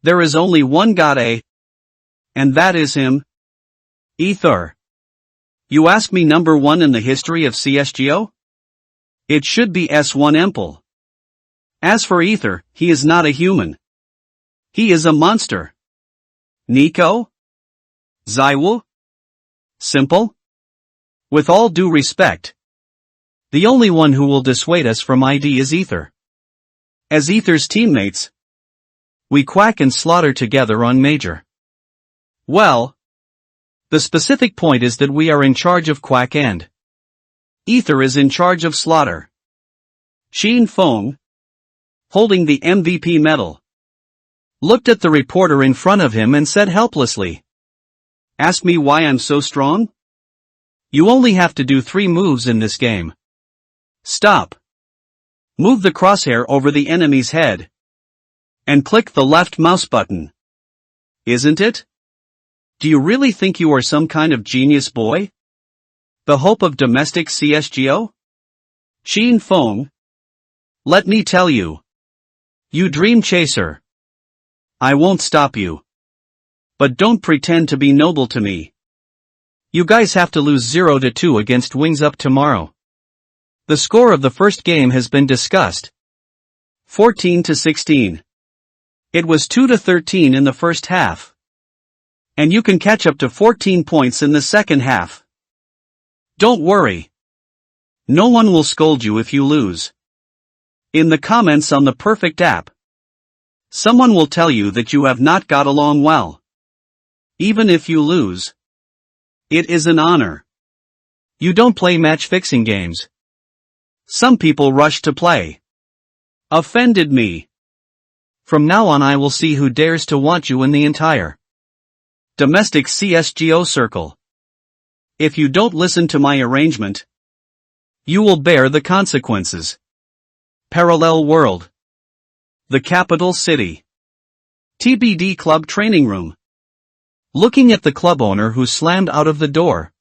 There is only one god and that is him. Ether. You ask me number 1 in the history of CSGO? It should be S1 Emple. As for Ether, he is not a human. He is a monster. Nico? Zaiwu? Simple? With all due respect, the only one who will dissuade us from ID is Ether. As Ether's teammates, we quack and slaughter together on Major. Well, the specific point is that we are in charge of quack and Ether is in charge of slaughter. Xin Feng, holding the MVP medal, looked at the reporter in front of him and said helplessly, "Ask me why I'm so strong? You only have to do 3 moves in this game. Stop. Move the crosshair over the enemy's head. And click the left mouse button. Isn't it? Do you really think you are some kind of genius boy? The hope of domestic CSGO? Xin Feng. Let me tell you. You dream chaser. I won't stop you. But don't pretend to be noble to me. You guys have to lose 0-2 against Wings Up tomorrow. The score of the first game has been discussed. 14-16. It was 2-13 in the first half. And you can catch up to 14 points in the second half. Don't worry. No one will scold you if you lose. In the comments on the perfect app, someone will tell you that you have not got along well. Even if you lose, it is an honor. You don't play match-fixing games. Some people rush to play. Offended me. From now on I will see who dares to want you in the entire domestic CSGO circle. If you don't listen to my arrangement, you will bear the consequences. Parallel world. The capital city. TBD club training room. Looking at the club owner who slammed out of the door,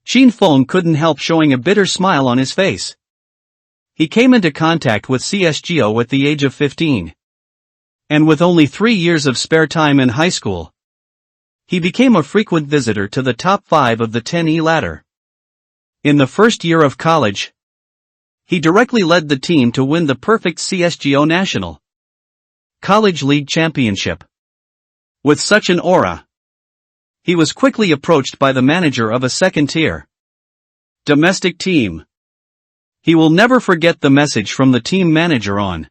Xin Feng couldn't help showing a bitter smile on his face. He came into contact with CSGO at the age of 15. And with only 3 years of spare time in high school, he became a frequent visitor to the top 5 of the 10E ladder. In the first year of college, he directly led the team to win the perfect CSGO National College League Championship. With such an aura, he was quickly approached by the manager of a second-tier domestic team. He will never forget the message from the team manager on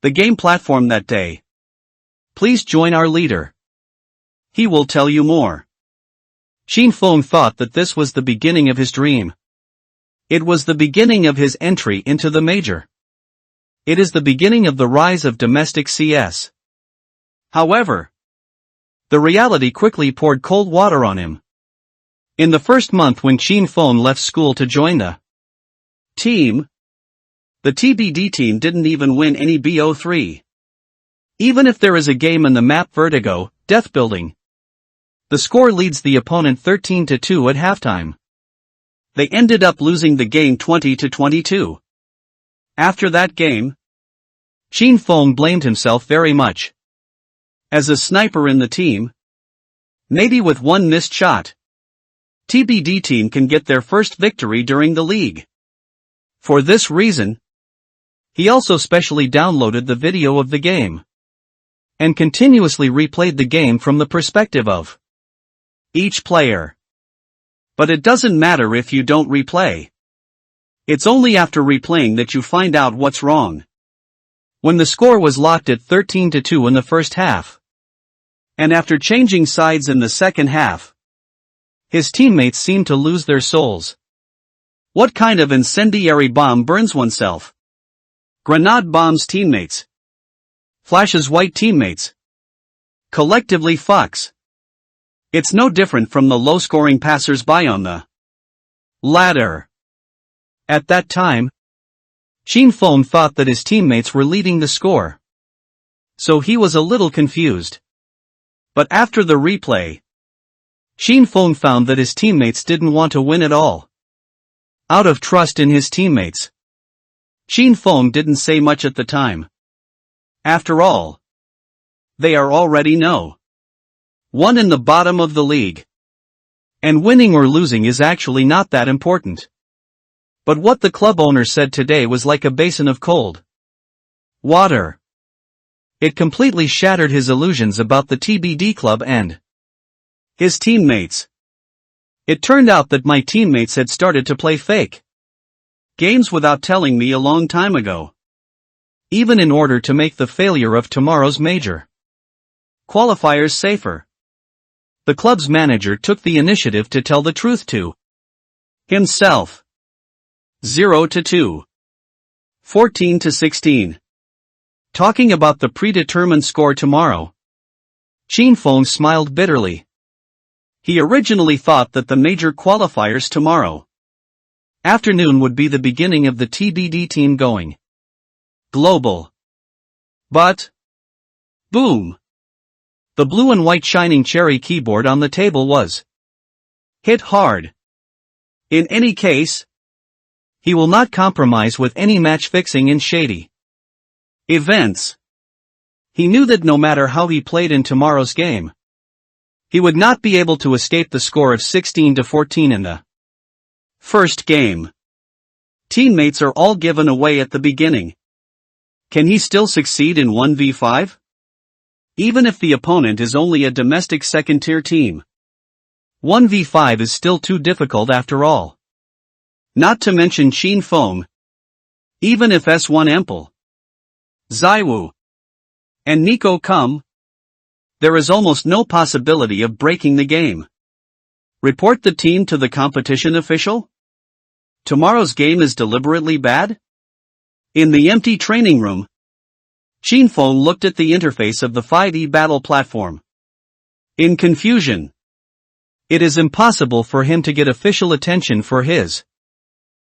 the game platform that day. Please join our leader. He will tell you more. Xin Feng thought that this was the beginning of his dream. It was the beginning of his entry into the major. It is the beginning of the rise of domestic CS. However, the reality quickly poured cold water on him. In the first month when Xin Feng left school to join the team, the TBD team didn't even win any BO3. Even if there is a game in the map Vertigo, Death Building, the score leads the opponent 13-2 at halftime. They ended up losing the game 20-22. After that game, Xin Feng blamed himself very much. As a sniper in the team, maybe with one missed shot, TBD team can get their first victory during the league. For this reason, he also specially downloaded the video of the game and continuously replayed the game from the perspective of each player. But it doesn't matter if you don't replay. It's only after replaying that you find out what's wrong. When the score was locked at 13-2 in the first half, and after changing sides in the second half, his teammates seemed to lose their souls. What kind of incendiary bomb burns oneself? Grenade bombs teammates. Flashes white teammates. Collectively fucks. It's no different from the low-scoring passers-by on the ladder. At that time, Xin Feng thought that his teammates were leading the score. So he was a little confused. But after the replay, Xin Feng found that his teammates didn't want to win at all. Out of trust in his teammates, Xin Feng didn't say much at the time. After all, they are already no. One in the bottom of the league. And winning or losing is actually not that important. But what the club owner said today was like a basin of cold water. It completely shattered his illusions about the TBD club and his teammates. It turned out that my teammates had started to play fake games without telling me a long time ago. Even in order to make the failure of tomorrow's major qualifiers safer. The club's manager took the initiative to tell the truth to himself. 0-2. 14-16. Talking about the predetermined score tomorrow. Chin Feng smiled bitterly. He originally thought that the major qualifiers tomorrow afternoon would be the beginning of the TBD team going global. But, boom! The blue and white shining cherry keyboard on the table was hit hard. In any case, he will not compromise with any match fixing in shady events. He knew that no matter how he played in tomorrow's game, he would not be able to escape the score of 16-14 in the first game. Teammates are all given away at the beginning. Can he still succeed in 1v5? Even if the opponent is only a domestic second-tier team. 1v5 is still too difficult after all. Not to mention Chin Feng. Even if S1 Ample, Zaiwu, and Nico come, there is almost no possibility of breaking the game. Report the team to the competition official? Tomorrow's game is deliberately bad? In the empty training room, Chin Feng looked at the interface of the 5e battle platform. In confusion. It is impossible for him to get official attention for his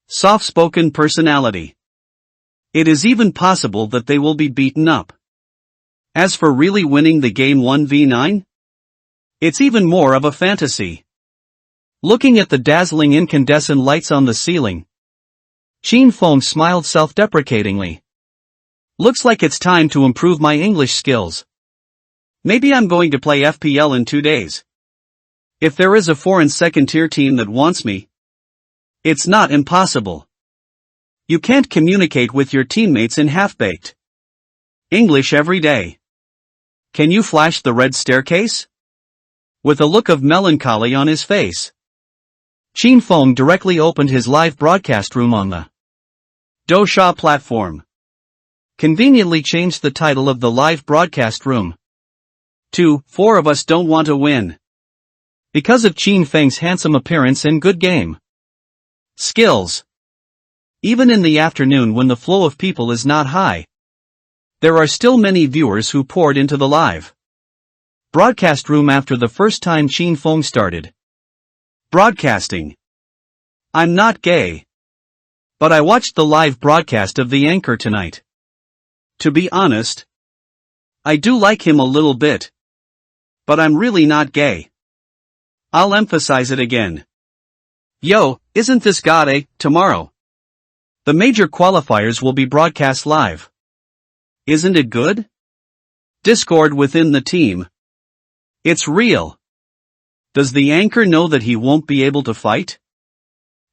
soft-spoken personality. It is even possible that they will be beaten up. As for really winning the game 1v9? It's even more of a fantasy. Looking at the dazzling incandescent lights on the ceiling, Chin Feng smiled self-deprecatingly. Looks like it's time to improve my English skills. Maybe I'm going to play FPL in 2 days. If there is a foreign second-tier team that wants me, it's not impossible. You can't communicate with your teammates in half-baked English every day. Can you flash the red staircase? With a look of melancholy on his face, Chin Feng directly opened his live broadcast room on the Dosha platform. Conveniently changed the title of the live broadcast room to 4 of Us Don't Want to Win. Because of Chin Feng's handsome appearance and good game skills. Even in the afternoon when the flow of people is not high, there are still many viewers who poured into the live broadcast room after the first time Chin Feng started broadcasting. I'm not gay, but I watched the live broadcast of the anchor tonight. To be honest, I do like him a little bit, but I'm really not gay. I'll emphasize it again. Yo, isn't this god tomorrow? The major qualifiers will be broadcast live. Isn't it good? Discord within the team. It's real. Does the anchor know that he won't be able to fight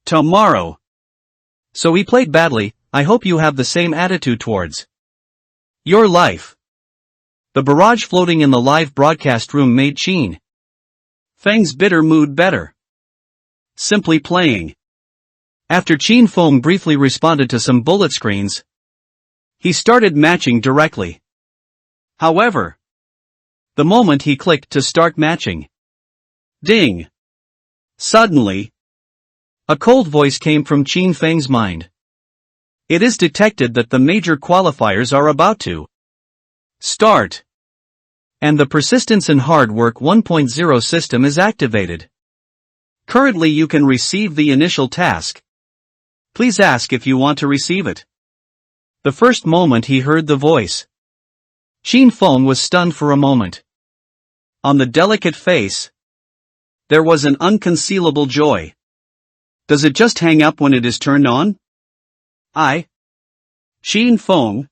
tomorrow? So he played badly. I hope you have the same attitude towards your life. The barrage floating in the live broadcast room made Chin Feng's bitter mood better. Simply playing. After Chin Feng briefly responded to some bullet screens, he started matching directly. However, the moment he clicked to start matching, ding! Suddenly, a cold voice came from Chin Feng's mind. It is detected that the major qualifiers are about to start, and the Persistence and Hard Work 1.0 system is activated. Currently you can receive the initial task. Please ask if you want to receive it. The first moment he heard the voice, Chin Feng was stunned for a moment. On the delicate face, there was an unconcealable joy. Does it just hang up when it is turned on? Chin Feng,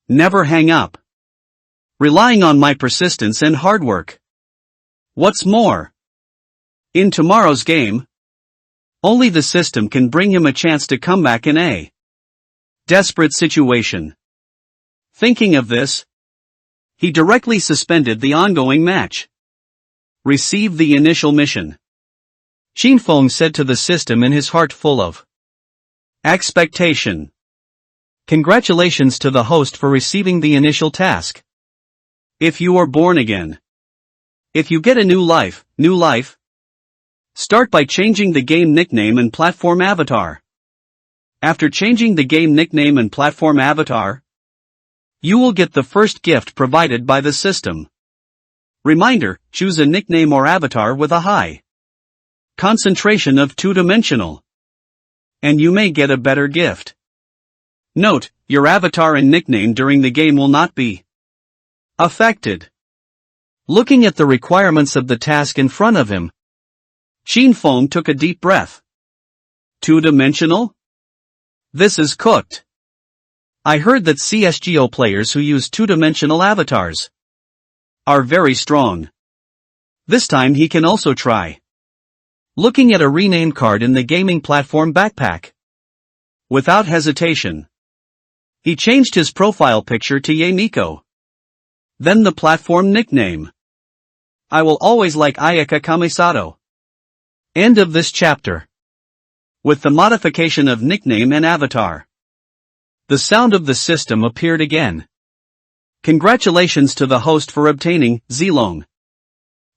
never hang up. relying on my persistence and hard work. What's more, in tomorrow's game, only the system can bring him a chance to come back in a desperate situation. Thinking of this, he directly suspended the ongoing match. Receive the initial mission. Qin Feng said to the system in his heart full of expectation. Congratulations to the host for receiving the initial task. If you are born again. If you get a new life, start by changing the game nickname and platform avatar. After changing the game nickname and platform avatar, you will get the first gift provided by the system. Reminder, choose a nickname or avatar with a high concentration of two-dimensional, and you may get a better gift. Note, your avatar and nickname during the game will not be affected. Looking at the requirements of the task in front of him, Qin Feng took a deep breath. Two-dimensional? This is cooked. I heard that CSGO players who use two-dimensional avatars are very strong. This time he can also try. Looking at a renamed card in the gaming platform backpack. Without hesitation, he changed his profile picture to Yamiko. Then the platform nickname. I will always like Ayaka Kamisato. End of this chapter. With the modification of nickname and avatar, the sound of the system appeared again. Congratulations to the host for obtaining Zilong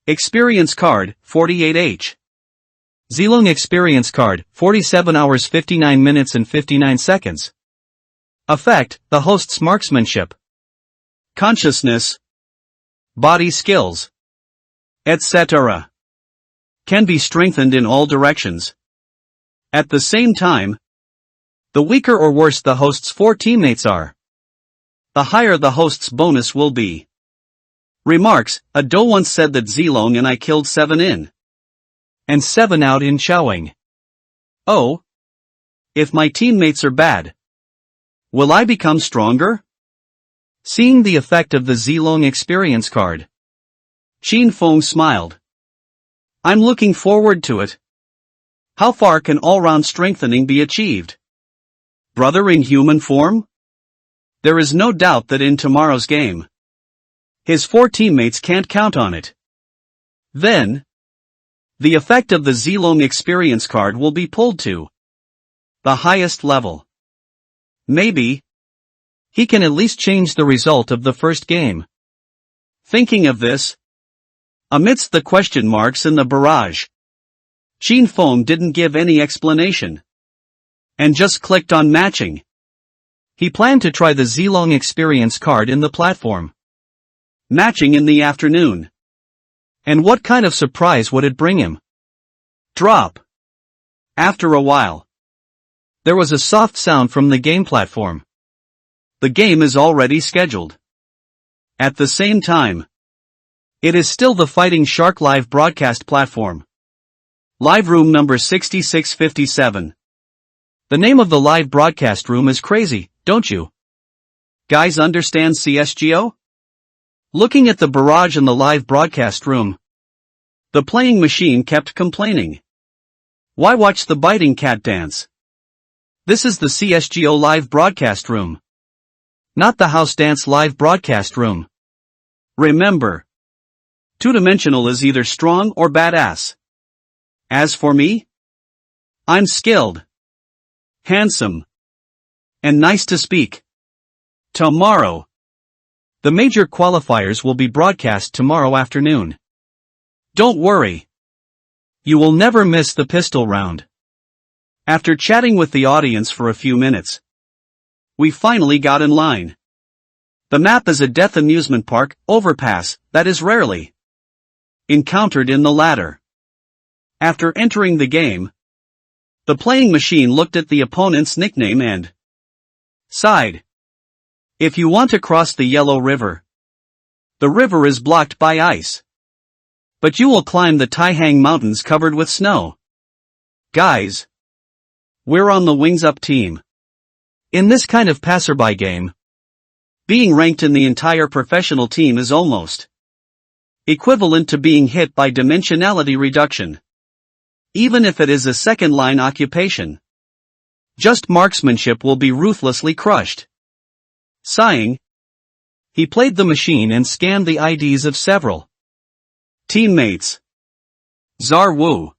Experience Card, 48H. Zilong Experience Card, 47 hours 59 minutes and 59 seconds. Effect, the host's marksmanship, consciousness, body skills, etc. can be strengthened in all directions. At the same time, the weaker or worse the host's 4 teammates are, the higher the host's bonus will be. Remarks, a Do once said that Zilong and I killed 7 in and 7 out in Chowing. Oh, if my teammates are bad, will I become stronger? Seeing the effect of the Zilong Experience Card, Qin Feng smiled. I'm looking forward to it. How far can all-round strengthening be achieved? Brother in human form? There is no doubt that in tomorrow's game, his 4 teammates can't count on it. Then, the effect of the Zilong Experience Card will be pulled to the highest level. Maybe he can at least change the result of the first game. Thinking of this, amidst the question marks in the barrage, Qin Feng didn't give any explanation and just clicked on matching. He planned to try the Zilong Experience Card in the platform matching in the afternoon. And what kind of surprise would it bring him? Drop. After a while, there was a soft sound from the game platform. The game is already scheduled. At the same time, it is still the Fighting Shark live broadcast platform. Live room number 6657. The name of the live broadcast room is crazy, don't you guys understand CSGO? Looking at the barrage in the live broadcast room, the playing machine kept complaining. Why watch the biting cat dance? This is the CSGO live broadcast room, not the house dance live broadcast room. Remember, two-dimensional is either strong or badass. As for me, I'm skilled, handsome, and nice to speak. Tomorrow, the major qualifiers will be broadcast tomorrow afternoon. Don't worry. You will never miss the pistol round. After chatting with the audience for a few minutes, we finally got in line. The map is a death amusement park overpass that is rarely encountered in the latter. After entering the game, the playing machine looked at the opponent's nickname and sighed. If you want to cross the Yellow River, the river is blocked by ice. But you will climb the Taihang Mountains covered with snow. Guys, we're on the Wings Up team. In this kind of passerby game, being ranked in the entire professional team is almost equivalent to being hit by dimensionality reduction. Even if it is a second-line occupation. Just marksmanship will be ruthlessly crushed. Sighing, he played the machine and scanned the IDs of several teammates. Zar Wu.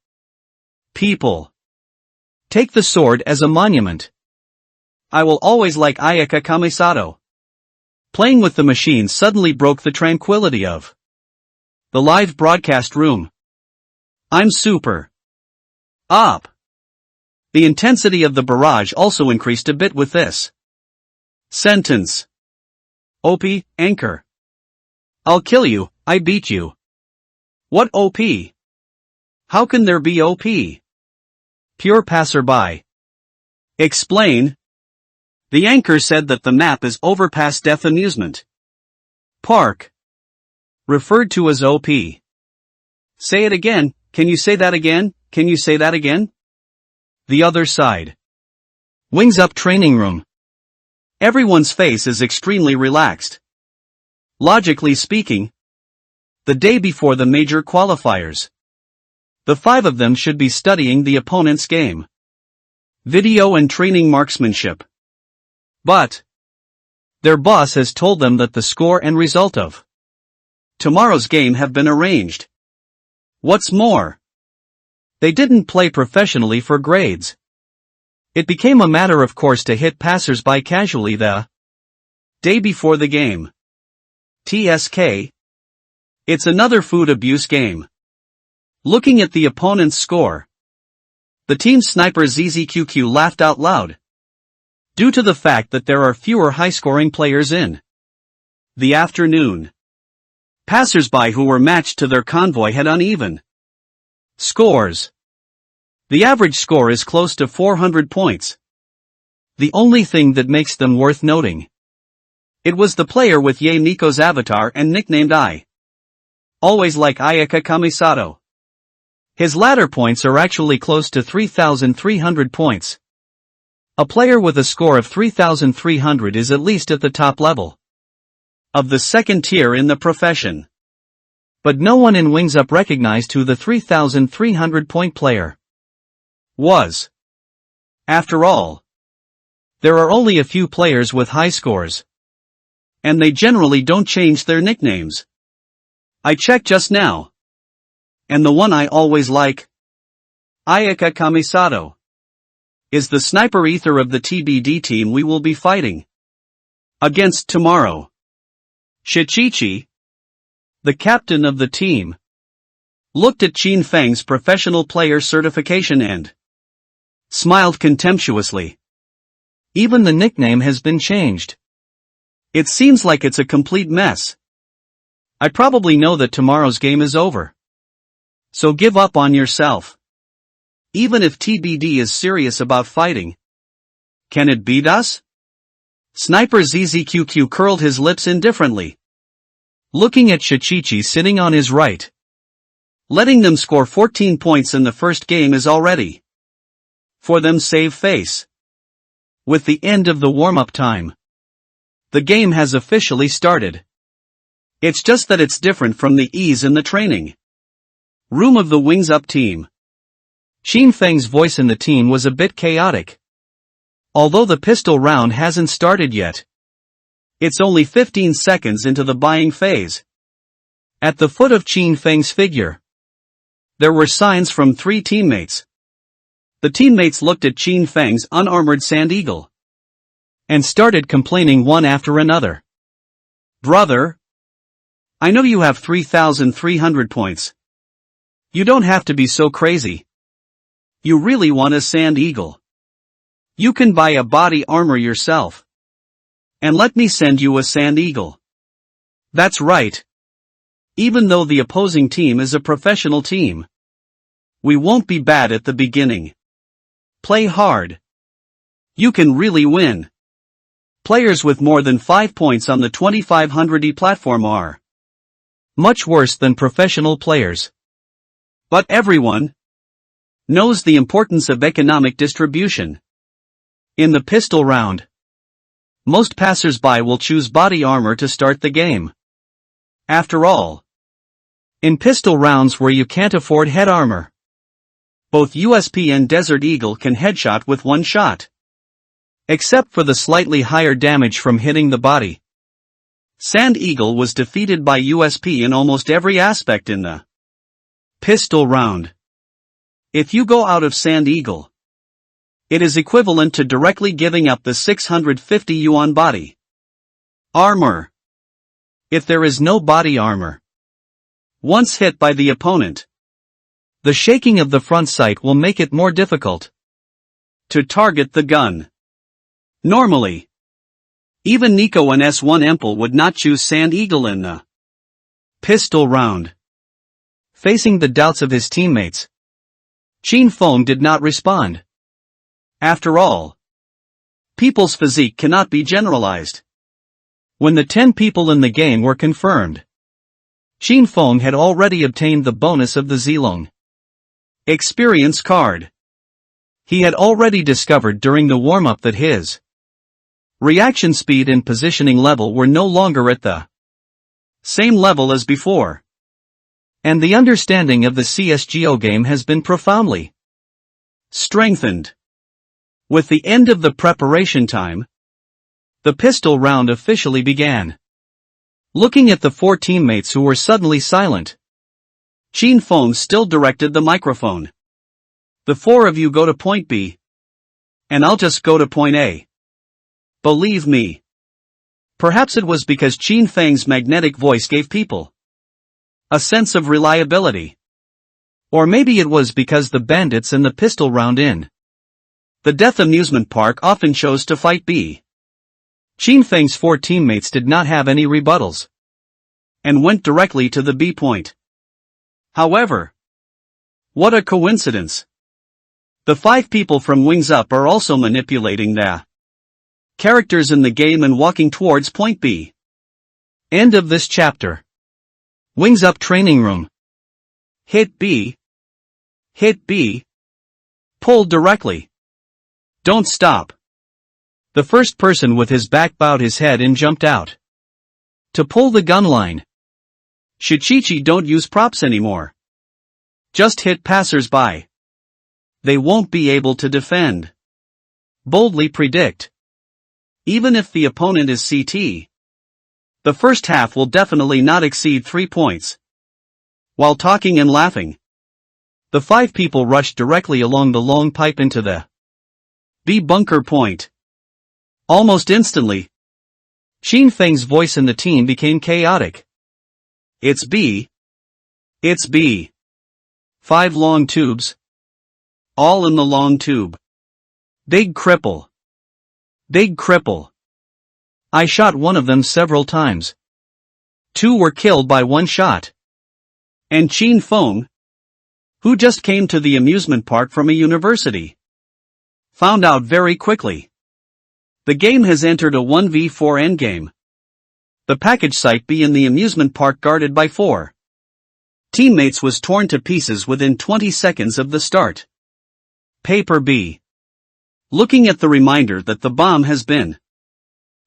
People. Take the sword as a monument. I will always like Ayaka Kamisato. Playing with the machine suddenly broke the tranquility of the live broadcast room. I'm super up. The intensity of the barrage also increased a bit with this sentence. OP, anchor. I'll kill you, I beat you. What OP? How can there be OP? Pure passerby. Explain. The anchor said that the map is Overpass Death Amusement Park. Referred to as OP. Say it again, can you say that again, can you say that again? The other side. Wings Up training room. Everyone's face is extremely relaxed. Logically speaking, the day before the major qualifiers, the 5 of them should be studying the opponent's game, video and training marksmanship. But their boss has told them that the score and result of tomorrow's game have been arranged. What's more, they didn't play professionally for grades. It became a matter of course to hit passers-by casually the day before the game. TSK. It's another food abuse game. Looking at the opponent's score, the team sniper ZZQQ laughed out loud. Due to the fact that there are fewer high-scoring players in the afternoon. Passers-by who were matched to their convoy had uneven scores. The average score is close to 400 points. The only thing that makes them worth noting. It was the player with Ye Miko's avatar and nicknamed I always like Ayaka Kamisato. His ladder points are actually close to 3,300 points. A player with a score of 3,300 is at least at the top level of the second tier in the profession. But no one in Wings Up recognized who the 3,300 point player was. After all, there are only a few players with high scores. And they generally don't change their nicknames. I checked just now. And the one I always like, Ayaka Kamisato, is the sniper ether of the TBD team we will be fighting against tomorrow. Shichichi, the captain of the team, looked at Qin Feng's professional player certification and smiled contemptuously. Even the nickname has been changed. It seems like it's a complete mess. I probably know that tomorrow's game is over. So give up on yourself. Even if TBD is serious about fighting, can it beat us? Sniper ZZQQ curled his lips indifferently, looking at Shichichi sitting on his right. Letting them score 14 points in the first game is already for them save face. With the end of the warm-up time, the game has officially started. It's just that it's different from the ease in the training room of the Wings Up team. Qin Feng's voice in the team was a bit chaotic. Although the pistol round hasn't started yet. It's only 15 seconds into the buying phase. At the foot of Qin Feng's figure, there were signs from 3 teammates. The teammates looked at Qin Feng's unarmored Sand Eagle and started complaining one after another. Brother, I know you have 3,300 points. You don't have to be so crazy. You really want a Sand Eagle. You can buy a body armor yourself. And let me send you a Sand Eagle. That's right. Even though the opposing team is a professional team, we won't be bad at the beginning. Play hard. You can really win. Players with more than 5 points on the 2500E platform are much worse than professional players. But everyone knows the importance of economic distribution in the pistol round. Most passers-by will choose body armor to start the game. After all, in pistol rounds where you can't afford head armor, both USP and Desert Eagle can headshot with one shot. Except for the slightly higher damage from hitting the body. Sand Eagle was defeated by USP in almost every aspect in the pistol round. If you go out of Sand Eagle, it is equivalent to directly giving up the 650 yuan body armor. If there is no body armor, once hit by the opponent, the shaking of the front sight will make it more difficult to target the gun. Normally, even Nico and S1 Empel would not choose Sand Eagle in the pistol round. Facing the doubts of his teammates, Qin Feng did not respond. After all, people's physique cannot be generalized. When the 10 people in the game were confirmed, Qin Feng had already obtained the bonus of the Zilong experience card. He had already discovered during the warm-up that his reaction speed and positioning level were no longer at the same level as before. And the understanding of the CSGO game has been profoundly strengthened. With the end of the preparation time, the pistol round officially began. Looking at the 4 teammates who were suddenly silent, Qin Feng still directed the microphone. The 4 of you go to point B, and I'll just go to point A. Believe me. Perhaps it was because Qin Feng's magnetic voice gave people a sense of reliability. Or maybe it was because the bandits in the pistol round in the Death Amusement Park often chose to fight B. Qin Feng's 4 teammates did not have any rebuttals and went directly to the B point. However, what a coincidence. The 5 people from Wings Up are also manipulating the characters in the game and walking towards point B. End of this chapter. Wings Up Training Room. Hit B. Hit B. Pull directly. Don't stop. The first person with his back bowed his head and jumped out to pull the gun line. Shichichi don't use props anymore. Just hit passers-by. They won't be able to defend. Boldly predict. Even if the opponent is CT, the first half will definitely not exceed 3 points. While talking and laughing, the 5 people rushed directly along the long pipe into the B bunker point. Almost instantly, Qin Feng's voice in the team became chaotic. It's B. It's B. 5 long tubes. All in the long tube. Big cripple. Big cripple. I shot one of them several times. 2 were killed by one shot. And Qin Feng, who just came to the amusement park from a university, found out very quickly. The game has entered a 1v4 endgame. The package site B in the amusement park guarded by 4 teammates was torn to pieces within 20 seconds of the start. Paper B. Looking at the reminder that the bomb has been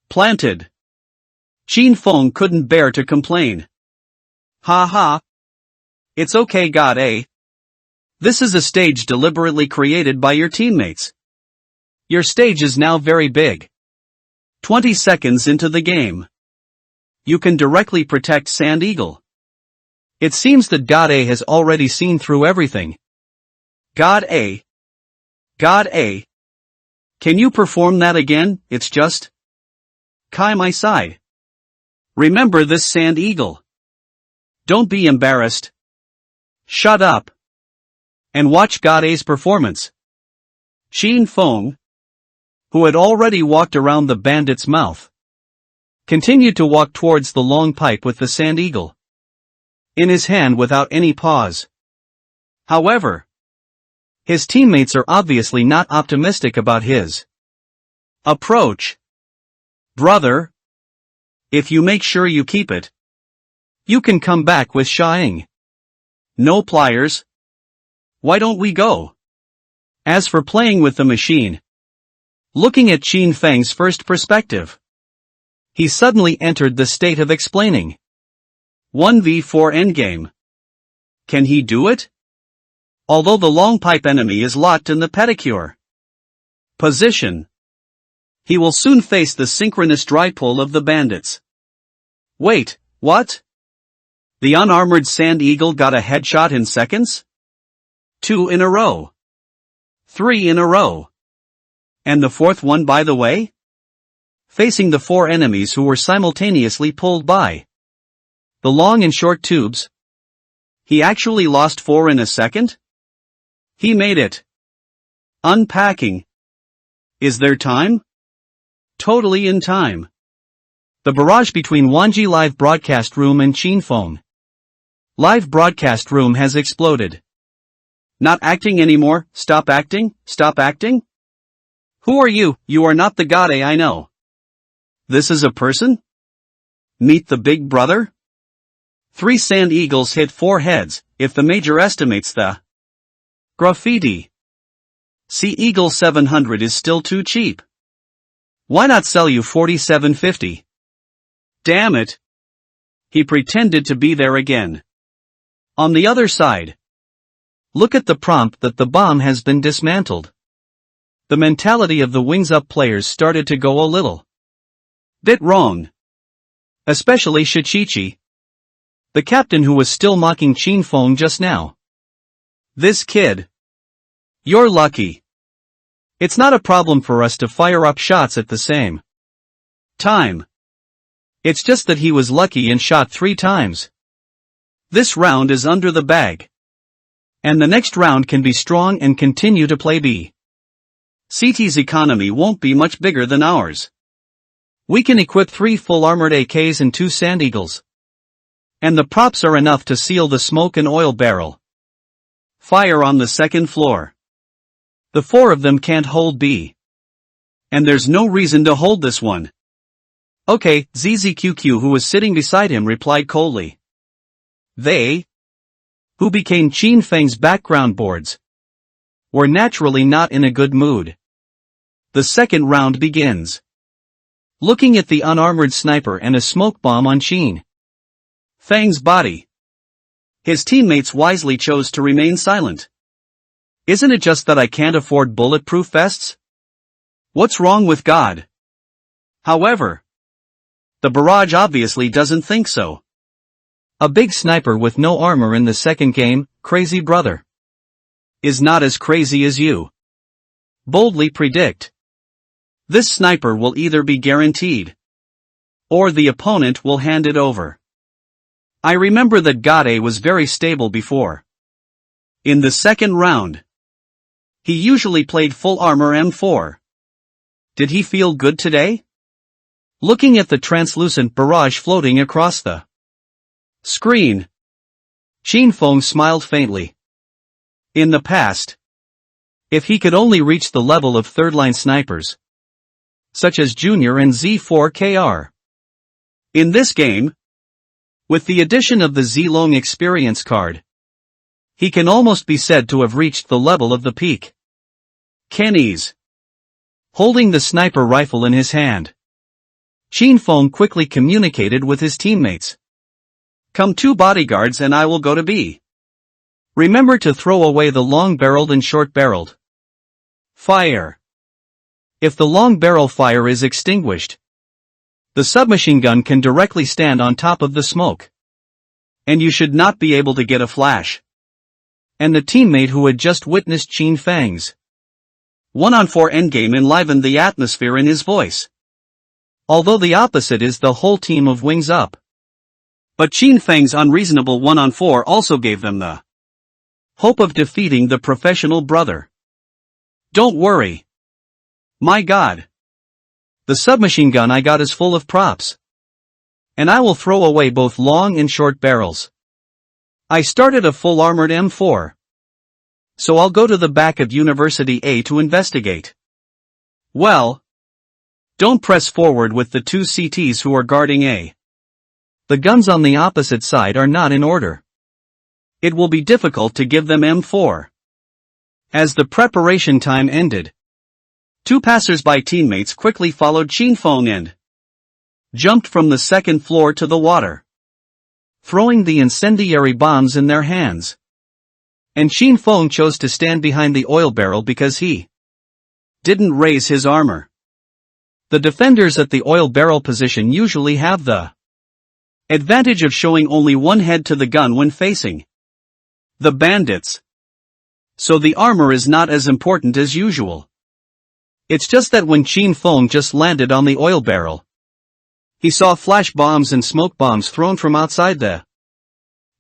planted, Qin Feng couldn't bear to complain. Ha ha. It's okay, God A. This is a stage deliberately created by your teammates. Your stage is now very big. 20 seconds into the game, you can directly protect Sand Eagle. It seems that God A has already seen through everything. God A. God A. Can you perform that again? It's just Kai my side. Remember this, Sand Eagle. Don't be embarrassed. Shut up. And watch God A's performance. Qin Feng, who had already walked around the bandit's mouth, continued to walk towards the long pipe with the Sand Eagle in his hand without any pause. However, his teammates are obviously not optimistic about his approach. Brother, if you make sure you keep it, you can come back with Shaing. No pliers. Why don't we go? As for playing with the machine, looking at Qin Feng's first perspective, He suddenly entered the state of explaining. 1v4 endgame. Can he do it? Although the long pipe enemy is locked in the pedicure position, he will soon face the synchronous dry pull of the bandits. Wait, what? The unarmored sand eagle got a headshot in seconds? 2 in a row. 3 in a row. And the fourth one, by the way? Facing the 4 enemies who were simultaneously pulled by the long and short tubes. He actually lost 4 in a second? He made it. Unpacking. Is there time? Totally in time. The barrage between Wanji Live Broadcast Room and Chinfeng Live Broadcast Room has exploded. Not acting anymore, stop acting, stop acting? Who are you? You are not the god I know. This is a person? Meet the big brother? 3 sand eagles hit 4 heads, if the major estimates the graffiti. See, Eagle 700 is still too cheap. Why not sell you 47.50? Damn it. He pretended to be there again. On the other side. Look at the prompt that the bomb has been dismantled. The mentality of the Wings Up players started to go a little bit wrong. Especially Shichichi, the captain who was still mocking Chinfeng just now. This kid. You're lucky. It's not a problem for us to fire up shots at the same time. It's just that he was lucky and shot 3 times. This round is under the bag. And the next round can be strong and continue to play B. CT's economy won't be much bigger than ours. We can equip 3 full armored AKs and 2 Sand Eagles. And the props are enough to seal the smoke and oil barrel. Fire on the 2nd floor. The 4 of them can't hold B. And there's no reason to hold this one. Okay, ZZQQ, who was sitting beside him, replied coldly. They, who became Chinfeng's background boards, were naturally not in a good mood. The second round begins. Looking at the unarmored sniper and a smoke bomb on Chin Feng's body, his teammates wisely chose to remain silent. Isn't it just that I can't afford bulletproof vests? What's wrong with God? However, the barrage obviously doesn't think so. A big sniper with no armor in the second game, crazy brother, is not as crazy as you boldly predict. This sniper will either be guaranteed, or the opponent will hand it over. I remember that Gade was very stable before. In the second round, he usually played full armor M4. Did he feel good today? Looking at the translucent barrage floating across the screen, Chinfeng smiled faintly. In the past, if he could only reach the level of third-line snipers, such as Junior and Z4KR. In this game, with the addition of the Z-Long experience card, he can almost be said to have reached the level of the peak. Kenny's holding the sniper rifle in his hand, Chinfeng quickly communicated with his teammates. Come 2 bodyguards and I will go to B. Remember to throw away the long-barreled and short-barreled fire. If the long barrel fire is extinguished, the submachine gun can directly stand on top of the smoke. And you should not be able to get a flash. And the teammate who had just witnessed Chin Feng's 1-on-4 endgame enlivened the atmosphere in his voice. Although the opposite is the whole team of Wings Up. But Chin Feng's unreasonable 1-on-4 also gave them the hope of defeating the professional brother. Don't worry. My God. The submachine gun I got is full of props. And I will throw away both long and short barrels. I started a full armored M4. So I'll go to the back of University A to investigate. Well, don't press forward with the 2 CTs who are guarding A. The guns on the opposite side are not in order. It will be difficult to give them M4. As the preparation time ended, 2 passers-by teammates quickly followed Chinfeng and jumped from the second floor to the water, throwing the incendiary bombs in their hands. And Shin Feng chose to stand behind the oil barrel because he didn't raise his armor. The defenders at the oil barrel position usually have the advantage of showing only one head to the gun when facing the bandits. So the armor is not as important as usual. It's just that when Shin Feng just landed on the oil barrel, he saw flash bombs and smoke bombs thrown from outside the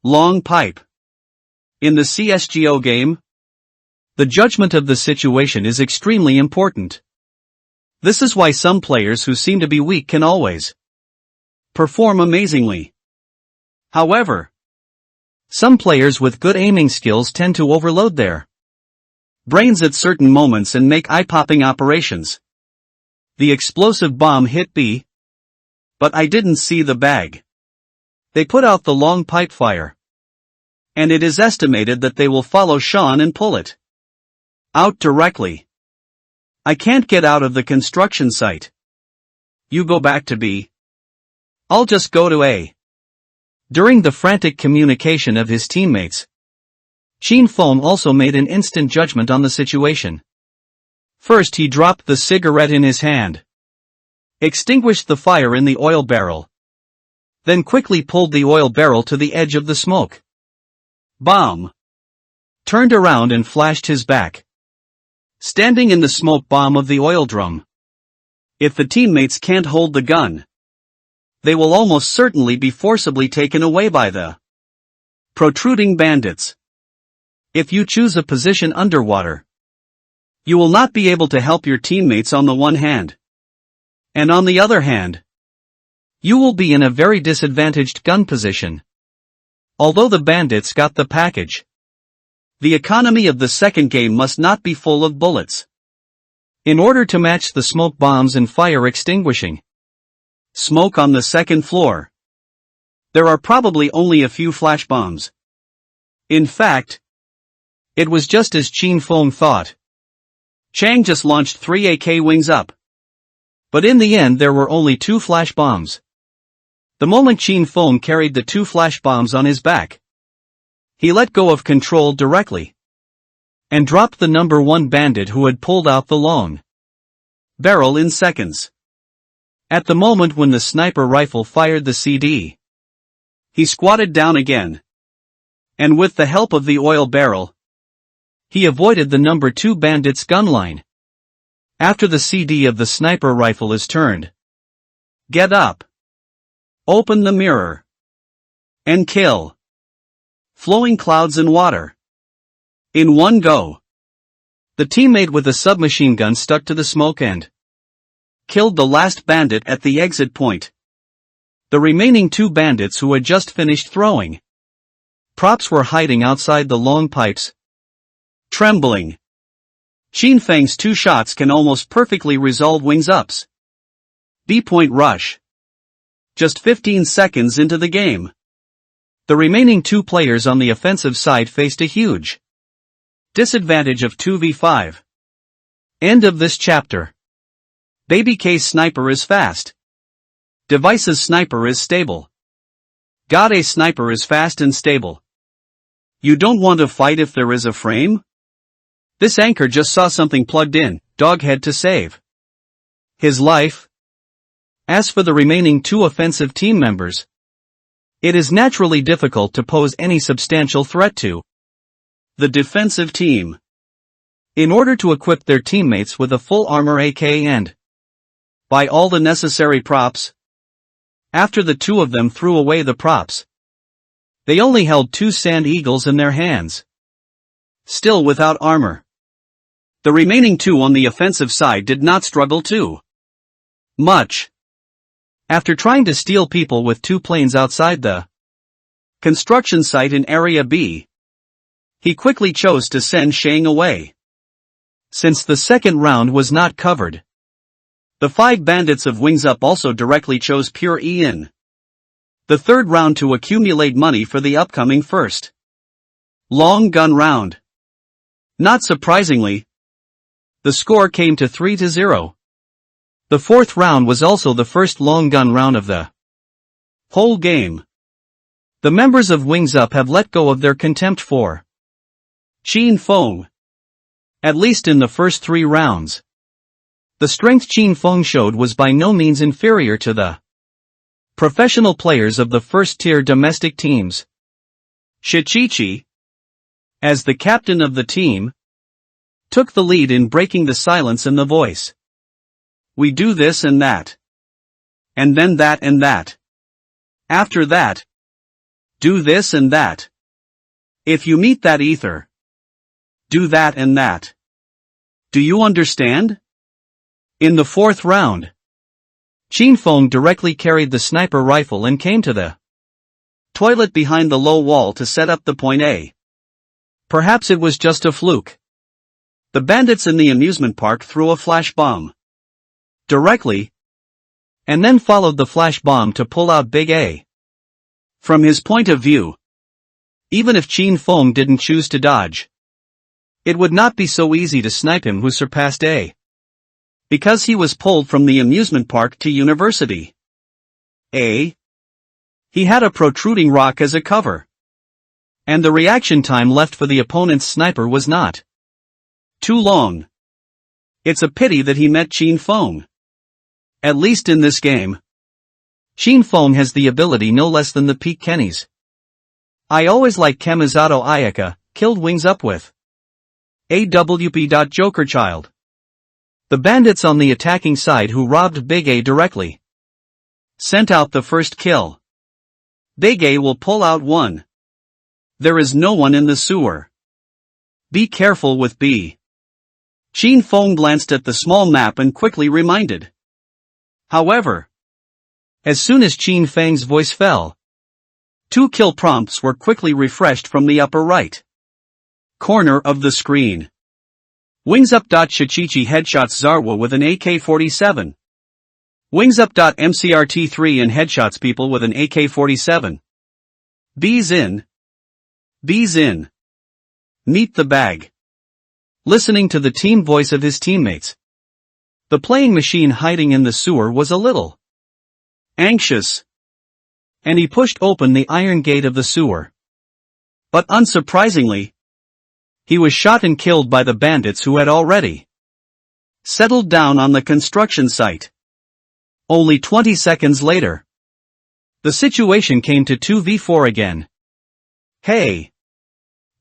long pipe. In the CSGO game, the judgment of the situation is extremely important. This is why some players who seem to be weak can always perform amazingly. However, some players with good aiming skills tend to overload their brains at certain moments and make eye-popping operations. The explosive bomb hit B, but I didn't see the bag. They put out the long pipe fire, and it is estimated that they will follow Sean and pull it out directly. I can't get out of the construction site. You go back to B. I'll just go to A. During the frantic communication of his teammates, Shin Feng also made an instant judgment on the situation. First he dropped the cigarette in his hand, extinguished the fire in the oil barrel, then quickly pulled the oil barrel to the edge of the smoke bomb, turned around and flashed his back, standing in the smoke bomb of the oil drum. If the teammates can't hold the gun, they will almost certainly be forcibly taken away by the protruding bandits. If you choose a position underwater, you will not be able to help your teammates on the one hand, and on the other hand, you will be in a very disadvantaged gun position. Although the bandits got the package, the economy of the second game must not be full of bullets. In order to match the smoke bombs and fire extinguishing smoke on the second floor, there are probably only a few flash bombs. In fact, it was just as Shin Feng thought. Chang just launched 3 AK wings up. But in the end there were only 2 flash bombs. The moment Shin Feng carried the 2 flash bombs on his back, he let go of control directly and dropped the number 1 bandit who had pulled out the long barrel in seconds. At the moment when the sniper rifle fired the CD, he squatted down again, and with the help of the oil barrel, he avoided the number 2 bandit's gun line. After the CD of the sniper rifle is turned, get up, open the mirror, and kill. Flowing clouds and water. In one go. The teammate with the submachine gun stuck to the smoke and killed the last bandit at the exit point. The remaining 2 bandits who had just finished throwing props were hiding outside the long pipes, trembling. Shin Feng's 2 shots can almost perfectly resolve wings ups. B-point rush. Just 15 seconds into the game, the remaining 2 players on the offensive side faced a huge disadvantage of 2v5. End of this chapter. Baby K's sniper is fast. Device's sniper is stable. Gade's sniper is fast and stable. You don't want to fight if there is a frame? This anchor just saw something plugged in, doghead to save his life. As for the remaining 2 offensive team members, it is naturally difficult to pose any substantial threat to the defensive team. In order to equip their teammates with a full armor AK and buy all the necessary props, after the 2 of them threw away the props, they only held 2 sand eagles in their hands, still without armor. The remaining 2 on the offensive side did not struggle too much. After trying to steal people with 2 planes outside the construction site in Area B, he quickly chose to send Shang away. Since the second round was not covered, the 5 bandits of Wings Up also directly chose Pure E in the third round to accumulate money for the upcoming first long gun round. Not surprisingly, the score came to 3-0. The fourth round was also the first long gun round of the whole game. The members of Wings Up have let go of their contempt for Qin Feng. At least in the first 3 rounds. The strength Qin Feng showed was by no means inferior to the professional players of the first-tier domestic teams. Shichichi, as the captain of the team, took the lead in breaking the silence in the voice. We do this and that. And then that and that. After that, do this and that. If you meet that ether, do that and that. Do you understand? In the fourth round, Qin Feng directly carried the sniper rifle and came to the toilet behind the low wall to set up the point A. Perhaps it was just a fluke. The bandits in the amusement park threw a flash bomb directly, and then followed the flash bomb to pull out Big A. From his point of view, even if Qin Feng didn't choose to dodge, it would not be so easy to snipe him who surpassed A. Because he was pulled from the amusement park to university. A. He had a protruding rock as a cover. And the reaction time left for the opponent's sniper was not too long. It's a pity that he met Qin Feng. At least in this game, Qin Feng has the ability no less than the Peak Kennys. I always like Kamizato Ayaka, killed Wings Up with AWP. Joker Child. The bandits on the attacking side who robbed Big A directly sent out the first kill. Big A will pull out one. There is no one in the sewer. Be careful with B. Qin Feng glanced at the small map and quickly reminded. However, as soon as Qin Feng's voice fell, 2 kill prompts were quickly refreshed from the upper right corner of the screen. Wings Up. Shichichi headshots Zarwa with an AK-47. Wings Up. MCRT3 and headshots people with an AK-47. B's in. B's in. Meet the bag. Listening to the team voice of his teammates, the playing machine hiding in the sewer was a little anxious, and he pushed open the iron gate of the sewer. But unsurprisingly, he was shot and killed by the bandits who had already settled down on the construction site. Only 20 seconds later, the situation came to 2v4 again. Hey!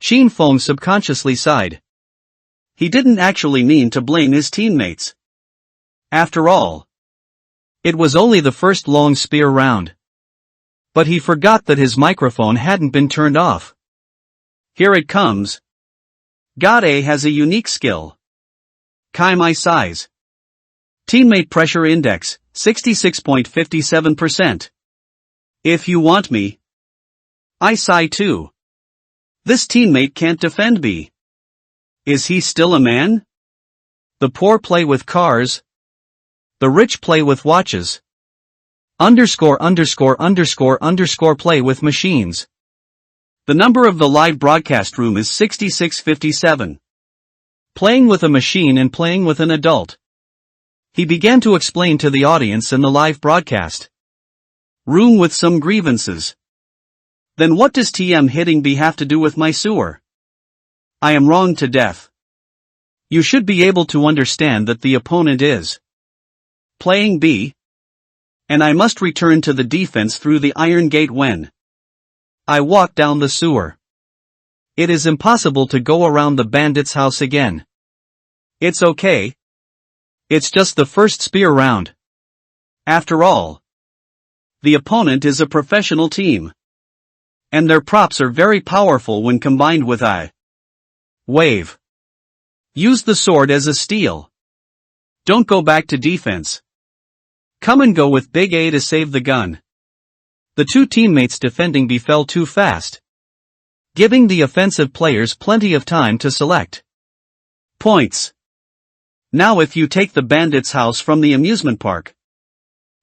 Qin Feng subconsciously sighed. He didn't actually mean to blame his teammates. After all, it was only the first long spear round. But he forgot that his microphone hadn't been turned off. Here it comes. God A has a unique skill. Kai my size. Teammate pressure index, 66.57%. If you want me. I sigh too. This teammate can't defend B. Is he still a man? The poor play with cars. The rich play with watches. Underscore play with machines. The number of the live broadcast room is 6657. Playing with a machine and playing with an adult. He began to explain to the audience in the live broadcast room with some grievances. Then what does TM hitting B have to do with my sewer? I am wrong to death. You should be able to understand that the opponent is playing B, and I must return to the defense through the iron gate when I walk down the sewer. It is impossible to go around the bandit's house again. It's okay. It's just the first spear round. After all, the opponent is a professional team. And their props are very powerful when combined with I. Wave. Use the sword as a steal. Don't go back to defense. Come and go with Big A to save the gun. The 2 teammates defending B fell too fast, giving the offensive players plenty of time to select points. Now if you take the bandit's house from the amusement park,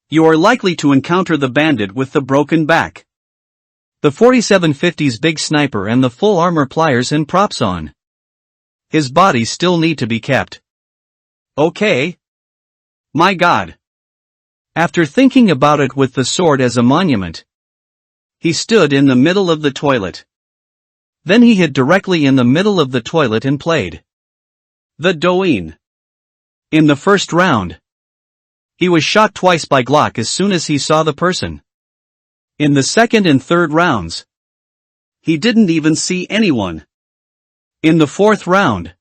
you are likely to encounter the bandit with the broken back, the 4750's big sniper and the full armor pliers and props on. His body still need to be kept. Okay. My God. After thinking about it with the sword as a monument, he stood in the middle of the toilet. Then he hid directly in the middle of the toilet and played the Doin. In the first round, he was shot twice by Glock as soon as he saw the person. In the second and third rounds, he didn't even see anyone. In the fourth round,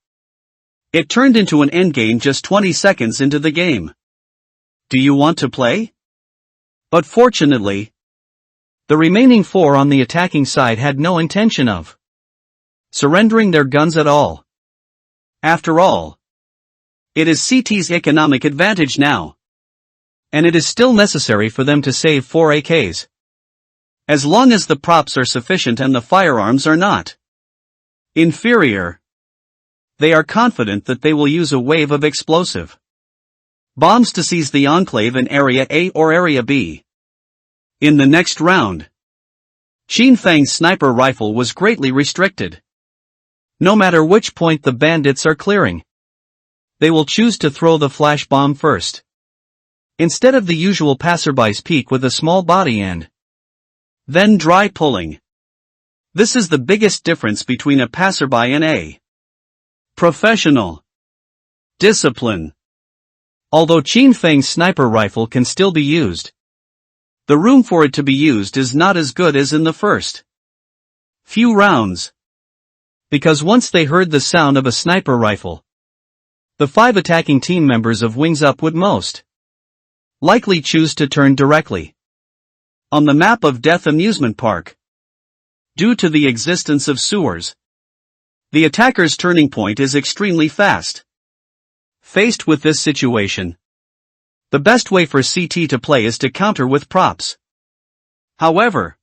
it turned into an endgame just 20 seconds into the game. Do you want to play? But fortunately, the remaining 4 on the attacking side had no intention of surrendering their guns at all. After all, it is CT's economic advantage now. And it is still necessary for them to save 4 AKs. As long as the props are sufficient and the firearms are not inferior, they are confident that they will use a wave of explosive bombs to seize the enclave in Area A or Area B. In the next round, Xin Fang's sniper rifle was greatly restricted. No matter which point the bandits are clearing, they will choose to throw the flash bomb first, instead of the usual passerby's peek with a small body and then dry pulling. This is the biggest difference between a passerby and a professional. Discipline. Although Xin Fang's sniper rifle can still be used, the room for it to be used is not as good as in the first few rounds. Because once they heard the sound of a sniper rifle, the 5 attacking team members of Wings Up would most likely choose to turn directly on the map of Death Amusement Park. Due to the existence of sewers, the attacker's turning point is extremely fast. Faced with this situation, the best way for CT to play is to counter with props. However,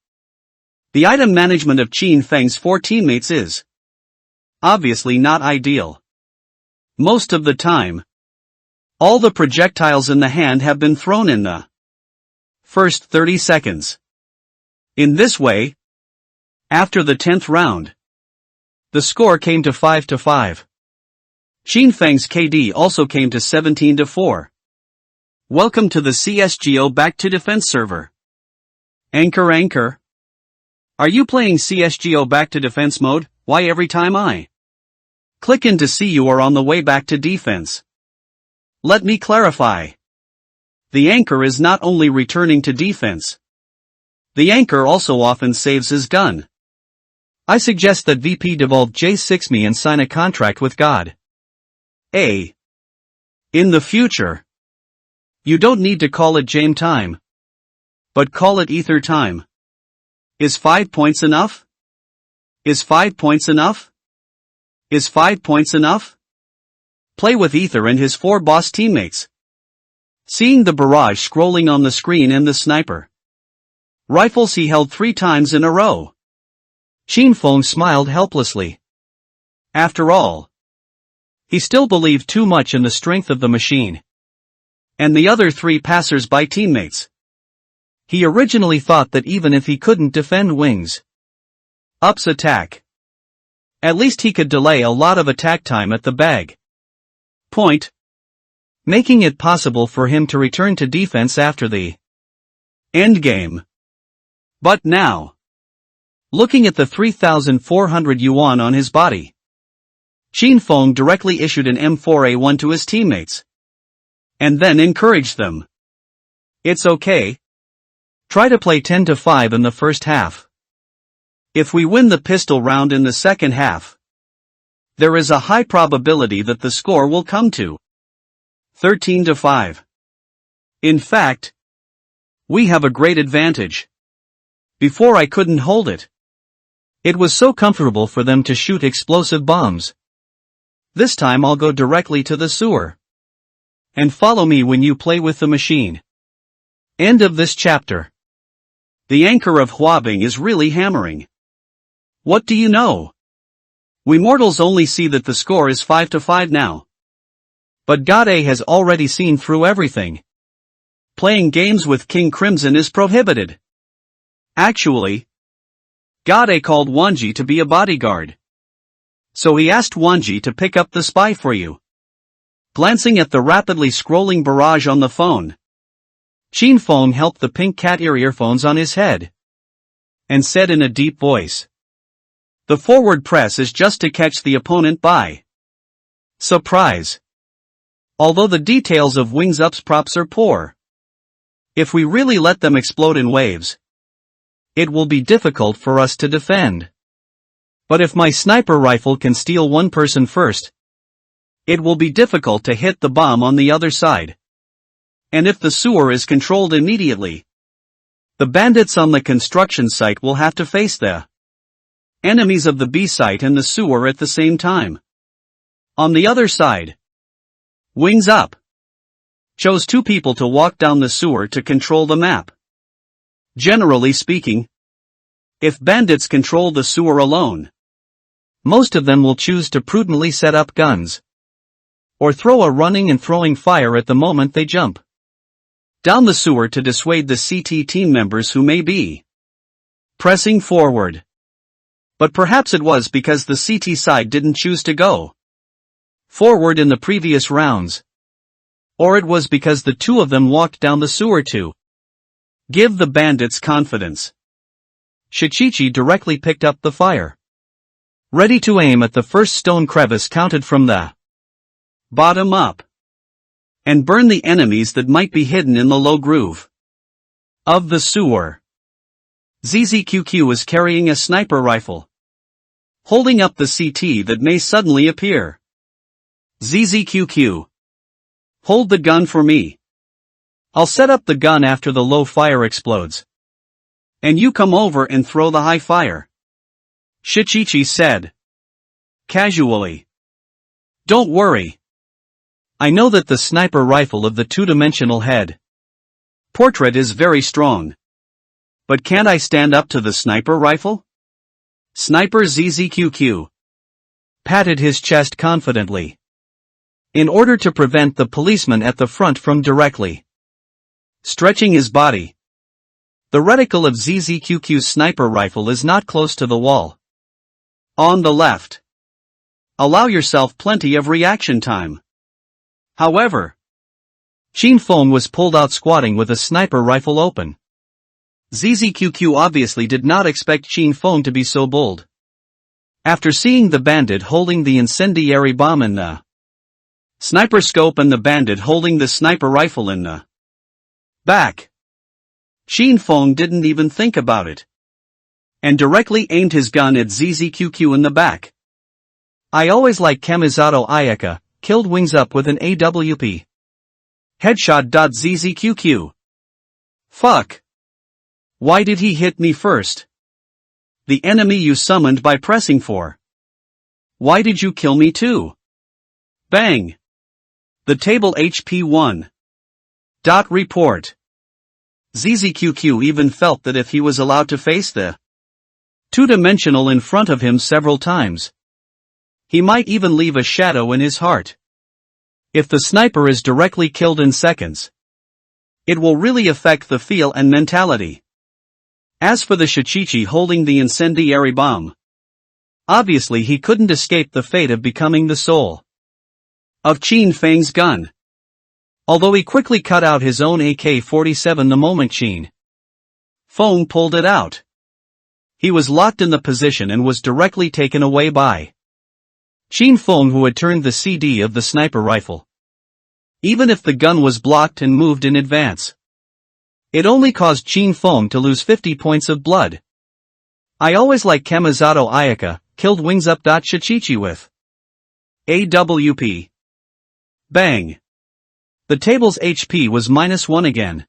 the item management of Xin Fang's 4 teammates is obviously not ideal. Most of the time, all the projectiles in the hand have been thrown in the first 30 seconds. In this way, after the 10th round, the score came to 5-5. Xin Fang's KD also came to 17-4. Welcome to the CSGO Back to Defense server. Anchor. Are you playing CSGO Back to Defense mode? Why every time I click in to see you are on the way back to defense? Let me clarify. The anchor is not only returning to defense. The anchor also often saves his gun. I suggest that VP devolve J6 me and sign a contract with God. In the future, you don't need to call it Jame time, but call it Ether time. Is 5 points enough? Is 5 points enough? Is 5 points enough? Play with Ether and his 4 boss teammates. Seeing the barrage scrolling on the screen and the sniper rifles he held 3 times in a row, Xin Fang smiled helplessly. After all, he still believed too much in the strength of the machine and the other 3 passers-by teammates. He originally thought that even if he couldn't defend Wings Up's attack, at least he could delay a lot of attack time at the bag point, making it possible for him to return to defense after the endgame. But now, looking at the 3,400 yuan on his body, Xin Fang directly issued an M4A1 to his teammates, and then encouraged them. It's okay. Try to play 10-5 in the first half. If we win the pistol round in the second half, there is a high probability that the score will come to 13-5. In fact, we have a great advantage. Before I couldn't hold it. It was so comfortable for them to shoot explosive bombs. This time I'll go directly to the sewer. And follow me when you play with the machine. End of this chapter. The anchor of Huabing is really hammering. What do you know? We mortals only see that the score is 5-5 now. But Gade has already seen through everything. Playing games with King Crimson is prohibited. Actually, Gade called Wanji to be a bodyguard. So he asked Wanji to pick up the spy for you. Glancing at the rapidly scrolling barrage on the phone, Qin Feng helped the pink cat earphones on his head and said in a deep voice, "The forward press is just to catch the opponent by surprise. Although the details of Wings Up's props are poor, if we really let them explode in waves, it will be difficult for us to defend. But if my sniper rifle can steal one person first, it will be difficult to hit the bomb on the other side. And if the sewer is controlled immediately, the bandits on the construction site will have to face the enemies of the B site and the sewer at the same time. On the other side, Wings Up chose 2 people to walk down the sewer to control the map. Generally speaking, if bandits control the sewer alone, most of them will choose to prudently set up guns, or throw a running and throwing fire at the moment they jump down the sewer to dissuade the CT team members who may be pressing forward. But perhaps it was because the CT side didn't choose to go forward in the previous rounds. Or it was because the 2 of them walked down the sewer to give the bandits confidence. Shichichi directly picked up the fire, ready to aim at the first stone crevice counted from the bottom up, and burn the enemies that might be hidden in the low groove of the sewer. ZZQQ was carrying a sniper rifle, holding up the CT that may suddenly appear. ZZQQ. Hold the gun for me. I'll set up the gun after the low fire explodes. And you come over and throw the high fire, Shichichi said casually. Don't worry. I know that the sniper rifle of the 2-dimensional head portrait is very strong. But can't I stand up to the sniper rifle? Sniper ZZQQ patted his chest confidently, in order to prevent the policeman at the front from directly stretching his body. The reticle of ZZQQ's sniper rifle is not close to the wall. On the left. Allow yourself plenty of reaction time. However, Qin Feng was pulled out squatting with a sniper rifle open. ZZQQ obviously did not expect Qin Feng to be so bold. After seeing the bandit holding the incendiary bomb in the sniper scope and the bandit holding the sniper rifle in the back, Qin Feng didn't even think about it, and directly aimed his gun at ZZQQ in the back. I always like Kamisato Ayaka, killed Wings Up with an AWP headshot. ZZQQ. Fuck. Why did he hit me first? The enemy you summoned by pressing 4. Why did you kill me too? Bang. The table HP 1. Report. ZZQQ even felt that if he was allowed to face the 2-dimensional in front of him several times, he might even leave a shadow in his heart. If the sniper is directly killed in seconds, it will really affect the feel and mentality. As for the Shichichi holding the incendiary bomb, obviously he couldn't escape the fate of becoming the soul of Qin Feng's gun. Although he quickly cut out his own AK-47 the moment Qin Feng pulled it out. He was locked in the position and was directly taken away by Qin Feng, who had turned the CD of the sniper rifle. Even if the gun was blocked and moved in advance, it only caused Qin Feng to lose 50 points of blood. I always like Kamisato Ayaka, killed Wings Up. Shichichi with AWP. Bang. The table's HP was -1 again.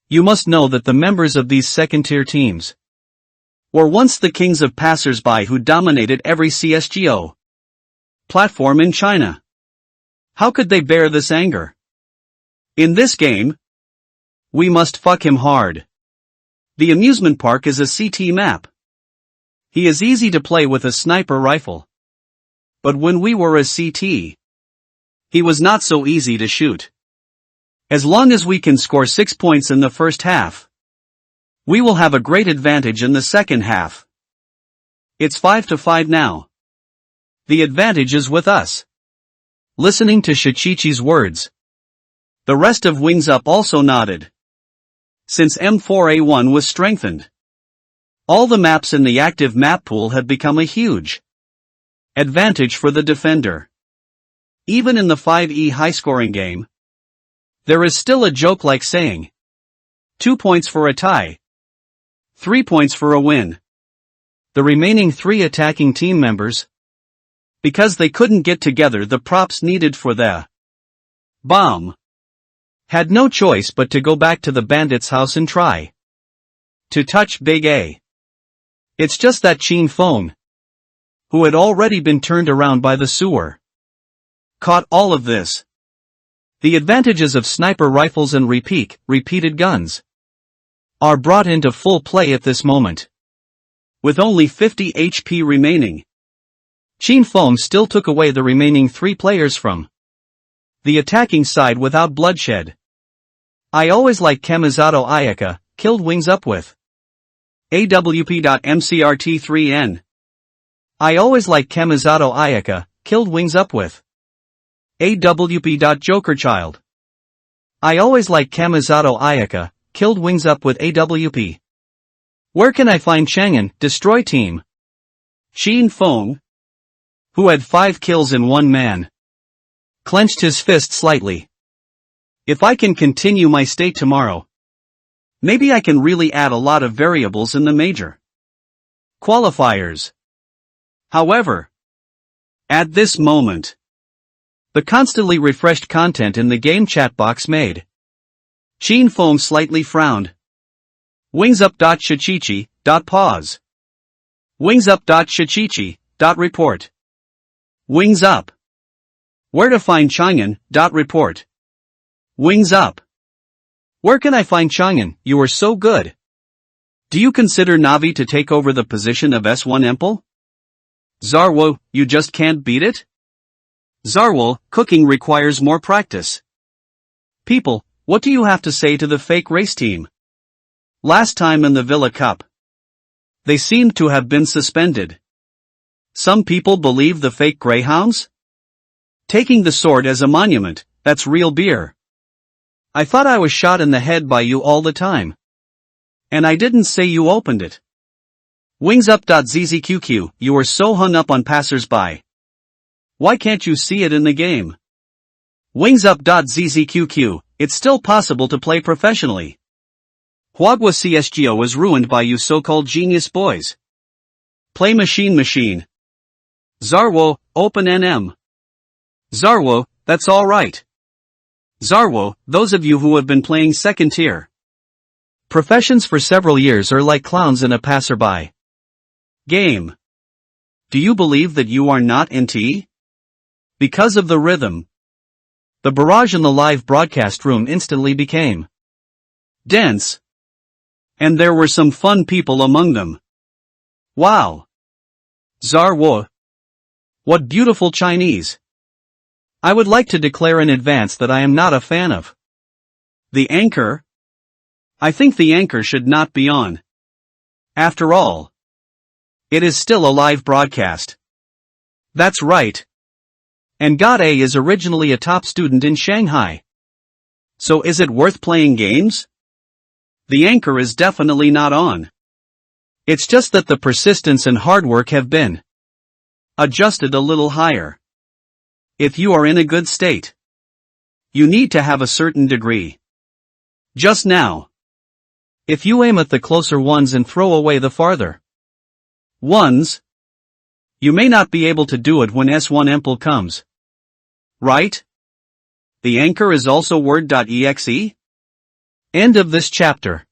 You must know that the members of these second-tier teams were once the kings of passers-by who dominated every CSGO platform in China. How could they bear this anger? In this game, we must fuck him hard. The amusement park is a CT map. He is easy to play with a sniper rifle. But when we were a CT, he was not so easy to shoot. As long as we can score 6 points in the first half, we will have a great advantage in the second half. It's 5-5 now. The advantage is with us. listening to Shichichi's words. The rest of Wings Up also nodded. Since M4A1 was strengthened, all the maps in the active map pool had become a huge advantage for the defender. Even in the 5E high-scoring game, there is still a joke like saying 2 points for a tie, 3 points for a win. The remaining 3 attacking team members, because they couldn't get together the props needed for the bomb, had no choice but to go back to the bandit's house and try to touch Big A. It's just that Chin Fong, who had already been turned around by the sewer, caught all of this. The advantages of sniper rifles and repeated guns are brought into full play at this moment. With only 50 HP remaining, Chin Fong still took away the remaining 3 players from the attacking side without bloodshed. I always like Kamizato Ayaka, killed Wings Up with AWP.MCRT3N. I always like Kamizato Ayaka, killed Wings Up with AWP.Jokerchild. I always like Kamizato Ayaka, killed Wings Up with AWP. Where can I find Chang'an, destroy team? Chin Fong, who had 5 kills in one man, clenched his fist slightly. If I can continue my state tomorrow, maybe I can really add a lot of variables in the major qualifiers. However, at this moment, the constantly refreshed content in the game chat box made Chin Fong slightly frowned. Wingsup.shichichi.pause. Wingsup.shichichi.report. Wings Up. Where to find Chang'an.report. Wings Up. Where can I find Chang'an? You are so good. Do you consider Navi to take over the position of S1 Empel? Zarwo, you just can't beat it? Zarwo, cooking requires more practice. People, what do you have to say to the fake race team? Last time in the Villa Cup, they seemed to have been suspended. Some people believe the fake greyhounds? Taking the sword as a monument, that's real beer. I thought I was shot in the head by you all the time. And I didn't say you opened it. Wingsup.zzqq, you are so hung up on passers-by. Why can't you see it in the game? Wingsup.zzqq, it's still possible to play professionally. Huagua CSGO is ruined by you so-called genius boys. Play machine. Zarwo, open NM. Zarwo, that's alright. Zarwo, those of you who have been playing second tier professions for several years are like clowns in a passerby game. Do you believe that you are not NT? Because of the rhythm, the barrage in the live broadcast room instantly became dense. And there were some fun people among them. Wow! Zarwo! What beautiful Chinese! I would like to declare in advance that I am not a fan of the anchor. I think the anchor should not be on. After all, it is still a live broadcast. That's right. And God A is originally a top student in Shanghai. So is it worth playing games? The anchor is definitely not on. It's just that the persistence and hard work have been adjusted a little higher. If you are in a good state, you need to have a certain degree. Just now, if you aim at the closer ones and throw away the farther ones, you may not be able to do it when S1 Empel comes. Right? The anchor is also word.exe? End of this chapter.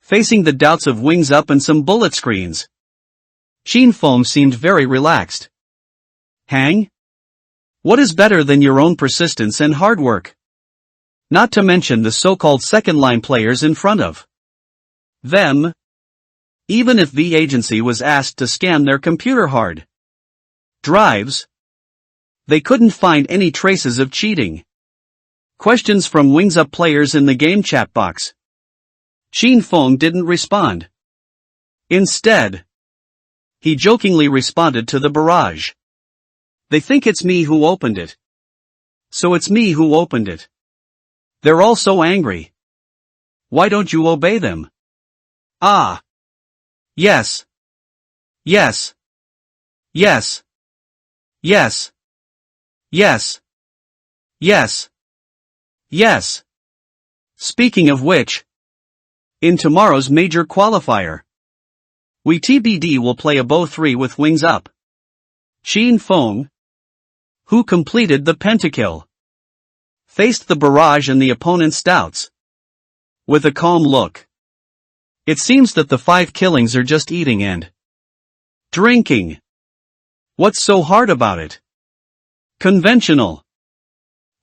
Facing the doubts of Wings Up and some bullet screens, Chin Fong seemed very relaxed. Hang? What is better than your own persistence and hard work? Not to mention the so-called second-line players in front of them. Even if the agency was asked to scan their computer hard drives, they couldn't find any traces of cheating. Questions from Wings Up players in the game chat box. Chin Fong didn't respond. Instead, he jokingly responded to the barrage. They think it's me who opened it. So it's me who opened it. They're all so angry. Why don't you obey them? Ah. Yes. Yes. Yes. Yes. Yes. Yes. Yes. Speaking of which, in tomorrow's major qualifier, we TBD will play a Bow 3 with wings up. Qin Feng, who completed the pentakill, faced the barrage and the opponent's doubts with a calm look. It seems that the 5 killings are just eating and drinking. What's so hard about it? Conventional.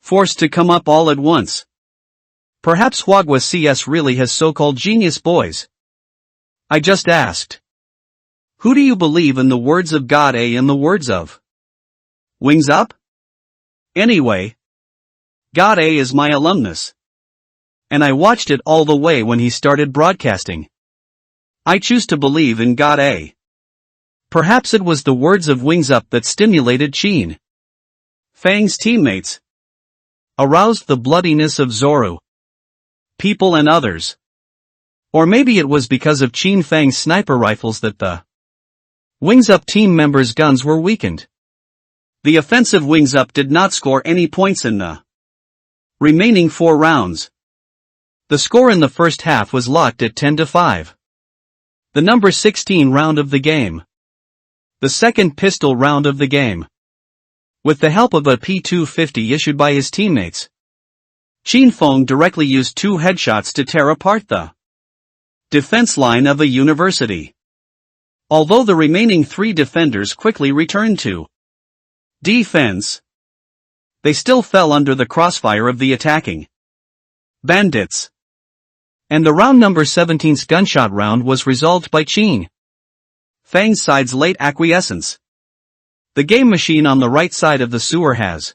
Forced to come up all at once. Perhaps Hwagwa CS really has so-called genius boys. I just asked. Who do you believe in, the words of God A and the words of Wings Up? Anyway, God A is my alumnus. And I watched it all the way when he started broadcasting. I choose to believe in God A. Perhaps it was the words of Wings Up that stimulated Qin Feng's teammates, aroused the bloodiness of Zoru, people and others. Or maybe it was because of Qin Feng's sniper rifles that the Wings Up team members' guns were weakened. The offensive Wings Up did not score any points in the remaining 4 rounds. The score in the first half was locked at 10-5. The number 16 round of the game. The second pistol round of the game. With the help of a P250 issued by his teammates, Qin Feng directly used 2 headshots to tear apart the defense line of a university. Although the remaining 3 defenders quickly returned to defense, they still fell under the crossfire of the attacking bandits. And the round number 17's gunshot round was resolved by Qin Feng's side's late acquiescence. The game machine on the right side of the sewer has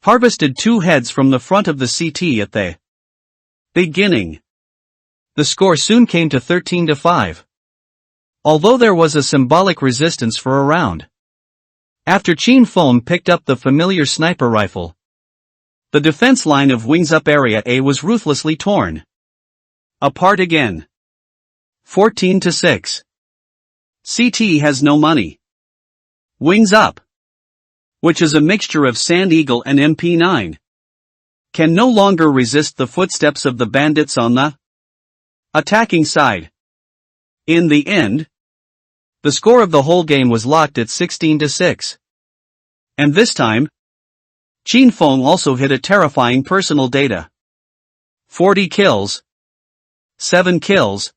harvested 2 heads from the front of the CT at the beginning. The score soon came to 13-5. Although there was a symbolic resistance for a round. After Qin Feng picked up the familiar sniper rifle, the defense line of Wings Up Area A was ruthlessly torn apart again. 14-6. CT has no money. Wings Up, which is a mixture of Sand Eagle and MP9, can no longer resist the footsteps of the bandits on the attacking side. In the end, the score of the whole game was locked at 16-6. And this time, Qin Feng also hit a terrifying personal data. 40 kills, 7 kills,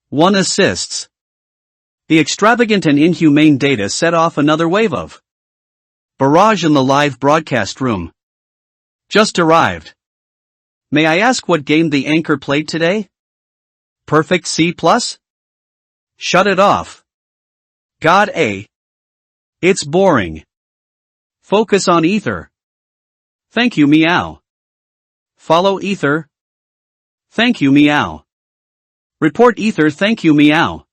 1 assists. The extravagant and inhumane data set off another wave of barrage in the live broadcast room. Just arrived. May I ask what game the anchor played today? Perfect C+? Shut it off. God A. It's boring. Focus on Ether. Thank you, meow. Follow Ether. Thank you, meow. Report Ether. Thank you, meow.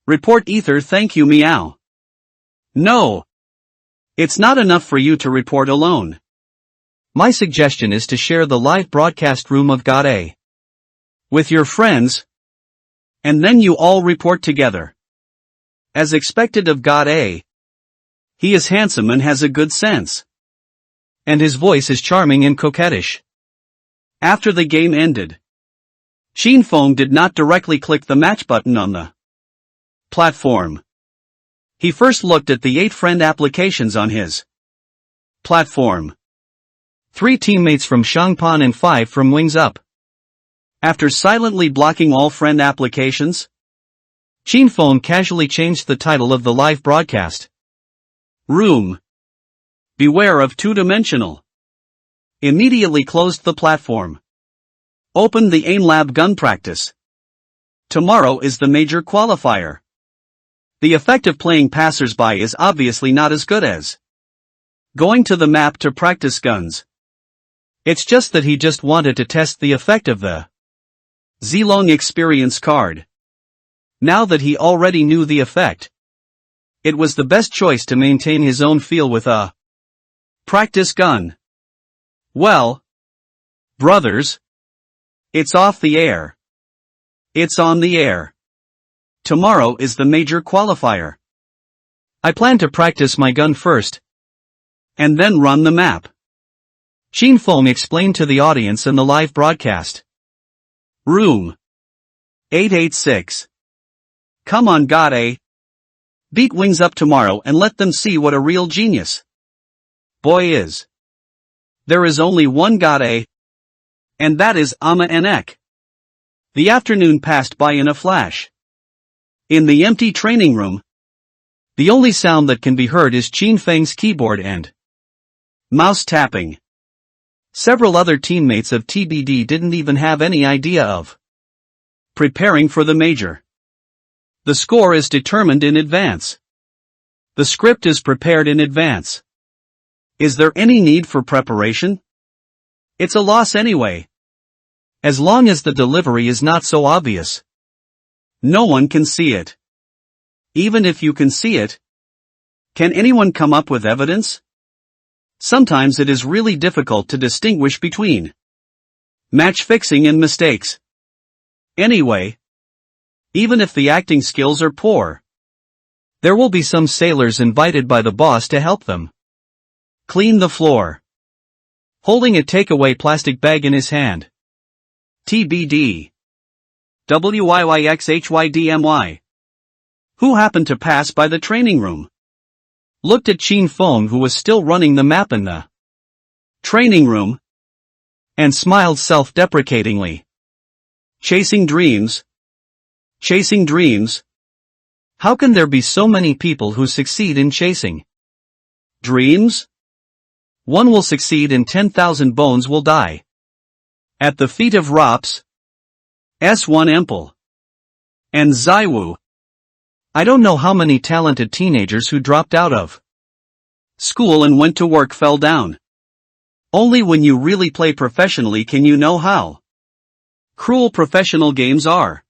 Report Ether. Thank you, meow. No. It's not enough for you to report alone. My suggestion is to share the live broadcast room of God A with your friends, and then you all report together. As expected of God A, he is handsome and has a good sense. And his voice is charming and coquettish. After the game ended, Qin Feng did not directly click the match button on the platform. He first looked at the 8 friend applications on his platform. 3 teammates from Shangpan and 5 from Wings Up. After silently blocking all friend applications, Qin Feng casually changed the title of the live broadcast. Room. Beware of two-dimensional. Immediately closed the platform. Opened the AIM Lab gun practice. Tomorrow is the major qualifier. The effect of playing passers-by is obviously not as good as going to the map to practice guns. It's just that he just wanted to test the effect of the Zilong experience card. Now that he already knew the effect, it was the best choice to maintain his own feel with a Practice gun. Well, brothers, it's off the air. It's on the air. Tomorrow is the major qualifier. I plan to practice my gun first, and then run the map. Shin Fong explained to the audience in the live broadcast. Room 886. Come on, God A. Beat Wings up tomorrow and let them see what a real genius boy is. There is only one God A, and that is Ama Nek. The afternoon passed by in a flash. In the empty training room, the only sound that can be heard is Chin Feng's keyboard and mouse tapping. Several other teammates of TBD didn't even have any idea of preparing for the major. The score is determined in advance. The script is prepared in advance. Is there any need for preparation? It's a loss anyway. As long as the delivery is not so obvious. No one can see it. Even if you can see it, can anyone come up with evidence? Sometimes it is really difficult to distinguish between match fixing and mistakes. Anyway, even if the acting skills are poor, there will be some sailors invited by the boss to help them clean the floor. Holding a takeaway plastic bag in his hand. TBD. WYYXHYDMY. Who happened to pass by the training room? Looked at Shin Fong, who was still running the map in the training room, and smiled self-deprecatingly. Chasing dreams. Chasing dreams. How can there be so many people who succeed in chasing dreams? One will succeed and 10,000 bones will die. At the feet of Rops, S1 Empel, and Zaiwu. I don't know how many talented teenagers who dropped out of school and went to work fell down. Only when you really play professionally can you know how cruel professional games are.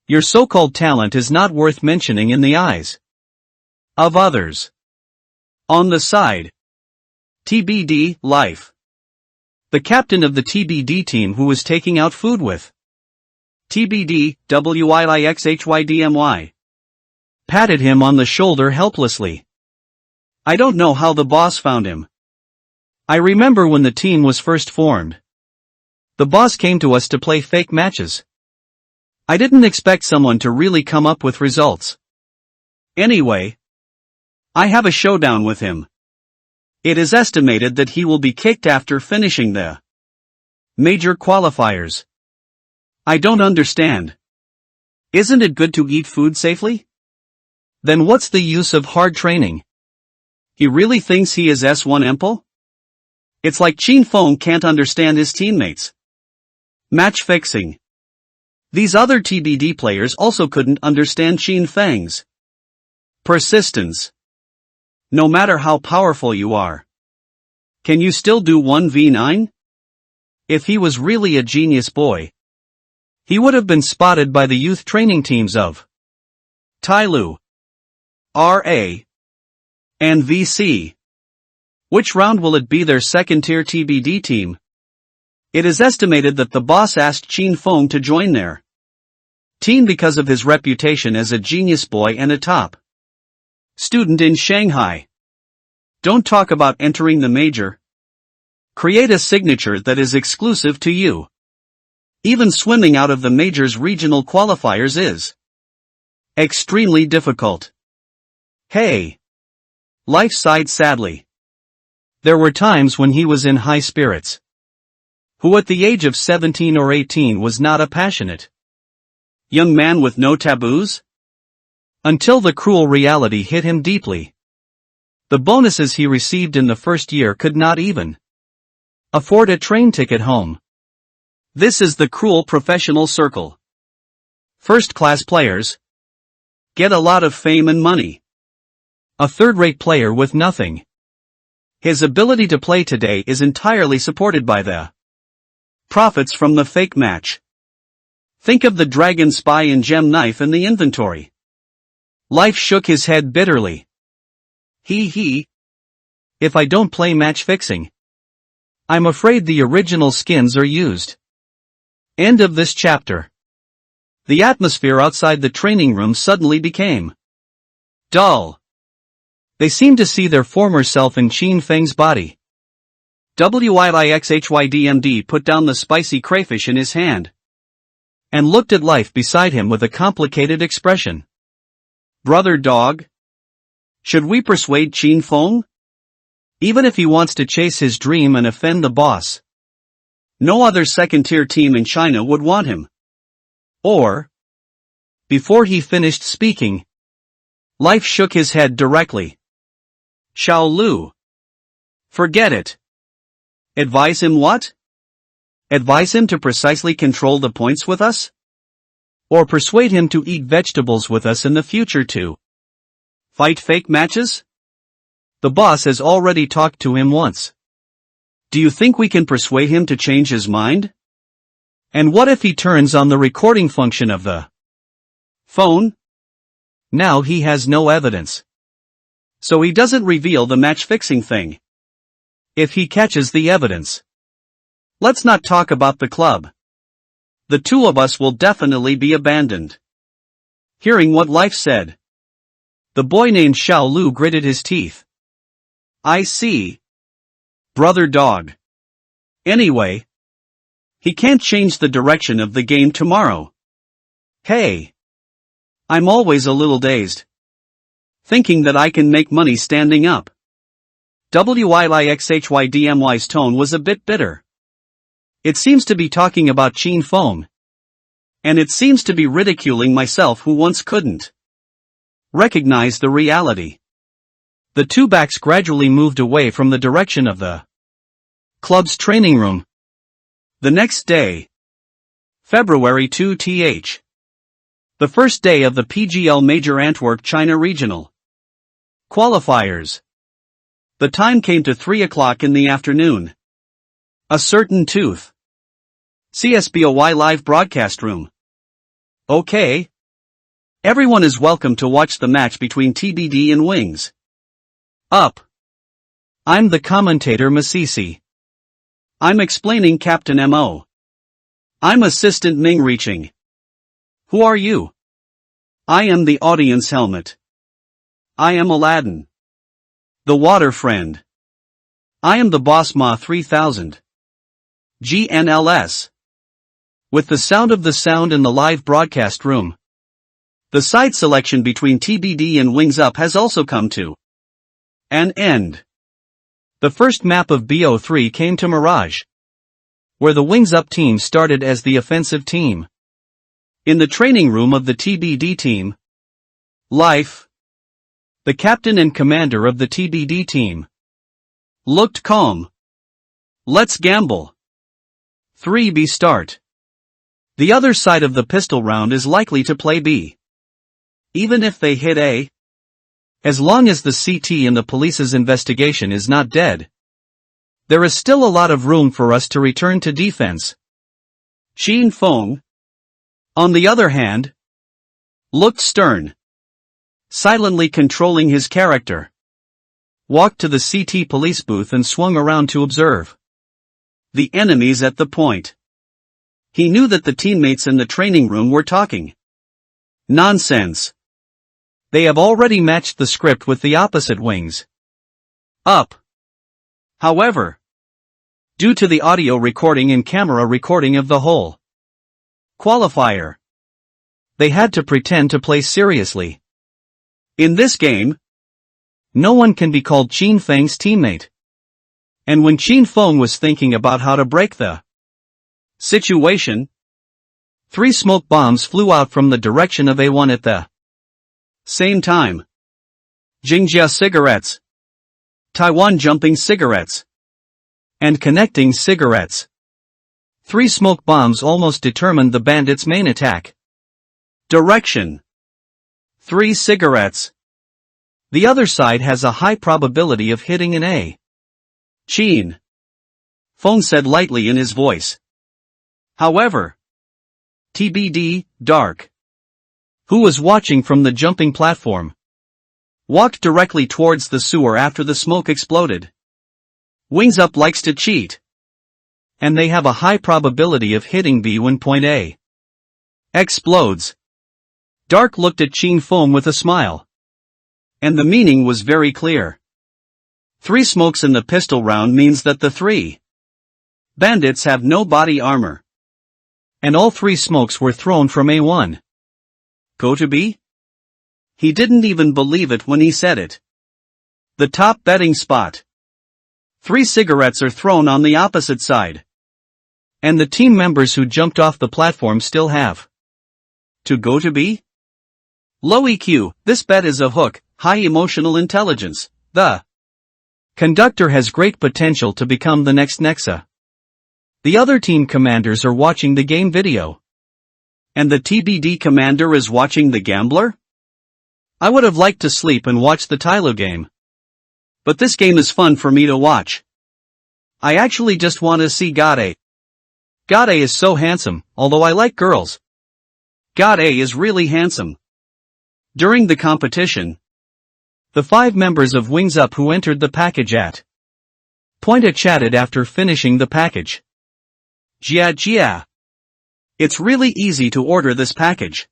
Your so-called talent is not worth mentioning in the eyes of others. On the side. TBD, life. The captain of the TBD team who was taking out food with TBD, WYIXHYDMY. Patted him on the shoulder helplessly. I don't know how the boss found him. I remember when the team was first formed. The boss came to us to play fake matches. I didn't expect someone to really come up with results. Anyway, I have a showdown with him. It is estimated that he will be kicked after finishing the major qualifiers. I don't understand. Isn't it good to eat food safely? Then what's the use of hard training? He really thinks he is S1 Empel? It's like Shin Fong can't understand his teammates. Match fixing. These other TBD players also couldn't understand Shin Feng's persistence. No matter how powerful you are, can you still do 1v9? If he was really a genius boy, he would have been spotted by the youth training teams of Tailu, RA, and VC. Which round will it be, their second-tier TBD team? It is estimated that the boss asked Shin Fong to join their team because of his reputation as a genius boy and a top student in Shanghai. Don't talk about entering the major. Create a signature that is exclusive to you. Even swimming out of the major's regional qualifiers is extremely difficult. Hey! Life sighed sadly. There were times when he was in high spirits. Who at the age of 17 or 18 was not a passionate young man with no taboos? Until the cruel reality hit him deeply. The bonuses he received in the first year could not even afford a train ticket home. This is the cruel professional circle. First-class players get a lot of fame and money. A third-rate player with nothing. His ability to play today is entirely supported by the profits from the fake match. Think of the dragon spy and gem knife in the inventory. Life shook his head bitterly. He. if I don't play match fixing. I'm afraid the original skins are used. End of this chapter. The atmosphere outside the training room suddenly became dull. They seemed to see their former self in Qin Feng's body. Wilixhydmd put down the spicy crayfish in his hand and looked at life beside him with a complicated expression. Brother dog? Should we persuade Qin Feng? Even if he wants to chase his dream and offend the boss. No other second-tier team in China would want him. Or... Before he finished speaking, Life shook his head directly. Xiao Lu. Forget it. Advise him what? Advise him to precisely control the points with us? Or persuade him to eat vegetables with us in the future too? Fight fake matches? The boss has already talked to him once. Do you think we can persuade him to change his mind? And what if he turns on the recording function of the phone? Now he has no evidence. So he doesn't reveal the match-fixing thing. If he catches the evidence. Let's not talk about the club. The two of us will definitely be abandoned. Hearing what Life said, the boy named Xiao Lu gritted his teeth. I see. Brother dog. Anyway, he can't change the direction of the game tomorrow. Hey. I'm always a little dazed. Thinking that I can make money standing up. Wilixhydmy's tone was a bit bitter. It seems to be talking about Qin Feng. And it seems to be ridiculing myself who once couldn't recognize the reality. The two backs gradually moved away from the direction of the club's training room. The next day, February 2th. The first day of the PGL Major Antwerp China Regional qualifiers. The time came to 3 o'clock in the afternoon. A certain tooth. CSGO live broadcast room. Okay. Everyone is welcome to watch the match between TBD and Wings. Up. I'm the commentator Masisi. I'm explaining Captain Mo. I'm Assistant Ming reaching. Who are you? I am the audience helmet. I am Aladdin. The water friend. I am the boss Ma 3000. GNLS. With the sound of the sound in the live broadcast room. The side selection between TBD and Wings Up has also come to an end. The first map of BO3 came to Mirage, where the Wings Up team started as the offensive team. In the training room of the TBD team, Life, the captain and commander of the TBD team, looked calm. Let's gamble. 3B start. The other side of the pistol round is likely to play B. Even if they hit A. As long as the CT in the police's investigation is not dead. There is still a lot of room for us to return to defense. Qin Feng, on the other hand, looked stern. Silently controlling his character. Walked to the CT police booth and swung around to observe the enemies at the point. He knew that the teammates in the training room were talking nonsense. They have already matched the script with the opposite Wings Up. However, due to the audio recording and camera recording of the whole qualifier, they had to pretend to play seriously. In this game, no one can be called Qin Feng's teammate. And when Qin Feng was thinking about how to break the situation, 3 smoke bombs flew out from the direction of A1 at the same time. Jingjia cigarettes. Taiwan jumping cigarettes. And connecting cigarettes. 3 smoke bombs almost determined the bandits' main attack direction. 3 cigarettes. The other side has a high probability of hitting an A. Qin Feng said lightly in his voice. However, TBD, Dark, who was watching from the jumping platform, walked directly towards the sewer after the smoke exploded. Wings Up likes to cheat. And they have a high probability of hitting B when point A explodes. Dark looked at Chin Feng with a smile. And the meaning was very clear. 3 smokes in the pistol round means that the 3 bandits have no body armor. And all 3 smokes were thrown from A1. Go to B? He didn't even believe it when he said it. The top betting spot. 3 cigarettes are thrown on the opposite side. And the team members who jumped off the platform still have to go to B? Low EQ, this bet is a hook, high emotional intelligence. The conductor has great potential to become the next Nexa. The other team commanders are watching the game video. And the TBD commander is watching the gambler? I would have liked to sleep and watch the Tylo game. But this game is fun for me to watch. I actually just want to see Gade. Gade is so handsome, although I like girls. Gade is really handsome. During the competition, the 5 members of Wings Up who entered the package at point A chatted after finishing the package. Jia. It's really easy to order this package.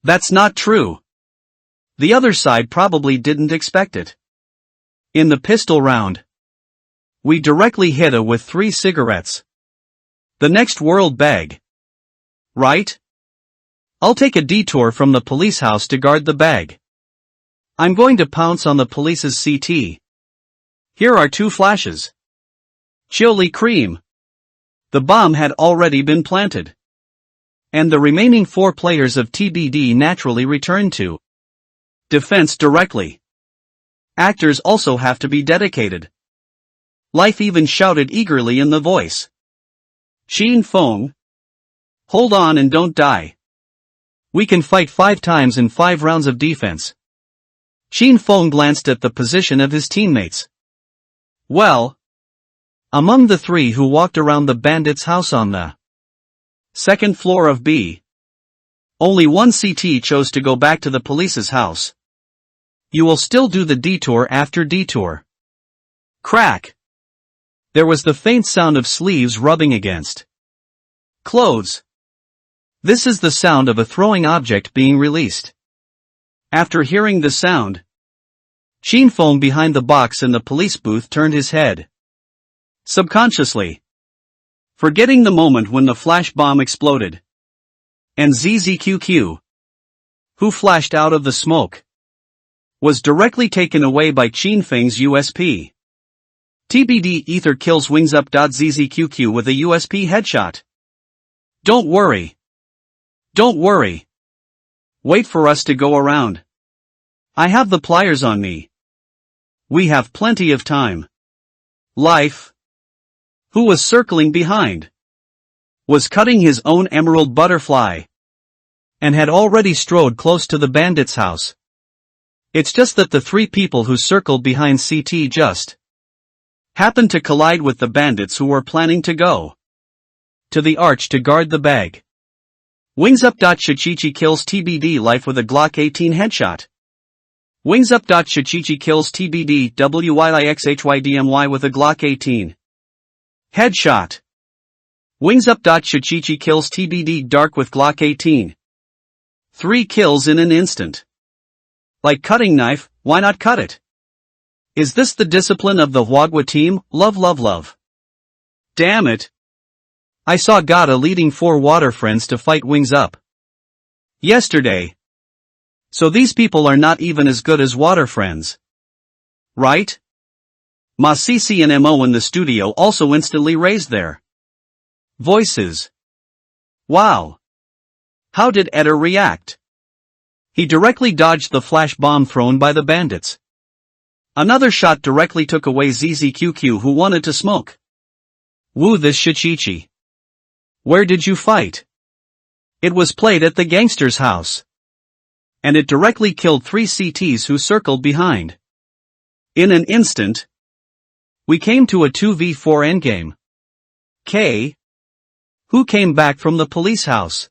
That's not true. The other side probably didn't expect it. In the pistol round, we directly hit A with 3 cigarettes. The next world bag. Right? I'll take a detour from the police house to guard the bag. I'm going to pounce on the police's CT. Here are 2 flashes. Chili cream. The bomb had already been planted. And the remaining 4 players of TBD naturally returned to defense directly. Actors also have to be dedicated. Life even shouted eagerly in the voice. Chin Feng. Hold on and don't die. We can fight 5 times in 5 rounds of defense. Chin Feng glanced at the position of his teammates. Well, among the 3 who walked around the bandit's house on the 2nd floor of B, only 1 CT chose to go back to the police's house. You will still do the detour after detour. Crack. There was the faint sound of sleeves rubbing against clothes. This is the sound of a throwing object being released. After hearing the sound, Chin Feng behind the box in the police booth turned his head. Subconsciously, forgetting the moment when the flash bomb exploded. And ZZQQ, who flashed out of the smoke, was directly taken away by Chin Feng's USP. TBD Ether kills Wings Up. ZZQQ with a USP headshot. Don't worry. Don't worry. Wait for us to go around. I have the pliers on me. We have plenty of time. Life, who was circling behind, was cutting his own emerald butterfly, and had already strode close to the bandit's house. It's just that the 3 people who circled behind CT just happened to collide with the bandits who were planning to go to the arch to guard the bag. Wings Up. Shichichi kills TBD Life with a Glock 18 headshot. Wings Up. Shichichi kills TBD WILIXHYDMY with a Glock 18 headshot. Wings Up. Shichichi kills TBD Dark with Glock 18. 3 kills in an instant. Like cutting knife, why not cut it? Is this the discipline of the Huagua team? Love. Damn it. I saw Gata leading 4 water friends to fight Wings Up yesterday. So these people are not even as good as water friends. Right? Ma CC and MO in the studio also instantly raised their voices. Wow. How did Eder react? He directly dodged the flash bomb thrown by the bandits. Another shot directly took away ZZQQ who wanted to smoke. Woo this Shichichi. Where did you fight? It was played at the gangster's house. And it directly killed 3 CTs who circled behind. In an instant, we came to a 2v4 endgame. K, who came back from the police house,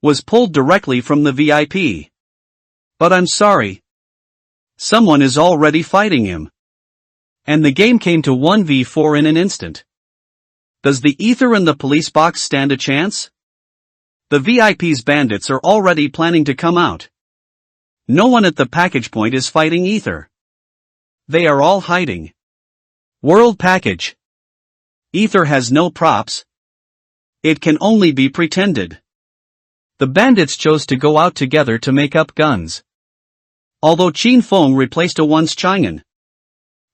was pulled directly from the VIP. But I'm sorry. Someone is already fighting him. And the game came to 1v4 in an instant. Does the ether and the police box stand a chance? The VIP's bandits are already planning to come out. No one at the package point is fighting ether. They are all hiding. World package. Ether has no props. It can only be pretended. The bandits chose to go out together to make up guns. Although Qin Feng replaced One's Chang'an,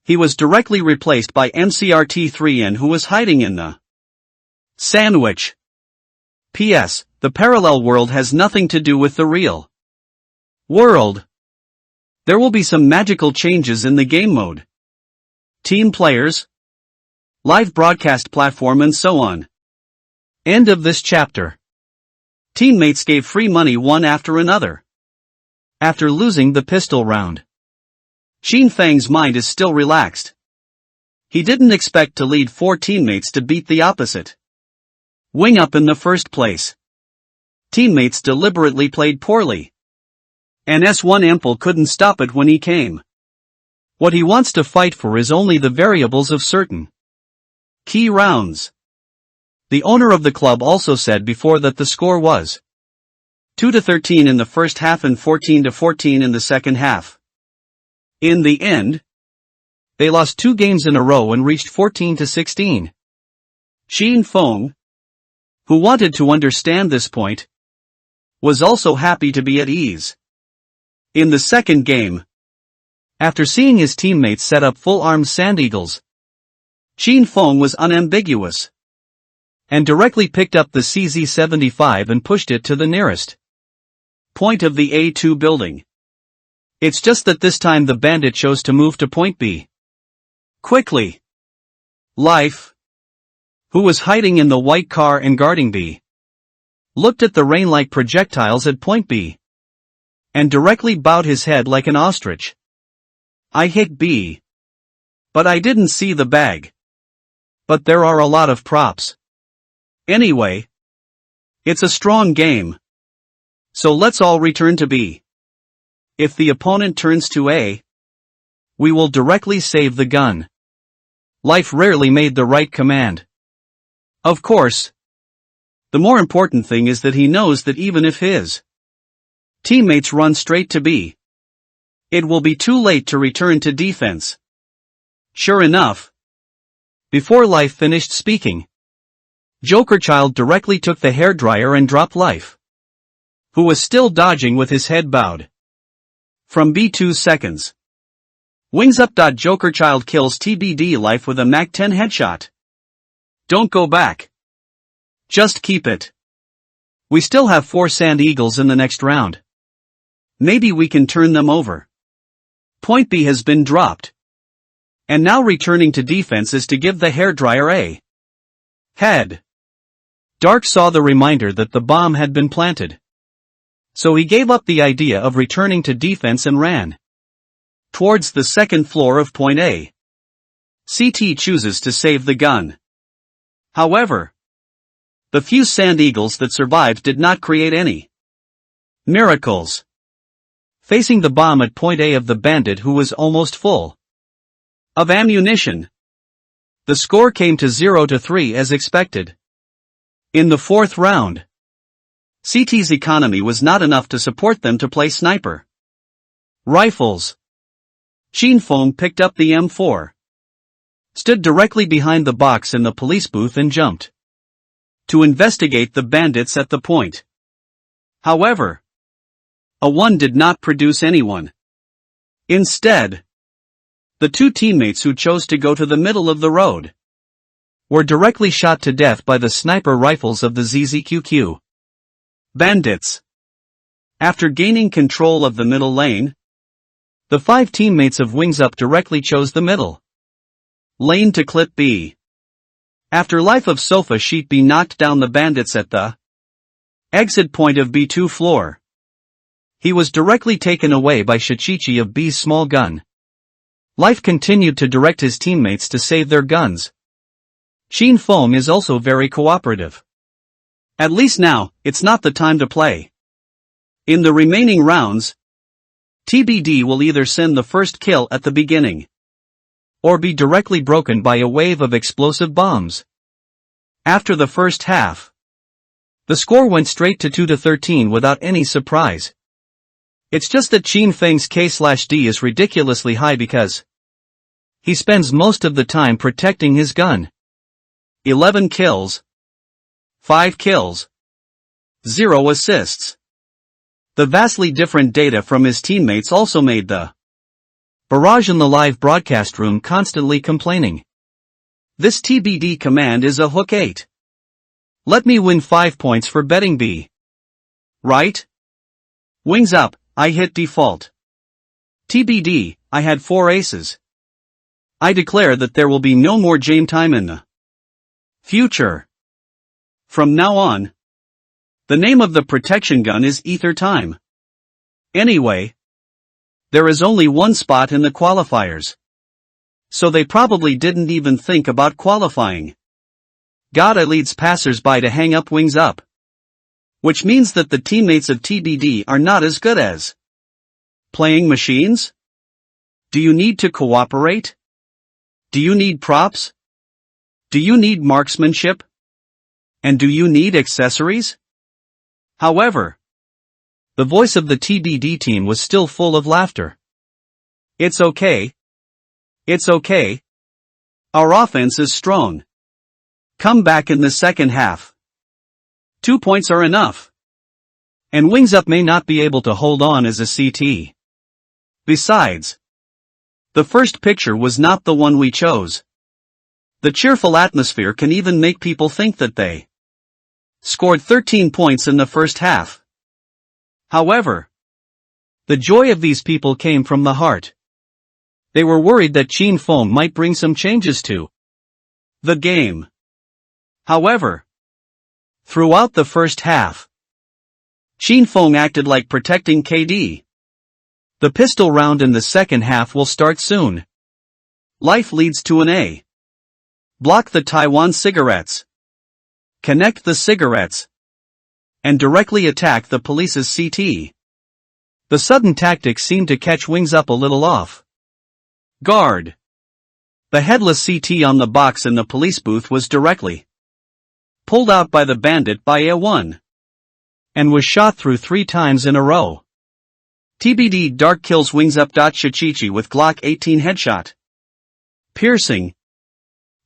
he was directly replaced by MCRT3N, who was hiding in the sandwich. P.S. The parallel world has nothing to do with the real world. There will be some magical changes in the game mode, team players, live broadcast platform and so on. End of this chapter. Teammates gave free money one after another. After losing the pistol round, Qin Feng's mind is still relaxed. He didn't expect to lead 4 teammates to beat the opposite wing up in the first place. Teammates deliberately played poorly. And S1 Ample couldn't stop it when he came. What he wants to fight for is only the variables of certain key rounds. The owner of the club also said before that the score was 2-13 in the first half and 14-14 in the second half. In the end, they lost 2 games in a row and reached 14-16. Qin Feng, who wanted to understand this point, was also happy to be at ease. In the second game, after seeing his teammates set up full-armed Sand Eagles, Qin Feng was unambiguous and directly picked up the CZ-75 and pushed it to the nearest point of the A2 building. It's just that this time the bandit chose to move to point B quickly. Life, who was hiding in the white car and guarding B, looked at the rain-like projectiles at point B and directly bowed his head like an ostrich. I hit B, but I didn't see the bag. But there are a lot of props. Anyway, it's a strong game. So let's all return to B. If the opponent turns to A, we will directly save the gun. Life rarely made the right command. Of course. The more important thing is that he knows that even if his teammates run straight to B, it will be too late to return to defense. Sure enough, before Life finished speaking, Jokerchild directly took the hairdryer and dropped Life, who was still dodging with his head bowed. From B 2 seconds. Wings up. Jokerchild kills TBD Life with a Mach 10 headshot. Don't go back. Just keep it. We still have 4 Sand Eagles in the next round. Maybe we can turn them over. Point B has been dropped. And now returning to defense is to give the hairdryer a head. Dark saw the reminder that the bomb had been planted. So he gave up the idea of returning to defense and ran towards the second floor of point A. CT chooses to save the gun. However, the few Sand Eagles that survived did not create any miracles. Facing the bomb at point A of the bandit, who was almost full of ammunition, the score came to 0-3 as expected. In the fourth round, CT's economy was not enough to support them to play sniper rifles. Qin Feng picked up the M4, stood directly behind the box in the police booth and jumped to investigate the bandits at the point. However, A1 did not produce anyone. Instead, the 2 teammates who chose to go to the middle of the road were directly shot to death by the sniper rifles of the ZZQQ bandits. After gaining control of the middle lane, the 5 teammates of Wings Up directly chose the middle lane to clip B. After Life of Sofa Sheet B knocked down the bandits at the exit point of B2 floor, he was directly taken away by Shichichi of B's small gun. Life continued to direct his teammates to save their guns. Qin Feng is also very cooperative. At least now, it's not the time to play. In the remaining rounds, TBD will either send the first kill at the beginning, or be directly broken by a wave of explosive bombs. After the first half, the score went straight to 2-13 without any surprise. It's just that Qin Feng's K/D is ridiculously high because he spends most of the time protecting his gun. 11 kills, 5 kills, 0 assists. The vastly different data from his teammates also made the barrage in the live broadcast room constantly complaining. This TBD command is a hook 8. Let me win 5 points for betting B. Right? Wings up, I hit default. TBD, I had 4 aces. I declare that there will be no more game time in the future. From now on, the name of the protection gun is Ether Time. Anyway, there is only one spot in the qualifiers, so they probably didn't even think about qualifying. Gada leads passers-by to hang up Wings Up, which means that the teammates of TBD are not as good as playing machines? Do you need to cooperate? Do you need props? Do you need marksmanship? And do you need accessories? However, the voice of the TBD team was still full of laughter. It's okay. It's okay. Our offense is strong. Come back in the second half. 2 points are enough. And Wings Up may not be able to hold on as a CT. Besides, the first picture was not the one we chose. The cheerful atmosphere can even make people think that they scored 13 points in the first half. However, the joy of these people came from the heart. They were worried that Qin Feng might bring some changes to the game. However, throughout the first half, Qin Feng acted like protecting KD. The pistol round in the second half will start soon. Life leads to an A. Block the Taiwan cigarettes. Connect the cigarettes. And directly attack the police's CT. The sudden tactics seemed to catch Wings Up a little off guard. The headless CT on the box in the police booth was directly pulled out by the bandit by A1. And was shot through 3 times in a row. TBD Dark kills Wings Up. Shichichi with Glock 18 headshot. Piercing.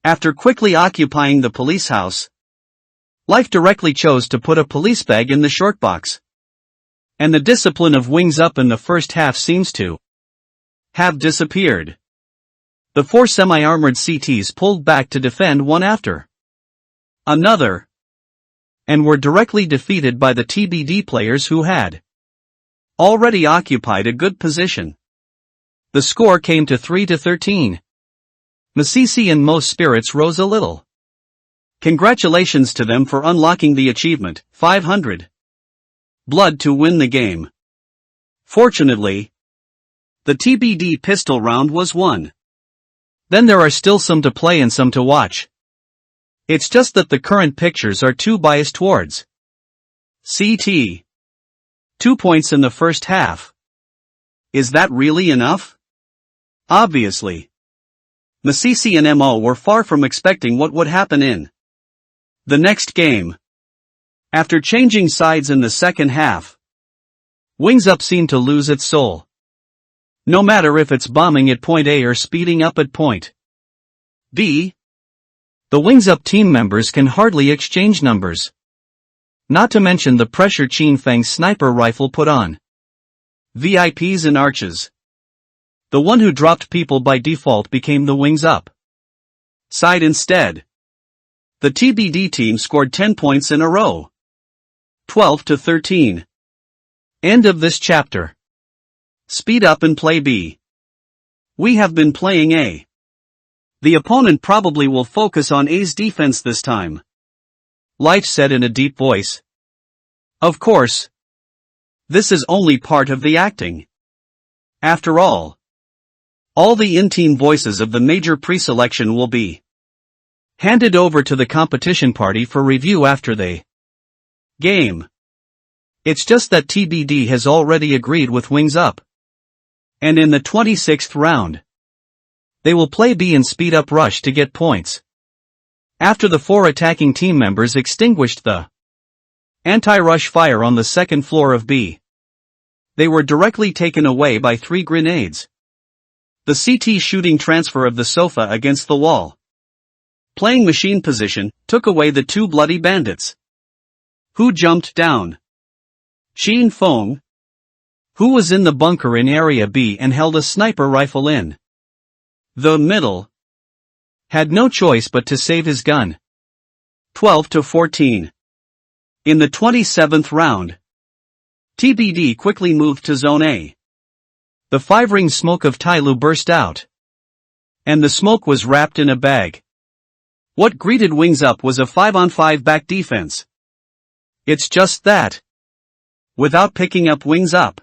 After quickly occupying the police house, Life directly chose to put a police bag in the short box. And the discipline of Wings Up in the first half seems to have disappeared. The 4 semi-armored CTs pulled back to defend one after another, and were directly defeated by the TBD players who had already occupied a good position. The score came to 3-13. Masisi and Mo's spirits rose a little. Congratulations to them for unlocking the achievement, 500 blood to win the game. Fortunately, the TBD pistol round was won. Then there are still some to play and some to watch. It's just that the current pictures are too biased towards CT. 2 points in the first half. Is that really enough? Obviously. Masisi and Mo were far from expecting what would happen in the next game. After changing sides in the second half, Wings Up seemed to lose its soul. No matter if it's bombing at point A or speeding up at point B, the Wings Up team members can hardly exchange numbers. Not to mention the pressure Qin Feng's sniper rifle put on VIPs and arches. The one who dropped people by default became the Wings Up side instead. The TBD team scored 10 points in a row. 12-13. End of this chapter. Speed up and play B. We have been playing A. The opponent probably will focus on A's defense this time. Life said in a deep voice. Of course. This is only part of the acting. After all the in-team voices of the major pre-selection will be handed over to the competition party for review after the game. It's just that TBD has already agreed with Wings Up. And in the 26th round, they will play B and speed up rush to get points. After the 4 attacking team members extinguished the anti-rush fire on the second floor of B, they were directly taken away by 3 grenades. The CT shooting transfer of the sofa against the wall, playing machine position, took away the 2 bloody bandits. Who jumped down? Shin Fong, who was in the bunker in Area B and held a sniper rifle in the middle, had no choice but to save his gun. 12-14. In the 27th round, TBD quickly moved to Zone A. The 5-ring smoke of Tyloo burst out, and the smoke was wrapped in a bag. What greeted Wings Up was a 5-on-5 back defense. It's just that, without picking up Wings Up,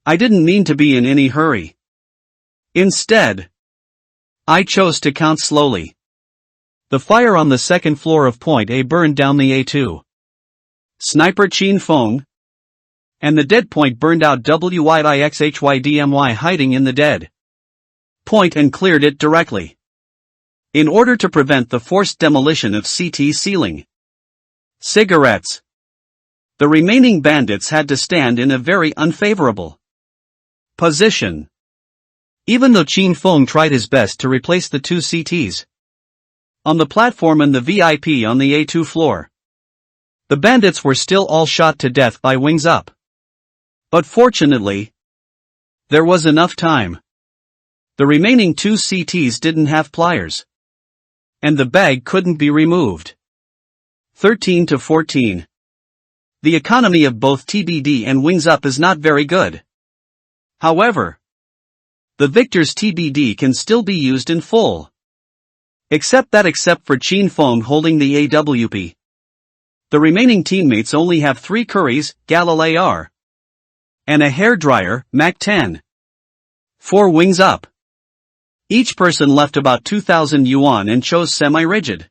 I didn't mean to be in any hurry. Instead, I chose to count slowly. The fire on the second floor of Point A burned down the A2 sniper Shin Fong, and the dead point burned out WYIXHYDMY hiding in the dead point and cleared it directly. In order to prevent the forced demolition of CT ceiling cigarettes, the remaining bandits had to stand in a very unfavorable position. Even though Shin Fong tried his best to replace the 2 CTs on the platform and the VIP on the A2 floor, the bandits were still all shot to death by Wings Up. But fortunately, there was enough time. The remaining 2 CTs didn't have pliers, and the bag couldn't be removed. 13-14. The economy of both TBD and Wings Up is not very good. However, the victor's TBD can still be used in full. Except for Shin Fong holding the AWP. The remaining teammates only have 3 curries, Galilei R, and a hairdryer, Mac 10. 4 Wings Up. Each person left about 2,000 yuan and chose semi-rigid.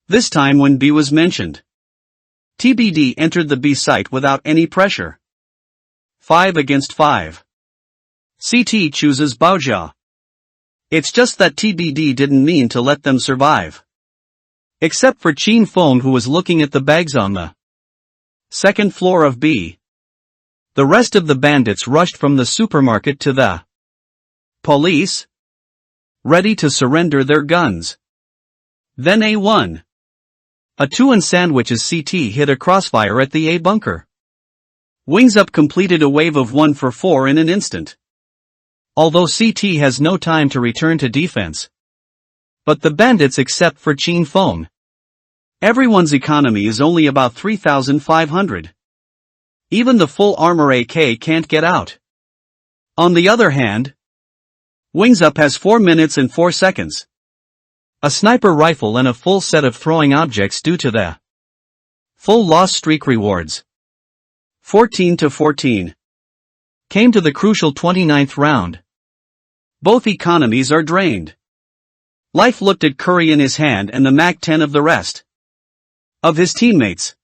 This time when B was mentioned, TBD entered the B site without any pressure. 5 against 5. CT chooses Baojia. It's just that TBD didn't mean to let them survive. Except for Shin Fong, who was looking at the bags on the second floor of B. The rest of the bandits rushed from the supermarket to the police, ready to surrender their guns. Then A1. A 2 and sandwiches CT hit a crossfire at the A bunker. Wings Up completed a wave of 1 for 4 in an instant. Although CT has no time to return to defense. But the bandits except for Shin Fong, everyone's economy is only about 3,500. Even the full armor AK can't get out. On the other hand, Wings Up has 4 minutes and 4 seconds. A sniper rifle and a full set of throwing objects due to the full loss streak rewards. 14-14. Came to the crucial 29th round. Both economies are drained. Life looked at Curry in his hand and the Mac 10 of the rest of his teammates,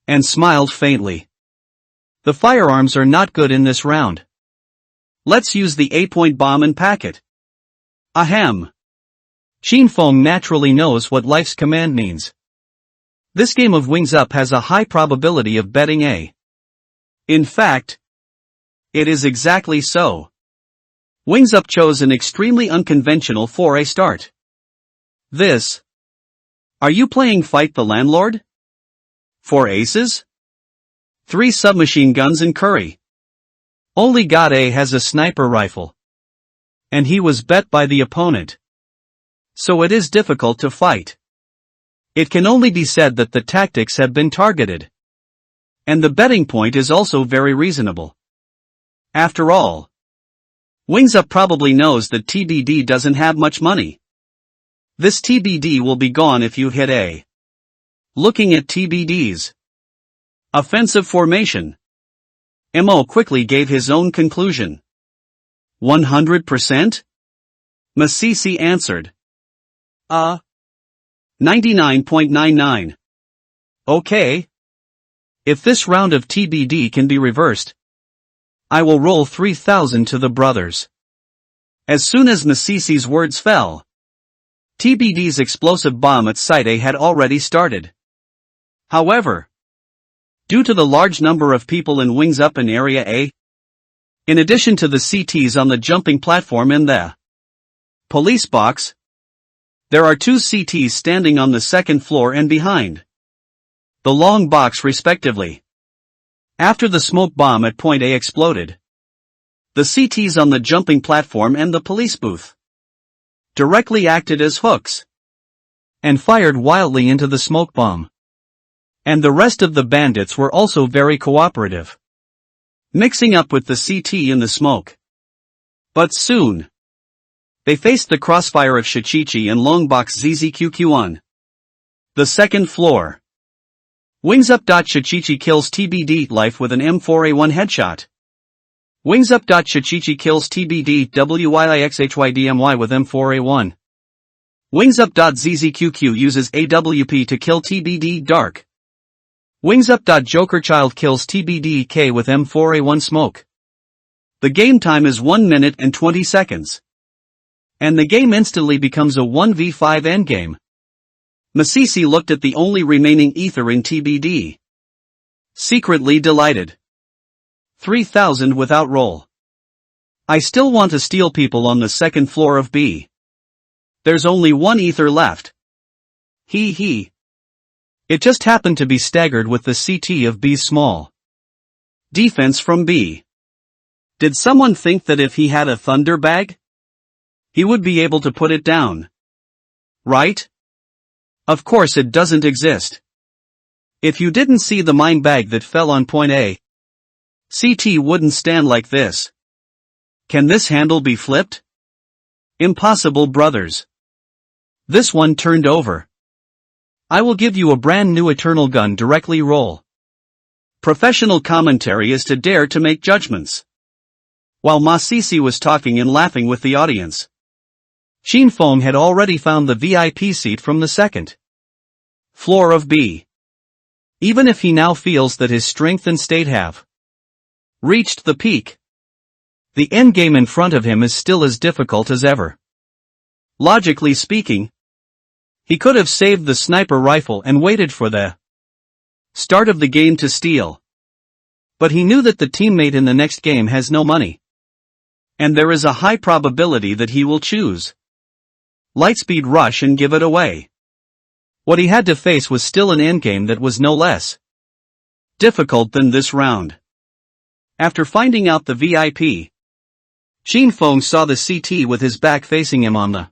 and smiled faintly. The firearms are not good in this round. Let's use the A-point bomb and pack it. Ahem. Shin Fong naturally knows what life's command means. This game of Wings Up has a high probability of betting A. In fact, it is exactly so. Wings Up chose an extremely unconventional 4A start. This. Are you playing Fight the Landlord? 4 aces? 3 submachine guns and Curry. Only God A has a sniper rifle. And he was bet by the opponent. So it is difficult to fight. It can only be said that the tactics have been targeted. And the betting point is also very reasonable. After all, Wings Up probably knows that TBD doesn't have much money. This TBD will be gone if you hit A. Looking at TBD's offensive formation, Mo quickly gave his own conclusion. 100%? Masisi answered. 99.99. Okay. If this round of TBD can be reversed, I will roll 3,000 to the brothers. As soon as Masisi's words fell, TBD's explosive bomb at Site A had already started. However, due to the large number of people in Wings Up in Area A, in addition to the CTs on the jumping platform and the police box, there are 2 CTs standing on the second floor and behind the long box respectively. After the smoke bomb at point A exploded, the CTs on the jumping platform and the police booth directly acted as hooks and fired wildly into the smoke bomb. And the rest of the bandits were also very cooperative, mixing up with the CT in the smoke. But soon, they faced the crossfire of Shichichi and Longbox ZZQQ on the second floor. Wings Up. Shichichi kills TBD Life with an M4A1 headshot. Wings Up. Shichichi kills TBD WIIXHYDMY with M4A1. Wings Up. ZZQQ uses AWP to kill TBD Dark. Wings Up. Jokerchild kills TBD K with M4A1 smoke. The game time is 1 minute and 20 seconds. And the game instantly becomes a 1v5 endgame. Masisi looked at the only remaining ether in TBD, secretly delighted. 3,000 without roll. I still want to steal people on the second floor of B. There's only 1 ether left. Hee hee. It just happened to be staggered with the CT of B's small defense from B. Did someone think that if he had a thunder bag, he would be able to put it down? Right? Of course it doesn't exist. If you didn't see the mine bag that fell on point A, CT wouldn't stand like this. Can this handle be flipped? Impossible, brothers. This one turned over. I will give you a brand new eternal gun. Directly roll. Professional commentary is to dare to make judgments. While Masisi was talking and laughing with the audience, Shinfeng had already found the VIP seat from the second floor of B. Even if he now feels that his strength and state have reached the peak, the endgame in front of him is still as difficult as ever. Logically speaking, he could have saved the sniper rifle and waited for the start of the game to steal. But he knew that the teammate in the next game has no money. And there is a high probability that he will choose Lightspeed Rush and give it away. What he had to face was still an endgame that was no less difficult than this round. After finding out the VIP, Shinfeng saw the CT with his back facing him on the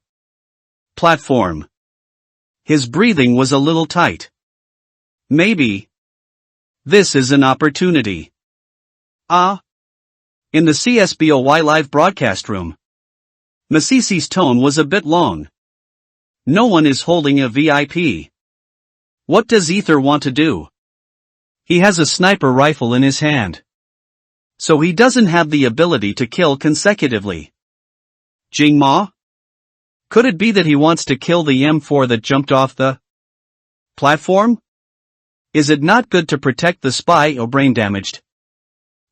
platform. His breathing was a little tight. Maybe this is an opportunity. In the CSBOY live broadcast room, Masisi's tone was a bit long. No one is holding a VIP. What does Ether want to do? He has a sniper rifle in his hand, so he doesn't have the ability to kill consecutively. Jingma? Could it be that he wants to kill the M4 that jumped off the platform? Is it not good to protect the spy or brain damaged?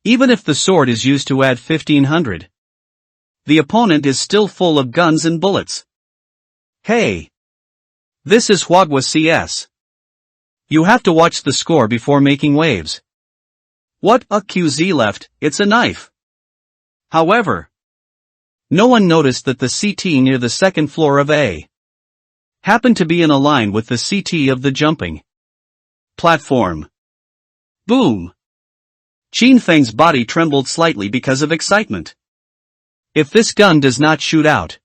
Even if the sword is used to add 1500. The opponent is still full of guns and bullets. Hey! This is Huagua CS. You have to watch the score before making waves. What a QZ left, it's a knife. However, no one noticed that the CT near the second floor of A happened to be in a line with the CT of the jumping platform. Boom! Shinfeng's body trembled slightly because of excitement. If this gun does not shoot out,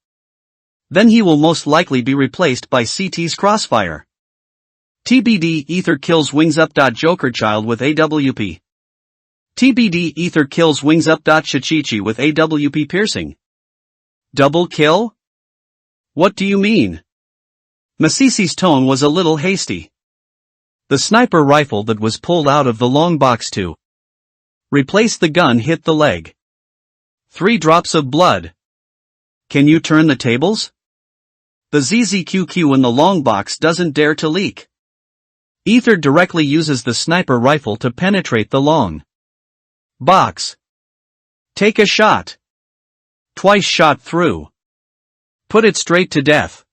then he will most likely be replaced by CT's crossfire. TBD Ether kills Wings Up. Jokerchild with AWP. TBD Ether kills Wings Up. Shichichi with AWP piercing. Double kill? What do you mean? Masisi's tone was a little hasty. The sniper rifle that was pulled out of the long box to replace the gun hit the leg. 3 drops of blood. Can you turn the tables? The ZZQQ in the long box doesn't dare to leak. Ether directly uses the sniper rifle to penetrate the long box. Take a shot. Twice shot through. Put it straight to death.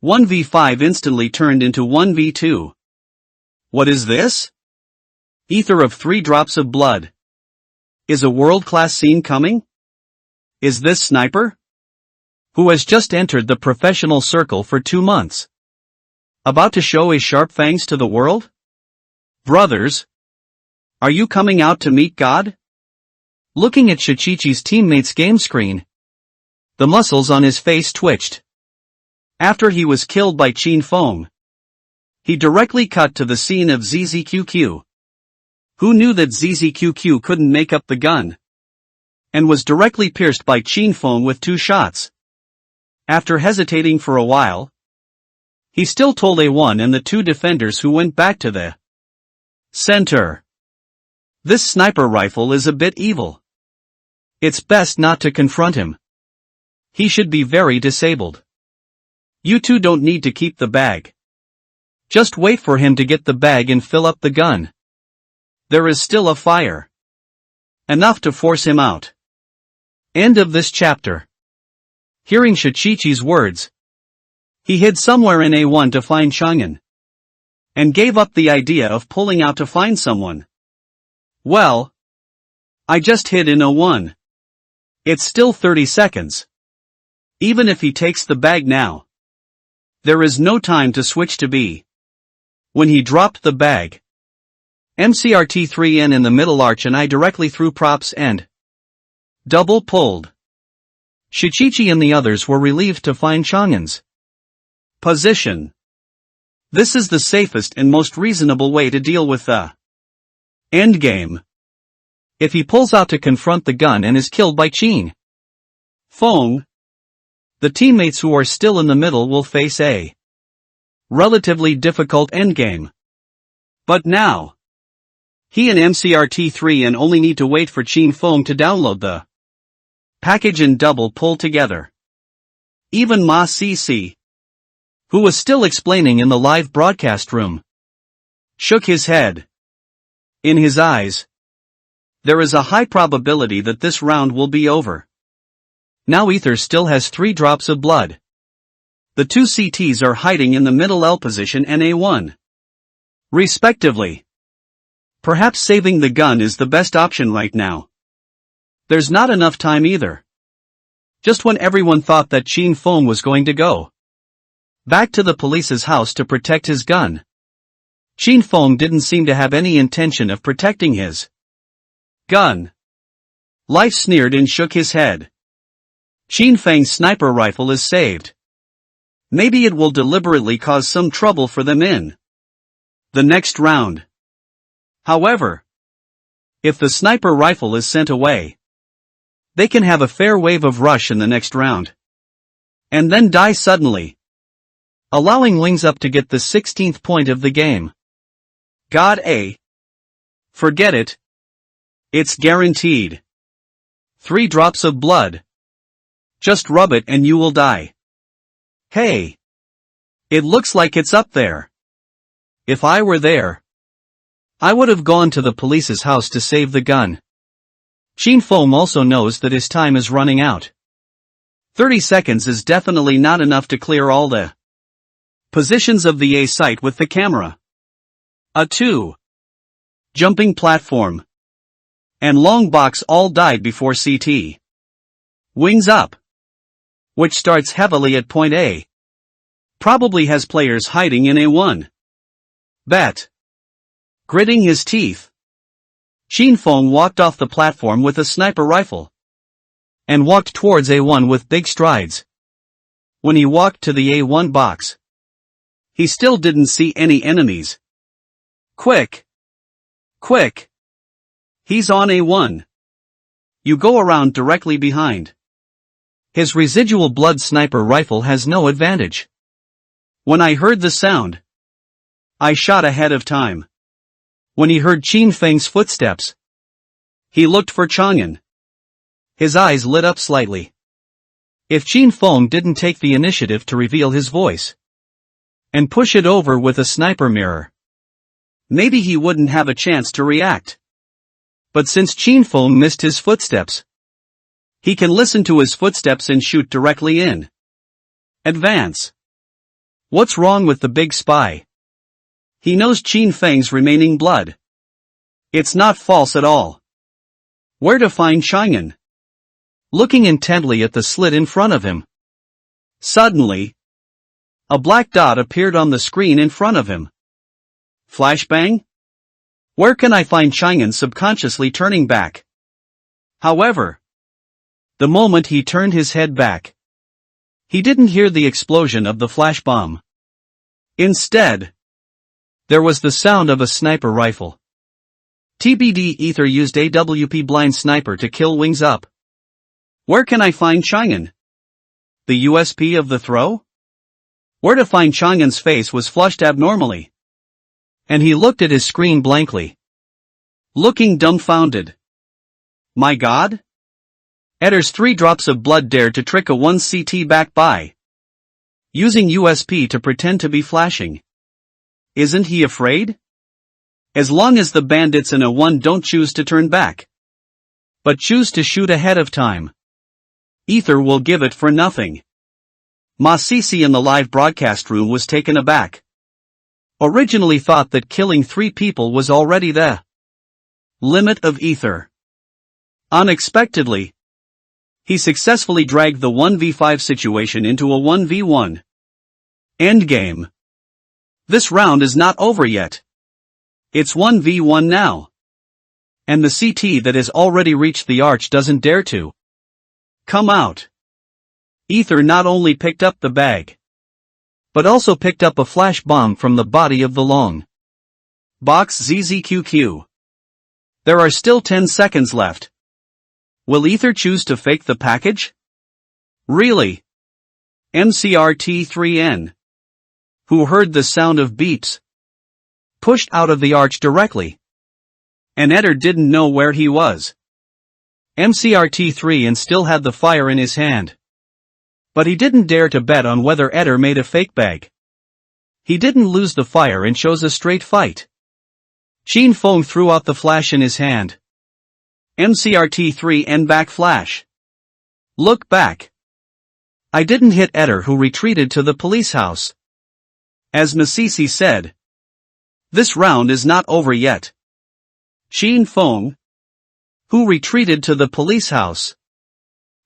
1v5 instantly turned into 1v2. What is this? Ether of 3 drops of blood. Is a world-class scene coming? Is this Sniper? Who has just entered the professional circle for 2 months. About to show his sharp fangs to the world? Brothers? Are you coming out to meet God? Looking at Shichichi's teammate's game screen, the muscles on his face twitched. After he was killed by Qin Feng, he directly cut to the scene of ZZQQ. Who knew that ZZQQ couldn't make up the gun? And was directly pierced by Qin Feng with 2 shots. After hesitating for a while, he still told A1 and the 2 defenders who went back to the center. This sniper rifle is a bit evil. It's best not to confront him. He should be very disabled. You 2 don't need to keep the bag. Just wait for him to get the bag and fill up the gun. There is still a fire. Enough to force him out. End of this chapter. Hearing Shichichi's words, he hid somewhere in A1 to find Chang'an. And gave up the idea of pulling out to find someone. Well, I just hid in A1. It's still 30 seconds. Even if he takes the bag now, there is no time to switch to B. When he dropped the bag, MCRT3N in the middle arch and I directly threw props and double pulled. Shichichi and the others were relieved to find Chang'an's position. This is the safest and most reasonable way to deal with the endgame. If he pulls out to confront the gun and is killed by Qin Feng, the teammates who are still in the middle will face a relatively difficult endgame. But now, he and MCRT3 and only need to wait for Qin Feng to download the package and double pull together. Even Ma CC, who was still explaining in the live broadcast room, shook his head. In his eyes, there is a high probability that this round will be over. Now Ether still has 3 drops of blood. The 2 CTs are hiding in the middle L position and A1, respectively. Perhaps saving the gun is the best option right now. There's not enough time either. Just when everyone thought that Qin Feng was going to go back to the police's house to protect his gun, Qin Feng didn't seem to have any intention of protecting his gun. Life sneered and shook his head. Qin Feng's sniper rifle is saved. Maybe it will deliberately cause some trouble for them in the next round. However, if the sniper rifle is sent away, they can have a fair wave of rush in the next round. And then die suddenly, allowing Wings Up to get the 16th point of the game. God A. Forget it. It's guaranteed. 3 drops of blood. Just rub it and you will die. Hey. It looks like it's up there. If I were there, I would have gone to the police's house to save the gun. Qin Feng also knows that his time is running out. 30 seconds is definitely not enough to clear all the positions of the A site with the camera. A 2 jumping platform and long box all died before CT. Wings Up, which starts heavily at point A, probably has players hiding in A1. Bet. Gritting his teeth, Qin Feng walked off the platform with a sniper rifle and walked towards A1 with big strides. When he walked to the A1 box, he still didn't see any enemies. Quick! Quick! He's on A1. You go around directly behind. His residual blood sniper rifle has no advantage. When I heard the sound, I shot ahead of time. When he heard Qin Feng's footsteps, he looked for Chang'an. His eyes lit up slightly. If Qin Feng didn't take the initiative to reveal his voice and push it over with a sniper mirror, maybe he wouldn't have a chance to react. But since Qin Feng missed his footsteps, He can listen to his footsteps and shoot directly in. Advance. What's wrong with the big spy? He knows Qin Feng's remaining blood. It's not false at all. Where to find Chang'an? Looking intently at the slit in front of him. Suddenly, a black dot appeared on the screen in front of him. Flashbang? Where can I find Chang'an? Subconsciously turning back. However, the moment he turned his head back, he didn't hear the explosion of the flash bomb. Instead, there was the sound of a sniper rifle. TBD Ether used AWP blind sniper to kill Wings Up. Where can I find Chang'an? The USP of the throw? Where to find Chang'an's face was flushed abnormally. And he looked at his screen blankly. Looking dumbfounded. My God? Eder's 3 drops of blood dared to trick a 1 CT back by. Using USP to pretend to be flashing. Isn't he afraid? As long as the bandits in a 1 don't choose to turn back, but choose to shoot ahead of time, Ether will give it for nothing. Ma Sisi in the live broadcast room was taken aback. Originally thought that killing 3 people was already the limit of Ether. Unexpectedly, he successfully dragged the 1v5 situation into a 1v1. Endgame. This round is not over yet. It's 1v1 now. And the CT that has already reached the arch doesn't dare to come out. Ether not only picked up the bag, but also picked up a flash bomb from the body of the long box ZZQQ. There are still 10 seconds left. Will Ether choose to fake the package? Really? MCRT3N, who heard the sound of beeps, pushed out of the arch directly. And Eder didn't know where he was. MCRT3 and still had the fire in his hand. But he didn't dare to bet on whether Eder made a fake bag. He didn't lose the fire and chose a straight fight. Qin Feng threw out the flash in his hand. MCRT3 and back flash. Look back. I didn't hit Eder, who retreated to the police house. As Masisi said, this round is not over yet. Qin Feng, who retreated to the police house,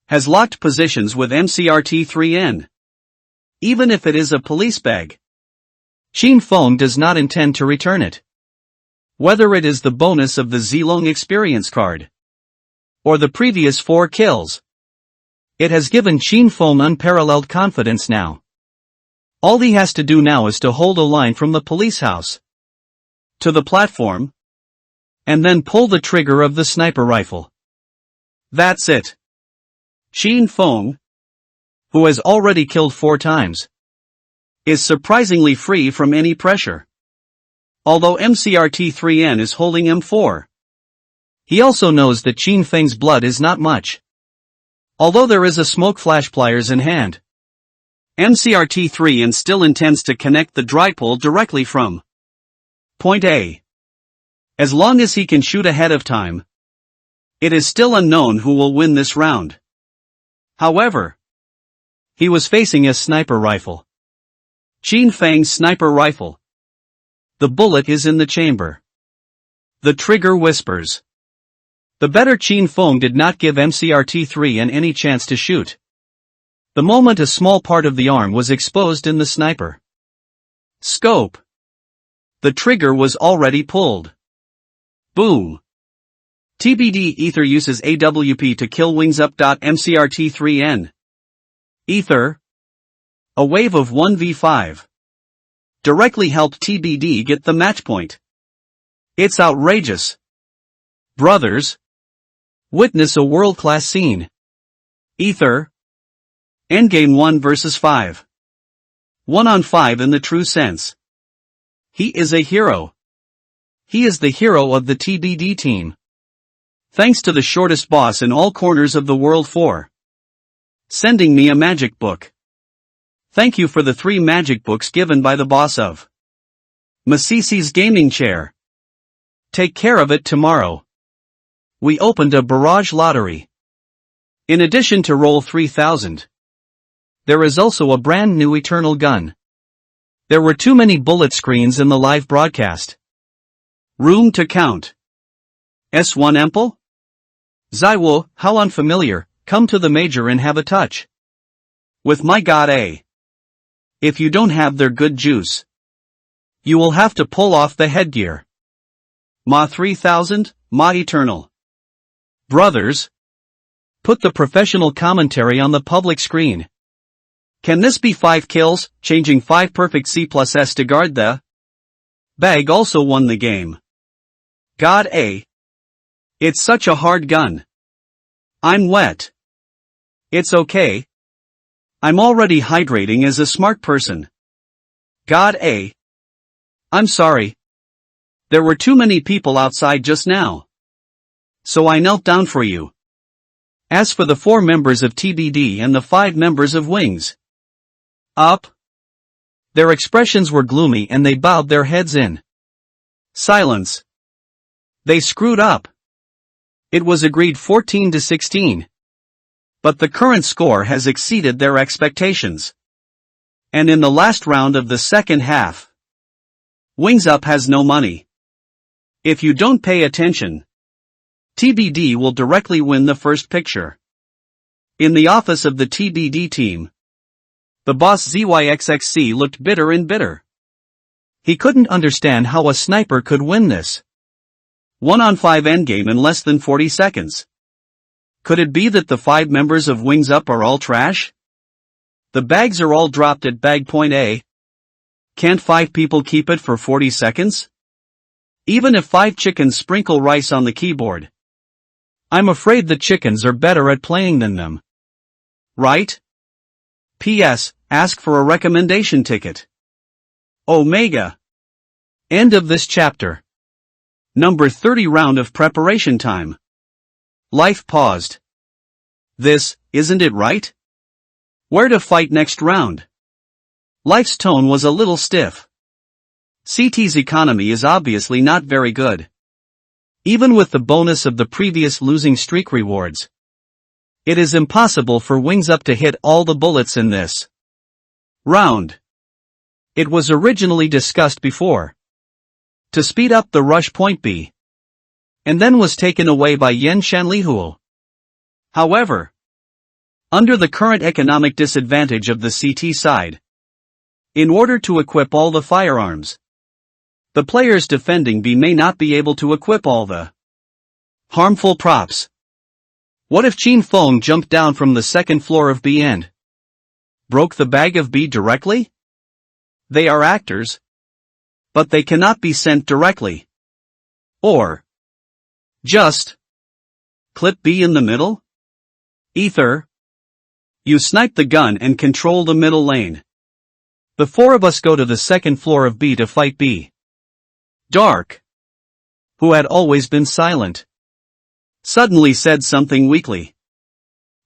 has locked positions with MCRT3N. Even if it is a police bag, Qin Feng does not intend to return it. Whether it is the bonus of the Zilong experience card, or the previous 4 kills, it has given Qin Feng unparalleled confidence now. All he has to do now is to hold a line from the police house to the platform, and then pull the trigger of the sniper rifle. That's it. Qin Feng, who has already killed 4 times, is surprisingly free from any pressure. Although MCRT3N is holding M4, he also knows that Qin Feng's blood is not much. Although there is a smoke flash pliers in hand, MCRT3N still intends to connect the dry pull directly from point A. As long as he can shoot ahead of time, it is still unknown who will win this round. However, he was facing a sniper rifle. Qin Feng's sniper rifle. The bullet is in the chamber. The trigger whispers. The better Qin Feng did not give MCRT3N any chance to shoot. The moment a small part of the arm was exposed in the sniper scope, the trigger was already pulled. Boom. TBD Ether uses AWP to kill Wings Up. MCRT3N. Ether, a wave of 1v5, directly helped TBD get the match point. It's outrageous. Brothers, witness a world-class scene. Ether, endgame 1 versus 5. 1 on 5 in the true sense. He is a hero. He is the hero of the TBD team. Thanks to the shortest boss in all corners of the world for sending me a magic book. Thank you for the 3 magic books given by the boss of Masisi's gaming chair. Take care of it tomorrow. We opened a barrage lottery. In addition to Roll 3000, there is also a brand new Eternal gun. There were too many bullet screens in the live broadcast. Room to count. S1 Ample? Zaiwo, how unfamiliar, come to the major and have a touch. With my god A. If you don't have their good juice, you will have to pull off the headgear. Ma 3000, Ma Eternal. Brothers, put the professional commentary on the public screen. Can this be 5 kills, changing 5 perfect C+S to guard the bag also won the game. God A. It's such a hard gun. I'm wet. It's okay. I'm already hydrating as a smart person. God A. I'm sorry. There were too many people outside just now. So I knelt down for you. As for the 4 members of TBD and the 5 members of Wings Up, their expressions were gloomy and they bowed their heads in silence. They screwed up. It was agreed 14-16. But the current score has exceeded their expectations. And in the last round of the second half, Wings Up has no money. If you don't pay attention, TBD will directly win the first picture. In the office of the TBD team, the boss ZYXXC looked bitter and bitter. He couldn't understand how a sniper could win this 1-on-5 endgame in less than 40 seconds. Could it be that the 5 members of Wings Up are all trash? The bags are all dropped at bag point A. Can't 5 people keep it for 40 seconds? Even if 5 chickens sprinkle rice on the keyboard. I'm afraid the chickens are better at playing than them. Right? P.S. Ask for a recommendation ticket. Omega. End of this chapter. Number 30 round of preparation time. Life paused. This, isn't it right? Where to fight next round? Life's tone was a little stiff. CT's economy is obviously not very good. Even with the bonus of the previous losing streak rewards, it is impossible for Wings Up to hit all the bullets in this round. It was originally discussed before to speed up the rush point B, and then was taken away by Yen Shanlihuo. However, under the current economic disadvantage of the CT side, in order to equip all the firearms, the players defending B may not be able to equip all the harmful props. What if Qin Feng jumped down from the second floor of B and broke the bag of B directly? They are actors, but they cannot be sent directly. Or just clip B in the middle? Ether, you snipe the gun and control the middle lane. The 4 of us go to the second floor of B to fight B. Dark, who had always been silent, suddenly said something weakly.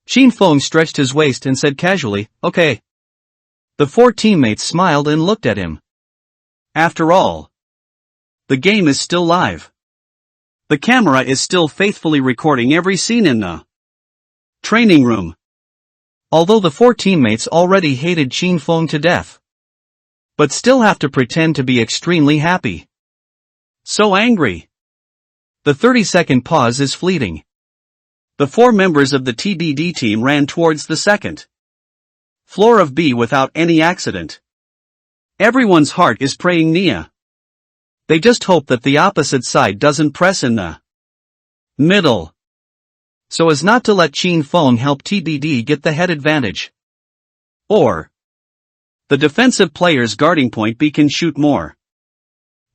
Qin Feng stretched his waist and said casually, "Okay." The 4 teammates smiled and looked at him. After all, the game is still live. The camera is still faithfully recording every scene in the training room. Although the 4 teammates already hated Qin Feng to death, but still have to pretend to be extremely happy. So angry. The 30-second pause is fleeting. The 4 members of the TBD team ran towards the second floor of B without any accident. Everyone's heart is praying Nia. They just hope that the opposite side doesn't press in the middle, so as not to let Qin Feng help TBD get the head advantage. Or the defensive player's guarding point B can shoot more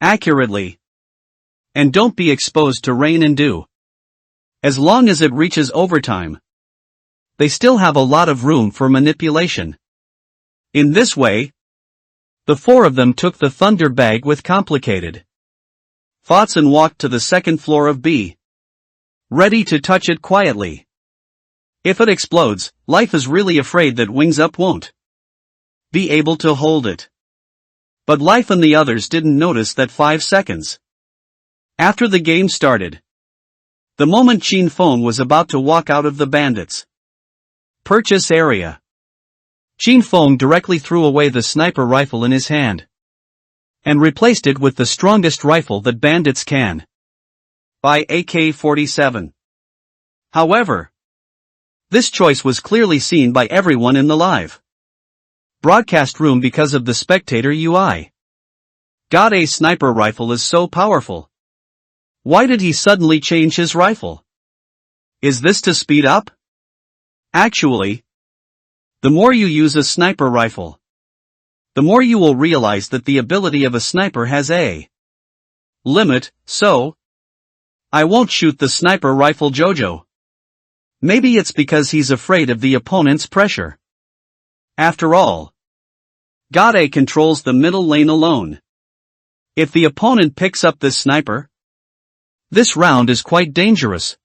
accurately. And don't be exposed to rain and dew. As long as it reaches overtime, they still have a lot of room for manipulation. In this way, the 4 of them took the thunder bag with complicated thoughts and walked to the second floor of B, ready to touch it quietly. If it explodes, Life is really afraid that Wings Up won't be able to hold it. But Life and the others didn't notice that 5 seconds after the game started, the moment Qin Feng was about to walk out of the bandits, Purchase area. Qin Feng directly threw away the sniper rifle in his hand and replaced it with the strongest rifle that bandits can buy, AK-47. However, this choice was clearly seen by everyone in the live broadcast room because of the spectator UI. God, a sniper rifle is so powerful. Why did he suddenly change his rifle? Is this to speed up? Actually, the more you use a sniper rifle, the more you will realize that the ability of a sniper has a limit, so I won't shoot the sniper rifle, Jojo. Maybe it's because he's afraid of the opponent's pressure. After all, Gade controls the middle lane alone. If the opponent picks up this sniper, this round is quite dangerous.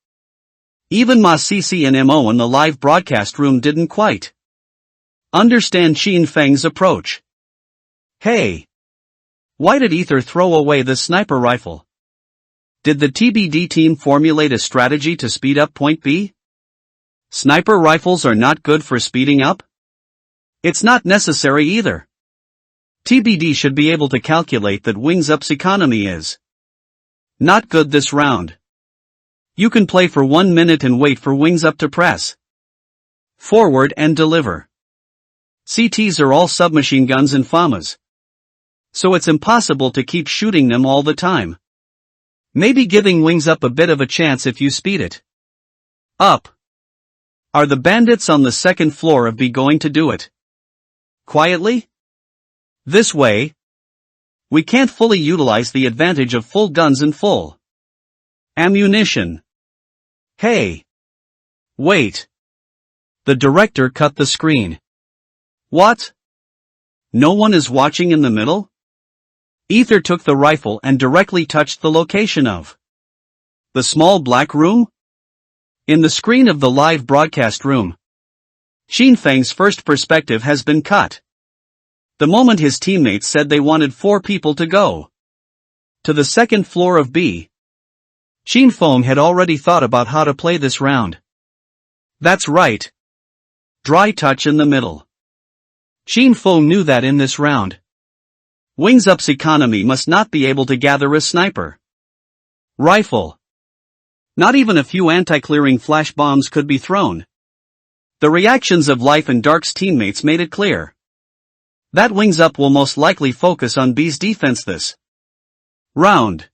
Even Ma Cici and Mo in the live broadcast room didn't quite understand Qin Feng's approach. Hey! Why did Ether throw away the sniper rifle? Did the TBD team formulate a strategy to speed up point B? Sniper rifles are not good for speeding up? It's not necessary either. TBD should be able to calculate that Wings Up's economy is not good this round. You can play for 1 minute and wait for Wings Up to press forward and deliver. CTs are all submachine guns and FAMAs, so it's impossible to keep shooting them all the time. Maybe giving Wings Up a bit of a chance if you speed it up. Are the bandits on the second floor of B going to do it quietly? This way, we can't fully utilize the advantage of full guns and full ammunition. Hey! Wait! The director cut the screen. What? No one is watching in the middle? Ether took the rifle and directly touched the location of the small black room? In the screen of the live broadcast room, Qin Feng's first perspective has been cut. The moment his teammates said they wanted 4 people to go to the second floor of B, Qin Feng had already thought about how to play this round. That's right. Dry touch in the middle. Qin Feng knew that in this round, Wings Up's economy must not be able to gather a sniper rifle. Not even a few anti-clearing flash bombs could be thrown. The reactions of Life and Dark's teammates made it clear that Wings Up will most likely focus on B's defense this round.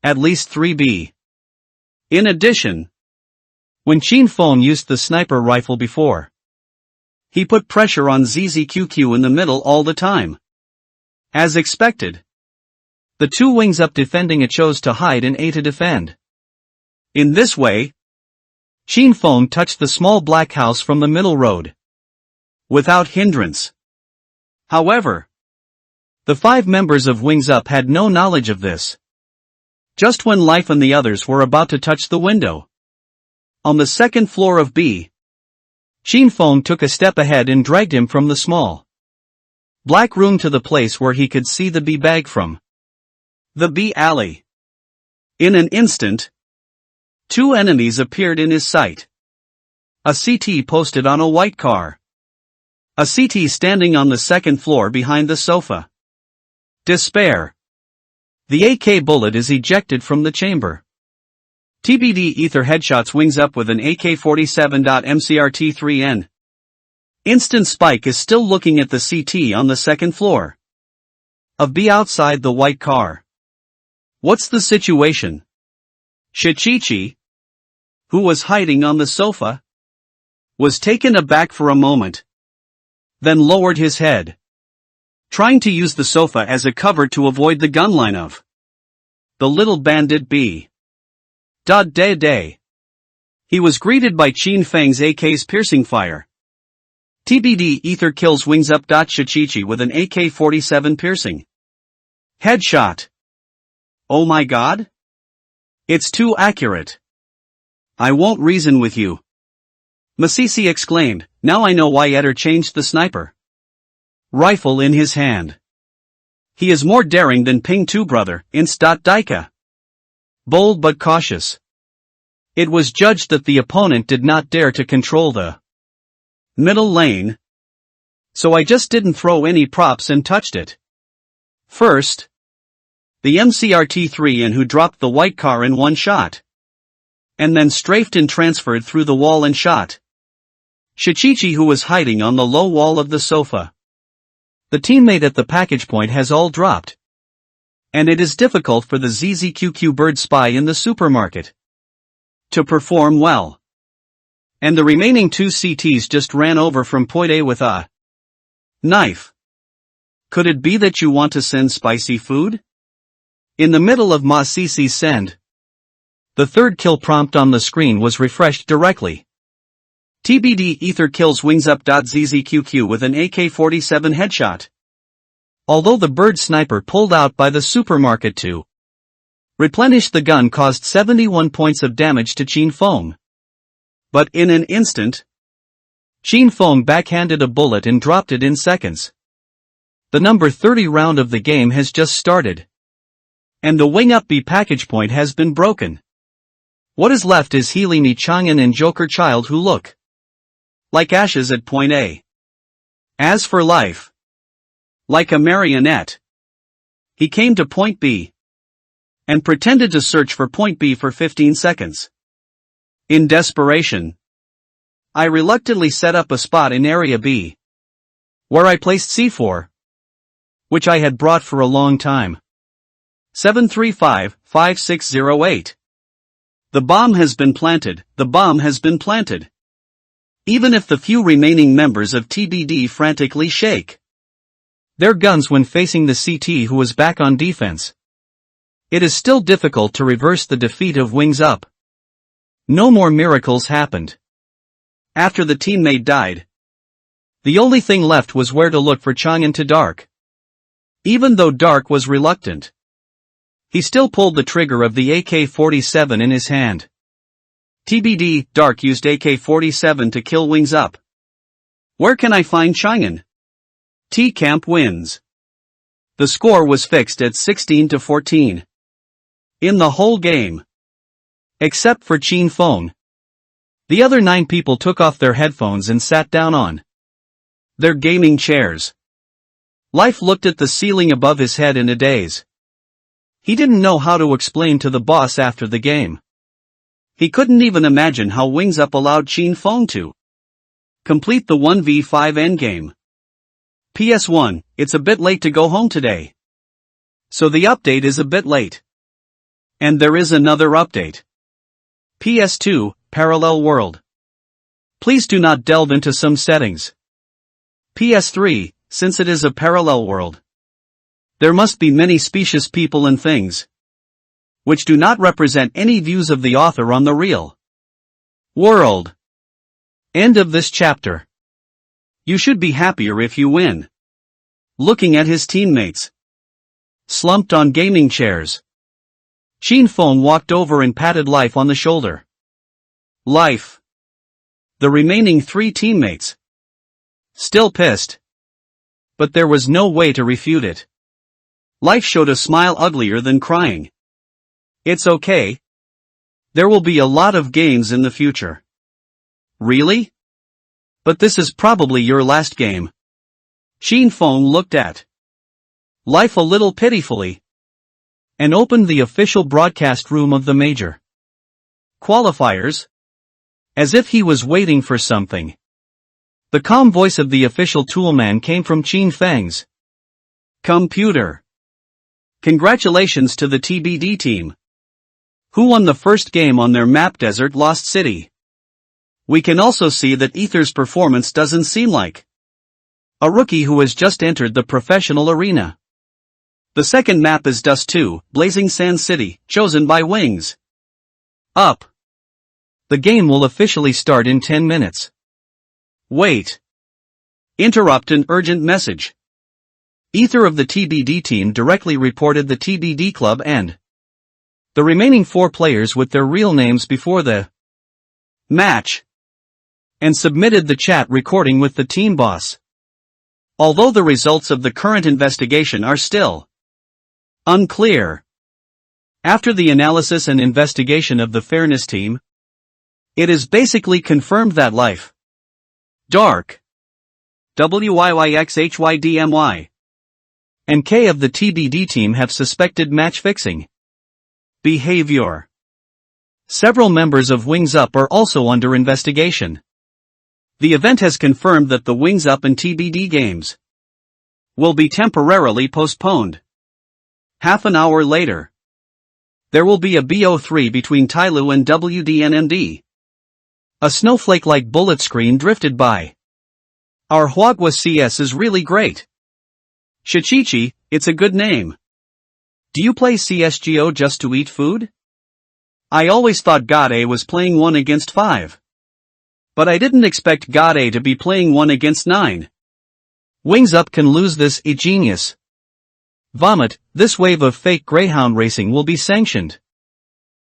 At least 3B. In addition, when Qin Feng used the sniper rifle before, he put pressure on ZZQQ in the middle all the time. As expected, the 2 Wings Up defending A chose to hide and A to defend. In this way, Qin Feng touched the small black house from the middle road without hindrance. However, the 5 members of Wings Up had no knowledge of this. Just when Life and the others were about to touch the window on the second floor of B, Qin Feng took a step ahead and dragged him from the small black room to the place where he could see the B bag from the B alley. In an instant, 2 enemies appeared in his sight. A CT posted on a white car. A CT standing on the second floor behind the sofa. Despair. The AK bullet is ejected from the chamber. TBD Ether headshots Wings Up with an AK-47. MCRT3N. Instant Spike is still looking at the CT on the second floor of B outside the white car. What's the situation? Shichichi, who was hiding on the sofa, was taken aback for a moment, then lowered his head, trying to use the sofa as a cover to avoid the gunline of the little bandit B. Day. He was greeted by Qin Feng's AK's piercing fire. TBD Ether kills Wings Up. Shichichi with an AK-47 piercing headshot. Oh my god? It's too accurate. I won't reason with you. Masisi exclaimed, now I know why Eder changed the sniper rifle in his hand. He is more daring than Ping 2 brother, Inst. Daika. Bold but cautious. It was judged that the opponent did not dare to control the Middle lane. So I just didn't throw any props and touched it. First, the MCRT3 and who dropped the white car in one shot. And then strafed and transferred through the wall and shot Shichichi, who was hiding on the low wall of the sofa. The teammate at the package point has all dropped. And it is difficult for the ZZQQ bird spy in the supermarket to perform well. And the remaining two CTs just ran over from point A with a knife. Could it be that you want to send spicy food? In the middle of Ma CC send, the third kill prompt on the screen was refreshed directly. TBD Ether kills wingsup.zzqq with an AK-47 headshot. Although the bird sniper pulled out by the supermarket to replenish the gun caused 71 points of damage to Chin Fong. But in an instant, Chin Fong backhanded a bullet and dropped it in seconds. The number 30 round of the game has just started. And the Wing Up B package point has been broken. What is left is Heelimi Chang'an and Joker Child, who look like ashes at point A. As for Life, like a marionette, he came to point B and pretended to search for point B for 15 seconds. In desperation, I reluctantly set up a spot in area B, where I placed C4, which I had brought for a long time. 735-5608. The bomb has been planted, the bomb has been planted. Even if the few remaining members of TBD frantically shake their guns when facing the CT who was back on defense, it is still difficult to reverse the defeat of Wings Up. No more miracles happened. After the teammate died, the only thing left was where to look for Chang'an to Dark. Even though Dark was reluctant, he still pulled the trigger of the AK-47 in his hand. TBD, Dark used AK-47 to kill Wings Up. Where can I find Chang'an? T-Camp wins. The score was fixed at 16-14. In the whole game. Except for Chin Fong. The other 9 people took off their headphones and sat down on their gaming chairs. Life looked at the ceiling above his head in a daze. He didn't know how to explain to the boss after the game. He couldn't even imagine how Wings Up allowed Chin Fong to complete the 1v5 endgame. PS1, it's a bit late to go home today. So the update is a bit late. And there is another update. PS2, Parallel World. Please do not delve into some settings. PS3, since it is a parallel world, there must be many specious people and things which do not represent any views of the author on the real world. End of this chapter. You should be happier if you win. Looking at his teammates slumped on gaming chairs, Chin Fong walked over and patted Life on the shoulder. Life. The remaining 3 teammates still pissed. But there was no way to refute it. Life showed a smile uglier than crying. It's okay. There will be a lot of games in the future. Really? But this is probably your last game. Chin Fong looked at Life a little pitifully and opened the official broadcast room of the major qualifiers, as if he was waiting for something. The calm voice of the official toolman came from Chin Feng's computer. Congratulations to the TBD team, who won the first game on their map Desert Lost City. We can also see that Ether's performance doesn't seem like a rookie who has just entered the professional arena. The second map is Dust 2, Blazing Sand City, chosen by Wings Up. The game will officially start in 10 minutes. Wait. Interrupt an urgent message. Ether of the TBD team directly reported the TBD club and the remaining 4 players with their real names before the match, and submitted the chat recording with the team boss. Although the results of the current investigation are still unclear, after the analysis and investigation of the fairness team, it is basically confirmed that Life Dark. WYYXHYDMY. And K of the TBD team have suspected match fixing behavior. Several members of Wings Up are also under investigation. The event has confirmed that the Wings Up and TBD games will be temporarily postponed. Half an hour later, there will be a BO3 between Tyloo and WDNMD. A snowflake-like bullet screen drifted by. Our Huagwa CS is really great. Shichichi, it's a good name. Do you play CSGO just to eat food? I always thought God A was playing 1 against 5. But I didn't expect God A to be playing 1 against 9. Wings Up can lose this genius. Vomit, this wave of fake Greyhound racing will be sanctioned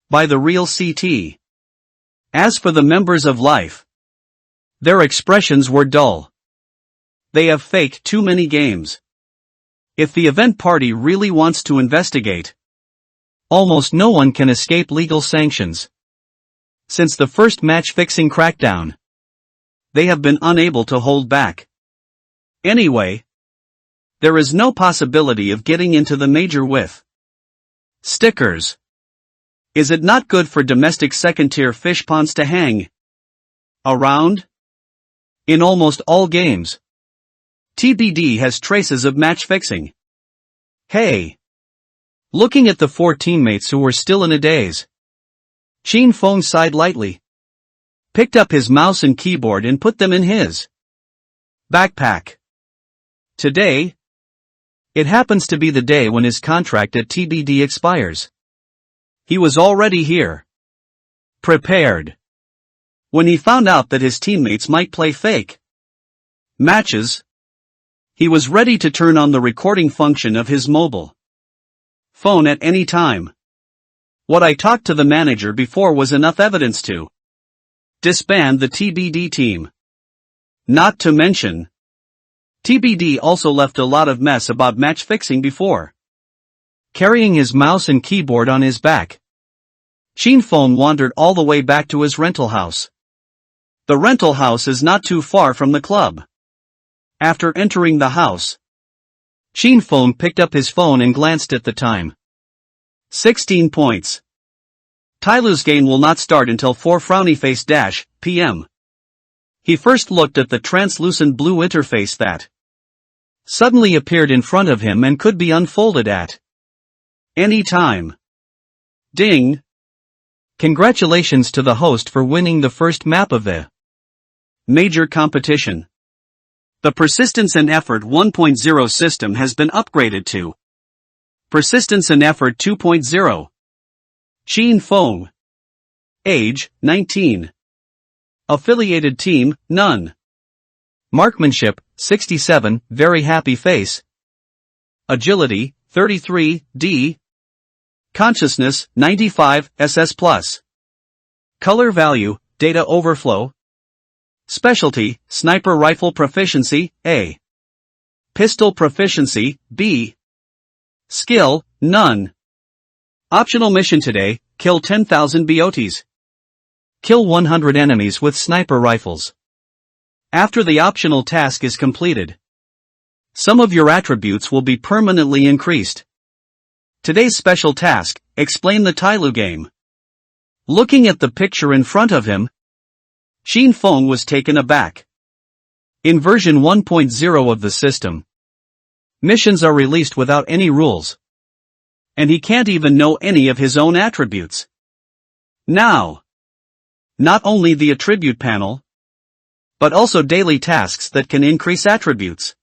by the real CT. As for the members of Life, their expressions were dull. They have faked too many games. If the event party really wants to investigate, almost no one can escape legal sanctions. Since the first match-fixing crackdown, they have been unable to hold back. Anyway, there is no possibility of getting into the major with stickers. Is it not good for domestic second-tier fish ponds to hang around? In almost all games, TBD has traces of match fixing. Hey! Looking at the 4 teammates who were still in a daze, Chin Fong sighed lightly, picked up his mouse and keyboard and put them in his backpack. Today, it happens to be the day when his contract at TBD expires. He was already here, prepared. When he found out that his teammates might play fake matches, he was ready to turn on the recording function of his mobile phone at any time. What I talked to the manager before was enough evidence to disband the TBD team. Not to mention, TBD also left a lot of mess about match fixing before. Carrying his mouse and keyboard on his back, Chin Fong wandered all the way back to his rental house. The rental house is not too far from the club. After entering the house, Chin Fong picked up his phone and glanced at the time. 16 points. Tyloo's game will not start until 4 frowny-face p.m. He first looked at the translucent blue interface that suddenly appeared in front of him and could be unfolded at any time. Ding! Congratulations to the host for winning the first map of the major competition. The Persistence and Effort 1.0 system has been upgraded to Persistence and Effort 2.0. Chin Fong. Age, 19. Affiliated team, none. Marksmanship, 67, very happy face. Agility, 33, D. Consciousness, 95, SS+. Color value, data overflow. Specialty, sniper rifle proficiency, A. Pistol proficiency, B. Skill, none. Optional mission today, kill 10,000 BOTs. Kill 100 enemies with sniper rifles. After the optional task is completed, some of your attributes will be permanently increased. Today's special task, explain the Tyloo game. Looking at the picture in front of him, Chin Fong was taken aback. In version 1.0 of the system, missions are released without any rules. And he can't even know any of his own attributes. Now, not only the attribute panel, but also daily tasks that can increase attributes.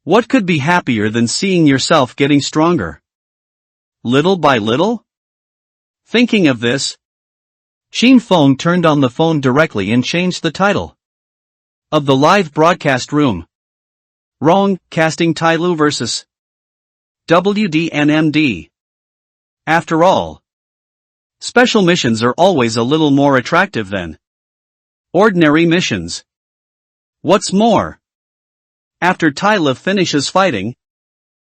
What could be happier than seeing yourself getting stronger? Little by little? Thinking of this, Chin Fong turned on the phone directly and changed the title of the live broadcast room. Wrong, casting Tyloo vs. WDNMD. After all, special missions are always a little more attractive than ordinary missions. What's more, after Tyloo finishes fighting,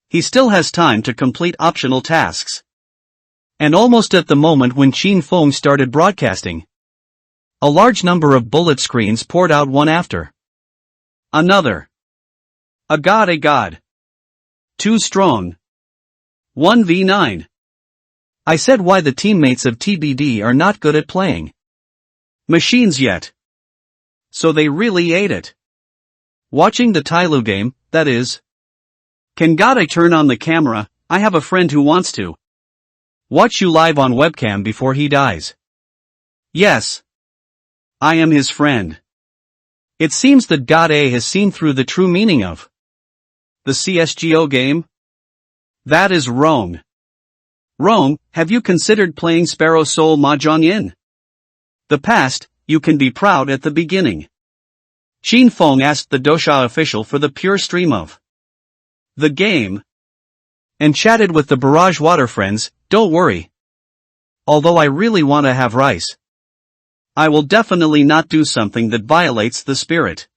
he still has time to complete optional tasks. And almost at the moment when Chin Fong started broadcasting, a large number of bullet screens poured out one after Another. A god. Too strong. 1v9. I said why the teammates of TBD are not good at playing machines yet. So they really ate it. Watching the Tyloo game, that is. Can God I turn on the camera? I have a friend who wants to watch you live on webcam before he dies. Yes. I am his friend. It seems that God A has seen through the true meaning of the CSGO game. That is wrong. Wrong, have you considered playing Sparrow Soul Mahjong in the past? You can be proud at the beginning. Xin Feng asked the Dosha official for the pure stream of the game and chatted with the Barrage Water friends. Don't worry. Although I really want to have rice, I will definitely not do something that violates the spirit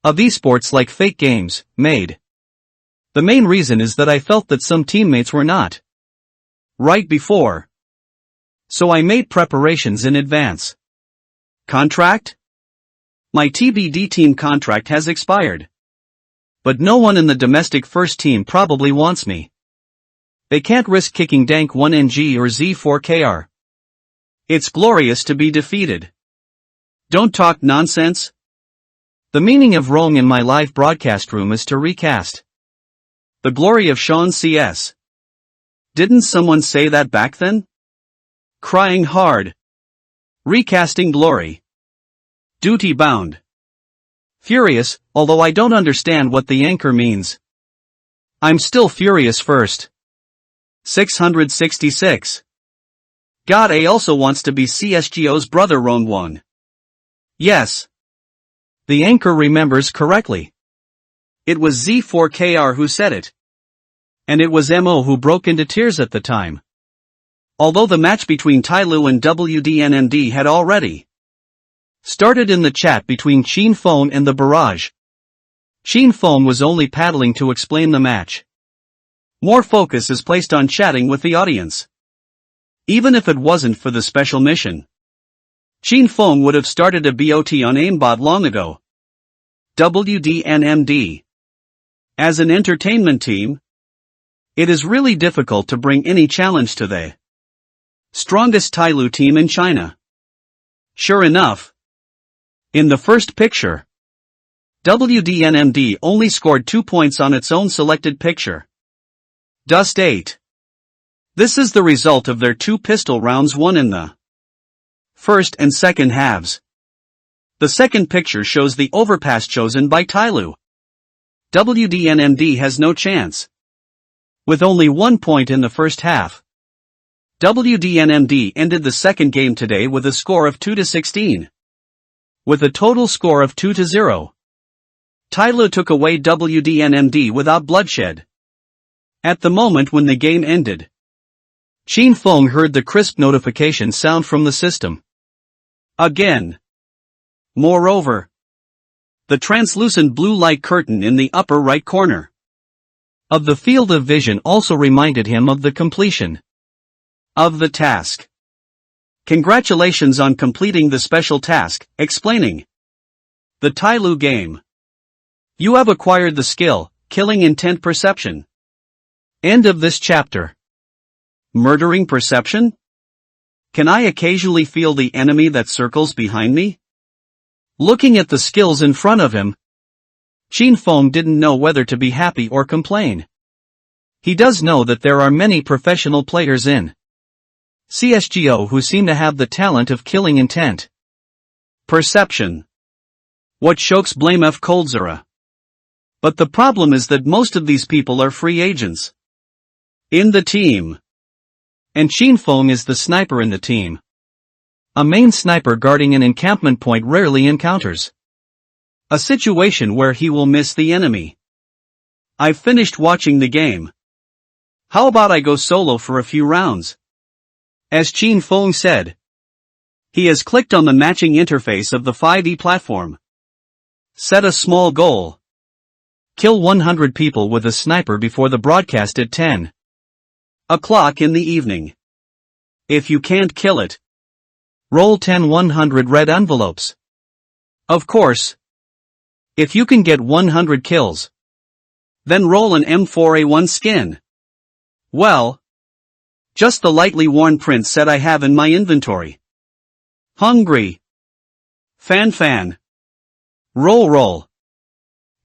of esports like fake games, made. The main reason is that I felt that some teammates were not right before. So I made preparations in advance. Contract? My TBD team contract has expired. But no one in the domestic first team probably wants me. They can't risk kicking Dank 1NG or Z4KR. It's glorious to be defeated. Don't talk nonsense. The meaning of wrong in my live broadcast room is to recast the glory of Sean CS. Didn't someone say that back then? Crying hard. Recasting glory. Duty bound. Furious, although I don't understand what the anchor means. I'm still furious first. 666. God A also wants to be CSGO's brother Rongwon. Yes. The anchor remembers correctly. It was Z4KR who said it. And it was MO who broke into tears at the time. Although the match between Tyloo and WDNMD had already started in the chat between Xin Feng and the Barrage. Xin Feng was only paddling to explain the match. More focus is placed on chatting with the audience. Even if it wasn't for the special mission, Xin Feng would have started a BOT on aimbot long ago. WDNMD. As an entertainment team, it is really difficult to bring any challenge to the strongest Tyloo team in China. Sure enough, in the first picture, WDNMD only scored 2 points on its own selected picture. Dust 8. This is the result of their 2 pistol rounds won in the first and second halves. The second picture shows the overpass chosen by Tyloo. WDNMD has no chance. With only 1 point in the first half, WDNMD ended the second game today with a score of 2-16. With a total score of 2-0. Tyloo took away WDNMD without bloodshed. At the moment when the game ended, Xin Feng heard the crisp notification sound from the system. Again. Moreover, the translucent blue light curtain in the upper right corner of the field of vision also reminded him of the completion of the task. Congratulations on completing the special task, explaining the Tyloo game. You have acquired the skill, killing intent perception. End of this chapter. Murdering perception? Can I occasionally feel the enemy that circles behind me? Looking at the skills in front of him, Xin Feng didn't know whether to be happy or complain. He does know that there are many professional players in CSGO who seem to have the talent of killing intent perception. What shokes blame F. Coldzera. But the problem is that most of these people are free agents in the team. And Xin Feng is the sniper in the team. A main sniper guarding an encampment point rarely encounters a situation where he will miss the enemy. I've finished watching the game. How about I go solo for a few rounds? As Xin Feng said. He has clicked on the matching interface of the 5e platform. Set a small goal. Kill 100 people with a sniper before the broadcast at 10 o'clock in the evening. If you can't kill it, roll 10 100 red envelopes. Of course. If you can get 100 kills, then roll an M4A1 skin. Well, just the lightly worn print set I have in my inventory. Hungry. Fan. Roll.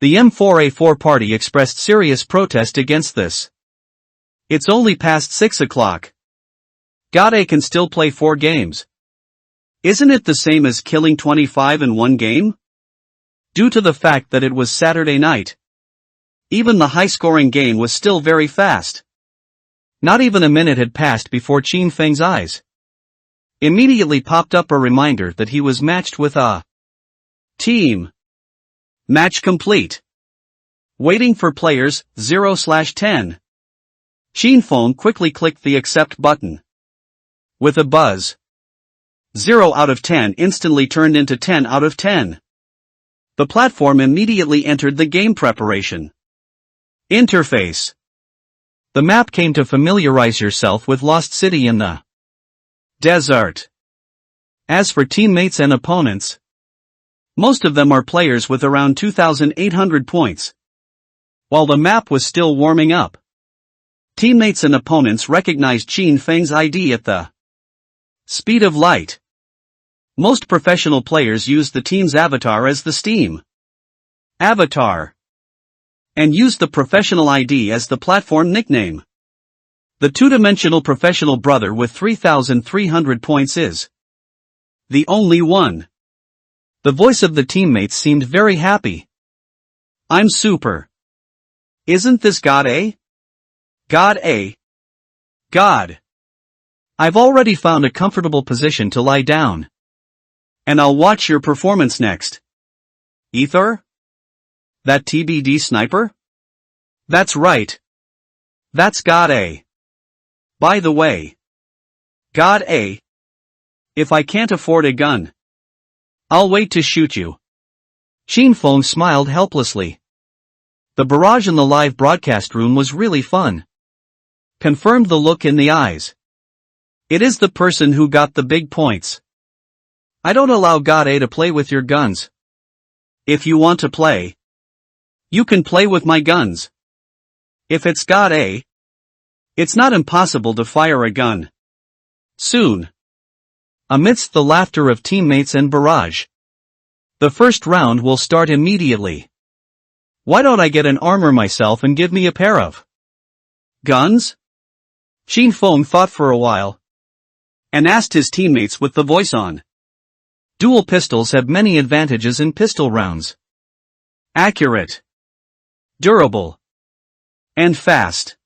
The M4A4 party expressed serious protest against this. It's only past 6 o'clock. God A can still play 4 games. Isn't it the same as killing 25 in one game? Due to the fact that it was Saturday night. Even the high-scoring game was still very fast. Not even a minute had passed before Qin Feng's eyes immediately popped up a reminder that he was matched with a team. Match complete. Waiting for players, 0/10. Qin Feng quickly clicked the accept button. With a buzz. 0 out of 10 instantly turned into 10 out of 10. The platform immediately entered the game preparation interface. The map came to familiarize yourself with Lost City in the desert. As for teammates and opponents, most of them are players with around 2,800 points. While the map was still warming up, teammates and opponents recognized Qin Feng's ID at the speed of light. Most professional players use the team's avatar as the Steam avatar, and use the professional ID as the platform nickname. The two-dimensional professional brother with 3,300 points is the only one. The voice of the teammates seemed very happy. I'm super. Isn't this God A? God A. God. I've already found a comfortable position to lie down. And I'll watch your performance next. Ether? That TBD sniper? That's right. That's God A. By the way, God A. If I can't afford a gun, I'll wait to shoot you. Qin Feng smiled helplessly. The barrage in the live broadcast room was really fun. Confirmed the look in the eyes. It is the person who got the big points. I don't allow God A to play with your guns. If you want to play, you can play with my guns. If it's God A, it's not impossible to fire a gun soon. Amidst the laughter of teammates and barrage, the first round will start immediately. Why don't I get an armor myself and give me a pair of guns? Qin Feng thought for a while and asked his teammates with the voice on. Dual pistols have many advantages in pistol rounds. Accurate, durable, and fast.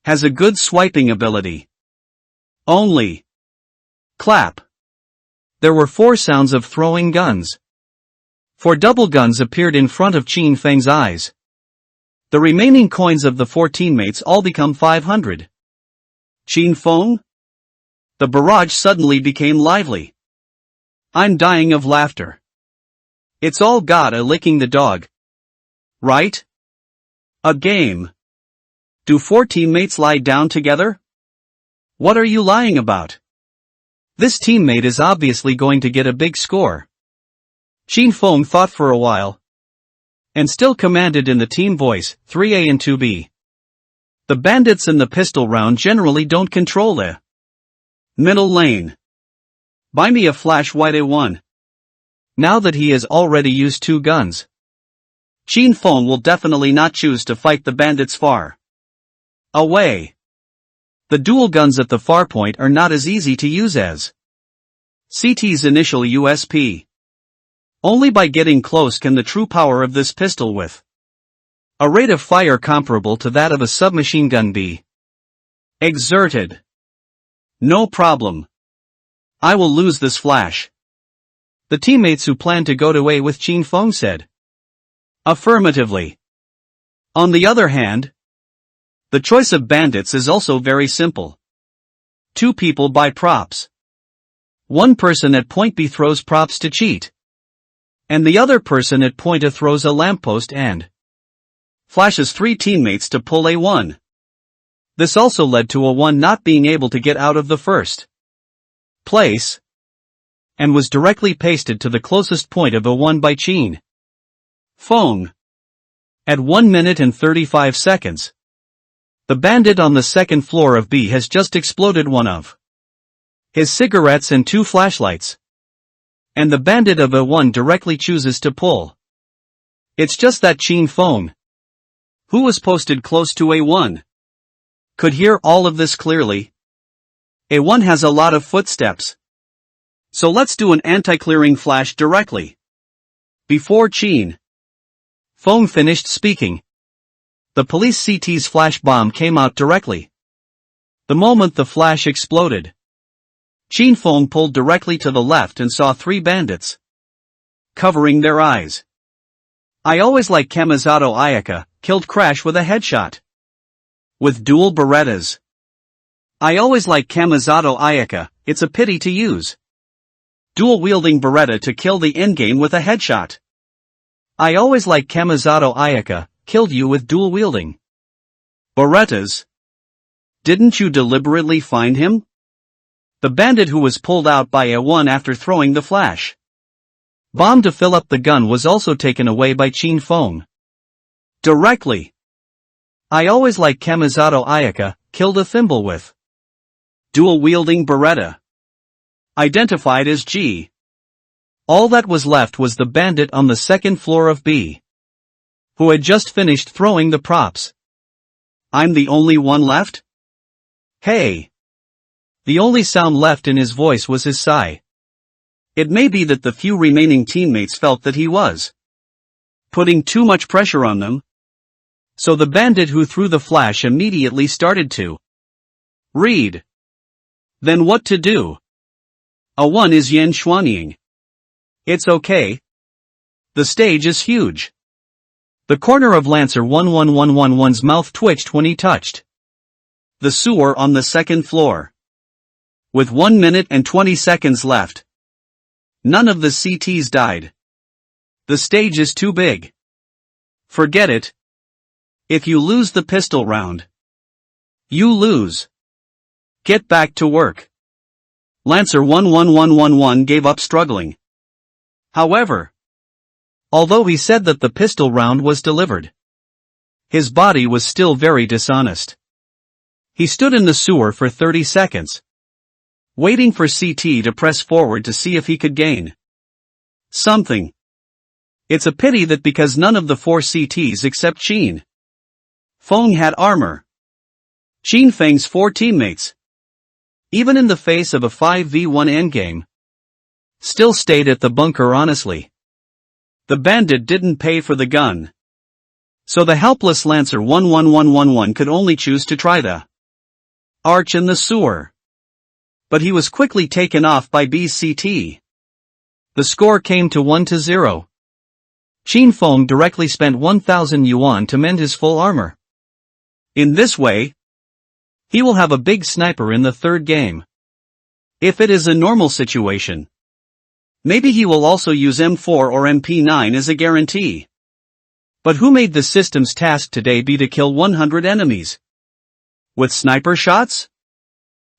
Has a good swiping ability. Only. Clap. There were 4 sounds of throwing guns. 4 double guns appeared in front of Qin Feng's eyes. The remaining coins of the 4 teammates all become 500. Qin Feng? The barrage suddenly became lively. I'm dying of laughter. It's all God A licking the dog. Right? A game. Do 4 teammates lie down together? What are you lying about? This teammate is obviously going to get a big score. Qin Feng thought for a while and still commanded in the team voice, 3A and 2B. The bandits in the pistol round generally don't control the middle lane. Buy me a flash white A1. Now that he has already used 2 guns, Qin Feng will definitely not choose to fight the bandits far away. The dual guns at the far point are not as easy to use as CT's initial USP. Only by getting close can the true power of this pistol with a rate of fire comparable to that of a submachine gun be exerted. No problem. I will lose this flash. The teammates who planned to go to A with Qin Feng said affirmatively. On the other hand, the choice of bandits is also very simple. 2 people buy props. 1 person at point B throws props to cheat. And the other person at point A throws a lamppost and flashes 3 teammates to pull A1. This also led to A1 not being able to get out of the first place, and was directly pasted to the closest point of A1 by Qin Feng. At 1 minute and 35 seconds. The bandit on the second floor of B has just exploded one of his cigarettes and 2 flashlights. And the bandit of A1 directly chooses to pull. It's just that Qin Feng, who was posted close to A1, could hear all of this clearly. A1 has a lot of footsteps. So let's do an anti-clearing flash directly. Before Qin Feng finished speaking, the police CT's flash bomb came out directly. The moment the flash exploded, Qin Feng pulled directly to the left and saw 3 bandits covering their eyes. I always like Kamizato Ayaka, killed Crash with a headshot. With dual Berettas. I always like Kamizato Ayaka, it's a pity to use dual-wielding Beretta to kill the endgame with a headshot. I always like Kamizato Ayaka, killed you with dual-wielding Berettas. Didn't you deliberately find him? The bandit who was pulled out by A1 after throwing the flash bomb to fill up the gun was also taken away by Qin Feng. Directly. I always like Kamizato Ayaka, killed a thimble with dual-wielding Beretta. Identified as G. All that was left was the bandit on the second floor of B, who had just finished throwing the props. I'm the only one left? Hey. The only sound left in his voice was his sigh. It may be that the few remaining teammates felt that he was putting too much pressure on them. So the bandit who threw the flash immediately started to read. Then what to do? A1 is Yan Xuanying. It's okay. The stage is huge. The corner of Lancer 11111's mouth twitched when he touched the sewer on the second floor. With 1 minute and 20 seconds left. None of the CTs died. The stage is too big. Forget it. If you lose the pistol round, you lose. Get back to work. Lancer 11111 gave up struggling. However, although he said that the pistol round was delivered, his body was still very dishonest. He stood in the sewer for 30 seconds. Waiting for CT to press forward to see if he could gain something. It's a pity that because none of the 4 CTs except Qin Feng had armor. Qin Feng's 4 teammates, even in the face of a 5v1 endgame, still stayed at the bunker honestly. The bandit didn't pay for the gun. So the helpless Lancer 11111 could only choose to try the arch in the sewer. But he was quickly taken off by B's CT. The score came to 1-0. Qin Feng directly spent 1,000 yuan to mend his full armor. In this way, he will have a big sniper in the third game. If it is a normal situation, maybe he will also use M4 or MP9 as a guarantee. But who made the system's task today be to kill 100 enemies? With sniper shots?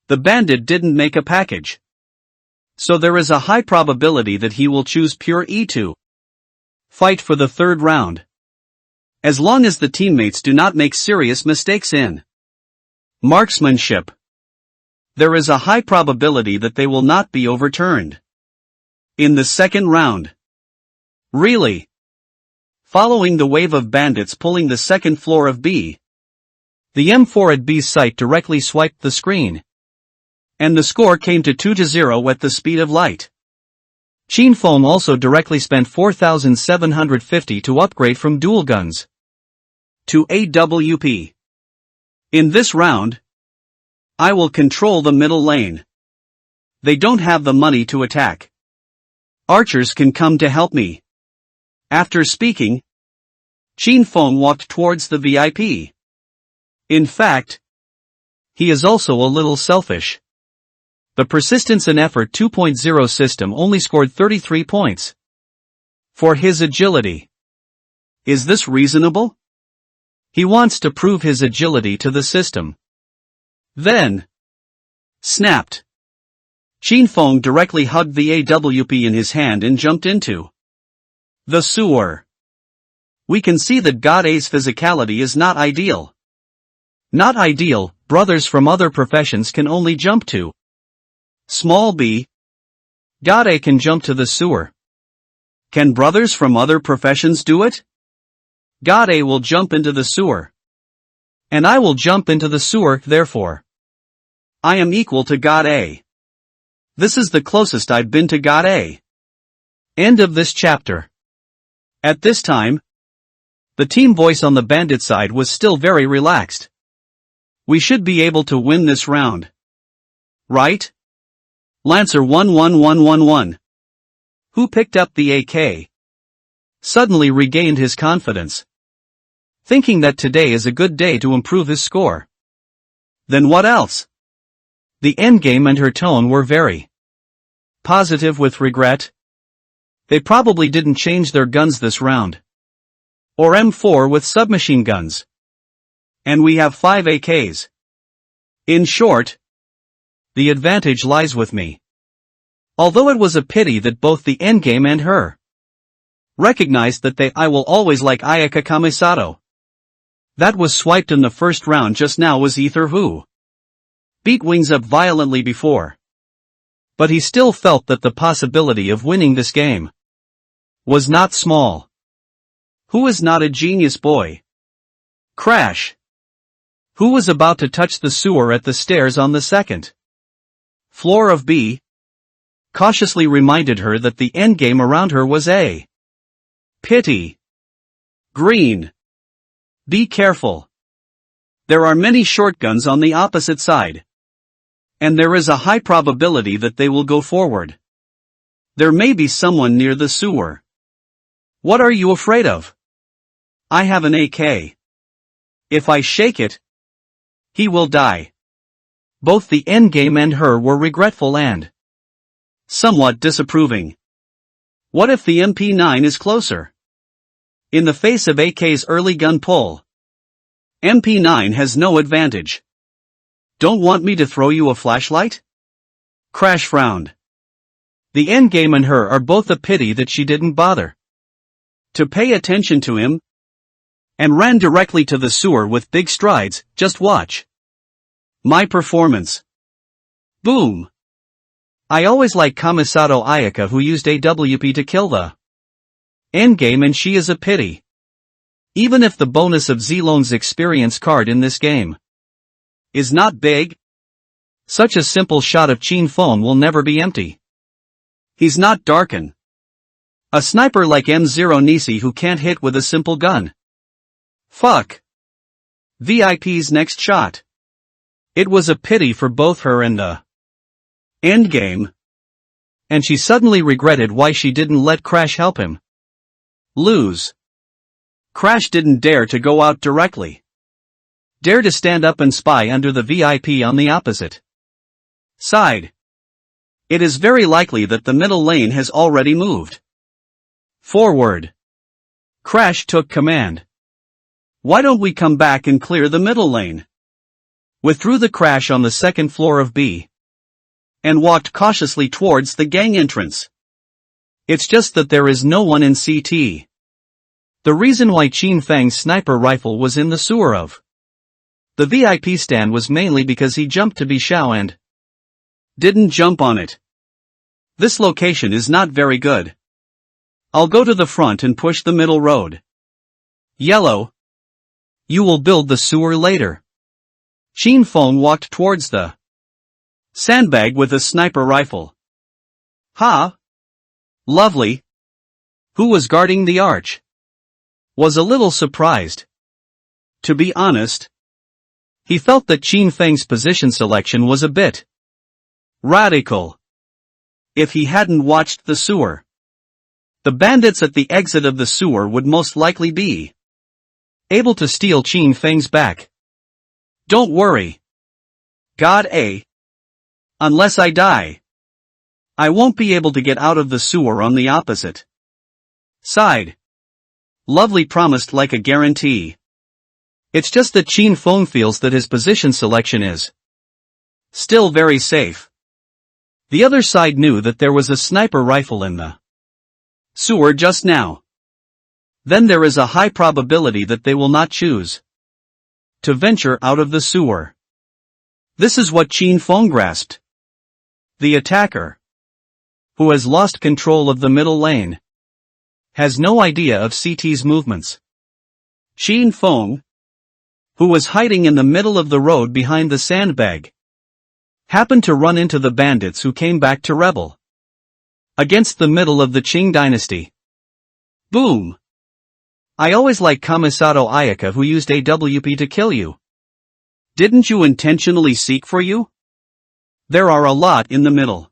The bandit didn't make a package. So there is a high probability that he will choose pure E2 fight for the third round. As long as the teammates do not make serious mistakes in marksmanship, there is a high probability that they will not be overturned in the second round. Really? Following the wave of bandits pulling the second floor of B, the M4 at B's site directly swiped the screen. And the score came to 2-0 at the speed of light. Qin Feng also directly spent 4,750 to upgrade from dual guns to AWP. In this round, I will control the middle lane. They don't have the money to attack. Archers can come to help me. After speaking, Qin Feng walked towards the VIP. In fact, he is also a little selfish. The Persistence and Effort 2.0 system only scored 33 points for his agility. Is this reasonable? He wants to prove his agility to the system. Then, snapped. Qin Feng directly hugged the AWP in his hand and jumped into the sewer. We can see that God A's physicality is not ideal. Not ideal, brothers from other professions can only jump to. Small b. God A can jump to the sewer. Can brothers from other professions do it? God A will jump into the sewer. And I will jump into the sewer, therefore. I am equal to God A. This is the closest I've been to God A. End of this chapter. At this time, the team voice on the bandit side was still very relaxed. We should be able to win this round. Right? Lancer 11111. Who picked up the AK? Suddenly regained his confidence. Thinking that today is a good day to improve his score. Then what else? The endgame and her tone were very positive with regret. They probably didn't change their guns this round. Or M4 with submachine guns. And we have 5 AKs. In short, the advantage lies with me. Although it was a pity that both the endgame and her recognized that I will always like Ayaka Kamisato. That was swiped in the first round just now was Ether who beat Wings Up violently before. But he still felt that the possibility of winning this game was not small. Who is not a genius boy? Crash. Who was about to touch the sewer at the stairs on the second floor of B, cautiously reminded her that the endgame around her was a pity. Green. Be careful. There are many shotguns on the opposite side. And there is a high probability that they will go forward. There may be someone near the sewer. What are you afraid of? I have an AK. If I shake it, he will die. Both the endgame and her were regretful and somewhat disapproving. What if the MP9 is closer? In the face of AK's early gun pull, MP9 has no advantage. Don't want me to throw you a flashlight? Crash frowned. The endgame and her are both a pity that she didn't bother to pay attention to him, and ran directly to the sewer with big strides. Just watch my performance. Boom. I always like Kamisato Ayaka who used AWP to kill the endgame and she is a pity. Even if the bonus of Zlon's experience card in this game is not big, such a simple shot of Chin Phone will never be empty. He's not Darken. A sniper like M0 Nisi who can't hit with a simple gun. Fuck. VIP's next shot. It was a pity for both her and the endgame. And she suddenly regretted why she didn't let Crash help him lose. Crash didn't dare to go out directly. Dare to stand up and spy under the VIP on the opposite side. It is very likely that the middle lane has already moved forward. Crash took command. Why don't we come back and clear the middle lane? Withdrew the Crash on the second floor of B. And walked cautiously towards the gang entrance. It's just that there is no one in CT. The reason why Chin Fang's sniper rifle was in the sewer of the VIP stand was mainly because he jumped to Bishao and didn't jump on it. This location is not very good. I'll go to the front and push the middle road. Yellow. You will build the sewer later. Chin Fong walked towards the sandbag with a sniper rifle. Ha! Lovely. Who was guarding the arch? Was a little surprised. To be honest, he felt that Chin Feng's position selection was a bit radical. If he hadn't watched the sewer, the bandits at the exit of the sewer would most likely be able to steal Chin Feng's back. Don't worry. God A. Unless I die, I won't be able to get out of the sewer on the opposite side. Lovely promised like a guarantee. It's just that Chin Feng feels that his position selection is still very safe. The other side knew that there was a sniper rifle in the sewer just now. then there is a high probability that they will not choose to venture out of the sewer. This is what Qin Feng grasped. The attacker, who has lost control of the middle lane, has no idea of CT's movements. Qin Feng, who was hiding in the middle of the road behind the sandbag, happened to run into the bandits who came back to rebel against the middle of the Qing dynasty. Boom! I always liked Kamisato Ayaka, who used AWP to kill you. Didn't you intentionally seek for you? There are a lot in the middle.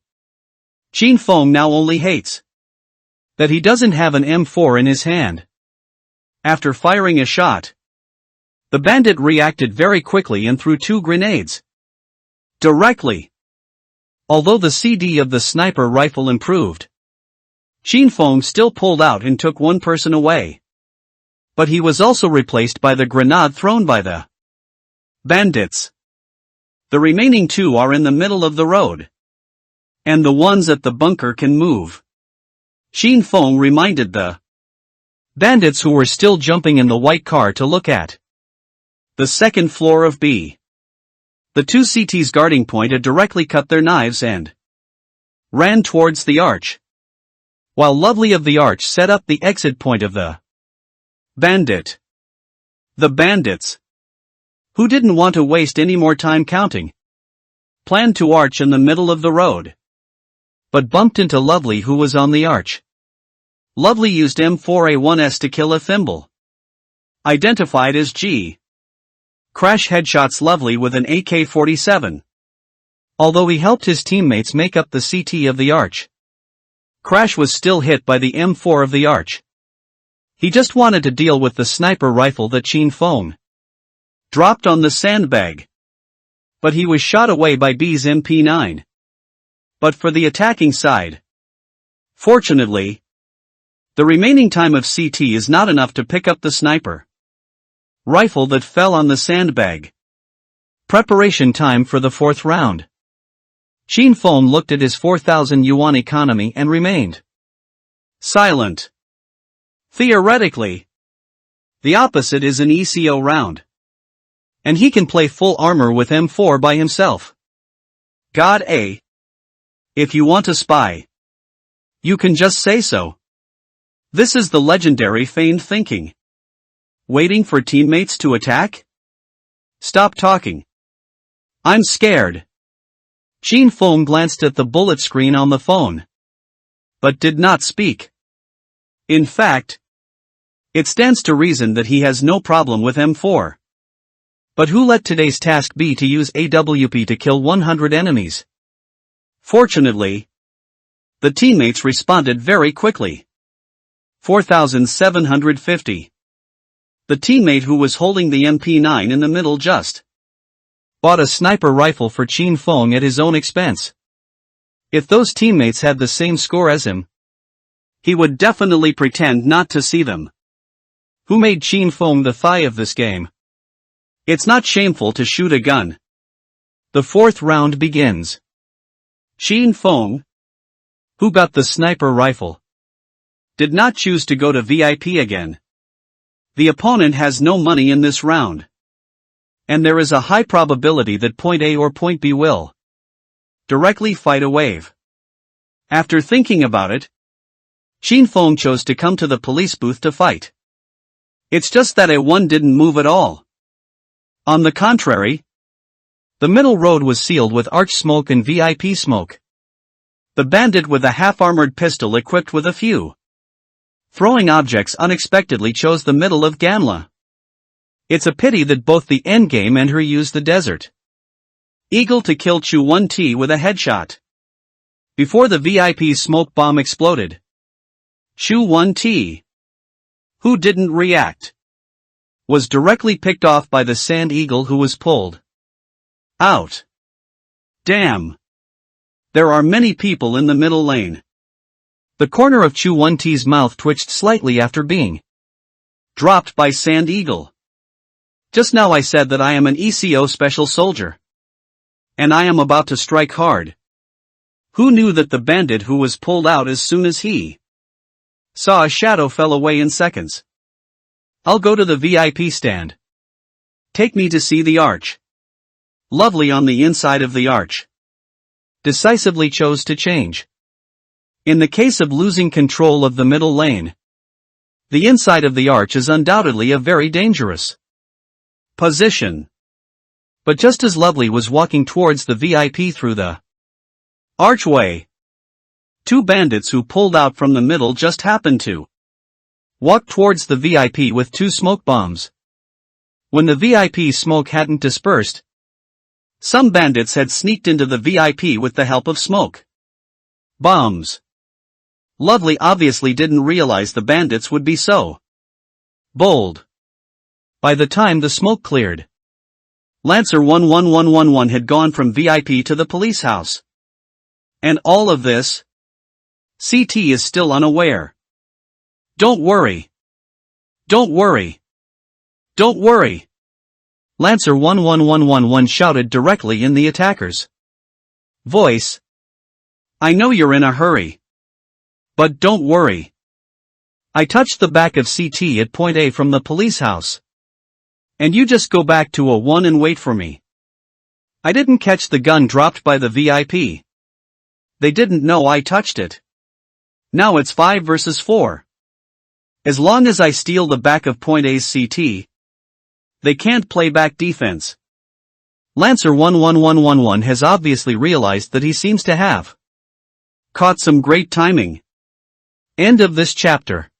Qin Feng now only hates that he doesn't have an M4 in his hand. After firing a shot, the bandit reacted very quickly and threw 2 grenades directly. Although the CD of the sniper rifle improved, Qin Feng still pulled out and took one person away. But he was also replaced by the grenade thrown by the bandits. The remaining 2 are in the middle of the road, and the ones at the bunker can move. Qin Feng reminded the bandits who were still jumping in the white car to look at the second floor of B. The 2 CTs guarding point had directly cut their knives and ran towards the arch, while Lovely of the arch set up the exit point of the bandit. The bandits, who didn't want to waste any more time counting, planned to arch in the middle of the road, but bumped into Lovely, who was on the arch. Lovely used M4A1S to kill a thimble, identified as G. Crash headshots Lovely with an AK-47. Although he helped his teammates make up the CT of the arch, Crash was still hit by the M4 of the arch. He just wanted to deal with the sniper rifle that Qin Feng dropped on the sandbag. But he was shot away by B's MP9. But for the attacking side, fortunately, the remaining time of CT is not enough to pick up the sniper rifle that fell on the sandbag. Preparation time for the 4th round. Qin Feng looked at his 4,000 yuan economy and remained silent. Theoretically, the opposite is an ECO round, and he can play full armor with M4 by himself. God A. If you want to spy, you can just say so. This is the legendary feigned thinking. Waiting for teammates to attack? Stop talking. I'm scared. Qin Feng glanced at the bullet screen on the phone, but did not speak. In fact, it stands to reason that he has no problem with M4. But who let today's task be to use AWP to kill 100 enemies? Fortunately, the teammates responded very quickly. 4,750. The teammate who was holding the MP9 in the middle just bought a sniper rifle for Qin Feng at his own expense. If those teammates had the same score as him, he would definitely pretend not to see them. Who made Qin Feng the thigh of this game? It's not shameful to shoot a gun. The 4th round begins. Qin Feng, who got the sniper rifle, did not choose to go to VIP again. The opponent has no money in this round, and there is a high probability that point A or point B will directly fight a wave. After thinking about it, Qin Feng chose to come to the police booth to fight. It's just that A1 didn't move at all. On the contrary, the middle road was sealed with arch smoke and VIP smoke. The bandit with a half-armored pistol equipped with a few throwing objects unexpectedly chose the middle of Ganla. It's a pity that both the endgame and her used the desert eagle to kill Chu 1T with a headshot. Before the VIP smoke bomb exploded, Chu 1T, who didn't react, was directly picked off by the sand eagle who was pulled out. Damn. There are many people in the middle lane. The corner of Chu 1T's mouth twitched slightly after being dropped by Sand Eagle. Just now I said that I am an ECO special soldier, and I am about to strike hard. Who knew that the bandit who was pulled out as soon as he saw a shadow fell away in seconds? I'll go to the VIP stand. Take me to see the arch. Lovely on the inside of the arch. Decisively chose to change. In the case of losing control of the middle lane, the inside of the arch is undoubtedly a very dangerous position. But just as Lovely was walking towards the VIP through the archway, two bandits who pulled out from the middle just happened to walk towards the VIP with two smoke bombs. When the VIP smoke hadn't dispersed, some bandits had sneaked into the VIP with the help of smoke bombs. Lovely obviously didn't realize the bandits would be so bold. By the time the smoke cleared, Lancer 11111 had gone from VIP to the police house. And all of this, CT is still unaware. Don't worry. Don't worry. Don't worry. Lancer 11111 shouted directly in the attacker's voice. I know you're in a hurry. But don't worry. I touched the back of CT at point A from the police house. And you just go back to A1 and wait for me. I didn't catch the gun dropped by the VIP. They didn't know I touched it. Now it's 5 versus 4. As long as I steal the back of point A's CT, they can't play back defense. Lancer 11111 has obviously realized that he seems to have caught some great timing. End of this chapter.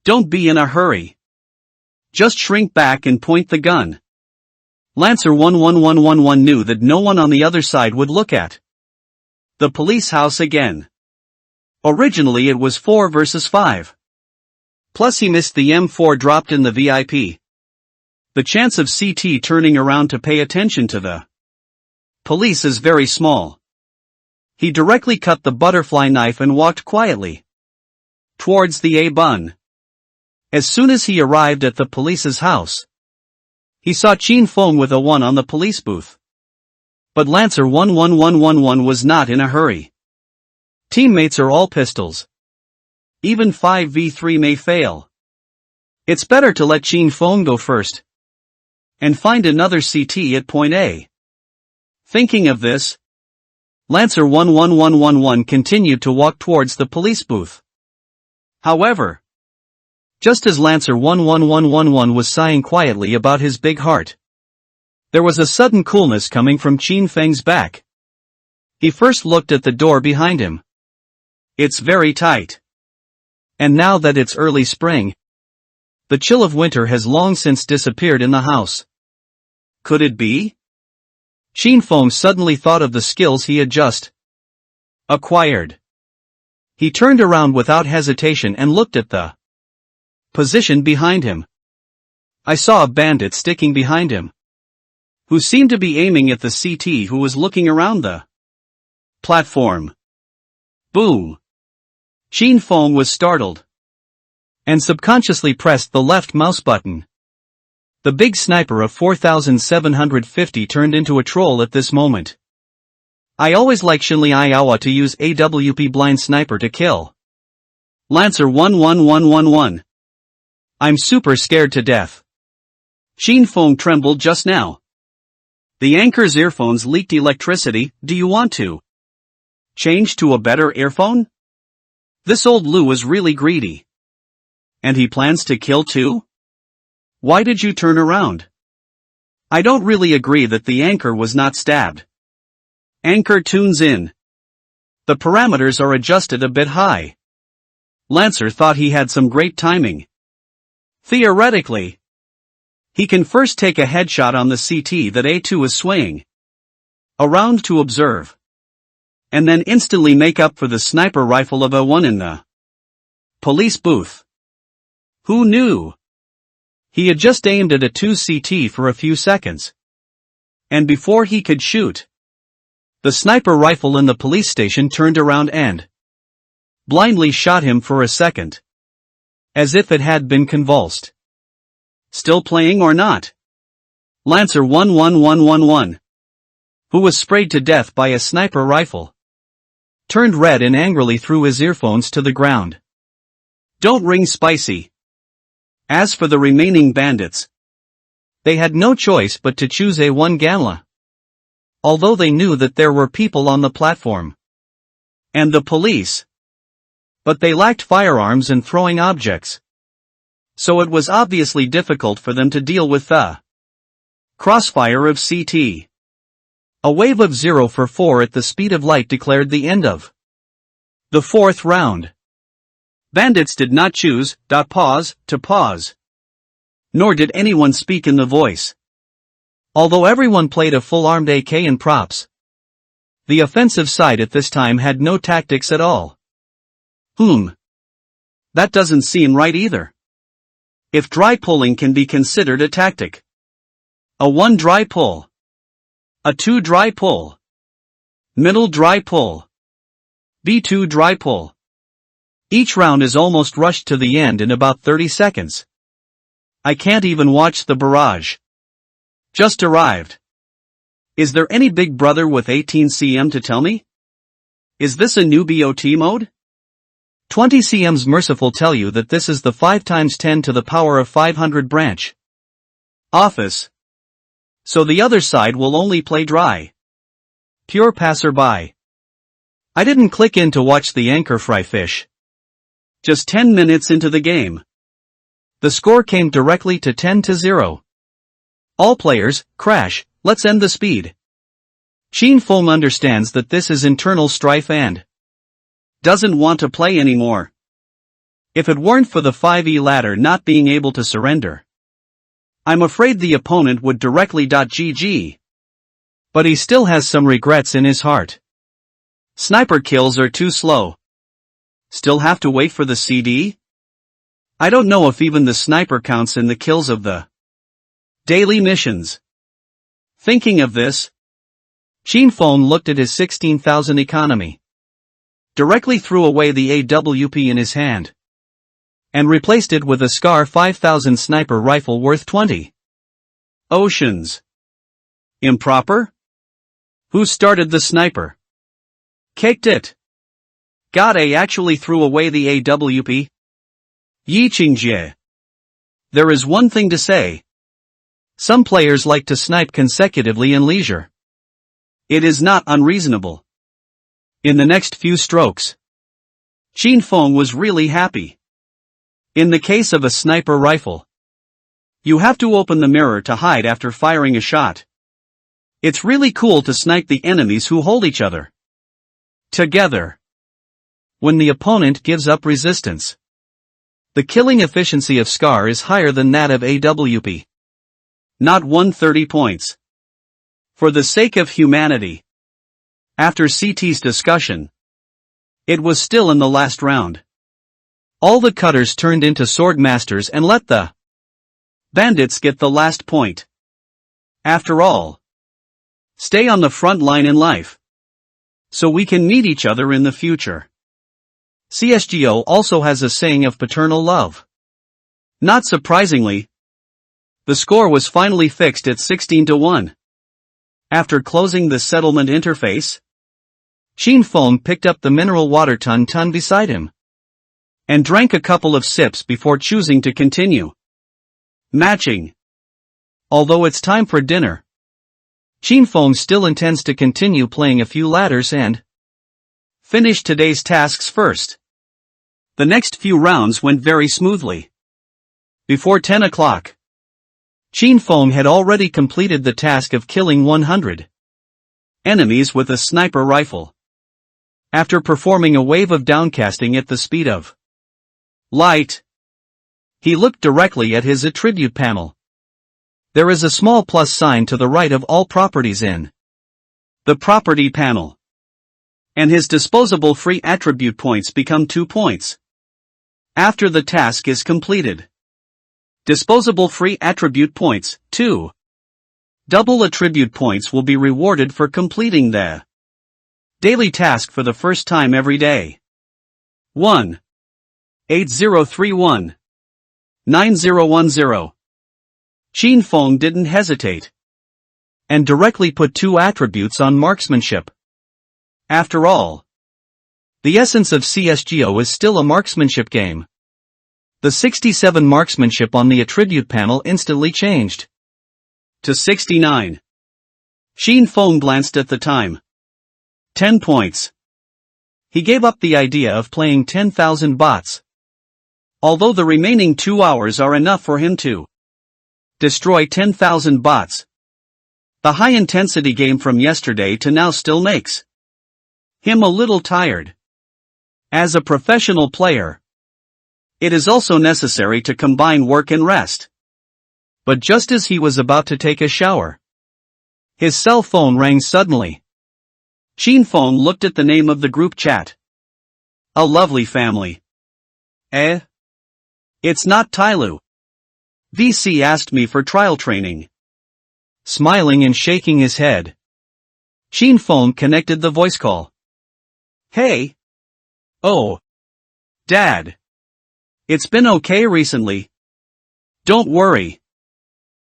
Don't be in a hurry. Just shrink back and point the gun. Lancer 11111 knew that no one on the other side would look at the police house again. Originally it was 4 versus 5. Plus he missed the M4 dropped in the VIP. The chance of CT turning around to pay attention to the police is very small. He directly cut the butterfly knife and walked quietly towards the A-bun. As soon as he arrived at the police's house, he saw Chin Fong with A1 on the police booth. But Lancer 11111 was not in a hurry. Teammates are all pistols. Even 5v3 may fail. It's better to let Chin Fong go first and find another CT at point A. Thinking of this, Lancer 11111 continued to walk towards the police booth. However, just as Lancer 11111 was sighing quietly about his big heart, there was a sudden coolness coming from Chin Feng's back. He first looked at the door behind him. It's very tight. And now that it's early spring, the chill of winter has long since disappeared in the house. Could it be? Chin Feng suddenly thought of the skills he had just acquired. He turned around without hesitation and looked at the position behind him. I saw a bandit sticking behind him, who seemed to be aiming at the CT who was looking around the platform. Boom! Chin Feng was startled and subconsciously pressed the left mouse button. The big sniper of 4750 turned into a troll at this moment. I always like Shinli Iawa to use AWP blind sniper to kill Lancer 11111. I'm super scared to death. Chin Feng trembled just now. The anchor's earphones leaked electricity. Do you want to change to a better earphone? This old Lou is really greedy. And he plans to kill too? Why did you turn around? I don't really agree that the anchor was not stabbed. Anchor tunes in. The parameters are adjusted a bit high. Lancer thought he had some great timing. Theoretically, he can first take a headshot on the CT that A2 is swaying around to observe, and then instantly make up for the sniper rifle of A1 in the police booth. Who knew? He had just aimed at A2 CT for a few seconds. And before he could shoot, the sniper rifle in the police station turned around and blindly shot him for a second, as if it had been convulsed. Still playing or not? Lancer 11111, who was sprayed to death by a sniper rifle, turned red and angrily threw his earphones to the ground. Don't ring spicy. As for the remaining bandits, they had no choice but to choose A1 Ganla. Although they knew that there were people on the platform. And the police. But they lacked firearms and throwing objects. So it was obviously difficult for them to deal with the crossfire of CT. A wave of 0 for 4 at the speed of light declared the end of the fourth round. Bandits did not choose to pause. Nor did anyone speak in the voice. Although everyone played a full-armed AK and props, the offensive side at this time had no tactics at all. That doesn't seem right either. If dry pulling can be considered a tactic. A 1 dry pull. A 2 dry pull. Middle dry pull. B2 dry pull. Each round is almost rushed to the end in about 30 seconds. I can't even watch the barrage. Just arrived. Is there any big brother with 18 cm to tell me? Is this a new BOT mode? 20 cm's merciful tell you that this is the 5 times 10 to the power of 500 branch office. So the other side will only play dry. Pure passerby. I didn't click in to watch the anchor fry fish. Just 10 minutes into the game. The score came directly to 10-0. All players, crash, let's end the speed. Sheen Fong understands that this is internal strife and doesn't want to play anymore. If it weren't for the 5e ladder not being able to surrender, I'm afraid the opponent would directly .gg. But he still has some regrets in his heart. Sniper kills are too slow. Still have to wait for the CD? I don't know if even the sniper counts in the kills of the daily missions. Thinking of this, Sheen Fong looked at his 16,000 economy. Directly threw away the AWP in his hand. And replaced it with a SCAR 5000 sniper rifle worth 20 oceans. Improper? Who started the sniper? Caked it. God, I actually threw away the AWP. Yi Qingjie. There is one thing to say. Some players like to snipe consecutively in leisure. It is not unreasonable. In the next few strokes, Sheen Fong was really happy. In the case of a sniper rifle, you have to open the mirror to hide after firing a shot. It's really cool to snipe the enemies who hold each other together. When the opponent gives up resistance, the killing efficiency of SCAR is higher than that of AWP. Not 130 points. For the sake of humanity. After CT's discussion, it was still in the last round. All the cutters turned into sword masters and let the bandits get the last point. After all, stay on the front line in life, so we can meet each other in the future. CSGO also has a saying of paternal love. Not surprisingly, the score was finally fixed at 16-1. After closing the settlement interface, Sheen Fong picked up the mineral water ton beside him and drank a couple of sips before choosing to continue matching. Although it's time for dinner, Sheen Fong still intends to continue playing a few ladders and finish today's tasks first. The next few rounds went very smoothly. Before 10 o'clock, Sheen Fong had already completed the task of killing 100 enemies with a sniper rifle. After performing a wave of downcasting at the speed of light, he looked directly at his attribute panel. There is a small plus sign to the right of all properties in the property panel. And his disposable free attribute points become 2 points. After the task is completed. Disposable free attribute points, 2. Double attribute points will be rewarded for completing the daily task for the first time every day. 1. 8031. 9010. Sheen Fong didn't hesitate. And directly put 2 attributes on marksmanship. After all, the essence of CSGO is still a marksmanship game. The 67 marksmanship on the attribute panel instantly changed to 69. Xin Feng glanced at the time. 10 points. He gave up the idea of playing 10,000 bots. Although the remaining 2 hours are enough for him to destroy 10,000 bots. The high-intensity game from yesterday to now still makes him a little tired. As a professional player, it is also necessary to combine work and rest. But just as he was about to take a shower, his cell phone rang suddenly. Xin Feng looked at the name of the group chat. A lovely family. Eh? It's not Tyloo. VC asked me for trial training. Smiling and shaking his head, Xin Feng connected the voice call. Hey. Oh. Dad. It's been okay recently. Don't worry.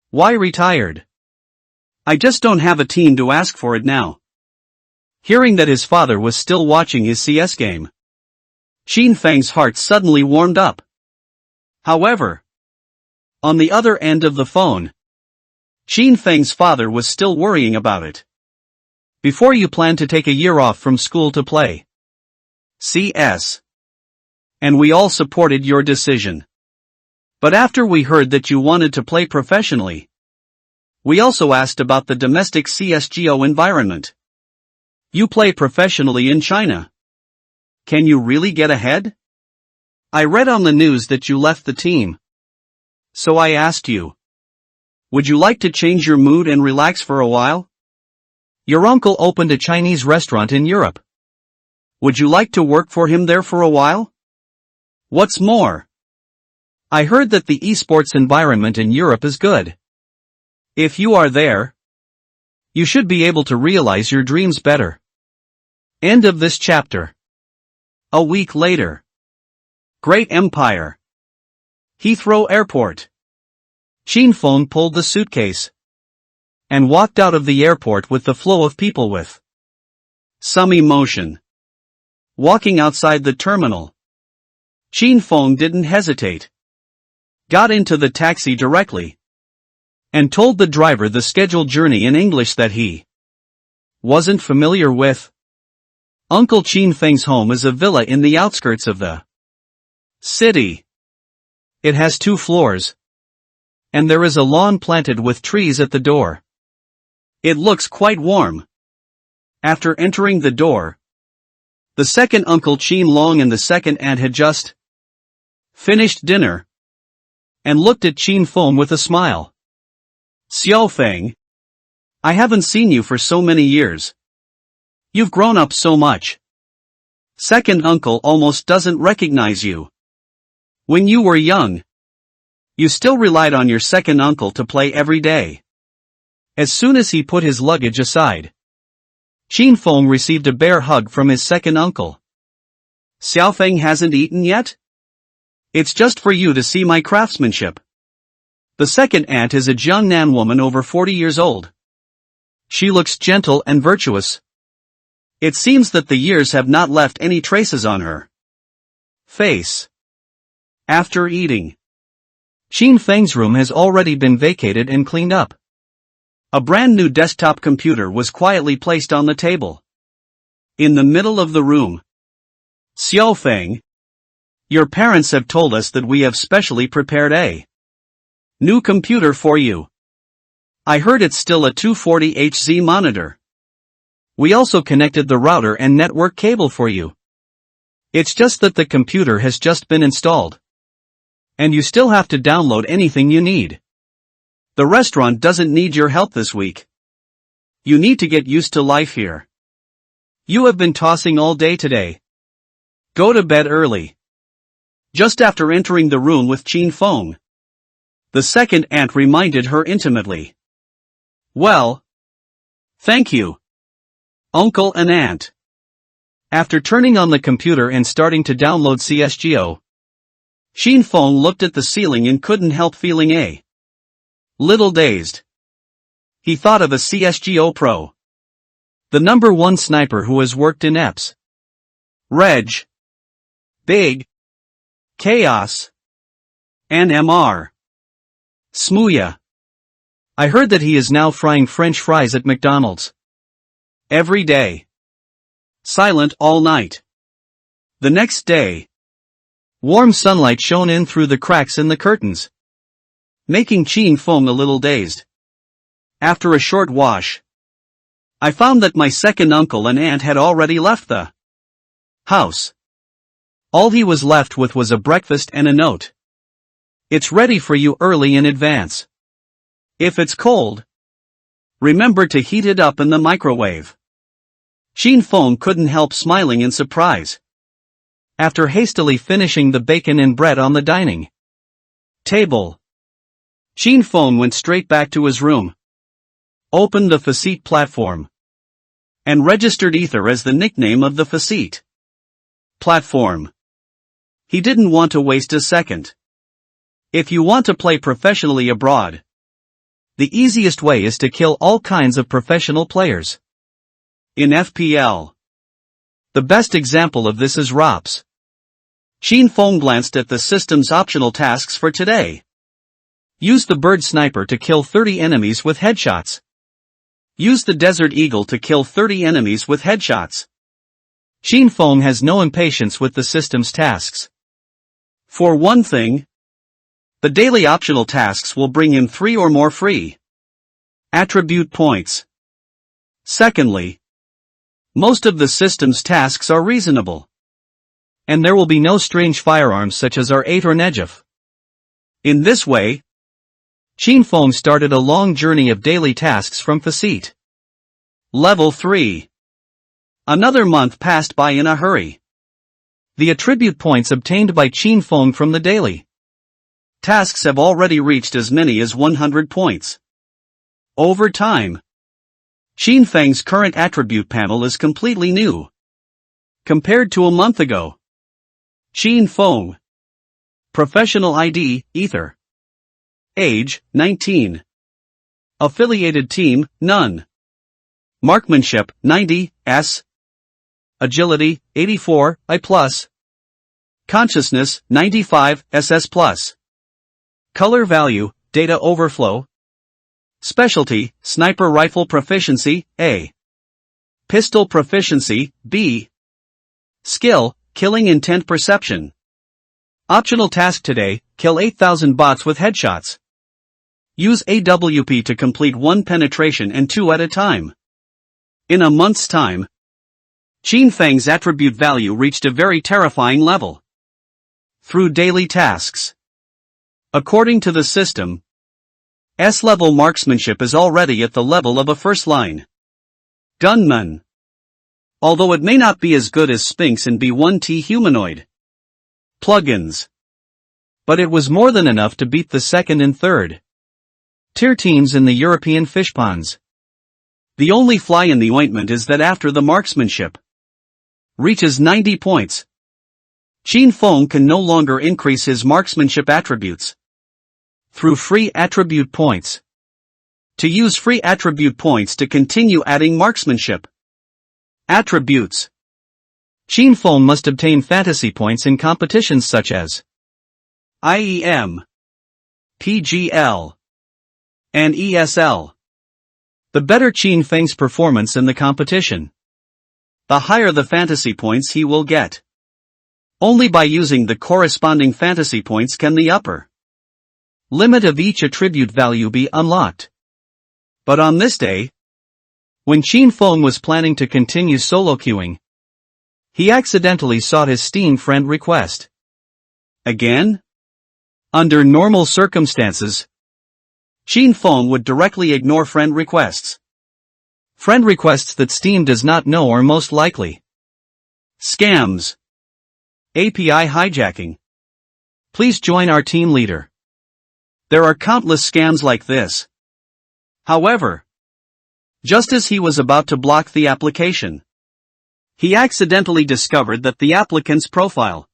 Why retired? I just don't have a team to ask for it now. Hearing that his father was still watching his CS game, Xin Feng's heart suddenly warmed up. However, on the other end of the phone, Xin Feng's father was still worrying about it. Before you plan to take a year off from school to play CS. And we all supported your decision. But after we heard that you wanted to play professionally, we also asked about the domestic CSGO environment. You play professionally in China. Can you really get ahead? I read on the news that you left the team. So I asked you. Would you like to change your mood and relax for a while? Your uncle opened a Chinese restaurant in Europe. Would you like to work for him there for a while? What's more, I heard that the esports environment in Europe is good. If you are there, you should be able to realize your dreams better. End of this chapter. A week later. Great Empire. Heathrow Airport. Xin Feng pulled the suitcase and walked out of the airport with the flow of people with some emotion. Walking outside the terminal, Xin Feng didn't hesitate. Got into the taxi directly and told the driver the scheduled journey in English that he wasn't familiar with. Uncle Xin Feng's home is a villa in the outskirts of the city. It has 2 floors. And there is a lawn planted with trees at the door. It looks quite warm. After entering the door, the second Uncle Qin Long and the second aunt had just finished dinner and looked at Xin Feng with a smile. Xiao Feng, I haven't seen you for so many years. You've grown up so much. Second uncle almost doesn't recognize you. When you were young, you still relied on your second uncle to play every day. As soon as he put his luggage aside, Xin Feng received a bear hug from his second uncle. Xiaofeng hasn't eaten yet? It's just for you to see my craftsmanship. The second aunt is a Jiangnan woman over 40 years old. She looks gentle and virtuous. It seems that the years have not left any traces on her face. After eating, Xin Feng's room has already been vacated and cleaned up. A brand new desktop computer was quietly placed on the table. In the middle of the room. Xiao Feng, your parents have told us that we have specially prepared a new computer for you. I heard it's still a 240Hz monitor. We also connected the router and network cable for you. It's just that the computer has just been installed. And you still have to download anything you need. The restaurant doesn't need your help this week. You need to get used to life here. You have been tossing all day today. Go to bed early. Just after entering the room with Qin Feng, the second aunt reminded her intimately. Well, thank you, uncle and aunt. After turning on the computer and starting to download CSGO, Xin Feng looked at the ceiling and couldn't help feeling a little dazed. He thought of a CSGO pro. The #1 sniper who has worked in EPS. Reg. Big. Chaos. NMR. Smooya. I heard that he is now frying French fries at McDonald's. Every day. Silent all night. The next day. Warm sunlight shone in through the cracks in the curtains, making Chin Feng a little dazed. After a short wash, I found that my second uncle and aunt had already left the house. All he was left with was a breakfast and a note. It's ready for you early in advance. If it's cold, remember to heat it up in the microwave. Chin Feng couldn't help smiling in surprise. After hastily finishing the bacon and bread on the dining table, Chin Feng went straight back to his room, opened the facete platform, and registered Ether as the nickname of the facete platform. He didn't want to waste a second. If you want to play professionally abroad, the easiest way is to kill all kinds of professional players. In FPL, the best example of this is ROPS. Chin Feng glanced at the system's optional tasks for today. Use the bird sniper to kill 30 enemies with headshots. Use the desert eagle to kill 30 enemies with headshots. Chin Feng has no impatience with the system's tasks. For one thing, the daily optional tasks will bring him 3 or more free attribute points. Secondly, most of the system's tasks are reasonable, and there will be no strange firearms such as R8 or Nejaf. In this way, Chin Feng started a long journey of daily tasks from Facete. Level 3. Another month passed by in a hurry. The attribute points obtained by Chin Feng from the daily tasks have already reached as many as 100 points. Over time, Chin Feng's current attribute panel is completely new compared to a month ago. Chin Feng. Professional ID, Ether. Age, 19. Affiliated team, none. Marksmanship, 90, S. Agility, 84, I+. Consciousness, 95, SS+. Color value, data overflow. Specialty, sniper rifle proficiency, A. Pistol proficiency, B. Skill, killing intent perception. Optional task today, kill 8,000 bots with headshots. Use AWP to complete 1 penetration and 2 at a time. In a month's time, Chin Feng's attribute value reached a very terrifying level. Through daily tasks. According to the system, S-level marksmanship is already at the level of a first-line gunman. Although it may not be as good as Sphinx and B1T humanoid plugins. But it was more than enough to beat the second and third tier teams in the European fish ponds. The only fly in the ointment is that after the marksmanship reaches 90 points, Chin Feng can no longer increase his marksmanship attributes through free attribute points. To use free attribute points to continue adding marksmanship attributes, Chin Feng must obtain fantasy points in competitions such as IEM, PGL, and ESL. The better Chin Feng's performance in the competition, the higher the fantasy points he will get. Only by using the corresponding fantasy points can the upper limit of each attribute value be unlocked. But on this day, when Chin Feng was planning to continue solo queuing, he accidentally sought his Steam friend request. Again? Under normal circumstances, Chin Feng would directly ignore friend requests. Friend requests that Steam does not know are most likely scams. API hijacking. Please join our team leader. There are countless scams like this. However, just as he was about to block the application, he accidentally discovered that the applicant's profile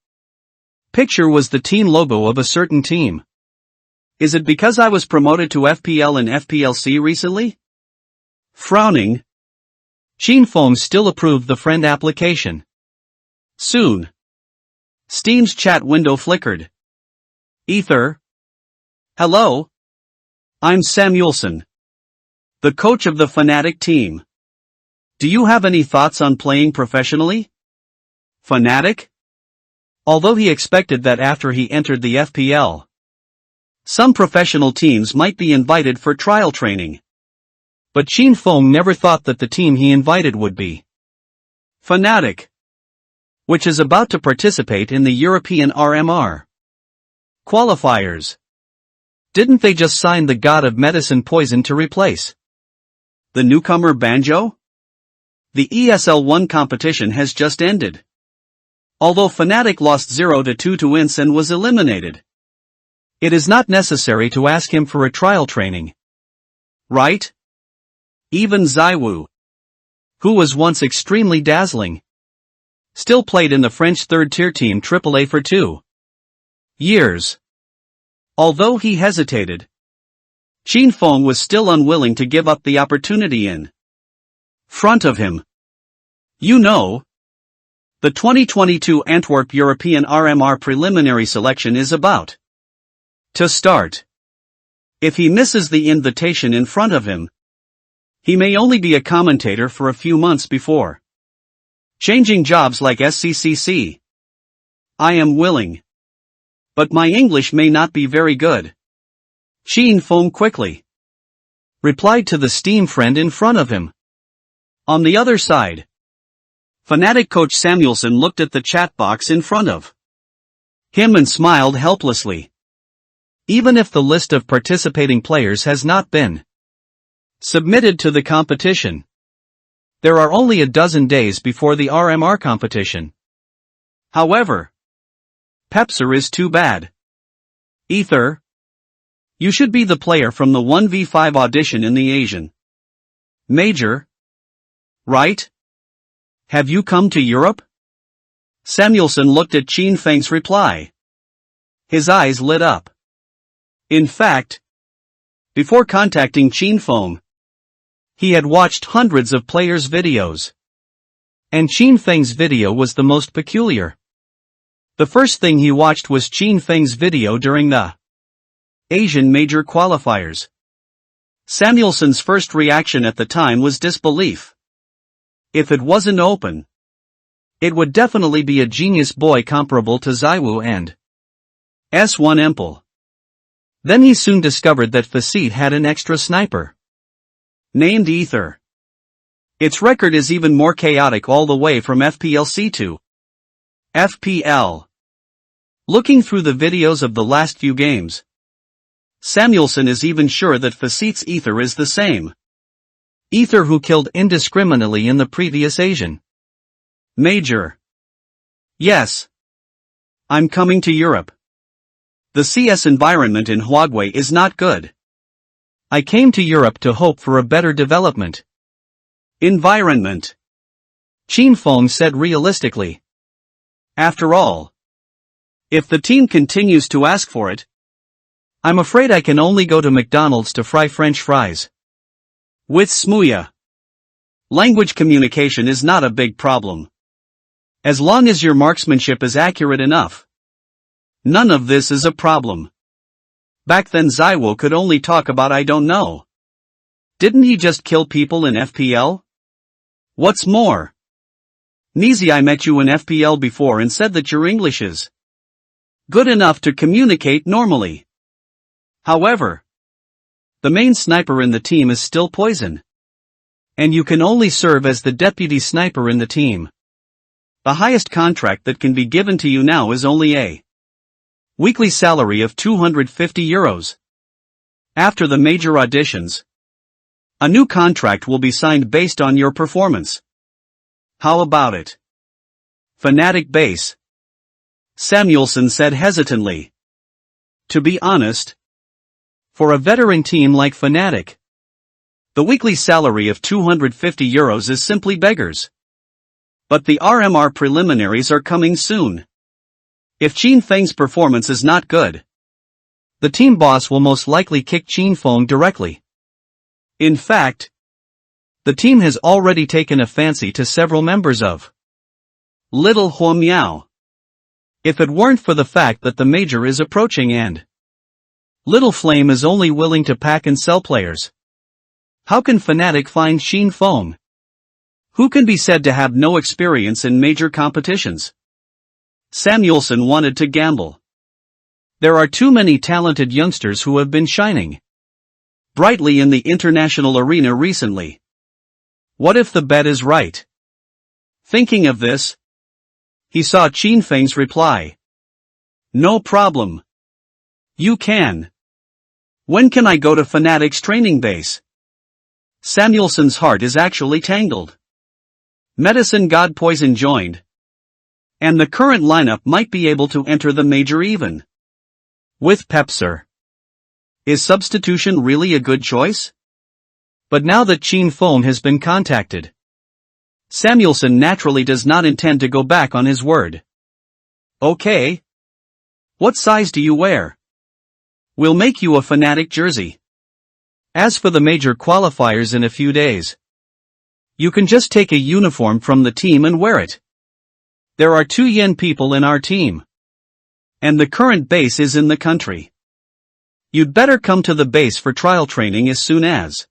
picture was the team logo of a certain team. Is it because I was promoted to FPL and FPLC recently? Frowning, Chin Feng still approved the friend application. Soon, Steam's chat window flickered. Ether, Hello? I'm Samuelson, the coach of the Fnatic team. Do you have any thoughts on playing professionally? Fnatic? Although he expected that after he entered the FPL, some professional teams might be invited for trial training. But Chin Fong never thought that the team he invited would be Fnatic, which is about to participate in the European RMR qualifiers. Didn't they just sign the god of medicine Poison to replace the newcomer Banjo? The ESL 1 competition has just ended. Although Fnatic lost 0-2 to INS and was eliminated, it is not necessary to ask him for a trial training. Right? Even Zaiwu, who was once extremely dazzling, still played in the French third-tier team AAA for 2 years. Although he hesitated, Chin Fong was still unwilling to give up the opportunity in front of him. You know, the 2022 Antwerp European RMR preliminary selection is about to start. If he misses the invitation in front of him, he may only be a commentator for a few months before changing jobs like SCCC. I am willing, but my English may not be very good. Chin Fong quickly replied to the Steam friend in front of him. On the other side, Fnatic coach Samuelson looked at the chat box in front of him and smiled helplessly. Even if the list of participating players has not been submitted to the competition, there are only a dozen days before the RMR competition. However, Pepser is too bad. Ether, you should be the player from the 1v5 audition in the Asian Major, right? Have you come to Europe? Samuelson looked at Chin Feng's reply. His eyes lit up. In fact, before contacting Chin Feng, he had watched hundreds of players' videos. And Chin Feng's video was the most peculiar. The first thing he watched was Chin Feng's video during the Asian Major qualifiers. Samuelson's first reaction at the time was disbelief. If it wasn't open, it would definitely be a genius boy comparable to Zaiwu and S1 Empel. Then he soon discovered that Faceit had an extra sniper named Ether. Its record is even more chaotic all the way from FPLC to FPL. Looking through the videos of the last few games, Samuelson is even sure that Faceit's Ether is the same Ether who killed indiscriminately in the previous Asian Major. Yes. I'm coming to Europe. The CS environment in Huawei is not good. I came to Europe to hope for a better development environment, Chin Fong said realistically. After all, if the team continues to ask for it, I'm afraid I can only go to McDonald's to fry French fries with smuya. Language communication is not a big problem. As long as your marksmanship is accurate enough, none of this is a problem. Back then Zaiwo could only talk about I don't know. Didn't he just kill people in FPL? What's more, Nizi, I met you in FPL before and said that your English is good enough to communicate normally. However, the main sniper in the team is still Poison. And you can only serve as the deputy sniper in the team. The highest contract that can be given to you now is only a weekly salary of €250. After the major auditions, a new contract will be signed based on your performance. How about it? Fnatic base, Samuelson said hesitantly. To be honest, for a veteran team like Fnatic, the weekly salary of €250 is simply beggars. But the RMR preliminaries are coming soon. If Chin Feng's performance is not good, the team boss will most likely kick Chin Feng directly. In fact, the team has already taken a fancy to several members of Little Hua Miao. If it weren't for the fact that the major is approaching and Little Flame is only willing to pack and sell players. How can Fnatic find Xin Feng, who can be said to have no experience in major competitions? Samuelson wanted to gamble. There are too many talented youngsters who have been shining brightly in the international arena recently. What if the bet is right? Thinking of this, he saw Xin Feng's reply. No problem. You can. When can I go to Fnatic's training base? Samuelson's heart is actually tangled. Medicine God Poison joined. And the current lineup might be able to enter the major even with Pepser. Is substitution really a good choice? But now that Xin Feng has been contacted, Samuelson naturally does not intend to go back on his word. Okay. What size do you wear? We'll make you a Fnatic jersey. As for the major qualifiers in a few days, you can just take a uniform from the team and wear it. There are 2 yen people in our team. And the current base is in the country. You'd better come to the base for trial training as soon as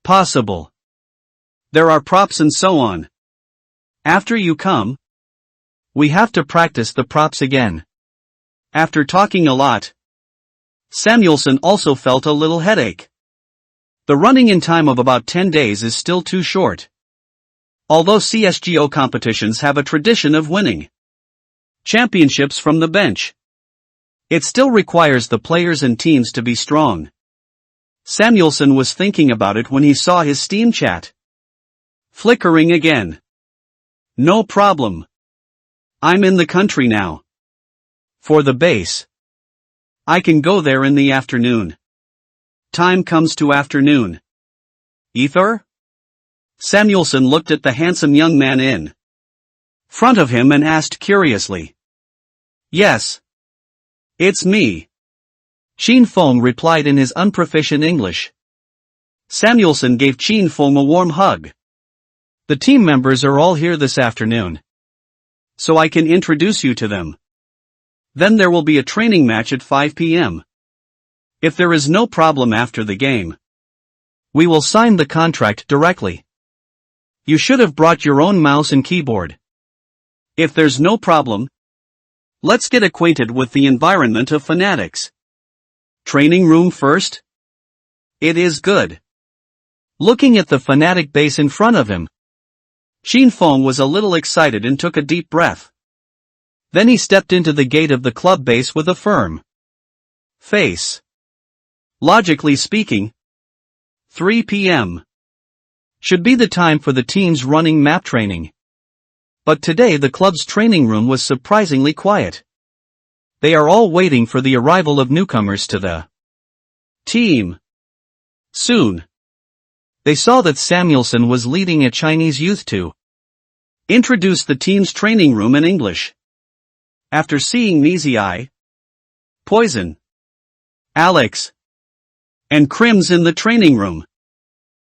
possible. There are props and so on. After you come, we have to practice the props again. After talking a lot, Samuelson also felt a little headache. The running in time of about 10 days is still too short. Although CSGO competitions have a tradition of winning championships from the bench, it still requires the players and teams to be strong. Samuelson was thinking about it when he saw his Steam chat flickering again. No problem. I'm in the country now. For the base. I can go there in the afternoon. Time comes to afternoon. Ether? Samuelson looked at the handsome young man in front of him and asked curiously. Yes. It's me. Xin Feng replied in his unproficient English. Samuelson gave Xin Feng a warm hug. The team members are all here this afternoon, so I can introduce you to them. Then there will be a training match at 5 p.m. If there is no problem after the game, we will sign the contract directly. You should have brought your own mouse and keyboard. If there's no problem, let's get acquainted with the environment of Fnatic's training room first. It is good. Looking at the Fnatic base in front of him, Xin Feng was a little excited and took a deep breath. Then he stepped into the gate of the club base with a firm face. Logically speaking, 3 p.m. should be the time for the team's running map training. But today the club's training room was surprisingly quiet. They are all waiting for the arrival of newcomers to the team. Soon, they saw that Samuelson was leading a Chinese youth to introduce the team's training room in English. After seeing Nizai, Poison, Alex, and Crims in the training room,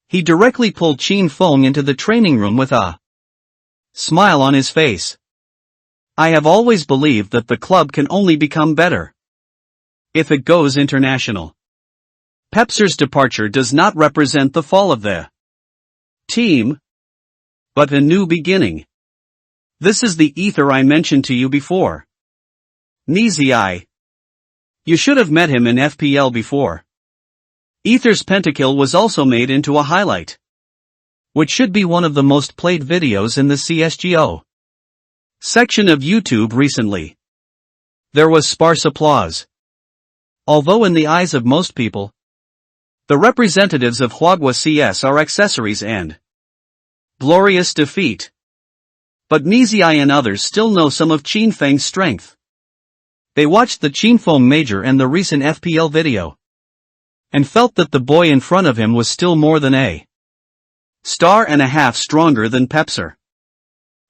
he directly pulled Xin Feng into the training room with a smile on his face. I have always believed that the club can only become better if it goes international. Pepser's departure does not represent the fall of the team, but a new beginning. This is the Ether I mentioned to you before. Nizai. You should have met him in FPL before. Ether's pentakill was also made into a highlight, which should be one of the most played videos in the CSGO section of YouTube recently. There was sparse applause. Although in the eyes of most people, the representatives of Huagua CS are accessories and glorious defeat. But Nizai and others still know some of Xin Feng's strength. They watched the Xin Feng Major and the recent FPL video, and felt that the boy in front of him was still more than a star and a half stronger than Pepser.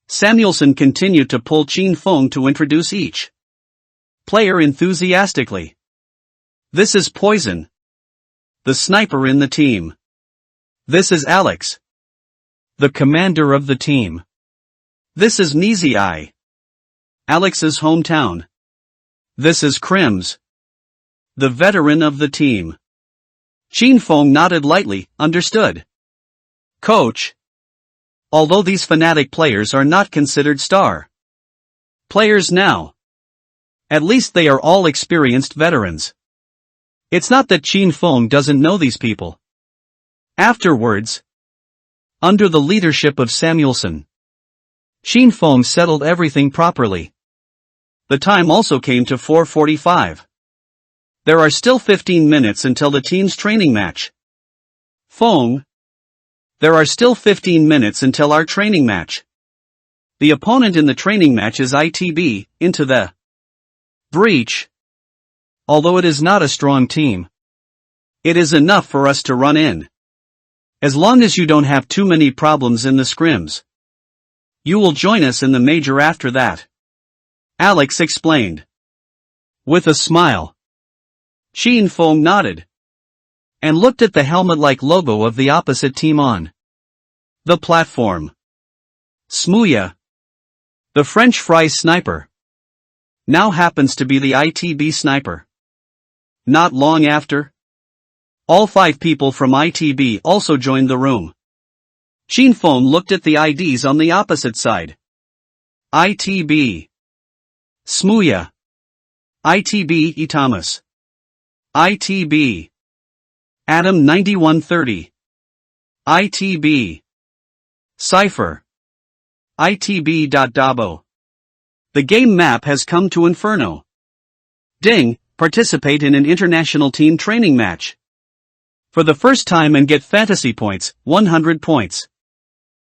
Samuelson continued to pull Xin Feng to introduce each player enthusiastically. This is Poison, the sniper in the team. This is Alex, the commander of the team. This is Nizai, Alex's hometown. This is Crims, The veteran of the team. Qin Feng nodded lightly, understood. Coach. Although these fanatic players are not considered star players now. At least they are all experienced veterans. It's not that Qin Feng doesn't know these people. Afterwards, under the leadership of Samuelson, Qin Feng settled everything properly. The time also came to 4:45. There are still 15 minutes until the team's training match. Feng. There are still 15 minutes until our training match. The opponent in the training match is ITB, into the breach. Although it is not a strong team, it is enough for us to run in. As long as you don't have too many problems in the scrims, you will join us in the major after that. Alex explained. With a smile, Qin Feng nodded and looked at the helmet-like logo of the opposite team on the platform. Smuya, the French fry sniper, now happens to be the ITB sniper. Not long after, all 5 people from ITB also joined the room. Qin Feng looked at the IDs on the opposite side. ITB. Smuya. ITB Itamas. ITB. Adam 9130. ITB. Cypher. ITB. Dabo. The game map has come to Inferno. Ding, participate in an international team training match. For the first time and get fantasy points, 100 points.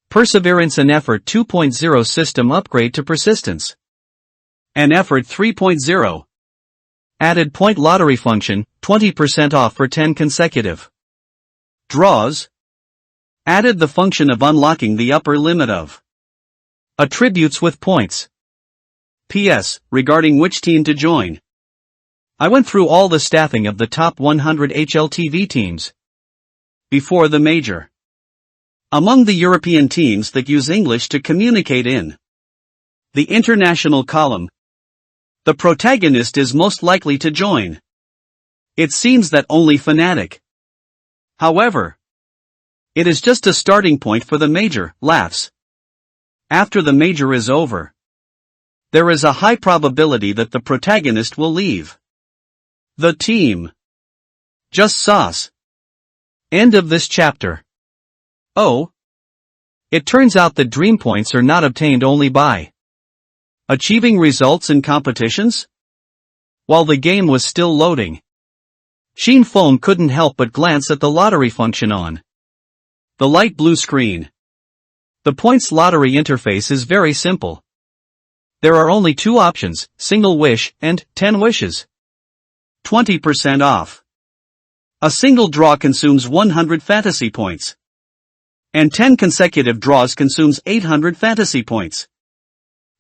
Perseverance and Effort 2.0 system upgrade to persistence. And Effort 3.0. Added point lottery function, 20% off for 10 consecutive draws. Added the function of unlocking the upper limit of attributes with points. P.S. Regarding which team to join. I went through all the staffing of the top 100 HLTV teams before the major. Among the European teams that use English to communicate in the international column, the protagonist is most likely to join. It seems that only Fnatic. However, it is just a starting point for the major, laughs. After the major is over, there is a high probability that the protagonist will leave the team. Just sauce. End of this chapter. Oh. It turns out that dream points are not obtained only by achieving results in competitions? While the game was still loading, Qin Feng couldn't help but glance at the lottery function on the light blue screen. The points lottery interface is very simple. There are only 2 options, single wish and 10 wishes. 20% off. A single draw consumes 100 fantasy points. And 10 consecutive draws consumes 800 fantasy points.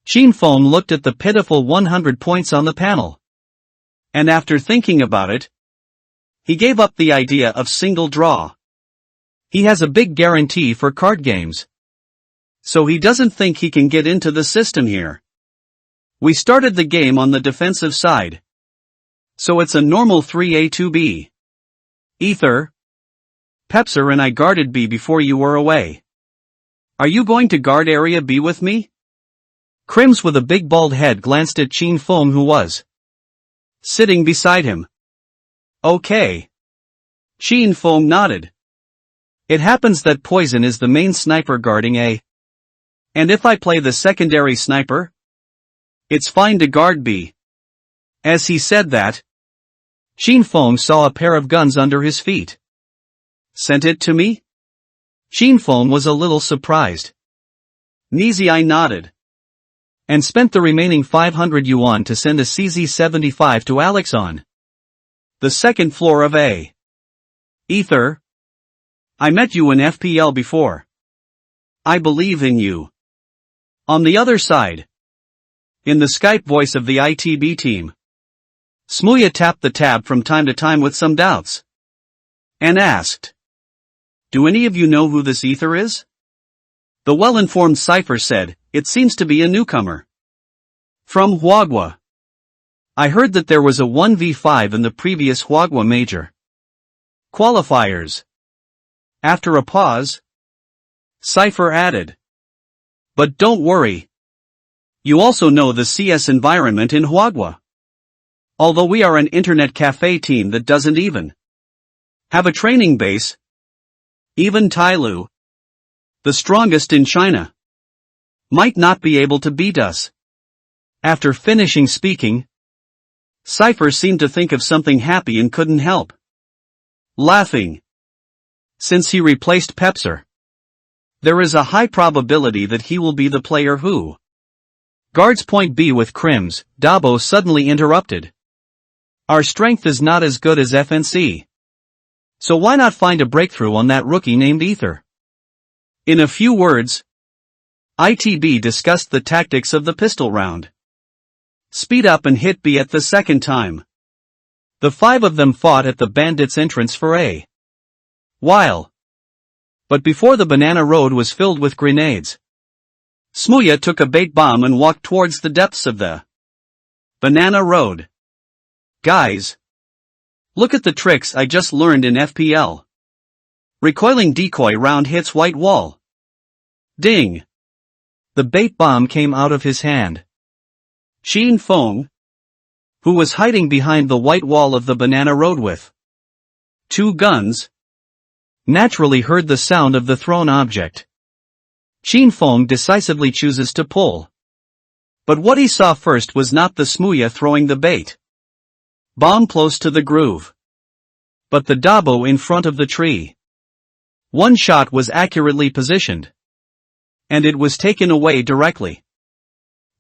Qin Feng looked at the pitiful 100 points on the panel. And after thinking about it, he gave up the idea of single draw. He has a big guarantee for card games. So he doesn't think he can get into the system here. We started the game on the defensive side. So it's a normal 3A2B. Ether. Pepser and I guarded B before you were away. Are you going to guard area B with me? Crims with a big bald head glanced at Qin Feng who was sitting beside him. Okay. Qin Feng nodded. It happens that Poison is the main sniper guarding A. And if I play the secondary sniper, it's fine to guard B. As he said that, Qin Feng saw a pair of guns under his feet. Sent it to me? Qin Feng was a little surprised. I nodded. And spent the remaining 500 yuan to send a CZ75 to Alex on the second floor of A. Ether. I met you in FPL before. I believe in you. On the other side, in the Skype voice of the ITB team, Smuya tapped the tab from time to time with some doubts. And asked, do any of you know who this Ether is? The well-informed Cypher said, it seems to be a newcomer. From Huagua. I heard that there was a 1v5 in the previous Hwagwa Major qualifiers. After a pause, Cypher added. But don't worry. You also know the CS environment in Hwagwa. Although we are an internet cafe team that doesn't even have a training base, even Tailu, the strongest in China, might not be able to beat us. After finishing speaking, Cypher seemed to think of something happy and couldn't help laughing. Since he replaced Pepser, there is a high probability that he will be the player who guards point B with Crims. Dabo suddenly interrupted. Our strength is not as good as FNC. So why not find a breakthrough on that rookie named Ether? In a few words, ITB discussed the tactics of the pistol round. Speed up and hit B at the second time. The 5 of them fought at the bandits' entrance for a while. But before the banana road was filled with grenades, Smooya took a bait bomb and walked towards the depths of the banana road. Guys, look at the tricks I just learned in FPL. Recoiling decoy round hits white wall. Ding! The bait bomb came out of his hand. Shin Feng, who was hiding behind the white wall of the banana road with 2 guns, naturally heard the sound of the thrown object. Shin Feng decisively chooses to pull. But what he saw first was not the Smooya throwing the bait bomb close to the groove, but the Dabo in front of the tree. One shot was accurately positioned, and it was taken away directly.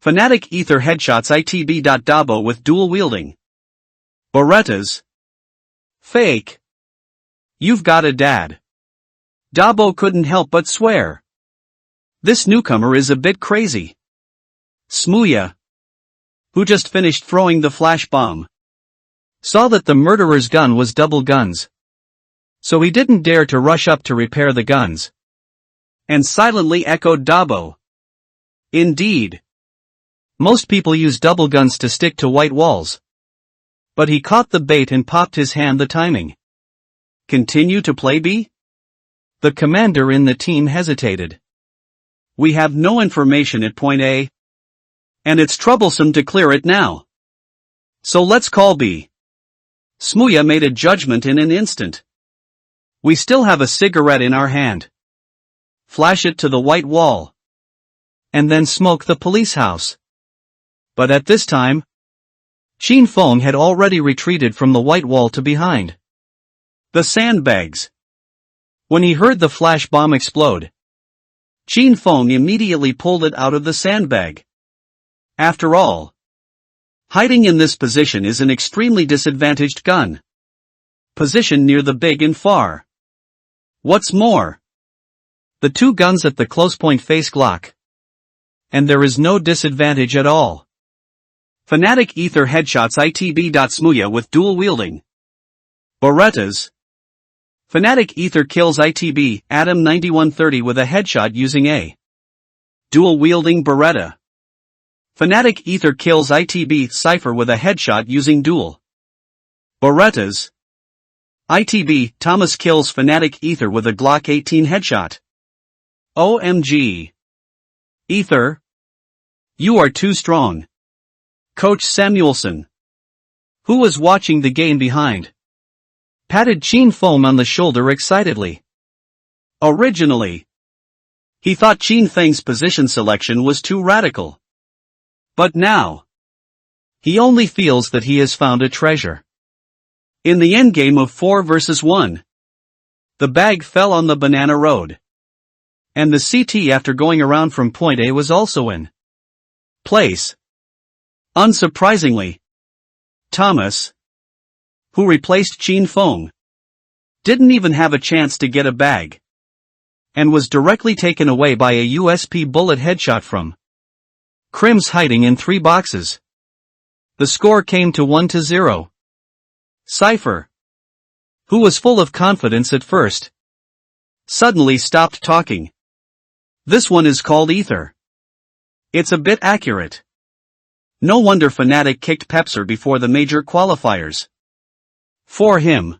Fnatic Ether headshots ITB. Dabo with dual wielding Berettas. Fake. You've got a dad. Dabo couldn't help but swear. This newcomer is a bit crazy. Smooya, who just finished throwing the flash bomb, saw that the murderer's gun was double guns. So he didn't dare to rush up to repair the guns, and silently echoed Dabo. Indeed. Most people use double guns to stick to white walls. But he caught the bait and popped his hand the timing. Continue to play B? The commander in the team hesitated. We have no information at point A, and it's troublesome to clear it now. So let's call B. Smooya made a judgment in an instant. We still have a cigarette in our hand. Flash it to the white wall, and then smoke the police house. But at this time, Shin Feng had already retreated from the white wall to behind the sandbags. When he heard the flash bomb explode, Shin Feng immediately pulled it out of the sandbag. After all, hiding in this position is an extremely disadvantaged gun position near the big and far. What's more, the 2 guns at the close point face Glock, and there is no disadvantage at all. Fnatic Ether headshots ITB. Smooya with dual wielding Berettas. Fnatic Ether kills ITB. Adam 9130 with a headshot using a dual wielding Beretta. Fnatic Ether kills ITB. Cypher with a headshot using dual Berettas. ITB. Thomas kills Fnatic Ether with a Glock 18 headshot. OMG. Ether, you are too strong. Coach Samuelson, who was watching the game behind, patted Shin Feng on the shoulder excitedly. Originally, he thought Shin Feng's position selection was too radical. But now, he only feels that he has found a treasure. In the endgame of 4 versus 1, the bag fell on the banana road. And the CT after going around from point A was also in place. Unsurprisingly, Thomas, who replaced Shin Feng, didn't even have a chance to get a bag, and was directly taken away by a USP bullet headshot from Crims hiding in 3 boxes. The score came to 1-0. Cypher, who was full of confidence at first, suddenly stopped talking. This one is called Ether. It's a bit accurate. No wonder Fnatic kicked Pepser before the major qualifiers. For him.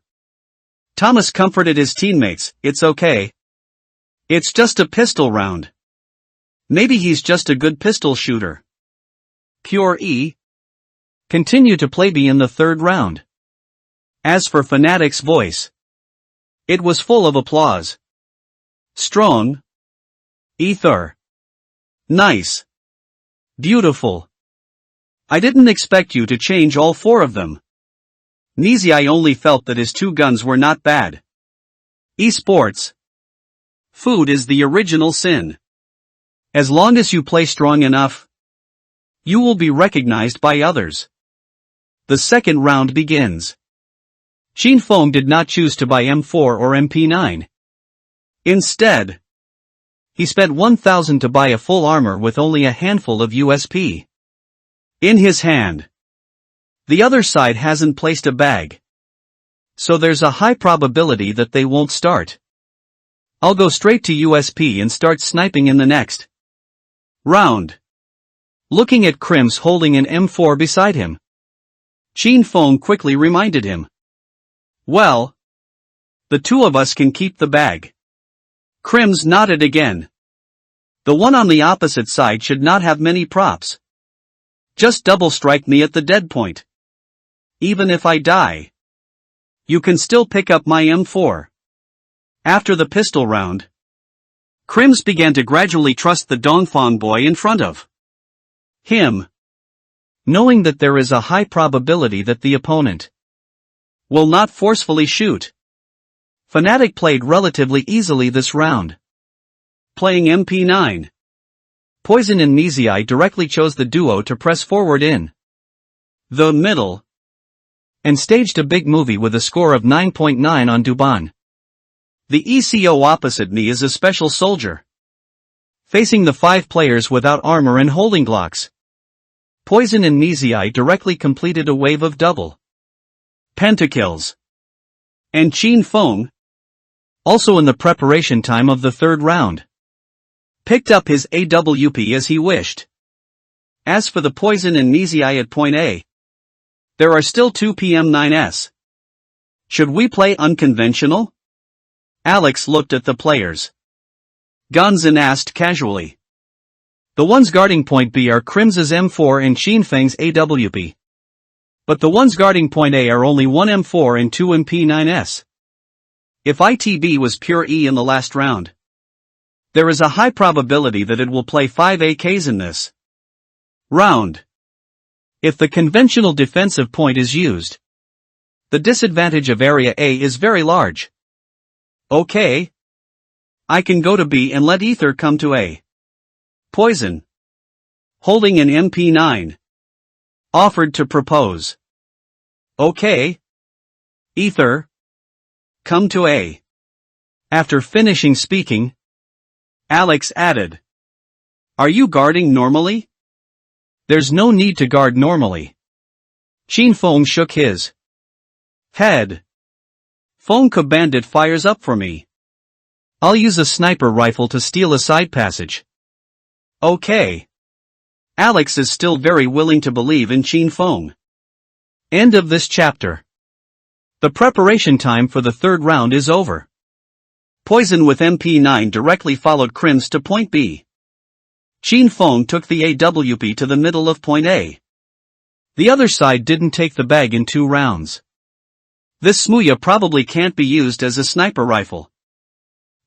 Thomas comforted his teammates, "It's okay. It's just a pistol round. Maybe he's just a good pistol shooter." Pure E. Continue to play B in the third round. As for Fnatic's voice, it was full of applause. Strong. Ether. Nice. Beautiful. I didn't expect you to change all four of them. Nizi only felt that his two guns were not bad. Esports. Food is the original sin. As long as you play strong enough, you will be recognized by others. The second round begins. Xin Feng did not choose to buy M4 or MP9. Instead, he spent 1,000 to buy a full armor with only a handful of USP in his hand. The other side hasn't placed a bag, so there's a high probability that they won't start. I'll go straight to USP and start sniping in the next round. Looking at Krims holding an M4 beside him, Xin Feng quickly reminded him, "Well, the two of us can keep the bag." Krims nodded again. The one on the opposite side should not have many props. Just double strike me at the dead point. Even if I die, you can still pick up my M4. After the pistol round, Krims began to gradually trust the Dongfang boy in front of him, knowing that there is a high probability that the opponent will not forcefully shoot. Fnatic played relatively easily this round. Playing MP9. Poison and Nizi directly chose the duo to press forward in the middle and staged a big movie with a score of 9.9 on Duban. The ECO opposite me is a special soldier, facing the 5 players without armor and holding Glocks. Poison and Nizi directly completed a wave of double pentakills. And Xin Feng, also in the preparation time of the third round, picked up his AWP as he wished. As for the Poison and Nizi at point A, there are still 2 PM9s. Should we play unconventional? Alex looked at the players' guns and asked casually. The ones guarding point B are Krims's M4 and Xin Feng's AWP. But the ones guarding point A are only 1 M4 and 2 MP9s. If ITB was pure E in the last round, there is a high probability that it will play 5 AKs in this round. If the conventional defensive point is used, the disadvantage of Area A is very large. Okay. I can go to B and let Ether come to A. Poison, holding an MP9, offered to propose. Okay. Ether, come to A. After finishing speaking, Alex added, "Are you guarding normally?" "There's no need to guard normally." Xin Feng shook his head. "Fengke bandit fires up for me. I'll use a sniper rifle to steal a side passage." Okay. Alex is still very willing to believe in Xin Feng. End of this chapter. The preparation time for the third round is over. Poison with MP9 directly followed Krims to point B. Xin Feng took the AWP to the middle of point A. The other side didn't take the bag in 2 rounds. This Smuya probably can't be used as a sniper rifle.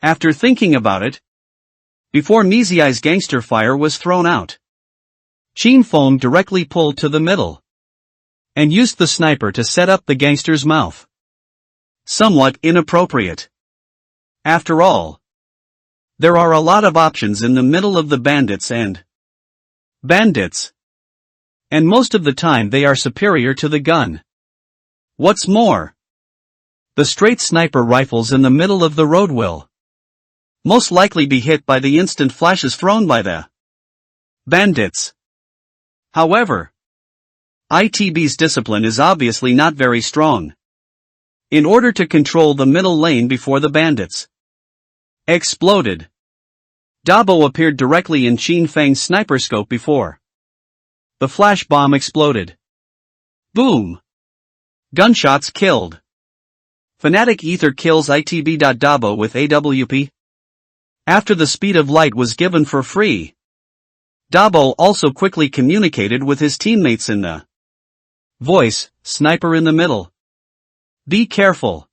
After thinking about it, before Nizi's gangster fire was thrown out, Xin Feng directly pulled to the middle and used the sniper to set up the gangster's mouth. Somewhat inappropriate. After all, there are a lot of options in the middle of the bandits, and most of the time they are superior to the gun. What's more, the straight sniper rifles in the middle of the road will most likely be hit by the instant flashes thrown by the bandits. However, ITB's discipline is obviously not very strong. In order to control the middle lane before the bandits exploded, Dabo appeared directly in Xin Feng's sniper scope before The flash bomb exploded. Boom! Gunshots killed. Fanatic Ether kills ITB.Dabo with AWP. After the speed of light was given for free, Dabo also quickly communicated with his teammates in the voice, sniper in the middle. Be careful.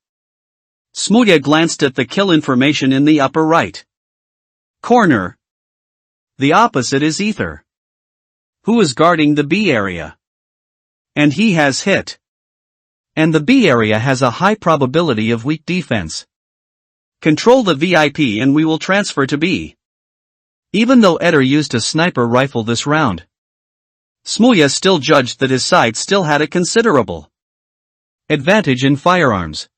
Smooya glanced at the kill information in the upper right corner. The opposite is Ether, who is guarding the B area. And he has hit. And the B area has a high probability of weak defense. Control the VIP and we will transfer to B. Even though Eder used a sniper rifle this round, Smooya still judged that his side still had a considerable advantage in firearms.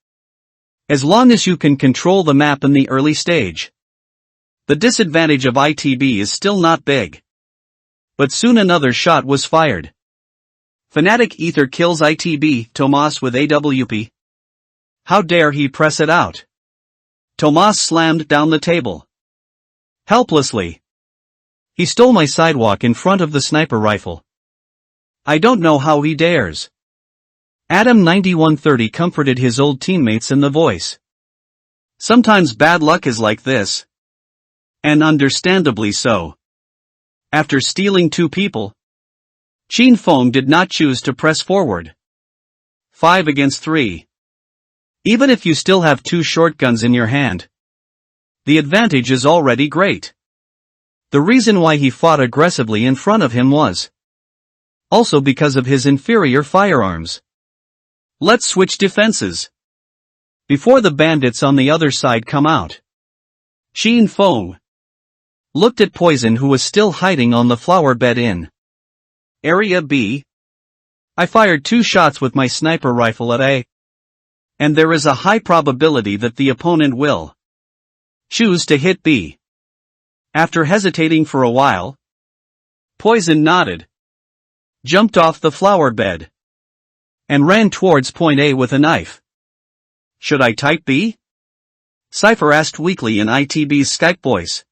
As long as you can control the map in the early stage. The disadvantage of ITB is still not big. But soon another shot was fired. Fanatic Ether kills ITB, Tomas with AWP. How dare he press it out? Tomas slammed down the table. Helplessly. He stole my sidewalk in front of the sniper rifle. I don't know how he dares. Adam 9130 comforted his old teammates in the voice. Sometimes bad luck is like this. And understandably so. After stealing 2 people, Chin Fong did not choose to press forward. 5 against 3. Even if you still have 2 shotguns in your hand, the advantage is already great. The reason why he fought aggressively in front of him was also because of his inferior firearms. Let's switch defenses. Before the bandits on the other side come out, Chin Fong looked at Poison, who was still hiding on the flower bed in Area B. I fired 2 shots with my sniper rifle at A. And there is a high probability that the opponent will choose to hit B. After hesitating for a while, Poison nodded, jumped off the flower bed, and ran towards point A with a knife. Should I type B? Cypher asked weakly in ITB's Skype voice.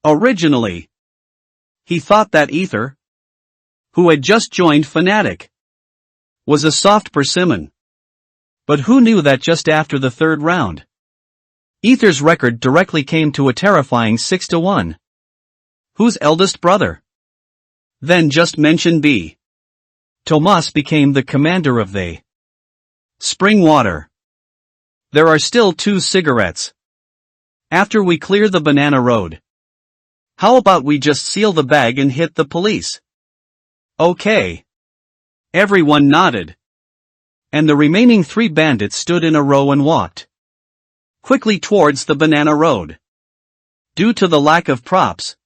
Originally, he thought that Ether, who had just joined Fnatic, was a soft persimmon. But who knew that just after the 3rd round, Ether's record directly came to a terrifying 6-1. Whose eldest brother? Then just mention B. Tomas became the commander of the spring water. There are still 2 cigarettes. After we clear the banana road, how about we just seal the bag and hit the police? Okay. Everyone nodded. And the remaining 3 bandits stood in a row and walked quickly towards the banana road. Due to the lack of props,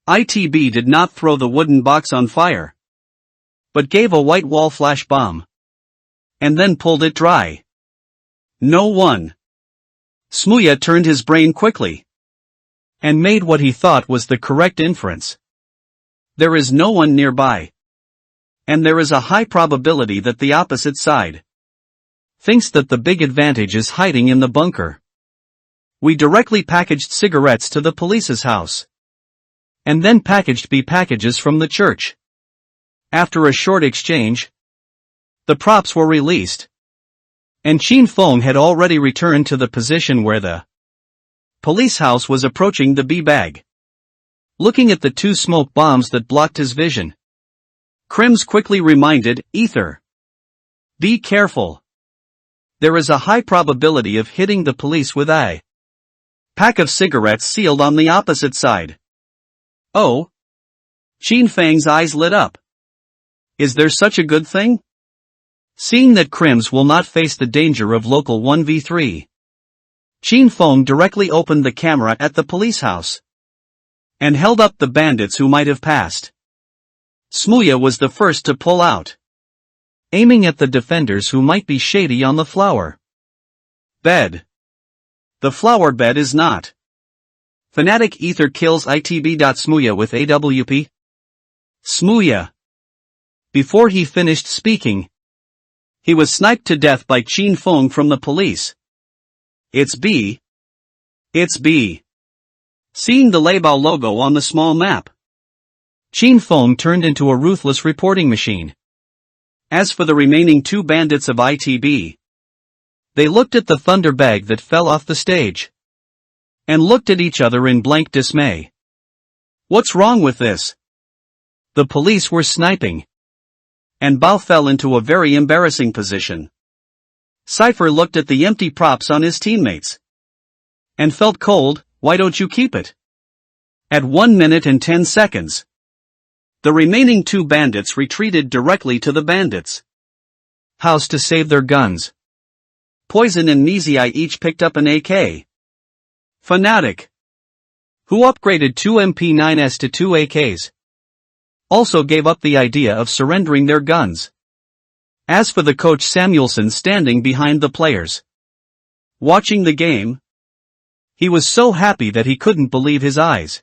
ITB did not throw the wooden box on fire, but gave a white wall flash bomb. And then pulled it dry. No one. Smooya turned his brain quickly and made what he thought was the correct inference. There is no one nearby. And there is a high probability that the opposite side thinks that the big advantage is hiding in the bunker. We directly packaged cigarettes to the police's house. And then packaged B packages from the church. After a short exchange, the props were released. And Chin Fong had already returned to the position where the police house was approaching the B bag. Looking at the 2 smoke bombs that blocked his vision, Crims quickly reminded Ether, be careful. There is a high probability of hitting the police with a pack of cigarettes sealed on the opposite side. Oh? Chin Fang's eyes lit up. Is there such a good thing? Seeing that Crims will not face the danger of local 1v3, Chin Fong directly opened the camera at the police house and held up the bandits who might have passed. Smooya was the first to pull out, aiming at the defenders who might be shady on the flower bed. The flower bed is not. Fanatic Ether kills ITB. Smooya with AWP. Smooya. Before he finished speaking, he was sniped to death by Chin Fong from the police. It's B. It's B. Seeing the Leibao logo on the small map, Chin Fong turned into a ruthless reporting machine. As for the remaining 2 bandits of ITB, they looked at the thunder bag that fell off the stage, and looked at each other in blank dismay. What's wrong with this? The police were sniping, and Bao fell into a very embarrassing position. Cypher looked at the empty props on his teammates, and felt cold. Why don't you keep it? At 1 minute and 10 seconds. The remaining 2 bandits retreated directly to the bandits' house to save their guns. Poison and Mizai each picked up an AK. Fanatic, who upgraded 2 MP9s to 2 AKs, also gave up the idea of surrendering their guns. As for the coach Samuelson standing behind the players, watching the game, he was so happy that he couldn't believe his eyes.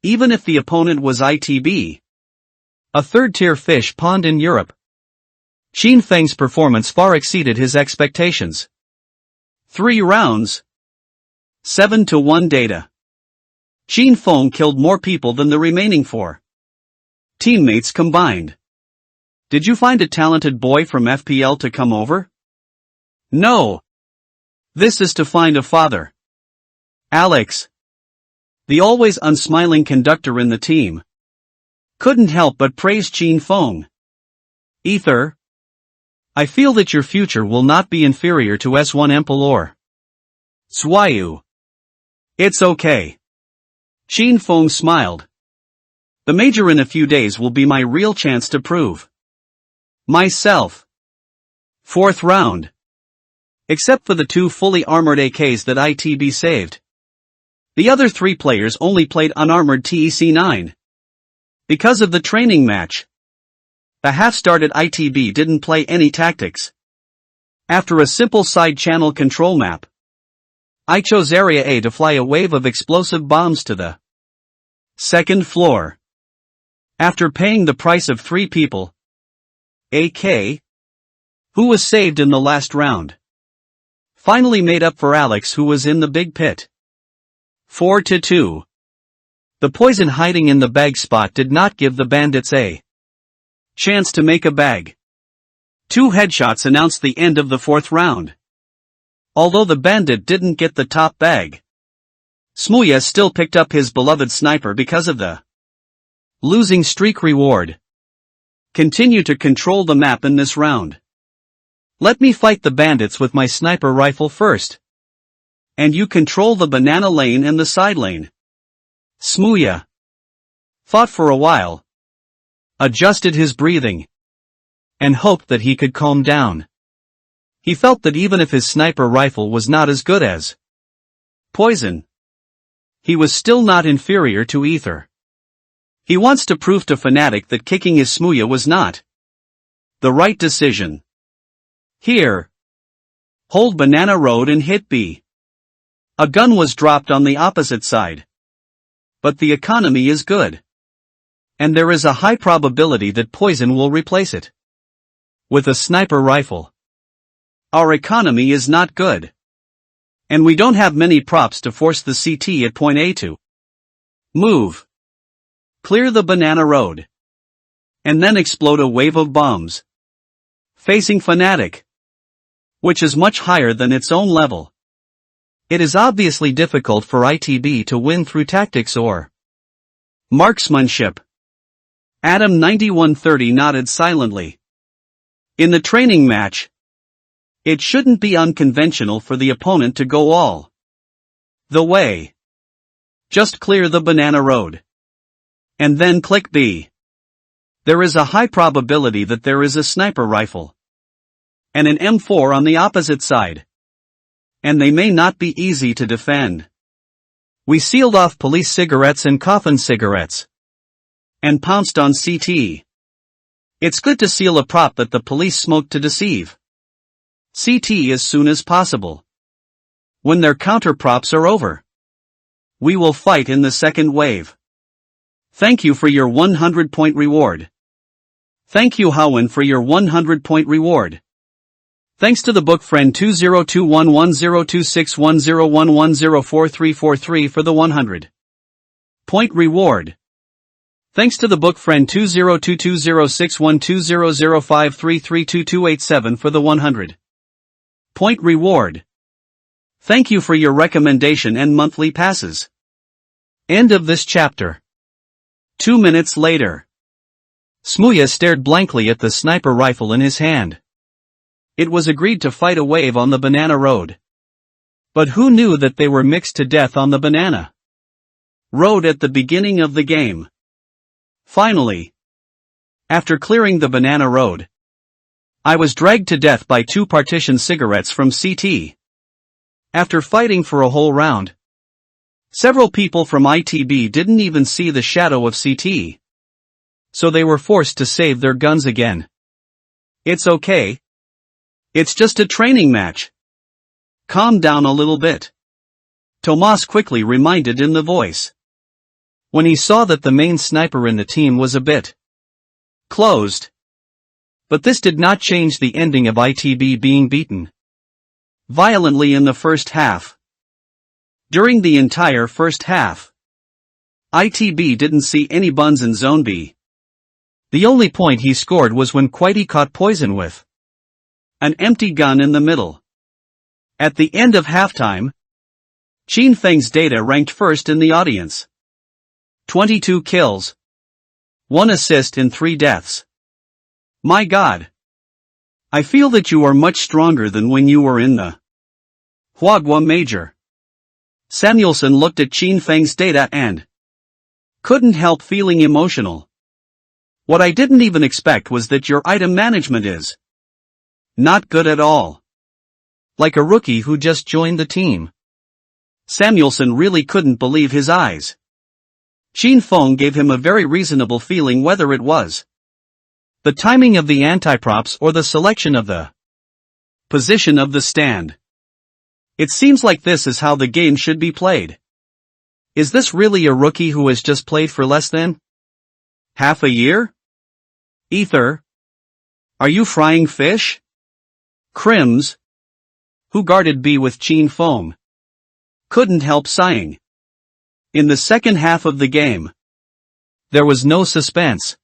Even if the opponent was ITB, a third-tier fish pond in Europe, Chin Feng's performance far exceeded his expectations. 3 rounds. 7-1 data. Chin Feng killed more people than the remaining 4 teammates combined. Did you find a talented boy from FPL to come over? No. This is to find a father. Alex, the always unsmiling conductor in the team, couldn't help but praise Chin Feng. Ether, I feel that your future will not be inferior to S1 Empalor. Zwayu. It's okay. Chin Feng smiled. The major in a few days will be my real chance to prove myself. 4th round. Except for the 2 fully armored AKs that ITB saved, the other 3 players only played unarmored TEC-9. Because of the training match, the half-started ITB didn't play any tactics. After a simple side-channel control map, I chose Area A to fly a wave of explosive bombs to the 2nd floor. After paying the price of 3 people, AK, who was saved in the last round, finally made up for Alex, who was in the big pit. 4-2. The poison hiding in the bag spot did not give the bandits a chance to make a bag. 2 headshots announced the end of the 4th round. Although the bandit didn't get the top bag, Smuya still picked up his beloved sniper because of the losing streak reward. Continue to control the map in this round. Let me fight the bandits with my sniper rifle first, and you control the banana lane and the side lane. Smuya fought for a while, adjusted his breathing, and hoped that he could calm down. He felt that even if his sniper rifle was not as good as Poison, he was still not inferior to Ether. He wants to prove to Fnatic that kicking his Smuya was not the right decision. Here. Hold Banana Road and hit B. A gun was dropped on the opposite side. But the economy is good, and there is a high probability that Poison will replace it with a sniper rifle. Our economy is not good, and we don't have many props to force the CT at point A to move. Clear the Banana Road, and then explode a wave of bombs facing Fnatic, which is much higher than its own level. It is obviously difficult for ITB to win through tactics or marksmanship. Adam 9130 nodded silently. In the training match, it shouldn't be unconventional for the opponent to go all the way. Just clear the Banana Road, and then click B. There is a high probability that there is a sniper rifle and an M4 on the opposite side, and they may not be easy to defend. We sealed off police cigarettes and coffin cigarettes, and pounced on CT. It's good to seal a prop that the police smoked to deceive CT as soon as possible. When their counter props are over, we will fight in the second wave. Thank you for your 100-point reward. Thank you Howen for your 100-point reward. Thanks to the book friend 20211026101104343 for the 100-point reward. Thanks to the book friend 202206120053322287 for the 100 point reward. Thank you for your recommendation and monthly passes. End of this chapter. 2 minutes later. Smuya stared blankly at the sniper rifle in his hand. It was agreed to fight a wave on the banana road. But who knew that they were mixed to death on the banana road at the beginning of the game? Finally, after clearing the banana road, I was dragged to death by 2 partition cigarettes from CT. After fighting for a whole round, several people from ITB didn't even see the shadow of CT. So they were forced to save their guns again. It's okay. It's just a training match. Calm down a little bit. Tomas quickly reminded in the voice. When he saw that the main sniper in the team was a bit closed. But this did not change the ending of ITB being beaten violently in the first half. During the entire first half, ITB didn't see any buns in Zone B. The only point he scored was when Quitey caught poison with an empty gun in the middle. At the end of halftime, Qin Feng's data ranked first in the audience. 22 kills. 1 assist in 3 deaths. My God. I feel that you are much stronger than when you were in the Huagua Major. Samuelson looked at Qin Feng's data and couldn't help feeling emotional. What I didn't even expect was that your item management is not good at all. Like a rookie who just joined the team. Samuelson really couldn't believe his eyes. Qin Feng gave him a very reasonable feeling whether it was the timing of the anti-props or the selection of the position of the stand. It seems like this is how the game should be played. Is this really a rookie who has just played for less than half a year? Ether? Are you frying fish? Crims, who guarded B with Qin Feng, couldn't help sighing. In the second half of the game, there was no suspense.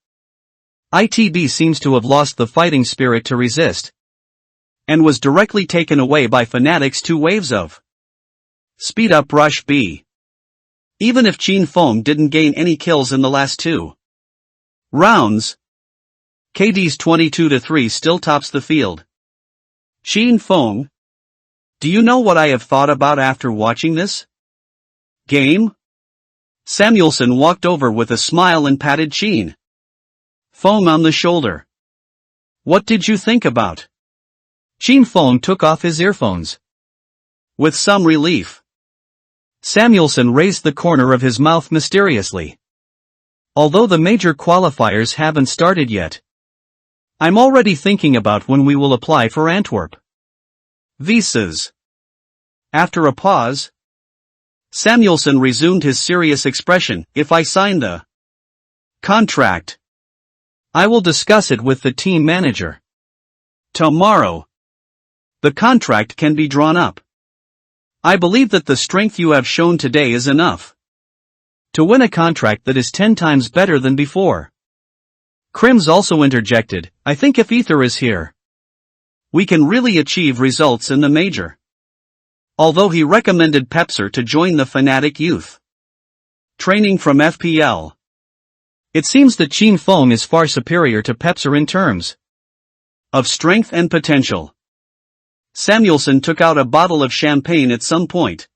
ITB seems to have lost the fighting spirit to resist, and was directly taken away by Fnatic's 2 waves of speed up rush B. Even if Qin Feng didn't gain any kills in the last 2 rounds, KD's 22-3 still tops the field. Qin Feng, do you know what I have thought about after watching this game? Samuelson walked over with a smile and patted Qin Feng on the shoulder. What did you think about? Qin Feng took off his earphones. With some relief. Samuelson raised the corner of his mouth mysteriously. Although the major qualifiers haven't started yet, I'm already thinking about when we will apply for Antwerp visas. After a pause, Samuelson resumed his serious expression. If I sign the contract, I will discuss it with the team manager tomorrow. The contract can be drawn up. I believe that the strength you have shown today is enough to win a contract that is 10 times better than before. Crims also interjected, I think if Ether is here, we can really achieve results in the major. Although he recommended Pepser to join the Fnatic youth training from FPL. It seems that Qin Feng is far superior to Pepser in terms of strength and potential. Samuelson took out a bottle of champagne at some point,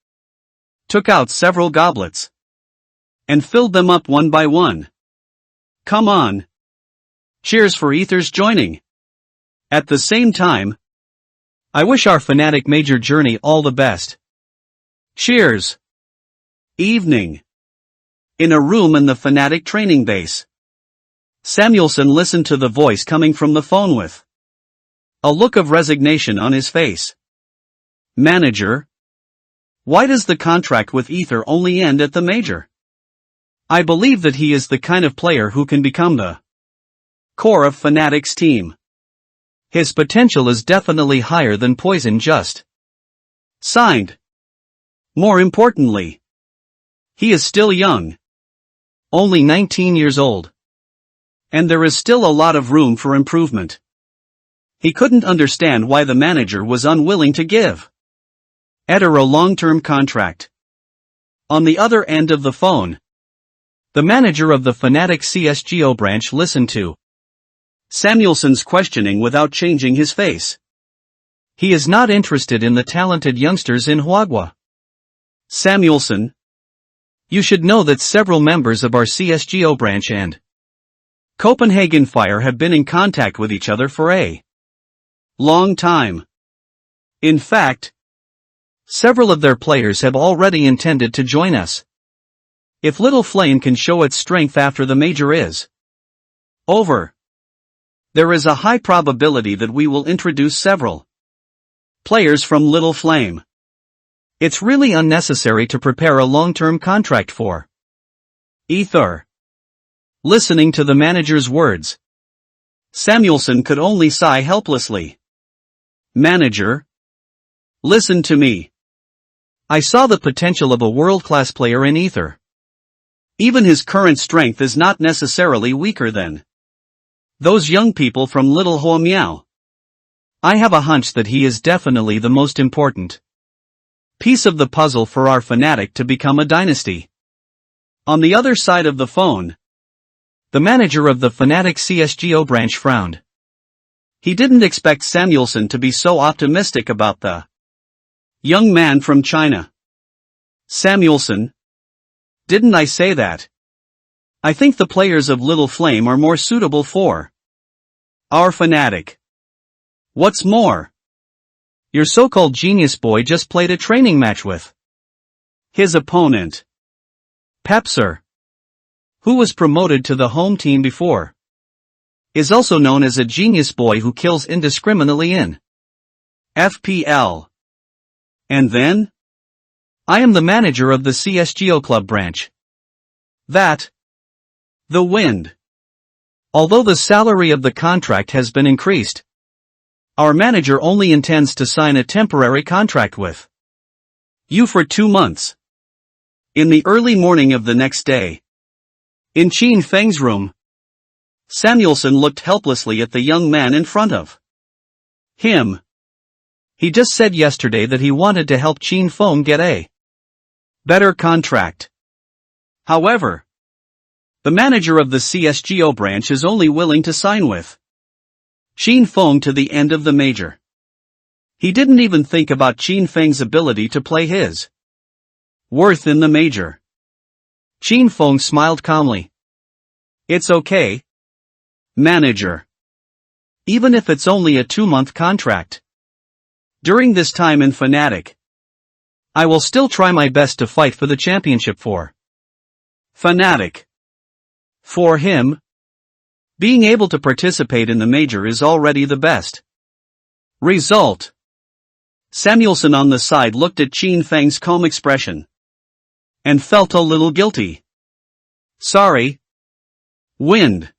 took out several goblets, and filled them up one by one. Come on. Cheers for Ether's joining. At the same time, I wish our Fnatic major journey all the best. Cheers. Evening. In a room in the Fnatic training base, Samuelson listened to the voice coming from the phone with a look of resignation on his face. Manager? Why does the contract with Ether only end at the major? I believe that he is the kind of player who can become the core of Fnatic's team. His potential is definitely higher than Poison just signed. More importantly, he is still young. Only 19 years old. And there is still a lot of room for improvement. He couldn't understand why the manager was unwilling to give Eder a long-term contract. On the other end of the phone, the manager of the Fnatic CSGO branch listened to Samuelson's questioning without changing his face. He is not interested in the talented youngsters in Hwagwa. Samuelson, you should know that several members of our CSGO branch and Copenhagen Fire have been in contact with each other for a long time. In fact, several of their players have already intended to join us. If Little Flame can show its strength after the major is over, there is a high probability that we will introduce several players from Little Flame. It's really unnecessary to prepare a long-term contract for Ether. Listening to the manager's words, Samuelson could only sigh helplessly. Manager, listen to me. I saw the potential of a world-class player in Ether. Even his current strength is not necessarily weaker than those young people from Little Hoa Meow. I have a hunch that he is definitely the most important piece of the puzzle for our Fnatic to become a dynasty. On the other side of the phone, the manager of the Fnatic CSGO branch frowned. He didn't expect Samuelson to be so optimistic about the young man from China. Samuelson, didn't I say that? I think the players of Little Flame are more suitable for our Fnatic. What's more, your so-called genius boy just played a training match with his opponent, Pepser, who was promoted to the home team before, is also known as a genius boy who kills indiscriminately in FPL. And then? I am the manager of the CSGO club branch. That. The wind. Although the salary of the contract has been increased, our manager only intends to sign a temporary contract with you for 2 months. In the early morning of the next day, in Qin Feng's room, Samuelson looked helplessly at the young man in front of him. He just said yesterday that he wanted to help Qin Feng get a better contract. However, the manager of the CSGO branch is only willing to sign with Qin Feng to the end of the major. He didn't even think about Qin Feng's ability to play his worth in the major. Qin Feng smiled calmly. It's okay, manager. Even if it's only a 2-month contract. During this time in Fnatic, I will still try my best to fight for the championship for Fnatic. For him, being able to participate in the major is already the best result. Samuelson on the side looked at Qin Feng's calm expression and felt a little guilty. Sorry, Wind.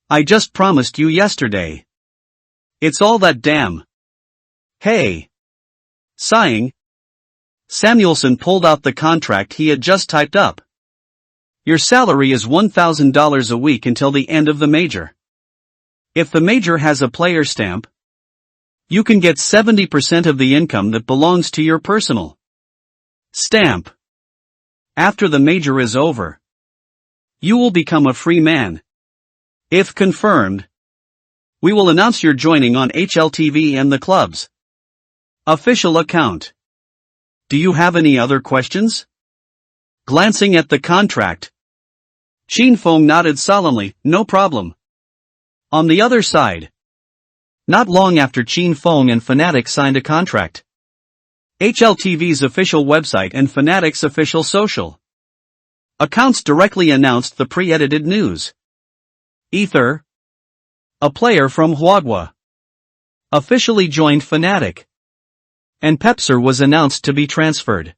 I just promised you yesterday. It's all that damn. Hey. Sighing, Samuelson pulled out the contract he had just typed up. Your salary is $1,000 a week until the end of the major. If the major has a player stamp, you can get 70% of the income that belongs to your personal stamp. After the major is over, you will become a free man. If confirmed, we will announce your joining on HLTV and the club's official account. Do you have any other questions? Glancing at the contract, Qin Feng nodded solemnly, no problem. On the other side, not long after Qin Feng and Fnatic signed a contract, HLTV's official website and Fnatic's official social accounts directly announced the pre-edited news. Ether, a player from Hwagwa, officially joined Fnatic, and Pepser was announced to be transferred.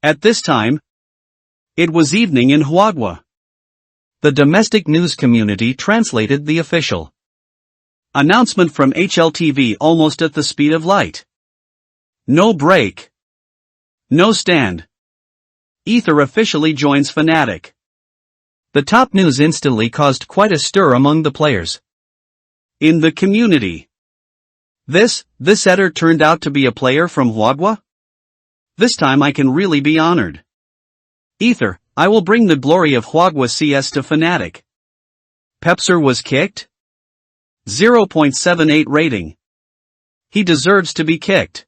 At this time, it was evening in Hwagwa. The domestic news community translated the official announcement from HLTV almost at the speed of light. No break. No stand. Ether officially joins Fnatic. The top news instantly caused quite a stir among the players. In the community. This editor turned out to be a player from Manhwa? This time I can really be honored. Ether, I will bring the glory of Manhwa CS to Fnatic. Pepser was kicked? 0.78 rating. He deserves to be kicked.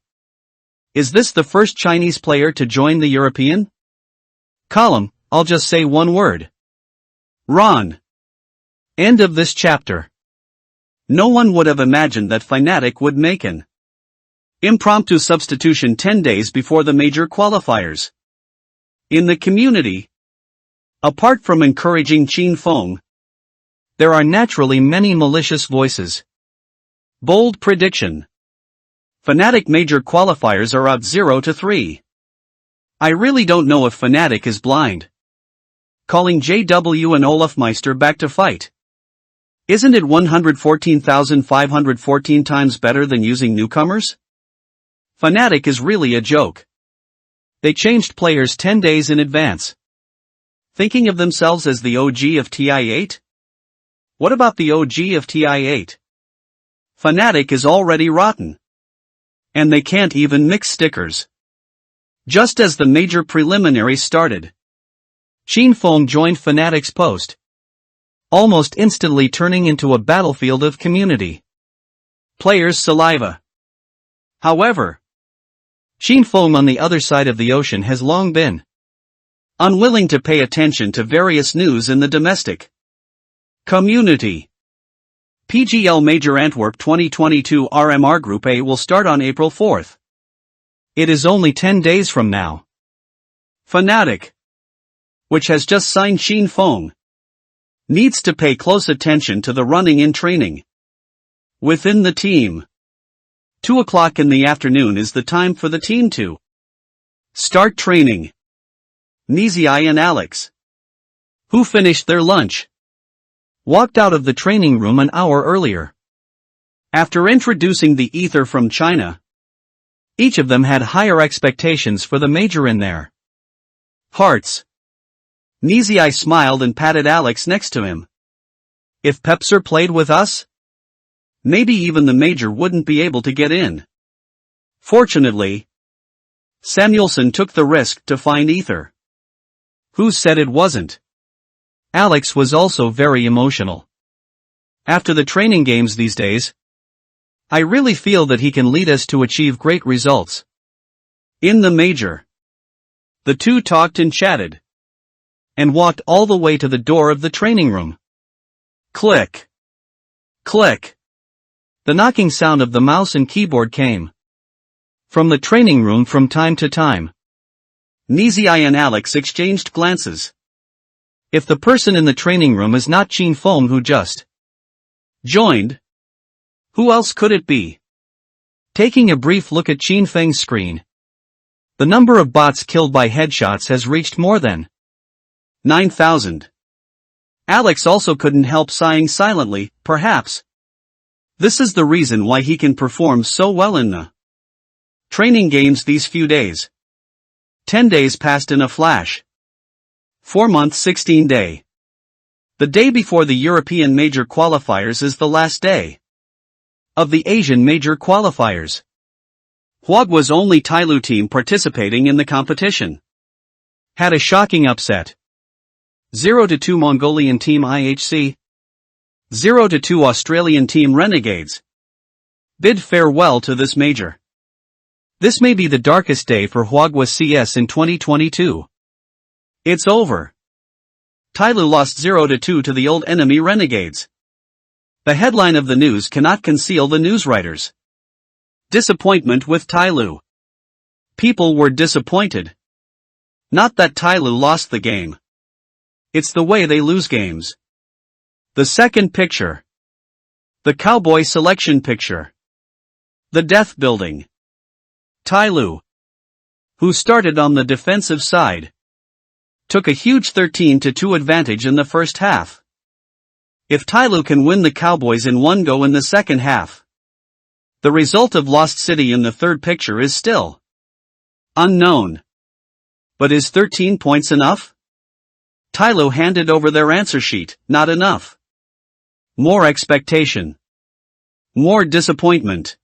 Is this the first Chinese player to join the European column? I'll just say one word. Ron. End of this chapter. No one would have imagined that Fnatic would make an impromptu substitution 10 days before the major qualifiers. In the community, apart from encouraging Qin Feng, there are naturally many malicious voices. Bold prediction. Fnatic major qualifiers are out 0-3. I really don't know if Fnatic is blind. Calling JW and Olaf Meister back to fight. Isn't it 114,514 times better than using newcomers? Fnatic is really a joke. They changed players 10 days in advance. Thinking of themselves as the OG of TI8? What about the OG of TI8? Fnatic is already rotten. And they can't even mix stickers. Just as the major preliminaries started, Qin Feng joined Fnatic's post, almost instantly turning into a battlefield of community players' saliva. However, Qin Feng on the other side of the ocean has long been unwilling to pay attention to various news in the domestic community. PGL Major Antwerp 2022 RMR Group A will start on April 4th. It is only 10 days from now. Fnatic, which has just signed Qin Feng, needs to pay close attention to the running and training within the team. 2 o'clock in the afternoon is the time for the team to start training. Nizai and Alex, who finished their lunch, walked out of the training room an hour earlier. After introducing the Ether from China, each of them had higher expectations for the major in their hearts. Nizai smiled and patted Alex next to him. If Pepser played with us, maybe even the major wouldn't be able to get in. Fortunately, Samuelson took the risk to find Ether. Who said it wasn't? Alex was also very emotional. After the training games these days, I really feel that he can lead us to achieve great results. In the major, the two talked and chatted, and walked all the way to the door of the training room. Click. Click. The knocking sound of the mouse and keyboard came from the training room from time to time. Nizai and Alex exchanged glances. If the person in the training room is not Qin Feng who just joined, who else could it be? Taking a brief look at Qin Feng's screen, the number of bots killed by headshots has reached more than 9,000. Alex also couldn't help sighing silently, perhaps this is the reason why he can perform so well in the training games these few days. 10 days passed in a flash. 4 months 16 day. The day before the European major qualifiers is the last day of the Asian major qualifiers. Manhwa's only Tyloo team participating in the competition had a shocking upset. 0-2 Mongolian team IHC, 0-2 Australian team Renegades. Bid farewell to this major. This may be the darkest day for Manhwa CS in 2022. It's over. Tyloo lost 0-2 to the old enemy Renegades. The headline of the news cannot conceal the newswriters' disappointment with Tyloo. People were disappointed. Not that Tyloo lost the game. It's the way they lose games. The second picture. The cowboy selection picture. The death building. Tyloo, who started on the defensive side, took a huge 13-2 advantage in the first half. If Tyloo can win the Cowboys in one go in the second half, the result of Lost City in the third picture is still unknown. But is 13 points enough? Tyloo handed over their answer sheet. Not enough. More expectation. More disappointment.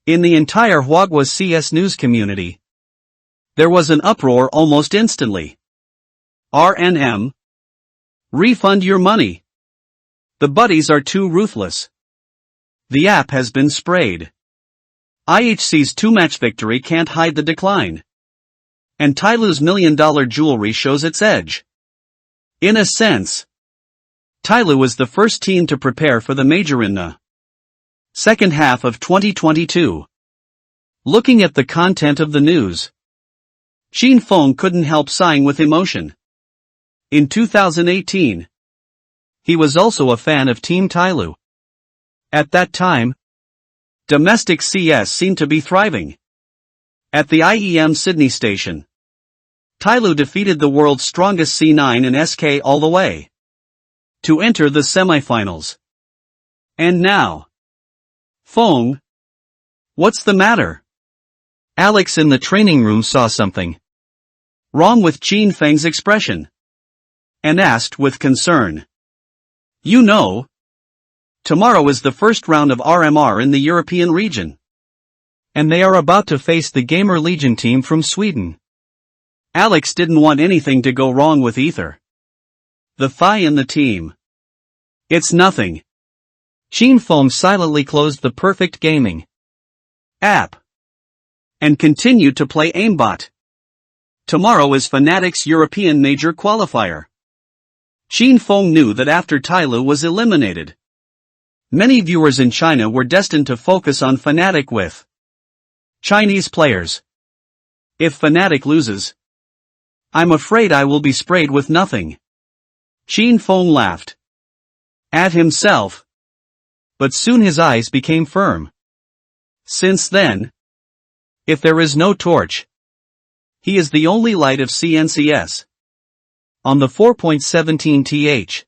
In the entire Hwagwa CS news community, there was an uproar almost instantly. RNM. Refund your money. The buddies are too ruthless. The app has been sprayed. IHC's 2-match victory can't hide the decline. And Tyloo's $1 million jewelry shows its edge. In a sense, Tyloo was the first team to prepare for the major in the second half of 2022. Looking at the content of the news, Shin Fong couldn't help sighing with emotion. In 2018, he was also a fan of Team Tyloo. At that time, domestic CS seemed to be thriving. At the IEM Sydney station, Tyloo defeated the world's strongest C9 and SK all the way to enter the semifinals. And now, Fong, what's the matter? Alex in the training room saw something wrong with Jin Feng's expression and asked with concern. You know, tomorrow is the first round of RMR in the European region. And they are about to face the Gamer Legion team from Sweden. Alex didn't want anything to go wrong with Ether. The thigh in the team. It's nothing. Shin Fong silently closed the Perfect Gaming app and continued to play aimbot. Tomorrow is Fnatic's European Major Qualifier. Shin Fong knew that after Tyloo was eliminated, many viewers in China were destined to focus on Fnatic with Chinese players. If Fnatic loses, I'm afraid I will be sprayed with nothing. Shin Fong laughed at himself, but soon his eyes became firm. Since then, if there is no torch, he is the only light of CNCS. On the 4.17th,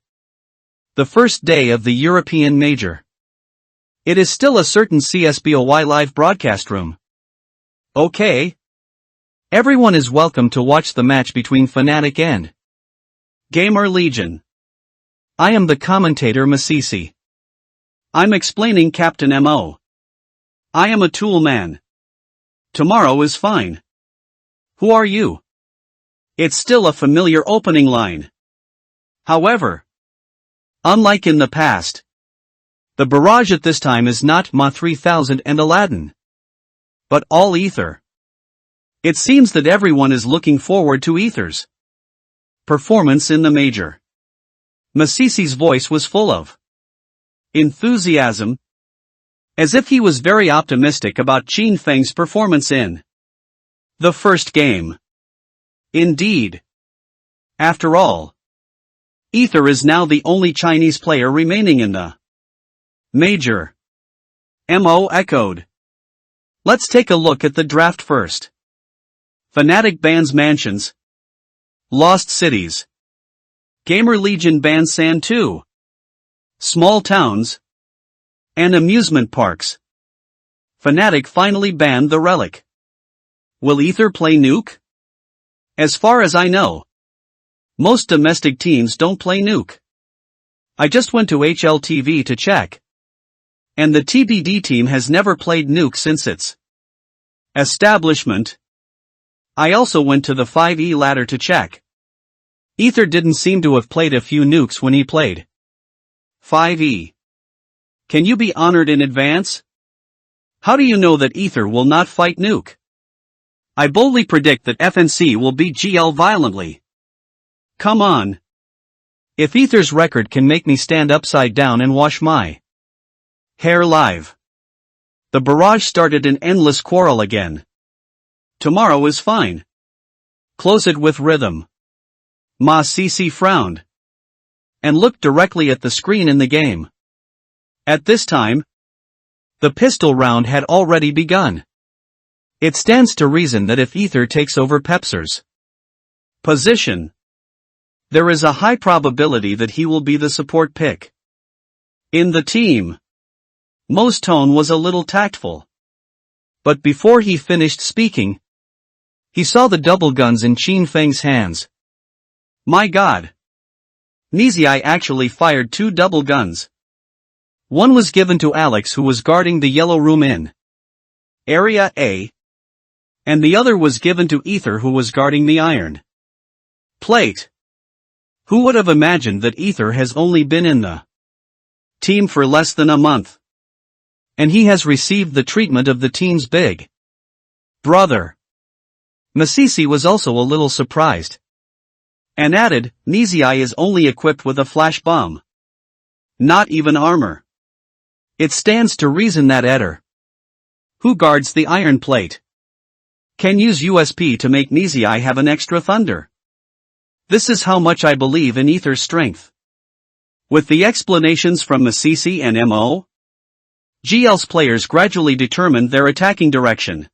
the first day of the European Major, it is still a certain CSBOY live broadcast room. Okay. Everyone is welcome to watch the match between Fnatic and Gamer Legion. I am the commentator Masisi. I'm explaining Captain MO. I am a tool man. Tomorrow is fine. Who are you? It's still a familiar opening line. However, unlike in the past, the barrage at this time is not Ma 3000 and Aladdin, but all Ether. It seems that everyone is looking forward to Ether's performance in the major. Masisi's voice was full of enthusiasm, as if he was very optimistic about Jin Feng's performance in the first game. Indeed. After all, Ether is now the only Chinese player remaining in the major. Mo echoed. Let's take a look at the draft first. Fnatic bans mansions, lost cities. Gamer Legion bans sand too. Small towns and amusement parks. Fnatic finally banned the relic. Will Ether play Nuke? As far as I know, most domestic teams don't play Nuke. I just went to HLTV to check, and the TBD team has never played Nuke since its establishment. I also went to the 5e ladder to check. Ether didn't seem to have played a few nukes when he played 5e. Can you be honored in advance? How do you know that Ether will not fight Nuke? I boldly predict that FNC will beat GL violently. Come on. If Ether's record can make me stand upside down and wash my hair live. The barrage started an endless quarrel again. Tomorrow is fine. Close it with rhythm. Ma Cici frowned and looked directly at the screen in the game. At this time, the pistol round had already begun. It stands to reason that if Ether takes over Pepser's position, there is a high probability that he will be the support pick in the team. Mo's tone was a little tactful. But before he finished speaking, he saw the double guns in Qin Feng's hands. My god. Nizai actually fired 2 double guns. One was given to Alex, who was guarding the yellow room in Area A, and the other was given to Ether, who was guarding the iron plate. Who would have imagined that Ether has only been in the team for less than a month? And he has received the treatment of the team's big brother. Masisi was also a little surprised, and added, Nizai is only equipped with a flash bomb. Not even armor. It stands to reason that Eder, who guards the iron plate, can use USP to make Nizai have an extra thunder. This is how much I believe in Ether's strength. With the explanations from Masisi and MO, GL's players gradually determined their attacking direction.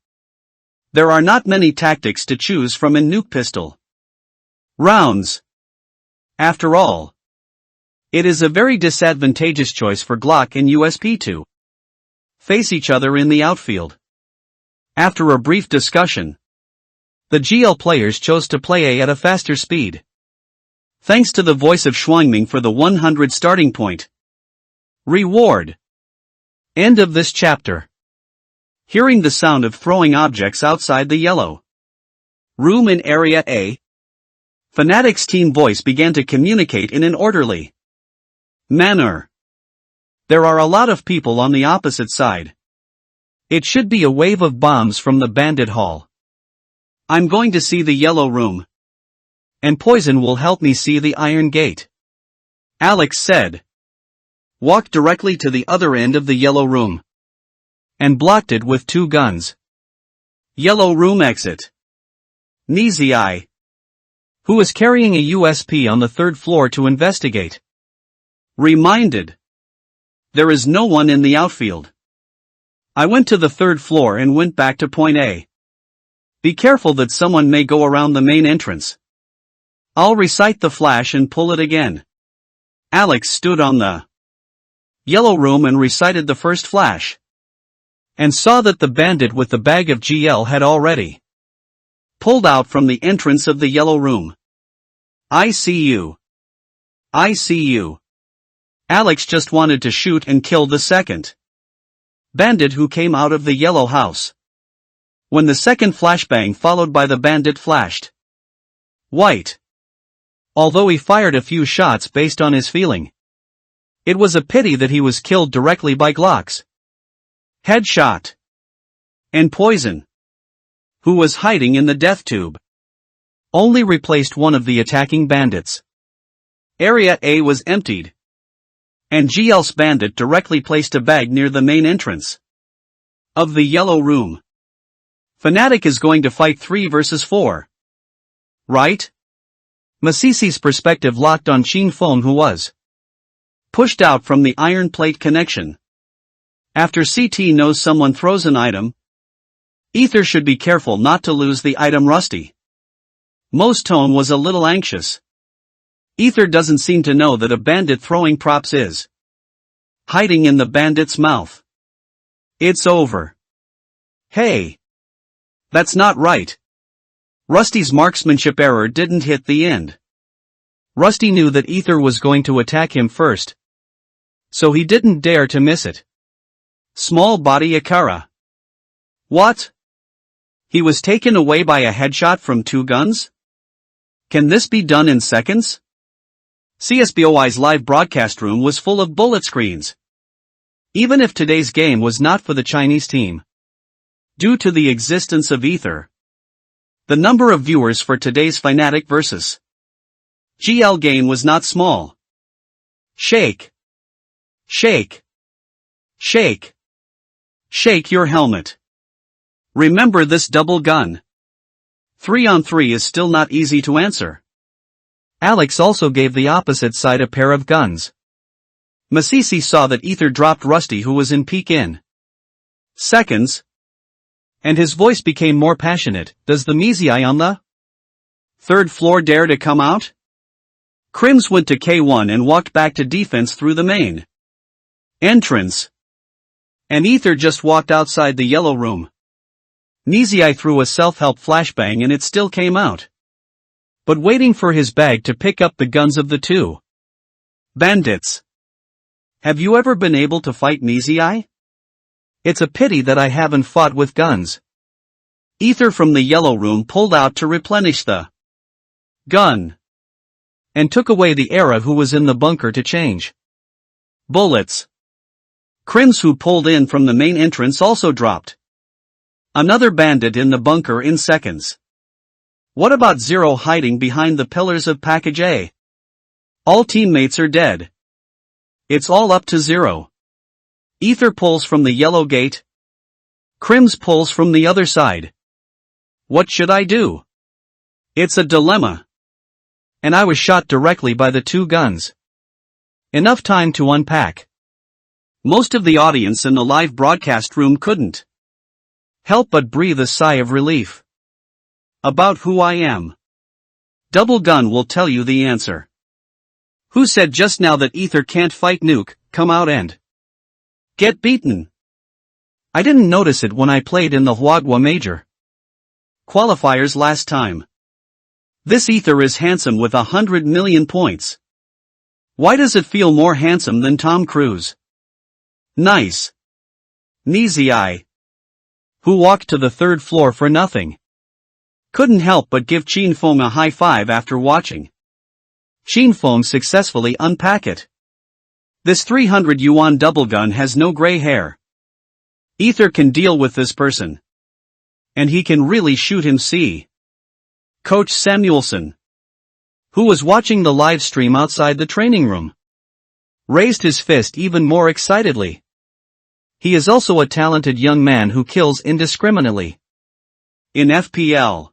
There are not many tactics to choose from in Nuke Pistol rounds. After all, it is a very disadvantageous choice for Glock and USP to face each other in the outfield. After a brief discussion, the GL players chose to play A at a faster speed. Thanks to the voice of Shuangming for the 100 starting point reward. End of this chapter. Hearing the sound of throwing objects outside the yellow room in Area A, Fnatic's team voice began to communicate in an orderly manner. There are a lot of people on the opposite side. It should be a wave of bombs from the bandit hall. I'm going to see the yellow room. And Poison will help me see the iron gate. Alex said. Walked directly to the other end of the yellow room. And blocked it with 2 guns. Yellow room exit. Nizai, who was carrying a USP on the 3rd floor to investigate, reminded. There is no one in the outfield. I went to the 3rd floor and went back to point A. Be careful that someone may go around the main entrance. I'll recite the flash and pull it again. Alex stood on the yellow room and recited the first flash, and saw that the bandit with the bag of GL had already pulled out from the entrance of the yellow room. I see you. I see you. Alex just wanted to shoot and kill the second bandit who came out of the yellow house. When the second flashbang followed by the bandit flashed white. Although he fired a few shots based on his feeling, it was a pity that he was killed directly by Glock's headshot. And Poison, who was hiding in the death tube, only replaced one of the attacking bandits. Area A was emptied, and GL's bandit directly placed a bag near the main entrance of the yellow room. Fnatic is going to fight 3 versus 4. Right? Masisi's perspective locked on Shin Fong, who was pushed out from the iron plate connection. After CT knows someone throws an item, Ether should be careful not to lose the item. Rusty Most Tone was a little anxious. Ether doesn't seem to know that a bandit throwing props is hiding in the bandit's mouth. It's over. Hey! That's not right. Rusty's marksmanship error didn't hit the end. Rusty knew that Ether was going to attack him first, so he didn't dare to miss it. Small body Akara. What? He was taken away by a headshot from 2 guns? Can this be done in seconds? CSGO's live broadcast room was full of bullet screens. Even if today's game was not for the Chinese team, due to the existence of Ether, the number of viewers for today's Fnatic vs. GL game was not small. Shake. Shake. Shake. Shake your helmet. Remember this double gun. 3-on-3 is still not easy to answer. Alex also gave the opposite side a pair of guns. Masisi saw that Ether dropped Rusty, who was in peak in seconds, and his voice became more passionate. Does the Mizai on the 3rd floor dare to come out? Crims went to K1 and walked back to defense through the main entrance, and Ether just walked outside the yellow room. Nizai threw a self-help flashbang and it still came out. but waiting for his bag to pick up the guns of the two bandits. Have you ever been able to fight Nizai? It's a pity that I haven't fought with guns. Ether from the yellow room pulled out to replenish the gun and took away the era who was in the bunker to change bullets. Crims, who pulled in from the main entrance, also dropped another bandit in the bunker in seconds. What about Zero hiding behind the pillars of package A? All teammates are dead. It's all up to Zero. Ether pulls from the yellow gate. Crims pulls from the other side. What should I do? It's a dilemma. And I was shot directly by the two guns. Enough time to unpack. Most of the audience in the live broadcast room couldn't help but breathe a sigh of relief. About who I am. Double Gun will tell you the answer. Who said just now that Ether can't fight Nuke? Come out and get beaten. I didn't notice it when I played in the Huagua Major qualifiers last time. This Ether is handsome with 100 million points. Why does it feel more handsome than Tom Cruise? Nice. Nizai, who walked to the third floor for nothing, couldn't help but give Chin Fong a high five after watching Chin Fong successfully unpack it. This 300 yuan double gun has no gray hair. Ether can deal with this person. And he can really shoot him. See Coach Samuelson, who was watching the live stream outside the training room, raised his fist even more excitedly. He is also a talented young man who kills indiscriminately. In FPL,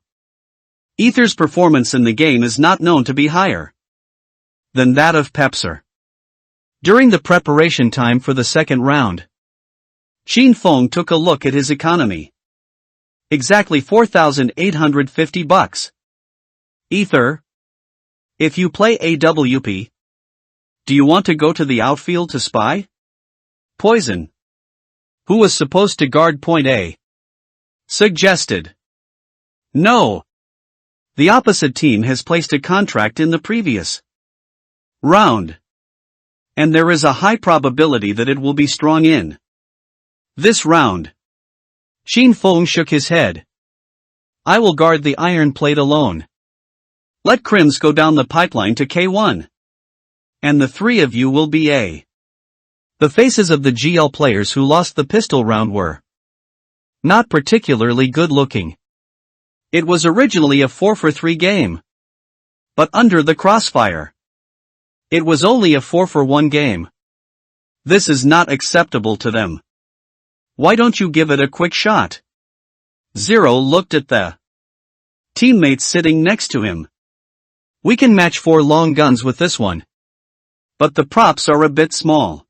Ether's performance in the game is not known to be higher than that of Pepser. During the preparation time for the second round, Chin Fong took a look at his economy. Exactly 4,850 bucks. Ether, if you play AWP, do you want to go to the outfield to spy? Poison, who was supposed to guard point A, suggested. No. The opposite team has placed a contract in the previous round, and there is a high probability that it will be strong in this round. Chin Fong shook his head. I will guard the iron plate alone. Let Crims go down the pipeline to K1. And the three of you will be A. The faces of the GL players who lost the pistol round were not particularly good looking. It was originally a 4-for-3 game. But under the crossfire, it was only a 4-for-1 game. This is not acceptable to them. Why don't you give it a quick shot? Zero looked at the teammates sitting next to him. We can match 4 long guns with this one. But the props are a bit small.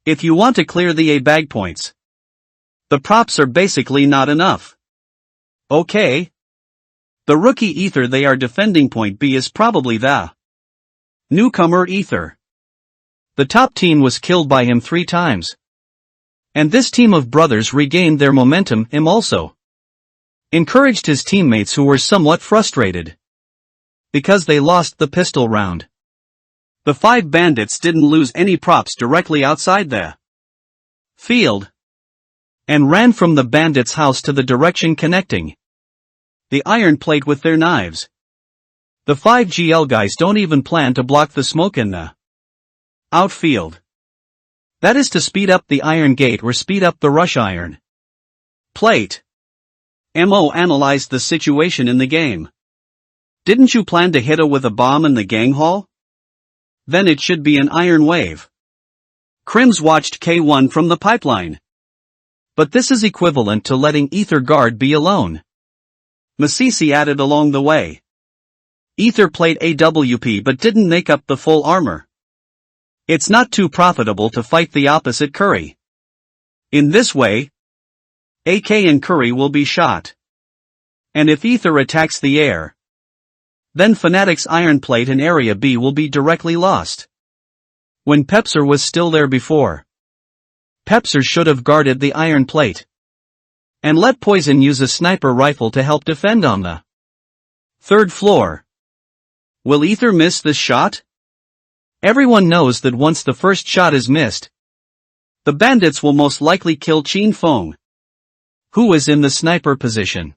If you want to clear the A bag points, the props are basically not enough. Okay. The rookie Ether they are defending point B is probably the newcomer Ether. The top team was killed by him 3 times. And this team of brothers regained their momentum. Him also encouraged his teammates who were somewhat frustrated because they lost the pistol round. The 5 bandits didn't lose any props directly outside the field and ran from the bandits' house to the direction connecting the iron plate with their knives. The 5 GL guys don't even plan to block the smoke in the outfield. That is to speed up the iron gate or speed up the rush iron plate. Mo analyzed the situation in the game. Didn't you plan to hit her with a bomb in the gang hall? Then it should be an iron wave. Crims watched K1 from the pipeline. But this is equivalent to letting Ether guard be alone. Masisi added along the way. Ether played AWP but didn't make up the full armor. It's not too profitable to fight the opposite Curry. In this way, AK and Curry will be shot. And if Ether attacks the air, then Fnatic's iron plate and area B will be directly lost. When Pepser was still there before, Pepser should have guarded the iron plate and let Poison use a sniper rifle to help defend on the third floor. Will Ether miss this shot? Everyone knows that once the first shot is missed, the bandits will most likely kill Chin Fong, who is in the sniper position.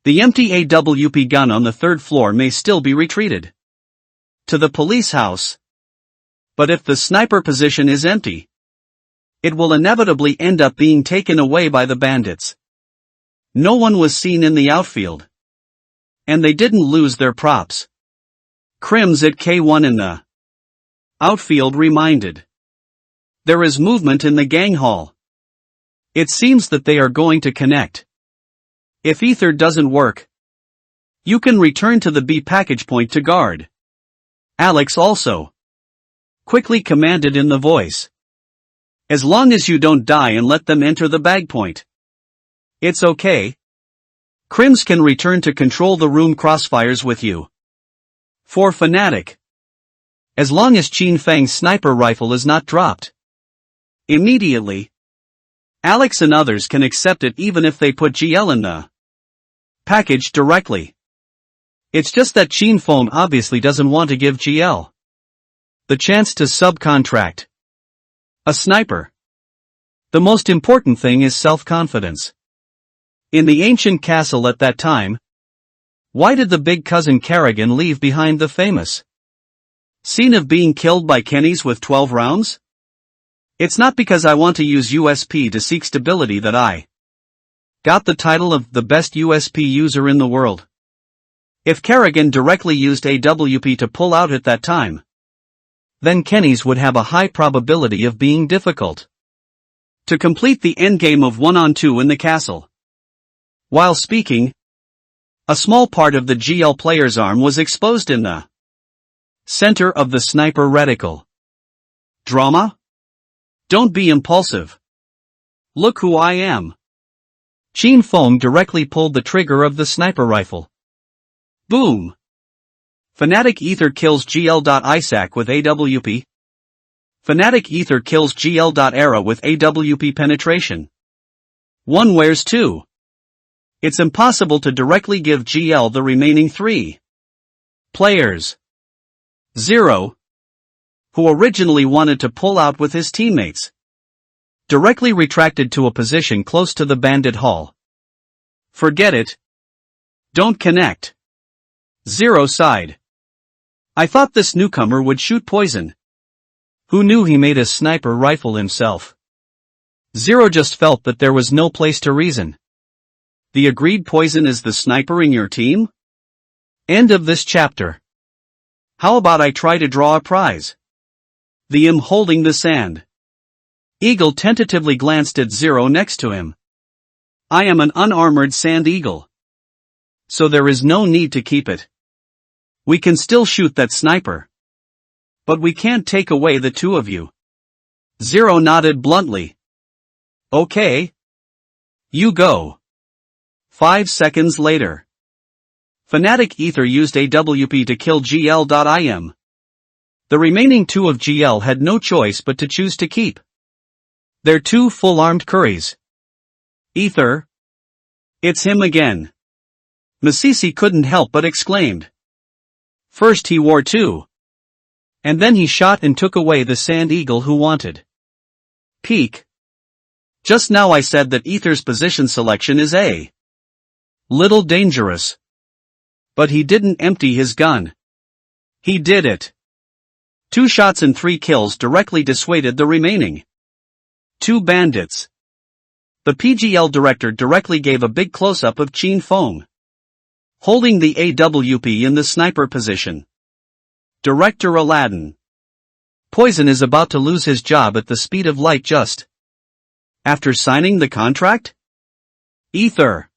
The empty AWP gun on the third floor may still be retreated to the police house. But if the sniper position is empty, it will inevitably end up being taken away by the bandits. No one was seen in the outfield, and they didn't lose their props. Crims at K1 in the outfield reminded. There is movement in the gang hall. It seems that they are going to connect. If Ether doesn't work, you can return to the B package point to guard. Alex also quickly commanded in the voice. As long as you don't die and let them enter the bag point, it's okay. Crims can return to control the room crossfires with you. For Fnatic, as long as Chin Fang's sniper rifle is not dropped immediately, Alex and others can accept it even if they put GL in the package directly. It's just that Chin Fang obviously doesn't want to give GL the chance to subcontract a sniper. The most important thing is self-confidence. In the ancient castle at that time, why did the big cousin Kerrigan leave behind the famous scene of being killed by Kenny's with 12 rounds? It's not because I want to use USP to seek stability that I got the title of the best USP user in the world. If Kerrigan directly used AWP to pull out at that time, then Kenny's would have a high probability of being difficult to complete the endgame of 1-on-2 in the castle. While speaking, a small part of the GL player's arm was exposed in the center of the sniper reticle. Drama? Don't be impulsive. Look who I am. Chin Fang directly pulled the trigger of the sniper rifle. Boom! Fnatic Ether kills GL.Isaac with AWP. Fnatic Ether kills GL.Era with AWP penetration. One wears two. It's impossible to directly give GL the remaining three players. 0, who originally wanted to pull out with his teammates, directly retracted to a position close to the bandit hall. Forget it. Don't connect. 0 sighed. I thought this newcomer would shoot poison. Who knew he made a sniper rifle himself? 0 just felt that there was no place to reason. The agreed poison is the sniper in your team? End of this chapter. How about I try to draw a prize? The M holding the sand. Eagle tentatively glanced at 0 next to him. I am an unarmored sand eagle, so there is no need to keep it. We can still shoot that sniper, but we can't take away the two of you. 0 nodded bluntly. Okay. You go. 5 seconds later. Fnatic Ether used AWP to kill GL.Im. The remaining two of GL had no choice but to choose to keep their two full-armed curries. Ether. It's him again. Masisi couldn't help but exclaimed. First he wore 2. And then he shot and took away the sand eagle who wanted peek. Just now I said that Ether's position selection is a little dangerous. But he didn't empty his gun. He did it. 2 shots and 3 kills directly dissuaded the remaining 2 bandits. The PGL director directly gave a big close-up of Chin Fang holding the AWP in the sniper position. Director Aladdin. Poison is about to lose his job at the speed of light just after signing the contract? Ether.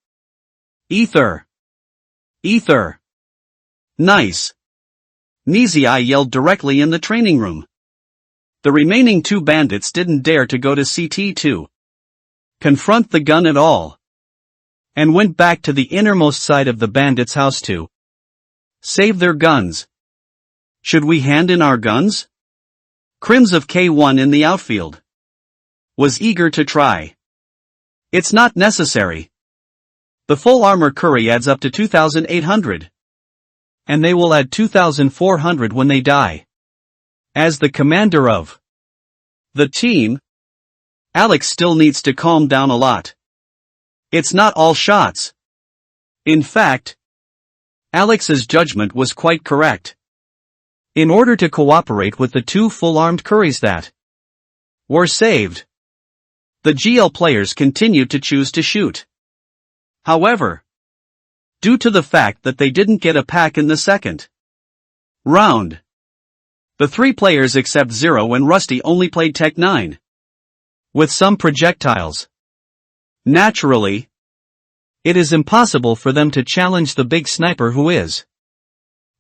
Ether. Ether. Nice. Nizai yelled directly in the training room. The remaining 2 bandits didn't dare to go to CT to confront the gun at all, and went back to the innermost side of the bandits' house to save their guns. Should we hand in our guns? Crims of K1 in the outfield was eager to try. It's not necessary. The full armor curry adds up to 2,800. and they will add 2,400 when they die. As the commander of the team, Alex still needs to calm down a lot. It's not all shots. In fact, Alex's judgment was quite correct. In order to cooperate with the two full-armed curries that were saved, the GL players continued to choose to shoot. However, due to the fact that they didn't get a pack in the second round, the three players except Zero and Rusty only played Tech 9 with some projectiles. Naturally, it is impossible for them to challenge the big sniper who is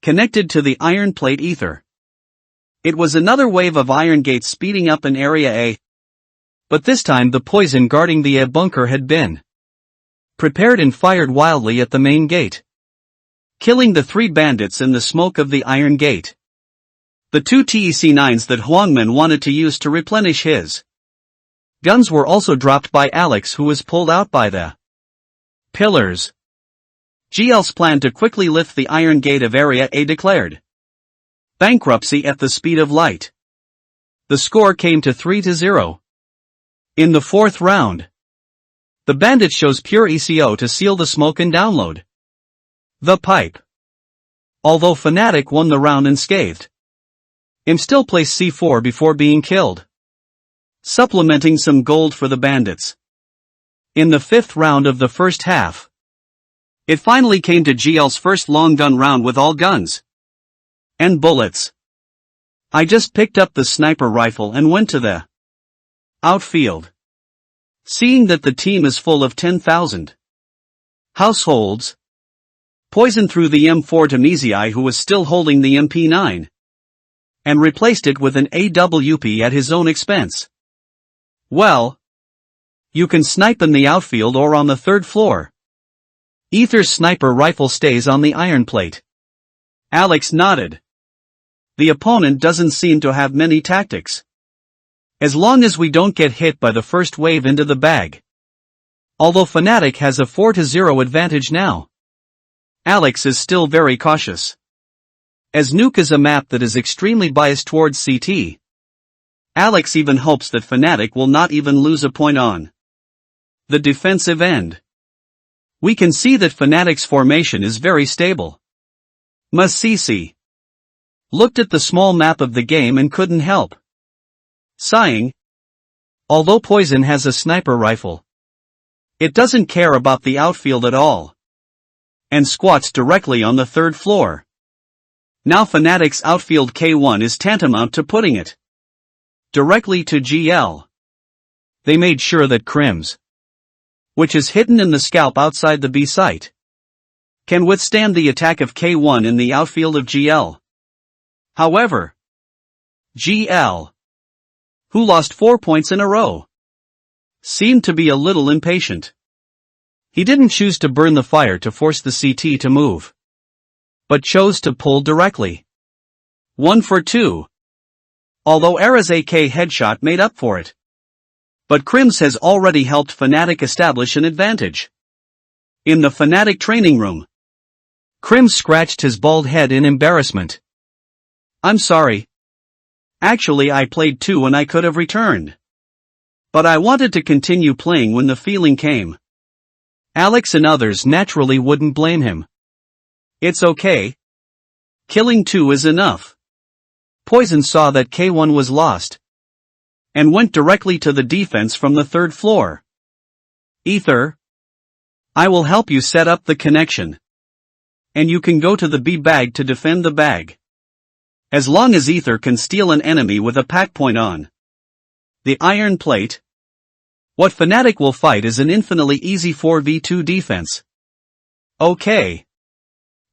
connected to the iron plate ether. It was another wave of iron gates speeding up in Area A, but this time the poison guarding the A bunker had been prepared and fired wildly at the main gate, killing the three bandits in the smoke of the iron gate. The two TEC-9s that Huangmin wanted to use to replenish his guns were also dropped by Alex, who was pulled out by the pillars. GL's plan to quickly lift the iron gate of Area A declared bankruptcy at the speed of light. The score came to 3-0. In the fourth round, the bandit chose pure ECO to seal the smoke and download the pipe. Although Fnatic won the round unscathed, Im still placed C4 before being killed, supplementing some gold for the bandits. In the fifth round of the first half, it finally came to GL's first long gun round with all guns and bullets. I just picked up the sniper rifle and went to the outfield. Seeing that the team is full of 10,000 households, Poison threw the M4 to Mizai, who was still holding the MP9, and replaced it with an AWP at his own expense. Well, you can snipe in the outfield or on the third floor. Ether's sniper rifle stays on the iron plate. Alex nodded. The opponent doesn't seem to have many tactics. As long as we don't get hit by the first wave into the bag. Although Fnatic has a 4-0 advantage now, Alex is still very cautious. As Nuke is a map that is extremely biased towards CT, Alex even hopes that Fnatic will not even lose a point on the defensive end. We can see that Fnatic's formation is very stable. Masisi looked at the small map of the game and couldn't help sighing. Although Poison has a sniper rifle, it doesn't care about the outfield at all, and squats directly on the third floor. Now Fnatic's outfield K1 is tantamount to putting it directly to GL. They made sure that Crims, which is hidden in the scalp outside the B site, can withstand the attack of K1 in the outfield of GL. However, GL, who lost 4 points in a row, seemed to be a little impatient. He didn't choose to burn the fire to force the CT to move, but chose to pull directly. 1 for 2. Although Era's AK headshot made up for it. But Crims has already helped Fnatic establish an advantage. In the Fnatic training room, Crims scratched his bald head in embarrassment. I'm sorry. Actually, I played too and I could have returned. But I wanted to continue playing when the feeling came. Alex and others naturally wouldn't blame him. It's okay. Killing 2 is enough. Poison saw that K1 was lost, and went directly to the defense from the third floor. Ether, I will help you set up the connection. And you can go to the B bag to defend the bag. As long as Ether can steal an enemy with a pack point on the iron plate, what Fnatic will fight is an infinitely easy 4v2 defense. Okay.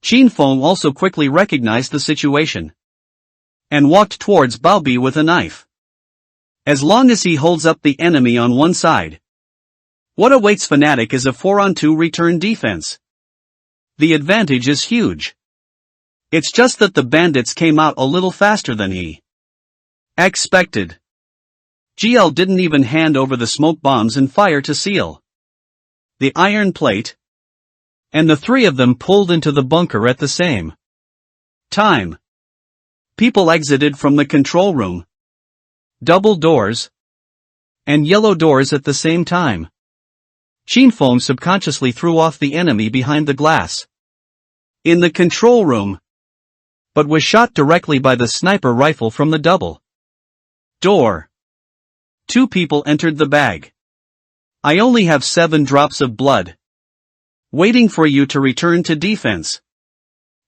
Chinfeng also quickly recognized the situation and walked towards Baobi with a knife. As long as he holds up the enemy on one side, what awaits Fnatic is a 4-on-2 return defense. The advantage is huge. It's just that the bandits came out a little faster than he expected. GL didn't even hand over the smoke bombs and fire to seal the iron plate, and the three of them pulled into the bunker at the same Time. People exited from the control room. Double doors. And yellow doors at the same time. Chinfeng subconsciously threw off the enemy behind the glass. In the control room. But was shot directly by the sniper rifle from the double door. 2 people entered the bag. I only have 7 drops of blood. Waiting for you to return to defense.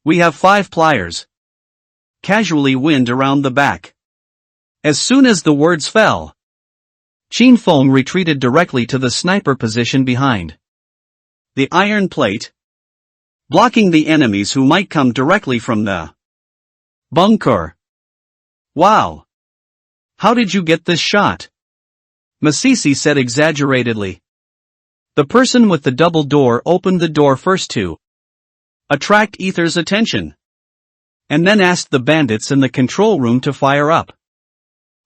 We have 5 pliers. Casually wind around the back. As soon as the words fell, Chinfeng retreated directly to the sniper position behind the iron plate, blocking the enemies who might come directly from the bunker. Wow! How did you get this shot? Masisi said exaggeratedly. The person with the double door opened the door first to attract Ether's attention, and then asked the bandits in the control room to fire up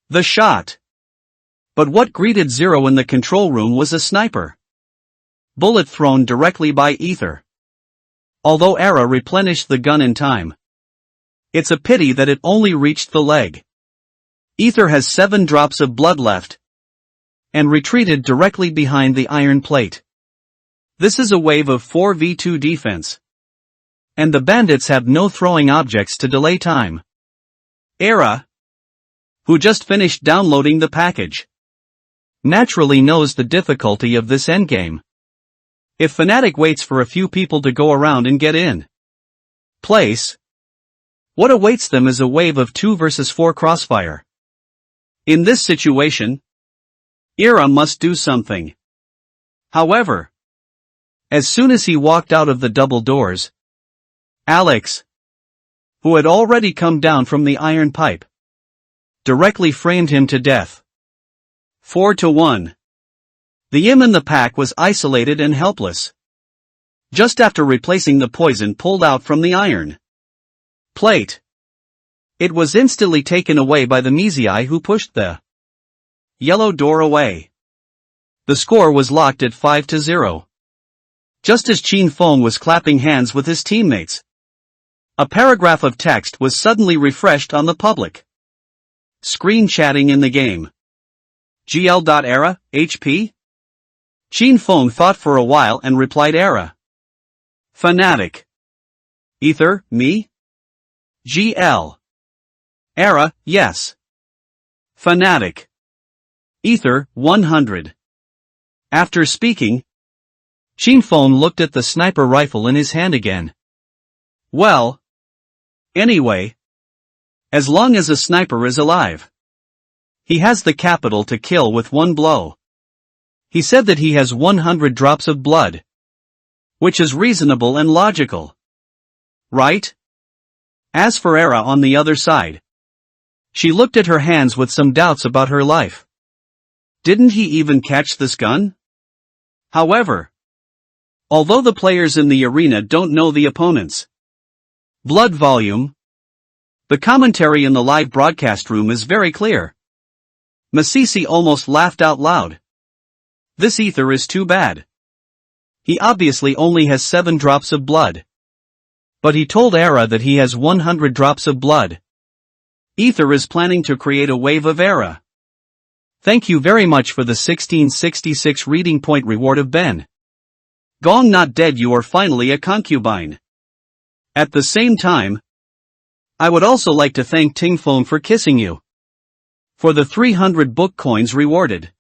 the shot. But what greeted Zero in the control room was a sniper bullet thrown directly by Ether. Although Era replenished the gun in time, it's a pity that it only reached the leg. Ether has 7 drops of blood left, and retreated directly behind the iron plate. This is a wave of 4v2 defense. And the bandits have no throwing objects to delay time. Era, who just finished downloading the package, naturally knows the difficulty of this endgame. If Fnatic waits for a few people to go around and get in place, what awaits them is a wave of 2 versus 4 crossfire. In this situation, Era must do something. However, as soon as he walked out of the double doors, Alex, who had already come down from the iron pipe, directly framed him to death. 4-1. The Im in the pack was isolated and helpless. Just after replacing the poison pulled out from the iron plate, it was instantly taken away by the Mizai who pushed the yellow door away. The score was locked at 5-0. Just as Chinfeng was clapping hands with his teammates, a paragraph of text was suddenly refreshed on the public screen chatting in the game. GL.era, HP? Chinfeng thought for a while and replied Era. Fnatic. Ether, me? GL. Era, yes. Fnatic. Ether, 100. After speaking, Chinfeng looked at the sniper rifle in his hand again. Well, anyway, as long as a sniper is alive, he has the capital to kill with 1 blow. He said that he has 100 drops of blood, which is reasonable and logical, right? As for Era on the other side, she looked at her hands with some doubts about her life. Didn't he even catch this gun? However, although the players in the arena don't know the opponent's blood volume, the commentary in the live broadcast room is very clear. Masisi almost laughed out loud. This Ether is too bad. He obviously only has 7 drops of blood. But he told Era that he has 100 drops of blood. Ether is planning to create a wave of Era. Thank you very much for the 1666 reading point reward of Ben. Gong not dead, you are finally a concubine. At the same time, I would also like to thank Tingfeng for kissing you. For the 300 book coins rewarded.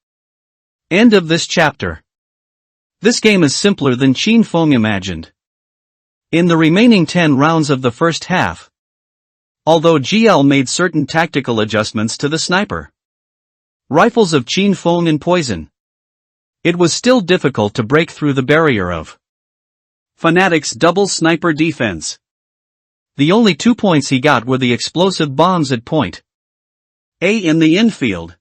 End of this chapter. This game is simpler than Chinfeng imagined. In the remaining 10 rounds of the first half, although GL made certain tactical adjustments to the sniper rifles of Chinfeng and Poison, it was still difficult to break through the barrier of Fnatic's double sniper defense. The only 2 points he got were the explosive bombs at point A in the infield,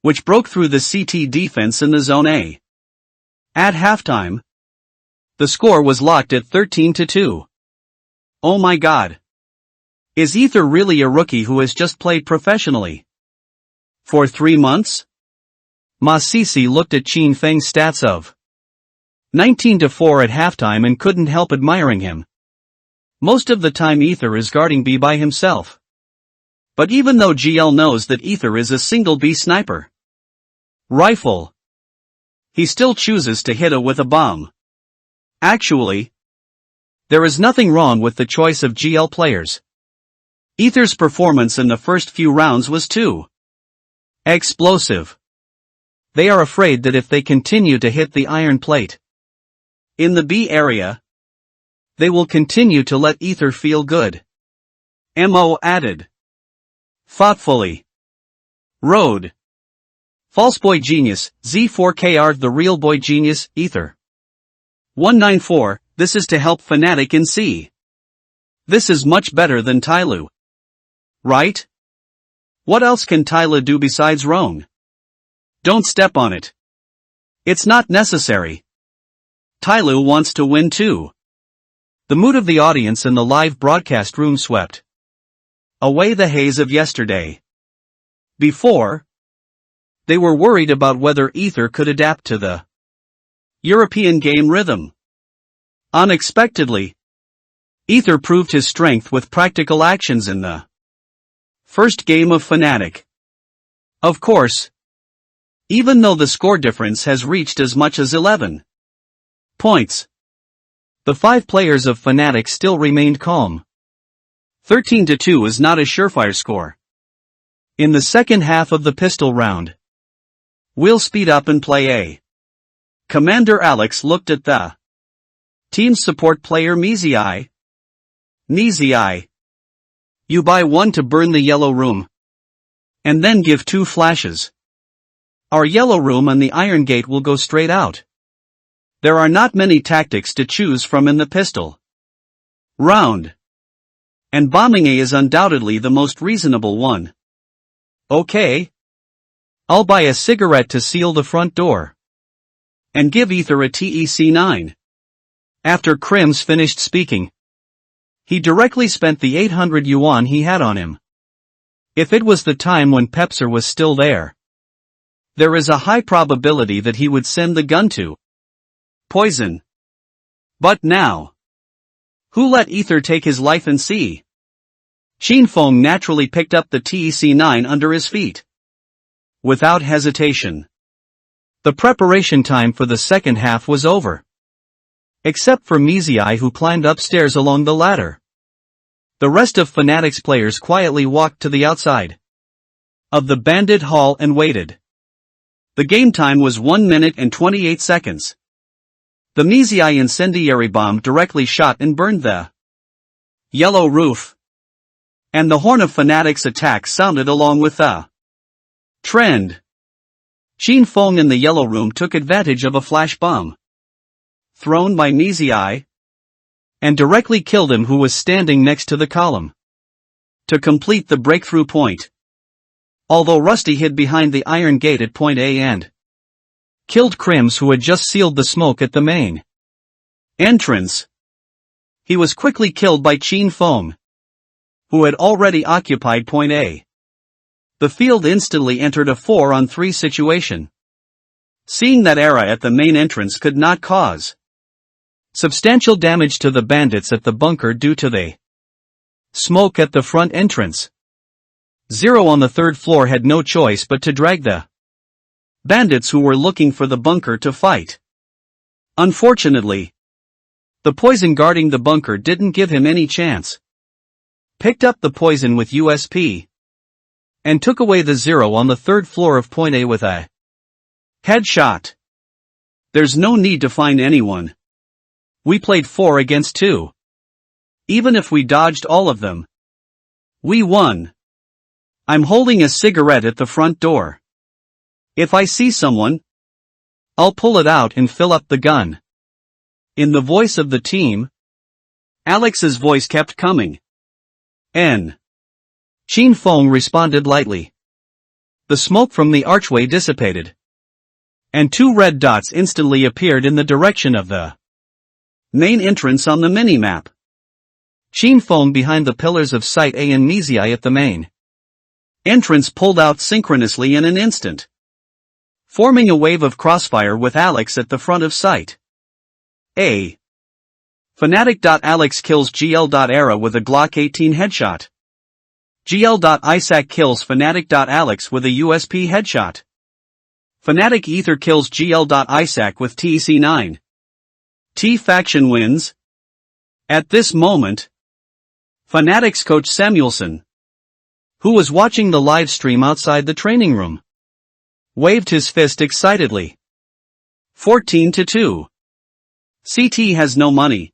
which broke through the CT defense in the Zone A. At halftime, the score was locked at 13-2. Oh my god. Is Ether really a rookie who has just played professionally for 3 months? Masisi looked at Chinfeng's stats of 19-4 at halftime and couldn't help admiring him. Most of the time Ether is guarding B by himself. But even though GL knows that Ether is a single B sniper rifle, he still chooses to hit A with a bomb. Actually, there is nothing wrong with the choice of GL players. Ether's performance in the first few rounds was too explosive. They are afraid that if they continue to hit the iron plate in the B area, they will continue to let Ether feel good. Mo added. Thoughtfully. Road. False boy genius, Z4KR the real boy genius, Ether. 194, this is to help Fnatic in C. This is much better than Tyloo. Right? What else can Tyloo do besides roam? Don't step on it. It's not necessary. Tyloo wants to win too. The mood of the audience in the live broadcast room swept away the haze of yesterday. Before, they were worried about whether Ether could adapt to the European game rhythm. Unexpectedly, Ether proved his strength with practical actions in the first game of Fnatic. Of course, even though the score difference has reached as much as 11 points, the 5 players of Fnatic still remained calm. 13-2 is not a surefire score. In the second half of the pistol round, we'll speed up and play A. Commander Alex looked at the team's support player Mizii. Mizii, you buy 1 to burn the yellow room, and then give 2 flashes. Our yellow room and the iron gate will go straight out. There are not many tactics to choose from in the pistol round, and bombing A is undoubtedly the most reasonable one. Okay. I'll buy a cigarette to seal the front door. And give Ether a TEC9. After Krims finished speaking, he directly spent the 800 yuan he had on him. If it was the time when Pepser was still there is a high probability that he would send the gun to Poison. But now, who let Ether take his life and see? Qin Feng naturally picked up the TEC9 under his feet. Without hesitation. The preparation time for the second half was over. Except for Mizii who climbed upstairs along the ladder. The rest of Fnatic's players quietly walked to the outside of the bandit hall and waited. The game time was 1 minute and 28 seconds. The Mizii incendiary bomb directly shot and burned the yellow roof. And the horn of Fnatic's attack sounded along with the trend. Qin Feng in the yellow room took advantage of a flash bomb thrown by Mizii and directly killed him who was standing next to the column to complete the breakthrough point. Although Rusty hid behind the iron gate at point A and killed Krims who had just sealed the smoke at the main entrance, he was quickly killed by Qin Feng, who had already occupied point A. The field instantly entered a 4-on-3 situation. Seeing that Era at the main entrance could not cause substantial damage to the bandits at the bunker due to the smoke at the front entrance, Zero on the third floor had no choice but to drag the bandits who were looking for the bunker to fight. Unfortunately, the poison guarding the bunker didn't give him any chance. Picked up the poison with USP and took away the Zero on the third floor of point A with a headshot. There's no need to find anyone. We played 4 against 2. Even if we dodged all of them, we won. I'm holding a cigarette at the front door. If I see someone, I'll pull it out and fill up the gun. In the voice of the team, Alex's voice kept coming. N. Qin Feng responded lightly. The smoke from the archway dissipated, and 2 red dots instantly appeared in the direction of the main entrance on the minimap. Qin Feng behind the pillars of Site A and Mizii at the main entrance pulled out synchronously in an instant, forming a wave of crossfire with Alex at the front of Site A. Fnatic.Alex kills GL.Era with a Glock 18 headshot. GL.Isaac kills Fnatic.Alex with a USP headshot. Fnatic Ether kills GL.Isaac with TEC9. T-Faction wins. At this moment, Fnatic's coach Samuelson, who was watching the live stream outside the training room, waved his fist excitedly. 14-2. CT has no money.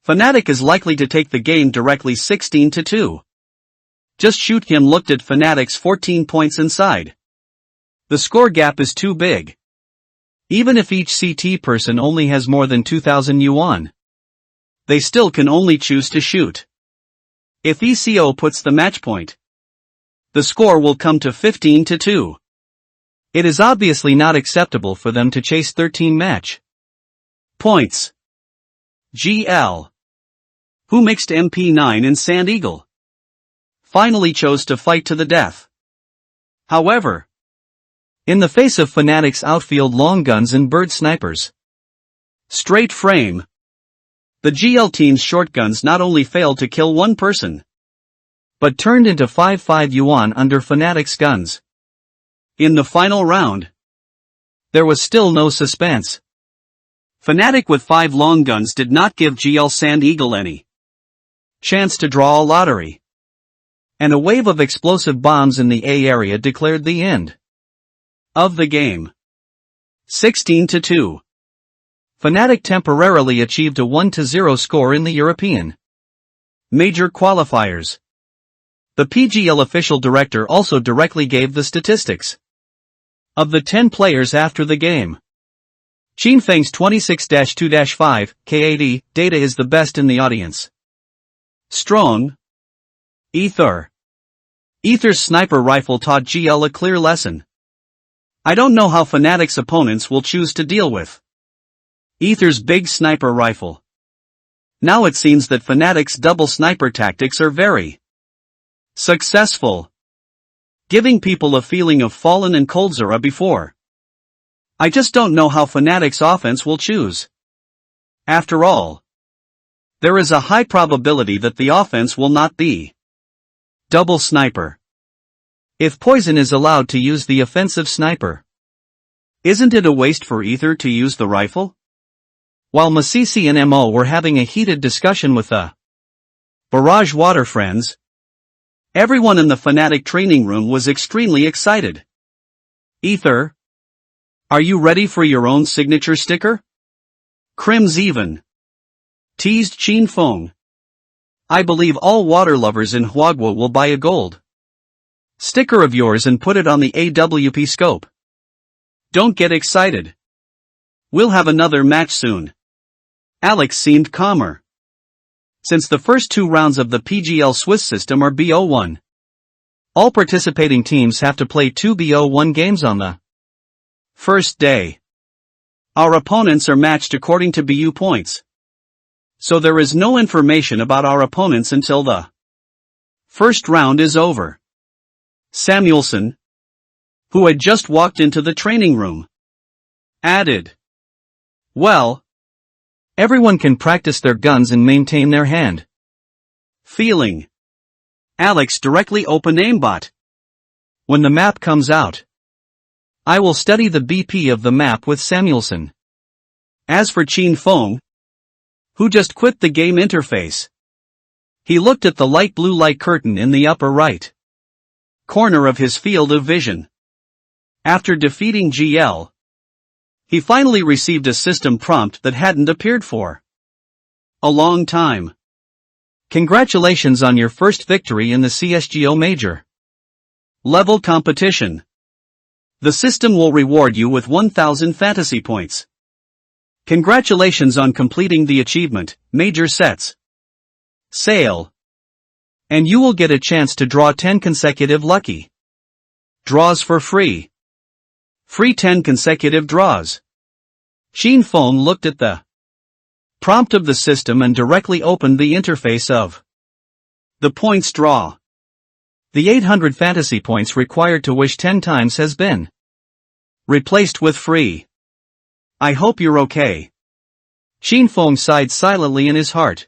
Fnatic is likely to take the game directly 16-2. Just shoot him. Looked at Fnatic's 14 points inside. The score gap is too big. Even if each CT person only has more than 2,000 yuan, they still can only choose to shoot. If ECO puts the match point, the score will come to 15-2. It is obviously not acceptable for them to chase 13 match points. GL, who mixed MP9 and Sand Eagle, finally chose to fight to the death. However, in the face of Fnatic's outfield long guns and bird snipers, straight frame, the GL team's shotguns not only failed to kill one person, but turned into 5-5 yuan under Fnatic's guns. In the final round, there was still no suspense. Fnatic with 5 long guns did not give GL Sand Eagle any chance to draw a lottery, and a wave of explosive bombs in the A area declared the end of the game. 16-2. Fnatic temporarily achieved a 1-0 score in the European major qualifiers. The PGL official director also directly gave the statistics of the 10 players after the game. Qinfeng's 26-2-5, K80, data is the best in the audience. Strong. Ether. Ether's sniper rifle taught GL a clear lesson. I don't know how Fnatic's opponents will choose to deal with Ether's big sniper rifle. Now it seems that Fnatic's double sniper tactics are very successful, giving people a feeling of Fallen and Coldzera before. I just don't know how Fnatic's offense will choose. After all, there is a high probability that the offense will not be double sniper. If Poison is allowed to use the offensive sniper, isn't it a waste for Ether to use the rifle? While Masisi and MO were having a heated discussion with the Barrage Water friends, everyone in the Fnatic training room was extremely excited. Ether, are you ready for your own signature sticker? Crims even teased Qin Feng. I believe all water lovers in Huagua will buy a gold sticker of yours and put it on the AWP scope. Don't get excited. We'll have another match soon. Alex seemed calmer. Since the first 2 rounds of the PGL Swiss system are BO1, all participating teams have to play 2 BO1 games on the first day. Our opponents are matched according to BU points, so there is no information about our opponents until the first round is over. Samuelson, who had just walked into the training room, added, well, everyone can practice their guns and maintain their hand feeling. Alex directly opened aimbot. When the map comes out, I will study the BP of the map with Samuelson. As for Qin Feng, who just quit the game interface, he looked at the light blue light curtain in the upper right corner of his field of vision. After defeating GL, he finally received a system prompt that hadn't appeared for a long time. Congratulations on your first victory in the CSGO Major level competition. The system will reward you with 1,000 fantasy points. Congratulations on completing the achievement, Major Sets Sale. And you will get a chance to draw 10 consecutive lucky draws for free. Free 10 consecutive draws. Qin Feng looked at the prompt of the system and directly opened the interface of the points draw. The 800 fantasy points required to wish 10 times has been replaced with free. I hope you're okay. Xinfeng sighed silently in his heart.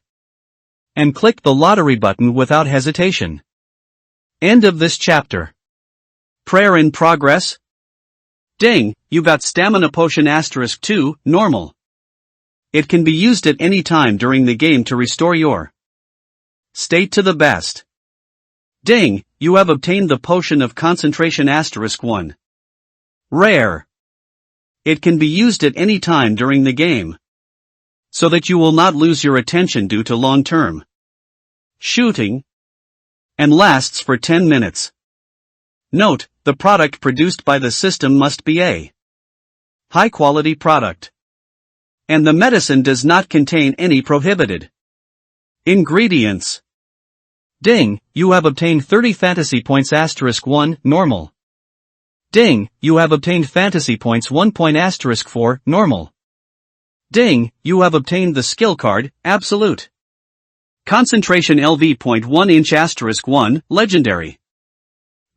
And clicked the lottery button without hesitation. End of this chapter. Prayer in progress? Ding, you got stamina potion *2, normal. It can be used at any time during the game to restore your state to the best. Ding, you have obtained the potion of concentration *1. Rare. It can be used at any time during the game, so that you will not lose your attention due to long-term shooting, and lasts for 10 minutes. Note, the product produced by the system must be a high-quality product. And the medicine does not contain any prohibited ingredients. Ding, you have obtained 30 fantasy points *1, normal. Ding, you have obtained fantasy points 1 point *4, normal. Ding, you have obtained the skill card, absolute. Concentration LV.1 inch *1, legendary.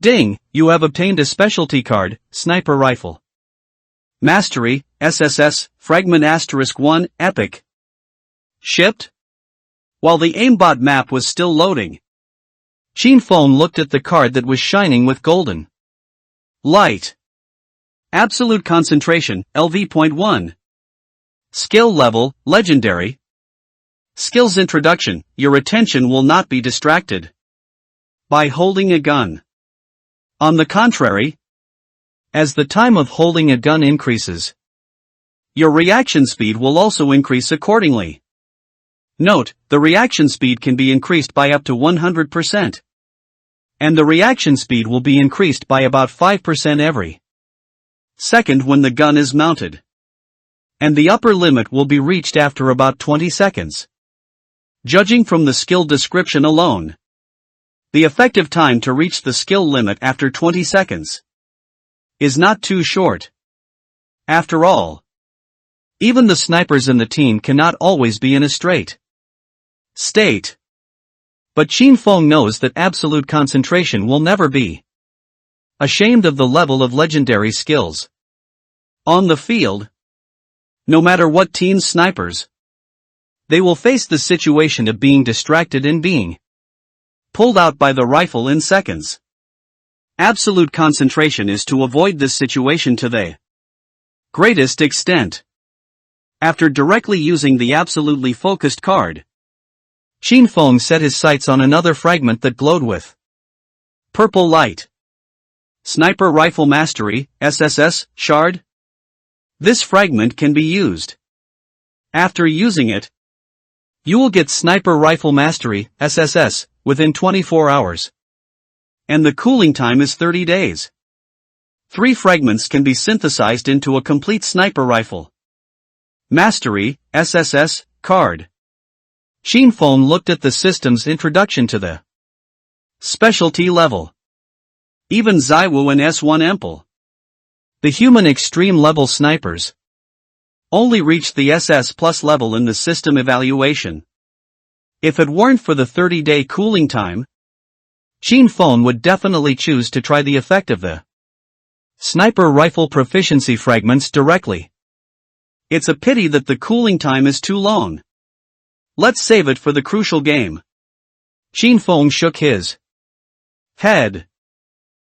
Ding, you have obtained a specialty card, sniper rifle. Mastery, SSS, fragment *1, epic. Shipped? While the aimbot map was still loading, Xinfeng looked at the card that was shining with golden light. Absolute concentration, LV.1. Skill level, legendary. Skills introduction, your attention will not be distracted by holding a gun. On the contrary, as the time of holding a gun increases, your reaction speed will also increase accordingly. Note, the reaction speed can be increased by up to 100%. And the reaction speed will be increased by about 5% every second when the gun is mounted. And the upper limit will be reached after about 20 seconds. Judging from the skill description alone, the effective time to reach the skill limit after 20 seconds is not too short. After all, even the snipers in the team cannot always be in a straight state. But Xinfeng knows that absolute concentration will never be ashamed of the level of legendary skills on the field. No matter what team's snipers, they will face the situation of being distracted and being pulled out by the rifle in seconds. Absolute concentration is to avoid this situation to the greatest extent. After directly using the absolutely focused card, Xinfeng set his sights on another fragment that glowed with purple light. Sniper Rifle Mastery, SSS, Shard. This fragment can be used. After using it, you will get Sniper Rifle Mastery, SSS, within 24 hours. And the cooling time is 30 days. 3 fragments can be synthesized into a complete Sniper Rifle Mastery, SSS, card. Xinfeng looked at the system's introduction to the specialty level. Even Zaiwu and S1 Ample, the human extreme level snipers, only reached the SS plus level in the system evaluation. If it weren't for the 30-day cooling time, Xinfeng would definitely choose to try the effect of the sniper rifle proficiency fragments directly. It's a pity that the cooling time is too long. Let's save it for the crucial game. Xinfeng shook his head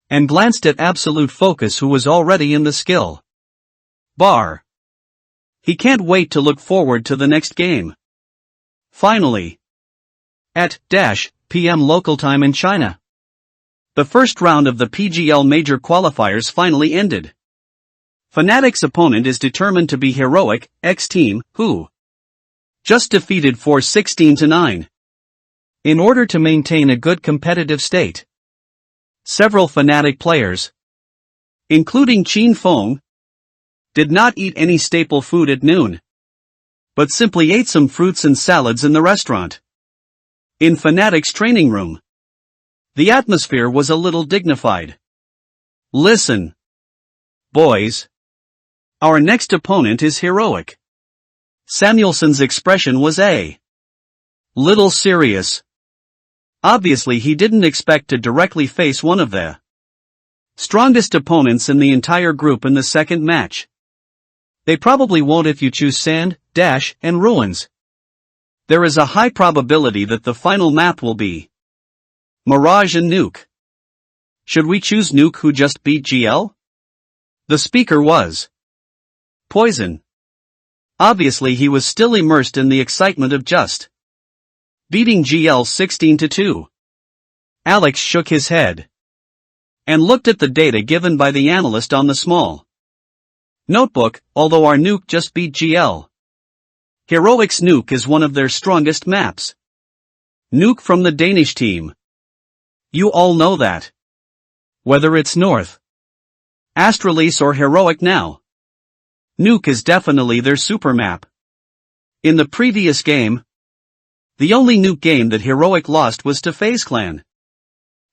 and glanced at Absolute Focus, who was already in the skill bar. He can't wait to look forward to the next game. Finally, at p.m. local time in China, the first round of the PGL major qualifiers finally ended. Fnatic's opponent is determined to be Heroic X Team, who just defeated 4-16-9. In order to maintain a good competitive state, several Fnatic players, including Xinfeng, did not eat any staple food at noon, but simply ate some fruits and salads in the restaurant. In Fnatic's training room, the atmosphere was a little dignified. Listen, boys. Our next opponent is Heroic. Samuelson's expression was a little serious. Obviously he didn't expect to directly face one of the strongest opponents in the entire group in the second match. They probably won't if you choose sand, and ruins. There is a high probability that the final map will be Mirage and Nuke. Should we choose Nuke, who just beat GL? The speaker was Poison. Obviously he was still immersed in the excitement of just beating GL 16-2. Alex shook his head and looked at the data given by the analyst on the small notebook. Although our Nuke just beat GL, Heroic's Nuke is one of their strongest maps. Nuke from the Danish team. You all know that. Whether it's North Astralis or Heroic now, Nuke is definitely their super map. In the previous game, the only Nuke game that Heroic lost was to FaZe Clan,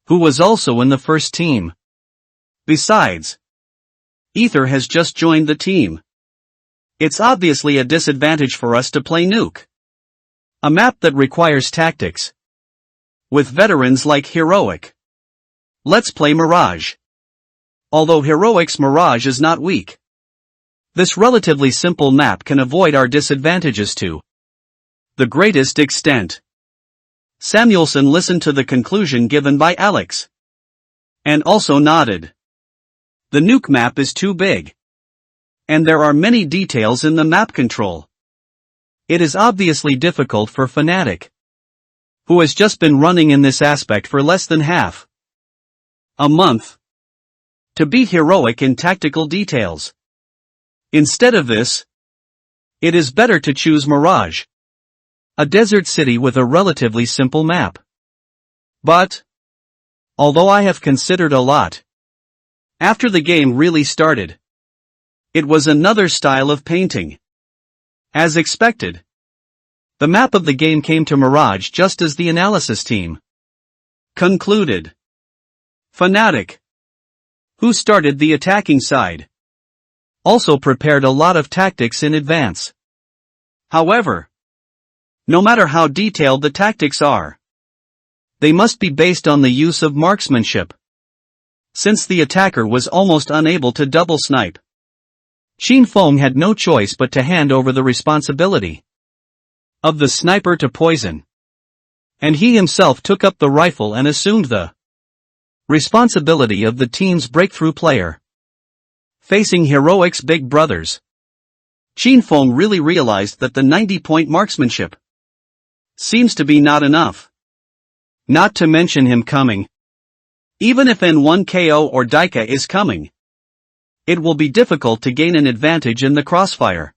who was also in the first team. Besides, Ether has just joined the team. It's obviously a disadvantage for us to play Nuke, a map that requires tactics, with veterans like Heroic. Let's play Mirage. Although Heroic's Mirage is not weak, this relatively simple map can avoid our disadvantages to the greatest extent. Samuelson listened to the conclusion given by Alex and also nodded. The Nuke map is too big, and there are many details in the map control. It is obviously difficult for Fnatic, who has just been running in this aspect for less than half a month, to beat Heroic in tactical details. Instead of this, it is better to choose Mirage, a desert city with a relatively simple map. But, although I have considered a lot, after the game really started, it was another style of painting. As expected, the map of the game came to Mirage just as the analysis team concluded. Fnatic, who started the attacking side, also prepared a lot of tactics in advance. However, no matter how detailed the tactics are, they must be based on the use of marksmanship. Since the attacker was almost unable to double snipe, Xin Feng had no choice but to hand over the responsibility of the sniper to Poison, and he himself took up the rifle and assumed the responsibility of the team's breakthrough player. Facing Heroic's big brothers, Xin Feng really realized that the 90-point marksmanship seems to be not enough. Not to mention him coming. Even if N1 KO or Daika is coming, it will be difficult to gain an advantage in the crossfire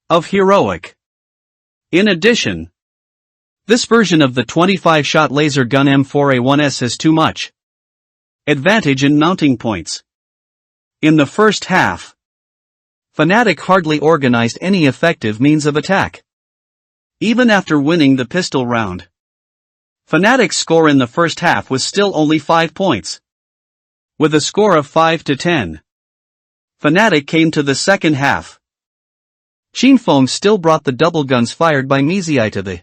of Heroic. In addition, this version of the 25-shot laser gun M4A1S has too much advantage in mounting points. In the first half, Fnatic hardly organized any effective means of attack. Even after winning the pistol round, Fnatic's score in the first half was still only 5 points. With a score of 5-10, Fnatic came to the second half. Xin Feng still brought the double guns fired by Mizai to the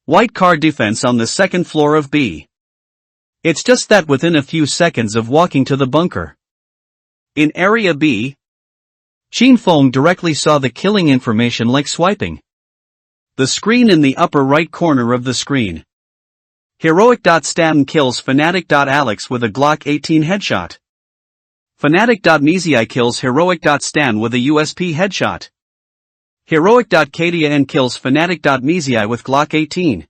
white car defense on the second floor of B. It's just that within a few seconds of walking to the bunker in Area B, Xin Feng directly saw the killing information like swiping the screen in the upper right corner of the screen. Heroic.Stam kills Fnatic.Alex with a Glock 18 headshot. Fnatic.Mizai kills Heroic.Stan with a USP headshot. Heroic.Kadian kills Fnatic.Mizai with Glock 18.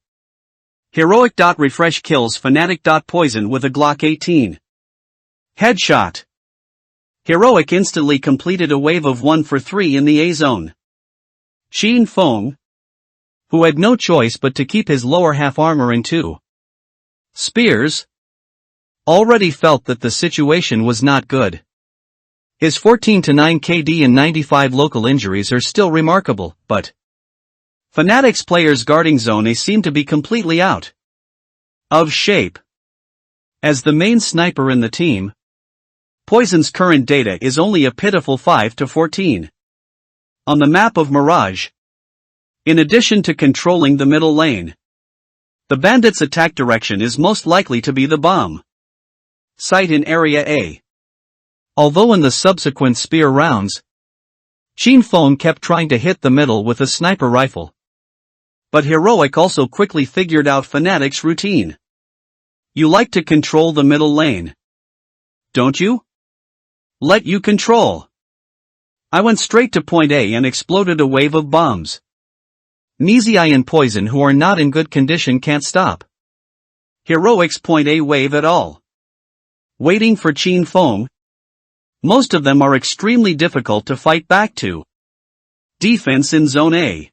Heroic.Refresh kills Fnatic.Poison with a Glock 18 headshot. Heroic instantly completed a wave of 1 for 3 in the A zone. Xin Feng, who had no choice but to keep his lower half armor in 2 spears, already felt that the situation was not good. His 14-9 KD and 95 local injuries are still remarkable, but Fnatic's players guarding Zone A seem to be completely out of shape. As the main sniper in the team, Poison's current data is only a pitiful 5-14. On the map of Mirage, in addition to controlling the middle lane, the bandits' attack direction is most likely to be the bomb site in Area A. Although in the subsequent spear rounds, Qin Feng kept trying to hit the middle with a sniper rifle. But Heroic also quickly figured out Fnatic's routine. You like to control the middle lane, don't you? Let you control. I went straight to point A and exploded a wave of bombs. Mizai and Poison, who are not in good condition, can't stop Heroic's point A wave at all. Waiting for Qin Feng. Most of them are extremely difficult to fight back to. Defense in Zone A.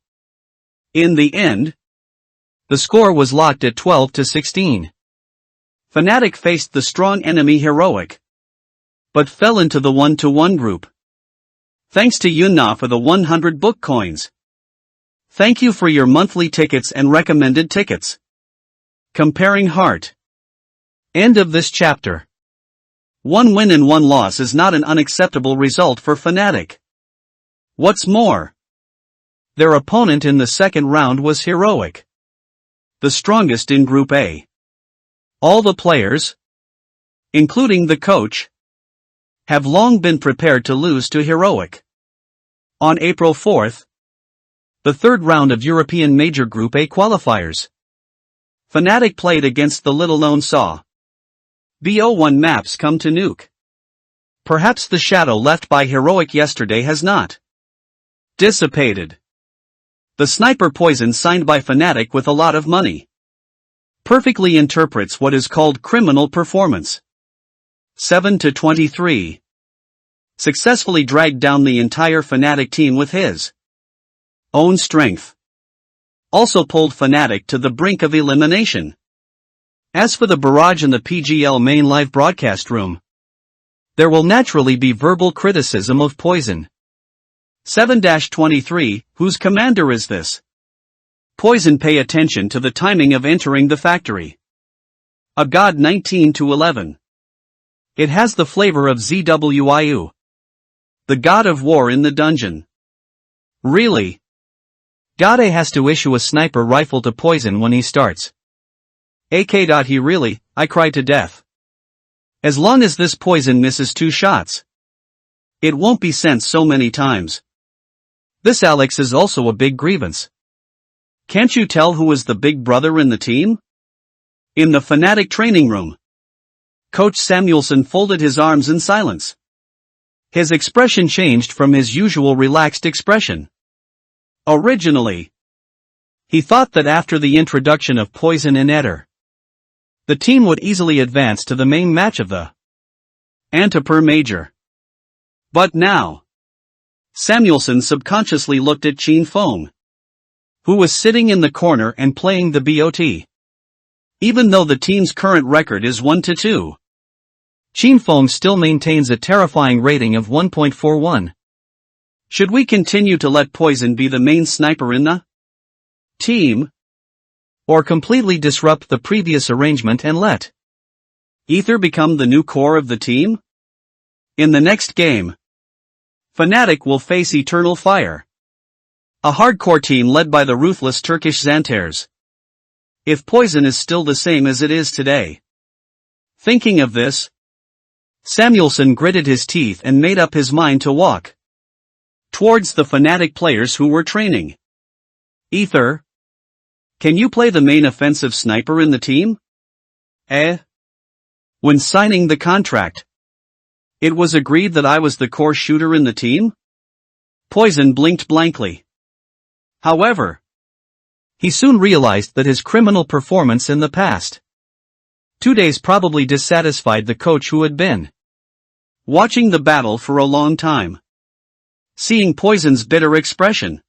In the end, the score was locked at 12-16. Fnatic faced the strong enemy Heroic, but fell into the 1-1 group. Thanks to Yunna for the 100 book coins. Thank you for your monthly tickets and recommended tickets. Comparing heart. End of this chapter. 1 win and 1 loss is not an unacceptable result for Fnatic. What's more, their opponent in the second round was Heroic, the strongest in Group A. All the players, including the coach, have long been prepared to lose to Heroic. On April 4th, the third round of European Major Group A qualifiers, Fnatic played against the little-known SAW. BO1 maps come to Nuke. Perhaps the shadow left by Heroic yesterday has not dissipated. The sniper Poison, signed by Fnatic with a lot of money, perfectly interprets what is called criminal performance. 7-23. Successfully dragged down the entire Fnatic team with his own strength. Also pulled Fnatic to the brink of elimination. As for the barrage in the PGL main live broadcast room, there will naturally be verbal criticism of Poison. 7-23, whose commander is this? Poison, pay attention to the timing of entering the factory. A god 19-11. It has the flavor of ZWIU. The god of war in the dungeon. Really? God A has to issue a sniper rifle to Poison when he starts. He really, I cried to death. As long as this Poison misses 2 shots, it won't be sent so many times. This Alex is also a big grievance. Can't you tell who is the big brother in the team? In the Fnatic training room, Coach Samuelson folded his arms in silence. His expression changed from his usual relaxed expression. Originally, he thought that after the introduction of Poison and Eder, the team would easily advance to the main match of the Antipur Major. But now, Samuelson subconsciously looked at Qin Feng, who was sitting in the corner and playing the BOT. Even though the team's current record is 1-2, Qin Feng still maintains a terrifying rating of 1.41. Should we continue to let Poison be the main sniper in the team, or completely disrupt the previous arrangement and let Ether become the new core of the team? In the next game, Fnatic will face Eternal Fire, a hardcore team led by the ruthless Turkish Xantares. If Poison is still the same as it is today. Thinking of this, Samuelson gritted his teeth and made up his mind to walk towards the Fnatic players who were training. Ether, can you play the main offensive sniper in the team? When signing the contract, it was agreed that I was the core shooter in the team? Poison blinked blankly. However, he soon realized that his criminal performance in the past 2 days probably dissatisfied the coach who had been watching the battle for a long time. Seeing Poison's bitter expression,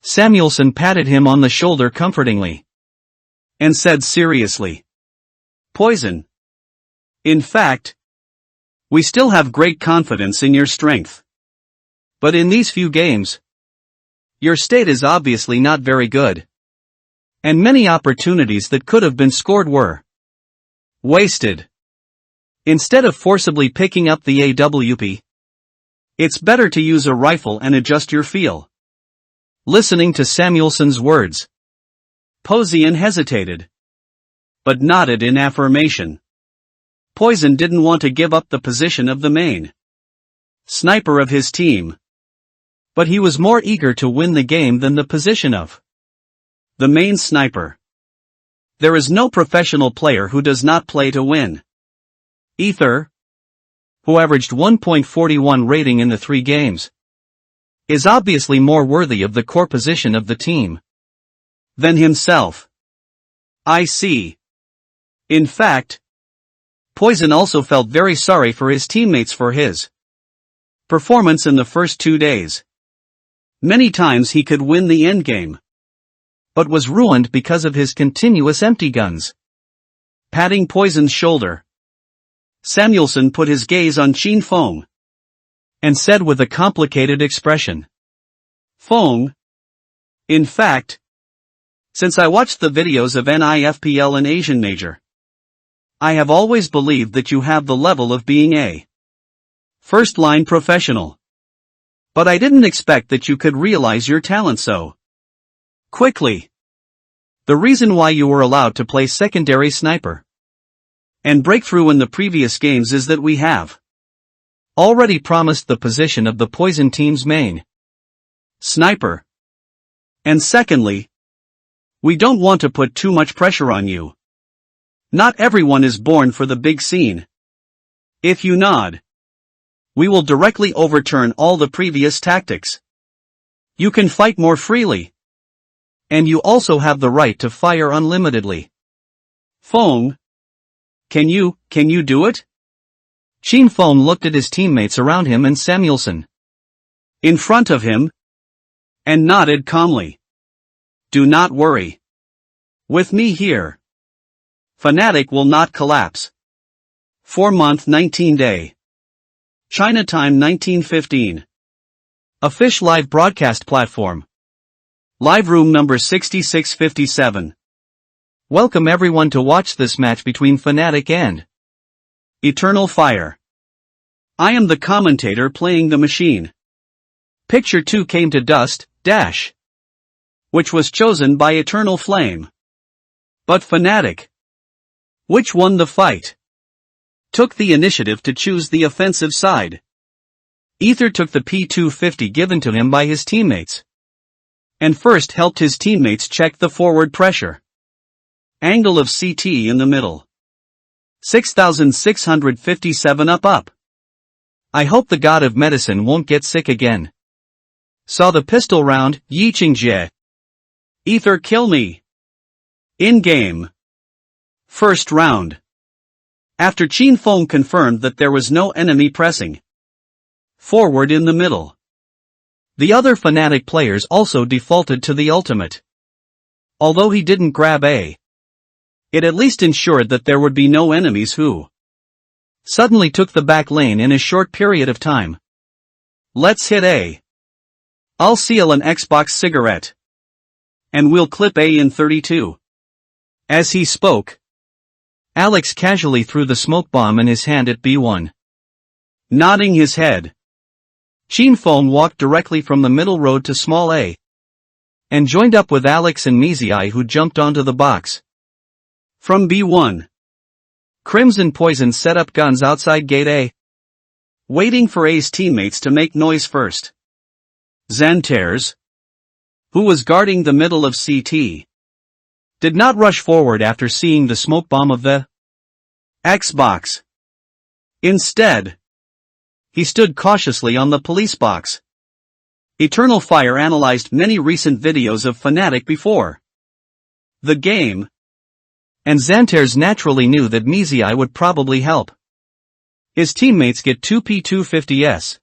Samuelson patted him on the shoulder comfortingly and said seriously, Poison, in fact, we still have great confidence in your strength. But in these few games, your state is obviously not very good. And many opportunities that could have been scored were wasted. Instead of forcibly picking up the AWP, it's better to use a rifle and adjust your feel. Listening to Samuelson's words, Posian hesitated, but nodded in affirmation. Poison didn't want to give up the position of the main sniper of his team. But he was more eager to win the game than the position of the main sniper. There is no professional player who does not play to win. Ether, who averaged 1.41 rating in the 3 games, is obviously more worthy of the core position of the team than himself. I see. In fact, Poison also felt very sorry for his teammates for his performance in the first 2 days. Many times he could win the endgame, but was ruined because of his continuous empty guns. Patting Poison's shoulder, Samuelson put his gaze on Qin Feng and said with a complicated expression, "Feng, in fact, since I watched the videos of NIFPL and Asian Major, I have always believed that you have the level of being a first-line professional. But I didn't expect that you could realize your talent so quickly. The reason why you were allowed to play secondary sniper and breakthrough in the previous games is that we have already promised the position of the Poison team's main sniper. And secondly, we don't want to put too much pressure on you. Not everyone is born for the big scene. If you nod, we will directly overturn all the previous tactics. You can fight more freely. And you also have the right to fire unlimitedly. Feng, can you do it?" Qin Feng looked at his teammates around him and Samuelson in front of him and nodded calmly. "Do not worry. With me here, Fnatic will not collapse. 4-month 19-day. China time 1915. A Fish live broadcast platform. Live room number 6657. Welcome everyone to watch this match between Fnatic and Eternal Fire. I am the commentator playing the machine. Picture 2 came to dust, dash, which was chosen by Eternal Flame. But Fnatic, which won the fight, took the initiative to choose the offensive side. Ether took the P250 given to him by his teammates, and first helped his teammates check the forward pressure angle of CT in the middle. 6657 up. I hope the god of medicine won't get sick again. Saw the pistol round, Yi Qingjie. Ether kill me. In-game. First round. After Qin Feng confirmed that there was no enemy pressing forward in the middle, the other Fnatic players also defaulted to the ultimate. Although he didn't grab A, it at least ensured that there would be no enemies who suddenly took the back lane in a short period of time. Let's hit A. I'll seal an Xbox cigarette. And we'll clip A in 32. As he spoke, Alex casually threw the smoke bomb in his hand at B1. Nodding his head, Qin Feng walked directly from the middle road to small A and joined up with Alex and Mizai, who jumped onto the box. From B1, Crimson Poison set up guns outside gate A, waiting for A's teammates to make noise first. Xantares, who was guarding the middle of CT, did not rush forward after seeing the smoke bomb of the Xbox. Instead, he stood cautiously on the police box. Eternal Fire analyzed many recent videos of Fnatic before the game, and Xantares naturally knew that Mizai would probably help his teammates get 2 P250s.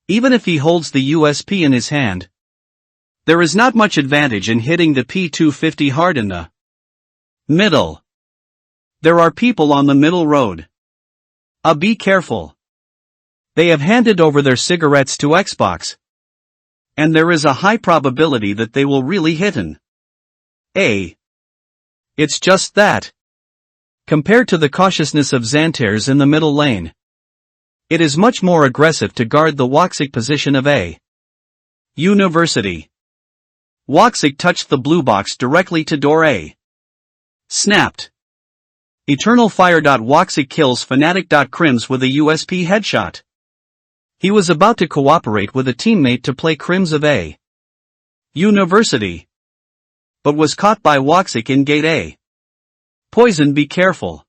Even if he holds the USP in his hand, there is not much advantage in hitting the P250 hard in the middle. There are people on the middle road. Be careful. They have handed over their cigarettes to Xbox, and there is a high probability that they will really hit an A. It's just that, compared to the cautiousness of Xantares in the middle lane, it is much more aggressive to guard the Woxic position of A. University. Woxic touched the blue box directly to door A. Snapped. Eternal Fire. Woxic kills Fnatic. Crims with a USP headshot. He was about to cooperate with a teammate to play Crims of A University, but was caught by Woxic in Gate A. Poison, be careful.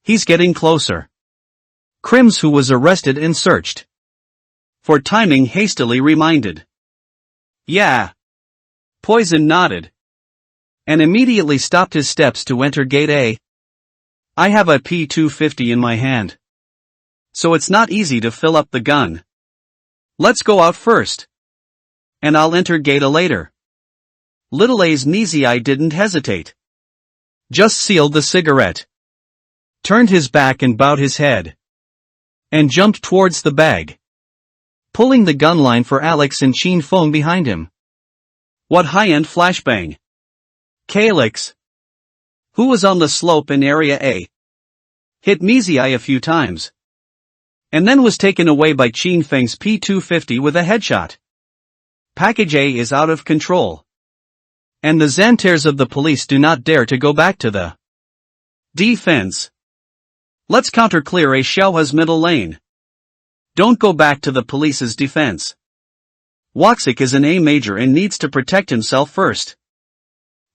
He's getting closer. Crims, who was arrested and searched for timing, hastily reminded. Yeah. Poison nodded and immediately stopped his steps to enter Gate A. I have a P250 in my hand, so it's not easy to fill up the gun. Let's go out first, and I'll enter Gate A later. Little A's Nizii didn't hesitate. Just sealed the cigarette, turned his back and bowed his head, and jumped towards the bag, pulling the gun line for Alex and Chin Fong behind him. What high-end flashbang! Calyx, who was on the slope in Area A, hit Nizii a few times, and then was taken away by Chin Feng's P250 with a headshot. Package A is out of control, and the Xantares of the police do not dare to go back to the defense. Let's counter-clear A Xiaohua's middle lane. Don't go back to the police's defense. Woxic is an A major and needs to protect himself first.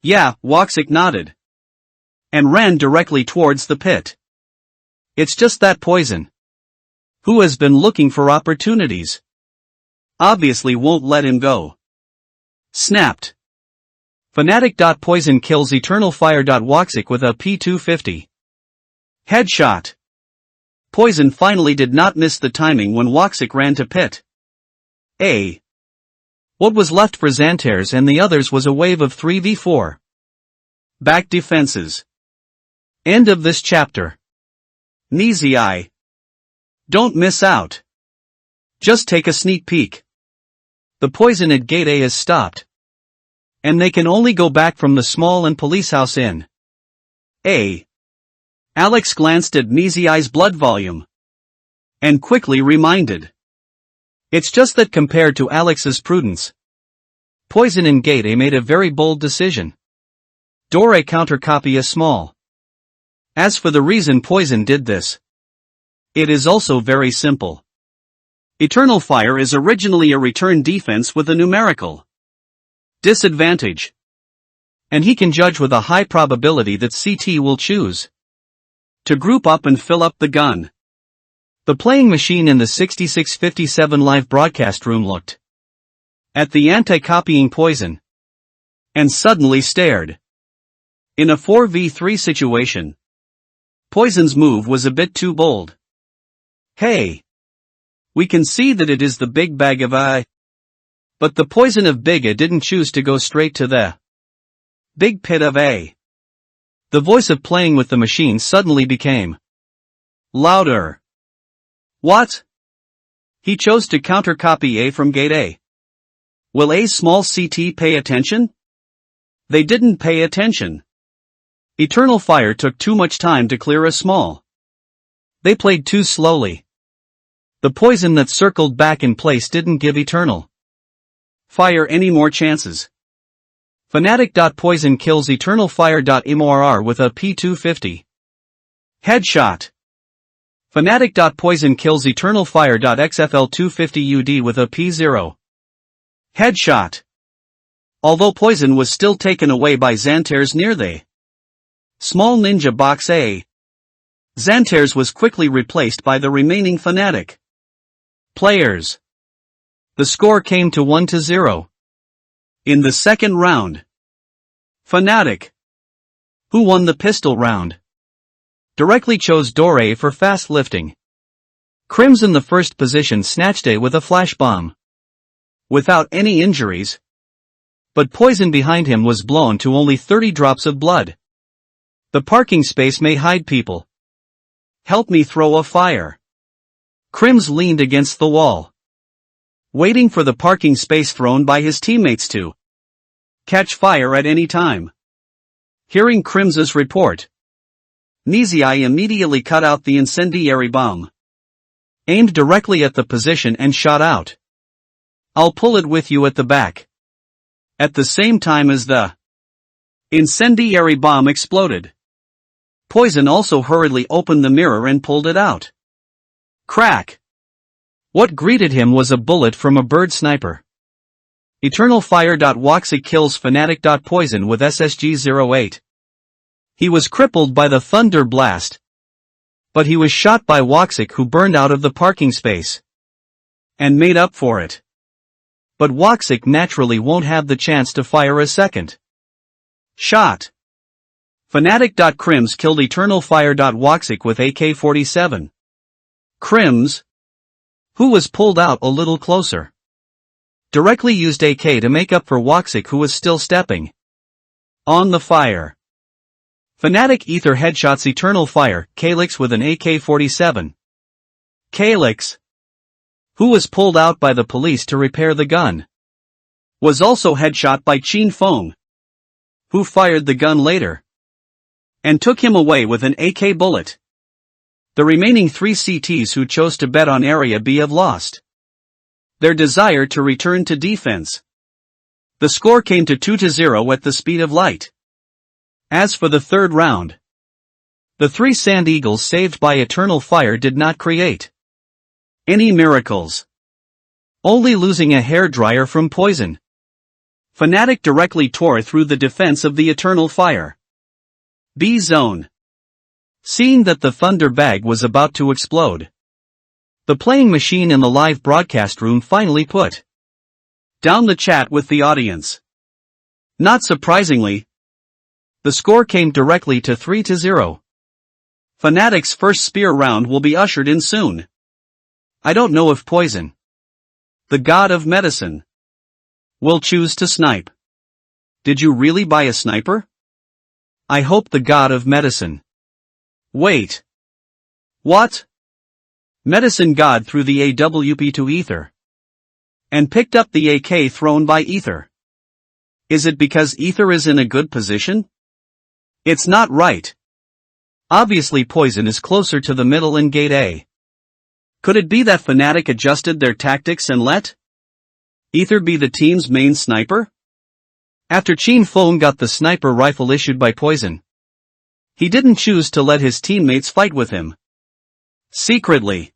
Yeah, Woxic nodded and ran directly towards the pit. It's just that Poison, who has been looking for opportunities, obviously won't let him go. Snapped. Fanatic. Poison kills Eternal Fire. Woxic with a P250. Headshot. Poison finally did not miss the timing when Woxic ran to pit A. What was left for Xantares and the others was a wave of 3v4 back defenses. End of this chapter. Nizii. Don't miss out. Just take a sneak peek. The Poison at Gate A is stopped, and they can only go back from the small and police house in A. Alex glanced at Nizii's blood volume and quickly reminded. It's just that compared to Alex's prudence, Poison in Gate A made a very bold decision. Dore countercopy a small. As for the reason Poison did this, it is also very simple. Eternal Fire is originally a return defense with a numerical disadvantage, and he can judge with a high probability that CT will choose to group up and fill up the gun. The playing machine in the 6657 live broadcast room looked at the anti-copying Poison and suddenly stared. In a 4v3 situation, Poison's move was a bit too bold. Hey! We can see that it is the big bag of A. But the Poison of Big A didn't choose to go straight to the big pit of A. The voice of playing with the machine suddenly became louder. What? He chose to countercopy A from Gate A. Will A's small CT pay attention? They didn't pay attention. Eternal Fire took too much time to clear a small. They played too slowly. The Poison that circled back in place didn't give Eternal Fire any more chances. Fanatic. Poison kills Eternal Fire. MORR with a P250. Headshot. Fanatic. Poison kills Eternal Fire. XFL 250 UD with a P0. Headshot. Although Poison was still taken away by Xantares near the small ninja box A, Xantares was quickly replaced by the remaining Fanatic players. The score came to 1-0. In the second round, Fanatic, who won the pistol round, directly chose Dore for fast lifting. Crims in the first position snatched A with a flash bomb, without any injuries, but Poison behind him was blown to only 30 drops of blood. The parking space may hide people. Help me throw a fire. Crims leaned against the wall, waiting for the parking space thrown by his teammates to catch fire at any time. Hearing Crims's report, Nizii immediately cut out the incendiary bomb, aimed directly at the position and shot out. I'll pull it with you at the back. At the same time as the incendiary bomb exploded, Poison also hurriedly opened the mirror and pulled it out. Crack! What greeted him was a bullet from a bird sniper. Eternal Fire. Woxic kills Fnatic. Poison with SSG-08. He was crippled by the thunder blast. But he was shot by Woxic, who burned out of the parking space and made up for it. But Woxic naturally won't have the chance to fire a second shot. Fnatic. Crims killed Eternal Fire. Woxic with AK-47. Crims, who was pulled out a little closer, directly used AK to make up for Woxic, who was still stepping on the fire. Fnatic Ether headshots Eternal Fire, Calyx with an AK-47. Calyx, who was pulled out by the police to repair the gun, was also headshot by Qin Feng, who fired the gun later and took him away with an AK bullet. The remaining 3 CTs who chose to bet on Area B have lost their desire to return to defense. The score came to 2-0 at the speed of light. As for the third round, the 3 Sand Eagles saved by Eternal Fire did not create any miracles, only losing a hairdryer from poison. Fnatic directly tore through the defense of the Eternal Fire B zone. Seeing that the Thunder Bag was about to explode, the playing machine in the live broadcast room finally put down the chat with the audience. Not surprisingly, the score came directly to 3-0. Fnatic's first spear round will be ushered in soon. I don't know if Poison, the god of medicine, will choose to snipe. Did you really buy a sniper? I hope the god of medicine. Wait. What? Medicine God threw the AWP to Ether and picked up the AK thrown by Ether. Is it because Ether is in a good position? It's not right. Obviously Poison is closer to the middle in Gate A. Could it be that Fnatic adjusted their tactics and let Ether be the team's main sniper? After Qin Feng got the sniper rifle issued by Poison, he didn't choose to let his teammates fight with him secretly.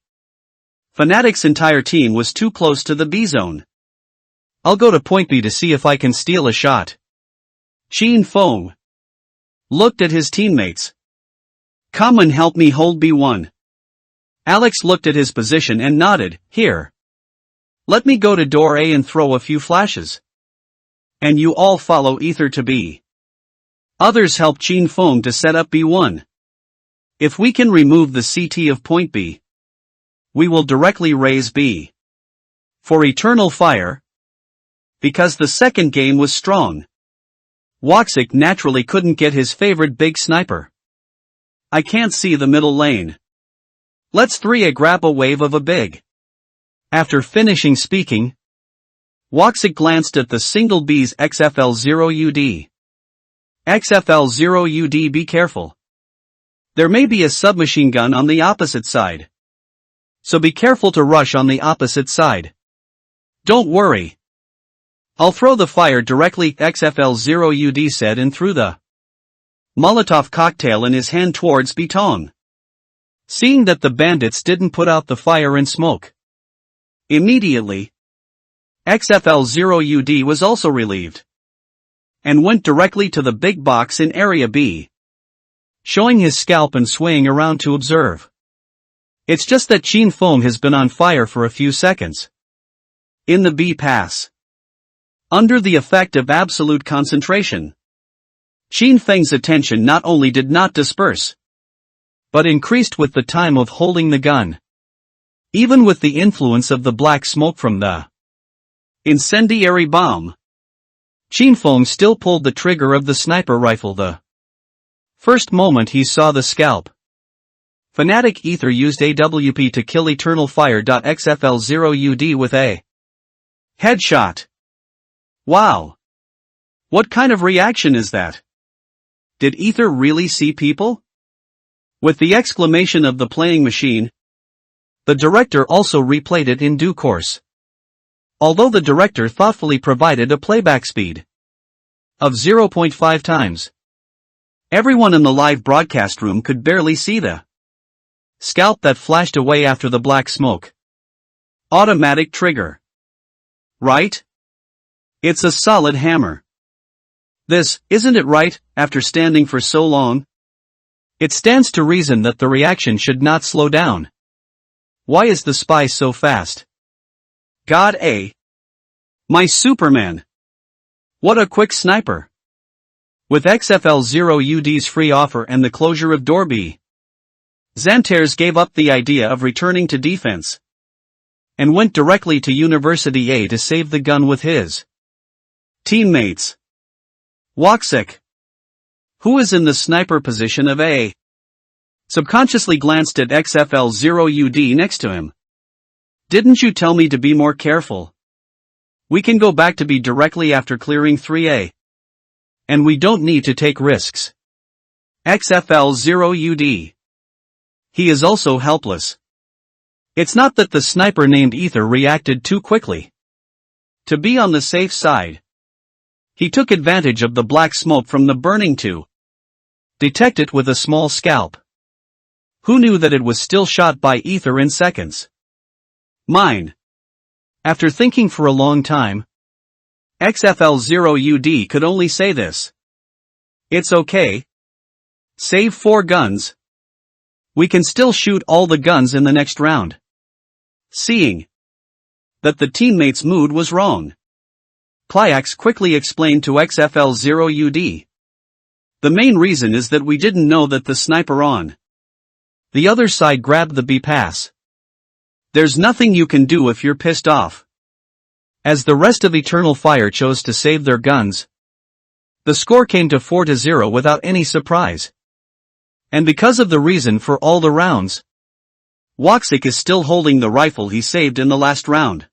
Fnatic's entire team was too close to the B zone. I'll go to point B to see if I can steal a shot. Qin Feng looked at his teammates. Come and help me hold B1. Alex looked at his position and nodded. Here. Let me go to door A and throw a few flashes. And you all follow Ether to B. Others help Qin Feng to set up B1. If we can remove the CT of point B, we will directly raise B for Eternal Fire. Because the second game was strong, Woxic naturally couldn't get his favorite big sniper. I can't see the middle lane. Let's 3 grab a wave of a big. After finishing speaking, Woxic glanced at the single B's XFL0UD. XFL0UD, be careful. There may be a submachine gun on the opposite side. So be careful to rush on the opposite side. Don't worry. I'll throw the fire directly, XFL0UD said, and threw the Molotov cocktail in his hand towards Bitong. Seeing that the bandits didn't put out the fire and smoke immediately, XFL0UD was also relieved and went directly to the big box in Area B, showing his scalp and swaying around to observe. It's just that Qin Feng has been on fire for a few seconds in the B pass. Under the effect of absolute concentration, Qin Feng's attention not only did not disperse, but increased with the time of holding the gun. Even with the influence of the black smoke from the incendiary bomb, Qin Feng still pulled the trigger of the sniper rifle the first moment he saw the scalp. Fnatic Ether used AWP to kill Eternal Fire. XFL0UD with a headshot. Wow! What kind of reaction is that? Did Ether really see people? With the exclamation of the playing machine, the director also replayed it in due course. Although the director thoughtfully provided a playback speed of 0.5 times. Everyone in the live broadcast room could barely see the scalp that flashed away after the black smoke. Automatic trigger. Right? It's a solid hammer. This, isn't it right, after standing for so long? It stands to reason that the reaction should not slow down. Why is the spy so fast? God A. My Superman. What a quick sniper. With XFL0UD's free offer and the closure of door B, Xantares gave up the idea of returning to defense and went directly to University A to save the gun with his teammates. Woksik, who is in the sniper position of A, subconsciously glanced at XFL0UD next to him. Didn't you tell me to be more careful? We can go back to B directly after clearing 3A. And we don't need to take risks. XFL0UD. He is also helpless. It's not that the sniper named Ether reacted too quickly. To be on the safe side, he took advantage of the black smoke from the burning to detect it with a small scalp. Who knew that it was still shot by Ether in seconds? Mine. After thinking for a long time, XFL0UD could only say this. It's okay. Save 4 guns. We can still shoot all the guns in the next round. Seeing that the teammate's mood was wrong, Klyax quickly explained to XFL0UD. The main reason is that we didn't know that the sniper on the other side grabbed the B pass. There's nothing you can do if you're pissed off. As the rest of Eternal Fire chose to save their guns, the score came to 4-0 without any surprise. And because of the reason for all the rounds, Woksik is still holding the rifle he saved in the last round.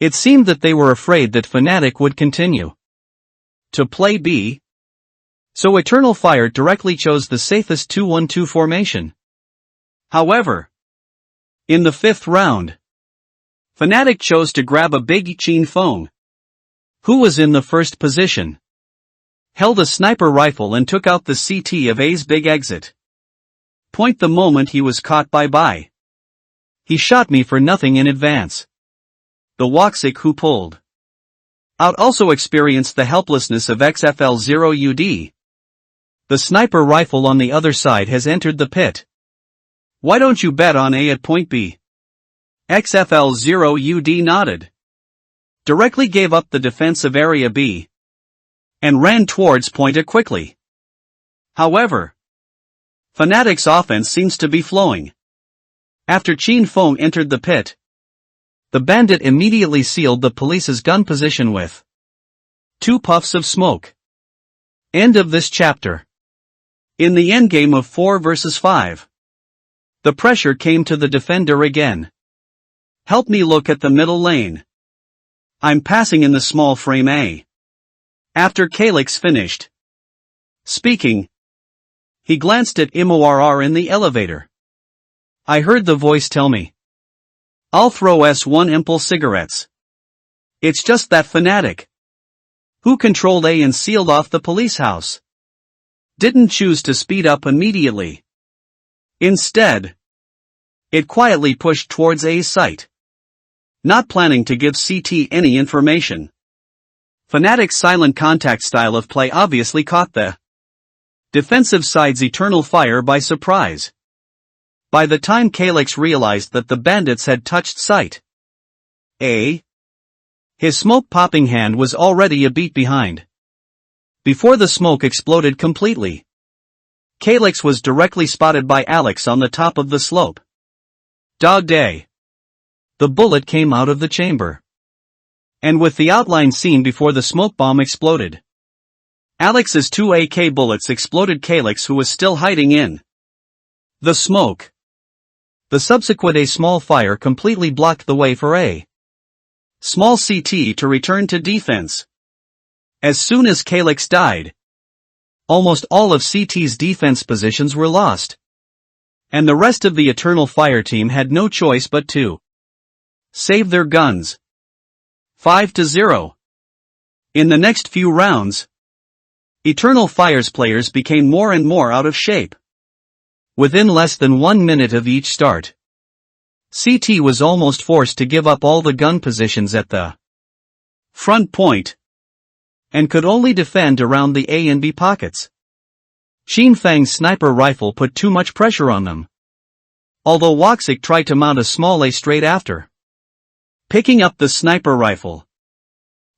It seemed that they were afraid that Fnatic would continue to play B, so Eternal Fire directly chose the safest 2-1-2 formation. However, in the 5th round, Fnatic chose to grab a big Chin Fong, who was in the first position, held a sniper rifle and took out the CT of A's big exit point the moment he was caught by Bai. He shot me for nothing in advance. The Woksik who pulled out also experienced the helplessness of XFL0UD. The sniper rifle on the other side has entered the pit. Why don't you bet on A at point B? XFL0UD nodded, directly gave up the defense of area B, and ran towards point A quickly. However, Fnatic's offense seems to be flowing. After Chin Fong entered the pit, the bandit immediately sealed the police's gun position with 2 puffs of smoke. End of this chapter. In the endgame of 4 versus 5, the pressure came to the defender again. Help me look at the middle lane. I'm passing in the small frame A. After Calyx finished speaking, he glanced at Imoarr in the elevator. I heard the voice tell me, I'll throw S1 impulse cigarettes. It's just that Fnatic, who controlled A and sealed off the police house, didn't choose to speed up immediately. Instead, it quietly pushed towards A's site, not planning to give CT any information. Fnatic's silent contact style of play obviously caught the defensive side's Eternal Fire by surprise. By the time Calyx realized that the bandits had touched site A, his smoke-popping hand was already a beat behind. Before the smoke exploded completely, Calyx was directly spotted by Alex on the top of the slope. Dog day. The bullet came out of the chamber, and with the outline seen before the smoke bomb exploded, Alex's 2 AK bullets exploded Calyx, who was still hiding in the smoke. The subsequent A small fire completely blocked the way for A small CT to return to defense. As soon as Calyx died, almost all of CT's defense positions were lost, and the rest of the Eternal Fire team had no choice but to save their guns. 5-0. In the next few rounds, Eternal Fire's players became more and more out of shape. Within less than 1 minute of each start, CT was almost forced to give up all the gun positions at the front point, and could only defend around the A and B pockets. Qin Fang's sniper rifle put too much pressure on them, although Woxic tried to mount a small A straight after picking up the sniper rifle.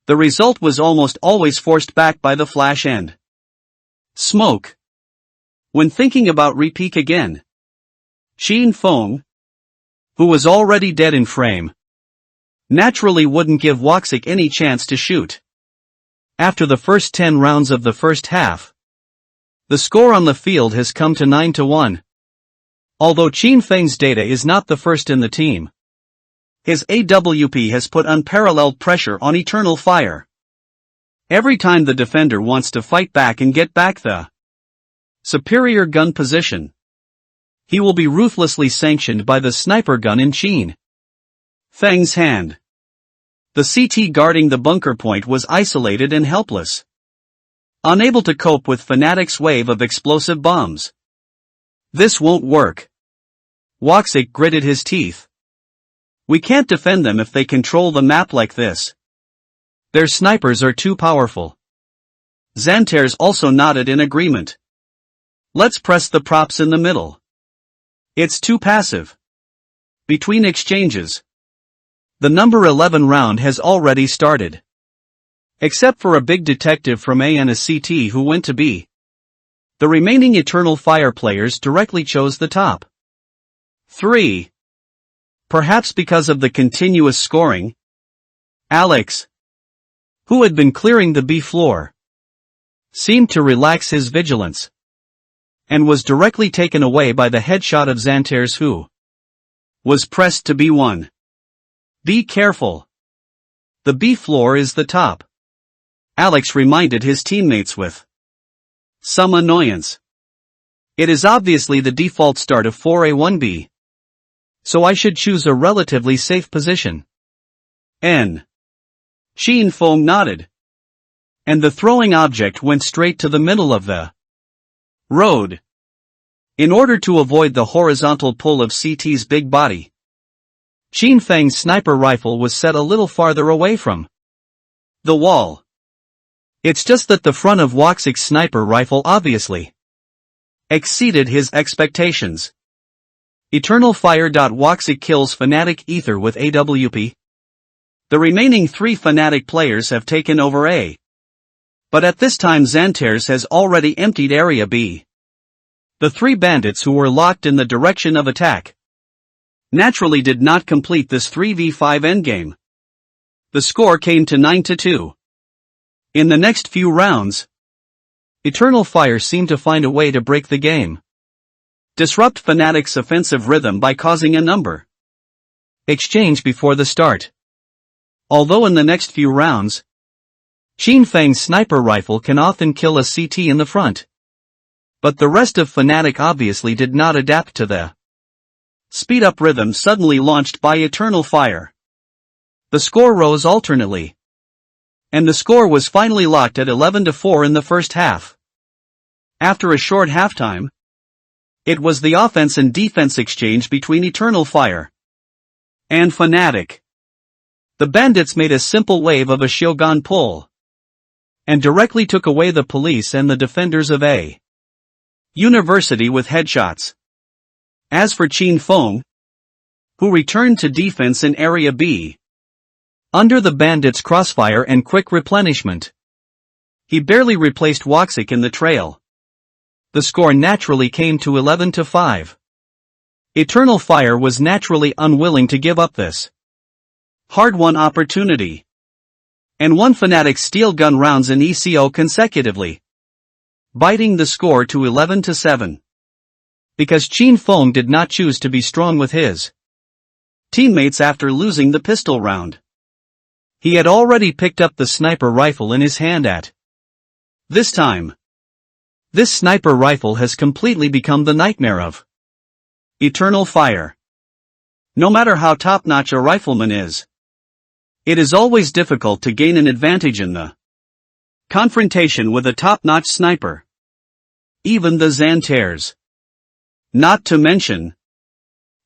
The result was almost always forced back by the flash and smoke. When thinking about repeak again, Qin Feng, who was already dead in frame, naturally wouldn't give Woxic any chance to shoot. After the first 10 rounds of the first half, the score on the field has come to 9-1. Although Qin Feng's data is not the first in the team, his AWP has put unparalleled pressure on Eternal Fire. Every time the defender wants to fight back and get back the superior gun position, he will be ruthlessly sanctioned by the sniper gun in Qin Feng's hand. The CT guarding the bunker point was isolated and helpless, unable to cope with Fnatic's wave of explosive bombs. This won't work. Woxic gritted his teeth. We can't defend them if they control the map like this. Their snipers are too powerful. Xantares also nodded in agreement. Let's press the props in the middle. It's too passive. Between exchanges, the number 11 round has already started. Except for a big detective from A and a CT who went to B, the remaining Eternal Fire players directly chose the top 3. Perhaps because of the continuous scoring, Alex, who had been clearing the B floor, seemed to relax his vigilance, and was directly taken away by the headshot of Xantares, who was pressed to B1. Be careful. The B floor is the top, Alex reminded his teammates with some annoyance. It is obviously the default start of 4A1B. So I should choose a relatively safe position. N. Qin Feng nodded. And the throwing object went straight to the middle of the road. In order to avoid the horizontal pull of CT's big body, Qin Feng's sniper rifle was set a little farther away from the wall. It's just that the front of Woxic's sniper rifle obviously exceeded his expectations. Eternal Fire. Woxic kills Fnatic Ether with AWP. The remaining 3 Fnatic players have taken over A. But at this time Xantares has already emptied Area B. The 3 bandits who were locked in the direction of attack naturally did not complete this 3v5 endgame. The score came to 9-2. In the next few rounds, Eternal Fire seemed to find a way to break the game, disrupt Fnatic's offensive rhythm by causing a number exchange before the start. Although in the next few rounds, Qin Feng's sniper rifle can often kill a CT in the front, but the rest of Fnatic obviously did not adapt to the speed-up rhythm suddenly launched by Eternal Fire. The score rose alternately, and the score was finally locked at 11-4 in the first half. After a short halftime, it was the offense and defense exchange between Eternal Fire and Fnatic. The bandits made a simple wave of a Shogun pull, and directly took away the police and the defenders of A University with headshots. As for Qin Feng, who returned to defense in Area B, under the bandits' crossfire and quick replenishment, he barely replaced Woxic in the trail. The score naturally came to 11-5. Eternal Fire was naturally unwilling to give up this hard-won opportunity, and won Fnatic's steel gun rounds in ECO consecutively, biting the score to 11-7. Because Qin Feng did not choose to be strong with his teammates after losing the pistol round. He had already picked up the sniper rifle in his hand at this time. This sniper rifle has completely become the nightmare of Eternal Fire. No matter how top-notch a rifleman is, it is always difficult to gain an advantage in the confrontation with a top-notch sniper. Even the Xantares. Not to mention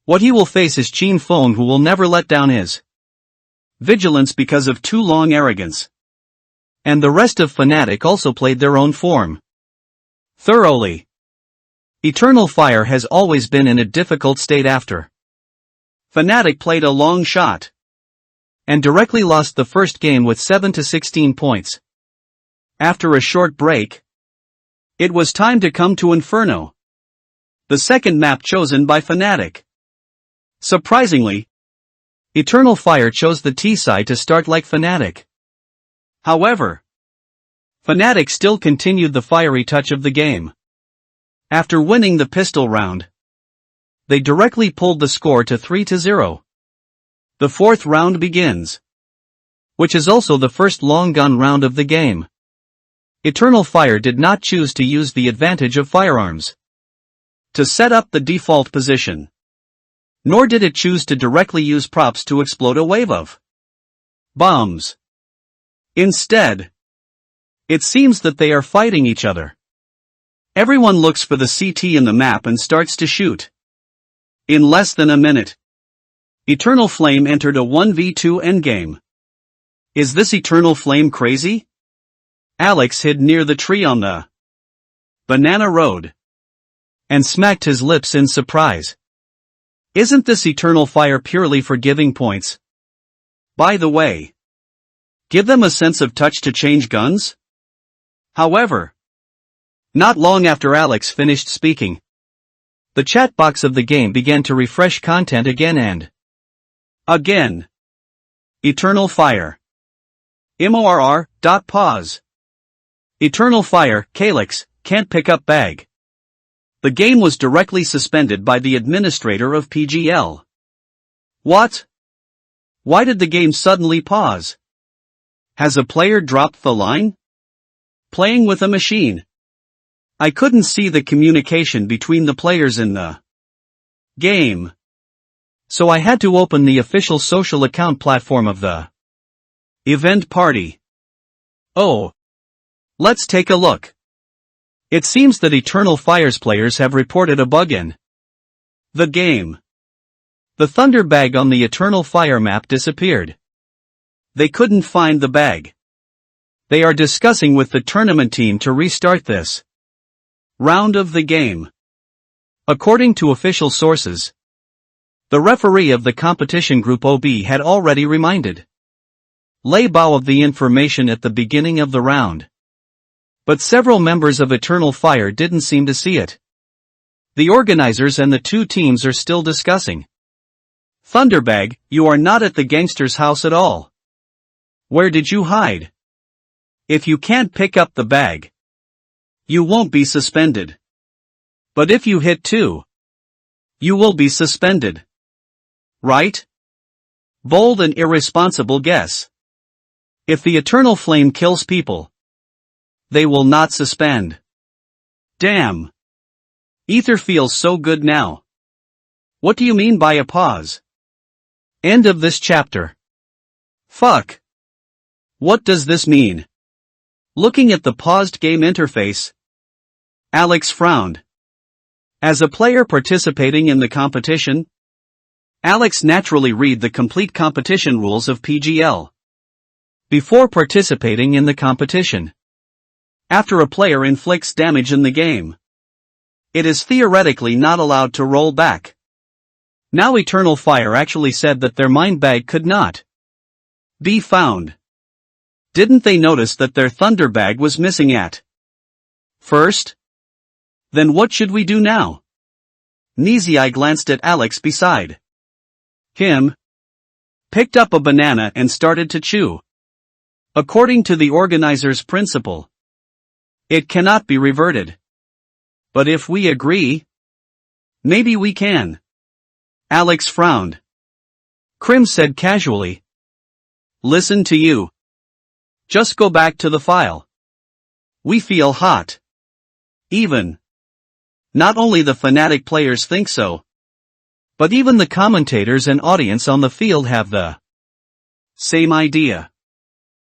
What he will face is Chin Fong, who will never let down his vigilance because of too long arrogance. And the rest of Fnatic also played their own form thoroughly. Eternal Fire has always been in a difficult state after Fnatic played a long shot and directly lost the first game with 7-16 points. After a short break, it was time to come to Inferno, the second map chosen by Fnatic. Surprisingly, Eternal Fire chose the T side to start like Fnatic. However, Fnatic still continued the fiery touch of the game. After winning the pistol round, they directly pulled the score to 3-0. The fourth round begins, which is also the first long gun round of the game. Eternal Fire did not choose to use the advantage of firearms to set up the default position, nor did it choose to directly use props to explode a wave of bombs. Instead, it seems that they are fighting each other. Everyone looks for the CT in the map and starts to shoot. In less than a minute, Eternal Flame entered a 1v2 endgame. Is this Eternal Flame crazy? Alex hid near the tree on the banana road and smacked his lips in surprise. Isn't this Eternal Fire purely for giving points? By the way, give them a sense of touch to change guns? However, not long after Alex finished speaking, the chat box of the game began to refresh content again and again. Eternal Fire. MORR.pause. Eternal Fire, Calyx, can't pick up bag. The game was directly suspended by the administrator of PGL. What? Why did the game suddenly pause? Has a player dropped the line? Playing with a machine. I couldn't see the communication between the players in the game, so I had to open the official social account platform of the event party. Oh. Let's take a look. It seems that Eternal Fire's players have reported a bug in the game. The thunder bag on the Eternal Fire map disappeared. They couldn't find the bag. They are discussing with the tournament team to restart this round of the game. According to official sources, the referee of the competition Group OB had already reminded Lei Bao of the information at the beginning of the round. But several members of Eternal Fire didn't seem to see it. The organizers and the two teams are still discussing. Thunderbag, you are not at the gangster's house at all. Where did you hide? If you can't pick up the bag, you won't be suspended. But if you hit two, you will be suspended. Right? Bold and irresponsible guess. If the Eternal Flame kills people, they will not suspend. Damn. Ether feels so good now. What do you mean by a pause? End of this chapter. Fuck. What does this mean? Looking at the paused game interface, Alex frowned. As a player participating in the competition, Alex naturally read the complete competition rules of PGL before participating in the competition. After a player inflicts damage in the game, it is theoretically not allowed to roll back. Now Eternal Fire actually said that their mine bag could not be found. Didn't they notice that their thunder bag was missing at first? Then what should we do now? Nizai glanced at Alex beside him, picked up a banana and started to chew. According to the organizer's principle, it cannot be reverted. But if we agree, maybe we can. Alex frowned. Krim said casually, listen to you. Just go back to the file. We feel hot. Even. Not only the Fnatic players think so, but even the commentators and audience on the field have the same idea.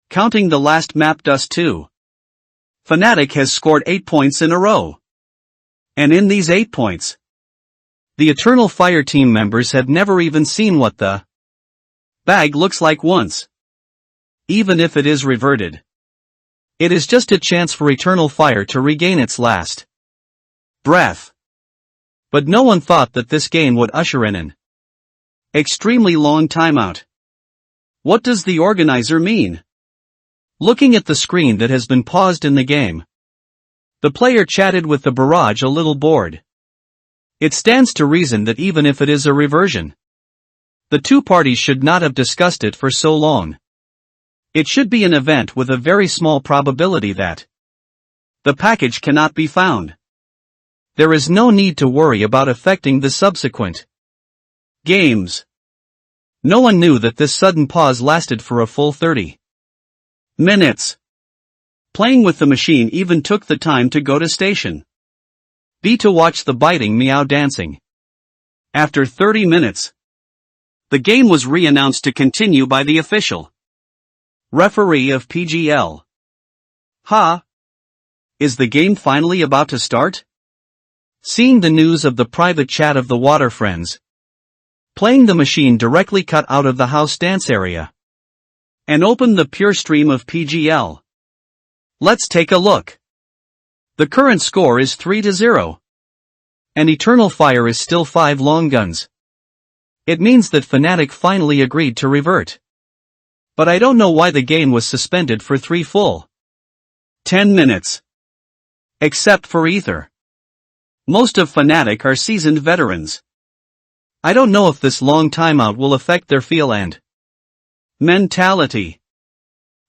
Counting the last map dust too. Fnatic has scored 8 points in a row. And in these 8 points, The Eternal Fire team members have never even seen what the bag looks like once. Even if it is reverted. It is just a chance for Eternal Fire to regain its last breath. But no one thought that this game would usher in an extremely long timeout. What does the organizer mean? Looking at the screen that has been paused in the game, the player chatted with the barrage a little bored. It stands to reason that even if it is a reversion, the two parties should not have discussed it for so long. It should be an event with a very small probability that the package cannot be found. There is no need to worry about affecting the subsequent games. No one knew that this sudden pause lasted for a full 30 minutes. Playing with the machine even took the time to go to station B to watch the biting meow dancing. After 30 minutes, the game was re-announced to continue by the official referee of PGL. Ha! Is the game finally about to start? Seeing the news of the private chat of the water friends, playing the machine directly cut out of the house dance area, and opened the pure stream of PGL. Let's take a look. The current score is 3-0. And Eternal Fire is still 5 long guns. It means that Fnatic finally agreed to revert. But I don't know why the game was suspended for 3 full 10 minutes. Except for Ether. Most of Fnatic are seasoned veterans. I don't know if this long timeout will affect their feel and mentality.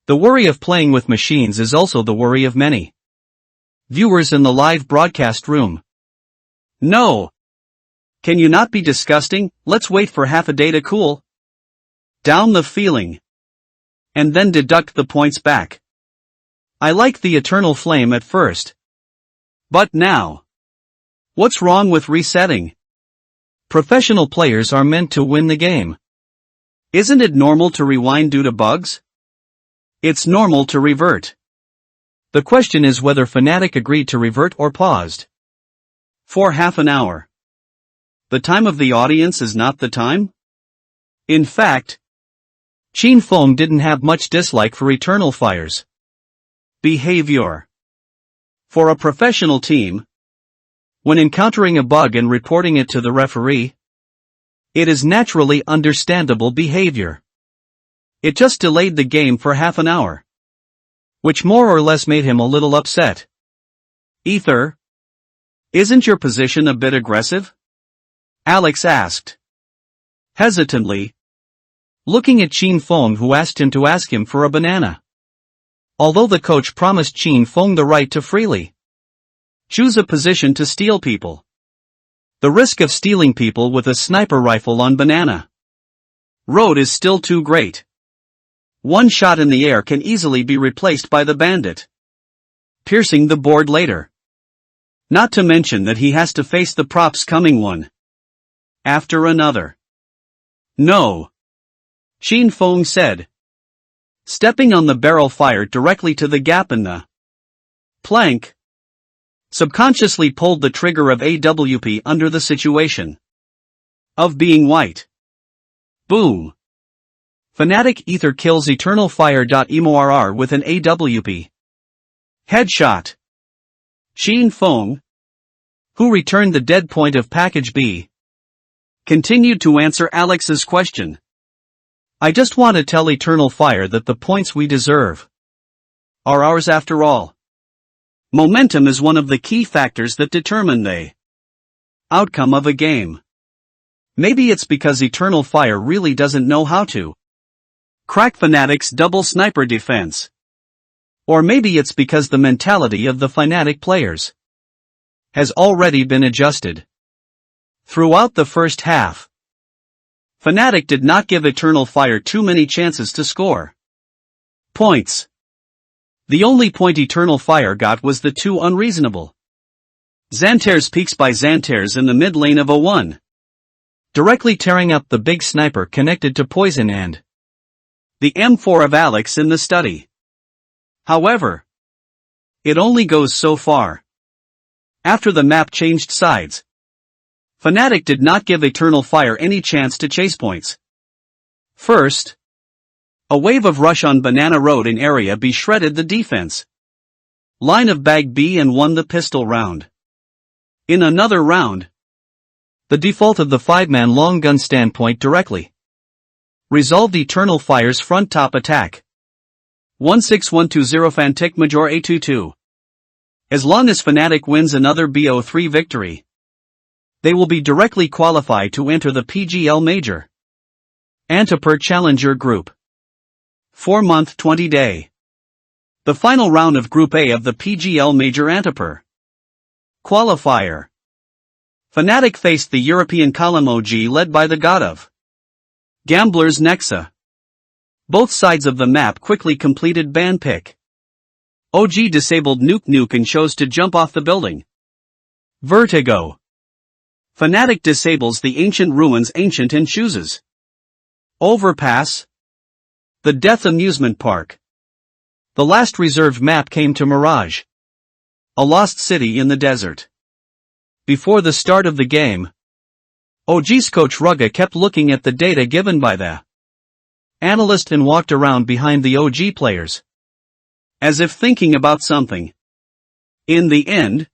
The worry of playing with machines is also the worry of many viewers in the live broadcast room. No. Can you not be disgusting? Let's wait for half a day to cool down the feeling. And then deduct the points back. I like the Eternal Flame at first. But now, what's wrong with resetting? Professional players are meant to win the game. Isn't it normal to rewind due to bugs? It's normal to revert. The question is whether Fnatic agreed to revert or paused for half an hour. The time of the audience is not the time? In fact, Qin Feng didn't have much dislike for Eternal Fire's behavior. For a professional team, when encountering a bug and reporting it to the referee, it is naturally understandable behavior. It just delayed the game for half an hour, which more or less made him a little upset. Ether, isn't your position a bit aggressive? Alex asked. Hesitantly, looking at Qin Feng, who asked him to ask him for a banana. Although the coach promised Qin Feng the right to freely choose a position to steal people, the risk of stealing people with a sniper rifle on banana road is still too great. One shot in the air can easily be replaced by the bandit piercing the board later. Not to mention that he has to face the props coming one after another. No. Qin Feng said, stepping on the barrel fired directly to the gap in the plank. Subconsciously pulled the trigger of AWP under the situation of being white. Boom. Fnatic Ether kills Eternal Fire.emorr with an AWP headshot. Qin Feng, who returned the dead point of package B, continued to answer Alex's question. I just want to tell Eternal Fire that the points we deserve are ours after all. Momentum is one of the key factors that determine the outcome of a game. Maybe it's because Eternal Fire really doesn't know how to crack Fnatic's double sniper defense. Or maybe it's because the mentality of the Fnatic players has already been adjusted. Throughout the first half, Fnatic did not give Eternal Fire too many chances to score points. The only point Eternal Fire got was the two unreasonable Xantares peaks by Xantares in the mid lane of A1, directly tearing up the big sniper connected to Poison and the M4 of Alex in the study. However, it only goes so far. After the map changed sides, Fnatic did not give Eternal Fire any chance to chase points. First, a wave of rush on Banana Road in Area B shredded the defense line of Bag B and won the pistol round. In another round, the default of the 5-man long gun standpoint directly resolved Eternal Fire's front top attack. 16120 Fantic Major A22. As long as Fnatic wins another BO3 victory, they will be directly qualified to enter the PGL Major Antipur Challenger Group. 4-month 20-day. The final round of Group A of the PGL Major Antipur Qualifier. Fnatic faced the European column OG led by the god of gamblers Nexa. Both sides of the map quickly completed ban pick. OG disabled Nuke and chose to jump off the building. Vertigo. Fnatic disables the Ancient Ruins Ancient and chooses Overpass. The Death Amusement Park. The last reserved map came to Mirage, a lost city in the desert. Before the start of the game, OG's coach Rugga kept looking at the data given by the analyst and walked around behind the OG players, as if thinking about something. In the end,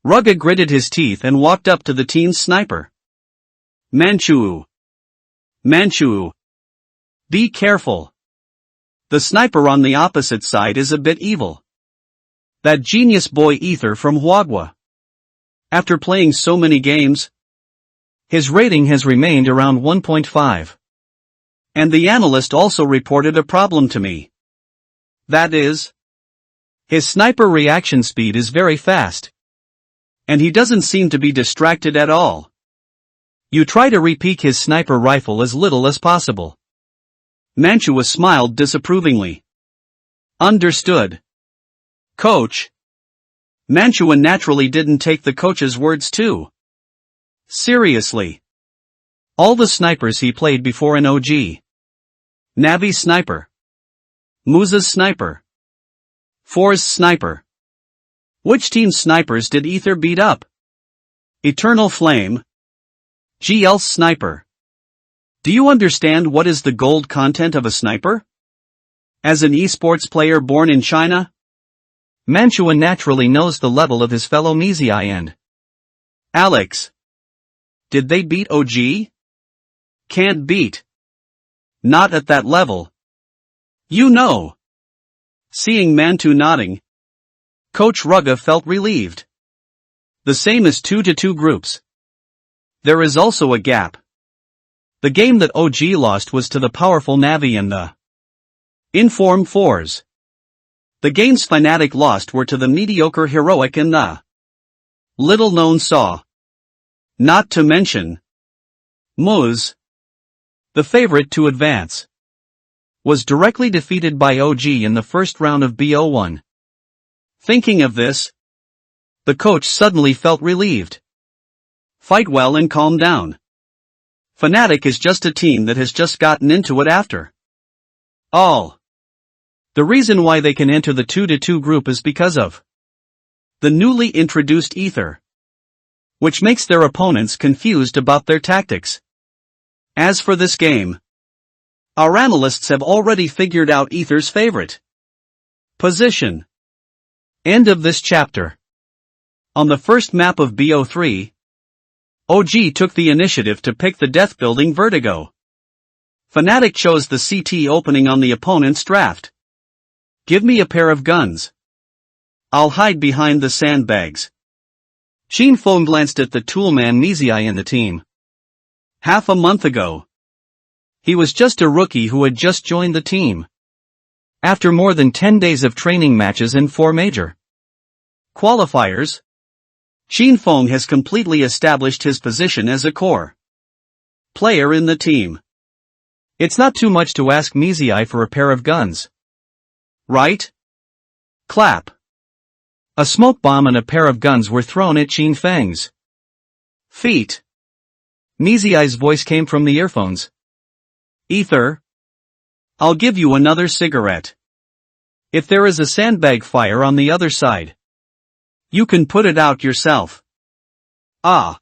Rugga gritted his teeth and walked up to the team's sniper. Manchu. Be careful. The sniper on the opposite side is a bit evil. That genius boy Ether from Huagua. After playing so many games, his rating has remained around 1.5. And the analyst also reported a problem to me. That is, his sniper reaction speed is very fast. And he doesn't seem to be distracted at all. You try to repeat his sniper rifle as little as possible. Mantua smiled disapprovingly. Understood. Coach. Mantua naturally didn't take the coach's words too seriously. All the snipers he played before an OG. Navi's sniper. Musa's sniper. For's sniper. Which team's snipers did Ether beat up? Eternal Flame. GL's sniper. Do you understand what is the gold content of a sniper? As an esports player born in China, Mantua naturally knows the level of his fellow Mizai and Alex. Did they beat OG? Can't beat. Not at that level. You know. Seeing Mantu nodding, Coach Rugga felt relieved. The same as 2-2 groups. There is also a gap. The game that OG lost was to the powerful Navi and the Inform 4s. The games Fnatic lost were to the mediocre Heroic and the little-known Saw. Not to mention Muz, the favorite to advance, was directly defeated by OG in the first round of BO1. Thinking of this, the coach suddenly felt relieved. Fight well and calm down. Fnatic is just a team that has just gotten into it after all. The reason why they can enter the 2-2 group is because of the newly introduced Ether, which makes their opponents confused about their tactics. As for this game, our analysts have already figured out Ether's favorite position. End of this chapter. On the first map of BO3, OG took the initiative to pick the death building Vertigo. Fnatic chose the CT opening on the opponent's draft. Give me a pair of guns. I'll hide behind the sandbags. Qin Feng glanced at the toolman Mizai in the team. Half a month ago, he was just a rookie who had just joined the team. After more than 10 days of training matches and 4 major qualifiers, Qin Feng has completely established his position as a core player in the team. It's not too much to ask Mizai for a pair of guns. Right? Clap. A smoke bomb and a pair of guns were thrown at Qin Feng's feet. Mizai's voice came from the earphones. Ether, I'll give you another cigarette. If there is a sandbag fire on the other side, you can put it out yourself. Ah.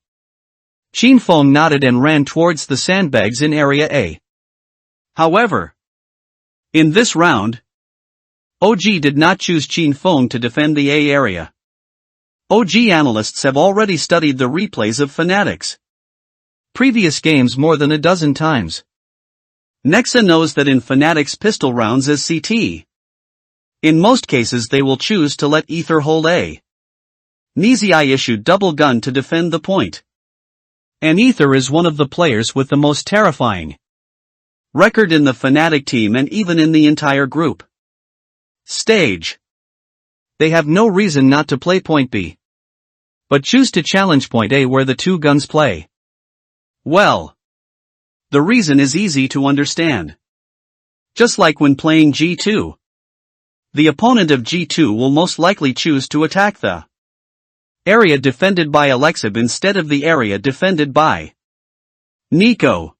Chin Fong nodded and ran towards the sandbags in Area A. However, in this round, OG did not choose Chin Fong to defend the A area. OG analysts have already studied the replays of Fnatic's previous games more than a dozen times. Nexa knows that in Fnatic's pistol rounds as CT, in most cases they will choose to let Ether hold A. Nizii issued double gun to defend the point. And Ether is one of the players with the most terrifying record in the Fnatic team and even in the entire group stage. They have no reason not to play point B, but choose to challenge point A where the two guns play. Well, the reason is easy to understand. Just like when playing G2. The opponent of G2 will most likely choose to attack the area defended by Alexib instead of the area defended by Nico.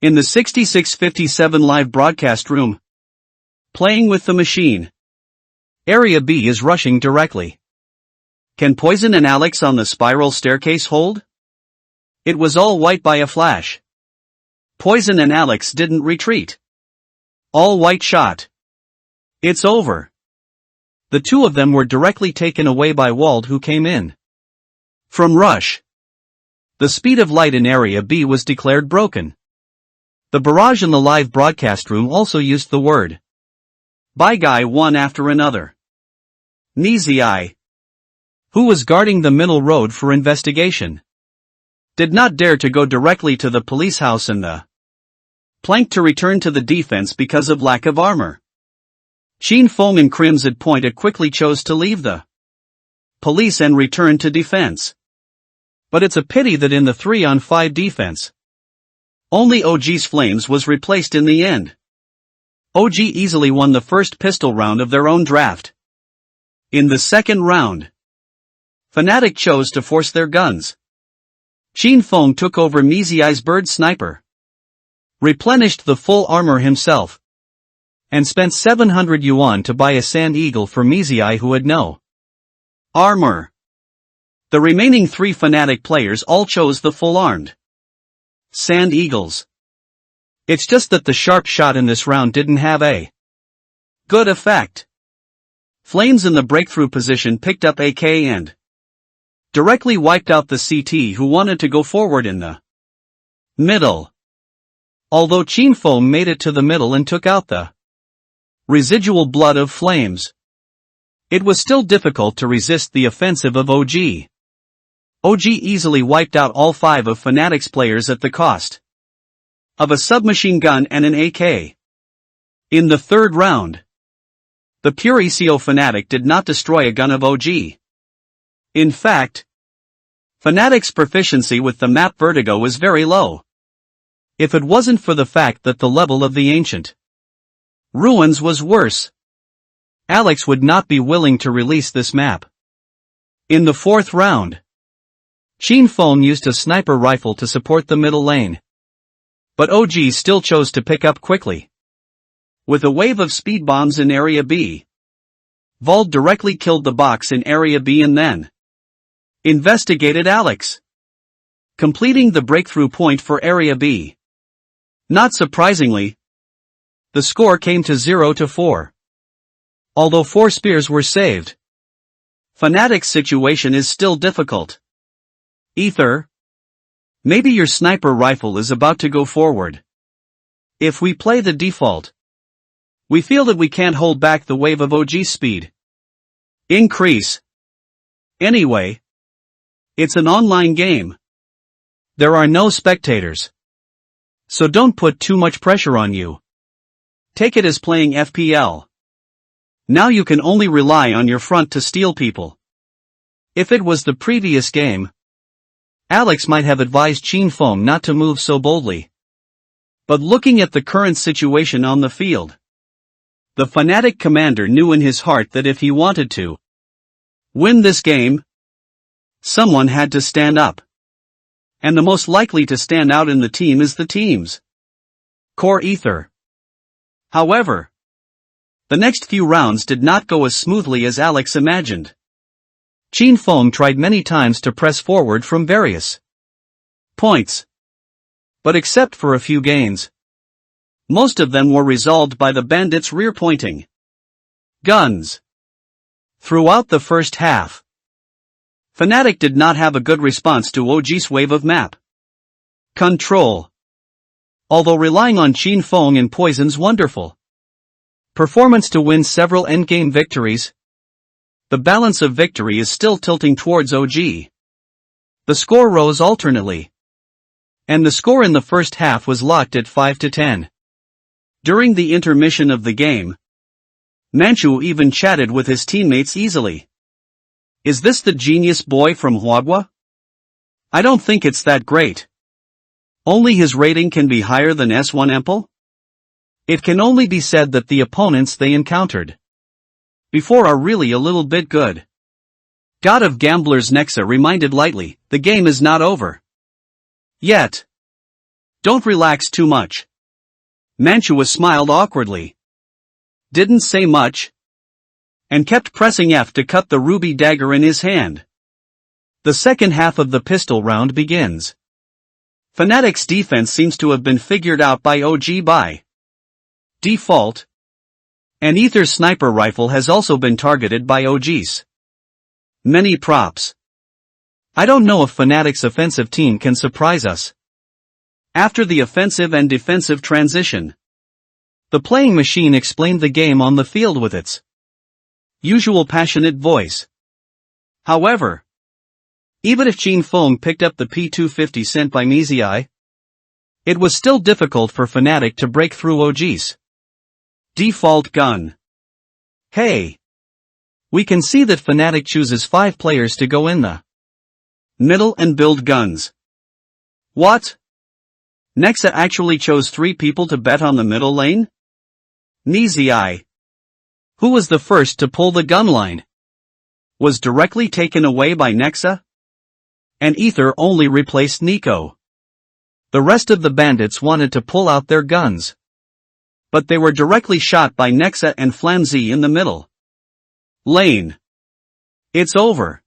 In the 6657 live broadcast room, playing with the machine, Area B is rushing directly. Can Poison and Alex on the spiral staircase hold? It was all white by a flash. Poison and Alex didn't retreat. All white shot. It's over. The two of them were directly taken away by Wald, who came in from rush. The speed of light in Area B was declared broken. The barrage in the live broadcast room also used the word "bye guy" one after another. Nizii, who was guarding the middle road for investigation, did not dare to go directly to the police house and the plank to return to the defense because of lack of armor. Chin Fong and Crims at point A quickly chose to leave the police and return to defense. But it's a pity that in the 3-on-5 defense, only OG's Flames was replaced in the end. OG easily won the first pistol round of their own draft. In the second round, Fnatic chose to force their guns. Chin Fong took over Nizii's bird sniper, replenished the full armor himself, and spent 700 yuan to buy a Sand Eagle for Nizii, who had no armor. The remaining 3 Fnatic players all chose the full-armed Sand Eagles. It's just that the sharp shot in this round didn't have a good effect. Flames in the breakthrough position picked up AK and directly wiped out the CT, who wanted to go forward in the middle. Although Chin Fong made it to the middle and took out the residual blood of Flames, it was still difficult to resist the offensive of OG. OG easily wiped out all 5 of Fnatic's players at the cost of a submachine gun and an AK. In the third round, the pure ECO Fnatic did not destroy a gun of OG. In fact, Fnatic's proficiency with the map Vertigo was very low. If it wasn't for the fact that the level of the ancient ruins was worse, Alex would not be willing to release this map. In the fourth round, Chin Fong used a sniper rifle to support the middle lane. But OG still chose to pick up quickly. With a wave of speed bombs in Area B, Vald directly killed the box in Area B and then investigated Alex, completing the breakthrough point for Area B. Not surprisingly, the score came to 0-4. Although 4 spears were saved, Fnatic's situation is still difficult. Ether, maybe your sniper rifle is about to go forward. If we play the default, we feel that we can't hold back the wave of OG speed increase. Anyway, it's an online game. There are no spectators, so don't put too much pressure on you. Take it as playing FPL. Now you can only rely on your front to steal people. If it was the previous game, Alex might have advised Chin Fong not to move so boldly. But looking at the current situation on the field, the Fnatic commander knew in his heart that if he wanted to win this game, someone had to stand up. And the most likely to stand out in the team is the team's core Ether. However, the next few rounds did not go as smoothly as Alex imagined. Chin Fong tried many times to press forward from various points. But except for a few gains, most of them were resolved by the bandits' rear-pointing guns. Throughout the first half, Fnatic did not have a good response to OG's wave of map control. Although relying on Qin Feng and Poison's wonderful performance to win several endgame victories, the balance of victory is still tilting towards OG. The score rose alternately, and the score in the first half was locked at 5-10. During the intermission of the game, Manchu even chatted with his teammates easily. Is this the genius boy from Manhwa? I don't think it's that great. Only his rating can be higher than S1 Ample? It can only be said that the opponents they encountered before are really a little bit good. God of Gamblers Nexa reminded lightly, the game is not over yet. Don't relax too much. Mantua smiled awkwardly, didn't say much, and kept pressing F to cut the ruby dagger in his hand. The second half of the pistol round begins. Fnatic's defense seems to have been figured out by OG by default. An Ether sniper rifle has also been targeted by OG's many props. I don't know if Fnatic's offensive team can surprise us. After the offensive and defensive transition, the playing machine explained the game on the field with its usual passionate voice. However, even if Qin Feng picked up the P250 sent by Mizai, it was still difficult for Fnatic to break through OG's default gun. Hey! We can see that Fnatic chooses 5 players to go in the middle and build guns. What? Nexa actually chose 3 people to bet on the middle lane? Mizai, who was the first to pull the gun line, was directly taken away by Nexa, and Ether only replaced Nico. The rest of the bandits wanted to pull out their guns, but they were directly shot by Nexa and Flamzy in the middle lane. It's over.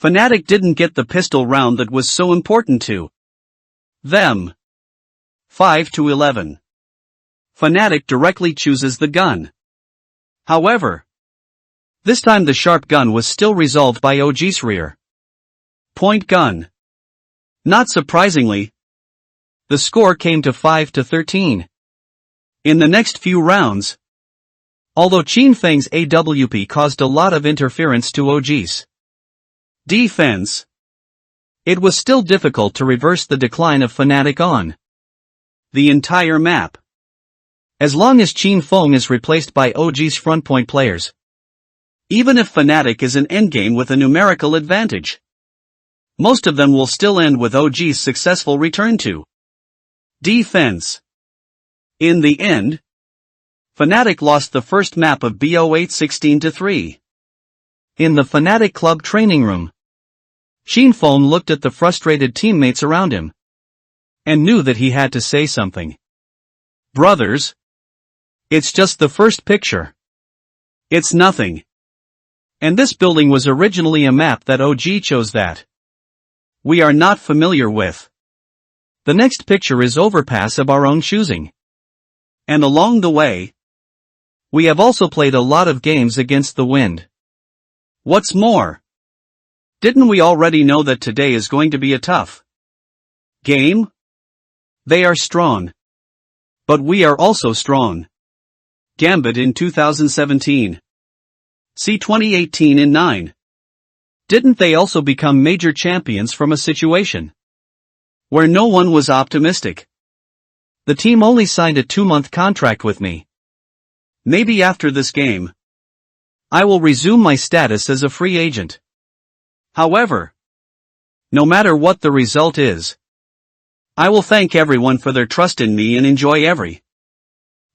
Fnatic didn't get the pistol round that was so important to them. 5-11. Fnatic directly chooses the gun. However, this time the sharp gun was still resolved by OG's rear point gun. Not surprisingly, the score came to 5-13. In the next few rounds, although Qin Feng's AWP caused a lot of interference to OG's defense, it was still difficult to reverse the decline of Fnatic on the entire map. As long as Qin Feng is replaced by OG's frontpoint players, even if Fnatic is an endgame with a numerical advantage, most of them will still end with OG's successful return to defense. In the end, Fnatic lost the first map of BO8 16-3. In the Fnatic club training room, Qin Feng looked at the frustrated teammates around him and knew that he had to say something. Brothers, it's just the first picture. It's nothing. And this building was originally a map that OG chose that we are not familiar with. The next picture is overpass of our own choosing. And along the way, we have also played a lot of games against the wind. What's more, didn't we already know that today is going to be a tough game? They are strong. But we are also strong. Gambit in 2017. See 2018 in 9. Didn't they also become major champions from a situation where no one was optimistic? The team only signed a 2-month contract with me. Maybe after this game, I will resume my status as a free agent. However, no matter what the result is, I will thank everyone for their trust in me and enjoy every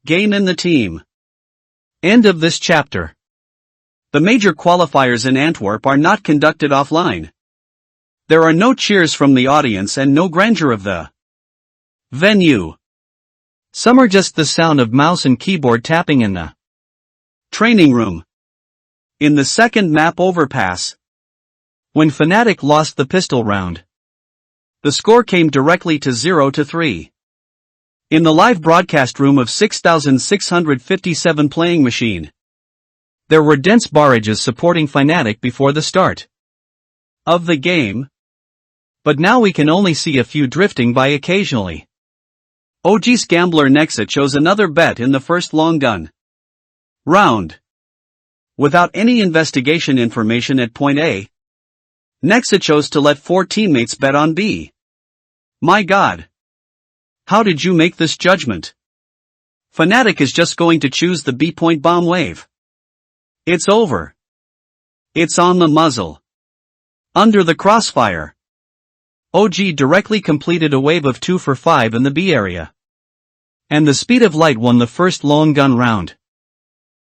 game in the team. End of this chapter. The major qualifiers in Antwerp are not conducted offline. There are no cheers from the audience and no grandeur of the venue. Some are just the sound of mouse and keyboard tapping in the training room. In the second map overpass, when Fnatic lost the pistol round, The score came directly to 0-3. In the live broadcast room of 6657 playing machine, there were dense barrages supporting Fnatic before the start of the game. But now we can only see a few drifting by occasionally. OG's gambler Nexa chose another bet in the first long gun round. Without any investigation information at point A, Nexa chose to let 4 teammates bet on B. My God! How did you make this judgment? Fnatic is just going to choose the B point bomb wave. It's over. It's on the muzzle. Under the crossfire. OG directly completed a wave of 2 for 5 in the B area. And the speed of light won the first long gun round.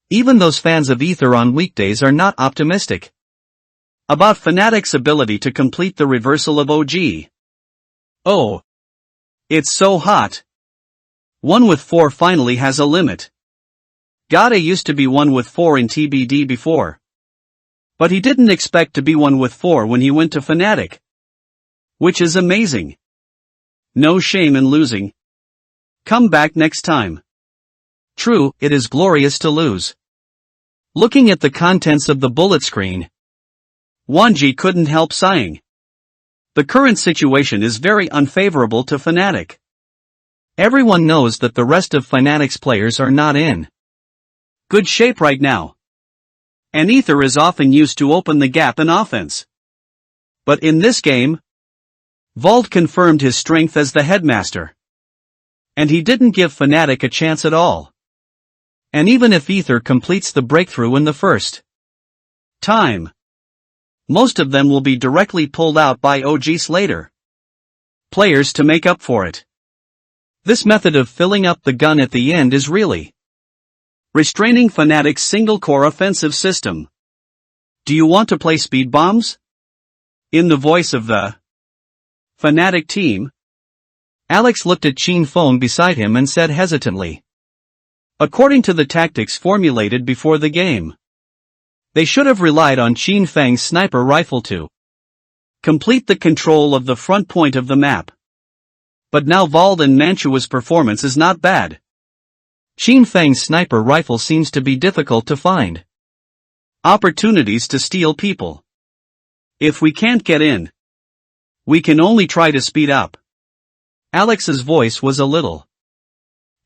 Even those fans of Ether on weekdays are not optimistic about Fnatic's ability to complete the reversal of OG. Oh. It's so hot. 1 with 4 finally has a limit. Gade used to be 1 with 4 in TBD before. But he didn't expect to be 1 with 4 when he went to Fnatic. Which is amazing. No shame in losing. Come back next time. True, it is glorious to lose. Looking at the contents of the bullet screen, Wanji couldn't help sighing. The current situation is very unfavorable to Fnatic. Everyone knows that the rest of Fnatic's players are not in good shape right now. And Ether is often used to open the gap in offense. But in this game, Vault confirmed his strength as the headmaster. And he didn't give Fnatic a chance at all. And even if Ether completes the breakthrough in the first time, most of them will be directly pulled out by OGs later players to make up for it. This method of filling up the gun at the end is really restraining Fnatic's single-core offensive system. Do you want to play speed bombs? In the voice of the Fnatic team, Alex looked at Chin Fong beside him and said hesitantly, according to the tactics formulated before the game, they should have relied on Chin Fang's sniper rifle to complete the control of the front point of the map. But now Vald and Manchua's performance is not bad. Chin Fang's sniper rifle seems to be difficult to find opportunities to steal people. If we can't get in, we can only try to speed up. Alex's voice was a little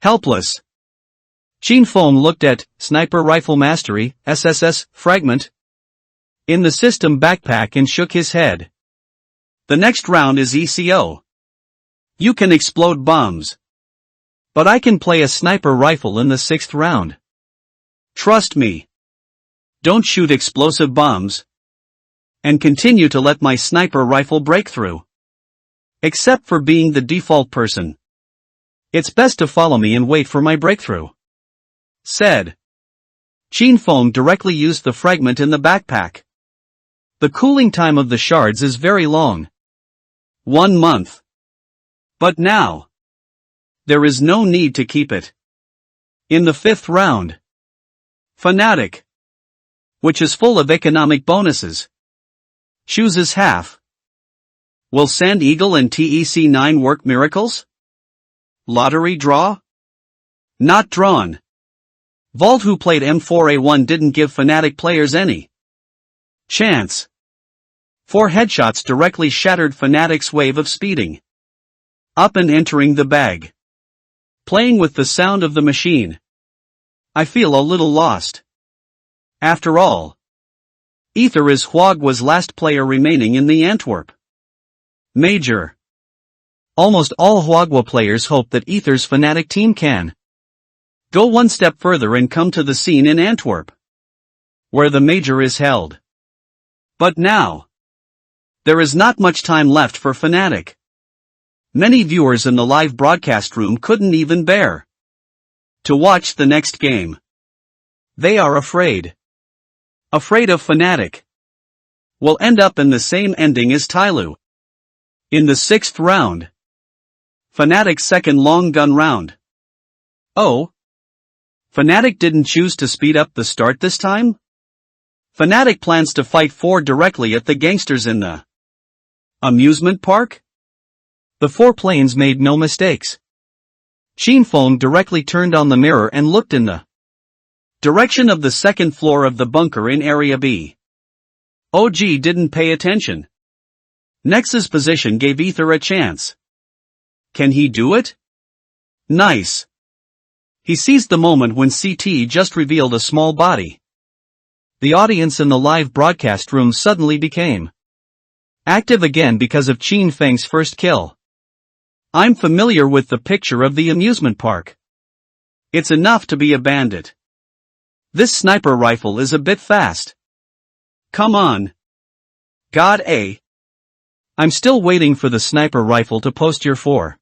helpless. Chin Fong looked at Sniper Rifle Mastery, SSS, fragment in the system backpack and shook his head. The next round is ECO. You can explode bombs. But I can play a sniper rifle in the 6th round. Trust me. Don't shoot explosive bombs. And continue to let my sniper rifle break through. Except for being the default person. It's best to follow me and wait for my breakthrough. Said. Chin Fong directly used the fragment in the backpack. The cooling time of the shards is very long. 1 month. But now, there is no need to keep it. In the 5th round, Fnatic, which is full of economic bonuses, chooses half. Will Sand Eagle and TEC9 work miracles? Lottery draw? Not drawn. Vault, who played M4A1, didn't give Fnatic players any chance. 4 headshots directly shattered Fnatic's wave of speeding up and entering the bag. Playing with the sound of the machine, I feel a little lost. After all, Ether is Hwagwa's last player remaining in the Antwerp Major. Almost all Hwagwa players hope that Ether's Fnatic team can go one step further and come to the scene in Antwerp, where the Major is held. But now, there is not much time left for Fnatic. Many viewers in the live broadcast room couldn't even bear to watch the next game. They are afraid. Afraid of Fnatic will end up in the same ending as Tyloo. In the 6th round, Fnatic's second long gun round. Oh, Fnatic didn't choose to speed up the start this time? Fnatic plans to fight 4 directly at the gangsters in the amusement park? The 4 planes made no mistakes. Qin Feng directly turned on the mirror and looked in the direction of the second floor of the bunker in Area B. OG didn't pay attention. Nex's position gave Ether a chance. Can he do it? Nice. He seized the moment when CT just revealed a small body. The audience in the live broadcast room suddenly became active again because of Qin Feng's first kill. I'm familiar with the picture of the amusement park. It's enough to be a bandit. This sniper rifle is a bit fast. Come on. God A. I'm still waiting for the sniper rifle to post your 4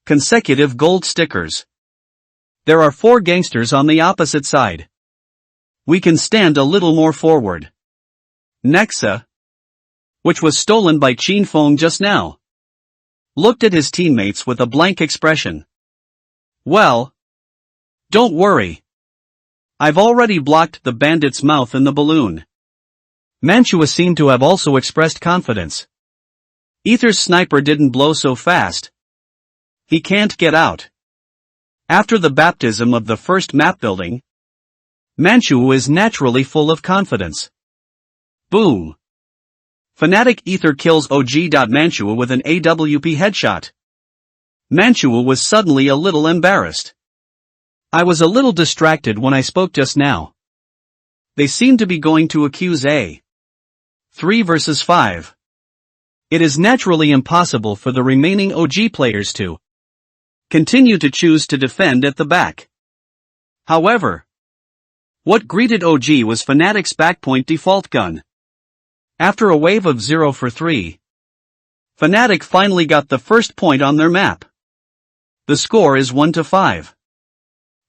consecutive gold stickers. There are 4 gangsters on the opposite side. We can stand a little more forward. Nexa, which was stolen by Qin Feng just now, looked at his teammates with a blank expression. Well, don't worry. I've already blocked the bandit's mouth in the balloon. Manhwa seemed to have also expressed confidence. Ether's sniper didn't blow so fast. He can't get out. After the baptism of the first map building, Manhwa is naturally full of confidence. Boom. Fanatic Ether kills OG. Manhwa with an AWP headshot. Manhwa was suddenly a little embarrassed. I was a little distracted when I spoke just now. They seem to be going to accuse A. 3 versus 5. It is naturally impossible for the remaining OG players to continue to choose to defend at the back. However, what greeted OG was Fnatic's backpoint default gun. After a wave of 0 for 3, Fnatic finally got the first point on their map. The score is 1-5.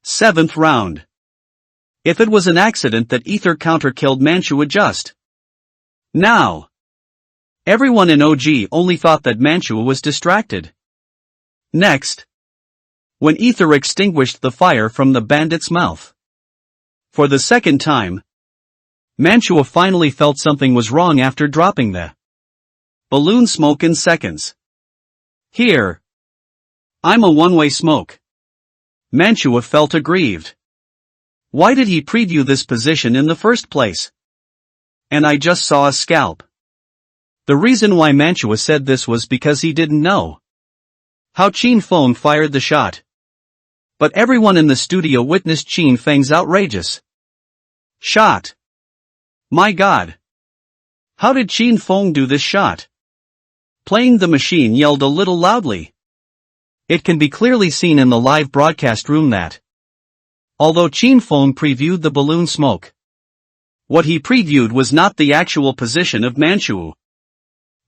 7th round. If it was an accident that Ether counter-killed Manhwa just now, everyone in OG only thought that Manhwa was distracted. Next, when Ether extinguished the fire from the bandit's mouth. For the second time, Manhwa finally felt something was wrong after dropping the balloon smoke in seconds. Here, I'm a one-way smoke. Manhwa felt aggrieved. Why did he preview this position in the first place? And I just saw a scalp. The reason why Manhwa said this was because he didn't know how Qin Feng fired the shot. But everyone in the studio witnessed Qin Feng's outrageous shot. My God! How did Qin Feng do this shot? Playing the machine yelled a little loudly. It can be clearly seen in the live broadcast room that, although Qin Feng previewed the balloon smoke, what he previewed was not the actual position of Manhwa.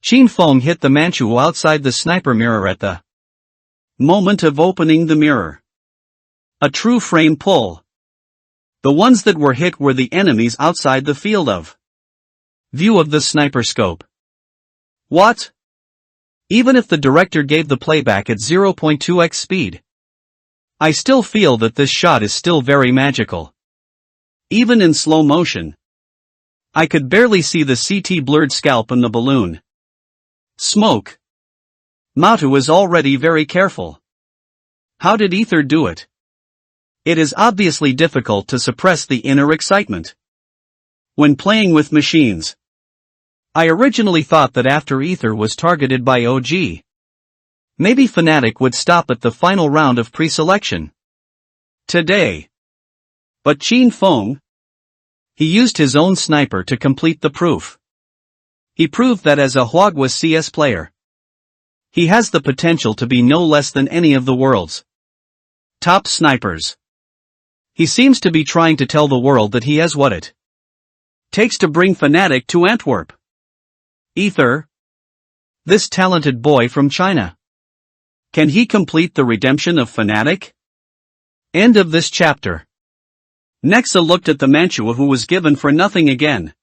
Qin Feng hit the Manhwa outside the sniper mirror at the moment of opening the mirror. A true frame pull. The ones that were hit were the enemies outside the field of view of the sniper scope. What? Even if the director gave the playback at 0.2x speed, I still feel that this shot is still very magical. Even in slow motion, I could barely see the CT blurred scalp in the balloon smoke. Matu is already very careful. How did Ether do it? It is obviously difficult to suppress the inner excitement when playing with machines. I originally thought that after Ether was targeted by OG, maybe Fnatic would stop at the final round of pre-selection today. But Qin Feng, he used his own sniper to complete the proof. He proved that as a Hwagwa CS player, he has the potential to be no less than any of the world's top snipers. He seems to be trying to tell the world that he has what it takes to bring Fnatic to Antwerp. Ether, this talented boy from China, can he complete the redemption of Fnatic? End of this chapter. Nexa looked at the Manhwa who was given for nothing again,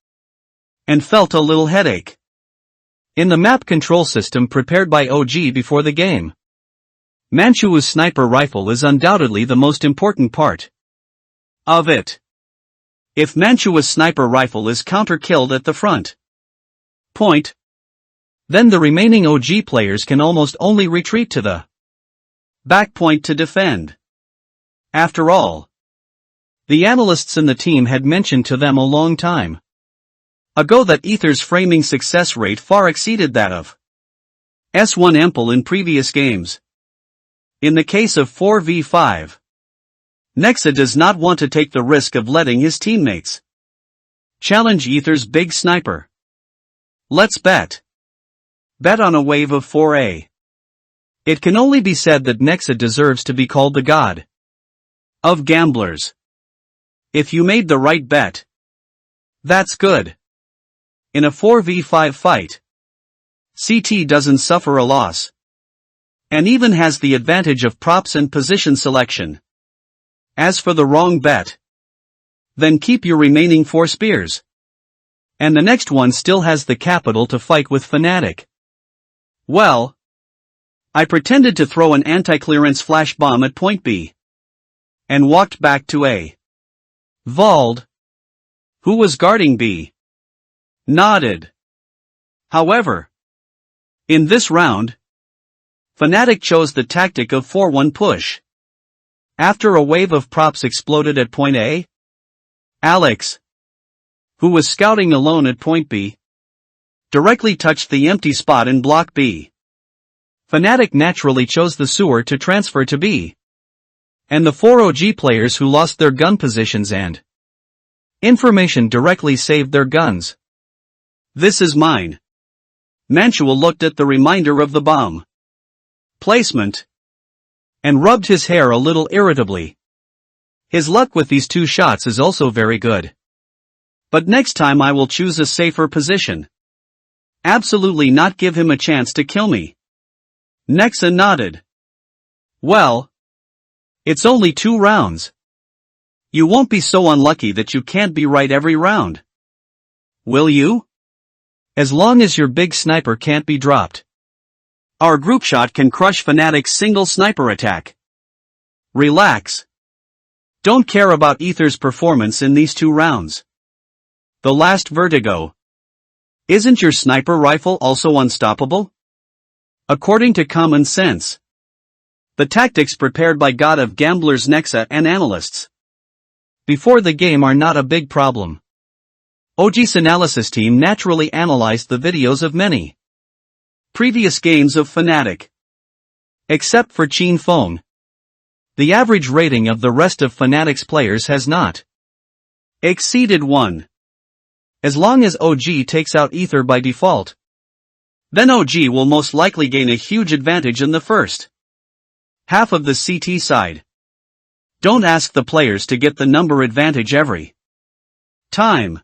and felt a little headache. In the map control system prepared by OG before the game, Manhwa's sniper rifle is undoubtedly the most important part of it. If Manhwa's sniper rifle is counter-killed at the front point, Then the remaining OG players can almost only retreat to the back point to defend. After all, the analysts in the team had mentioned to them a long time ago that Ether's framing success rate far exceeded that of S1 Ample in previous games. In the case of 4v5, Nexa does not want to take the risk of letting his teammates challenge Ether's big sniper. Let's bet. Bet on a wave of 4A. It can only be said that Nexa deserves to be called the god of gamblers. If you made the right bet, that's good. In a 4v5 fight, CT doesn't suffer a loss, and even has the advantage of props and position selection. As for the wrong bet, then keep your remaining 4 spears. And the next one still has the capital to fight with Fnatic. Well, I pretended to throw an anti-clearance flash bomb at point B, and walked back to A. Vald, who was guarding B, nodded. However, in this round, Fnatic chose the tactic of 4-1 push. After a wave of props exploded at point A, Alex, who was scouting alone at point B, directly touched the empty spot in block B. Fnatic naturally chose the sewer to transfer to B. And the 4 OG players who lost their gun positions and information directly saved their guns. This is mine. Manhwa looked at the reminder of the bomb placement and rubbed his hair a little irritably. His luck with these 2 shots is also very good. But next time I will choose a safer position. Absolutely not give him a chance to kill me. Nexa nodded. Well, it's only 2 rounds. You won't be so unlucky that you can't be right every round. Will you? As long as your big sniper can't be dropped. Our group shot can crush Fnatic's single sniper attack. Relax. Don't care about Ether's performance in these 2 rounds. The last Vertigo. Isn't your sniper rifle also unstoppable? According to common sense. The tactics prepared by God of Gamblers Nexa and analysts before the game are not a big problem. OG's analysis team naturally analyzed the videos of many previous games of Fnatic. Except for Chin Fong. The average rating of the rest of Fnatic's players has not exceeded 1. As long as OG takes out Ether by default, then OG will most likely gain a huge advantage in the first half of the CT side. Don't ask the players to get the number advantage every time.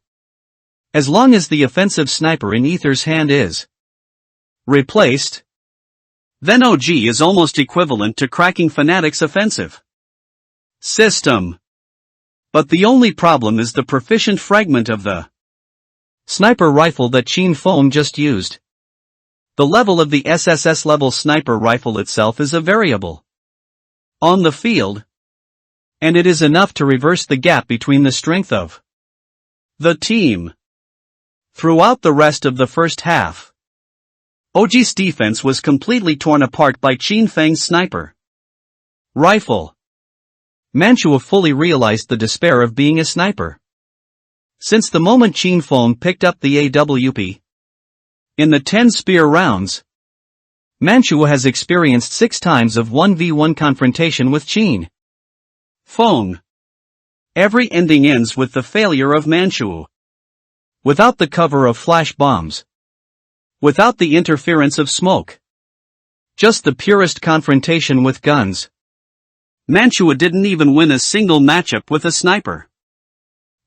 As long as the offensive sniper in Ether's hand is replaced, then OG is almost equivalent to cracking Fnatic's offensive system. But the only problem is the proficient fragment of the sniper rifle that Chin Fong just used. The level of the SSS level sniper rifle itself is a variable on the field, and it is enough to reverse the gap between the strength of the team. Throughout the rest of the first half, OG's defense was completely torn apart by Chin Feng's sniper rifle. Manhwa fully realized the despair of being a sniper. Since the moment Chin Feng picked up the AWP in the 10 spear rounds, Manhwa has experienced 6 times of 1v1 confrontation with Chin Feng. Every ending ends with the failure of Manhwa. Without the cover of flash bombs. Without the interference of smoke. Just the purest confrontation with guns. Manhwa didn't even win a single matchup with a sniper.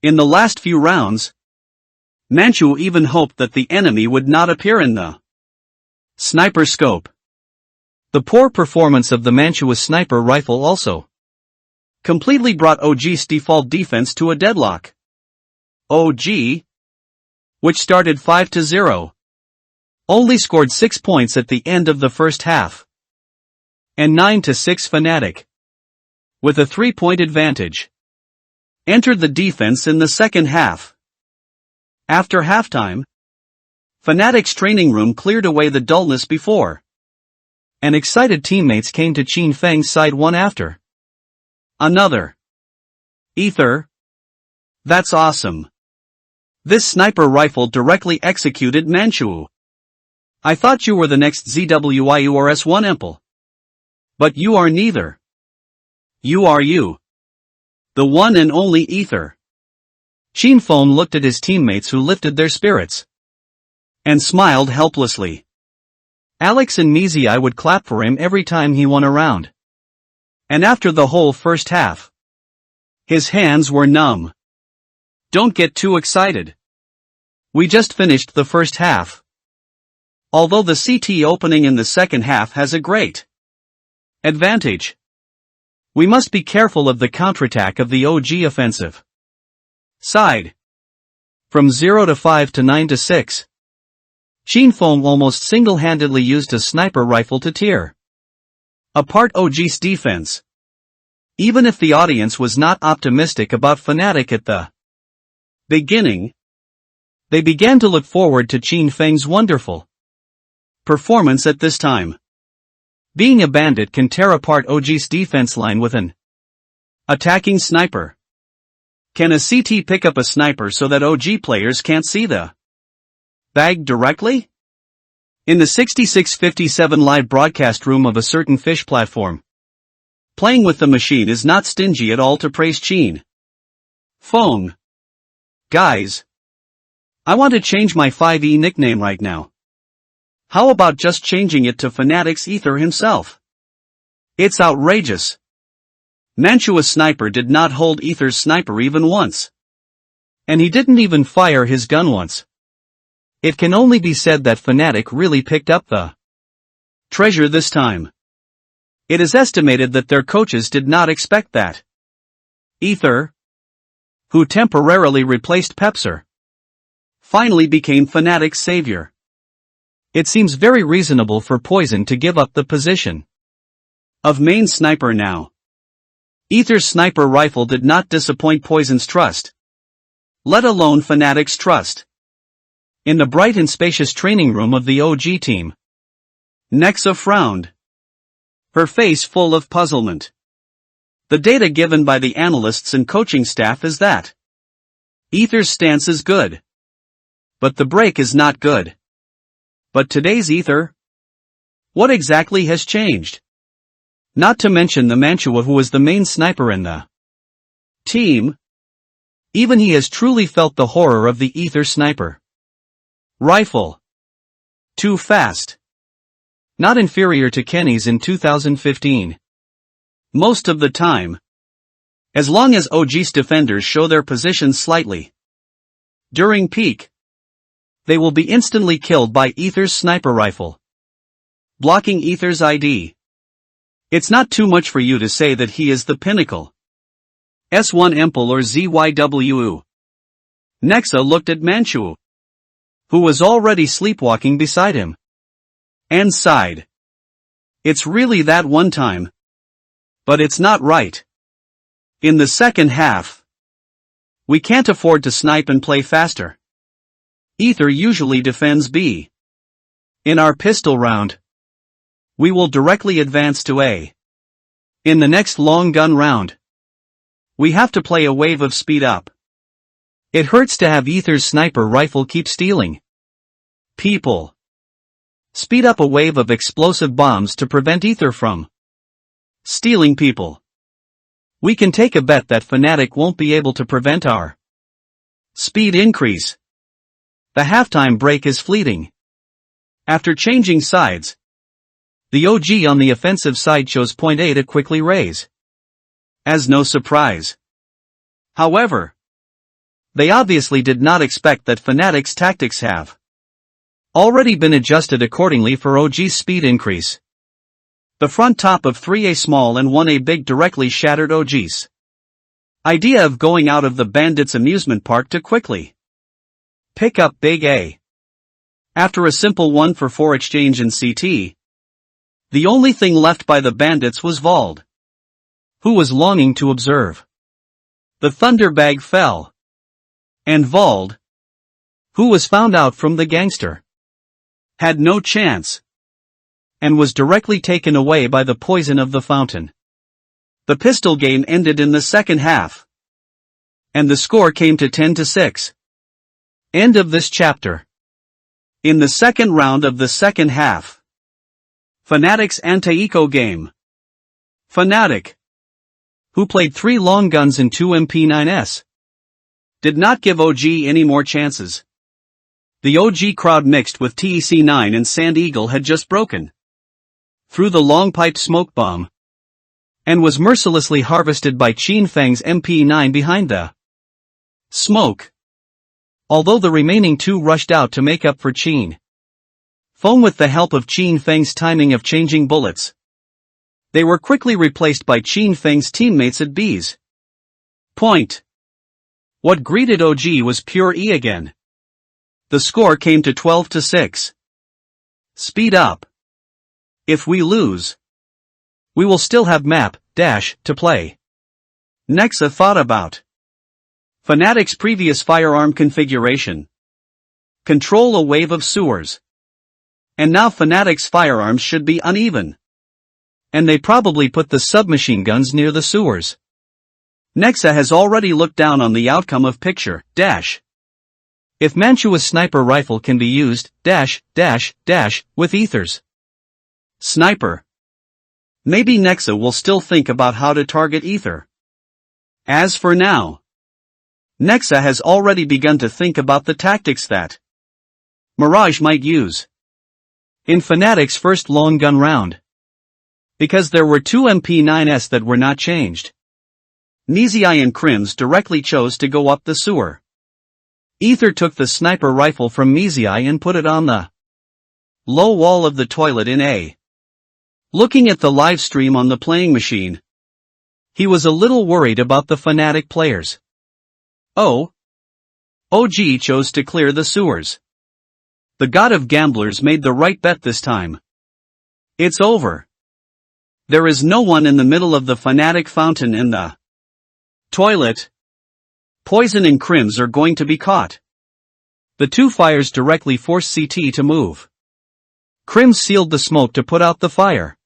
In the last few rounds, Manhwa even hoped that the enemy would not appear in the sniper scope. The poor performance of the Manhwa sniper rifle also completely brought OG's default defense to a deadlock. OG, which started 5-0, only scored 6 points at the end of the first half. And 9-6 Fnatic, with a 3-point advantage, entered the defense in the second half. After halftime, Fnatic's training room cleared away the dullness before. And excited teammates came to Qin Feng's side one after another. Ether? That's awesome. This sniper rifle directly executed Manchu. I thought you were the next ZWIURS1 Emple. But you are neither. You are you. The one and only Ether. Qin Feng looked at his teammates who lifted their spirits. And smiled helplessly. Alex and Mizai would clap for him every time he won a round. And after the whole first half, his hands were numb. Don't get too excited. We just finished the first half. Although the CT opening in the second half has a great advantage, we must be careful of the counterattack of the OG offensive side. From 0 to 5 to 9 to 6. Qin Feng almost single-handedly used a sniper rifle to tear apart OG's defense. Even if the audience was not optimistic about Fnatic at the beginning, they began to look forward to Qin Feng's wonderful performance at this time. Being a bandit can tear apart OG's defense line with an attacking sniper. Can a CT pick up a sniper so that OG players can't see the bag directly? In the 6657 live broadcast room of a certain fish platform, playing with the machine is not stingy at all to praise Qin Feng. Guys, I want to change my 5E nickname right now. How about just changing it to Fnatic's Ether himself? It's outrageous. Manchua's sniper did not hold Ether's sniper even once. And he didn't even fire his gun once. It can only be said that Fnatic really picked up the treasure this time. It is estimated that their coaches did not expect that Ether, who temporarily replaced Pepser, finally became Fnatic's savior. It seems very reasonable for Poison to give up the position of main sniper now. Ether's sniper rifle did not disappoint Poison's trust, let alone Fnatic's trust. In the bright and spacious training room of the OG team, Nexa frowned, her face full of puzzlement. The data given by the analysts and coaching staff is that Ether's stance is good, but the break is not good. But today's Ether? What exactly has changed? Not to mention the Mantua who was the main sniper in the team. Even he has truly felt the horror of the Ether sniper rifle. Too fast. Not inferior to Kenny's in 2015. Most of the time. As long as OG's defenders show their position slightly during peak, they will be instantly killed by Ether's sniper rifle. Blocking Ether's ID. It's not too much for you to say that he is the pinnacle. S1 Emple or ZYWU. Nexa looked at Manchu, who was already sleepwalking beside him, and sighed. It's really that one time. But it's not right. In the second half, we can't afford to snipe and play faster. Ether usually defends B. In our pistol round, we will directly advance to A. In the next long gun round, we have to play a wave of speed up. It hurts to have Ether's sniper rifle keep stealing people. Speed up a wave of explosive bombs to prevent Ether from stealing people. We can take a bet that Fnatic won't be able to prevent our speed increase. The halftime break is fleeting. After changing sides, the OG on the offensive side chose point A to quickly raise. As no surprise. However, they obviously did not expect that Fnatic's tactics have already been adjusted accordingly for OG's speed increase. The front top of 3A small and 1A big directly shattered OG's idea of going out of the bandits' amusement park to quickly pick up big A. After a simple 1-for-4 exchange in CT, the only thing left by the bandits was Vald, who was longing to observe. The thunder bag fell. And Vald, who was found out from the gangster, had no chance, and was directly taken away by the poison of the fountain. The pistol game ended in the second half, and the score came to 10-6. End of this chapter. In the second round of the second half, Fnatic's anti-eco game. Fnatic, who played 3 long guns and 2 MP9s, did not give OG any more chances. The OG crowd mixed with TEC9 and Sand Eagle had just broken through the long-piped smoke bomb, and was mercilessly harvested by Qin Feng's MP9 behind the smoke. Although the remaining 2 rushed out to make up for Qin Feng with the help of Qin Feng's timing of changing bullets, they were quickly replaced by Qin Feng's teammates at B's point. What greeted OG was pure E again. The score came to 12-6. Speed up. If we lose, we will still have map to play. Nexa thought about Fnatic's previous firearm configuration. Control a wave of sewers. And now Fnatic's firearms should be uneven. And they probably put the submachine guns near the sewers. Nexa has already looked down on the outcome of picture if Manhua's sniper rifle can be used with Ether's sniper. Maybe Nexa will still think about how to target Ether. As for now, Nexa has already begun to think about the tactics that Mirage might use in Fnatic's first long gun round. Because there were 2 MP9s that were not changed. Nizai and Crims directly chose to go up the sewer. Ether took the sniper rifle from Nizai and put it on the low wall of the toilet in A. Looking at the live stream on the playing machine, he was a little worried about the Fnatic players. OG chose to clear the sewers. The god of gamblers made the right bet this time. It's over. There is no one in the middle of the Fnatic fountain and the toilet. Poison and Crims are going to be caught. The 2 fires directly forced CT to move. Crims sealed the smoke to put out the fire.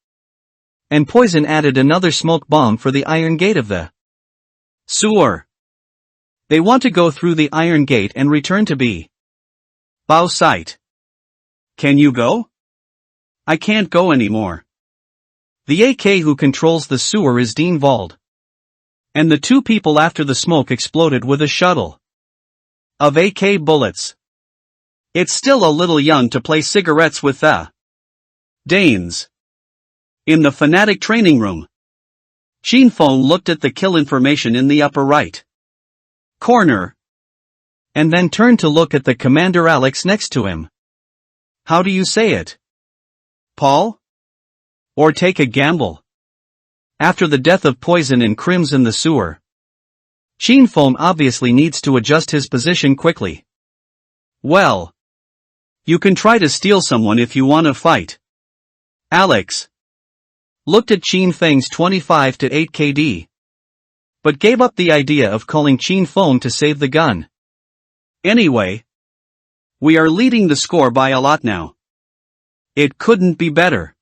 And Poison added another smoke bomb for the iron gate of the sewer. They want to go through the iron gate and return to B. Bao site. Can you go? I can't go anymore. The AK who controls the sewer is Dean Vald. And the 2 people after the smoke exploded with a shuttle of AK bullets. It's still a little young to play cigarettes with the Danes. In the Fnatic training room, Qin Feng looked at the kill information in the upper right corner, and then turned to look at the Commander Alex next to him. How do you say it? Paul? Or take a gamble? After the death of Poison and Crims in the sewer, Qin Feng obviously needs to adjust his position quickly. Well, you can try to steal someone if you want to fight. Alex looked at Qin Feng's 25-8 KD, but gave up the idea of calling Qin Feng to save the gun. Anyway, we are leading the score by a lot now. It couldn't be better.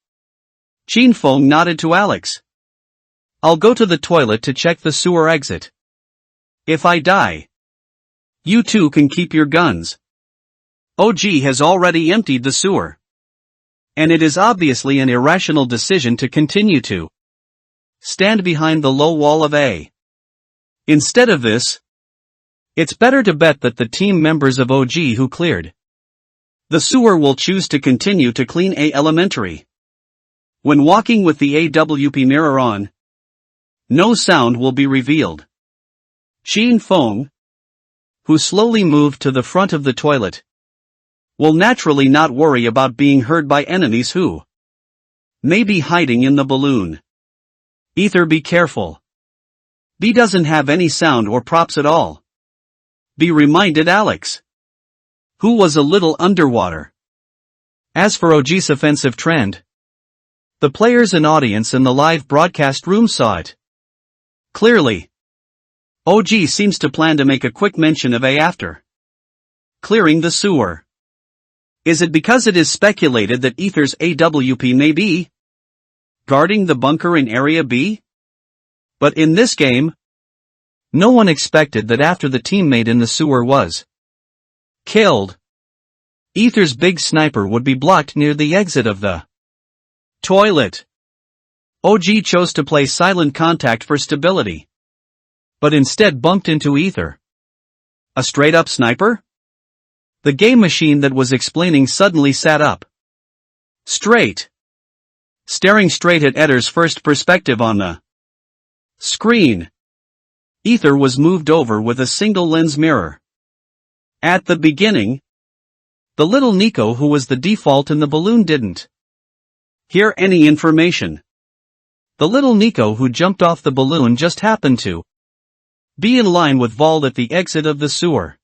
Qin Feng nodded to Alex. I'll go to the toilet to check the sewer exit. If I die, you 2 can keep your guns. OG has already emptied the sewer. And it is obviously an irrational decision to continue to stand behind the low wall of A. Instead of this, it's better to bet that the team members of OG who cleared the sewer will choose to continue to clean A elementary. When walking with the AWP mirror on, no sound will be revealed. Qin Feng, who slowly moved to the front of the toilet, will naturally not worry about being heard by enemies who may be hiding in the balloon. Ether, be careful. B doesn't have any sound or props at all. B reminded Alex, who was a little underwater. As for OG's offensive trend, the players and audience in the live broadcast room saw it clearly. OG seems to plan to make a quick mention of A after clearing the sewer. Is it because it is speculated that Ether's AWP may be guarding the bunker in Area B? But in this game, no one expected that after the teammate in the sewer was killed, Ether's big sniper would be blocked near the exit of the toilet. OG chose to play silent contact for stability, but instead bumped into Ether. A straight-up sniper? The game machine that was explaining suddenly sat up straight, staring straight at Ether's first perspective on the screen. Ether was moved over with a single lens mirror. At the beginning, the little Nico who was the default in the balloon didn't hear any information. The little Nico who jumped off the balloon just happened to be in line with Vald at the exit of the sewer.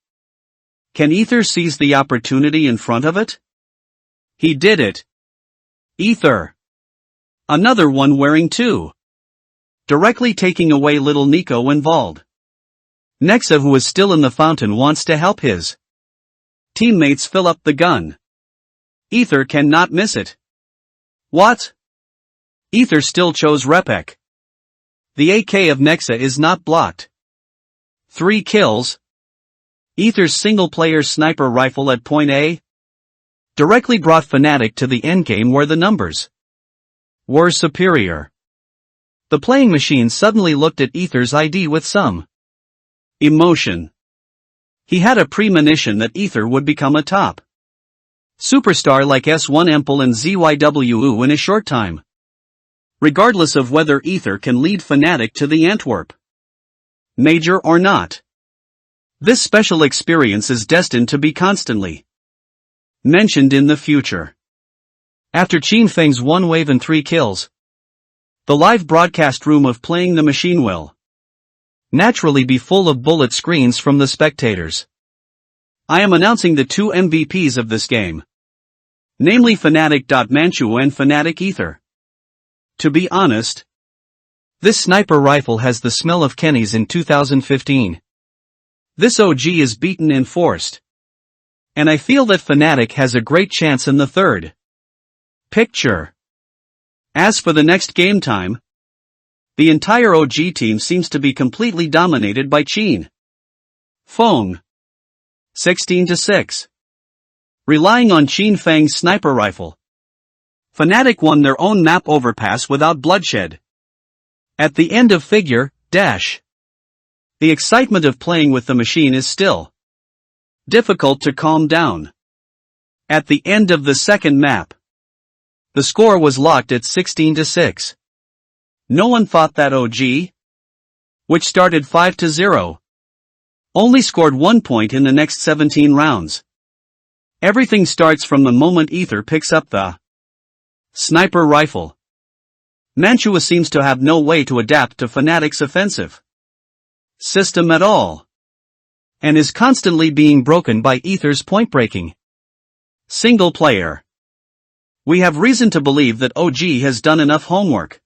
Can Ether seize the opportunity in front of it? He did it. Ether. Another one wearing two. Directly taking away little Nico and Vald. Nexa, who is still in the fountain, wants to help his teammates fill up the gun. Ether cannot miss it. What? Ether still chose Repek. The AK of Nexa is not blocked. 3 kills. Ether's single-player sniper rifle at point A directly brought Fnatic to the endgame where the numbers were superior. The playing machine suddenly looked at Ether's ID with some emotion. He had a premonition that Ether would become a top superstar like S1 Empel and ZYWU in a short time. Regardless of whether Ether can lead Fnatic to the Antwerp Major or not, this special experience is destined to be constantly mentioned in the future. After Qin Feng's 1 wave and 3 kills, the live broadcast room of Playing the Machine will naturally be full of bullet screens from the spectators. I am announcing the 2 MVPs of this game, namely Fnatic. Manhwa and Fnatic Ether. To be honest, this sniper rifle has the smell of Kenny's in 2015. This OG is beaten and forced. And I feel that Fnatic has a great chance in the third picture. As for the next game time, the entire OG team seems to be completely dominated by Qin Feng. 16-6. Relying on Qin Feng's sniper rifle, Fnatic won their own map overpass without bloodshed. At the end of figure, dash. The excitement of playing with the machine is still difficult to calm down. At the end of the second map, the score was locked at 16-6. No one thought that OG, which started 5-0, only scored 1 point in the next 17 rounds. Everything starts from the moment Ether picks up the sniper rifle. Manhwa seems to have no way to adapt to Fnatic's offensive system at all, and is constantly being broken by Ether's point-breaking single player. We have reason to believe that OG has done enough homework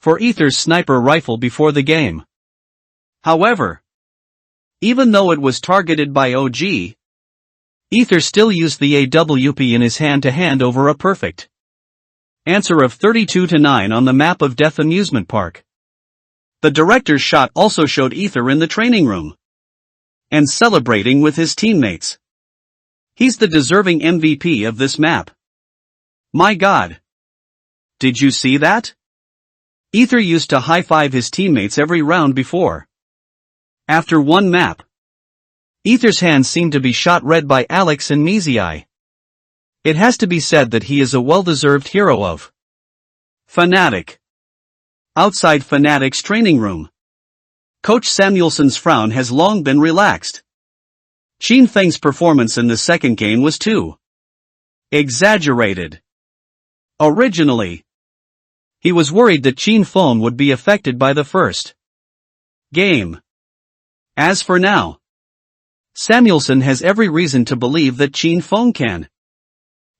for Ether's sniper rifle before the game. However, even though it was targeted by OG, Ether still used the AWP in his hand-to-hand over a perfect answer of 32-9 on the map of Death Amusement Park. The director's shot also showed Ether in the training room and celebrating with his teammates. He's the deserving MVP of this map. My God! Did you see that? Ether used to high-five his teammates every round before. After one map, Ether's hands seemed to be shot red by Alex and Mizai. It has to be said that he is a well-deserved hero of Fnatic. Outside Fnatic's training room, Coach Samuelson's frown has long been relaxed. Qin Feng's performance in the second game was too exaggerated. Originally, he was worried that Qin Feng would be affected by the first game. As for now, Samuelson has every reason to believe that Qin Feng can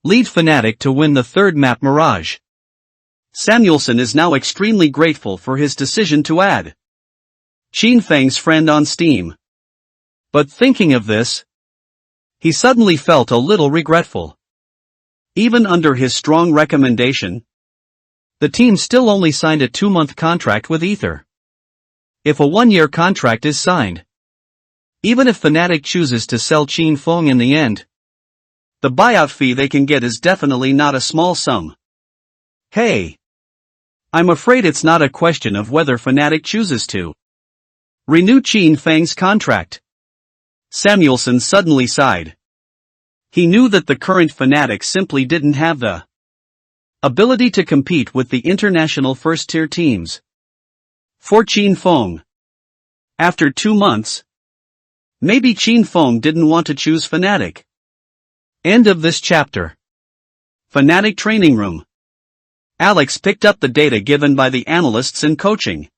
lead Fnatic to win the third map Mirage. Samuelson is now extremely grateful for his decision to add Qin Feng's friend on Steam. But thinking of this, He suddenly felt a little regretful. Even under his strong recommendation, the team still only signed a 2-month contract with Ether. If a 1-year contract is signed, even if Fnatic chooses to sell Qin Feng in the end, the buyout fee they can get is definitely not a small sum. Hey! I'm afraid it's not a question of whether Fnatic chooses to renew Qin Feng's contract. Samuelson suddenly sighed. He knew that the current Fnatic simply didn't have the ability to compete with the international first-tier teams. For Qin Feng, after 2 months, maybe Qin Feng didn't want to choose Fnatic. End of this chapter. Fnatic Training Room. Alex picked up the data given by the analysts and coaching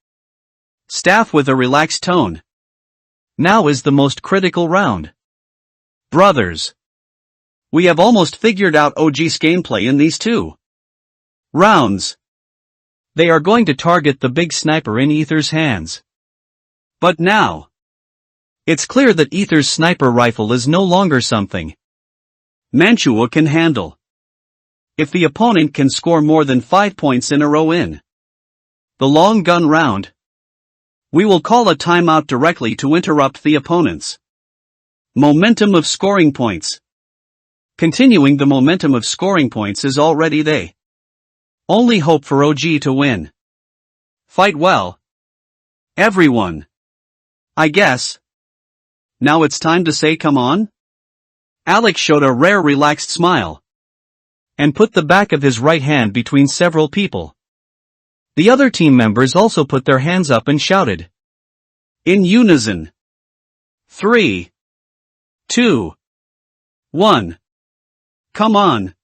staff with a relaxed tone. Now is the most critical round. Brothers, we have almost figured out OG's gameplay in these 2 rounds. They are going to target the big sniper in Ether's hands. But now, it's clear that Ether's sniper rifle is no longer something Manhwa can handle. If the opponent can score more than 5 points in a row in the long gun round, we will call a timeout directly to interrupt the opponent's momentum of scoring points. Continuing the momentum of scoring points is already the only hope for OG to win. Fight well, everyone. I guess. Now it's time to say come on? Alex showed a rare relaxed smile and put the back of his right hand between several people. The other team members also put their hands up and shouted in unison. 3, 2, 1. Come on.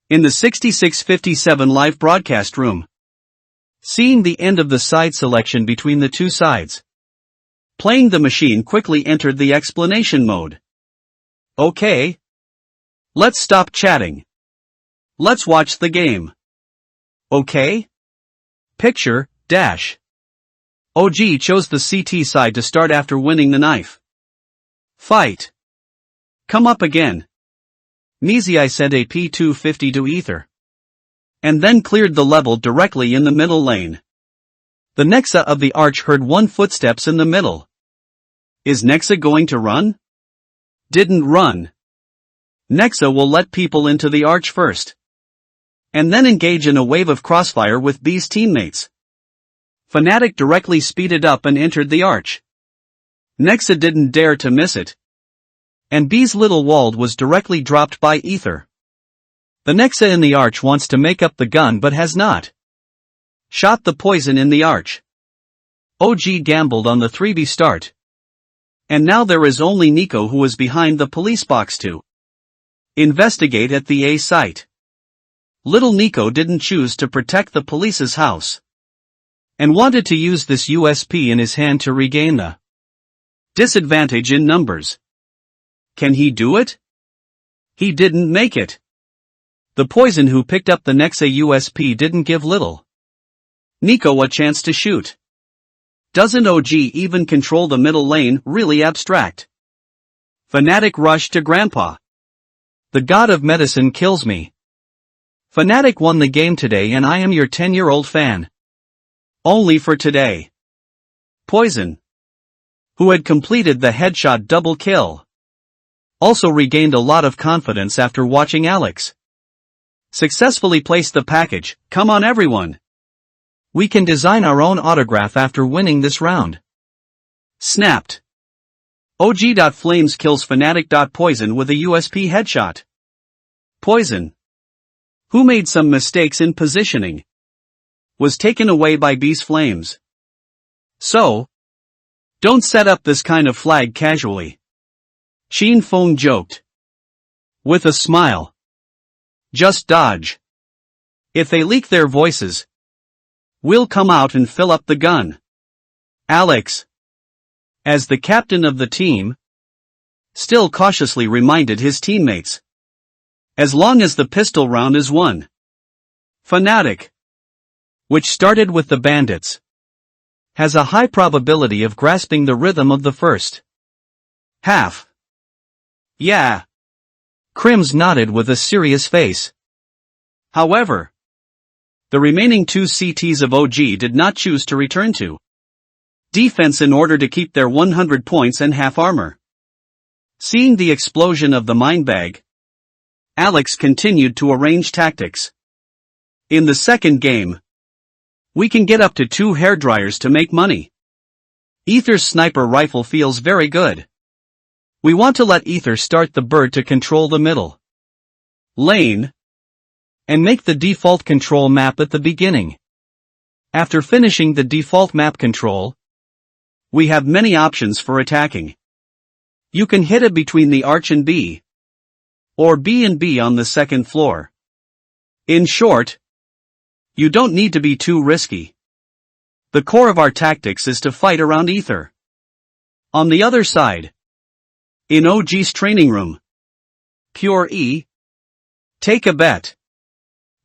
In the 6657 live broadcast room. Seeing the end of the side selection between the 2 sides, playing the machine quickly entered the explanation mode. Okay. Let's stop chatting. Let's watch the game. Okay? Picture, dash. OG chose the CT side to start after winning the knife fight. Come up again. Nizii sent a P250 to Ether, and then cleared the level directly in the middle lane. The Nexa of the Arch heard 1 footsteps in the middle. Is Nexa going to run? Didn't run. Nexa will let people into the Arch first, and then engage in a wave of crossfire with B's teammates. Fnatic directly speeded up and entered the Arch. Nexa didn't dare to miss it, and B's little walled was directly dropped by Ether. The Nexa in the Arch wants to make up the gun but has not shot the poison in the Arch. OG gambled on the 3B start, and now there is only Nico who is behind the police box to investigate at the A site. Little Nico didn't choose to protect the police's house, and wanted to use this USP in his hand to regain the disadvantage in numbers. Can he do it? He didn't make it. The poison who picked up the Nexa USP didn't give little Nico a chance to shoot. Doesn't OG even control the middle lane? Really abstract. Fnatic rushed to Grandpa. The god of medicine kills me. Fnatic won the game today and I am your 10-year-old fan. Only for today. Poison, who had completed the headshot double kill, also regained a lot of confidence after watching Alex successfully place the package. Come on everyone. We can design our own autograph after winning this round. Snapped. OG.Flames kills Fnatic.Poison with a USP headshot. Poison, who made some mistakes in positioning, was taken away by B's Flames. So, don't set up this kind of flag casually. Qin Feng joked. With a smile. Just dodge. If they leak their voices, we'll come out and fill up the gun. Alex, as the captain of the team, still cautiously reminded his teammates. As long as the pistol round is won. Fnatic, which started with the bandits, has a high probability of grasping the rhythm of the first half. Yeah. Crims nodded with a serious face. However, the remaining 2 CTs of OG did not choose to return to defense in order to keep their 100 points and half armor. Seeing the explosion of the mine bag, Alex continued to arrange tactics. In the second game, we can get up to 2 hairdryers to make money. Ether's sniper rifle feels very good. We want to let Ether start the bird to control the middle lane, and make the default control map at the beginning. After finishing the default map control, we have many options for attacking. You can hit it between the arch and B, or B and B on the second floor. In short, you don't need to be too risky. The core of our tactics is to fight around Ether. On the other side, in OG's training room, Pure E, take a bet.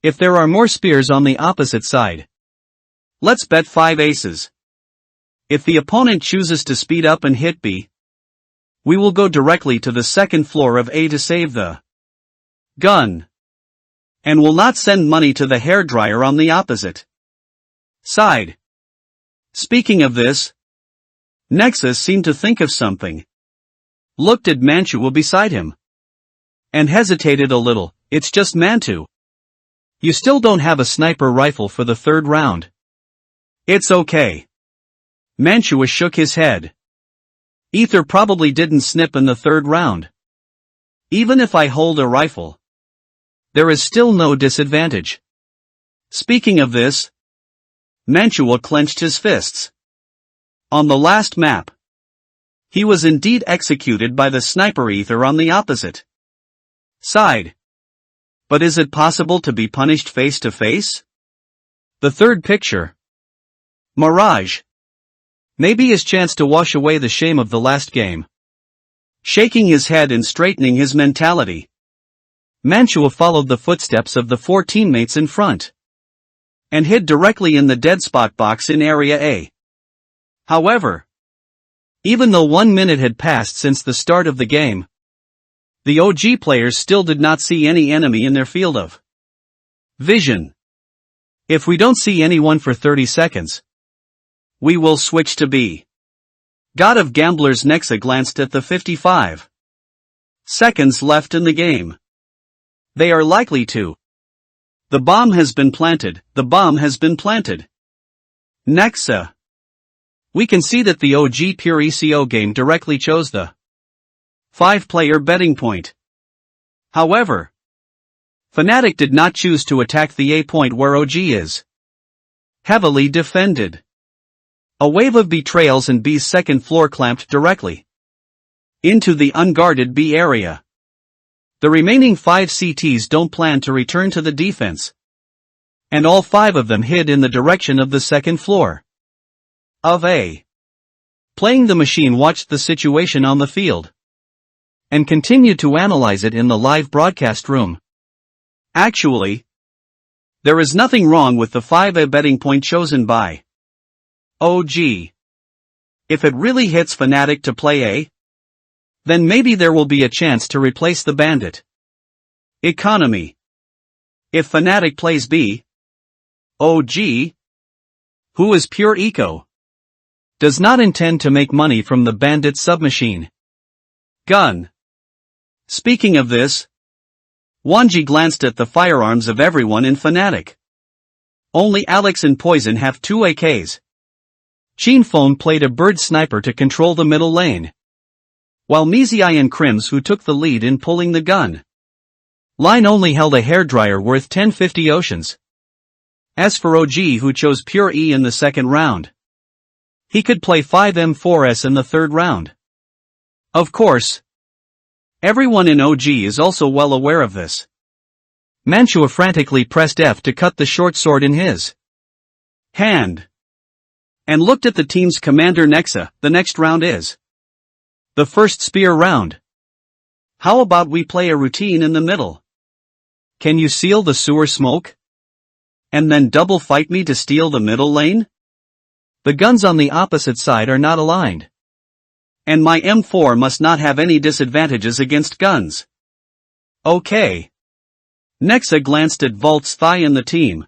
If there are more spears on the opposite side, let's bet 5 aces. If the opponent chooses to speed up and hit B, we will go directly to the second floor of A to save the gun, and will not send money to the hairdryer on the opposite side. Speaking of this, Nexus seemed to think of something, looked at Manhwa beside him, and hesitated a little. It's just Mantu. You still don't have a sniper rifle for the third round. It's okay. Manhwa shook his head. Ether probably didn't snip in the third round. Even if I hold a rifle, there is still no disadvantage. Speaking of this, Manhwa clenched his fists. On the last map, he was indeed executed by the sniper Ether on the opposite side. But is it possible to be punished face to face? The third picture. Mirage. Maybe his chance to wash away the shame of the last game. Shaking his head and straightening his mentality, Manhwa followed the footsteps of the 4 teammates in front, and hid directly in the dead spot box in Area A. However, even though 1 minute had passed since the start of the game, the OG players still did not see any enemy in their field of vision. If we don't see anyone for 30 seconds, we will switch to B. God of Gamblers Nexa glanced at the 55 seconds left in the game. They are likely to. The bomb has been planted, the bomb has been planted. Nexa. We can see that the OG Pure ECO game directly chose the 5-player betting point. However, Fnatic did not choose to attack the A point where OG is heavily defended. A wave of betrayals and B's second floor clamped directly into the unguarded B area. The remaining 5 CTs don't plan to return to the defense, and all 5 of them hid in the direction of the second floor of A. Playing the machine watched the situation on the field and continued to analyze it in the live broadcast room. Actually, there is nothing wrong with the 5A betting point chosen by OG. If it really hits Fnatic to play A, then maybe there will be a chance to replace the bandit economy. If Fnatic plays B, OG, who is pure eco, does not intend to make money from the bandit submachine gun. Speaking of this, Wanji glanced at the firearms of everyone in Fnatic. Only Alex and Poison have 2 AKs. Chinphone played a bird sniper to control the middle lane, while Mizai and Crims who took the lead in pulling the gun line only held a hairdryer worth 1050 oceans. As for OG who chose Pure E in the second round, he could play 5M4S in the third round. Of course, everyone in OG is also well aware of this. Manhwa frantically pressed F to cut the short sword in his hand, and looked at the team's commander Nexa. The next round is the first spear round. How about we play a routine in the middle? Can you seal the sewer smoke? And then double fight me to steal the middle lane? The guns on the opposite side are not aligned. And my M4 must not have any disadvantages against guns. Okay. Nexa glanced at Volt's thigh in the team.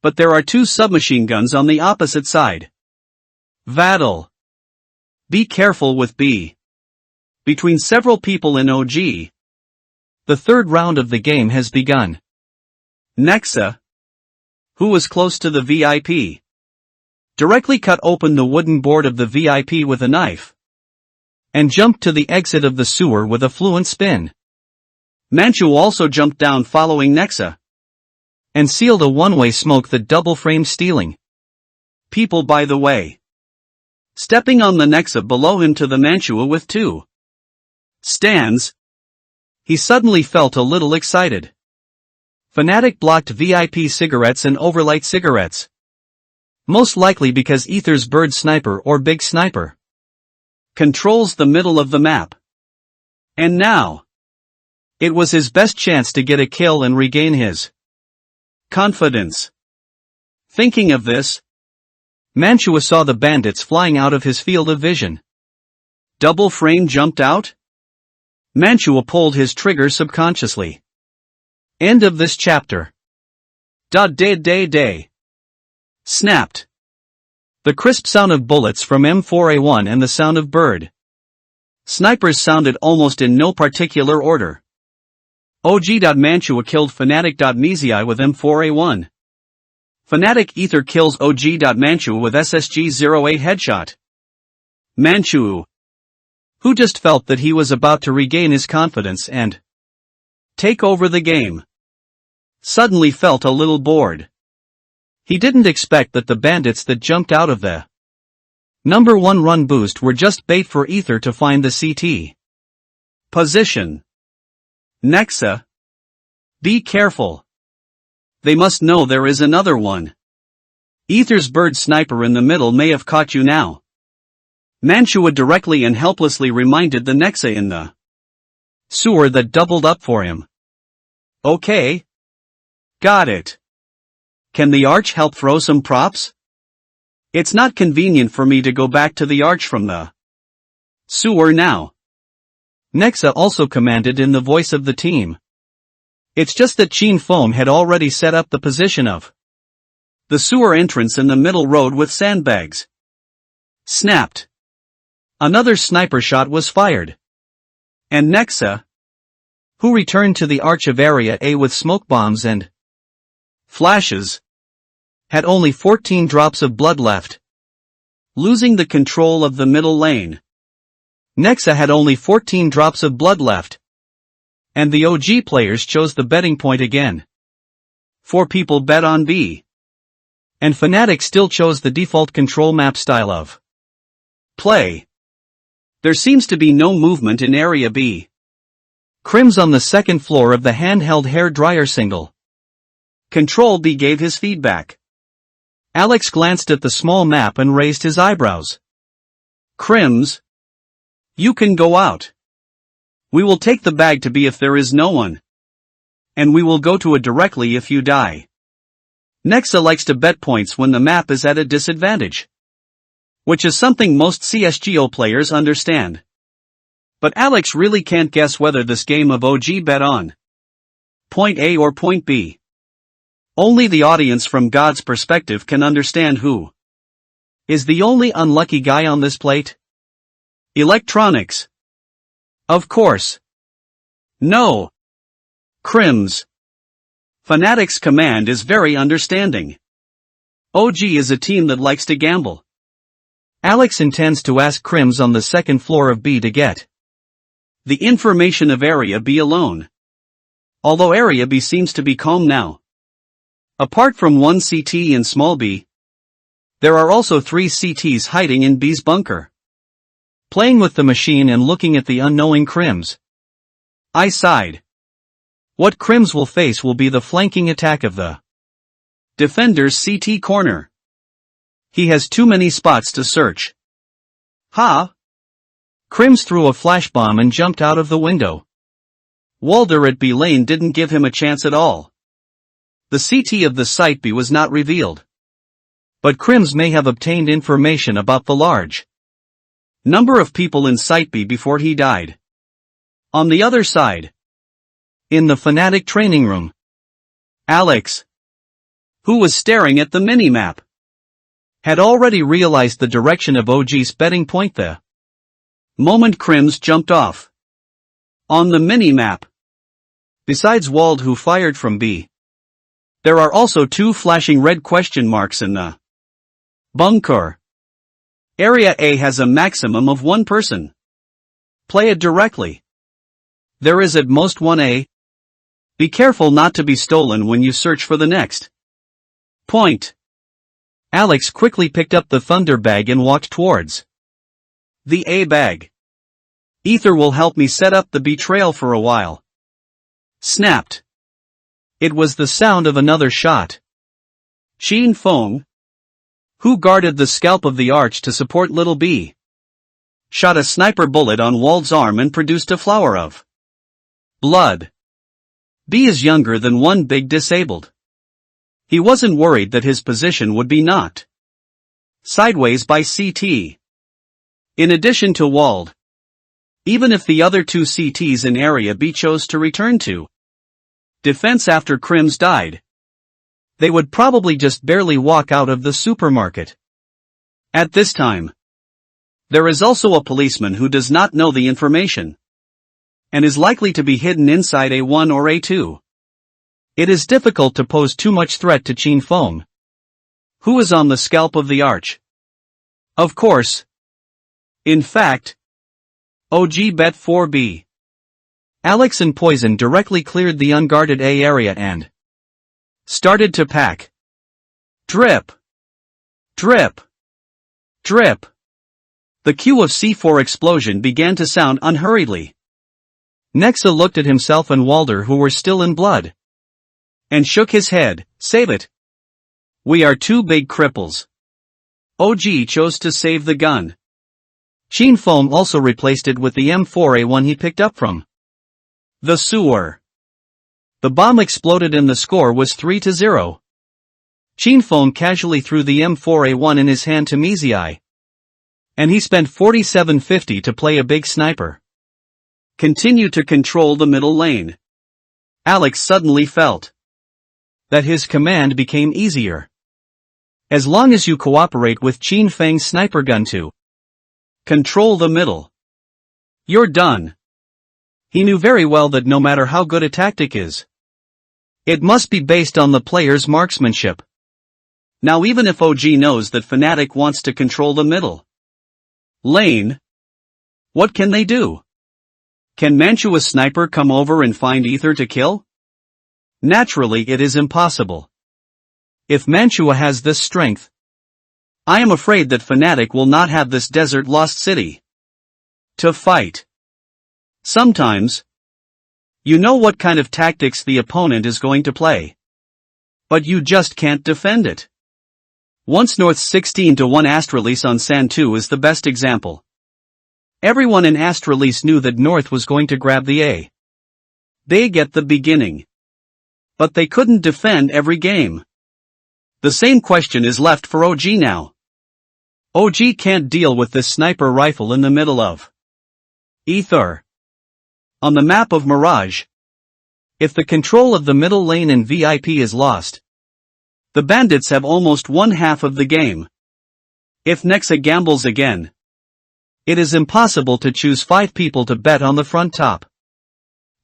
But there are two submachine guns on the opposite side. Vattel. Be careful with B. Between several people in OG. The third round of the game has begun. Nexa, who was close to the VIP, directly cut open the wooden board of the VIP with a knife. And jumped to the exit of the sewer with a fluent spin. Manchu also jumped down following Nexa. And sealed a one-way smoke the double-frame stealing. People by the way. Stepping on the Nexa below him to the Mantua with two stands. He suddenly felt a little excited. Fnatic blocked VIP cigarettes and overlight cigarettes. Most likely because Ether's Bird Sniper or Big Sniper controls the middle of the map. And now, it was his best chance to get a kill and regain his confidence. Thinking of this, Mantua saw the bandits flying out of his field of vision. Double frame jumped out? Mantua pulled his trigger subconsciously. End of this chapter. Day. Snapped. The crisp sound of bullets from M4A1 and the sound of bird snipers sounded almost in no particular order. OG.Mantua killed Fnatic.Mezii with M4A1. Fnatic Ether kills OG.Mantua with SSG-08 headshot. Manchu, who just felt that he was about to regain his confidence and take over the game, suddenly felt a little bored. He didn't expect that the bandits that jumped out of the number 1 run boost were just bait for Ether to find the CT position. Nexa, be careful. They must know there is another one. Ether's Bird Sniper in the middle may have caught you now. Mantua directly and helplessly reminded the Nexa in the sewer that doubled up for him. Okay. Got it. Can the Arch help throw some props? It's not convenient for me to go back to the Arch from the sewer now. Nexa also commanded in the voice of the team. It's just that Sheen Foam had already set up the position of the sewer entrance in the middle road with sandbags. Snapped. Another sniper shot was fired. And Nexa, who returned to the arch of Area A with smoke bombs and flashes, had only 14 drops of blood left, losing the control of the middle lane. Nexa had only 14 drops of blood left. And the OG players chose the betting point again. 4 people bet on B. And Fnatic still chose the default control map style of play. There seems to be no movement in Area B. Crims on the second floor of the handheld hair dryer single. Control B gave his feedback. Alex glanced at the small map and raised his eyebrows. Crims, you can go out. We will take the bag to B if there is no one. And we will go to it directly if you die. Nexa likes to bet points when the map is at a disadvantage, which is something most CSGO players understand. But Alex really can't guess whether this game of OG bet on point A or point B. Only the audience from God's perspective can understand who is the only unlucky guy on this plate. Electronics. Of course. No. Crims. Fnatic's command is very understanding. OG is a team that likes to gamble. Alex intends to ask Crims on the second floor of B to get the information of Area B alone. Although Area B seems to be calm now. Apart from one CT in small B, there are also 3 CTs hiding in B's bunker. Playing with the machine and looking at the unknowing Crims. I sighed. What Crims will face will be the flanking attack of the defender's CT corner. He has too many spots to search. Ha! Crims threw a flash bomb and jumped out of the window. Walder at B lane didn't give him a chance at all. The CT of the site B was not revealed. But Crims may have obtained information about the large Number of people in Site B before he died. On the other side. In the Fnatic training room. Alex, who was staring at the minimap, had already realized the direction of OG's betting point the moment Crims jumped off. On the minimap. Besides Wald who fired from B. There are also 2 flashing red question marks in the bunker. Area A has a maximum of 1 person. Play it directly. There is at most 1A. Be careful not to be stolen when you search for the next point. Alex quickly picked up the thunder bag and walked towards the A bag. Ether will help me set up the B trail for a while. Snapped. It was the sound of another shot. Qin Feng, who guarded the scalp of the arch to support little B, shot a sniper bullet on Wald's arm and produced a flower of blood. B is younger than one big disabled. He wasn't worried that his position would be knocked sideways by CT. In addition to Wald, even if the other 2 CTs in Area B chose to return to defense after Crims died, they would probably just barely walk out of the supermarket. At this time, there is also a policeman who does not know the information and is likely to be hidden inside A1 or A2. It is difficult to pose too much threat to Qin Feng, who is on the scalp of the arch. Of course. In fact, OG bet 4B. Alex and Poison directly cleared the unguarded A area and started to pack. Drip. Drip. Drip. The cue of C4 explosion began to sound unhurriedly. Nexa looked at himself and Walder who were still in blood, and shook his head. Save it. We are 2 big cripples. OG chose to save the gun. Qin Feng also replaced it with the M4A1 he picked up from the sewer. The bomb exploded and the score was 3-0. Qin Feng casually threw the M4A1 in his hand to Mizai, and he spent 4750 to play a big sniper. Continue to control the middle lane. Alex suddenly felt that his command became easier. As long as you cooperate with Qin Feng's sniper gun to control the middle, you're done. He knew very well that no matter how good a tactic is, it must be based on the player's marksmanship. Now even if OG knows that Fnatic wants to control the middle lane, what can they do? Can Manhua's sniper come over and find Ether to kill? Naturally it is impossible. If Manhwa has this strength, I am afraid that Fnatic will not have this desert lost city to fight. Sometimes, you know what kind of tactics the opponent is going to play, but you just can't defend it. Once North's 16-1 Astralis on San 2 is the best example. Everyone in Astralis knew that North was going to grab the A. They get the beginning. But they couldn't defend every game. The same question is left for OG now. OG can't deal with this sniper rifle in the middle of Ether. On the map of Mirage, if the control of the middle lane in VIP is lost, the bandits have almost 1/2 of the game. If Nexa gambles again, it is impossible to choose 5 people to bet on the front top.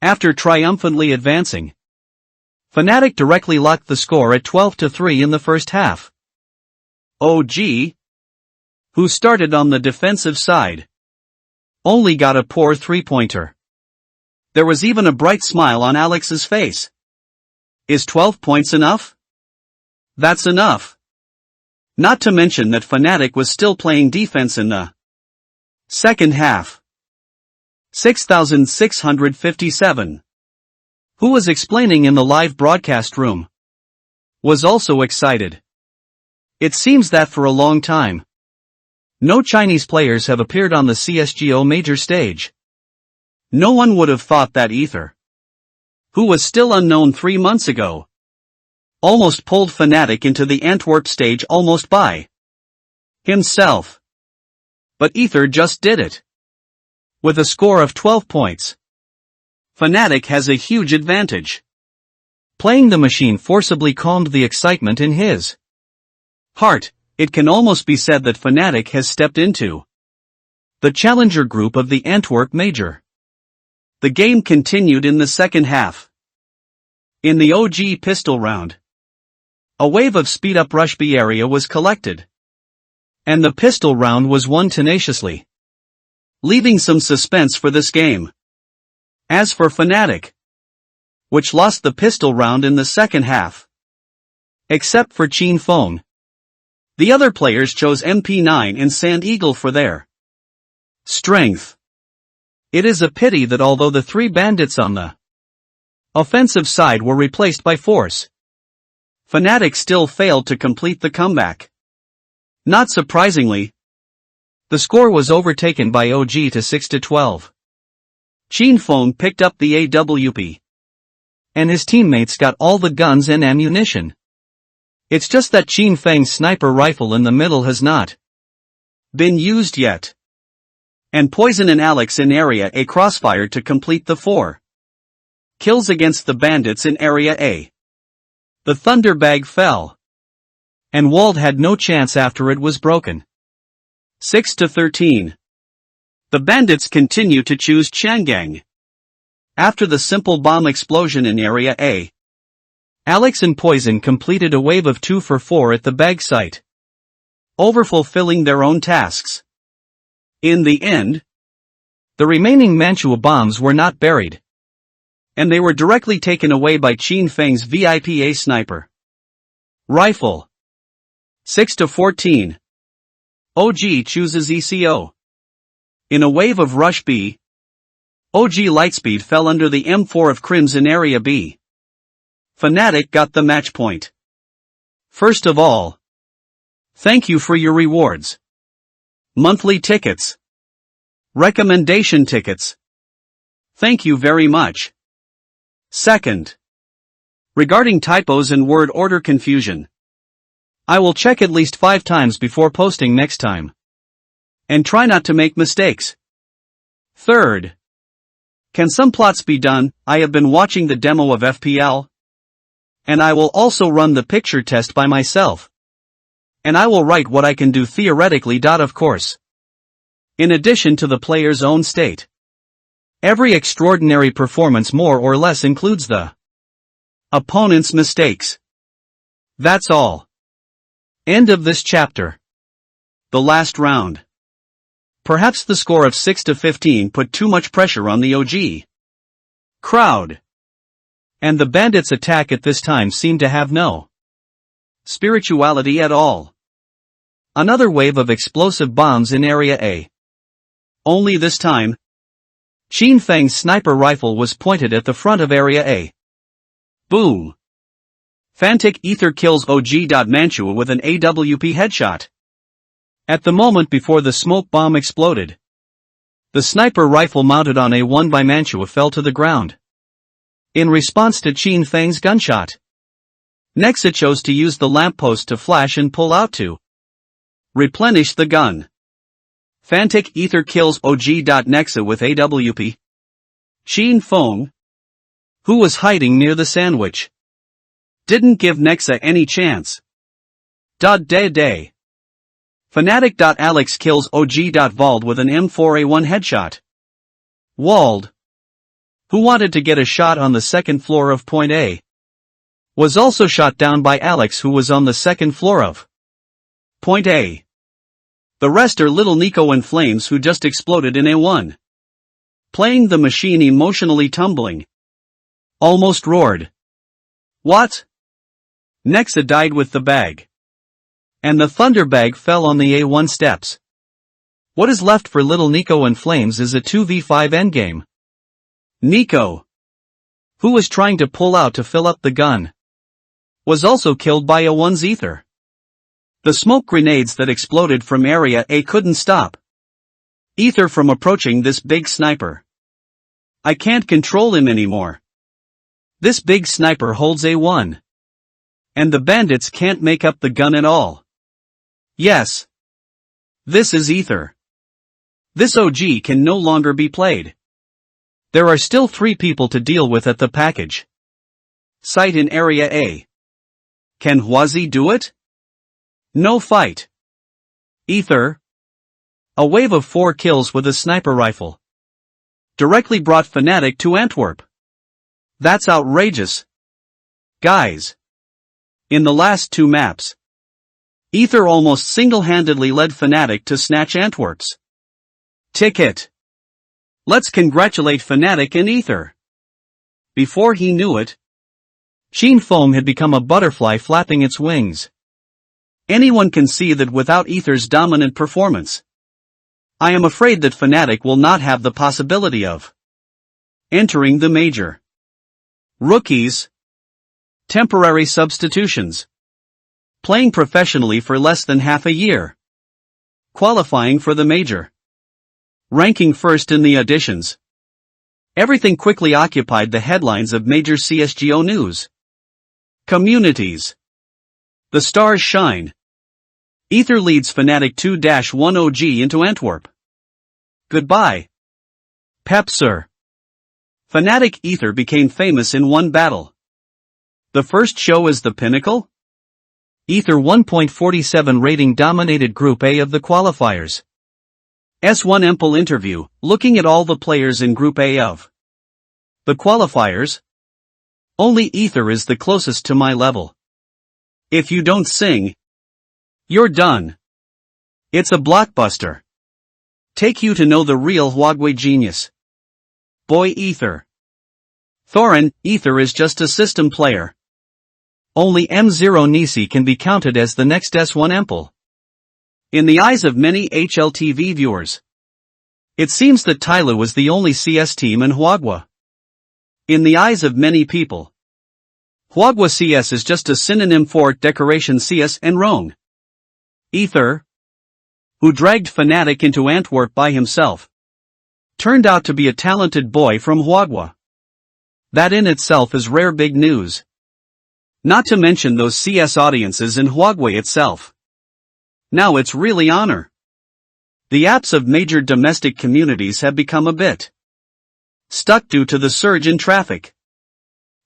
After triumphantly advancing, Fnatic directly locked the score at 12-3 in the first half. OG, who started on the defensive side, only got a poor 3-pointer. There was even a bright smile on Alex's face. Is 12 points enough? That's enough. Not to mention that Fnatic was still playing defense in the second half. 6657. Who was explaining in the live broadcast room, was also excited. It seems that for a long time, no Chinese players have appeared on the CSGO major stage. No one would have thought that Ether, who was still unknown 3 months ago, almost pulled Fnatic into the Antwerp stage almost by himself. But Ether just did it. With a score of 12 points. Fnatic has a huge advantage. Playing the machine forcibly calmed the excitement in his heart. It can almost be said that Fnatic has stepped into the challenger group of the Antwerp Major. The game continued in the second half. In the OG pistol round, a wave of speed-up rush B area was collected. And the pistol round was won tenaciously, leaving some suspense for this game. As for Fnatic, which lost the pistol round in the second half, except for Chin Fong, the other players chose MP9 and Sand Eagle for their strength. It is a pity that although the three bandits on the offensive side were replaced by Force, Fnatic still failed to complete the comeback. Not surprisingly, the score was overtaken by OG to 6-12. Chin Fong picked up the AWP. And his teammates got all the guns and ammunition. It's just that Chin Feng's sniper rifle in the middle has not been used yet. And Poison and Alex in Area A crossfire to complete the 4 kills against the bandits in Area A. The Thunderbag fell. And Wald had no chance after it was broken. 6-13. The bandits continue to choose Chang'an. After the simple bomb explosion in Area A, Alex and Poison completed a wave of 2 for 4 at the bag site, overfulfilling their own tasks. In the end, the remaining Manhwa bombs were not buried, and they were directly taken away by Chin Feng's VIPA sniper rifle. 6-14. OG chooses ECO. In a wave of Rush B, OG Lightspeed fell under the M4 of Crims in Area B. Fnatic got the match point. First of all, thank you for your rewards. Monthly tickets. Recommendation tickets. Thank you very much. Second, regarding typos and word order confusion, I will check at least 5 times before posting next time. And try not to make mistakes. Third, can some plots be done? I have been watching the demo of FPL. And I will also run the picture test by myself. And I will write what I can do theoretically. Of course. In addition to the player's own state. Every extraordinary performance more or less includes the opponent's mistakes. That's all. End of this chapter. The last round. Perhaps the score of 6-15 put too much pressure on the OG crowd. And the bandits' attack at this time seemed to have no spirituality at all. Another wave of explosive bombs in Area A. Only this time, Chin Feng's sniper rifle was pointed at the front of Area A. Boom! Fnatic Ether kills OG. Manhwa with an AWP headshot. At the moment before the smoke bomb exploded, the sniper rifle mounted on A1 by Manhwa fell to the ground. In response to Chin Feng's gunshot, Nexa chose to use the lamppost to flash and pull out to replenish the gun. Fnatic Ether kills OG. Nexa with AWP. Chin Feng, who was hiding near the sandwich, didn't give Nexa any chance. Day. Fnatic. Alex kills OG. Wald with an M4A1 headshot. Wald, who wanted to get a shot on the second floor of Point A, was also shot down by Alex, who was on the second floor of Point A. The rest are Little Nico and Flames, who just exploded in A1. Playing the machine emotionally tumbling. Almost roared. What? Nexa died with the bag. And the Thunderbag fell on the A1 steps. What is left for Little Nico and Flames is a 2v5 endgame. Nico, who was trying to pull out to fill up the gun, was also killed by A1's Ether. The smoke grenades that exploded from Area A couldn't stop Ether from approaching this big sniper. I can't control him anymore. This big sniper holds A1. And the bandits can't make up the gun at all. Yes. This is Ether. This OG can no longer be played. There are still 3 people to deal with at the package. Site in Area A. Can Hwazi do it? No fight. Ether. A wave of 4 kills with a sniper rifle. Directly brought Fnatic to Antwerp. That's outrageous. Guys. In the last 2 maps, Ether almost single-handedly led Fnatic to snatch Antwerp's ticket. Let's congratulate Fnatic and Ether. Before he knew it, Sheen Foam had become a butterfly flapping its wings. Anyone can see that without Ether's dominant performance, I am afraid that Fnatic will not have the possibility of entering the major. Rookies. Temporary substitutions. Playing professionally for less than half a year. Qualifying for the major. Ranking first in the auditions. Everything quickly occupied the headlines of major CSGO news. Communities. The stars shine. Ether leads Fnatic 2-1 OG into Antwerp. Goodbye. Pep sir. Fnatic Ether became famous in one battle. The first show is the pinnacle? Ether 1.47 rating dominated Group A of the qualifiers. S1 Ample interview, looking at all the players in Group A of the qualifiers. Only Ether is the closest to my level. If you don't sing, you're done. It's a blockbuster. Take you to know the real Hwagwe genius. Boy Ether. Thorin, Ether is just a system player. Only M0 Nisi can be counted as the next S1 Ample. In the eyes of many HLTV viewers, it seems that Tyla was the only CS team in Hwagwa. In the eyes of many people, Hwagwa CS is just a synonym for Decoration CS and Rhone. Ether, who dragged Fnatic into Antwerp by himself, turned out to be a talented boy from Hwagwa. That in itself is rare big news. Not to mention those CS audiences in Hwagwe itself. Now it's really honor. The apps of major domestic communities have become a bit stuck due to the surge in traffic.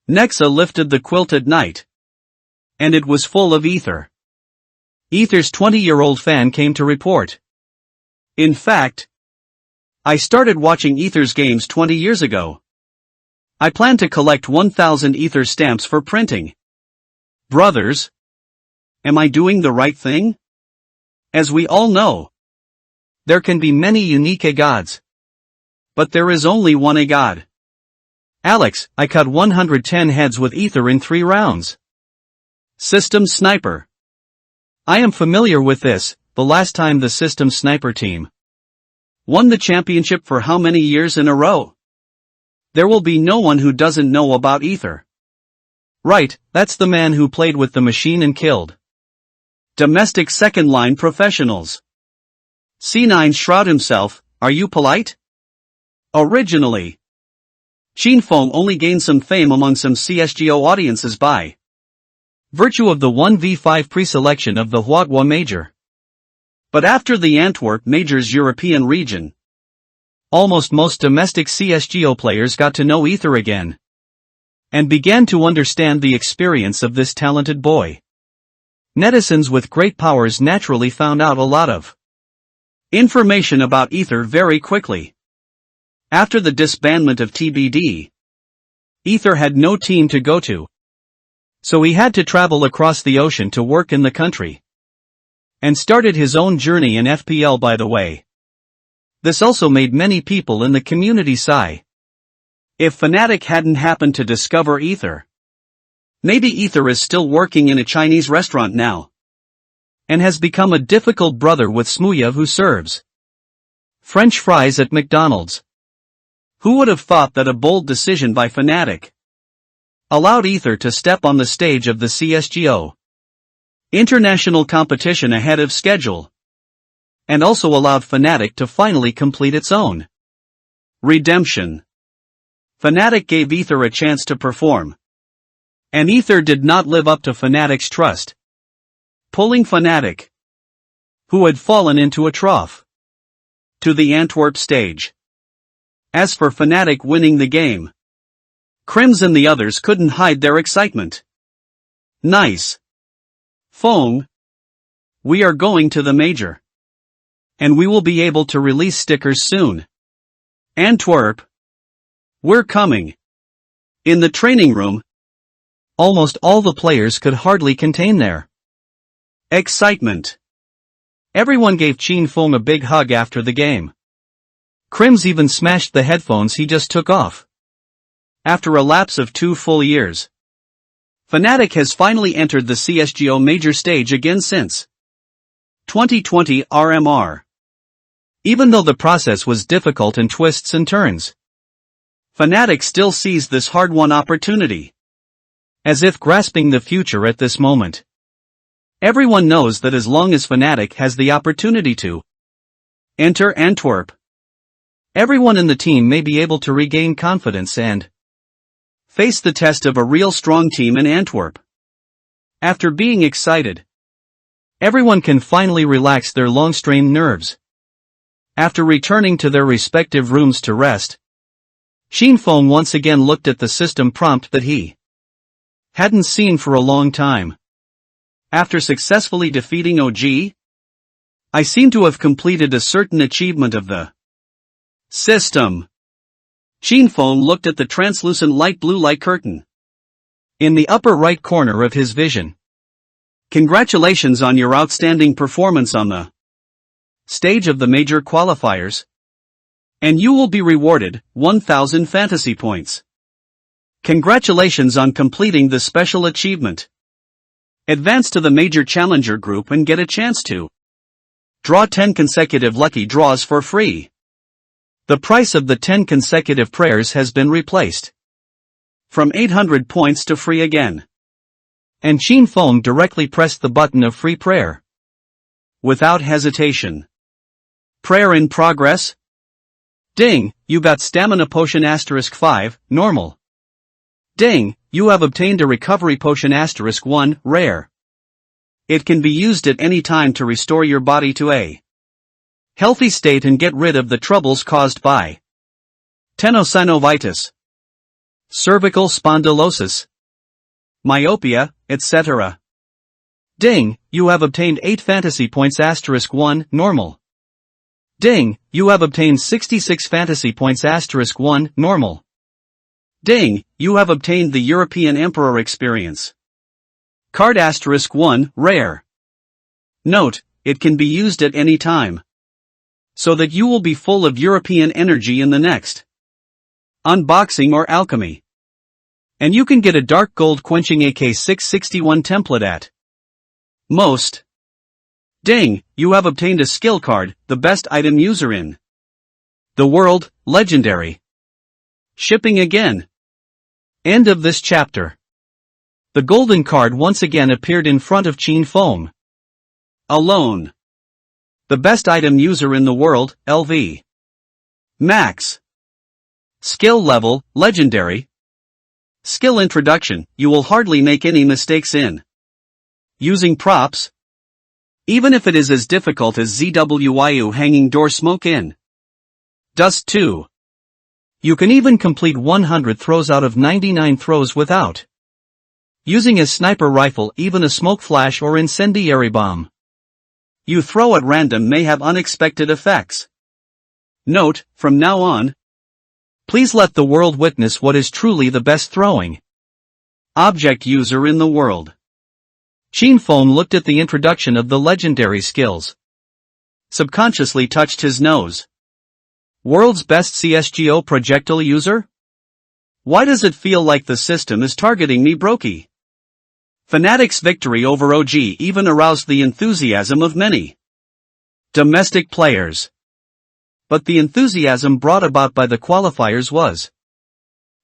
Nexa lifted the quilted night. And it was full of Ether. Ether's 20-year-old fan came to report. In fact, I started watching Ether's games 20 years ago. I plan to collect 1,000 Ether stamps for printing. Brothers, am I doing the right thing? As we all know, there can be many unique gods. But there is only one god. Alex, I cut 110 heads with Ether in 3 rounds. System Sniper. I am familiar with this, the last time the System Sniper team won the championship for how many years in a row? There will be no one who doesn't know about Ether. Right, that's the man who played with the machine and killed domestic second-line professionals. C9 Shroud himself, are you polite? Originally, Sheen Foam only gained some fame among some CSGO audiences by virtue of the 1v5 pre-selection of the Hwagwa Major. But after the Antwerp Major's European region, almost most domestic CSGO players got to know Ether again. And began to understand the experience of this talented boy. Netizens with great powers naturally found out a lot of information about Ether very quickly. After the disbandment of TBD, Ether had no team to go to. So he had to travel across the ocean to work in the country. And started his own journey in FPL by the way. This also made many people in the community sigh. If Fnatic hadn't happened to discover Ether, maybe Ether is still working in a Chinese restaurant now. And has become a difficult brother with Smuya who serves French fries at McDonald's. Who would have thought that a bold decision by Fnatic allowed Ether to step on the stage of the CSGO international competition ahead of schedule, and also allowed Fnatic to finally complete its own redemption. Fnatic gave Ether a chance to perform, and Ether did not live up to Fnatic's trust, pulling Fnatic, who had fallen into a trough, to the Antwerp stage. As for Fnatic winning the game, Crims and the others couldn't hide their excitement. Nice. Fong. We are going to the major. And we will be able to release stickers soon. Antwerp. We're coming. In the training room, almost all the players could hardly contain their excitement. Everyone gave Qin Feng a big hug after the game. Crims even smashed the headphones he just took off. After a lapse of 2 full years, Fnatic has finally entered the CSGO major stage again since 2020 RMR. Even though the process was difficult and twists and turns, Fnatic still sees this hard-won opportunity as if grasping the future at this moment. Everyone knows that as long as Fnatic has the opportunity to enter Antwerp, everyone in the team may be able to regain confidence and face the test of a real strong team in Antwerp. After being excited, everyone can finally relax their long-strained nerves. After returning to their respective rooms to rest, Qin Feng once again looked at the system prompt that he hadn't seen for a long time. After successfully defeating OG, I seem to have completed a certain achievement of the system. Qin Feng looked at the translucent light blue light curtain in the upper right corner of his vision. Congratulations on your outstanding performance on the stage of the major qualifiers. And you will be rewarded 1,000 fantasy points. Congratulations on completing the special achievement. Advance to the major challenger group and get a chance to draw 10 consecutive lucky draws for free. The price of the 10 consecutive prayers has been replaced from 800 points to free again. And Qin Feng directly pressed the button of free prayer. Without hesitation. Prayer in progress. Ding, you got stamina potion *5, normal. Ding, you have obtained a recovery potion *1, rare. It can be used at any time to restore your body to a healthy state and get rid of the troubles caused by tenosynovitis, cervical spondylosis, myopia, etc. Ding, you have obtained 8 fantasy points *1, normal. Ding, you have obtained 66 fantasy points *1, normal. Ding, you have obtained the European Emperor experience card *1, rare. Note, it can be used at any time, so that you will be full of European energy in the next unboxing or alchemy. And you can get a dark gold quenching AK-661 template at most. Ding, you have obtained a skill card, the best item user in the world, legendary. Shipping again. End of this chapter. The golden card once again appeared in front of Qin Feng. Alone. The best item user in the world, LV. Max. Skill level, legendary. Skill introduction, you will hardly make any mistakes in using props, even if it is as difficult as ZWIU hanging door smoke in Dust 2. You can even complete 100 throws out of 99 throws without using a sniper rifle, even a smoke flash or incendiary bomb. You throw at random may have unexpected effects. Note, from now on, please let the world witness what is truly the best throwing object user in the world. Qin Feng looked at the introduction of the legendary skills. Subconsciously touched his nose. World's best CSGO projectile user? Why does it feel like the system is targeting me, Brokey? Fnatic's victory over OG even aroused the enthusiasm of many domestic players. But the enthusiasm brought about by the qualifiers was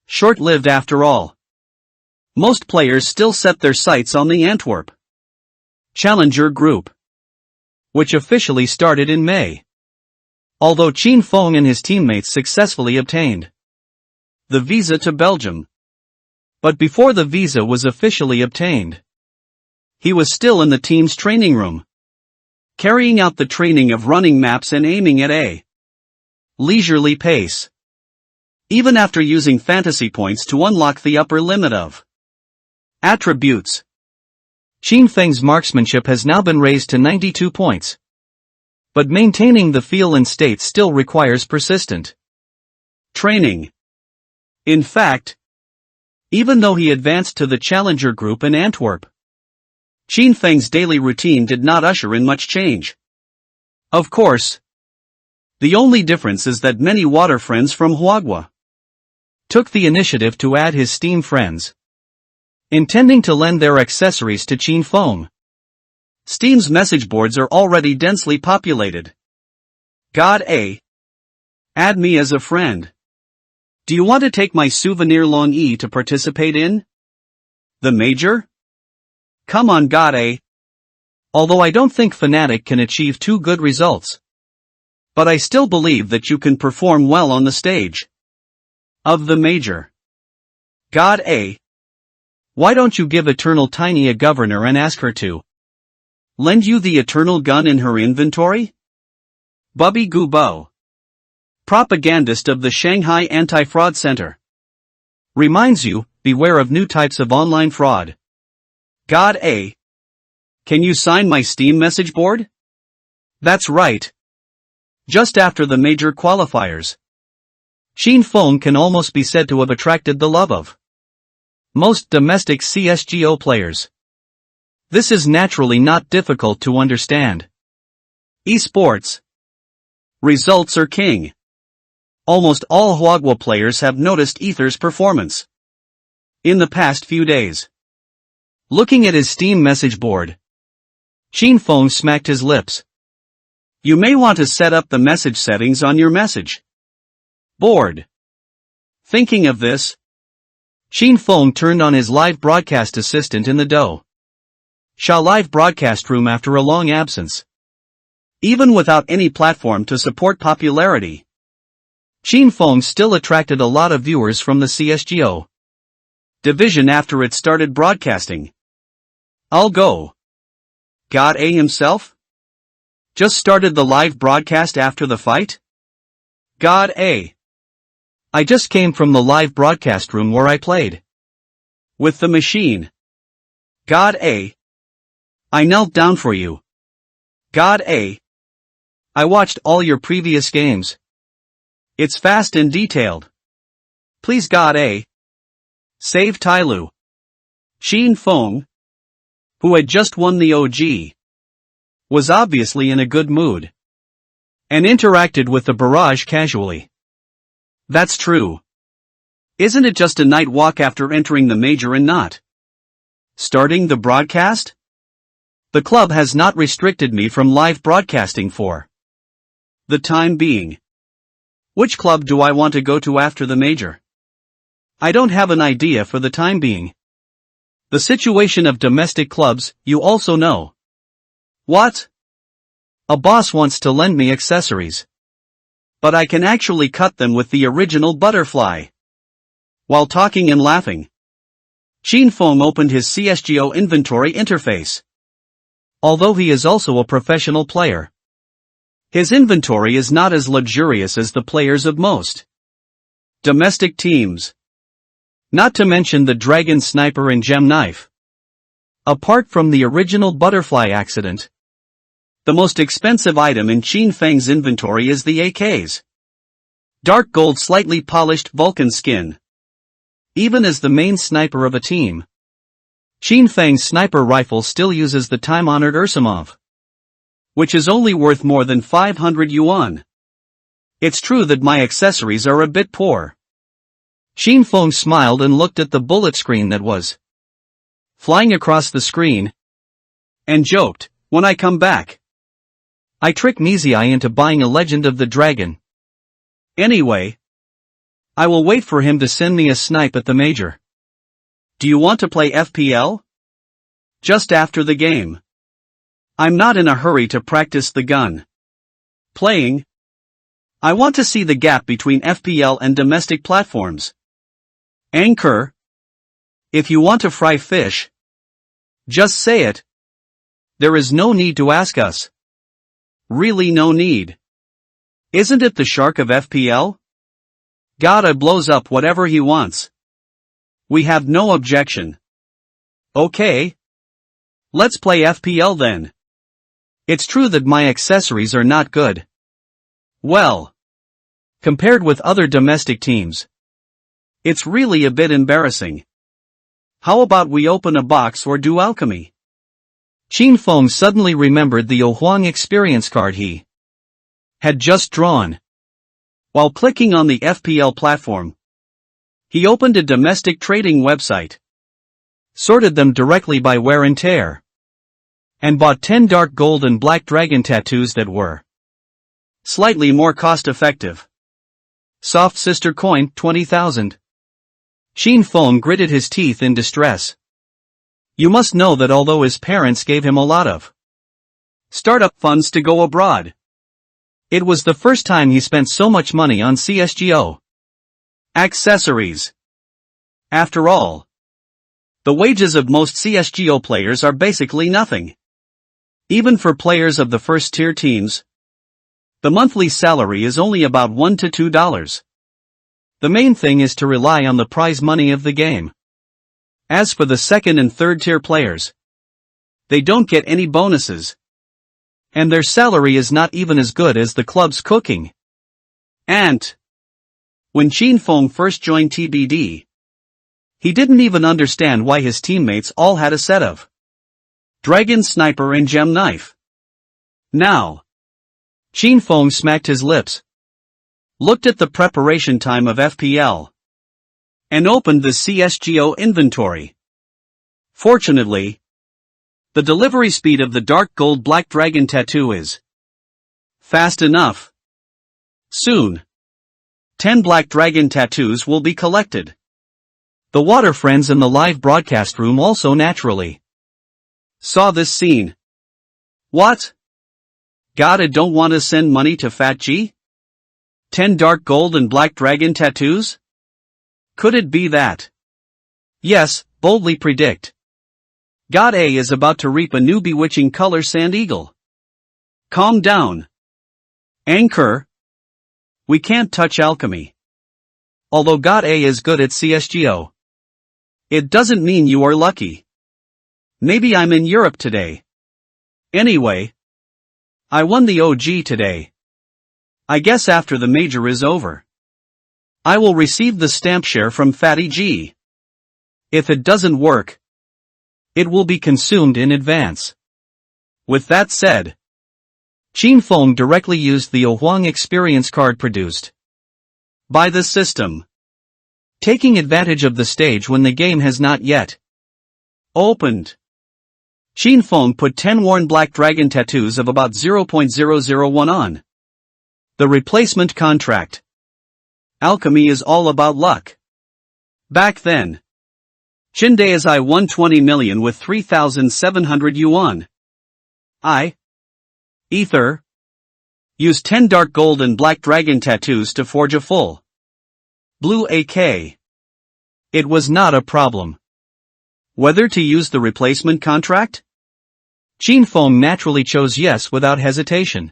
short-lived after all. Most players still set their sights on the Antwerp Challenger Group, which officially started in May. Although Qin Feng and his teammates successfully obtained the visa to Belgium. But before the visa was officially obtained, he was still in the team's training room, carrying out the training of running maps and aiming at a Leisurely pace. Even after using fantasy points to unlock the upper limit of attributes. Xin Feng's marksmanship has now been raised to 92 points. But maintaining the feel and state still requires persistent training. In fact, even though he advanced to the challenger group in Antwerp, Xin Feng's daily routine did not usher in much change. Of course, the only difference is that many water friends from Huagua took the initiative to add his Steam friends, intending to lend their accessories to Xin Feng. Steam's message boards are already densely populated. God A. Add me as a friend. Do you want to take my souvenir Long E to participate in the major? Come on God A. Although I don't think Fnatic can achieve two good results, but I still believe that you can perform well on the stage of the major. God A. Why don't you give Eternal Tiny a governor and ask her to lend you the Eternal gun in her inventory? Bubby Gubo, propagandist of the Shanghai Anti-Fraud Center, reminds you, beware of new types of online fraud. God A. Can you sign my Steam message board? That's right. Just after the major qualifiers, Xin Feng can almost be said to have attracted the love of most domestic CSGO players. This is naturally not difficult to understand. Esports. Results are king. Almost all Huagua players have noticed Ether's performance in the past few days. Looking at his Steam message board, Xin Feng smacked his lips. You may want to set up the message settings on your message board. Thinking of this, Xin Feng turned on his live broadcast assistant in the Sha live broadcast room after a long absence. Even without any platform to support popularity, Xin Feng still attracted a lot of viewers from the CSGO division after it started broadcasting. I'll go. God A himself? Just started the live broadcast after the fight? God A. I just came from the live broadcast room where I played with the machine. God A. I knelt down for you. God A. I watched all your previous games. It's fast and detailed. Please God A. Save Tyloo. Xin Feng, who had just won the OG, was obviously in a good mood and interacted with the barrage casually. That's true. Isn't it just a night walk after entering the major and not starting the broadcast? The club has not restricted me from live broadcasting for the time being. Which club do I want to go to after the major? I don't have an idea for the time being. The situation of domestic clubs, you also know. What? A boss wants to lend me accessories. But I can actually cut them with the original butterfly. While talking and laughing, Xin Feng opened his CSGO inventory interface. Although he is also a professional player, his inventory is not as luxurious as the players of most domestic teams. Not to mention the Dragon Sniper and Gem Knife. Apart from the original butterfly accident, the most expensive item in Xin Feng's inventory is the AK's dark gold slightly polished Vulcan skin. Even as the main sniper of a team, Xin Feng's sniper rifle still uses the time-honored Ursamov, which is only worth more than 500 yuan. It's true that my accessories are a bit poor. Xin Feng smiled and looked at the bullet screen that was flying across the screen, and joked, when I come back, I trick Mizai into buying a Legend of the Dragon. Anyway, I will wait for him to send me a snipe at the major. Do you want to play FPL? Just after the game. I'm not in a hurry to practice the gun playing. I want to see the gap between FPL and domestic platforms. Anchor. If you want to fry fish, just say it. There is no need to ask us. Really no need. Isn't it the shark of FPL? God blows up whatever he wants. We have no objection. Okay. Let's play FPL then. It's true that my accessories are not good. Well, Compared with other domestic teams. it's really a bit embarrassing. How about we open a box or do alchemy? Qin Feng suddenly remembered the Ohuang experience card he had just drawn. While clicking on the FPL platform, he opened a domestic trading website, Sorted them directly by wear and tear. And bought 10 dark gold and black dragon tattoos that were slightly more cost-effective. soft sister coin, 20,000. Qin Feng gritted his teeth in distress. You must know that although his parents gave him a lot of Startup funds to go abroad, it was the first time he spent so much money on CSGO accessories. After all, the wages of most CSGO players are basically nothing. Even for players of the first-tier teams, the monthly salary is only about $1 to $2. The main thing is to rely on the prize money of the game. As for the second and third-tier players, they don't get any bonuses. And their salary is not even as good as the club's cooking. And when Qin Feng first joined TBD, he didn't even understand why his teammates all had a set of Dragon Sniper and Gem Knife. Now, Qin Feng smacked his lips, looked at the preparation time of FPL, and opened the CSGO inventory. Fortunately, the delivery speed of the dark gold black dragon tattoo is fast enough. Soon, 10 black dragon tattoos will be collected. The water friends in the live broadcast room also naturally saw this scene. What? God, don't want to send money to Fat G? 10 dark gold and black dragon tattoos? Could it be that? Yes, boldly predict. God is about to reap a new bewitching color sand eagle. Calm down. Anchor. We can't touch alchemy. Although God is good at CSGO, it doesn't mean you are lucky. Maybe I'm in Europe today. Anyway, I won the OG today. I guess after the major is over, I will receive the stamp share from Fatty G. If it doesn't work, it will be consumed in advance. With that said, Qin Feng directly used the Ohuang experience card produced by the system, taking advantage of the stage when the game has not yet opened. Qin Feng put 10 worn black dragon tattoos of about 0.001 on the replacement contract. Alchemy is all about luck. Back then, Chindazi won 20 million with 3,700 yuan. Ether used 10 dark gold and black dragon tattoos to forge a full blue AK. It was not a problem whether to use the replacement contract. Qin Feng naturally chose yes without hesitation.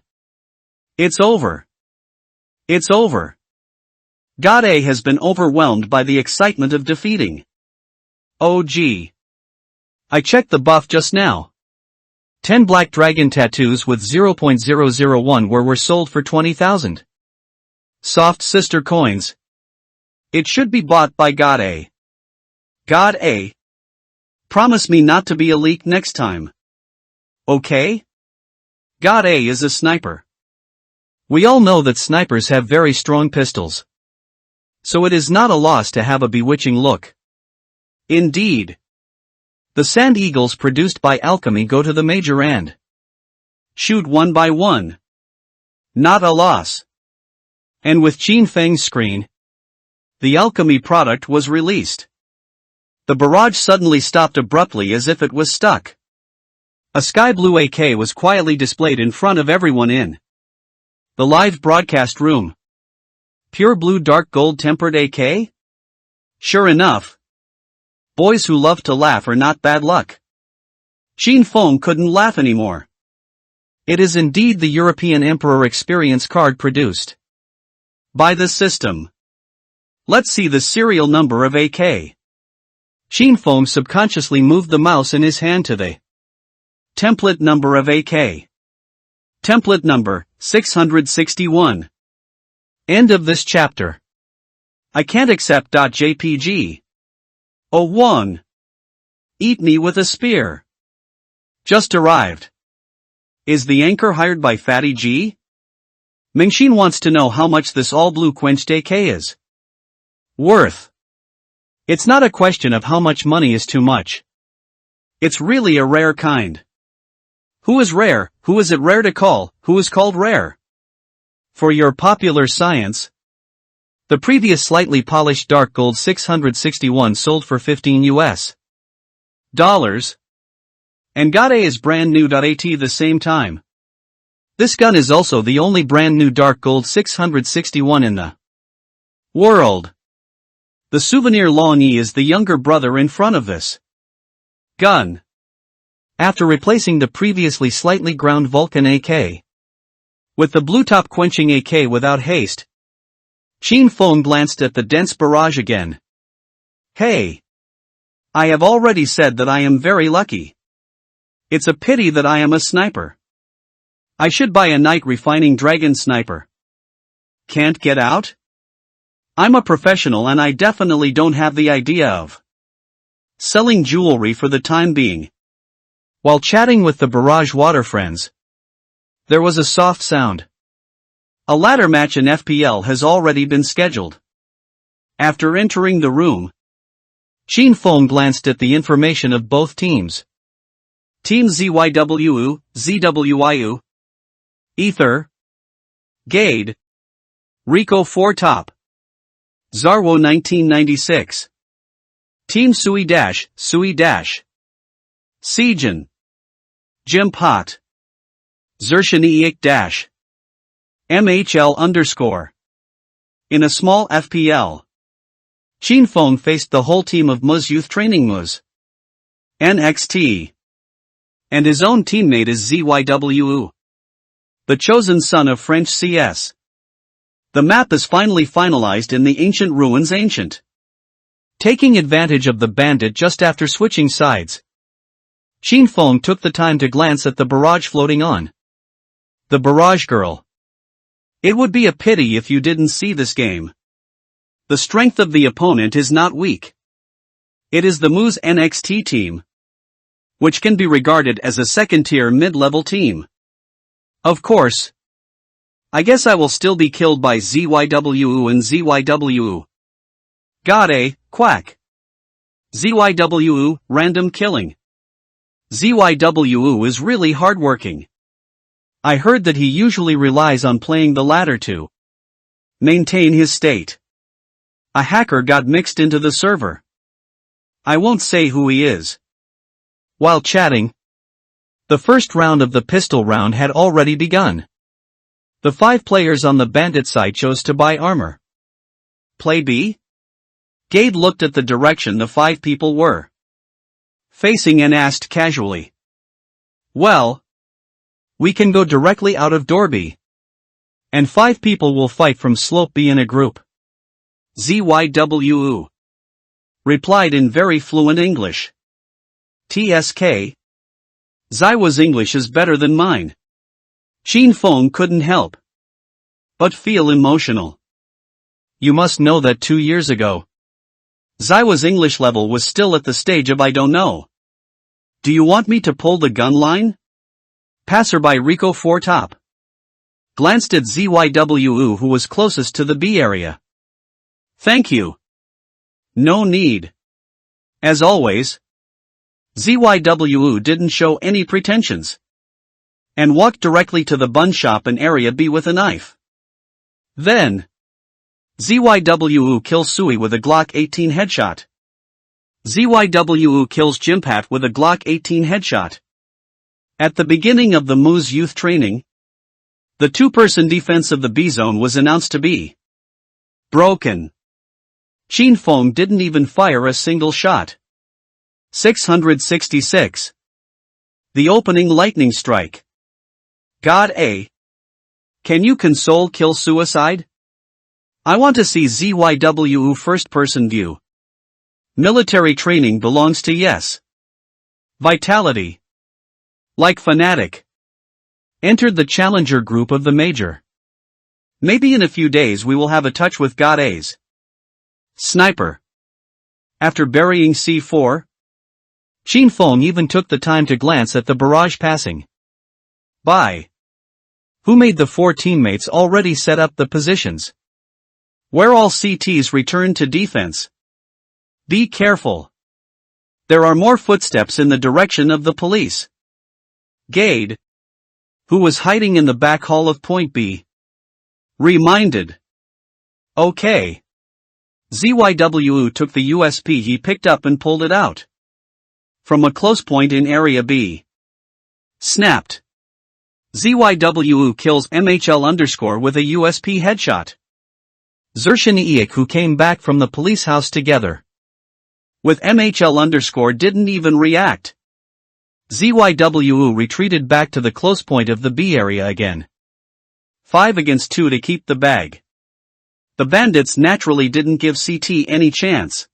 It's over. It's over. God has been overwhelmed by the excitement of defeating OG. I checked the buff just now. 10 black dragon tattoos with 0.001 were sold for 20,000. Soft sister coins. It should be bought by God. God, promise me not to be a leak next time. Okay? God is a sniper. We all know that snipers have very strong pistols. So it is not a loss to have a bewitching look. Indeed. The sand eagles produced by alchemy go to the major and shoot one by one. Not a loss. And with Qin Feng's screen, the alchemy product was released. The barrage suddenly stopped abruptly as if it was stuck. A sky blue AK was quietly displayed in front of everyone in the live broadcast room. Pure blue dark gold tempered AK? Sure enough. Boys who love to laugh are not bad luck. Qin Feng couldn't laugh anymore. It is indeed the European Emperor experience card produced by the system. Let's see the serial number of AK. Shinfeng subconsciously moved the mouse in his hand to the template number of AK. Template number, 661. End of this chapter. I can't accept .jpg. Oh 1. Eat me with a spear. Just arrived. Is the anchor hired by Fatty G? Mingxin wants to know how much this all-blue quenched AK is worth. It's not a question of how much money is too much. It's really a rare kind. Who is rare, who is it rare to call, who is called rare? For your popular science, the previous slightly polished dark gold 661 sold for $15 US. And got A is brand new. At the same time. This gun is also the only brand new dark gold 661 in the world. The souvenir Longy is the younger brother in front of this gun. After replacing the previously slightly ground Vulcan AK with the blue top quenching AK without haste, Shinfeng glanced at the dense barrage again. Hey! I have already said that I am very lucky. It's a pity that I am a sniper. I should buy a night refining dragon sniper. Can't get out? I'm a professional and I definitely don't have the idea of selling jewelry for the time being. While chatting with the barrage water friends, there was a soft sound. A ladder match in FPL has already been scheduled. After entering the room, Shinfeng glanced at the information of both teams. Team ZYWU, ZWIU, Ether, Gade, Rico 4 Top, Zarwo 1996. Team Sui Dash, Sejin, Jim Pot, Zershaniik Dash, MHL_. In a small FPL, Shinfeng faced the whole team of Muz Youth Training Muz NXT. And his own teammate is ZYWU, the chosen son of French CS. The map is finally finalized in the ancient ruins ancient. Taking advantage of the bandit just after switching sides, Shinfeng took the time to glance at the barrage floating on the barrage girl. It would be a pity if you didn't see this game. The strength of the opponent is not weak. It is the Muz NXT team, which can be regarded as a second-tier mid-level team. Of course, I guess I will still be killed by ZYWU and ZYWU. Got A, quack. ZYWU, random killing. ZYWU is really hardworking. I heard that he usually relies on playing the ladder to maintain his state. A hacker got mixed into the server. I won't say who he is. While chatting, the first round of the pistol round had already begun. The 5 players on the bandit side chose to buy armor. Play B? Gade looked at the direction the 5 people were facing and asked casually. Well, we can go directly out of door B. And 5 people will fight from slope B in a group. ZYWU replied in very fluent English. TSK. Zaiwa's English is better than mine. Shinfeng couldn't help but feel emotional. You must know that 2 years ago, Zaiwa's English level was still at the stage of I don't know. Do you want me to pull the gun line? Passerby Rico 4 Top glanced at ZYWU who was closest to the B area. Thank you. No need. As always, ZYWU didn't show any pretensions and walked directly to the bun shop in area B with a knife. Then, ZYWU kills Sui with a Glock 18 headshot. ZYWU kills Jimpat with a Glock 18 headshot. At the beginning of the Muz Youth Training, the 2-person defense of the B zone was announced to be broken. Shinfeng didn't even fire a single shot. 666. The opening lightning strike. God A. Can you console kill suicide? I want to see ZYWU first-person view. Military training belongs to yes. Vitality. Like fanatic. Entered the challenger group of the major. Maybe in a few days we will have a touch with God A's. Sniper. After burying C4? Qin Feng even took the time to glance at the barrage passing by. Who made the 4 teammates already set up the positions. Where all CTs return to defense. Be careful. There are more footsteps in the direction of the police. Gade, who was hiding in the back hall of Point B, reminded. Okay. ZYWU took the USP he picked up and pulled it out. From a close point in Area B. Snapped. ZYWU kills MHL_ with a USP headshot. Zershiniik who came back from the police house together. With MHL_ didn't even react. ZYWU retreated back to the close point of the B area again. 5 against 2 to keep the bag. The bandits naturally didn't give CT any chance.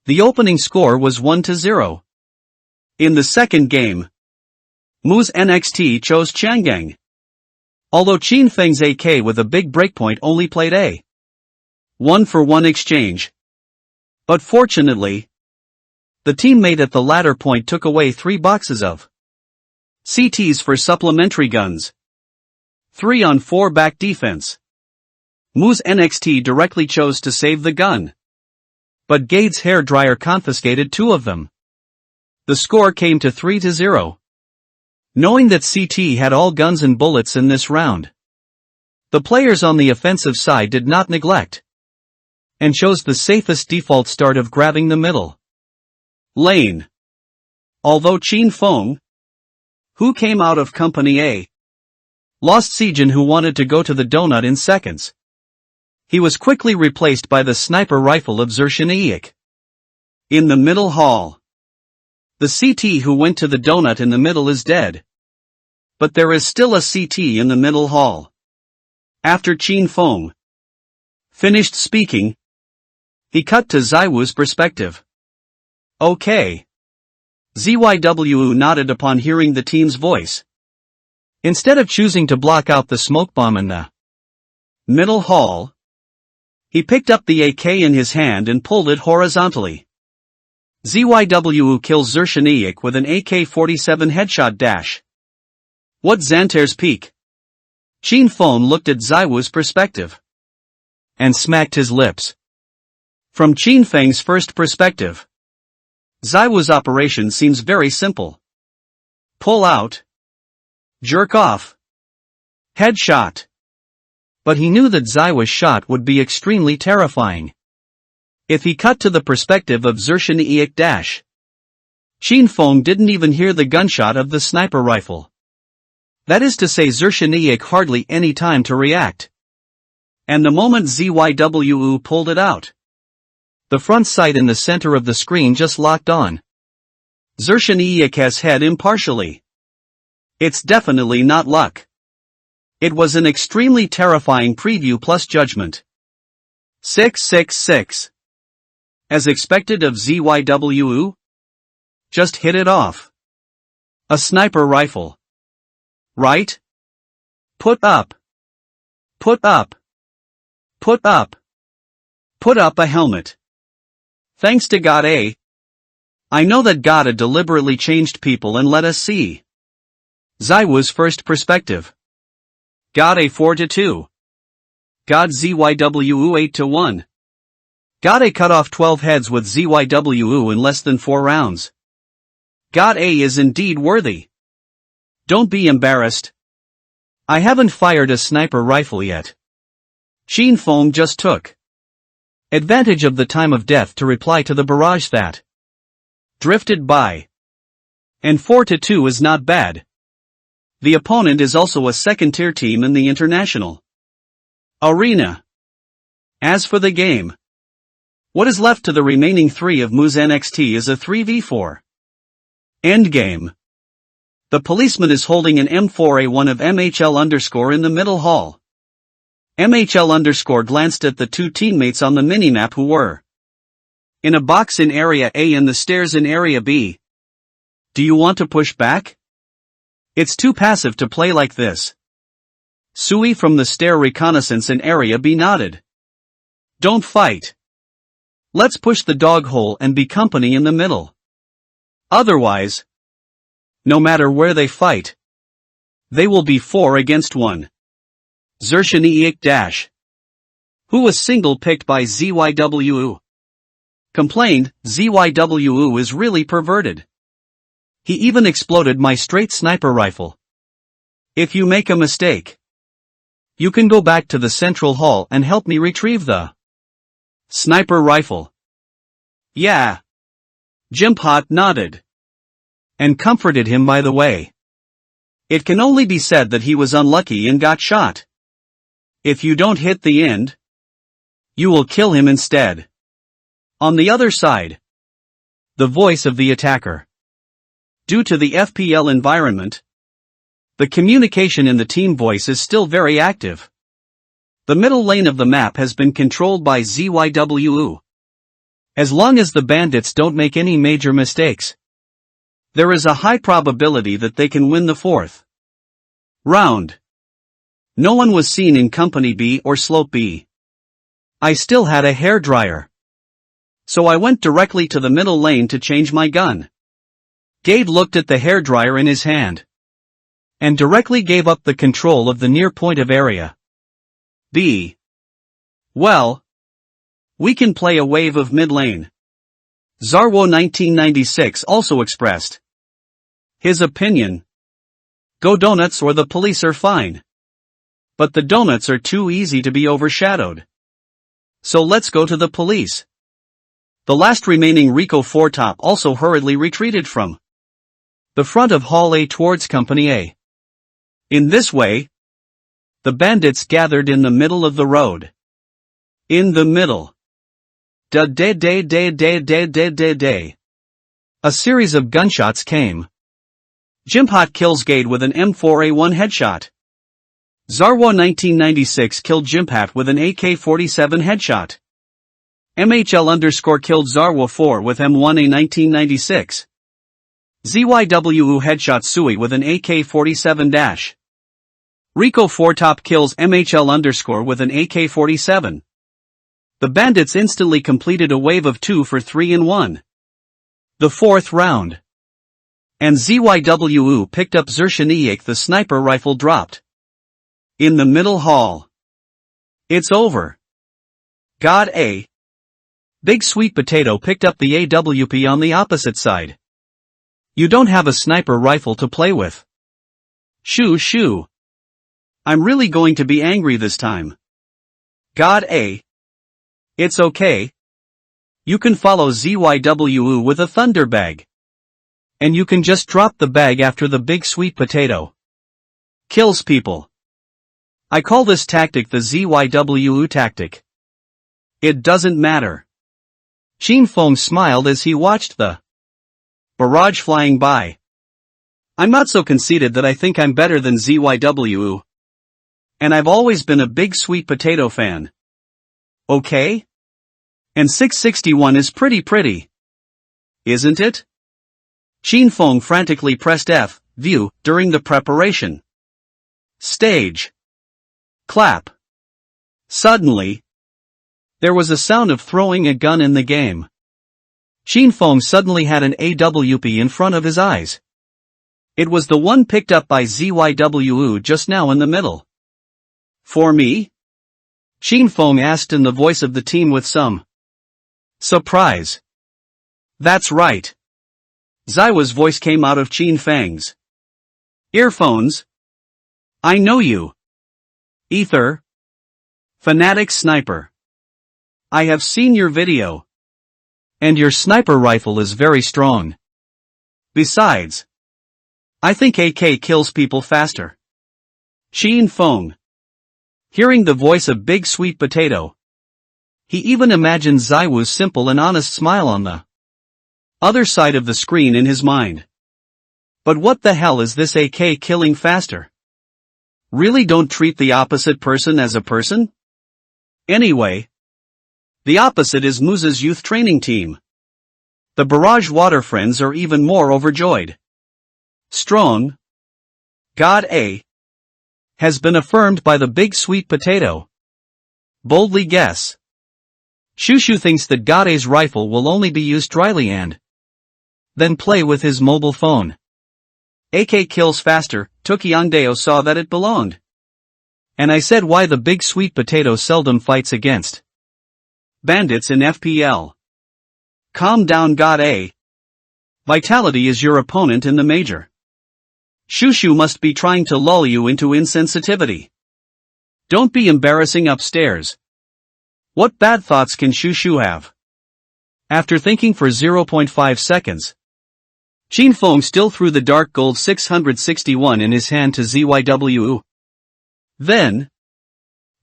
The opening score was 1-0. In the second game, Mu's NXT chose Changgang. Although Qin Feng's AK with a big breakpoint only played a 1-for-1 exchange. But fortunately, the teammate at the latter point took away 3 boxes of CTs for supplementary guns. 3-on-4 back defense. Mu's NXT directly chose to save the gun. But Gade's hairdryer confiscated 2 of them. The score came to 3-0. Knowing that CT had all guns and bullets in this round, the players on the offensive side did not neglect and chose the safest default start of grabbing the middle lane. Although Qin Feng, who came out of Company A, lost Sejin who wanted to go to the donut in seconds, he was quickly replaced by the sniper rifle of Zershiniik. In the middle hall, the CT who went to the donut in the middle is dead. But there is still a CT in the middle hall. After Qin Feng finished speaking, he cut to Zaiwu's perspective. Okay. ZYWU nodded upon hearing the team's voice. Instead of choosing to block out the smoke bomb in the middle hall, he picked up the AK in his hand and pulled it horizontally. ZYWU kills Zershiniik with an AK-47 headshot dash. What Xanter's peak? Qin Feng looked at Zaiwu's perspective and smacked his lips. From Qin Feng's first perspective, Zaiwu's operation seems very simple. Pull out. Jerk off. Headshot. But he knew that Zaiwu's shot would be extremely terrifying. If he cut to the perspective of Zershiniik dash, Qin Feng didn't even hear the gunshot of the sniper rifle. That is to say Zershiniik hardly any time to react. And the moment ZYWU pulled it out, the front sight in the center of the screen just locked on Zershiniik's head impartially. It's definitely not luck. It was an extremely terrifying preview plus judgment. 666. As expected of ZYWU? Just hit it off. A sniper rifle. Right? Put up. Put up. Put up. Put up a helmet. Thanks to God A. I know that God A deliberately changed people and let us see Zaiwu's first perspective. God A 4-2. God ZYWU 8-1. God A cut off 12 heads with ZYWU in less than 4 rounds. God A is indeed worthy. Don't be embarrassed. I haven't fired a sniper rifle yet. Qin Feng just took advantage of the time of death to reply to the barrage that drifted by. And 4-2 is not bad. The opponent is also a second-tier team in the international arena. As for the game, what is left to the remaining 3 of Mu's NXT is a 3v4 endgame. The policeman is holding an M4A1 of MHL_ in the middle hall. MHL_ glanced at the two teammates on the minimap who were in a box in Area A and the stairs in Area B. Do you want to push back? It's too passive to play like this. Sui from the stair reconnaissance in Area B nodded. Don't fight. Let's push the dog hole and be company in the middle. Otherwise, no matter where they fight, they will be 4 against 1. Zershaniik who was single-picked by ZYWU, complained, ZYWU is really perverted. He even exploded my straight sniper rifle. If you make a mistake, you can go back to the central hall and help me retrieve the sniper rifle. Yeah. Jimpot nodded and comforted him by the way. It can only be said that he was unlucky and got shot. If you don't hit the end, you will kill him instead. On the other side, the voice of the attacker. Due to the FPL environment, the communication in the team voice is still very active. The middle lane of the map has been controlled by ZYWU. As long as the bandits don't make any major mistakes, there is a high probability that they can win the 4th round. No one was seen in Company B or Slope B. I still had a hairdryer, so I went directly to the middle lane to change my gun. Gade looked at the hairdryer in his hand and directly gave up the control of the near point of Area B. Well, we can play a wave of mid lane. Zarwo 1996 also expressed his opinion. Go donuts or the police are fine. But the donuts are too easy to be overshadowed. So let's go to the police. The last remaining Rico 4 top also hurriedly retreated from the front of Hall A towards Company A. In this way, the bandits gathered in the middle of the road. In the middle. Da-day-day-day-day-day-day-day. A series of gunshots came. Jimpot kills Gade with an M4A1 headshot. Zarwo 1996 killed Jimpot with an AK-47 headshot. MHL_ killed Zarwo 4 with M1A 1996. ZYWU headshot Sui with an AK-47-. Rico 4 top kills MHL_ with an AK-47. The bandits instantly completed a wave of 2 for 3 in 1. The 4th round. And ZYWU picked up Zershaniik, the sniper rifle dropped in the middle hall. It's over. God A. Big Sweet Potato picked up the AWP on the opposite side. You don't have a sniper rifle to play with. Shoo. I'm really going to be angry this time. God A. It's okay. You can follow ZYWU with a thunder bag. And you can just drop the bag after the Big Sweet Potato kills people. I call this tactic the ZYWU tactic. It doesn't matter. Shin Fong smiled as he watched the barrage flying by. I'm not so conceited that I think I'm better than ZYWU. And I've always been a Big Sweet Potato fan. Okay? And 661 is pretty. Isn't it? Shin Fong frantically pressed F, view, during the preparation stage. Clap. Suddenly, there was a sound of throwing a gun in the game. Shin Fong suddenly had an AWP in front of his eyes. It was the one picked up by ZYWU just now in the middle. For me? Shin Fong asked in the voice of the team with some surprise. That's right. Zaiwa's voice came out of Chin Fang's earphones. I know you. Ether. Fanatic Sniper. I have seen your video. And your sniper rifle is very strong. Besides, I think AK kills people faster. Shin Fong. Hearing the voice of Big Sweet Potato, he even imagined Zaiwu's simple and honest smile on the other side of the screen in his mind. But what the hell is this AK killing faster? Really don't treat the opposite person as a person? Anyway. The opposite is Moose's youth training team. The Barrage Water Friends are even more overjoyed. Strong God A has been affirmed by the big sweet potato. Boldly guess. Shushu thinks that God A's rifle will only be used dryly and then play with his mobile phone. AK kills faster, Tokiangdeo saw that it belonged. And I said why the big sweet potato seldom fights against bandits in FPL. Calm down God A. Vitality is your opponent in the major. Shushu must be trying to lull you into insensitivity. Don't be embarrassing upstairs. What bad thoughts can Shushu have? After thinking for 0.5 seconds, Qinfeng still threw the dark gold 661 in his hand to ZYWU. Then,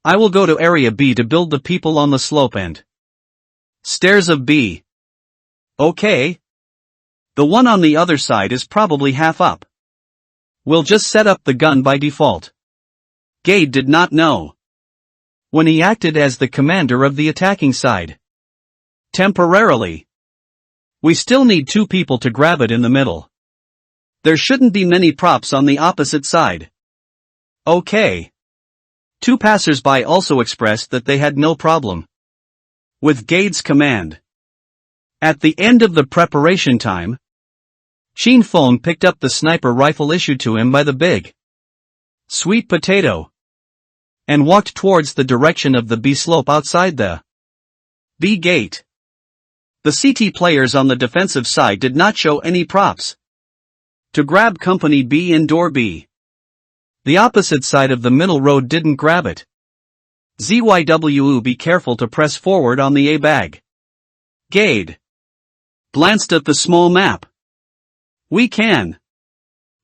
I will go to area B to build the people on the slope and stairs of B. Okay. The one on the other side is probably half up. We'll just set up the gun by default. Gade did not know when he acted as the commander of the attacking side. Temporarily. We still need 2 people to grab it in the middle. There shouldn't be many props on the opposite side. Okay. 2 passers-by also expressed that they had no problem with Gade's command. At the end of the preparation time, Qinfeng picked up the sniper rifle issued to him by the big sweet potato and walked towards the direction of the B slope outside the B gate. The CT players on the defensive side did not show any props to grab company B in door B. The opposite side of the middle road didn't grab it. ZYWU be careful to press forward on the A bag. Gade glanced at the small map. We can.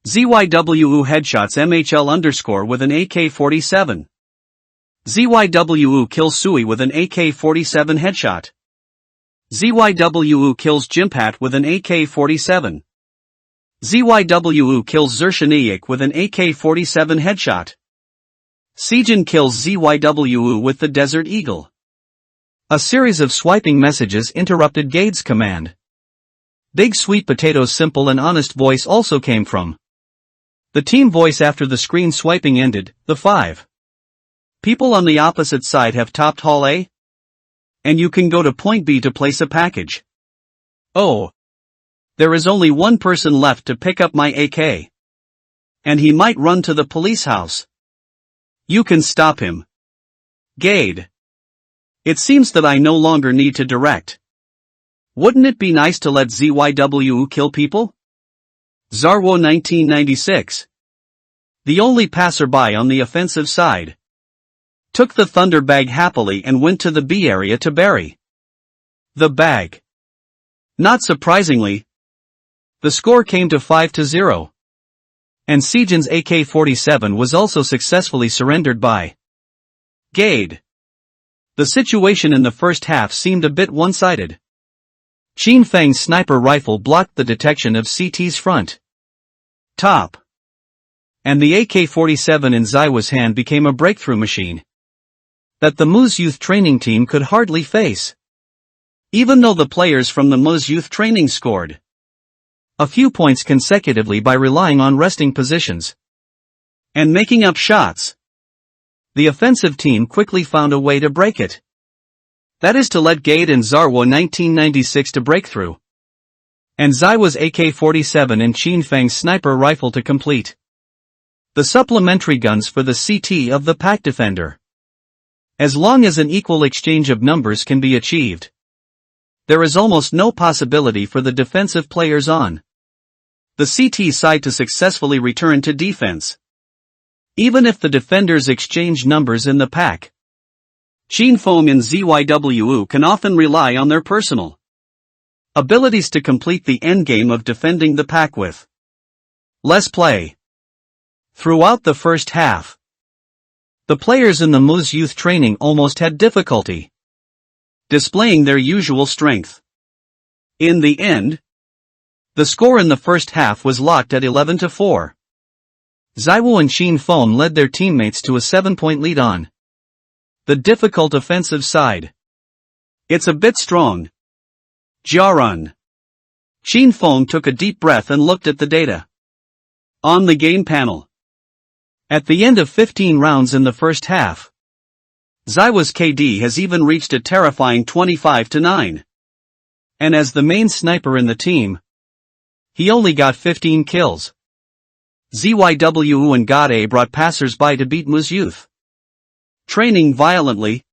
ZYWU headshots MHL_ with an AK-47. ZYWU kills Sui with an AK-47 headshot. ZYWU kills Jimpat with an AK-47. ZYWU kills Zershaniak with an AK-47 headshot. Sejin kills ZYWU with the Desert Eagle. A series of swiping messages interrupted Gade's command. Big Sweet Potato's simple and honest voice also came from the team voice after the screen swiping ended. The 5 people on the opposite side have topped Hall A, and you can go to point B to place a package. Oh. There is only one person left to pick up my AK. And he might run to the police house. You can stop him. Gade. It seems that I no longer need to direct. Wouldn't it be nice to let ZYWU kill people? Zarwo 1996. The only passerby on the offensive side took the thunder bag happily and went to the B area to bury the bag. Not surprisingly, the score came to 5-0. And Sejin's AK-47 was also successfully surrendered by Gade. The situation in the first half seemed a bit one-sided. Qinfeng's sniper rifle blocked the detection of CT's front top. And the AK-47 in Zaiwa's hand became a breakthrough machine that the Moose youth training team could hardly face. Even though the players from the Moose youth training scored a few points consecutively by relying on resting positions and making up shots, the offensive team quickly found a way to break it. That is to let Gade and Zarwo 1996 to break through, and Zaiwa's AK-47 and Qinfeng's sniper rifle to complete the supplementary guns for the CT of the pack defender. As long as an equal exchange of numbers can be achieved, there is almost no possibility for the defensive players on the CT side to successfully return to defense. Even if the defenders exchange numbers in the pack, Qinfeng and ZYWU can often rely on their personal abilities to complete the endgame of defending the pack with less play. Throughout the first half, the players in the Moose youth training almost had difficulty displaying their usual strength. In the end, The score in the first half was locked at 11-4. Ziwo and Shin Fong led their teammates to a 7-point lead on the difficult offensive side. It's a bit strong. Jiarun. Shin Fong took a deep breath and looked at the data on the game panel. At the end of 15 rounds in the first half, Ziwa's KD has even reached a terrifying 25-9. And as the main sniper in the team, he only got 15 kills. ZYWU and Gade brought passers-by to beat Mu's youth, training violently,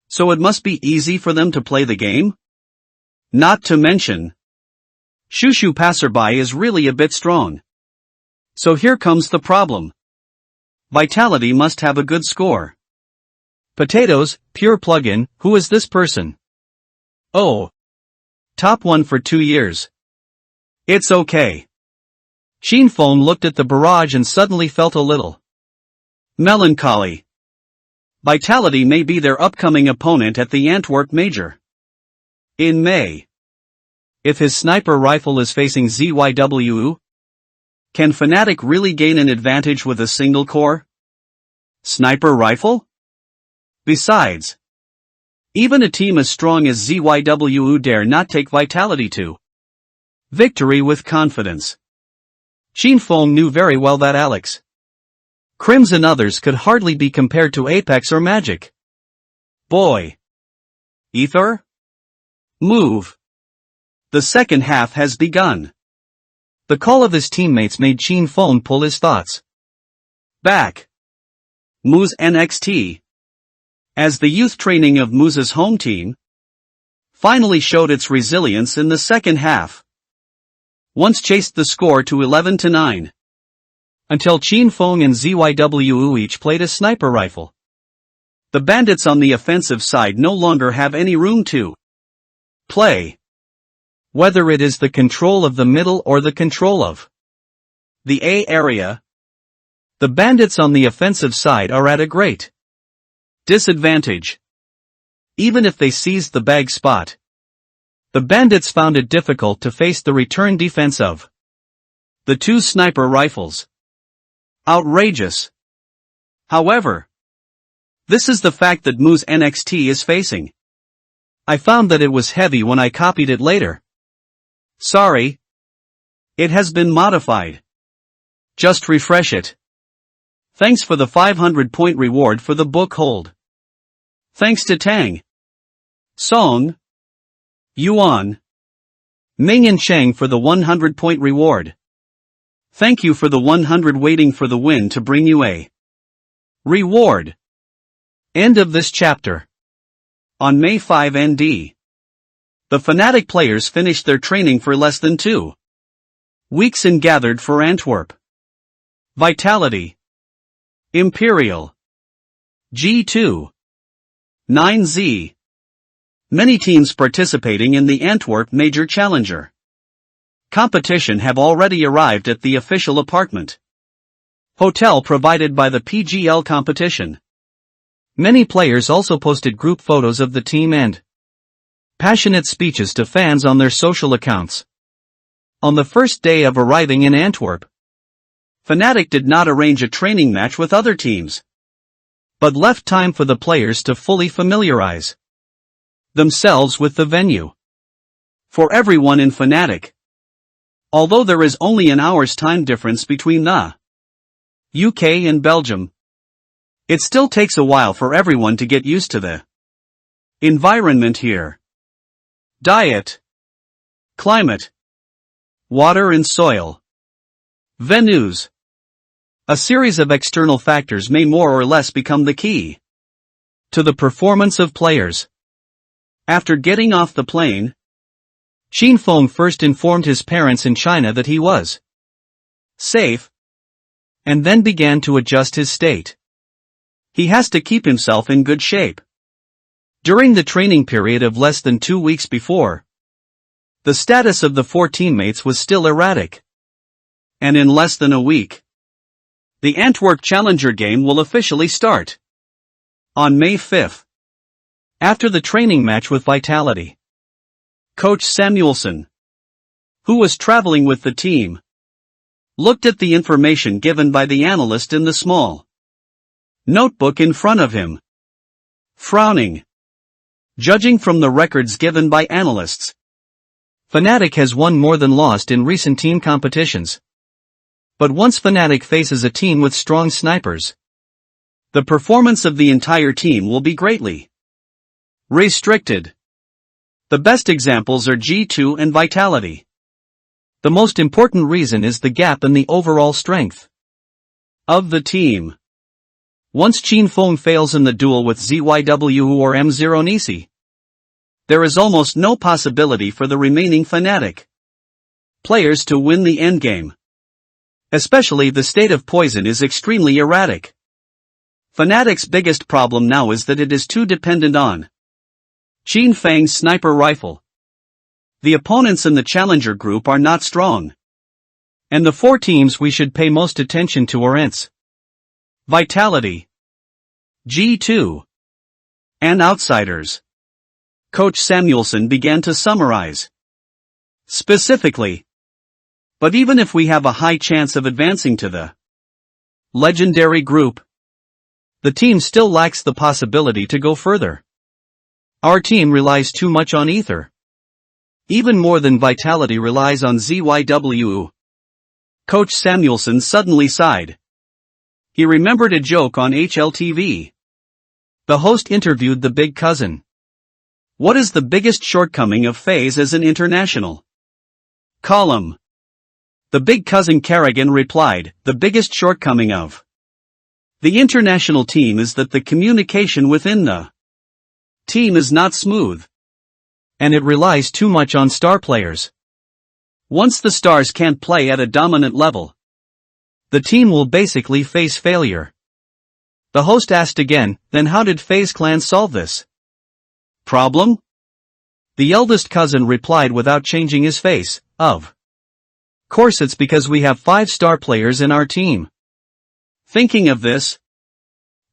so it must be easy for them to play the game? Not to mention, Shushu passerby is really a bit strong. So here comes the problem. Vitality must have a good score. Potatoes, pure plugin, who is this person? Oh. Top 1 for 2 years. It's okay. Shin Fong looked at the barrage and suddenly felt a little melancholy. Vitality may be their upcoming opponent at the Antwerp Major in May. If his sniper rifle is facing ZYWU, can Fnatic really gain an advantage with a single core sniper rifle? Besides, even a team as strong as ZYWU dare not take Vitality to victory with confidence. Shin Fong knew very well that Alex, Crims and others could hardly be compared to Apex or Magic. Boy. Ether? Move. The second half has begun. The call of his teammates made Shin Fong pull his thoughts back. Mu's NXT, as the youth training of Mu's home team, finally showed its resilience in the second half. Once chased the score to 11-9. Until Shin Fong and ZYWU each played a sniper rifle. The bandits on the offensive side no longer have any room to play. Whether it is the control of the middle or the control of the A area, the bandits on the offensive side are at a great disadvantage. Even if they seized the bag spot, the bandits found it difficult to face the return defense of the two sniper rifles. Outrageous. However, this is the fact that Mu's NXT is facing. I found that it was heavy when I copied it later. Sorry. It has been modified. Just refresh it. Thanks for the 500-point reward for the book hold. Thanks to Tang, Song, Yuan, Ming and Cheng for the 100-point reward. Thank you for the 100 waiting for the win to bring you a reward. End of this chapter. On May 5 ND, the Fnatic players finished their training for less than 2 weeks and gathered for Antwerp. Vitality, Imperial, G2, 9Z. Many teams participating in the Antwerp Major Challenger competition have already arrived at the official apartment hotel provided by the PGL competition. Many players also posted group photos of the team and passionate speeches to fans on their social accounts. On the first day of arriving in Antwerp, Fnatic did not arrange a training match with other teams, but left time for the players to fully familiarize themselves with the venue. For everyone in Fnatic, although there is only an hour's time difference between the UK and Belgium, it still takes a while for everyone to get used to the environment here. Diet, climate, water and soil, venues. A series of external factors may more or less become the key to the performance of players. After getting off the plane, Shin Fong first informed his parents in China that he was safe, and then began to adjust his state. He has to keep himself in good shape. During the training period of less than 2 weeks before, the status of the 4 teammates was still erratic. And in less than a week, the Antwerp Challenger game will officially start. On May 5. After the training match with Vitality, Coach Samuelson, who was traveling with the team, looked at the information given by the analyst in the small notebook in front of him, frowning. Judging from the records given by analysts, Fnatic has won more than lost in recent team competitions. But once Fnatic faces a team with strong snipers, the performance of the entire team will be greatly restricted. The best examples are G2 and Vitality. The most important reason is the gap in the overall strength of the team. Once Chinfeng fails in the duel with ZYW or M0 Nisi, there is almost no possibility for the remaining Fnatic players to win the endgame. Especially the state of Poison is extremely erratic. Fnatic's biggest problem now is that it is too dependent on Chinfeng's sniper rifle. The opponents in the challenger group are not strong. And the four teams we should pay most attention to are ENCE, Vitality, G2, and Outsiders. Coach Samuelson began to summarize. Specifically, but even if we have a high chance of advancing to the legendary group, the team still lacks the possibility to go further. Our team relies too much on Ether. Even more than Vitality relies on ZYW. Coach Samuelson suddenly sighed. He remembered a joke on HLTV. The host interviewed the big cousin. What is the biggest shortcoming of FaZe as an international column? The big cousin Kerrigan replied, the biggest shortcoming of the international team is that the communication within the team is not smooth. And it relies too much on star players. Once the stars can't play at a dominant level, the team will basically face failure. The host asked again, then how did FaZe Clan solve this problem? The eldest cousin replied without changing his face, of course it's because we have 5 star players in our team. Thinking of this,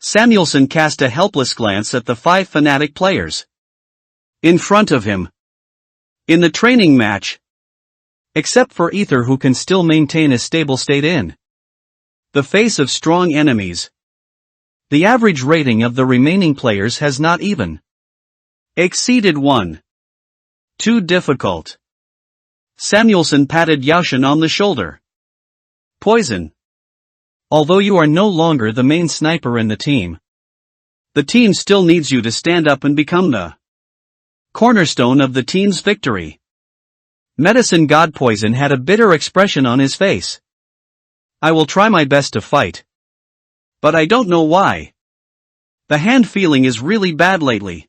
Samuelson cast a helpless glance at the 5 Fnatic players in front of him. In the training match, except for Ether who can still maintain a stable state in the face of strong enemies, the average rating of the remaining players has not even exceeded 1. Too difficult. Samuelson patted Yaoshin on the shoulder. Poison. Although you are no longer the main sniper in the team still needs you to stand up and become the cornerstone of the team's victory. Medicine God Poison had a bitter expression on his face. I will try my best to fight. But I don't know why. The hand feeling is really bad lately.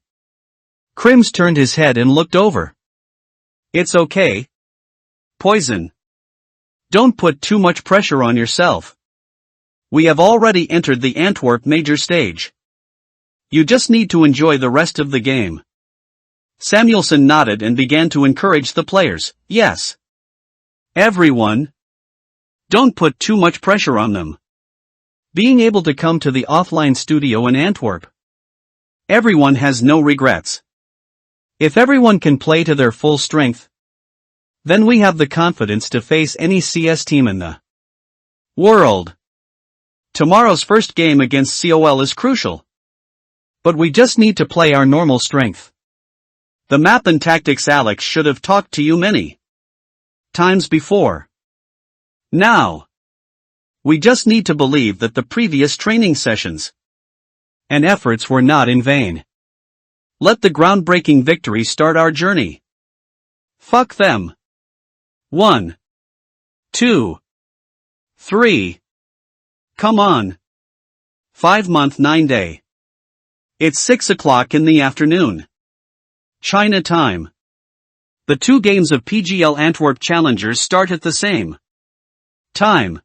Crims turned his head and looked over. It's okay. Poison. Don't put too much pressure on yourself. We have already entered the Antwerp major stage. You just need to enjoy the rest of the game. Samuelson nodded and began to encourage the players. Yes. Everyone. Don't put too much pressure on them. Being able to come to the offline studio in Antwerp. Everyone has no regrets. If everyone can play to their full strength, then we have the confidence to face any CS team in the world. Tomorrow's first game against COL is crucial. But we just need to play our normal strength. The map and tactics Alex should have talked to you many times before. Now, we just need to believe that the previous training sessions and efforts were not in vain. Let the groundbreaking victory start our journey. Fuck them. 1, 2, 3. Come on. 5-month 9-day. It's 6 o'clock in the afternoon. China time. The 2 games of PGL Antwerp Challengers start at the same time.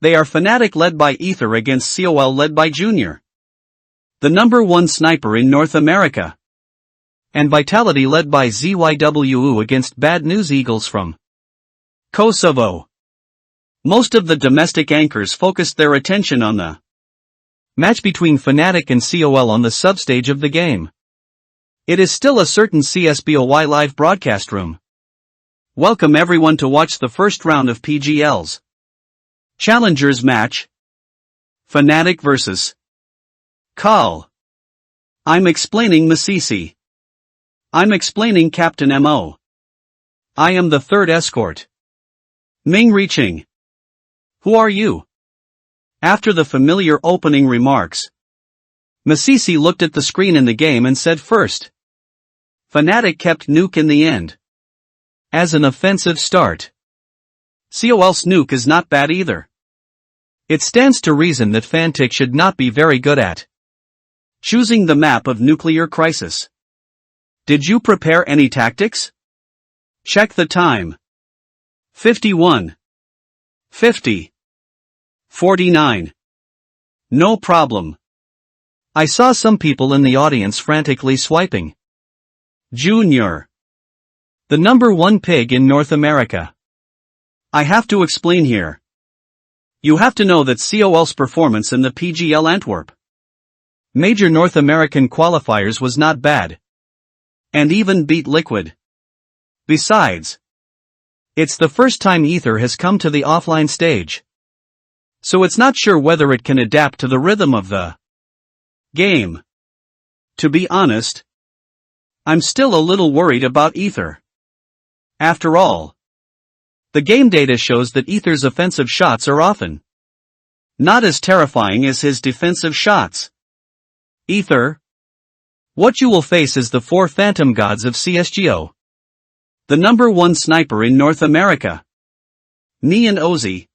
They are Fnatic led by Ether against COL led by Junior, the number 1 sniper in North America, and Vitality led by ZYWU against Bad News Eagles from Kosovo. Most of the domestic anchors focused their attention on the match between Fnatic and COL on the substage of the game. It is still a certain CSBOY live broadcast room Welcome everyone to watch the first round of PGL's Challengers match. Fnatic vs. Call. I'm explaining Masisi. I'm explaining Captain Mo. I am the third escort. Ming reaching. Who are you? After the familiar opening remarks, Masisi looked at the screen in the game and said first. Fnatic kept nuke in the end. As an offensive start. COL's nuke is not bad either. It stands to reason that Fnatic should not be very good at choosing the map of nuclear crisis. Did you prepare any tactics? Check the time. 51. 50. 49. No problem. I saw some people in the audience frantically swiping. Junior. The number one pig in North America. I have to explain here. You have to know that COL's performance in the PGL Antwerp major North American qualifiers was not bad. And even beat Liquid. Besides, it's the first time Ether has come to the offline stage. So it's not sure whether it can adapt to the rhythm of the game. To be honest, I'm still a little worried about Ether. After all, the game data shows that Ether's offensive shots are often not as terrifying as his defensive shots. Ether. What you will face is the four phantom gods of CSGO. The number one sniper in North America. Me and Ozzy.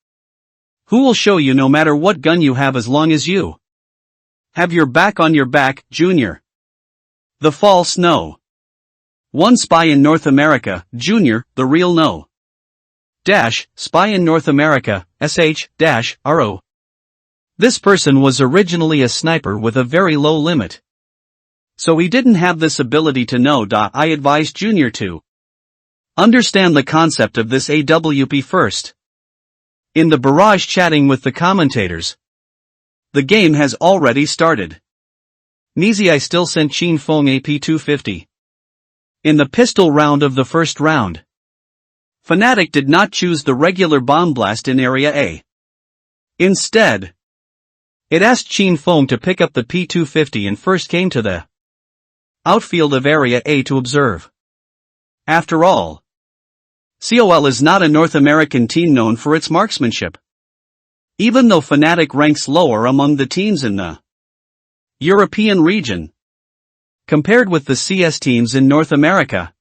Who will show you no matter what gun you have as long as you have your back on your back, Junior. The false no. One spy in North America, Junior, the real no. Spy in North America, /RO. This person was originally a sniper with a very low limit. So he didn't have this ability to know. I advise Junior to understand the concept of this AWP first. In the barrage chatting with the commentators, the game has already started. I still sent Qin Feng AP250. In the pistol round of the first round, Fnatic did not choose the regular bomb blast in Area A. Instead, it asked Qin Feng to pick up the P250 and first came to the outfield of Area A to observe. After all, COL is not a North American team known for its marksmanship. Even though Fnatic ranks lower among the teams in the European region, compared with the CS teams in North America,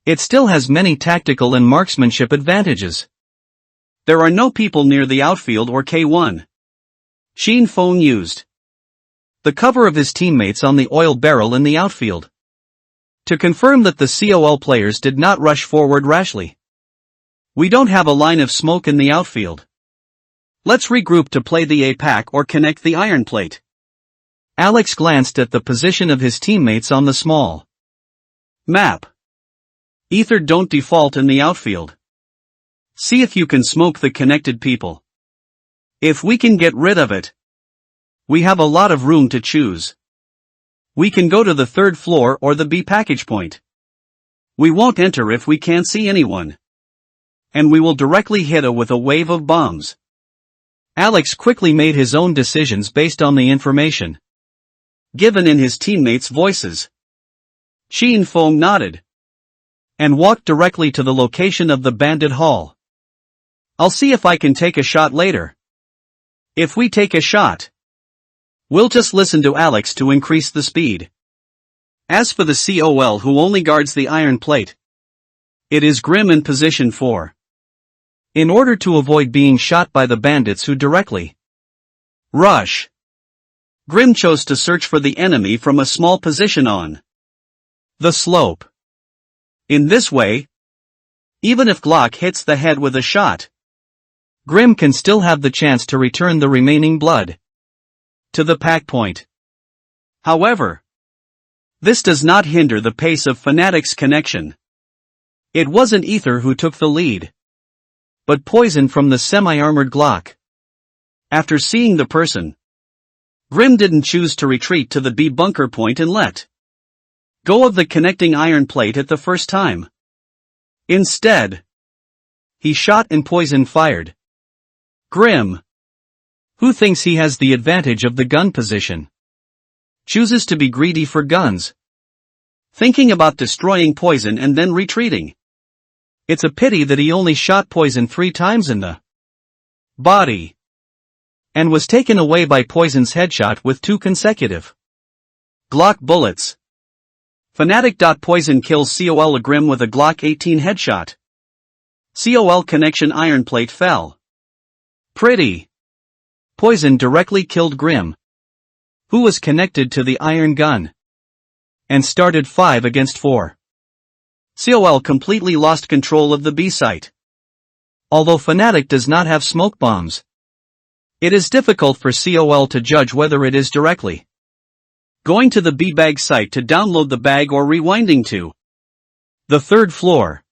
it still has many tactical and marksmanship advantages. There are no people near the outfield or K1. Qin Feng used the cover of his teammates on the oil barrel in the outfield to confirm that the COL players did not rush forward rashly. We don't have a line of smoke in the outfield. Let's regroup to play the A pack or connect the iron plate. Alex glanced at the position of his teammates on the small map. Ether, don't default in the outfield. See if you can smoke the connected people. If we can get rid of it, we have a lot of room to choose. We can go to the third floor or the B package point. We won't enter if we can't see anyone. And we will directly hit A with a wave of bombs. Alex quickly made his own decisions based on the information given in his teammates' voices. Qin Feng nodded and walked directly to the location of the bandit hall. I'll see if I can take a shot later. If we take a shot, we'll just listen to Alex to increase the speed. As for the COL who only guards the iron plate, it is Grim in position 4. In order to avoid being shot by the bandits who directly rush, Grim chose to search for the enemy from a small position on the slope. In this way, even if Glock hits the head with a shot, Grim can still have the chance to return the remaining blood to the pack point. However, this does not hinder the pace of Fnatic's connection. It wasn't Ether who took the lead, but Poison from the semi-armored Glock. After seeing the person, Grim didn't choose to retreat to the B bunker point and let go of the connecting iron plate at the first time. Instead, he shot and poison fired. Grim, who thinks he has the advantage of the gun position, chooses to be greedy for guns, thinking about destroying poison and then retreating. It's a pity that he only shot poison 3 times in the body, and was taken away by poison's headshot with 2 consecutive Glock bullets. Fanatic. Poison kills COL Grim with a Glock 18 headshot. COL connection iron plate fell. Pretty. Poison directly killed Grim, who was connected to the iron gun, and started 5 against 4. COL completely lost control of the B site. Although Fanatic does not have smoke bombs, it is difficult for COL to judge whether it is directly going to the B bag site to download the bag or rewinding to the 3rd floor.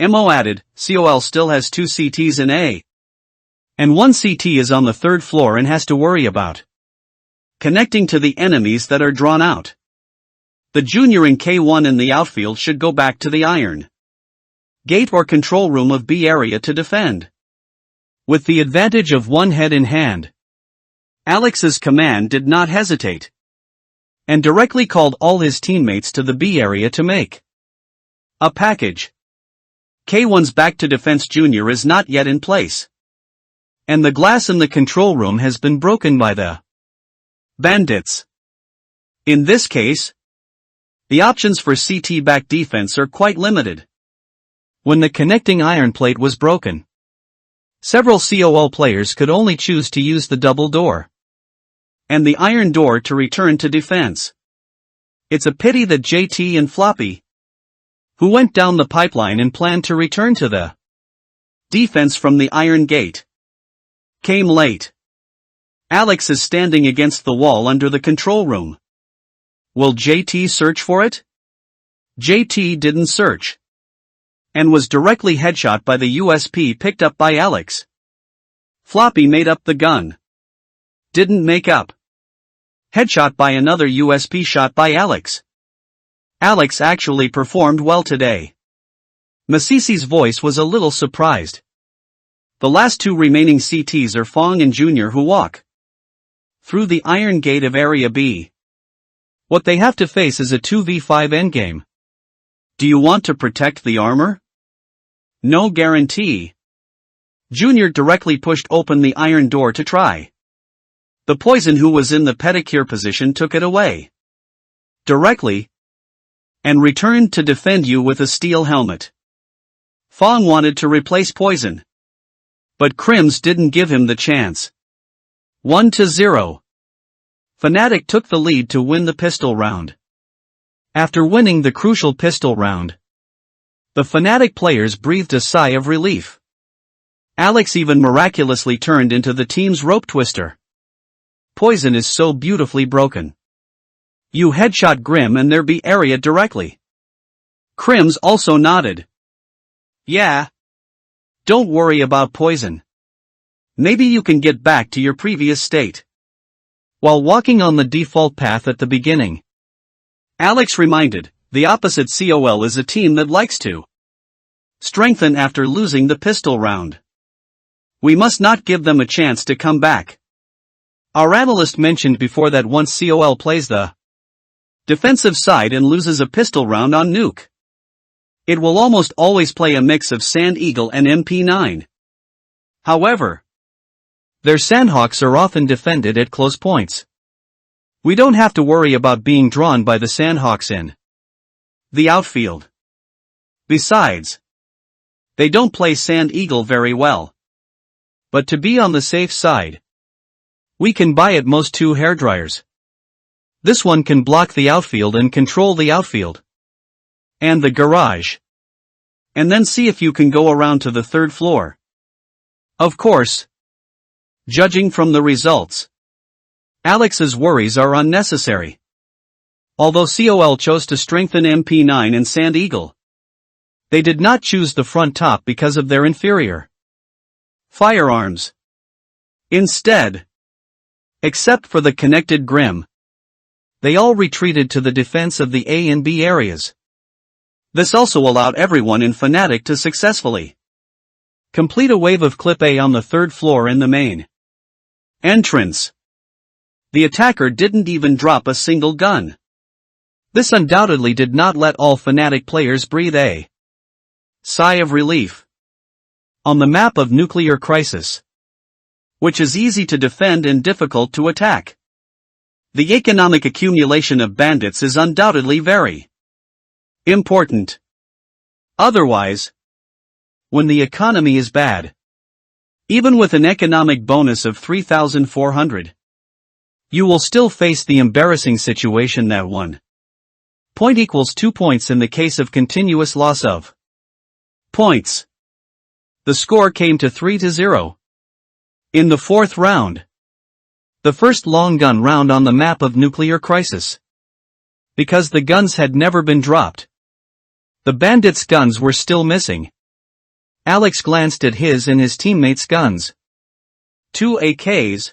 MO added, COL still has 2 CTs in A. And 1 CT is on the 3rd floor and has to worry about connecting to the enemies that are drawn out. The junior in K1 in the outfield should go back to the iron gate or control room of B area to defend. With the advantage of 1 head in hand, Alex's command did not hesitate, and directly called all his teammates to the B area to make a package. K1's back to defense junior is not yet in place, and the glass in the control room has been broken by the bandits. In this case, the options for CT back defense are quite limited. When the connecting iron plate was broken, several COL players could only choose to use the double door and the iron door to return to defense. It's a pity that JT and Floppy, who went down the pipeline and planned to return to the defense from the iron gate, came late. Alex is standing against the wall under the control room. Will JT search for it? JT didn't search, and was directly headshot by the USP picked up by Alex. Floppy made up the gun. Didn't make up. Headshot by another USP shot by Alex. Alex actually performed well today. Masisi's voice was a little surprised. The last 2 remaining CTs are Fong and Junior who walk through the iron gate of Area B. What they have to face is a 2v5 endgame. Do you want to protect the armor? No guarantee. Junior directly pushed open the iron door to try. The poison who was in the pedicure position took it away directly and returned to defend you with a steel helmet. Fong wanted to replace poison, but Crims didn't give him the chance. 1-0. Fnatic took the lead to win the pistol round. After winning the crucial pistol round, the Fnatic players breathed a sigh of relief. Alex even miraculously turned into the team's rope twister. Poison is so beautifully broken. You headshot Grim and there be area directly. Crims also nodded. Yeah. Don't worry about poison. Maybe you can get back to your previous state. While walking on the default path at the beginning, Alex reminded, the opposite COL is a team that likes to strengthen after losing the pistol round. We must not give them a chance to come back. Our analyst mentioned before that once COL plays the defensive side and loses a pistol round on Nuke, it will almost always play a mix of Sand Eagle and MP9. However, their Sandhawks are often defended at close points. We don't have to worry about being drawn by the Sandhawks in the outfield. Besides, they don't play Sand Eagle very well. But to be on the safe side, we can buy at most 2 hairdryers. This one can block the outfield and control the outfield and the garage, and then see if you can go around to the 3rd floor. Of course, judging from the results, Alex's worries are unnecessary. Although COL chose to strengthen MP9 and Sand Eagle, they did not choose the front top because of their inferior firearms. Instead, except for the connected Grim, they all retreated to the defense of the A and B areas. This also allowed everyone in Fnatic to successfully complete a wave of clip A on the third floor in the main entrance. The attacker didn't even drop a single gun. This undoubtedly did not let all Fnatic players breathe a sigh of relief. On the map of Nuclear Crisis, which is easy to defend and difficult to attack, the economic accumulation of bandits is undoubtedly very important. Otherwise, when the economy is bad, even with an economic bonus of 3,400, you will still face the embarrassing situation that 1 point equals 2 points in the case of continuous loss of points. The score came to 3-0. In the fourth round, the first long gun round on the map of Nuclear Crisis, because the guns had never been dropped, the bandits' guns were still missing. Alex glanced at his and his teammates' guns. 2 AKs,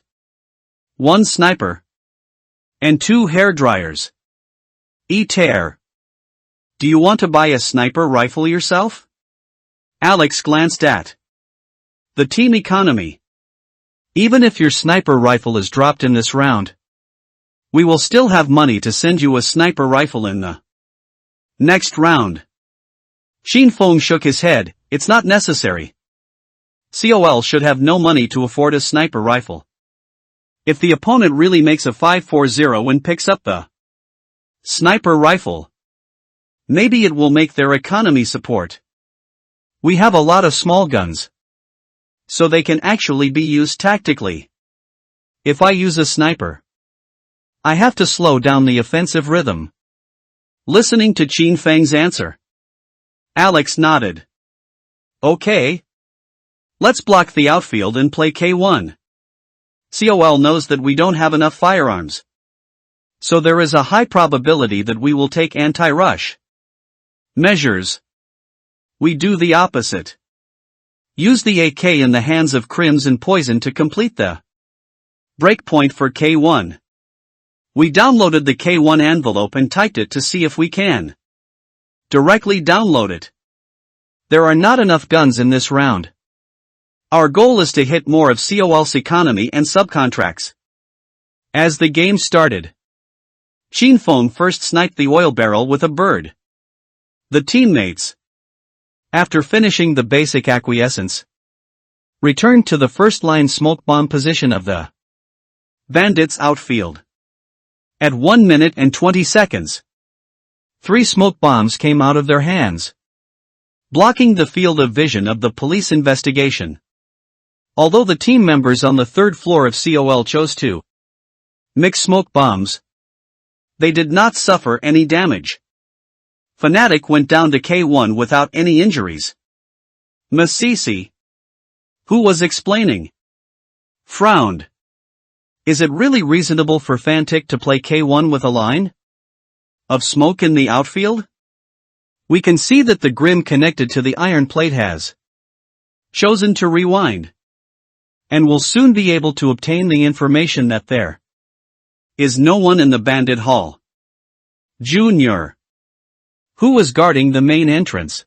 1 sniper, and 2 hairdryers. Tear. Do you want to buy a sniper rifle yourself? Alex glanced at the team economy. Even if your sniper rifle is dropped in this round, we will still have money to send you a sniper rifle in the next round. Xinfeng shook his head. It's not necessary. COL should have no money to afford a sniper rifle. If the opponent really makes a 5-4-0 and picks up the sniper rifle, maybe it will make their economy support. We have a lot of small guns, so they can actually be used tactically. If I use a sniper, I have to slow down the offensive rhythm. Listening to Qin Feng's answer, Alex nodded. Okay. Let's block the outfield and play K1. COL knows that we don't have enough firearms, so there is a high probability that we will take anti-rush measures. We do the opposite. Use the AK in the hands of Crimson Poison to complete the breakpoint for K1. We downloaded the K1 envelope and typed it to see if we can directly download it. There are not enough guns in this round. Our goal is to hit more of COL's economy and subcontracts. As the game started, Xinfeng first sniped the oil barrel with a bird. The teammates, after finishing the basic acquiescence, returned to the first-line smoke bomb position of the bandits' outfield. At 1 minute and 20 seconds, 3 smoke bombs came out of their hands, blocking the field of vision of the police investigation. Although the team members on the third floor of COL chose to mix smoke bombs, they did not suffer any damage. Fnatic went down to K1 without any injuries. Masisi, who was explaining, frowned. Is it really reasonable for Fnatic to play K1 with a line of smoke in the outfield? We can see that the Grim connected to the iron plate has chosen to rewind, and will soon be able to obtain the information that there is no one in the bandit hall. Junior, who was guarding the main entrance,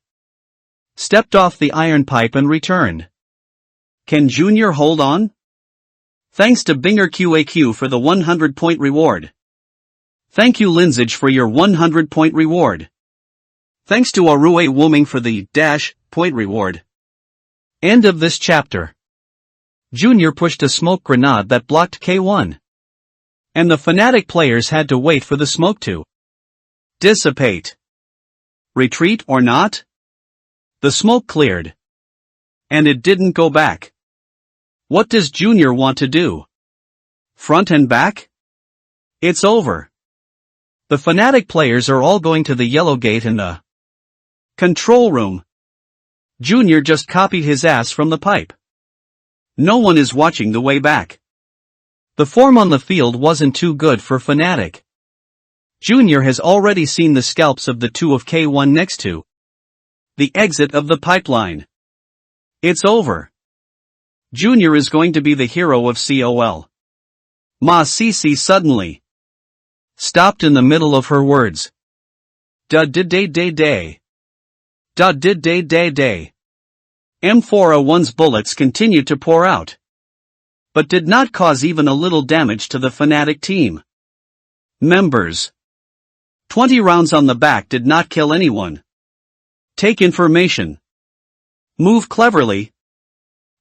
stepped off the iron pipe and returned. Can Junior hold on? Thanks to Binger QAQ for the 100-point reward. Thank you Linzage for your 100-point reward. Thanks to Arue Woming for the -point reward. End of this chapter. Junior pushed a smoke grenade that blocked K1, and the Fnatic players had to wait for the smoke to dissipate. Retreat or not? The smoke cleared, and it didn't go back. What does Junior want to do? Front and back? It's over. The Fnatic players are all going to the yellow gate in the control room. Junior just copied his ass from the pipe. No one is watching the way back. The form on the field wasn't too good for Fnatic. Junior has already seen the scalps of the 2 of K1 next to the exit of the pipeline. It's over. Junior is going to be the hero of COL. Ma Sisi suddenly stopped in the middle of her words. Da-da-day-day-day. Did day. M401's bullets continued to pour out, but did not cause even a little damage to the Fnatic team members. 20 rounds on the back did not kill anyone. Take information. Move cleverly.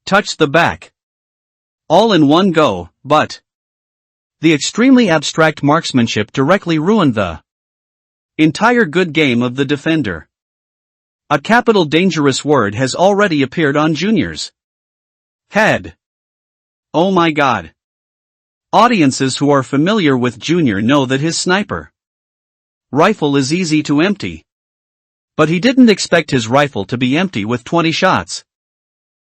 Touch the back. All in one go, but the extremely abstract marksmanship directly ruined the entire good game of the defender. A capital dangerous word has already appeared on Junior's head. Oh my god. Audiences who are familiar with Junior know that his sniper rifle is easy to empty. But he didn't expect his rifle to be empty with 20 shots.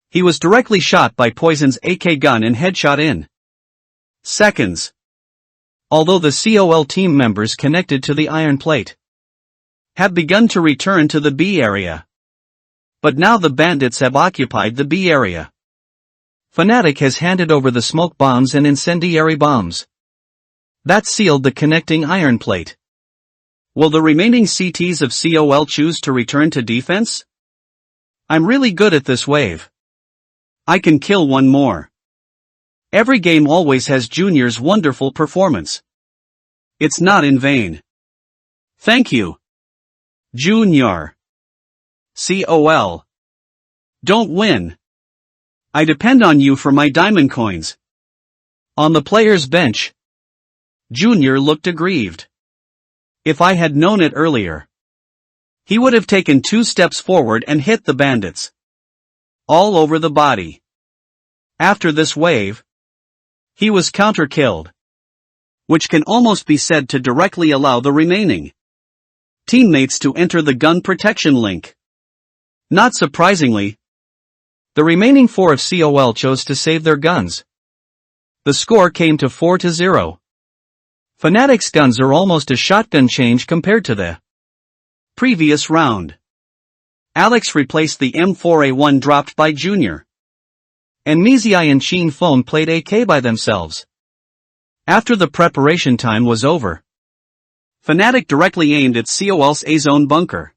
He was directly shot by Poison's AK gun and headshot in seconds. Although the COL team members connected to the iron plate have begun to return to the B area. But now the bandits have occupied the B area. Fnatic has handed over the smoke bombs and incendiary bombs that sealed the connecting iron plate. Will the remaining CTs of COL choose to return to defense? I'm really good at this wave. I can kill one more. Every game always has Junior's wonderful performance. It's not in vain. Thank you, Junior. COL. Don't win. I depend on you for my diamond coins. On the player's bench, Junior looked aggrieved. If I had known it earlier, he would have taken 2 steps forward and hit the bandits all over the body. After this wave, he was counter-killed, which can almost be said to directly allow the remaining teammates to enter the gun protection link. Not surprisingly, the remaining 4 of COL chose to save their guns. The score came to 4-0. Fnatic's guns are almost a shotgun change compared to the previous round. Alex replaced the M4A1 dropped by Junior, and Mizai and Sheen Phone played AK by themselves. After the preparation time was over, Fnatic directly aimed at COL's A-zone bunker.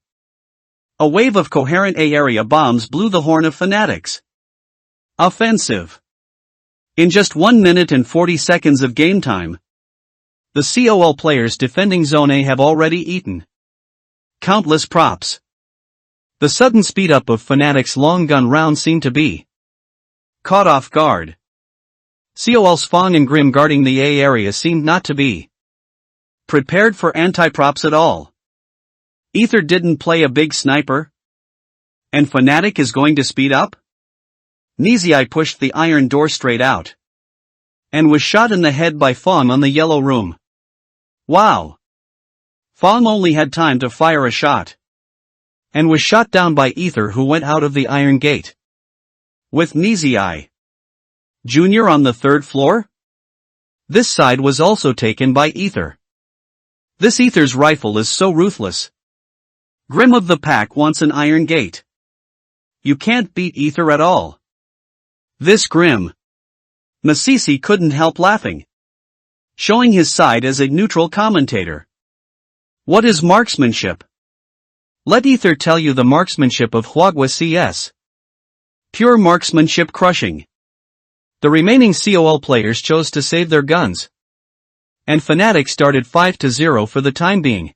A wave of coherent A-area bombs blew the horn of Fnatic's offensive. In just 1 minute and 40 seconds of game time, the COL players defending Zone A have already eaten countless props. The sudden speed-up of Fnatic's long gun round seemed to be caught off guard. COL's Fong and Grim guarding the A area seemed not to be prepared for anti-props at all. Ether didn't play a big sniper? And Fnatic is going to speed up? Mizai pushed the iron door straight out and was shot in the head by Fong on the yellow room. Wow! Fong only had time to fire a shot and was shot down by Ether, who went out of the iron gate with Mizai Junior on the 3rd floor. This side was also taken by Ether. This Ether's rifle is so ruthless. Grim of the pack wants an iron gate. You can't beat Ether at all. This Grim. Masisi couldn't help laughing, showing his side as a neutral commentator. What is marksmanship? Let Ether tell you the marksmanship of Huagua CS. Pure marksmanship crushing. The remaining COL players chose to save their guns, and Fnatic started 5-0 for the time being.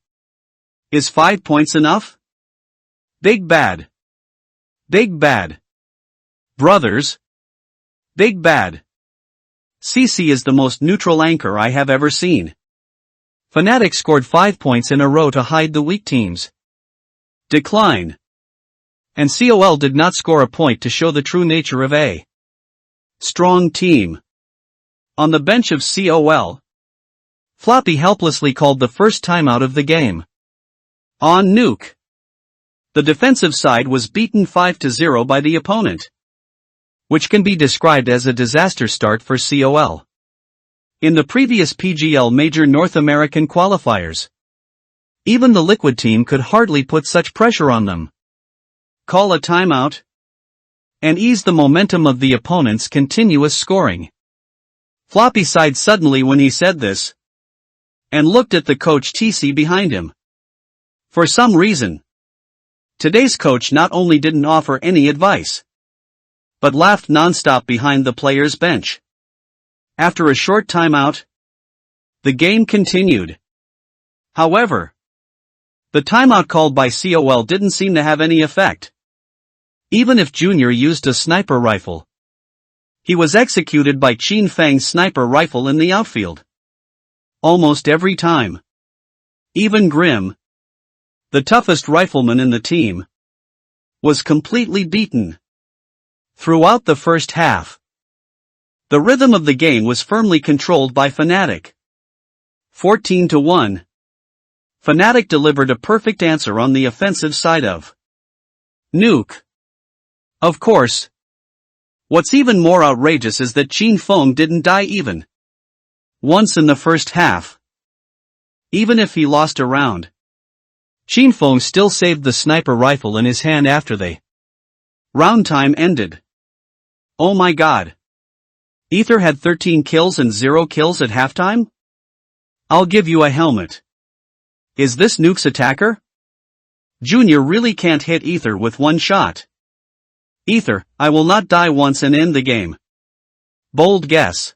Is 5 points enough? Big bad. Big bad. Brothers. Big bad. CC is the most neutral anchor I have ever seen. Fnatic scored 5 points in a row to hide the weak teams' decline. And COL did not score a point to show the true nature of a strong team. On the bench of COL, Floppy helplessly called the first timeout of the game. On Nuke, the defensive side was beaten 5-0 by the opponent, which can be described as a disaster start for COL. In the previous PGL Major North American qualifiers, even the Liquid team could hardly put such pressure on them. Call a timeout and ease the momentum of the opponent's continuous scoring. Floppy sighed suddenly when he said this, and looked at the coach TC behind him. For some reason, Today's coach not only didn't offer any advice, but laughed non-stop behind the players' bench. After a short timeout, the game continued. However, the timeout called by COL didn't seem to have any effect. Even if Junior used a sniper rifle, he was executed by Qin Feng's sniper rifle in the outfield. Almost every time. Even Grim, the toughest rifleman in the team, was completely beaten. Throughout the first half, the rhythm of the game was firmly controlled by Fnatic. 14-1. Fnatic delivered a perfect answer on the offensive side of Nuke. Of course, what's even more outrageous is that Qin Feng didn't die even once in the first half. Even if he lost a round, Qin Feng still saved the sniper rifle in his hand after the round time ended. Oh my god. Ether had 13 kills and 0 kills at halftime? I'll give you a helmet. Is this Nuke's attacker? Junior really can't hit Ether with one shot. Ether, I will not die once and end the game. Bold guess.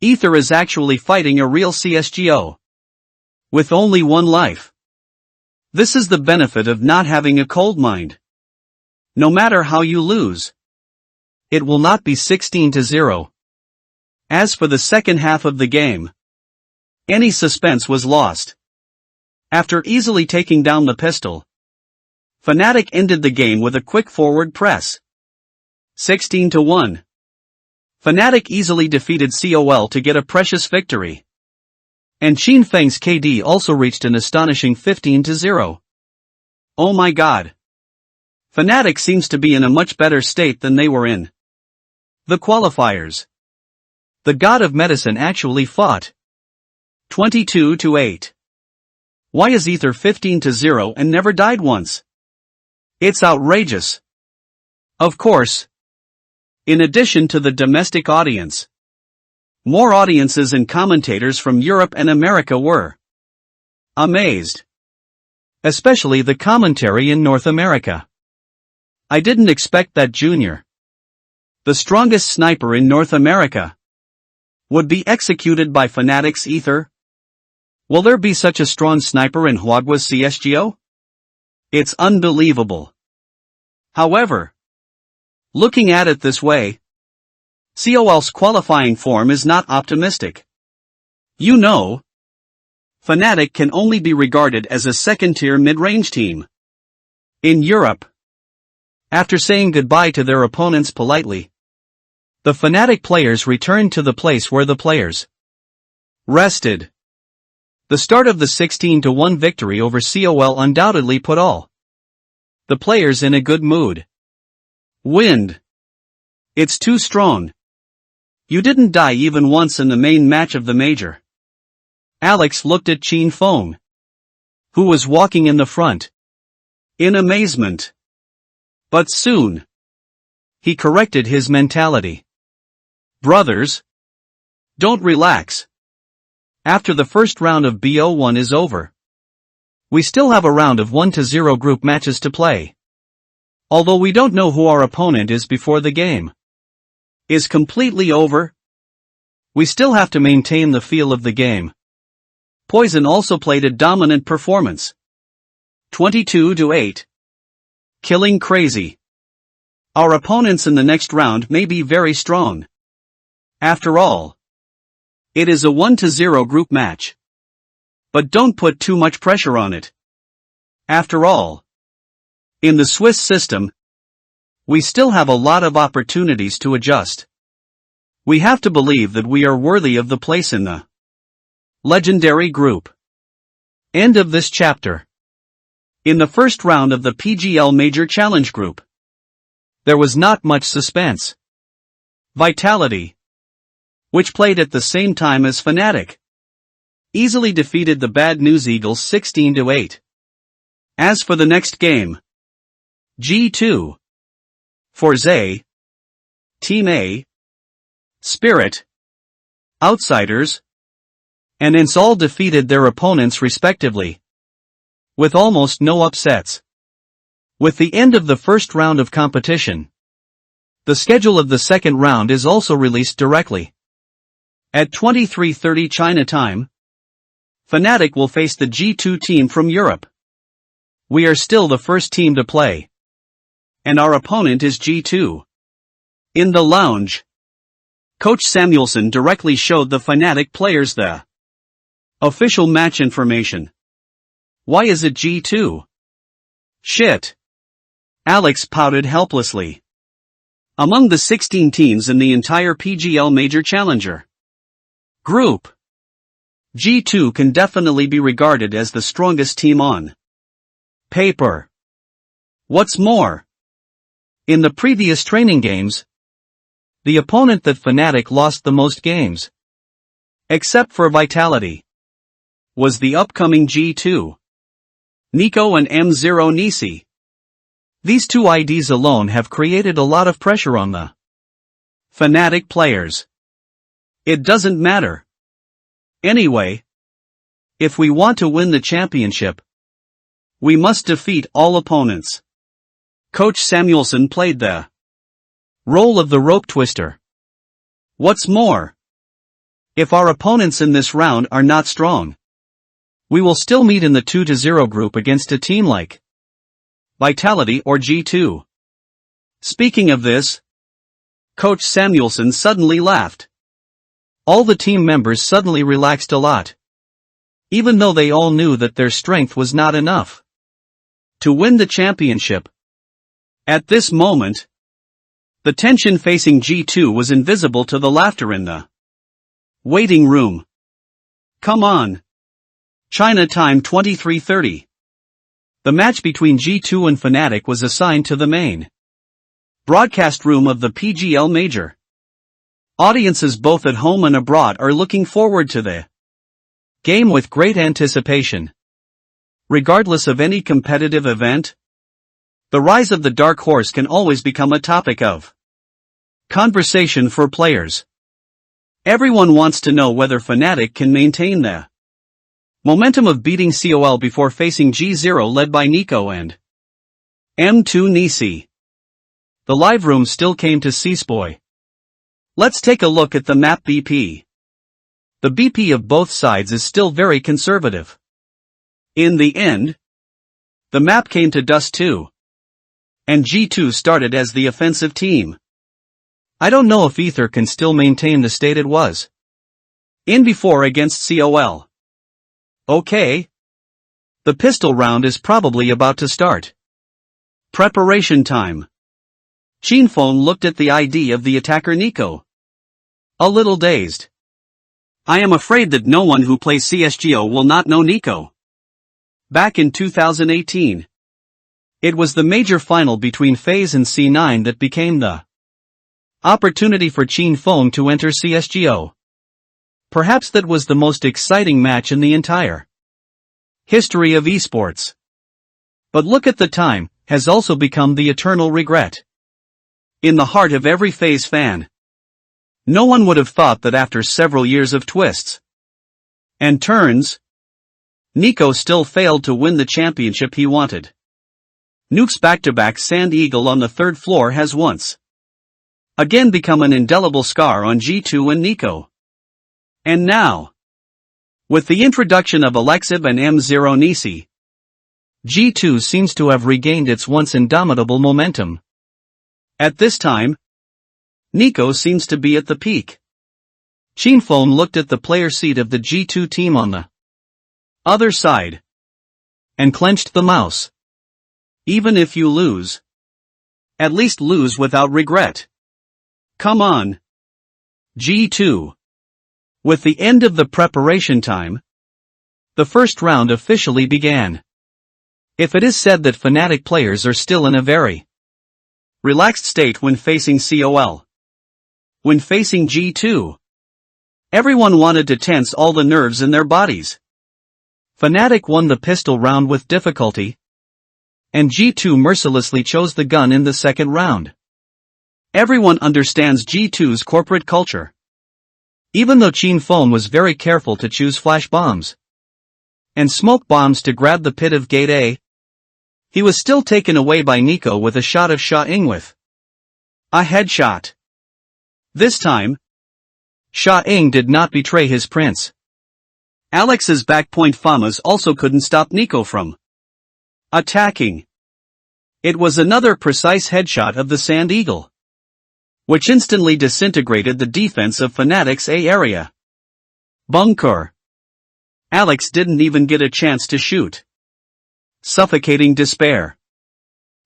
Ether is actually fighting a real CSGO. With only one life. This is the benefit of not having a cold mind. No matter how you lose, it will not be 16-0. As for the second half of the game, any suspense was lost. After easily taking down the pistol, Fnatic ended the game with a quick forward press. 16-1. Fnatic easily defeated COL to get a precious victory. And Qin Feng's KD also reached an astonishing 15-0. Oh my god. Fnatic seems to be in a much better state than they were in the qualifiers. The god of medicine actually fought. 22-8. Why is Ether 15-0 and never died once? It's outrageous. Of course. In addition to the domestic audience, more audiences and commentators from Europe and America were amazed. Especially the commentary in North America. I didn't expect that Junior, the strongest sniper in North America, would be executed by Fnatic's Ether. Will there be such a strong sniper in Huagua's CSGO? It's unbelievable. However, looking at it this way, COL's qualifying form is not optimistic. You know, Fnatic can only be regarded as a second-tier mid-range team in Europe. After saying goodbye to their opponents politely, the Fnatic players returned to the place where the players rested. The start of the 16-1 victory over COL undoubtedly put all the players in a good mood. Wind. It's too strong. You didn't die even once in the main match of the major. Alex looked at Qin Feng, who was walking in the front, in amazement. But soon, he corrected his mentality. Brothers, don't relax. After the first round of BO1 is over, we still have a round of 1-0 group matches to play. Although we don't know who our opponent is before the game is completely over, we still have to maintain the feel of the game. Poison also played a dominant performance. 22-8. Killing crazy. Our opponents in the next round may be very strong. After all, it is a 1-0 group match. But don't put too much pressure on it. After all, in the Swiss system, we still have a lot of opportunities to adjust. We have to believe that we are worthy of the place in the legendary group. End of this chapter. In the first round of the PGL Major Challenge Group, there was not much suspense. Vitality, which played at the same time as Fnatic, easily defeated the Bad News Eagles 16-8. As for the next game, G2, Forze, Team A, Spirit, Outsiders, and Ince all defeated their opponents respectively, with almost no upsets. With the end of the first round of competition, the schedule of the second round is also released directly. At 23:30 China time, Fnatic will face the G2 team from Europe. We are still the first team to play. And our opponent is G2. In the lounge, Coach Samuelson directly showed the Fnatic players the official match information. Why is it G2? Shit. Alex pouted helplessly. Among the 16 teams in the entire PGL Major Challenger group, G2 can definitely be regarded as the strongest team on paper. What's more, in the previous training games, the opponent that Fnatic lost the most games, except for Vitality, was the upcoming G2. Nico and M0 Nisi. These two IDs alone have created a lot of pressure on the Fnatic players. It doesn't matter. Anyway, if we want to win the championship, we must defeat all opponents. Coach Samuelson played the role of the rope twister. What's more, if our opponents in this round are not strong, we will still meet in the 2-0 group against a team like Vitality or G2. Speaking of this, Coach Samuelson suddenly laughed. All the team members suddenly relaxed a lot. Even though they all knew that their strength was not enough to win the championship. At this moment, the tension facing G2 was invisible to the laughter in the waiting room. Come on. China time 23:30. The match between G2 and Fnatic was assigned to the main broadcast room of the PGL Major. Audiences both at home and abroad are looking forward to the game with great anticipation. Regardless of any competitive event, the rise of the dark horse can always become a topic of conversation for players. Everyone wants to know whether Fnatic can maintain the momentum of beating COL before facing G0 led by Nico and M2 Nisi. The live room still came to Seaspoy. Let's take a look at the map BP. The BP of both sides is still very conservative. In the end, the map came to dust too. And G2 started as the offensive team. I don't know if Ether can still maintain the state it was in before against COL. Okay. The pistol round is probably about to start. Preparation time. Chinfone looked at the ID of the attacker Nico. A little dazed. I am afraid that no one who plays CSGO will not know Nico. Back in 2018. It was the major final between FaZe and C9 that became the opportunity for Chinfone to enter CSGO. Perhaps that was the most exciting match in the entire history of esports. But look at the time, has also become the eternal regret. In the heart of every FaZe fan. No one would have thought that after several years of twists and turns, Nico still failed to win the championship he wanted. Nuke's back-to-back Sand Eagle on the third floor has once again become an indelible scar on G2 and Nico. And now, with the introduction of Alexib and M0 Nisi, G2 seems to have regained its once indomitable momentum. At this time, Nico seems to be at the peak. Chinfone looked at the player seat of the G2 team on the other side and clenched the mouse. Even if you lose, at least lose without regret. Come on. G2. With the end of the preparation time, the first round officially began. If it is said that Fnatic players are still in a very relaxed state when facing COL. When facing G2, everyone wanted to tense all the nerves in their bodies. Fnatic won the pistol round with difficulty, and G2 mercilessly chose the gun in the second round. Everyone understands G2's corporate culture. Even though Chinfone was very careful to choose flash bombs and smoke bombs to grab the pit of Gate A, He was still taken away by Nico with a shot of Sha Ing. A headshot. This time, Sha Ing did not betray his prince. Alex's backpoint famas also couldn't stop Nico from attacking. It was another precise headshot of the Sand Eagle, which instantly disintegrated the defense of Fnatic's A area. Bunker. Alex didn't even get a chance to shoot. Suffocating despair.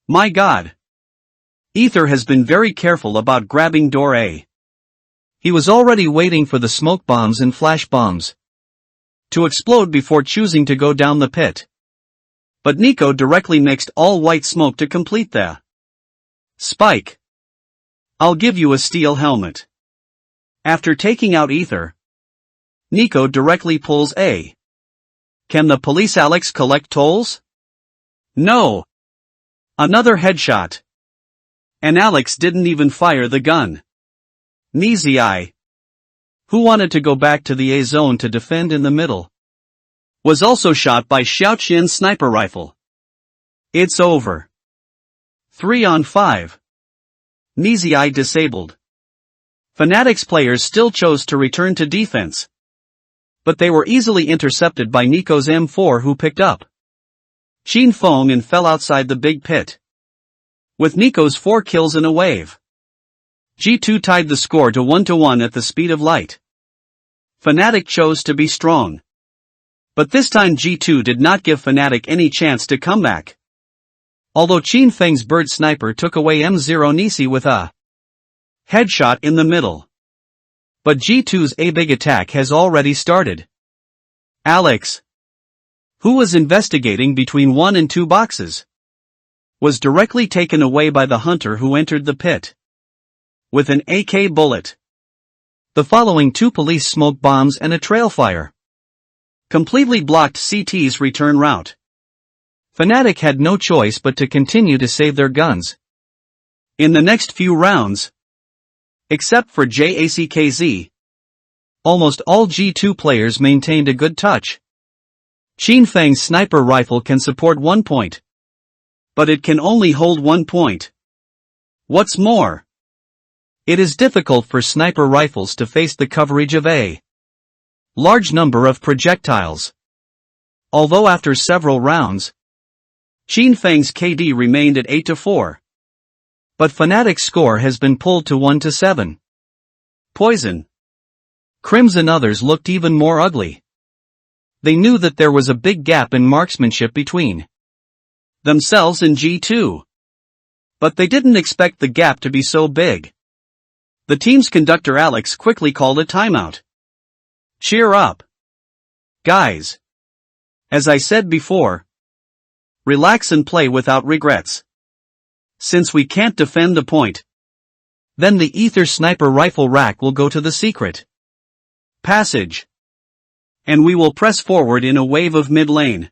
My God. Ether has been very careful about grabbing door A. He was already waiting for the smoke bombs and flash bombs to explode before choosing to go down the pit. But Nico directly mixed all white smoke to complete the spike. I'll give you a steel helmet. After taking out Ether, Nico directly pulls A. Can the police Alex collect tolls? No. Another headshot. And Alex didn't even fire the gun. Mizai, who wanted to go back to the A zone to defend in the middle, was also shot by Xiaoqian's sniper rifle. It's over. 3-on-5. Mizai disabled. Fnatic's players still chose to return to defense, but they were easily intercepted by Nico's M4, who picked up Qin Feng and fell outside the big pit. With Nico's 4 kills in a wave, G2 tied the score to 1-1 at the speed of light. Fnatic chose to be strong. But this time G2 did not give Fnatic any chance to come back. Although Qin Feng's bird sniper took away M0 Nisi with a headshot in the middle. But G2's A big attack has already started. Alex, who was investigating between 1 and 2 boxes, was directly taken away by the hunter who entered the pit with an AK bullet. The following 2 police smoke bombs and a trail fire completely blocked CT's return route. Fnatic had no choice but to continue to save their guns. In the next few rounds, except for JACKZ, almost all G2 players maintained a good touch. Qin Feng's sniper rifle can support 1 point, but it can only hold 1 point. What's more, it is difficult for sniper rifles to face the coverage of a large number of projectiles. Although after several rounds, Qin Feng's KD remained at 8-4. But Fnatic's score has been pulled to 1-7. Poison, Crims and others looked even more ugly. They knew that there was a big gap in marksmanship between themselves and G2. But they didn't expect the gap to be so big. The team's conductor Alex quickly called a timeout. Cheer up, guys. As I said before, relax and play without regrets. Since we can't defend the point, then the Ether sniper rifle rack will go to the secret passage, and we will press forward in a wave of mid lane.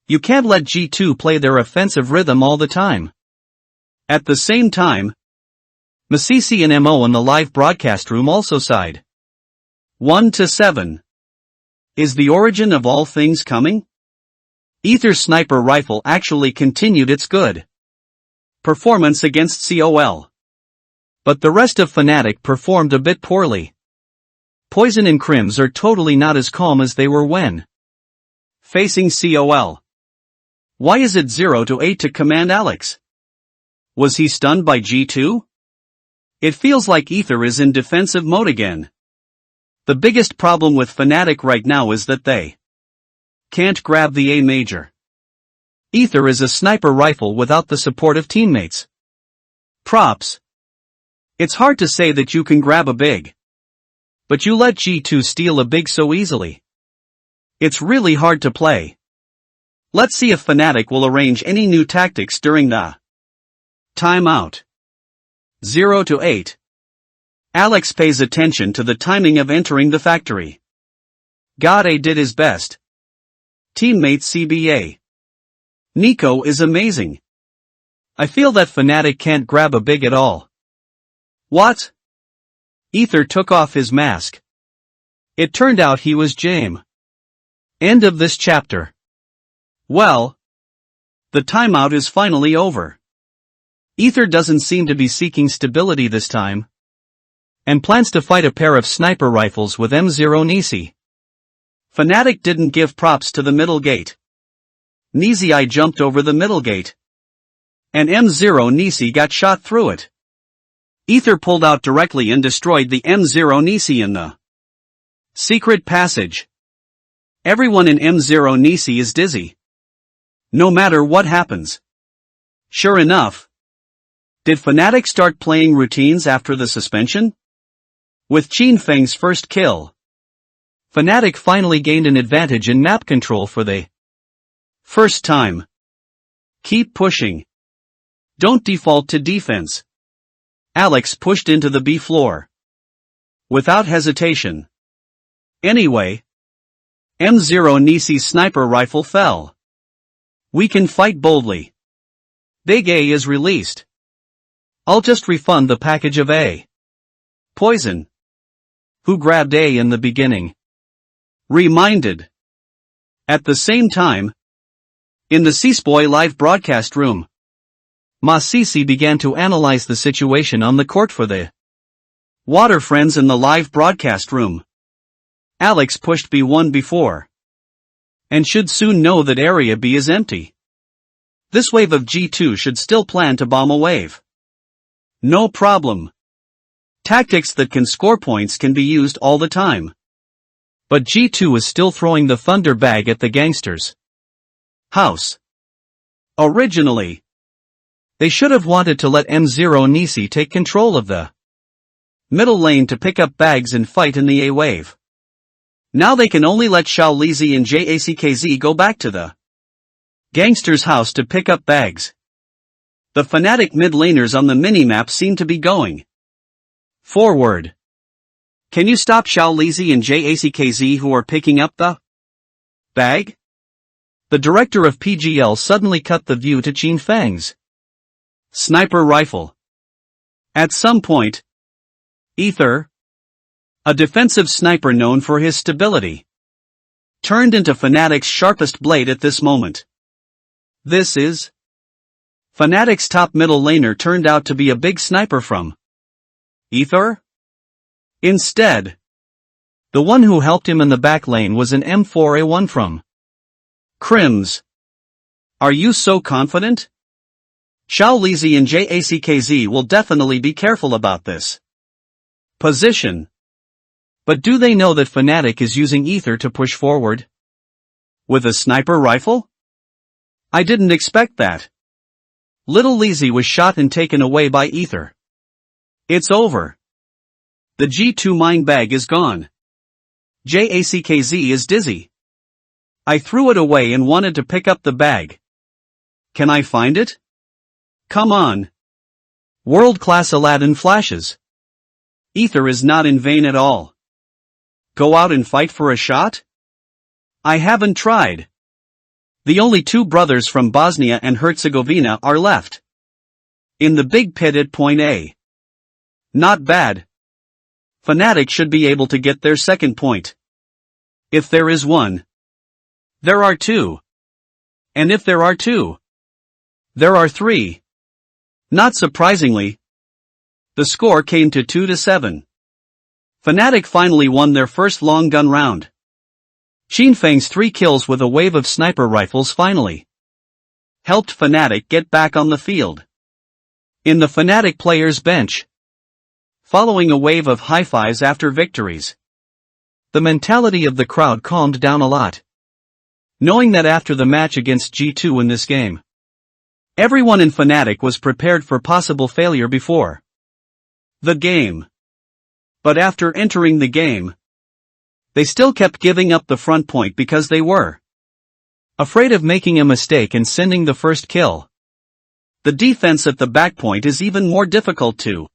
You can't let G2 play their offensive rhythm all the time. At the same time, Masisi and MO in the live broadcast room also sighed. 1-7. Is the origin of all things coming? Ether's sniper rifle actually continued its good performance against COL. But the rest of Fnatic performed a bit poorly. Poison and Crims are totally not as calm as they were when facing COL. Why is it 0-8 to command Alex? Was he stunned by G2? It feels like Ether is in defensive mode again. The biggest problem with Fnatic right now is that they can't grab the A major. Ether is a sniper rifle without the support of teammates. Props. It's hard to say that you can grab a big, but you let G2 steal a big so easily. It's really hard to play. Let's see if Fnatic will arrange any new tactics during the timeout. 0-8. Alex pays attention to the timing of entering the factory. God A did his best. Teammate CBA. Nico is amazing. I feel that Fnatic can't grab a big at all. What? Ether took off his mask. It turned out he was Jame. End of this chapter. Well, The timeout is finally over. Ether doesn't seem to be seeking stability this time, and plans to fight a pair of sniper rifles with M0 Nisi. Fnatic didn't give props to the middle gate. Nisi jumped over the middle gate, and M0 Nisi got shot through it. Ether pulled out directly and destroyed the M0 Nisi in the secret passage. Everyone in M0 Nisi is dizzy, no matter what happens. Sure enough, did Fnatic start playing routines after the suspension? With Qinfeng's first kill, Fnatic finally gained an advantage in map control for the first time. Keep pushing. Don't default to defense. Alex pushed into the B floor without hesitation. Anyway, M0 Nisi's sniper rifle fell. We can fight boldly. Big A is released. I'll just refund the package of A. Poison, who grabbed A in the beginning, reminded. At the same time, in the CSGO live broadcast room, Ma Sisi began to analyze the situation on the court for the water friends in the live broadcast room. Alex pushed B1 before, and should soon know that area B is empty. This wave of G2 should still plan to bomb a wave. No problem. Tactics that can score points can be used all the time. But G2 is still throwing the thunder bag at the gangsters' house. Originally, they should have wanted to let M0 Nisi take control of the middle lane to pick up bags and fight in the A wave. Now they can only let Xiao Lizi and JACKZ go back to the gangster's house to pick up bags. The Fnatic mid laners on the minimap seem to be going forward. Can you stop Xiao Lizi and JACKZ who are picking up the bag? The director of PGL suddenly cut the view to Qinfeng's sniper rifle. At some point, Ether, a defensive sniper known for his stability, turned into Fnatic's sharpest blade at this moment. This is Fnatic's top middle laner turned out to be a big sniper from Ether? Instead, the one who helped him in the back lane was an M4A1 from Crims. Are you so confident? Xiao Lizi and JACKZ will definitely be careful about this position. But do they know that Fnatic is using Ether to push forward with a sniper rifle? I didn't expect that. Little Lizi was shot and taken away by Ether. It's over. The G2 mine bag is gone. JACKZ is dizzy. I threw it away and wanted to pick up the bag. Can I find it? Come on. World-class Aladdin flashes. Ether is not in vain at all. Go out and fight for a shot? I haven't tried. The only two brothers from Bosnia and Herzegovina are left. In the big pit at point A. Not bad. Fnatic should be able to get their second point. If there is one, there are two. And if there are two, there are three. Not surprisingly, the score came to 2-7. Fnatic finally won their first long gun round. Qinfeng's 3 kills with a wave of sniper rifles finally helped Fnatic get back on the field. In the Fnatic players' bench, following a wave of high fives after victories, the mentality of the crowd calmed down a lot, knowing that after the match against G2 in this game, everyone in Fnatic was prepared for possible failure before the game. But after entering the game, they still kept giving up the front point because they were afraid of making a mistake and sending the first kill. The defense at the back point is even more difficult to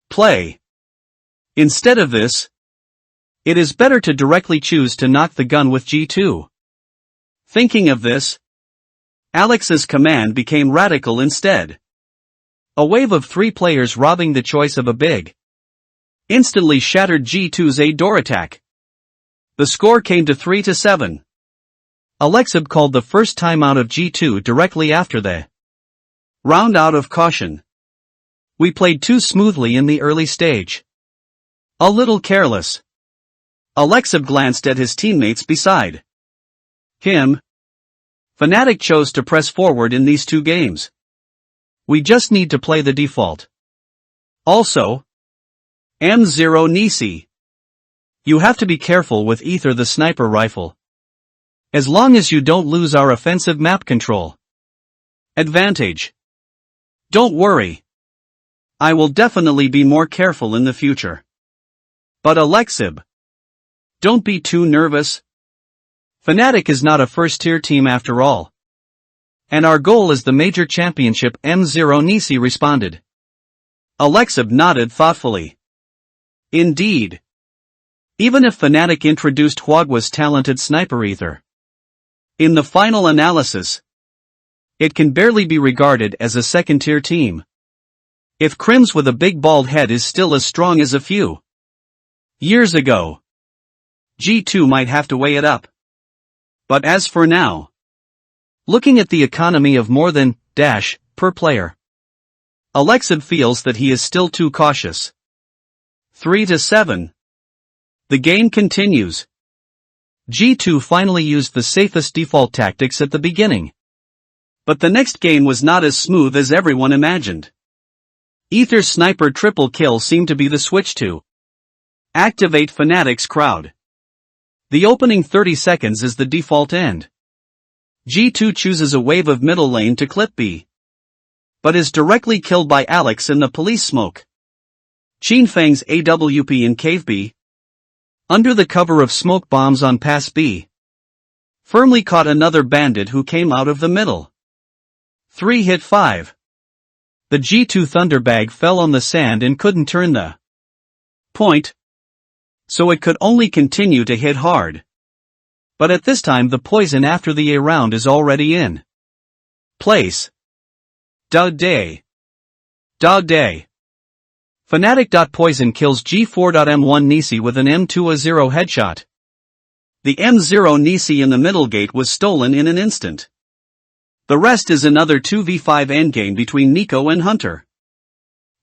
play. Instead of this, it is better to directly choose to knock the gun with G2. Thinking of this, Alex's command became radical instead. A wave of 3 players robbing the choice of a big instantly shattered G2's A door attack. The score came to 3-7. Alexib called the first timeout of G2 directly after the round out of caution. We played too smoothly in the early stage. A little careless. Alexib glanced at his teammates beside him. Fnatic chose to press forward in these two games. We just need to play the default. Also, M0 Nisi. You have to be careful with Ether the sniper rifle. As long as you don't lose our offensive map control advantage. Don't worry. I will definitely be more careful in the future. But Alexib, don't be too nervous. Fnatic is not a first-tier team after all. And our goal is the major championship. M0 Nisi responded. Alexib nodded thoughtfully. Indeed. Even if Fnatic introduced Huagua's talented sniper Ether, in the final analysis, it can barely be regarded as a second-tier team. If Crims with a big bald head is still as strong as a few years ago, G2 might have to weigh it up. But as for now, looking at the economy of more than per player, Alexib feels that he is still too cautious. 3-7. The game continues. G2 finally used the safest default tactics at the beginning. But the next game was not as smooth as everyone imagined. Ether's sniper triple kill seemed to be the switch to activate Fnatic's crowd. The opening 30 seconds is the default end. G2 chooses a wave of middle lane to clip B, but is directly killed by Alex in the police smoke. Qinfeng's AWP in cave B, under the cover of smoke bombs on pass B, firmly caught another bandit who came out of the middle. 3 hit 5. The G2 Thunderbag fell on the sand and couldn't turn the point, so it could only continue to hit hard. But at this time the poison after the A round is already in place. Da day. Fnatic.poison kills G4.M1 Nisi with an M2A0 headshot. The M0 Nisi in the middle gate was stolen in an instant. The rest is another 2v5 endgame between Nico and Hunter.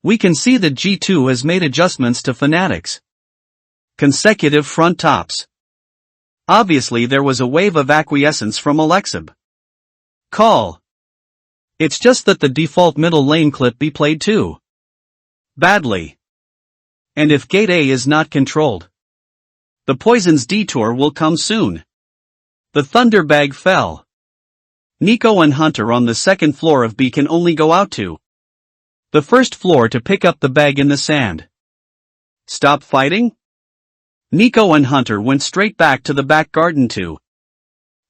We can see that G2 has made adjustments to Fnatic's consecutive front tops. Obviously there was a wave of acquiescence from Alexib. Call. It's just that the default middle lane clip be played too badly. And if gate A is not controlled, the poison's detour will come soon. The Thunderbag fell. Nico and Hunter on the second floor of B can only go out to the first floor to pick up the bag in the sand. Stop fighting? Nico and Hunter went straight back to the back garden to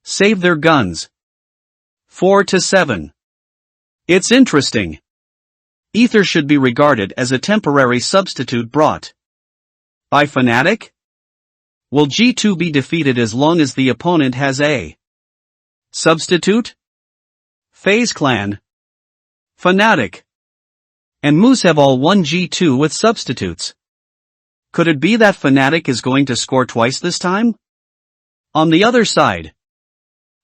save their guns. 4-7. It's interesting. Ether should be regarded as a temporary substitute brought by Fnatic? Will G2 be defeated as long as the opponent has a substitute? FaZe Clan, Fnatic, and Moose have all won G2 with substitutes. Could it be that Fnatic is going to score twice this time? On the other side,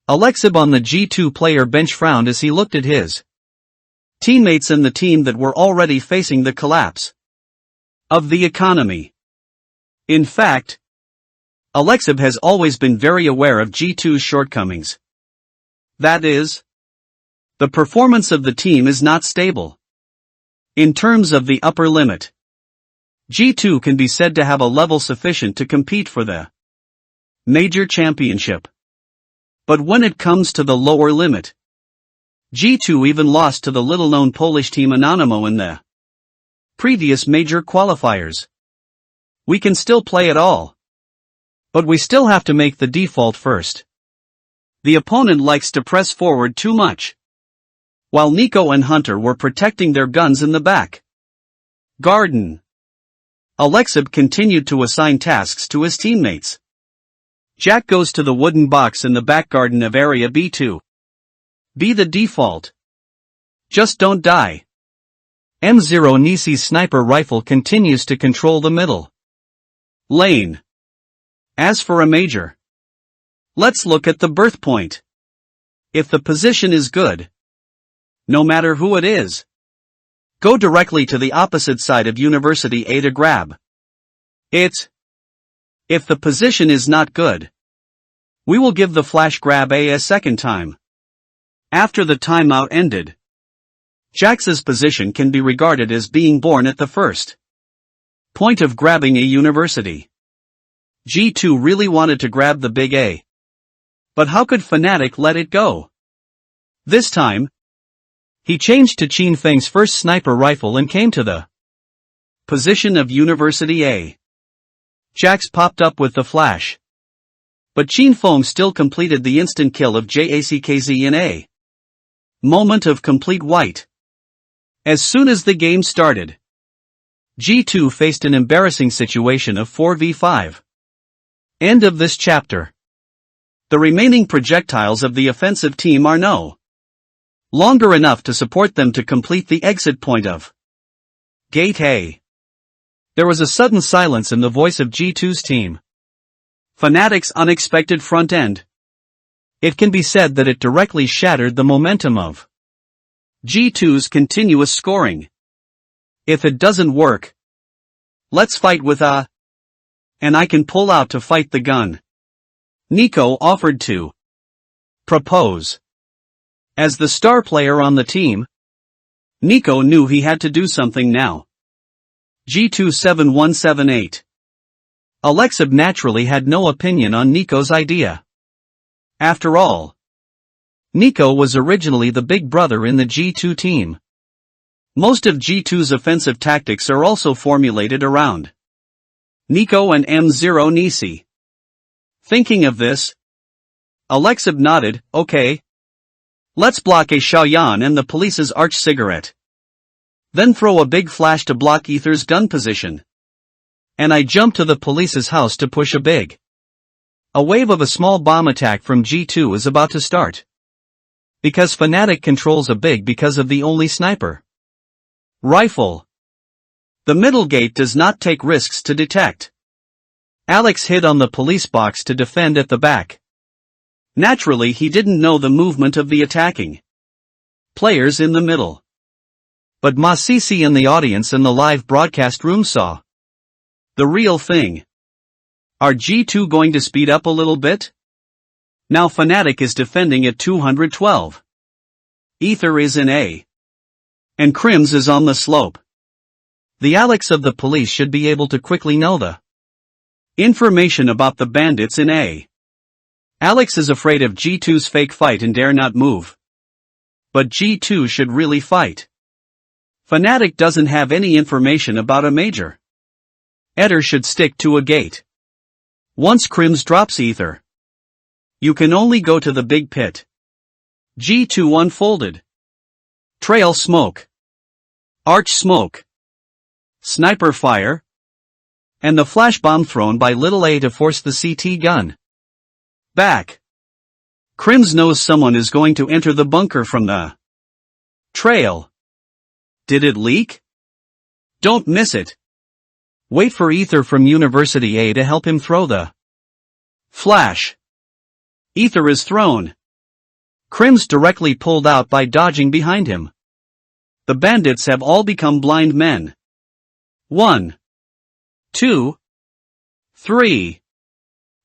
Alexib on the G2 player bench frowned as he looked at his teammates and the team that were already facing the collapse of the economy. In fact, Alexib has always been very aware of G2's shortcomings. That is, the performance of the team is not stable. In terms of the upper limit, G2 can be said to have a level sufficient to compete for the major championship. But when it comes to the lower limit, G2 even lost to the little-known Polish team Anonimo in the previous major qualifiers. We can still play it all, but we still have to make the default first. The opponent likes to press forward too much, while Nico and Hunter were protecting their guns in the back garden. Alexib continued to assign tasks to his teammates. Jack goes to the wooden box in the back garden of area B2. Be the default. Just don't die. M0 Nisi's sniper rifle continues to control the middle lane. As for a major, Let's look at the birth point. If the position is good, no matter who it is, go directly to the opposite side of University A to grab it. If the position is not good, we will give the flash grab a second time. After the timeout ended, Jax's position can be regarded as being born at the first point of grabbing a university. G2 really wanted to grab the big A. But how could Fnatic let it go? This time, he changed to Qin Feng's first sniper rifle and came to the position of University A. Jax popped up with the flash. But Qin Feng still completed the instant kill of Jackz in A moment of complete white. As soon as the game started, G2 faced an embarrassing situation of 4v5. End of this chapter. The remaining projectiles of the offensive team are no longer enough to support them to complete the exit point of Gate A. There was a sudden silence in the voice of G2's team. Fnatic's unexpected front end. It can be said that it directly shattered the momentum of G2's continuous scoring. If it doesn't work, let's fight with and I can pull out to fight the gun. Nico offered to propose. As the star player on the team, Nico knew he had to do something now. G27178. Alexib naturally had no opinion on Nico's idea. After all, Nico was originally the big brother in the G2 team. Most of G2's offensive tactics are also formulated around Nico and M0 Nisi. Thinking of this, Alexib nodded, okay. Let's block a Xiaoyan and the police's arch cigarette. Then throw a big flash to block Ether's gun position. And I jump to the police's house to push a big. A wave of a small bomb attack from G2 is about to start. Because Fnatic controls a big because of the only sniper rifle. The middle gate does not take risks to detect. Alex hid on the police box to defend at the back. Naturally he didn't know the movement of the attacking players in the middle. But Ma Sisi and the audience in the live broadcast room saw the real thing. Are G2 going to speed up a little bit? Now Fnatic is defending at 212. Ether is in A. And Crims is on the slope. The Alex of the police should be able to quickly know the information about the bandits in A. Alex is afraid of G2's fake fight and dare not move. But G2 should really fight. Fnatic doesn't have any information about a major. Eder should stick to a gate. Once Crims drops Ether, you can only go to the big pit. G2 unfolded. Trail smoke. Arch smoke. Sniper fire. And the flash bomb thrown by little A to force the CT gun back. Crims knows someone is going to enter the bunker from the trail. Did it leak? Don't miss it. Wait for Ether from University A to help him throw the flash. Ether is thrown. Crims directly pulled out by dodging behind him. The bandits have all become blind men. 1, 2, 3.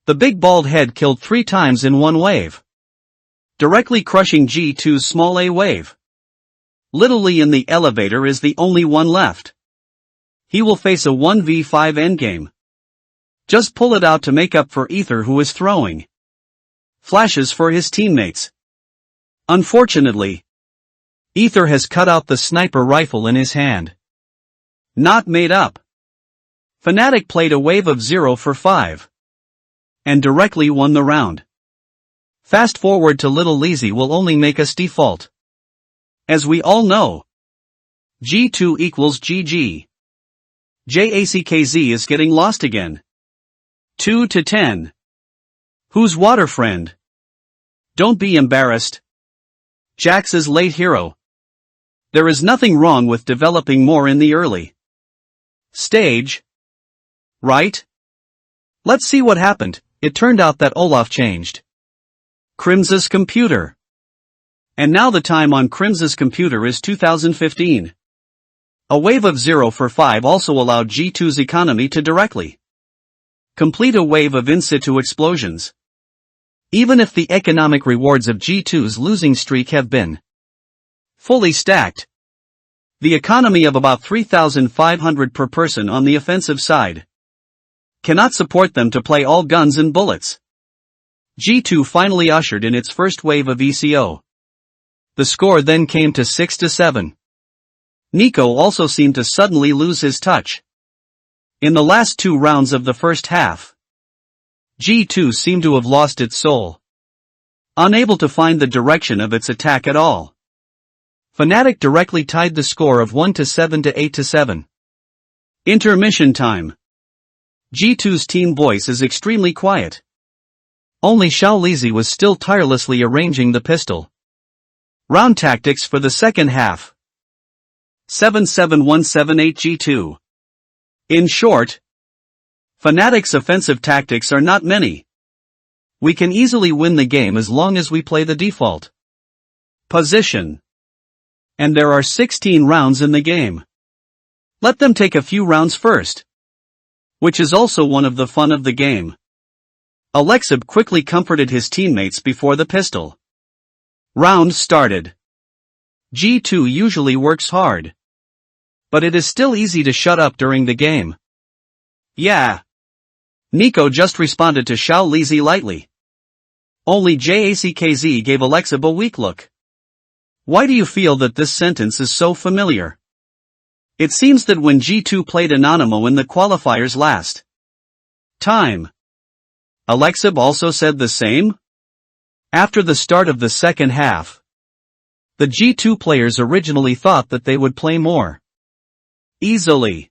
The big bald head killed 3 times in one wave, directly crushing G2's small A wave. Little Lee in the elevator is the only one left. He will face a 1v5 endgame. Just pull it out to make up for Ether, who is throwing flashes for his teammates. Unfortunately, Ether has cut out the sniper rifle in his hand. Not made up. Fnatic played a wave of 0 for 5. And directly won the round. Fast forward to Little Leezy will only make us default. As we all know, G2 equals GG. Jackz is getting lost again. 2-10. Who's water friend? Don't be embarrassed. Jax's late hero. There is nothing wrong with developing more in the early stage. Right? Let's see what happened. It turned out that Olaf changed Crimsa's computer. And now the time on Crimsa's computer is 2015. A wave of 0 for 5 also allowed G2's economy to directly complete a wave of in-situ explosions. Even if the economic rewards of G2's losing streak have been fully stacked, the economy of about 3,500 per person on the offensive side cannot support them to play all guns and bullets. G2 finally ushered in its first wave of ECO. The score then came to 6-7. Nico also seemed to suddenly lose his touch. In the last 2 rounds of the first half, G2 seemed to have lost its soul, unable to find the direction of its attack at all. Fnatic directly tied the score of 1-7 to 8-7. Intermission time. G2's team voice is extremely quiet. Only Xiao Lizi was still tirelessly arranging the pistol round tactics for the second half. 7-7-1-7-8 G2. In short, Fnatic's offensive tactics are not many. We can easily win the game as long as we play the default position. And there are 16 rounds in the game. Let them take a few rounds first. Which is also one of the fun of the game. Alexib quickly comforted his teammates before the pistol round started. G2 usually works hard. But it is still easy to shut up during the game. Yeah. Nico just responded to Xiao Lizi lightly. Only JACKZ gave Alexib a weak look. Why do you feel that this sentence is so familiar? It seems that when G2 played Anonymous in the qualifiers last time, Alexib also said the same? After the start of the second half, the G2 players originally thought that they would play more easily.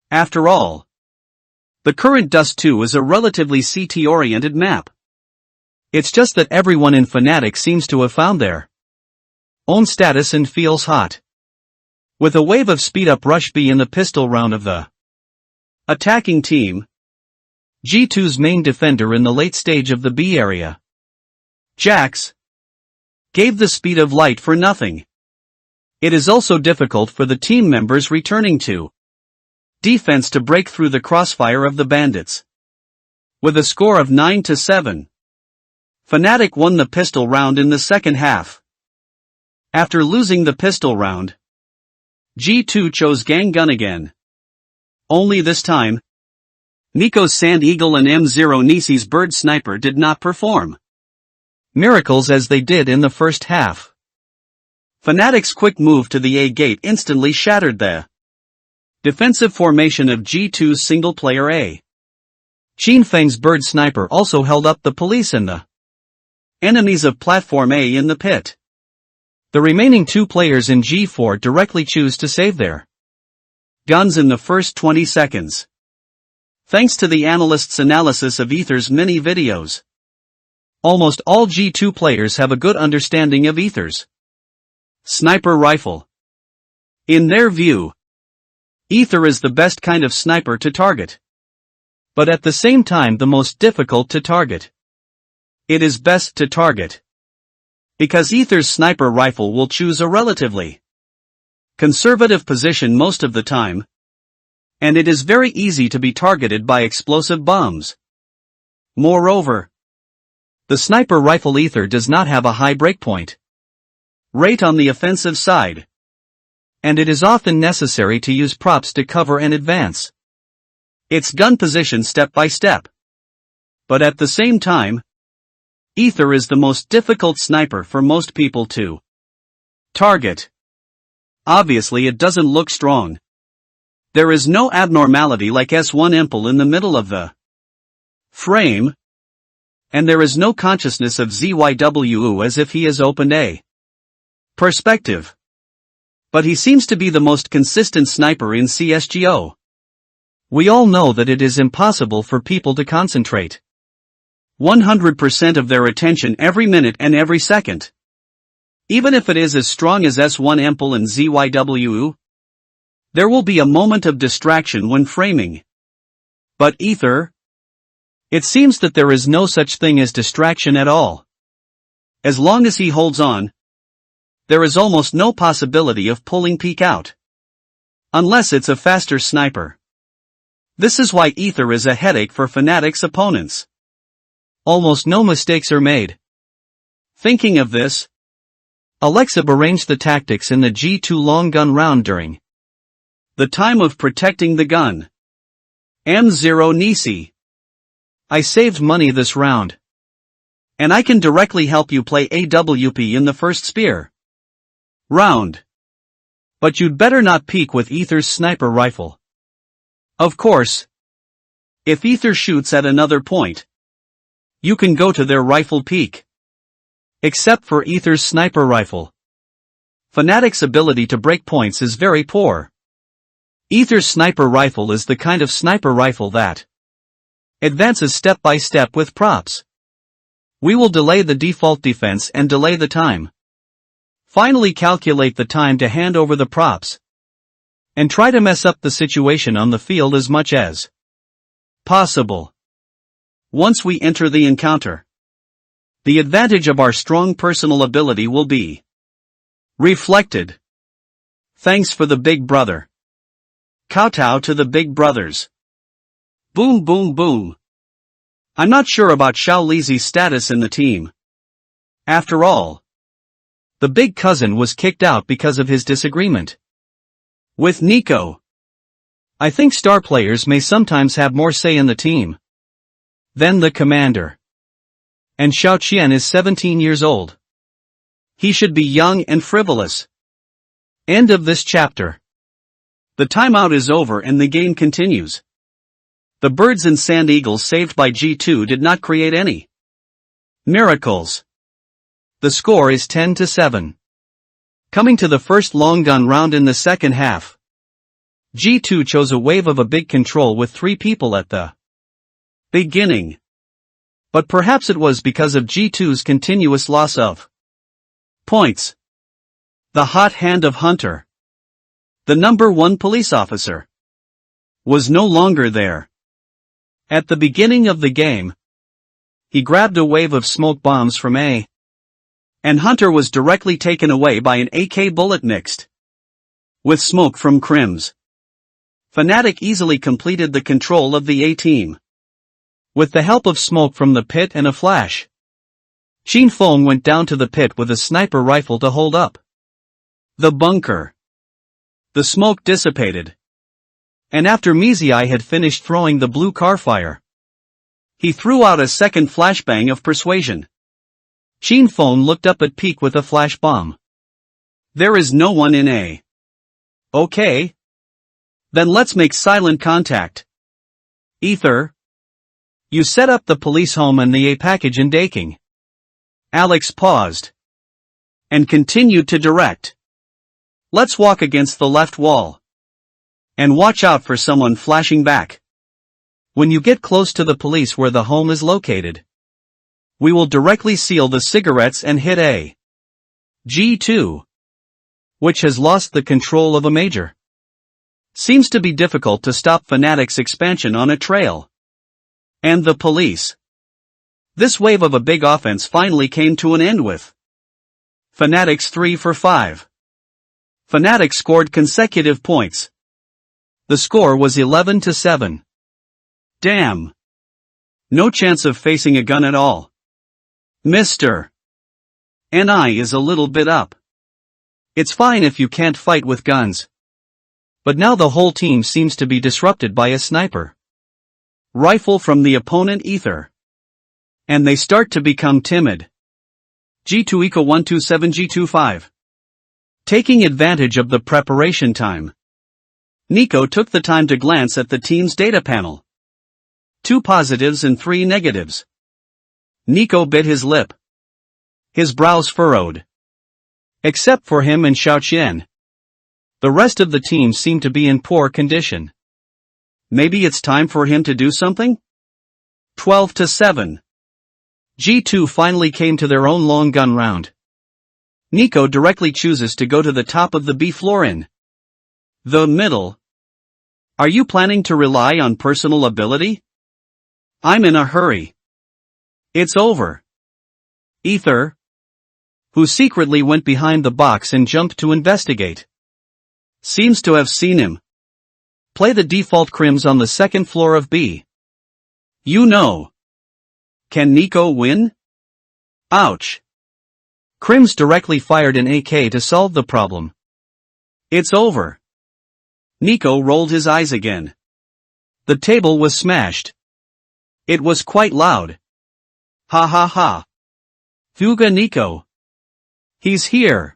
After all, the current Dust 2 is a relatively CT-oriented map. It's just that everyone in Fnatic seems to have found their own status and feels hot. With a wave of speed-up rush B in the pistol round of the attacking team, G2's main defender in the late stage of the B area, Jax, gave the speed of light for nothing. It is also difficult for the team members returning to defense to break through the crossfire of the bandits. With a score of 9-7, Fnatic won the pistol round in the second half. After losing the pistol round, G2 chose Gang Gun again. Only this time, Nico's Sand Eagle and M0 Nisi's Bird Sniper did not perform miracles as they did in the first half. Fnatic's quick move to the A gate instantly shattered the defensive formation of G2's single-player A. Qinfeng's Bird Sniper also held up the police and the enemies of Platform A in the pit. The remaining 2 players in G4 directly choose to save their guns in the first 20 seconds. Thanks to the analyst's analysis of Aether's mini videos, almost all G2 players have a good understanding of Aether's sniper rifle. In their view, Aether is the best kind of sniper to target, but at the same time the most difficult to target. It is best to target because Aether's sniper rifle will choose a relatively conservative position most of the time, and it is very easy to be targeted by explosive bombs. Moreover, the sniper rifle Aether does not have a high breakpoint rate on the offensive side, and it is often necessary to use props to cover and advance its gun position step by step. But at the same time, Aether is the most difficult sniper for most people to target. Obviously it doesn't look strong. There is no abnormality like S1 impel in the middle of the frame, and there is no consciousness of ZYWU as if he has opened a perspective. But he seems to be the most consistent sniper in CSGO. We all know that it is impossible for people to concentrate 100% of their attention every minute and every second. Even if it is as strong as S1 impel and ZYWU, there will be a moment of distraction when framing. But Aether? It seems that there is no such thing as distraction at all. As long as he holds on, there is almost no possibility of pulling peek out. Unless it's a faster sniper. This is why Ether is a headache for Fnatic's opponents. Almost no mistakes are made. Thinking of this, Alexa arranged the tactics in the G2 long gun round during the time of protecting the gun. M0 Nisi. I saved money this round. And I can directly help you play AWP in the first spear round. But you'd better not peek with Ether's sniper rifle. Of course. If Ether shoots at another point, you can go to their rifle peek. Except for Ether's sniper rifle. Fnatic's ability to break points is very poor. Ether's sniper rifle is the kind of sniper rifle that advances step by step with props. We will delay the default defense and delay the time. Finally calculate the time to hand over the props. And try to mess up the situation on the field as much as possible. Once we enter the encounter, the advantage of our strong personal ability will be reflected. Thanks for the big brother. Kowtow to the big brothers. Boom boom boom. I'm not sure about Xiao Lizi's status in the team. After all, the big cousin was kicked out because of his disagreement with Nico. I think star players may sometimes have more say in the team than the commander. And Xiao Qian is 17 years old. He should be young and frivolous. End of this chapter. The timeout is over and the game continues. The birds and sand eagles saved by G2 did not create any miracles. The score is 10-7. Coming to the first long gun round in the second half, G2 chose a wave of a big control with 3 people at the beginning. But perhaps it was because of G2's continuous loss of points. The hot hand of Hunter, the number 1 police officer, was no longer there. At the beginning of the game, he grabbed a wave of smoke bombs from A, and Hunter was directly taken away by an AK bullet mixed with smoke from Crims. Fnatic easily completed the control of the A team. With the help of smoke from the pit and a flash, Xin Feng went down to the pit with a sniper rifle to hold up the bunker. The smoke dissipated, and after Mizai had finished throwing the blue car fire, he threw out a second flashbang of persuasion. Xin Feng looked up at peak with a flash bomb. There is no one in A. Okay. Then let's make silent contact. Ether, you set up the police home and the A package in Daking. Alex paused and continued to direct. Let's walk against the left wall. And watch out for someone flashing back. When you get close to the police where the home is located, we will directly seal the cigarettes and hit A. G2, which has lost the control of a major. Seems to be difficult to stop Fnatic's expansion on a trail. And the police. This wave of a big offense finally came to an end with Fnatic's 3 for 5. Fnatic scored consecutive points. The score was 11-7. Damn. No chance of facing a gun at all. Mr. NI is a little bit up. It's fine if you can't fight with guns. But now the whole team seems to be disrupted by a sniper rifle from the opponent Ether. And they start to become timid. G2 equal 127 G2 5. Taking advantage of the preparation time, Nico took the time to glance at the team's data panel. 2 positives and 3 negatives. Nico bit his lip. His brows furrowed. Except for him and Xiao Qian, the rest of the team seemed to be in poor condition. Maybe it's time for him to do something? 12-7. G2 finally came to their own long gun round. Nico directly chooses to go to the top of the B floor in the middle. Are you planning to rely on personal ability? I'm in a hurry. It's over. Ether, who secretly went behind the box and jumped to investigate. Seems to have seen him. Play the default crims on the second floor of B. You know. Can Nico win? Ouch. Crims directly fired an AK to solve the problem. It's over. Nico rolled his eyes again. The table was smashed. It was quite loud. Ha ha ha. Fuga Nico. He's here.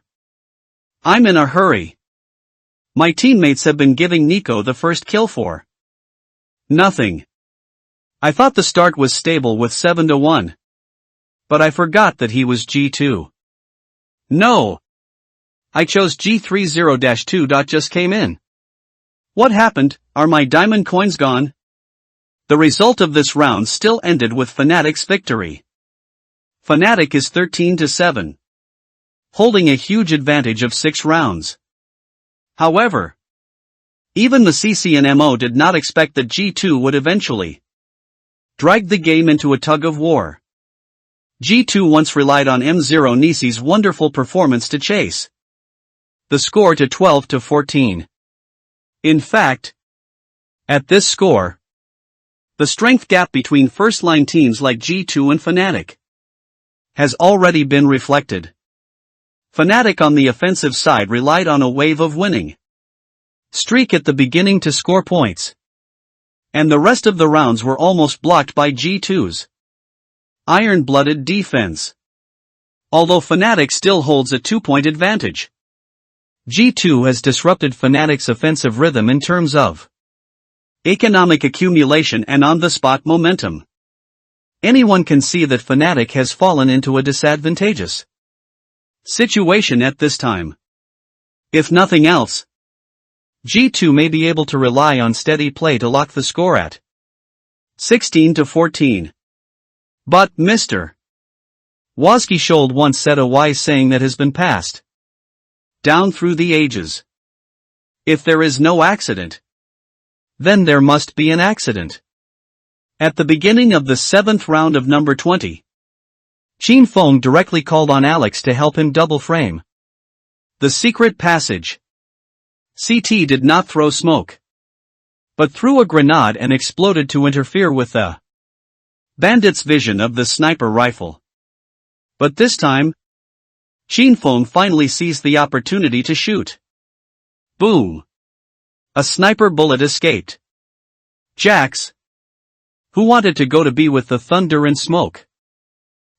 I'm in a hurry. My teammates have been giving Nico the first kill for nothing. I thought the start was stable with 7-1. But I forgot that he was G2. No. I chose G30-2. Just came in. What happened? Are my diamond coins gone? The result of this round still ended with Fnatic's victory. Fnatic is 13-7. Holding a huge advantage of 6 rounds. However, even the CCNMO did not expect that G2 would eventually drag the game into a tug of war. G2 once relied on M0 Nisi's wonderful performance to chase the score to 12-14. In fact, at this score, the strength gap between first-line teams like G2 and Fnatic has already been reflected. Fnatic on the offensive side relied on a wave of winning streak at the beginning to score points. And the rest of the rounds were almost blocked by G2's iron-blooded defense. Although Fnatic still holds a 2-point advantage, G2 has disrupted Fnatic's offensive rhythm in terms of economic accumulation and on-the-spot momentum. Anyone can see that Fnatic has fallen into a disadvantageous situation at this time. If nothing else, G2 may be able to rely on steady play to lock the score at 16-14. But Mr. Wozki once said a wise saying that has been passed down through the ages. If there is no accident, then there must be an accident. At the beginning of the 7th round of number 20, Chin Feng directly called on Alex to help him double frame the secret passage. CT did not throw smoke, but threw a grenade and exploded to interfere with the bandit's vision of the sniper rifle. But this time, Chin Feng finally seized the opportunity to shoot. Boom! A sniper bullet escaped. Jax, who wanted to go to be with the thunder and smoke,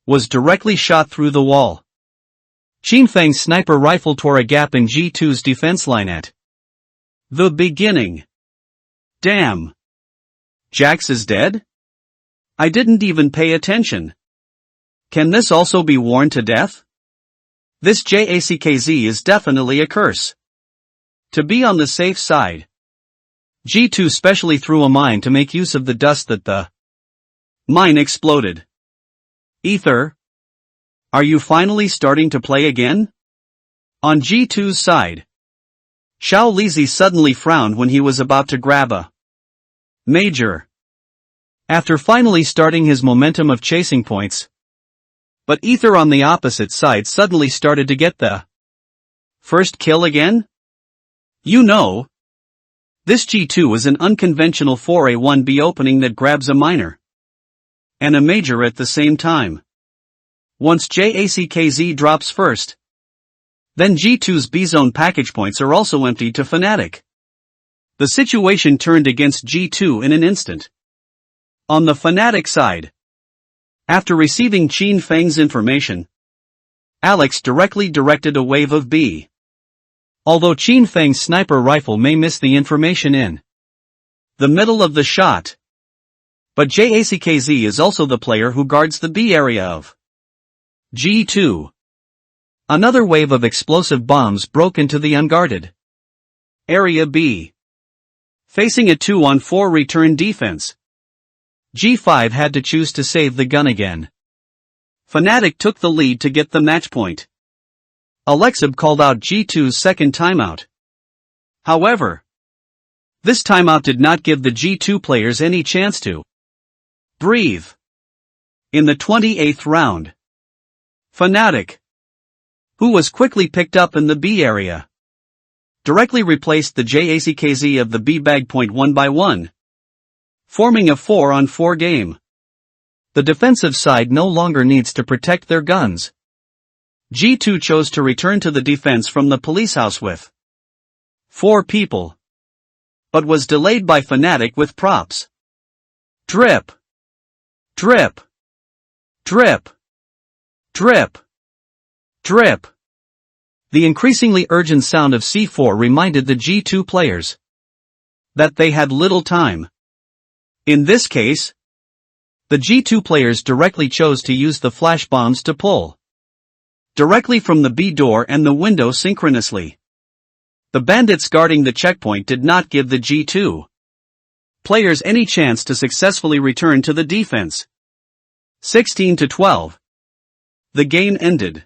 was directly shot through the wall. Chin Feng's sniper rifle tore a gap in G2's defense line at the beginning. Damn! Jax is dead? I didn't even pay attention. Can this also be worn to death? This JACKZ is definitely a curse. To be on the safe side, G2 specially threw a mine to make use of the dust that the mine exploded. Ether, are you finally starting to play again? On G2's side, Xiao Lizi suddenly frowned when he was about to grab a major. After finally starting his momentum of chasing points. But Ether on the opposite side suddenly started to get the first kill again? You know, this G2 is an unconventional 4A1B opening that grabs a minor and a major at the same time. Once JACKZ drops first, then G2's B-zone package points are also emptied to Fnatic. The situation turned against G2 in an instant. On the Fnatic side, after receiving Chin Feng's information, Alex directly directed a wave of B. Although Chin Feng's sniper rifle may miss the information in the middle of the shot, but JACKZ is also the player who guards the B area of G2. Another wave of explosive bombs broke into the unguarded area B. Facing a 2-on-4 return defense, G5 had to choose to save the gun again. Fnatic took the lead to get the match point. Alexib called out G2's second timeout. However, this timeout did not give the G2 players any chance to breathe. In the 28th round, Fnatic who was quickly picked up in the B area. Directly replaced the JACKZ of the B bag. 1 by 1. Forming a 4-on-4 game. The defensive side no longer needs to protect their guns. G2 chose to return to the defense from the police house with 4 people. But was delayed by Fnatic with props. Drip. Drip. Drip. Drip. Drip. The increasingly urgent sound of C4 reminded the G2 players that they had little time. In this case, the G2 players directly chose to use the flash bombs to pull directly from the B door and the window synchronously. The bandits guarding the checkpoint did not give the G2 players any chance to successfully return to the defense. 16-12. The game ended.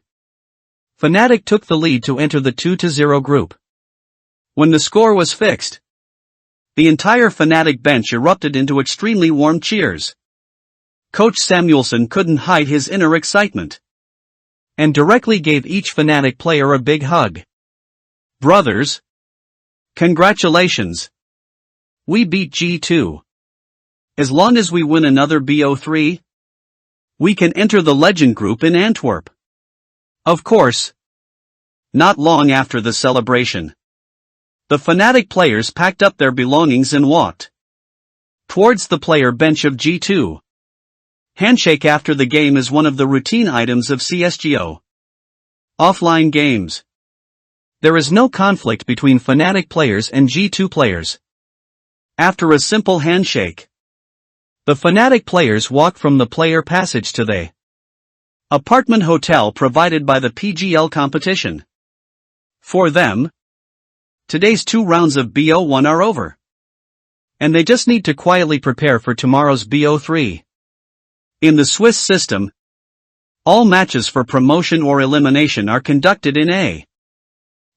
Fnatic took the lead to enter the 2-0 group. When the score was fixed, the entire Fnatic bench erupted into extremely warm cheers. Coach Samuelson couldn't hide his inner excitement, and directly gave each Fnatic player a big hug. Brothers, congratulations. We beat G2. As long as we win another BO3, we can enter the Legend group in Antwerp. Of course. Not long after the celebration, the Fnatic players packed up their belongings and walked towards the player bench of G2. Handshake after the game is one of the routine items of CSGO offline games. There is no conflict between Fnatic players and G2 players. After a simple handshake, the Fnatic players walk from the player passage to the apartment hotel provided by the PGL competition. For them, today's 2 rounds of BO1 are over, and they just need to quietly prepare for tomorrow's BO3. In the Swiss system, all matches for promotion or elimination are conducted in a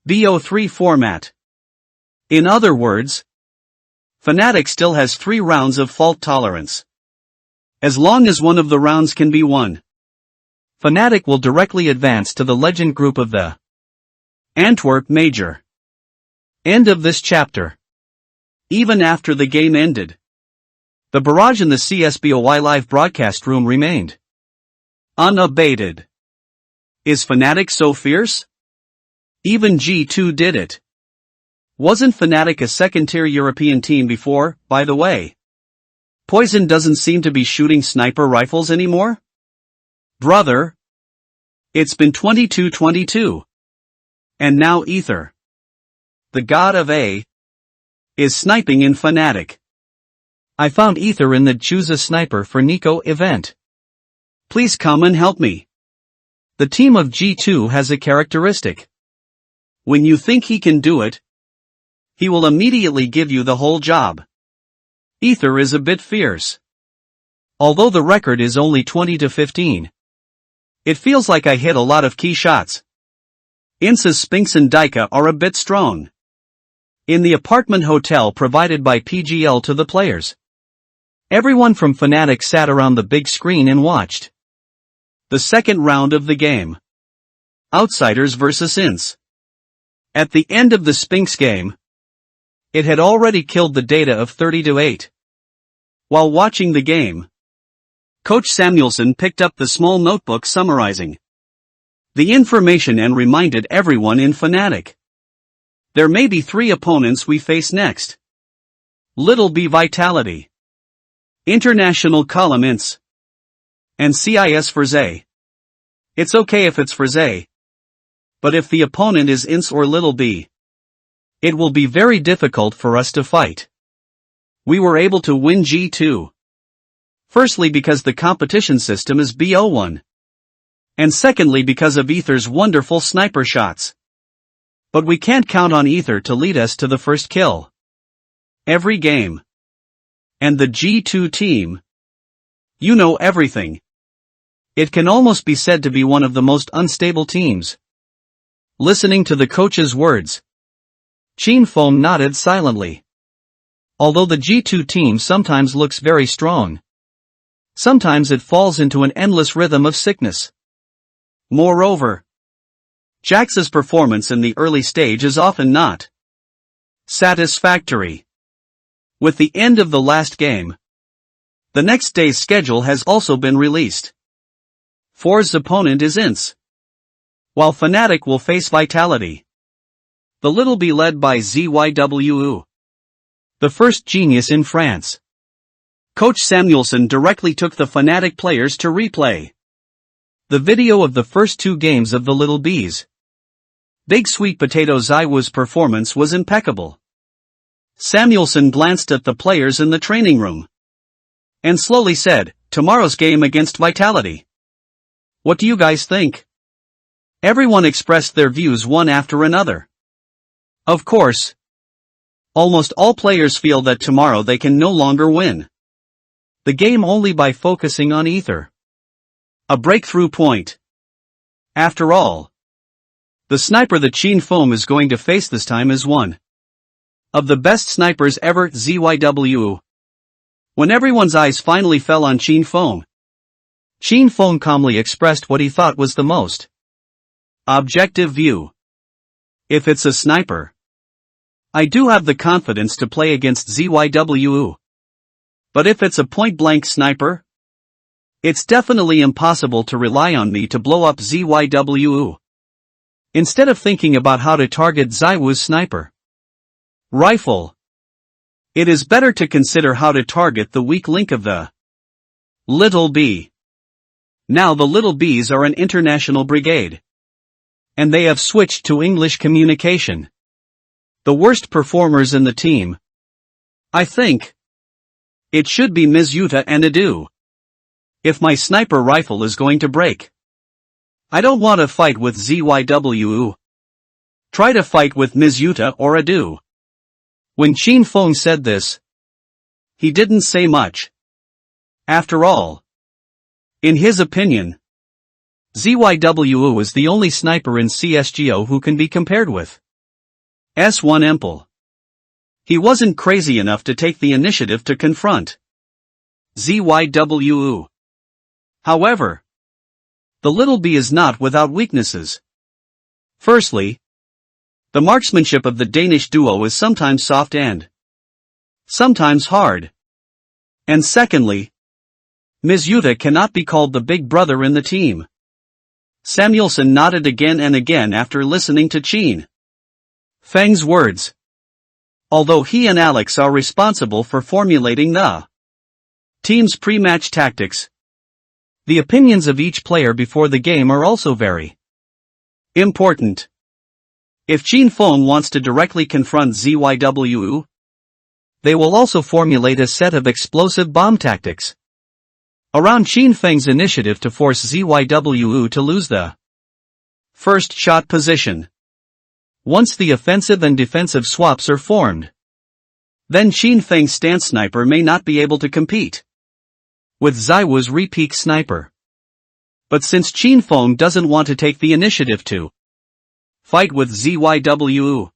BO3 format. In other words, Fnatic still has 3 rounds of fault tolerance. As long as one of the rounds can be won, Fnatic will directly advance to the Legend group of the Antwerp Major. End of this chapter. Even after the game ended, the barrage in the CSBOY live broadcast room remained unabated. Is Fnatic so fierce? Even G2 did it. Wasn't Fnatic a second-tier European team before, by the way? Poison doesn't seem to be shooting sniper rifles anymore? Brother, it's been 22-22. And now Ether, the god of A, is sniping in Fnatic. I found Ether in the Choose a Sniper for Nico event. Please come and help me. The team of G2 has a characteristic. When you think he can do it, he will immediately give you the whole job. Ether is a bit fierce. Although the record is only 20-15. It feels like I hit a lot of key shots. Insa's Spinks and Daika are a bit strong. In the apartment hotel provided by PGL to the players, everyone from Fnatic sat around the big screen and watched the second round of the game. Outsiders vs Ins. At the end of the Spinks game, it had already killed the data of 30-8. While watching the game, Coach Samuelson picked up the small notebook summarizing the information and reminded everyone in Fnatic. There may be 3 opponents we face next. Little B Vitality, International Column Ints, and CIS Forze. It's okay if for Forze. But if the opponent is Ints or Little B, it will be very difficult for us to fight. We were able to win G2. Firstly because the competition system is BO1. And secondly because of Ether's wonderful sniper shots. But we can't count on Ether to lead us to the first kill every game. And the G2 team, you know everything. It can almost be said to be one of the most unstable teams. Listening to the coach's words, Chin Foam nodded silently. Although the G2 team sometimes looks very strong, sometimes it falls into an endless rhythm of sickness. Moreover, Jax's performance in the early stage is often not satisfactory. With the end of the last game, the next day's schedule has also been released. Four's opponent is Ince, while Fnatic will face Vitality. The Little be led by ZYWU, the first genius in France. Coach Samuelson directly took the Fnatic players to replay the video of the first two games of the Little Bees. Big Sweet Potato ZYWU's performance was impeccable. Samuelson glanced at the players in the training room and slowly said, "Tomorrow's game against Vitality. What do you guys think?" Everyone expressed their views one after another. Of course, almost all players feel that tomorrow they can no longer win the game only by focusing on Ether, a breakthrough point. After all, the sniper that Qin Feng is going to face this time is one of the best snipers ever, ZYWU. When everyone's eyes finally fell on Qin Feng calmly expressed what he thought was the most objective view. If it's a sniper, I do have the confidence to play against ZYWU. But if it's a point-blank sniper, it's definitely impossible to rely on me to blow up ZYWU. Instead of thinking about how to target ZYWU's sniper rifle, it is better to consider how to target the weak link of the Little Bee. Now the Little Bees are an international brigade, and they have switched to English communication. The worst performers in the team, I think, it should be Ms. Yuta and Adu. If my sniper rifle is going to break, I don't want to fight with ZYWU. Try to fight with Ms. Yuta or Adu. When Qin Feng said this, he didn't say much. After all, in his opinion, ZYWU is the only sniper in CSGO who can be compared with S1 Empel. He wasn't crazy enough to take the initiative to confront ZYWU. However, the Little Bee is not without weaknesses. Firstly, the marksmanship of the Danish duo is sometimes soft and sometimes hard. And secondly, Ms. Yuta cannot be called the big brother in the team. Samuelson nodded again and again after listening to Qin Feng's words. Although he and Alex are responsible for formulating the team's pre-match tactics, the opinions of each player before the game are also very important. If Qin Feng wants to directly confront ZYWU, they will also formulate a set of explosive bomb tactics around Qin Feng's initiative to force ZYWU to lose the first shot position. Once the offensive and defensive swaps are formed, then Qin Feng's stance sniper may not be able to compete with ZYWU's repeat sniper. But since Qin Feng doesn't want to take the initiative to fight with ZYWU,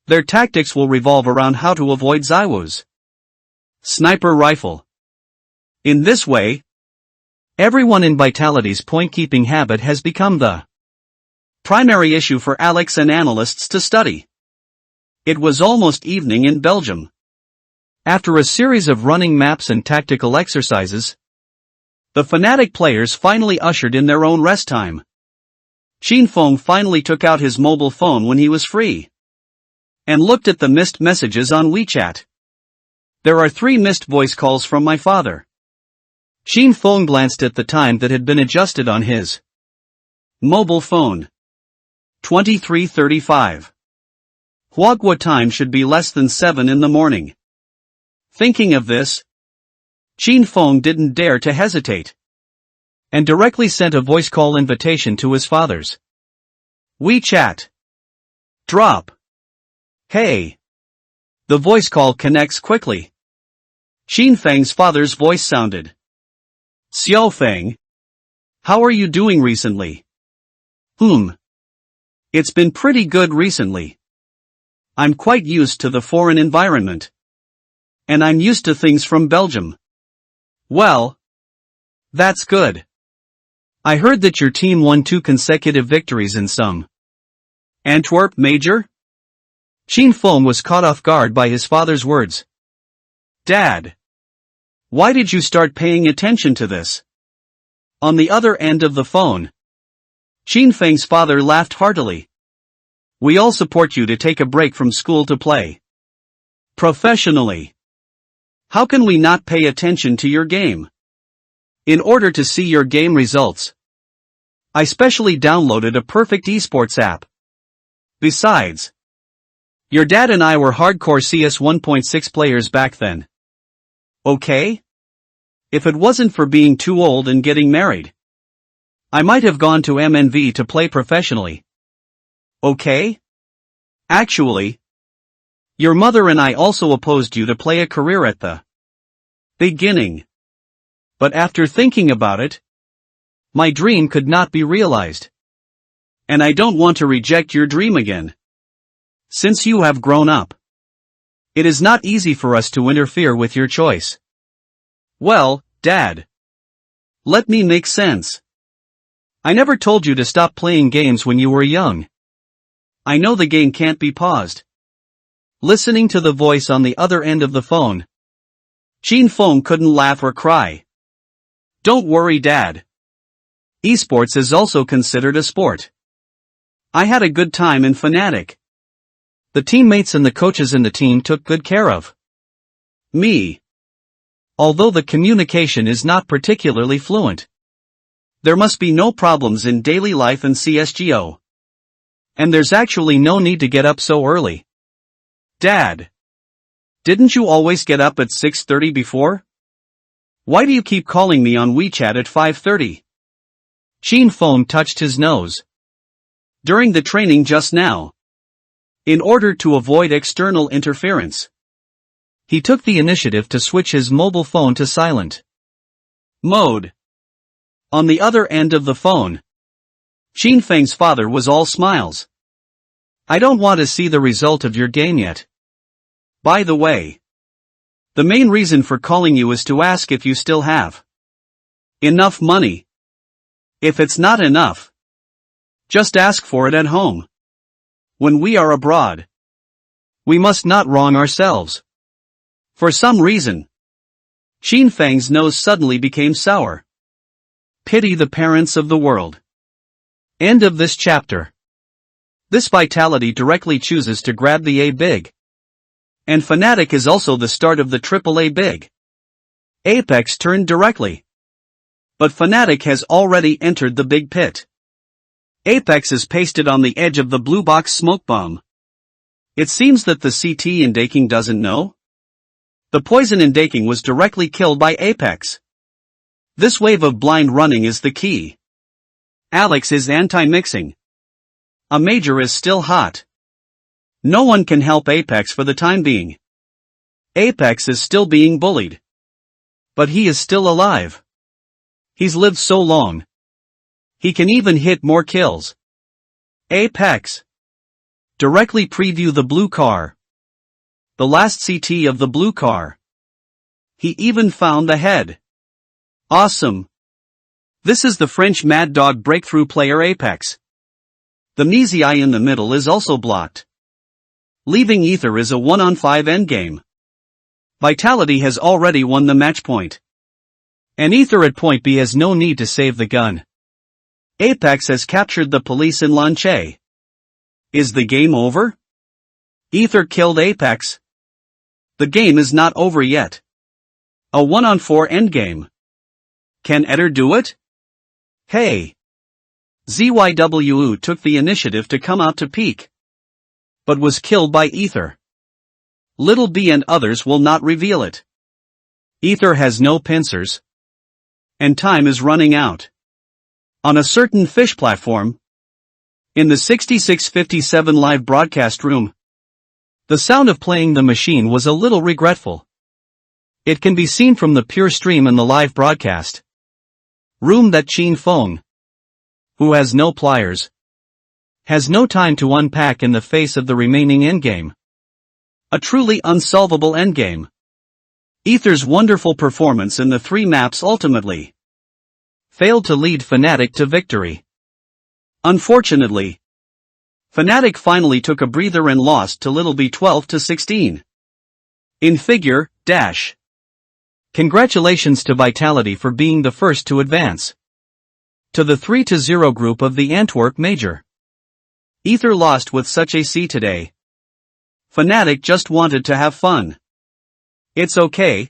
their tactics will revolve around how to avoid ZYWU's sniper rifle. In this way, everyone in Vitality's point-keeping habit has become the primary issue for Alex and analysts to study. It was almost evening in Belgium. After a series of running maps and tactical exercises, the Fnatic players finally ushered in their own rest time. Qin Feng finally took out his mobile phone when he was free and looked at the missed messages on WeChat. There are 3 missed voice calls from my father. Qin Feng glanced at the time that had been adjusted on his mobile phone. 23:35. Huagua time should be less than 7 in the morning. Thinking of this, Qin Feng didn't dare to hesitate and directly sent a voice call invitation to his father's WeChat. Drop. Hey. The voice call connects quickly. Qin Feng's father's voice sounded. Xiao Feng. How are you doing recently? It's been pretty good recently. I'm quite used to the foreign environment. And I'm used to things from Belgium. Well, that's good. I heard that your team won 2 consecutive victories in some Antwerp, Major? Chin Feng was caught off guard by his father's words. Dad. Why did you start paying attention to this? On the other end of the phone, Chin Feng's father laughed heartily. We all support you to take a break from school to play professionally. How can we not pay attention to your game? In order to see your game results, I specially downloaded a perfect esports app. Besides, your dad and I were hardcore CS 1.6 players back then. Okay? If it wasn't for being too old and getting married, I might have gone to MNV to play professionally. Okay? Actually, your mother and I also opposed you to play a career at the beginning. But after thinking about it, my dream could not be realized. And I don't want to reject your dream again. Since you have grown up, it is not easy for us to interfere with your choice. Well, Dad, let me make sense. I never told you to stop playing games when you were young. I know the game can't be paused. Listening to the voice on the other end of the phone, Chin Feng couldn't laugh or cry. Don't worry, Dad. Esports is also considered a sport. I had a good time in Fnatic. The teammates and the coaches in the team took good care of me. Although the communication is not particularly fluent, there must be no problems in daily life in CSGO. And there's actually no need to get up so early. Dad. Didn't you always get up at 6:30 before? Why do you keep calling me on WeChat at 5:30? Chin Feng touched his nose. During the training just now. In order to avoid external interference. He took the initiative to switch his mobile phone to silent mode. On the other end of the phone, Chin Feng's father was all smiles. I don't want to see the result of your game yet. By the way, the main reason for calling you is to ask if you still have enough money. If it's not enough, just ask for it at home. When we are abroad, we must not wrong ourselves. For some reason, Chin Feng's nose suddenly became sour. Pity the parents of the world. End of this chapter. This Vitality directly chooses to grab the A big. And Fnatic is also the start of the AAA big. Apex turned directly. But Fnatic has already entered the big pit. Apex is pasted on the edge of the blue box smoke bomb. It seems that the CT in Daking doesn't know. The poison in Daking was directly killed by Apex. This wave of blind running is the key. Alex is anti-mixing. A major is still hot. No one can help Apex for the time being. Apex is still being bullied. But he is still alive. He's lived so long. He can even hit more kills. Apex. Directly preview the blue car. The last CT of the blue car. He even found the head. Awesome. This is the French Mad Dog breakthrough player Apex. The Mezi in the middle is also blocked. Leaving Ether is a 1-on-5 endgame. Vitality has already won the match point. And Ether at point B has no need to save the gun. Apex has captured the police in Lanche. Is the game over? Ether killed Apex. The game is not over yet. A 1-on-4 endgame. Can Eder do it? Hey. ZYWU took the initiative to come out to peek. But was killed by Ether. Little B and others will not reveal it. Ether has no pincers. And time is running out. On a certain fish platform. In the 6657 live broadcast room. The sound of playing the machine was a little regretful. It can be seen from the pure stream in the live broadcast room that Chin Feng, who has no pliers, has no time to unpack in the face of the remaining endgame. A truly unsolvable endgame. Ether's wonderful performance in the 3 maps ultimately failed to lead Fnatic to victory. Unfortunately, Fnatic finally took a breather and lost to Little B 12-16. In figure, dash. Congratulations to Vitality for being the first to advance to the 3-0 group of the Antwerp Major. Ether lost with such a C today. Fnatic just wanted to have fun. It's okay.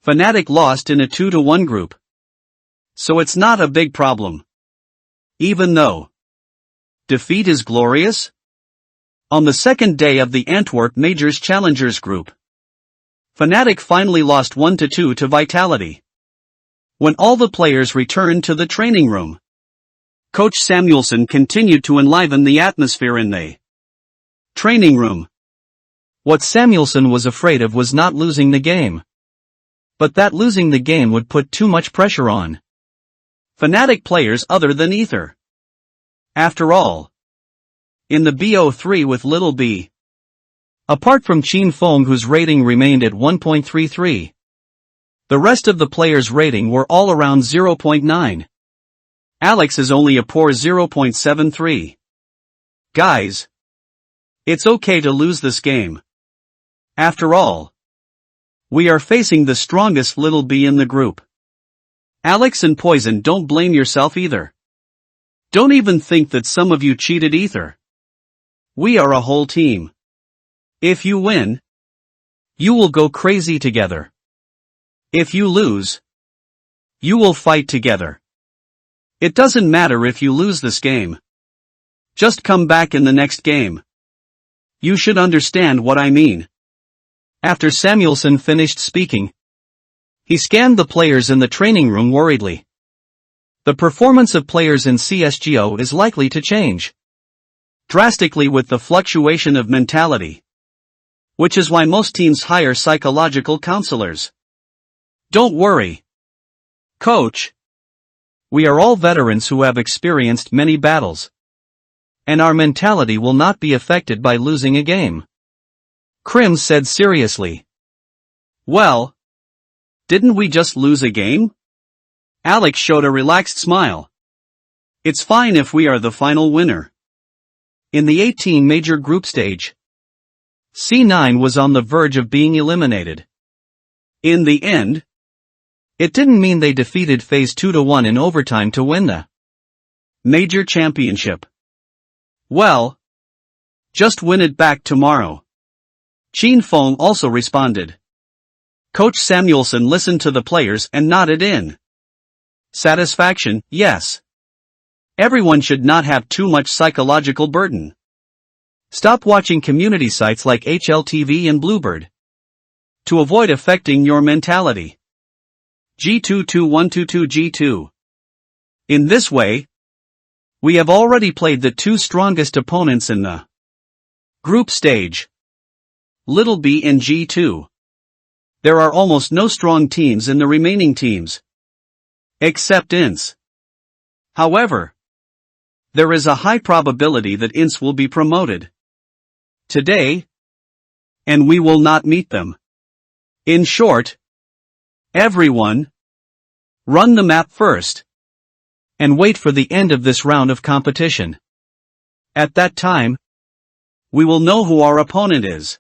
Fnatic lost in a 2-1 group. So it's not a big problem. Even though defeat is glorious. On the second day of the Antwerp Majors Challengers Group, Fnatic finally lost 1-2 to Vitality. When all the players returned to the training room, Coach Samuelson continued to enliven the atmosphere in the training room. What Samuelson was afraid of was not losing the game, but that losing the game would put too much pressure on Fnatic players other than Ether. After all, in the BO3 with Little B, apart from Qin Feng, whose rating remained at 1.33, the rest of the players' rating were all around 0.9. Alex is only a poor 0.73. Guys, it's okay to lose this game. After all, we are facing the strongest Little B in the group. Alex and Poison, don't blame yourself either. Don't even think that some of you cheated Ether. We are a whole team. If you win, you will go crazy together. If you lose, you will fight together. It doesn't matter if you lose this game. Just come back in the next game. You should understand what I mean. After Samuelson finished speaking, he scanned the players in the training room worriedly. The performance of players in CSGO is likely to change drastically with the fluctuation of mentality, which is why most teams hire psychological counselors. Don't worry, Coach. We are all veterans who have experienced many battles, and our mentality will not be affected by losing a game, Krim said seriously. Well, didn't we just lose a game? Alex showed a relaxed smile. It's fine if we are the final winner. In the 18 major group stage, C9 was on the verge of being eliminated. In the end, it didn't mean they defeated FaZe 2-1 in overtime to win the major championship. Well, just win it back tomorrow. Qin Feng also responded. Coach Samuelson listened to the players and nodded in satisfaction. Yes. Everyone should not have too much psychological burden. Stop watching community sites like HLTV and Bluebird to avoid affecting your mentality. G22122G2. In this way, we have already played the two strongest opponents in the group stage, Little B and G2. There are almost no strong teams in the remaining teams, except INS. However, there is a high probability that INS will be promoted today, and we will not meet them. In short, everyone, run the map first, and wait for the end of this round of competition. At that time, we will know who our opponent is,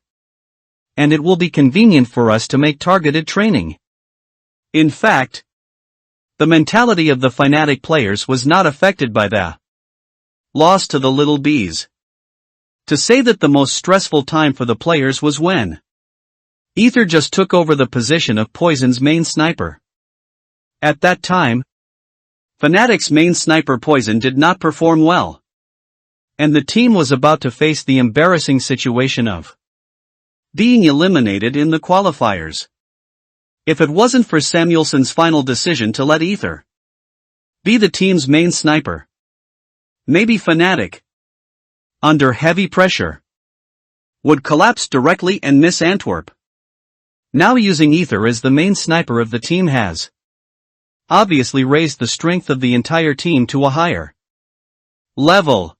and it will be convenient for us to make targeted training. In fact, the mentality of the Fnatic players was not affected by the loss to the Little Bs. To say that the most stressful time for the players was when Ether just took over the position of Poison's main sniper. At that time, Fnatic's main sniper Poison did not perform well, and the team was about to face the embarrassing situation of being eliminated in the qualifiers. If it wasn't for Samuelson's final decision to let Ether be the team's main sniper, maybe Fnatic, under heavy pressure, would collapse directly and miss Antwerp. Now using Ether as the main sniper of the team has obviously raised the strength of the entire team to a higher level,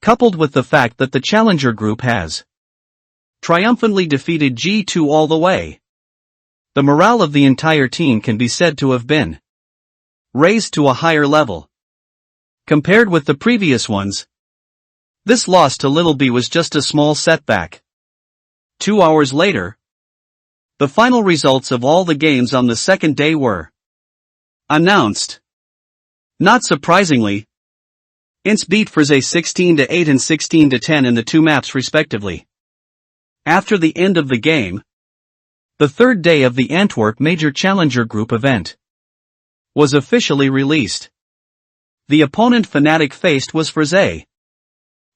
coupled with the fact that the challenger group has triumphantly defeated G2 all the way. The morale of the entire team can be said to have been raised to a higher level compared with the previous ones. This loss to Little B was just a small setback. 2 hours later, the final results of all the games on the second day were announced. Not surprisingly, Ince beat Frise 16-8 and 16-10 in the two maps respectively. After the end of the game, the third day of the Antwerp Major Challenger Group event was officially released. The opponent Fnatic faced was Frise,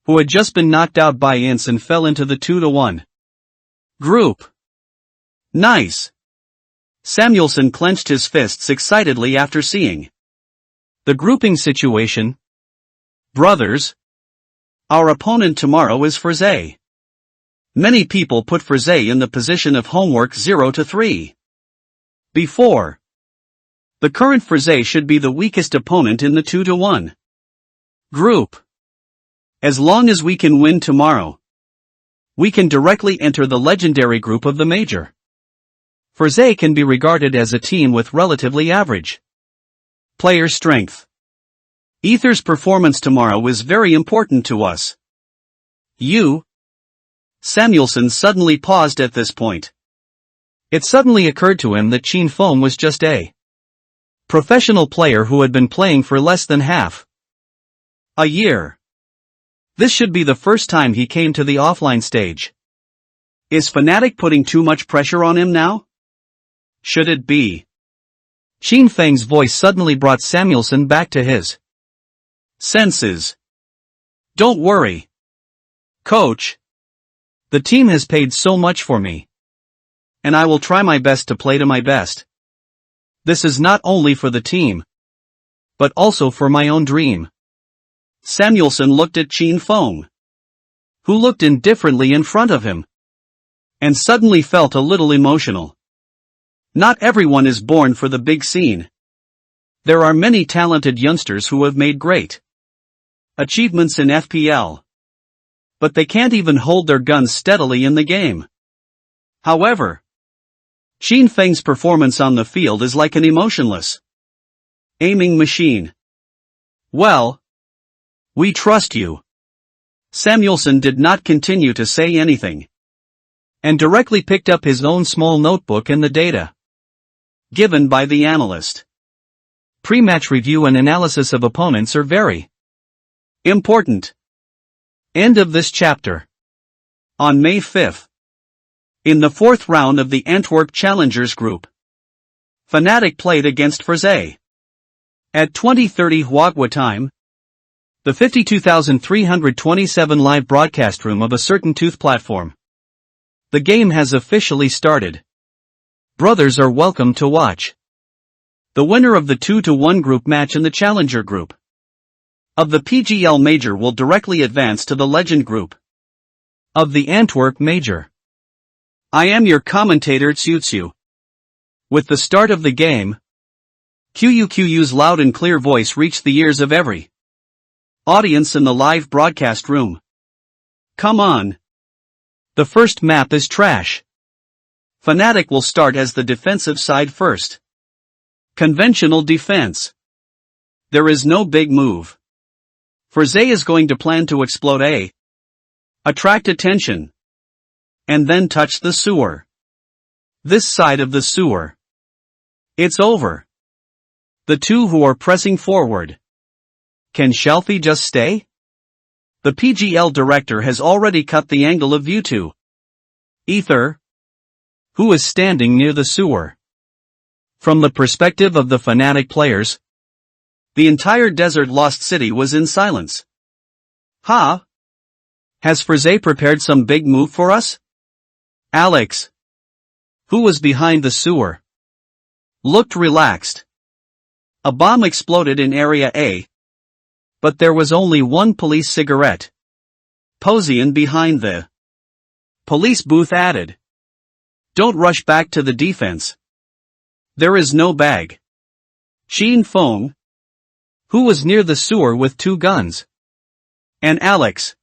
who had just been knocked out by Ince and fell into the 2-1 group. Nice! Samuelson clenched his fists excitedly after seeing the grouping situation. Brothers, our opponent tomorrow is Frise. Many people put Frise in the position of homework 0-3. Before. The current Frise should be the weakest opponent in the 2-1 group. As long as we can win tomorrow, we can directly enter the legendary group of the major. Frise can be regarded as a team with relatively average player strength. Ether's performance tomorrow is very important to us. Samuelson suddenly paused at this point. It suddenly occurred to him that Chin Fong was just a professional player who had been playing for less than half a year. This should be the first time he came to the offline stage. Is Fnatic putting too much pressure on him now? Should it be? Chin Feng's voice suddenly brought Samuelson back to his senses. Don't worry, coach. The team has paid so much for me, and I will try my best to play to my best. This is not only for the team, but also for my own dream. Samuelson looked at Chin Fong, who looked indifferently in front of him, and suddenly felt a little emotional. Not everyone is born for the big scene. There are many talented youngsters who have made great achievements in FPL. But they can't even hold their guns steadily in the game. However, Chin Feng's performance on the field is like an emotionless aiming machine. Well, we trust you. Samuelson did not continue to say anything, and directly picked up his own small notebook and the data given by the analyst. Pre-match review and analysis of opponents are very important. End of this chapter. On May 5th, in the fourth round of the Antwerp Challengers Group, Fnatic played against Frise. At 20:30 Huagua time, the 52,327 live broadcast room of a certain tooth platform. The game has officially started. Brothers are welcome to watch. The winner of the 2-1 group match in the Challenger Group of the PGL Major will directly advance to the Legend Group of the Antwerp Major. I am your commentator Tsutsu. With the start of the game, QU's loud and clear voice reached the ears of every audience in the live broadcast room. Come on. The first map is trash. Fnatic will start as the defensive side first. Conventional defense. There is no big move. Frise is going to plan to explode attract attention, and then touch the sewer. This side of the sewer. It's over. The two who are pressing forward. Can Shelfie just stay? The PGL director has already cut the angle of view to Ether, who is standing near the sewer. From the perspective of the Fnatic players, the entire Desert Lost City was in silence. Ha! Has Frise prepared some big move for us? Alex, who was behind the sewer, looked relaxed. A bomb exploded in Area A, but there was only one police cigarette Posian behind the police booth added. Don't rush back to the defense. There is no bag. Chin Fong, who was near the sewer with 2 guns, and Alex,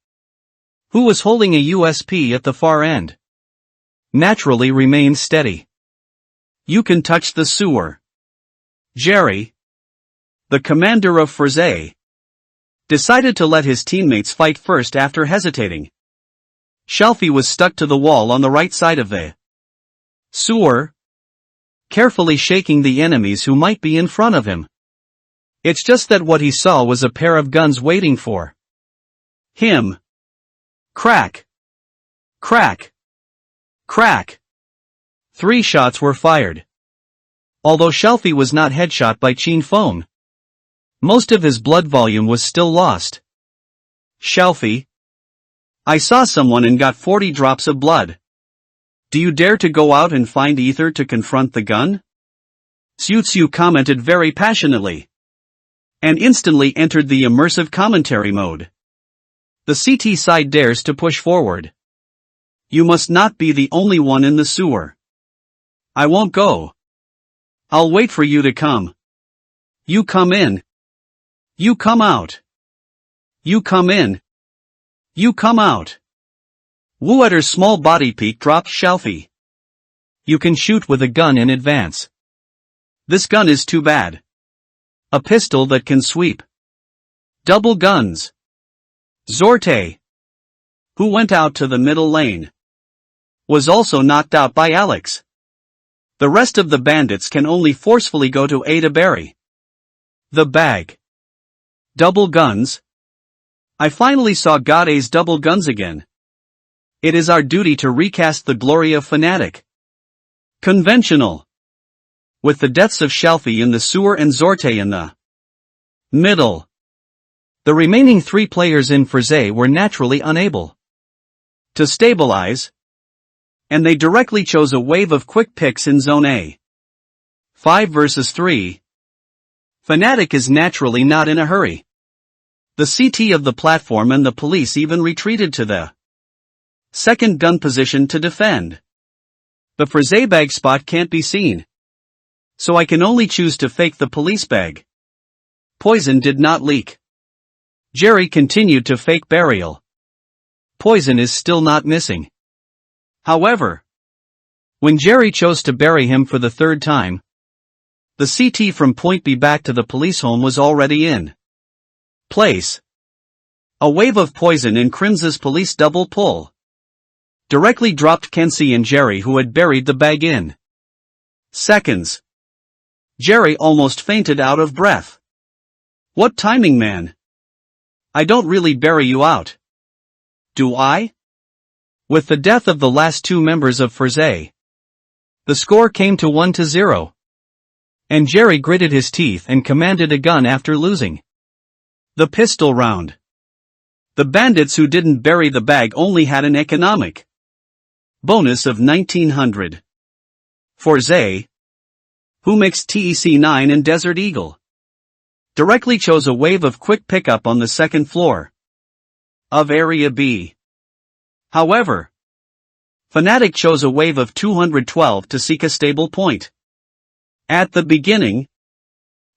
who was holding a USP at the far end, naturally remained steady. You can touch the sewer. Jerry, the commander of Frise, decided to let his teammates fight first after hesitating. Shelfie was stuck to the wall on the right side of the sewer, carefully shaking the enemies who might be in front of him. It's just that what he saw was a pair of guns waiting for him. Crack! Crack! Crack! 3 shots were fired. Although Shelfie was not headshot by Chin Fong, most of his blood volume was still lost. Shelfie, I saw someone and got 40 drops of blood. Do you dare to go out and find Ether to confront the gun? Xiu commented very passionately, and instantly entered the immersive commentary mode. The CT side dares to push forward. You must not be the only one in the sewer. I won't go. I'll wait for you to come. You come in. You come out. You come in. You come out. Wuetter's small body peak dropped Shelfie. You can shoot with a gun in advance. This gun is too bad. A pistol that can sweep. Double guns. Zorte, who went out to the middle lane, was also knocked out by Alex. The rest of the bandits can only forcefully go to aid a Barry. The bag. Double guns. I finally saw Gade's double guns again. It is our duty to recast the glory of Fnatic. Conventional. With the deaths of Shelfie in the sewer and Zorte in the middle, the remaining 3 players in Fnatic were naturally unable to stabilize, and they directly chose a wave of quick picks in Zone A. 5 versus 3. Fnatic is naturally not in a hurry. The CT of the platform and the police even retreated to the second gun position to defend. The Fnatic bag spot can't be seen, so I can only choose to fake the police bag. Poison did not leak. Jerry continued to fake burial. Poison is still not missing. However, when Jerry chose to bury him for the 3rd time, the CT from point B back to the police home was already in place. A wave of poison in Crimson's police double pull directly dropped Kenzie and Jerry, who had buried the bag in seconds. Jerry almost fainted out of breath. What timing, man? I don't really bury you out. Do I? With the death of the last 2 members of Fnatic, the score came to 1-0. And Jerry gritted his teeth and commanded a gun after losing the pistol round. The bandits who didn't bury the bag only had an economic bonus of 1900. Fnatic, who mixed TEC-9 and Desert Eagle, directly chose a wave of quick pickup on the 2nd floor of Area B. However, Fnatic chose a wave of 212 to seek a stable point. At the beginning,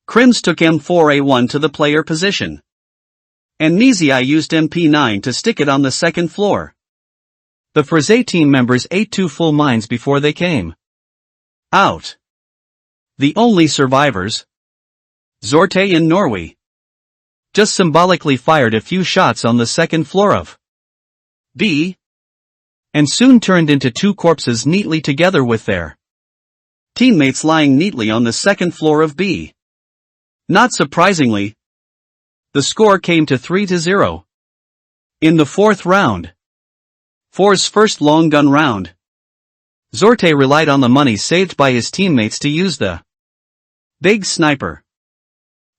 Crims took M4A1 to the player position, and Mizai used MP9 to stick it on the 2nd floor. The Fnatic team members ate 2 full mines before they came out. The only survivors, Zorte and Norway, just symbolically fired a few shots on the 2nd floor of B, and soon turned into 2 corpses neatly together with their teammates lying neatly on the 2nd floor of B. Not surprisingly, the score came to 3-0. In the 4th round, 4's first long gun round, Zorte relied on the money saved by his teammates to use the big sniper.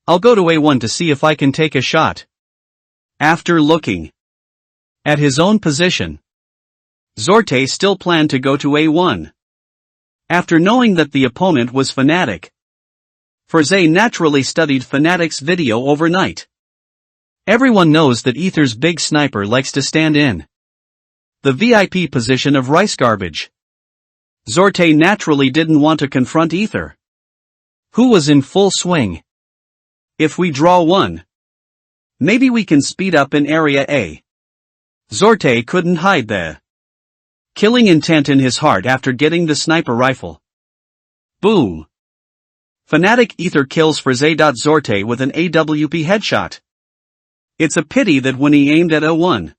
I'll go to A1 to see if I can take a shot. After looking at his own position, Zorte still planned to go to A1. After knowing that the opponent was Fnatic, Fnatic naturally studied Fnatic's video overnight. Everyone knows that Ether's big sniper likes to stand in the VIP position of rice garbage. Zorte naturally didn't want to confront Ether, who was in full swing. If we draw 1, maybe we can speed up in Area A. Zorte couldn't hide the killing intent in his heart after getting the sniper rifle. Boom! Fnatic Ether kills Fnatic. Zorte with an AWP headshot. It's a pity that when he aimed at A1,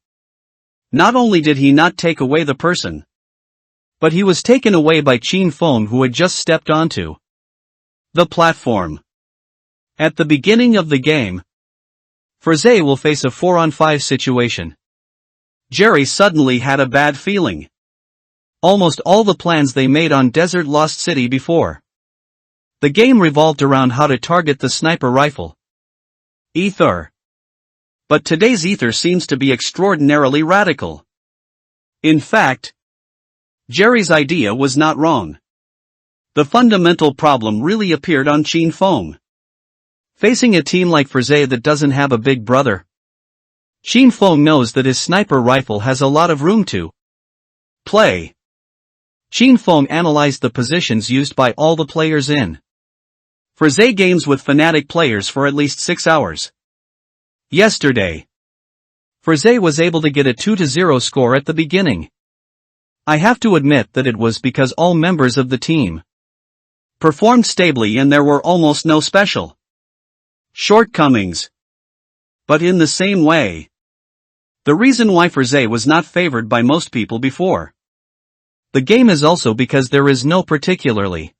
not only did he not take away the person, but he was taken away by Chin Fong, who had just stepped onto the platform. At the beginning of the game, Frise will face a 4-on-5 situation. Jerry suddenly had a bad feeling. Almost all the plans they made on Desert Lost City before the game revolved around how to target the sniper rifle. Ether. But today's Ether seems to be extraordinarily radical. In fact, Jerry's idea was not wrong. The fundamental problem really appeared on Chin Fong. Facing a team like Frise that doesn't have a big brother, Chin Fong knows that his sniper rifle has a lot of room to play. Chin Fong analyzed the positions used by all the players in Frise games with Fnatic players for at least 6 hours. Yesterday, Frise was able to get a 2-0 score at the beginning. I have to admit that it was because all members of the team performed stably and there were almost no special shortcomings. But in the same way, the reason why Frise was not favored by most people before the game is also because there is no particularly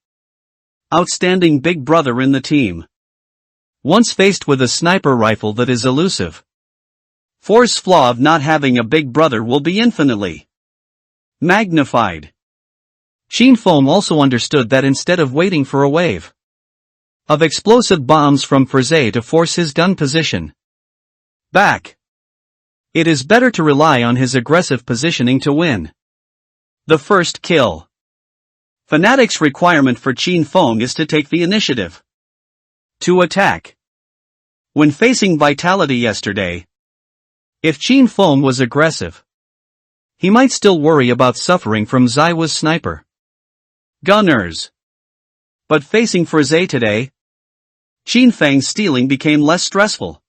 outstanding big brother in the team. Once faced with a sniper rifle that is elusive, For's flaw of not having a big brother will be infinitely magnified. Chin Fong also understood that instead of waiting for a wave of explosive bombs from Frise to force his gun position back, it is better to rely on his aggressive positioning to win the first kill. Fnatic's requirement for Chin Fong is to take the initiative to attack. When facing Vitality yesterday, if Chin Fong was aggressive, he might still worry about suffering from Zaiwa's sniper gunners. But facing Frise today, Chin Fang's stealing became less stressful.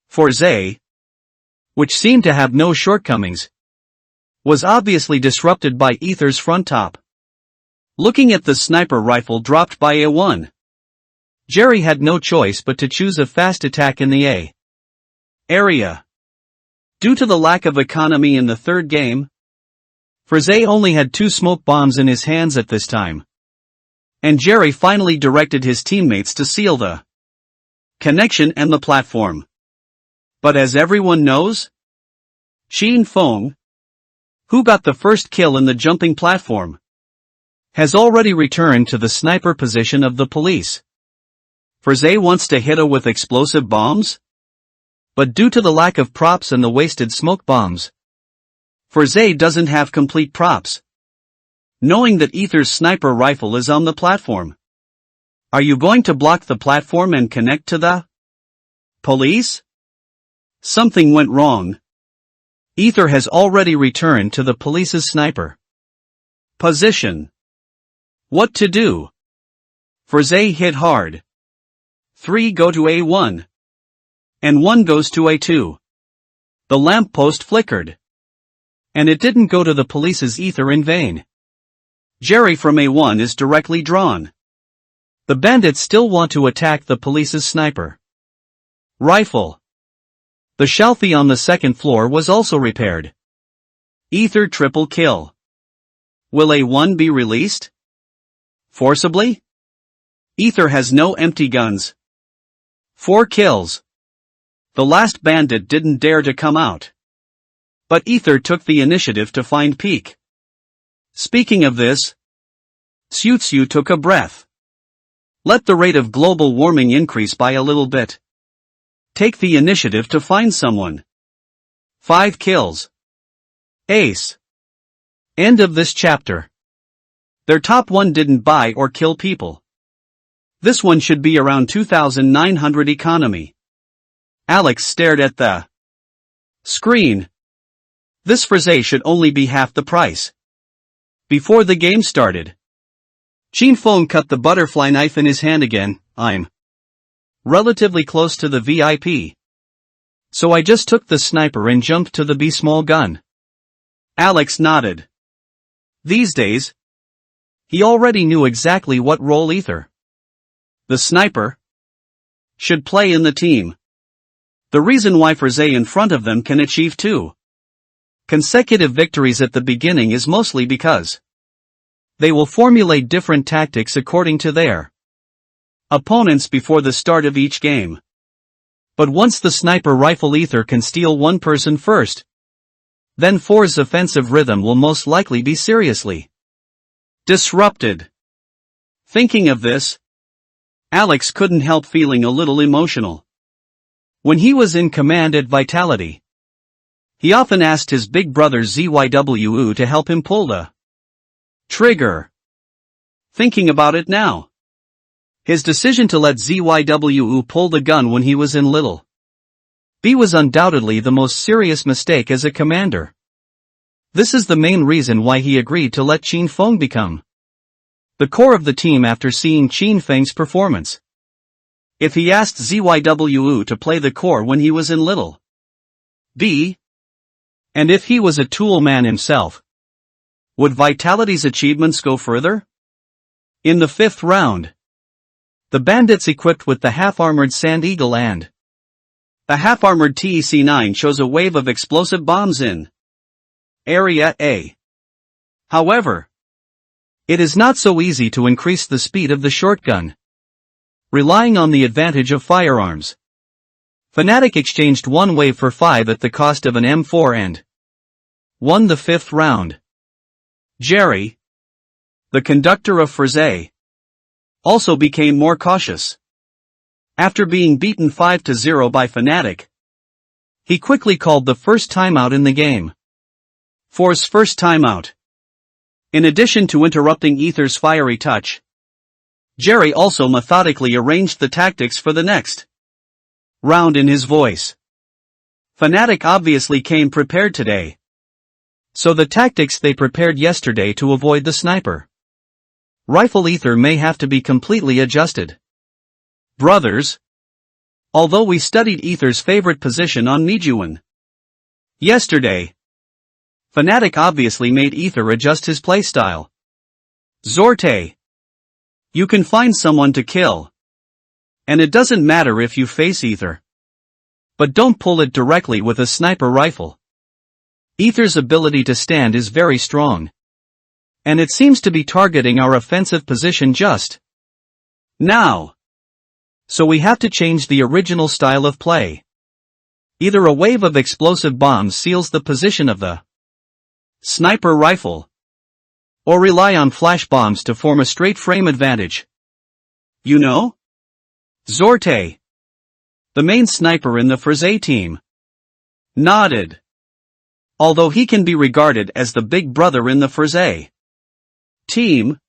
Frise, which seemed to have no shortcomings, was obviously disrupted by Ether's front top. Looking at the sniper rifle dropped by A1, Jerry had no choice but to choose a fast attack in the A area. Due to the lack of economy in the third game, Frise only had 2 smoke bombs in his hands at this time. And Jerry finally directed his teammates to seal the connection and the platform. But as everyone knows, Chin Fong, who got the first kill in the jumping platform, has already returned to the sniper position of the police. Frise wants to hit her with explosive bombs? But due to the lack of props and the wasted smoke bombs, Frise doesn't have complete props. Knowing that Ether's sniper rifle is on the platform, are you going to block the platform and connect to the police? Something went wrong. Ether has already returned to the police's sniper position. What to do? Frise hit hard. 3 go to A1. And 1 goes to A2. The lamppost flickered. And it didn't go to the police's Ether in vain. Jerry from A1 is directly drawn. The bandits still want to attack the police's sniper rifle. The shelfie on the second floor was also repaired. Ether triple kill. Will A1 be released forcibly? Ether has no empty guns. 4 kills. The last bandit didn't dare to come out. But Ether took the initiative to find peak. Speaking of this, Tsu took a breath. Let the rate of global warming increase by a little bit. Take the initiative to find someone. 5 kills. Ace. End of this chapter. Their top 1 didn't buy or kill people. This one should be around 2,900 economy. Alex stared at the screen. This Frise should only be half the price. Before the game started, Chin Fong cut the butterfly knife in his hand again. I'm relatively close to the VIP. So I just took the sniper and jumped to the B small gun. Alex nodded. These days, he already knew exactly what role Ether, the sniper, should play in the team. The reason why Frise in front of them can achieve 2 consecutive victories at the beginning is mostly because they will formulate different tactics according to their opponents before the start of each game. But once the sniper rifle ether can steal one person first, then 4's offensive rhythm will most likely be seriously disrupted. Thinking of this, Alex couldn't help feeling a little emotional. When he was in command at Vitality, he often asked his big brother ZYWU to help him pull the trigger. Thinking about it now, his decision to let ZYWU pull the gun when he was in Little B was undoubtedly the most serious mistake as a commander. This is the main reason why he agreed to let Qin Feng become the core of the team after seeing Qin Feng's performance. If he asked ZYWU to play the core when he was in Little B, and if he was a tool man himself, would Vitality's achievements go further? In the 5th round, the bandits equipped with the half-armored Sand Eagle and the half-armored TEC-9 chose a wave of explosive bombs in Area A. However, it is not so easy to increase the speed of the shotgun, relying on the advantage of firearms. Fnatic exchanged one wave for 5 at the cost of an M4 and won the 5th round. Jerry, the conductor of Frise, also became more cautious. After being beaten 5-0 by Fnatic, he quickly called the first timeout in the game. 4's first timeout. In addition to interrupting Ether's fiery touch, Jerry also methodically arranged the tactics for the next round in his voice. Fnatic obviously came prepared today, so the tactics they prepared yesterday to avoid the sniper rifle ether may have to be completely adjusted. Brothers, although we studied Ether's favorite position on Nijuan yesterday, Fnatic obviously made Ether adjust his playstyle. Zorte, you can find someone to kill, and it doesn't matter if you face Ether, but don't pull it directly with a sniper rifle. Ether's ability to stand is very strong, and it seems to be targeting our offensive position just now. So we have to change the original style of play. Either a wave of explosive bombs seals the position of the sniper rifle, or rely on flash bombs to form a straight frame advantage. You know? Zorte, the main sniper in the Frise team, nodded. Although he can be regarded as the big brother in the Frise team,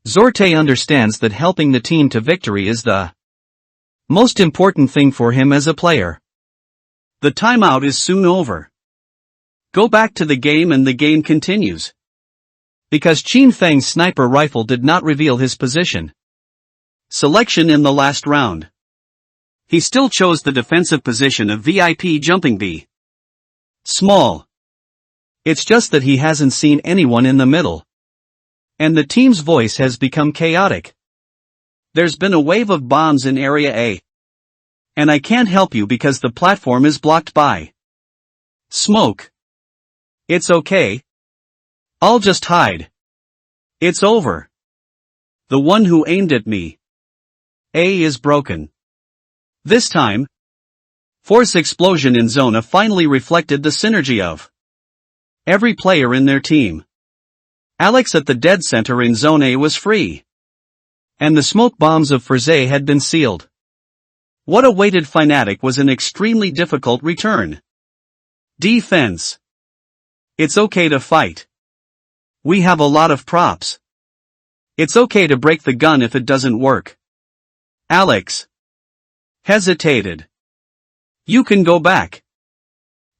Zorte understands that helping the team to victory is the most important thing for him as a player. The timeout is soon over. Go back to the game and the game continues. Because Qin Feng's sniper rifle did not reveal his position selection in the last round, he still chose the defensive position of VIP jumping B. Small. It's just that he hasn't seen anyone in the middle, and the team's voice has become chaotic. There's been a wave of bombs in Area A, and I can't help you because the platform is blocked by smoke. It's okay. I'll just hide. It's over. The one who aimed at me. A is broken. This time, Force explosion in Zone A finally reflected the synergy of every player in their team. Alex at the dead center in Zone A was free, and the smoke bombs of Frise had been sealed. What awaited Fnatic was an extremely difficult return. Defense. It's okay to fight. We have a lot of props. It's okay to break the gun if it doesn't work. Alex hesitated. You can go back.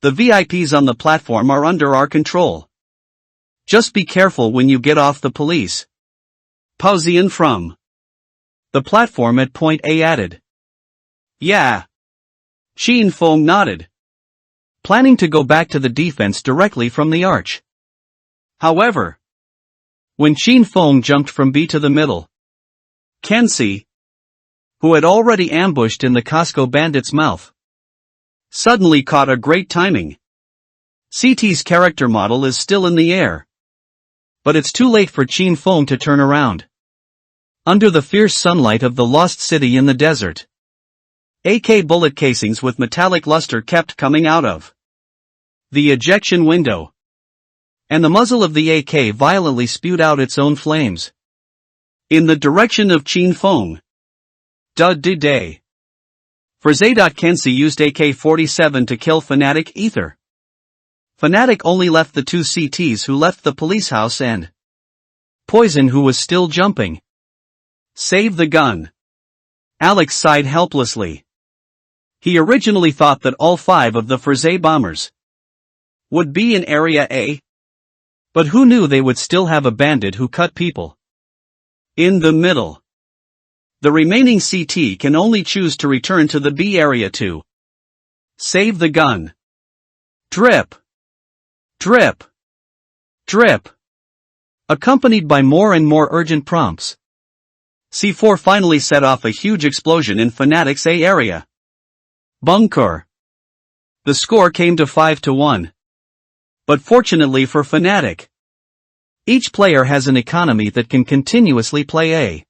The VIPs on the platform are under our control. Just be careful when you get off the police. Pausian from the platform at point A added. Yeah. Qin Feng nodded, planning to go back to the defense directly from the arch. However, when Qin Feng jumped from B to the middle, Kensi, who had already ambushed in the Costco bandit's mouth, Suddenly caught a great timing. CT's character model is still in the air. But it's too late for Qin Feng to turn around. Under the fierce sunlight of the lost city in the desert, AK bullet casings with metallic luster kept coming out of the ejection window, and the muzzle of the AK violently spewed out its own flames in the direction of Qin Feng. Day. Kensi used AK-47 to kill Fnatic Ether. Fnatic only left the two CTs who left the police house and Poison, who was still jumping. Save the gun. Alex sighed helplessly. He originally thought that all 5 of the Frzay bombers would be in Area A. But who knew they would still have a bandit who cut people in the middle. The remaining CT can only choose to return to the B area to save the gun. Drip. Drip. Drip. Accompanied by more and more urgent prompts, C4 finally set off a huge explosion in Fnatic's A area. Bunker. The score came to 5-1. But fortunately for Fnatic, each player has an economy that can continuously play a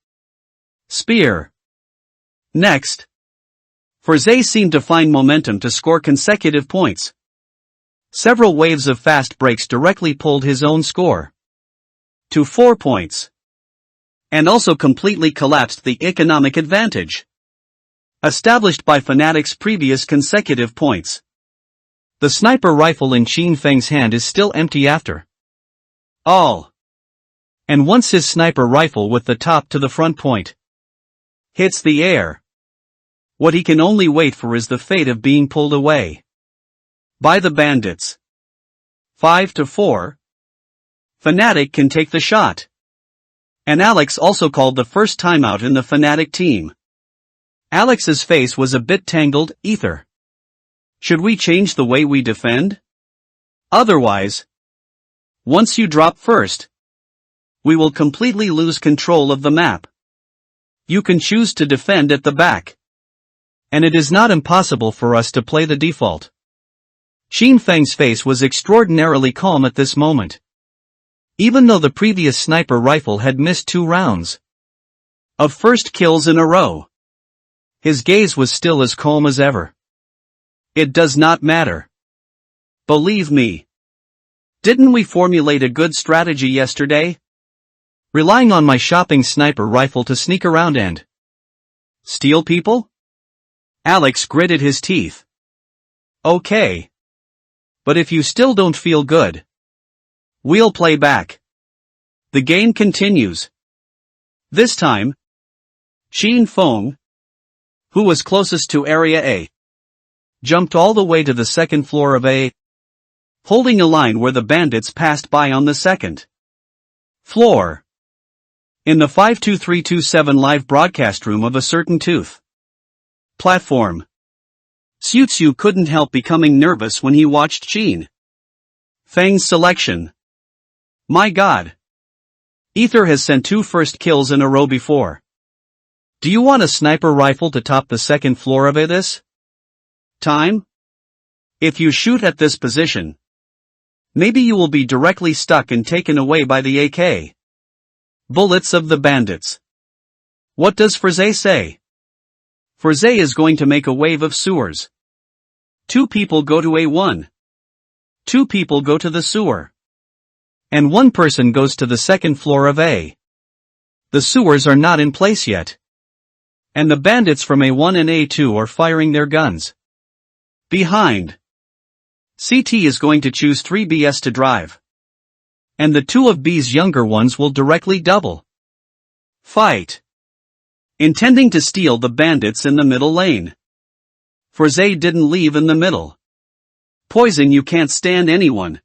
spear. Next, Frzay seemed to find momentum to score consecutive points. Several waves of fast breaks directly pulled his own score to 4 points. And also completely collapsed the economic advantage established by Fnatic's previous consecutive points. The sniper rifle in Qin Feng's hand is still empty after all. And once his sniper rifle with the top to the front point hits the air, what he can only wait for is the fate of being pulled away by the bandits. 5-4. Fnatic can take the shot. And Alex also called the first timeout in the Fnatic team. Alex's face was a bit tangled. Ether, should we change the way we defend? Otherwise, once you drop first, we will completely lose control of the map. You can choose to defend at the back. And it is not impossible for us to play the default. Qin Feng's face was extraordinarily calm at this moment. Even though the previous sniper rifle had missed 2 rounds of first kills in a row, his gaze was still as calm as ever. It does not matter. Believe me. Didn't we formulate a good strategy yesterday? Relying on my shopping sniper rifle to sneak around and steal people? Alex gritted his teeth. Okay. But if you still don't feel good, we'll play back. The game continues. This time, Qin Feng, who was closest to Area A, jumped all the way to the second floor of A, holding a line where the bandits passed by on the second floor. In the 52327 live broadcast room of a certain tooth platform, Xiuxiu couldn't help becoming nervous when he watched Qin Feng's selection. My god. Ether has sent 2 first kills in a row before. Do you want a sniper rifle to top the second floor of it this time? If you shoot at this position, maybe you will be directly stuck and taken away by the AK bullets of the bandits. What does Frzay say? Frzay is going to make a wave of sewers. 2 people go to A1. 2 people go to the sewer. And 1 person goes to the second floor of A. The sewers are not in place yet. And the bandits from A1 and A2 are firing their guns behind. CT is going to choose 3 BS to drive. And the 2 of B's younger ones will directly double fight, intending to steal the bandits in the middle lane. Frzay didn't leave in the middle. Poison, you can't stand anyone.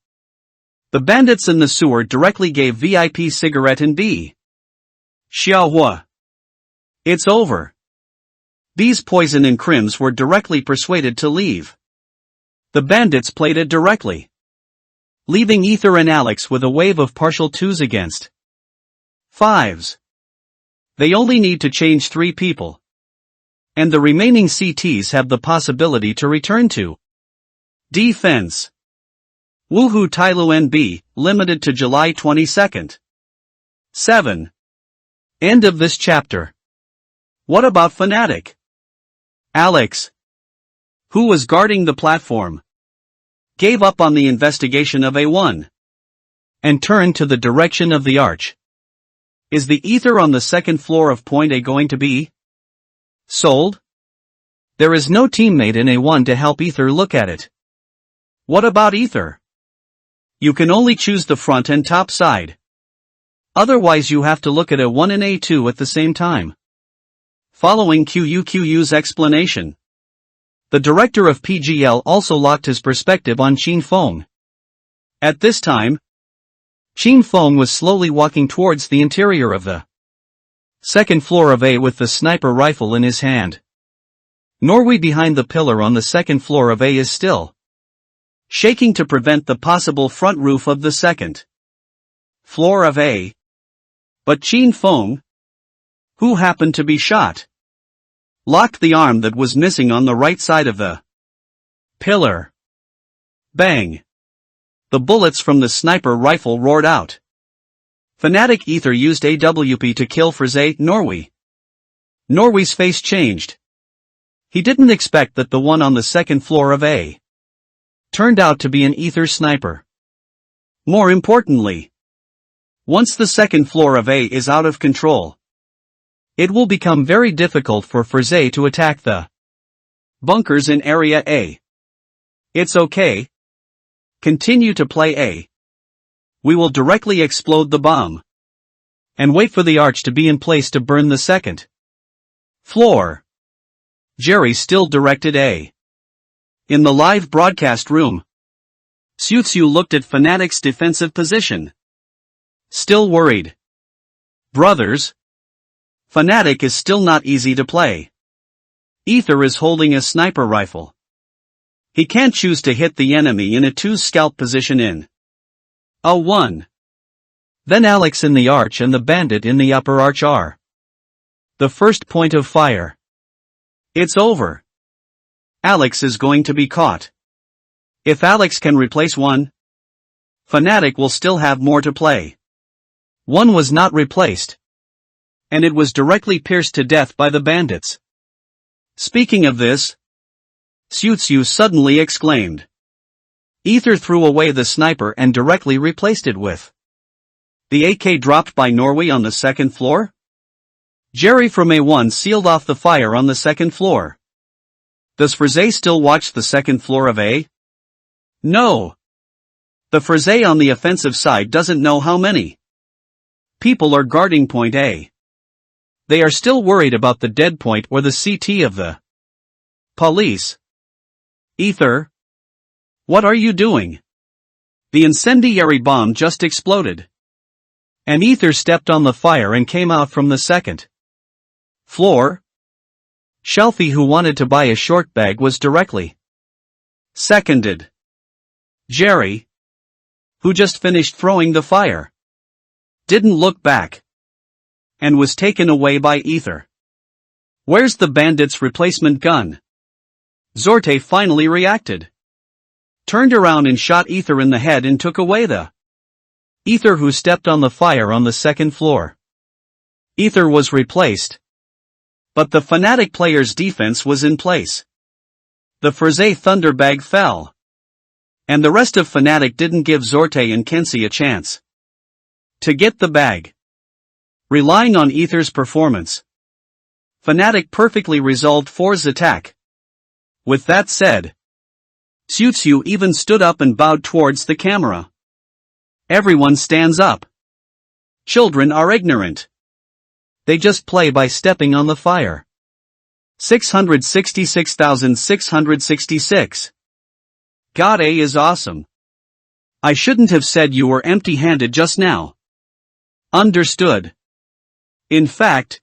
The bandits in the sewer directly gave VIP cigarette and B. Xiaohua. It's over. B's Poison and Crims were directly persuaded to leave. The bandits played it directly, leaving Ether and Alex with a wave of partial 2s against 5s. They only need to change 3 people. And the remaining CTs have the possibility to return to Defense. Woohoo Tyloo NB, limited to July 22nd. 7. End of this chapter. What about Fnatic? Alex, who was guarding the platform, gave up on the investigation of A1 and turned to the direction of the arch. Is the ether on the second floor of point A going to be sold? There is no teammate in A1 to help ether look at it. What about ether? You can only choose the front and top side. Otherwise you have to look at A1 and A2 at the same time. Following QUQU's explanation, the director of PGL also locked his perspective on Qin Feng. At this time, Qin Feng was slowly walking towards the interior of the second floor of A with the sniper rifle in his hand. Norway behind the pillar on the second floor of A is still shaking to prevent the possible front roof of the second floor of A. But Qin Feng, who happened to be shot, locked the arm that was missing on the right side of the pillar. Bang! The bullets from the sniper rifle roared out. Fnatic Ether used AWP to kill Frisé Norway. Norway's face changed. He didn't expect that the one on the second floor of A turned out to be an Ether sniper. More importantly, once the second floor of A is out of control, it will become very difficult for Frisé to attack the bunkers in Area A. It's okay. Continue to play A. We will directly explode the bomb and wait for the arch to be in place to burn the second floor. Jerry still directed A. In the live broadcast room, Xiuxiu looked at Fnatic's defensive position. Still worried. Brothers, Fnatic is still not easy to play. Ether is holding a sniper rifle. He can't choose to hit the enemy in a 2 scalp position in A1. Then Alex in the arch and the bandit in the upper arch are the first point of fire. It's over. Alex is going to be caught. If Alex can replace one, Fnatic will still have more to play. One was not replaced, and it was directly pierced to death by the bandits. Speaking of this, Xiuxiu suddenly exclaimed. Ether threw away the sniper and directly replaced it with the AK dropped by Norway on the second floor? Jerry from A1 sealed off the fire on the second floor. Does Frisé still watch the second floor of A? No. The Frisé on the offensive side doesn't know how many people are guarding point A. They are still worried about the dead point or the CT of the police. Ether? What are you doing? The incendiary bomb just exploded. And Ether stepped on the fire and came out from the second floor. Shelfie, who wanted to buy a short bag, was directly seconded. Jerry, who just finished throwing the fire, didn't look back and was taken away by Ether. Where's the bandit's replacement gun? Zorte finally reacted. Turned around and shot Ether in the head and took away the Ether, who stepped on the fire on the second floor. Ether was replaced, but the Fnatic player's defense was in place. The Frisé Thunderbag fell, and the rest of Fnatic didn't give Zorte and Kenzie a chance to get the bag. Relying on Ether's performance, Fnatic perfectly resolved Four's attack. With that said, Xiuxiu even stood up and bowed towards the camera. Everyone stands up. Children are ignorant. They just play by stepping on the fire. 666,666. God, A is awesome. I shouldn't have said you were empty-handed just now. Understood. In fact,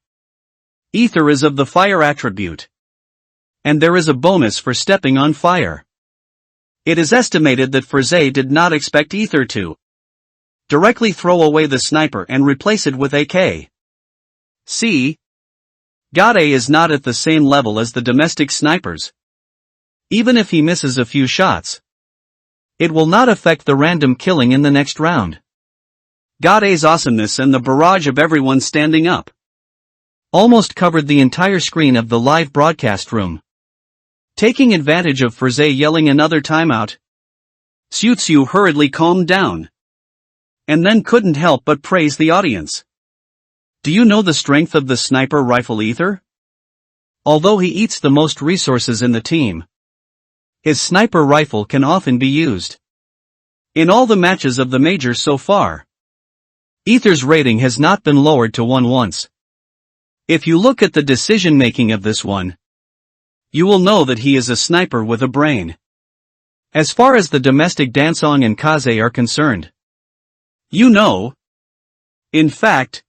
Ether is of the fire attribute, and there is a bonus for stepping on fire. It is estimated that Frisé did not expect Ether to directly throw away the sniper and replace it with AK. See? Gade is not at the same level as the domestic snipers. Even if he misses a few shots, It will not affect the random killing in the next round. God's awesomeness and the barrage of everyone standing up almost covered the entire screen of the live broadcast room. Taking advantage of Furze yelling another timeout, Xiu hurriedly calmed down. And then couldn't help but praise the audience. Do you know the strength of the sniper rifle Ether? Although he eats the most resources in the team, his sniper rifle can often be used. In all the matches of the major so far, Ether's rating has not been lowered to 1 once. If you look at the decision-making of this one, you will know that he is a sniper with a brain. As far as the domestic Dansong and Kaze are concerned, you know, in fact,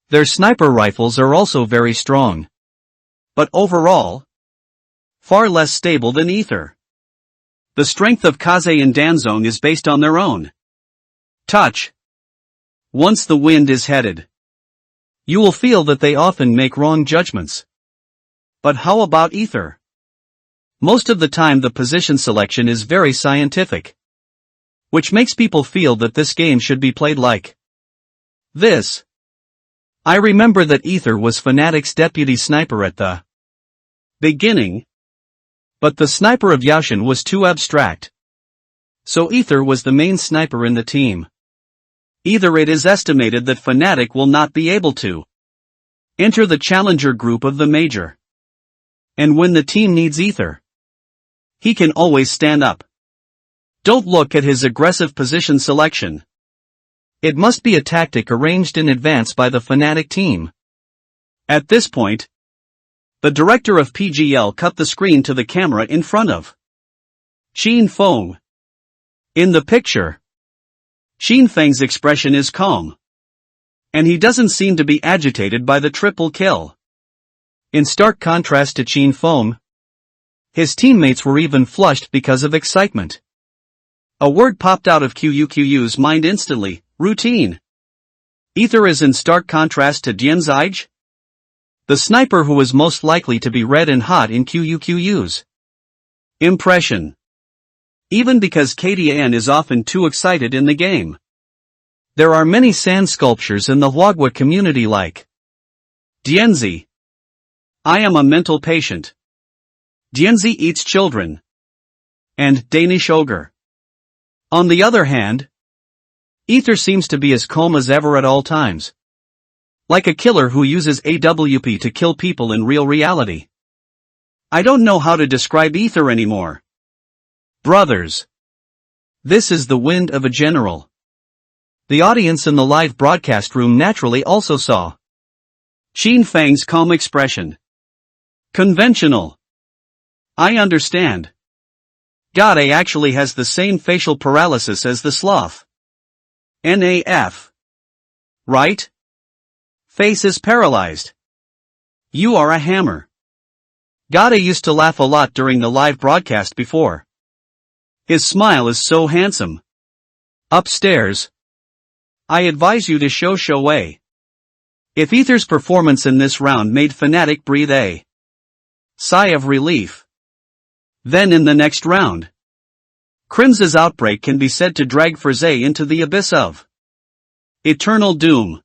their sniper rifles are also very strong. But overall, far less stable than Ether. The strength of Kaze and Dansong is based on their own touch. Once the wind is headed, you will feel that they often make wrong judgments. But how about Ether? Most of the time the position selection is very scientific, which makes people feel that this game should be played like this. I remember that Ether was Fnatic's deputy sniper at the beginning, but the sniper of Yaoshan was too abstract. So Ether was the main sniper in the team. Either it is estimated that Fnatic will not be able to enter the challenger group of the major. And when the team needs Ether, he can always stand up. Don't look at his aggressive position selection. It must be a tactic arranged in advance by the Fnatic team. At this point, the director of PGL cut the screen to the camera in front of Xin Feng. In the picture, Xin Feng's expression is calm, and he doesn't seem to be agitated by the triple kill. In stark contrast to Xin Feng, his teammates were even flushed because of excitement. A word popped out of QU's mind instantly: routine. Ether is in stark contrast to Dianzige, the sniper who was most likely to be red and hot in QU's impression. Even because KDAN is often too excited in the game. There are many sand sculptures in the Huagua community like Dianzi. I am a mental patient. Dianzi eats children. And Danish ogre. On the other hand, Ether seems to be as calm as ever at all times. Like a killer who uses AWP to kill people in real reality. I don't know how to describe Ether anymore. Brothers. This is the wind of a general. The audience in the live broadcast room naturally also saw Xin Feng's calm expression. Conventional. I understand. Gade actually has the same facial paralysis as the sloth. NAF. Right? Face is paralyzed. You are a hammer. Gade used to laugh a lot during the live broadcast before. His smile is so handsome. Upstairs. I advise you to show Wei. If Ether's performance in this round made Fnatic breathe a sigh of relief, then in the next round, Crims's outbreak can be said to drag Furze into the abyss of eternal doom.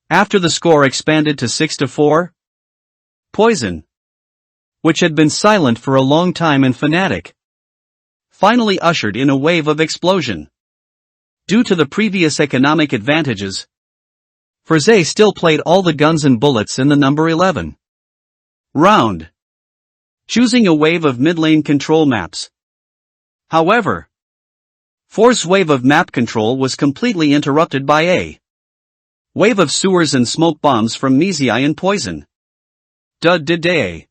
After the score expanded to 6-4, Poison, which had been silent for a long time in Fnatic, finally ushered in a wave of explosion. Due to the previous economic advantages, Furze still played all the guns and bullets in the number 11 round, choosing a wave of mid-lane control maps. However, Force's wave of map control was completely interrupted by a wave of sewers and smoke bombs from Mizai and Poison. Day.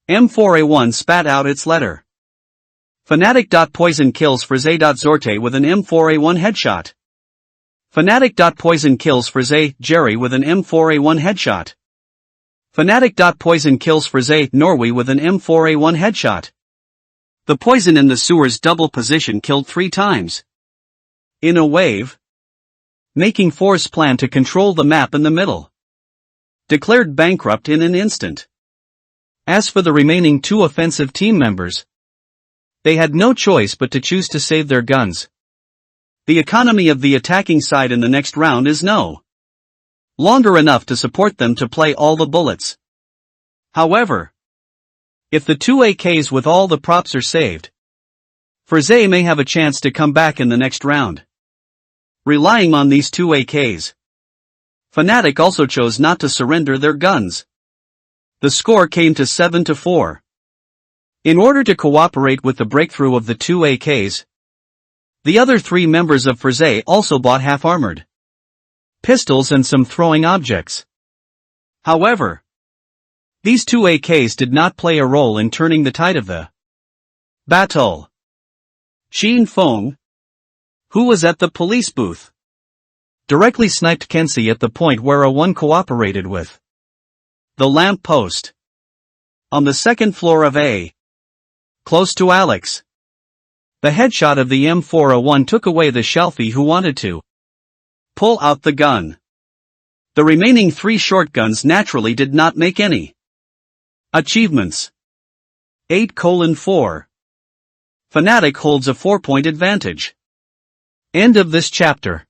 M4A1 spat out its letter. Fnatic.Poison kills Furze.Zorte with an M4A1 headshot. Fnatic.Poison kills Furze Jerry with an M4A1 headshot. Fnatic.Poison kills Furze Norway with an M4A1 headshot. The Poison in the sewers double position killed 3 times in a wave, making Force's plan to control the map in the middle declared bankrupt in an instant. As for the remaining 2 offensive team members, They had no choice but to choose to save their guns. The economy of the attacking side in the next round is no longer enough to support them to play all the bullets. However, if the two AKs with all the props are saved, Frizz may have a chance to come back in the next round. Relying on these two AKs, Fnatic also chose not to surrender their guns. The score came to 7-4. In order to cooperate with the breakthrough of the two AKs, the other three members of Frizz also bought half-armored pistols and some throwing objects. However, these two AKs did not play a role in turning the tide of the battle. Xin Feng, who was at the police booth, directly sniped Kenzie at the point where A1 cooperated with the lamp post on the second floor of A, close to Alex. The headshot of the M4A1 took away the shelfie who wanted to pull out the gun. The remaining three shotguns naturally did not make any achievements. 8:4. Fnatic holds a 4-point advantage. End of this chapter.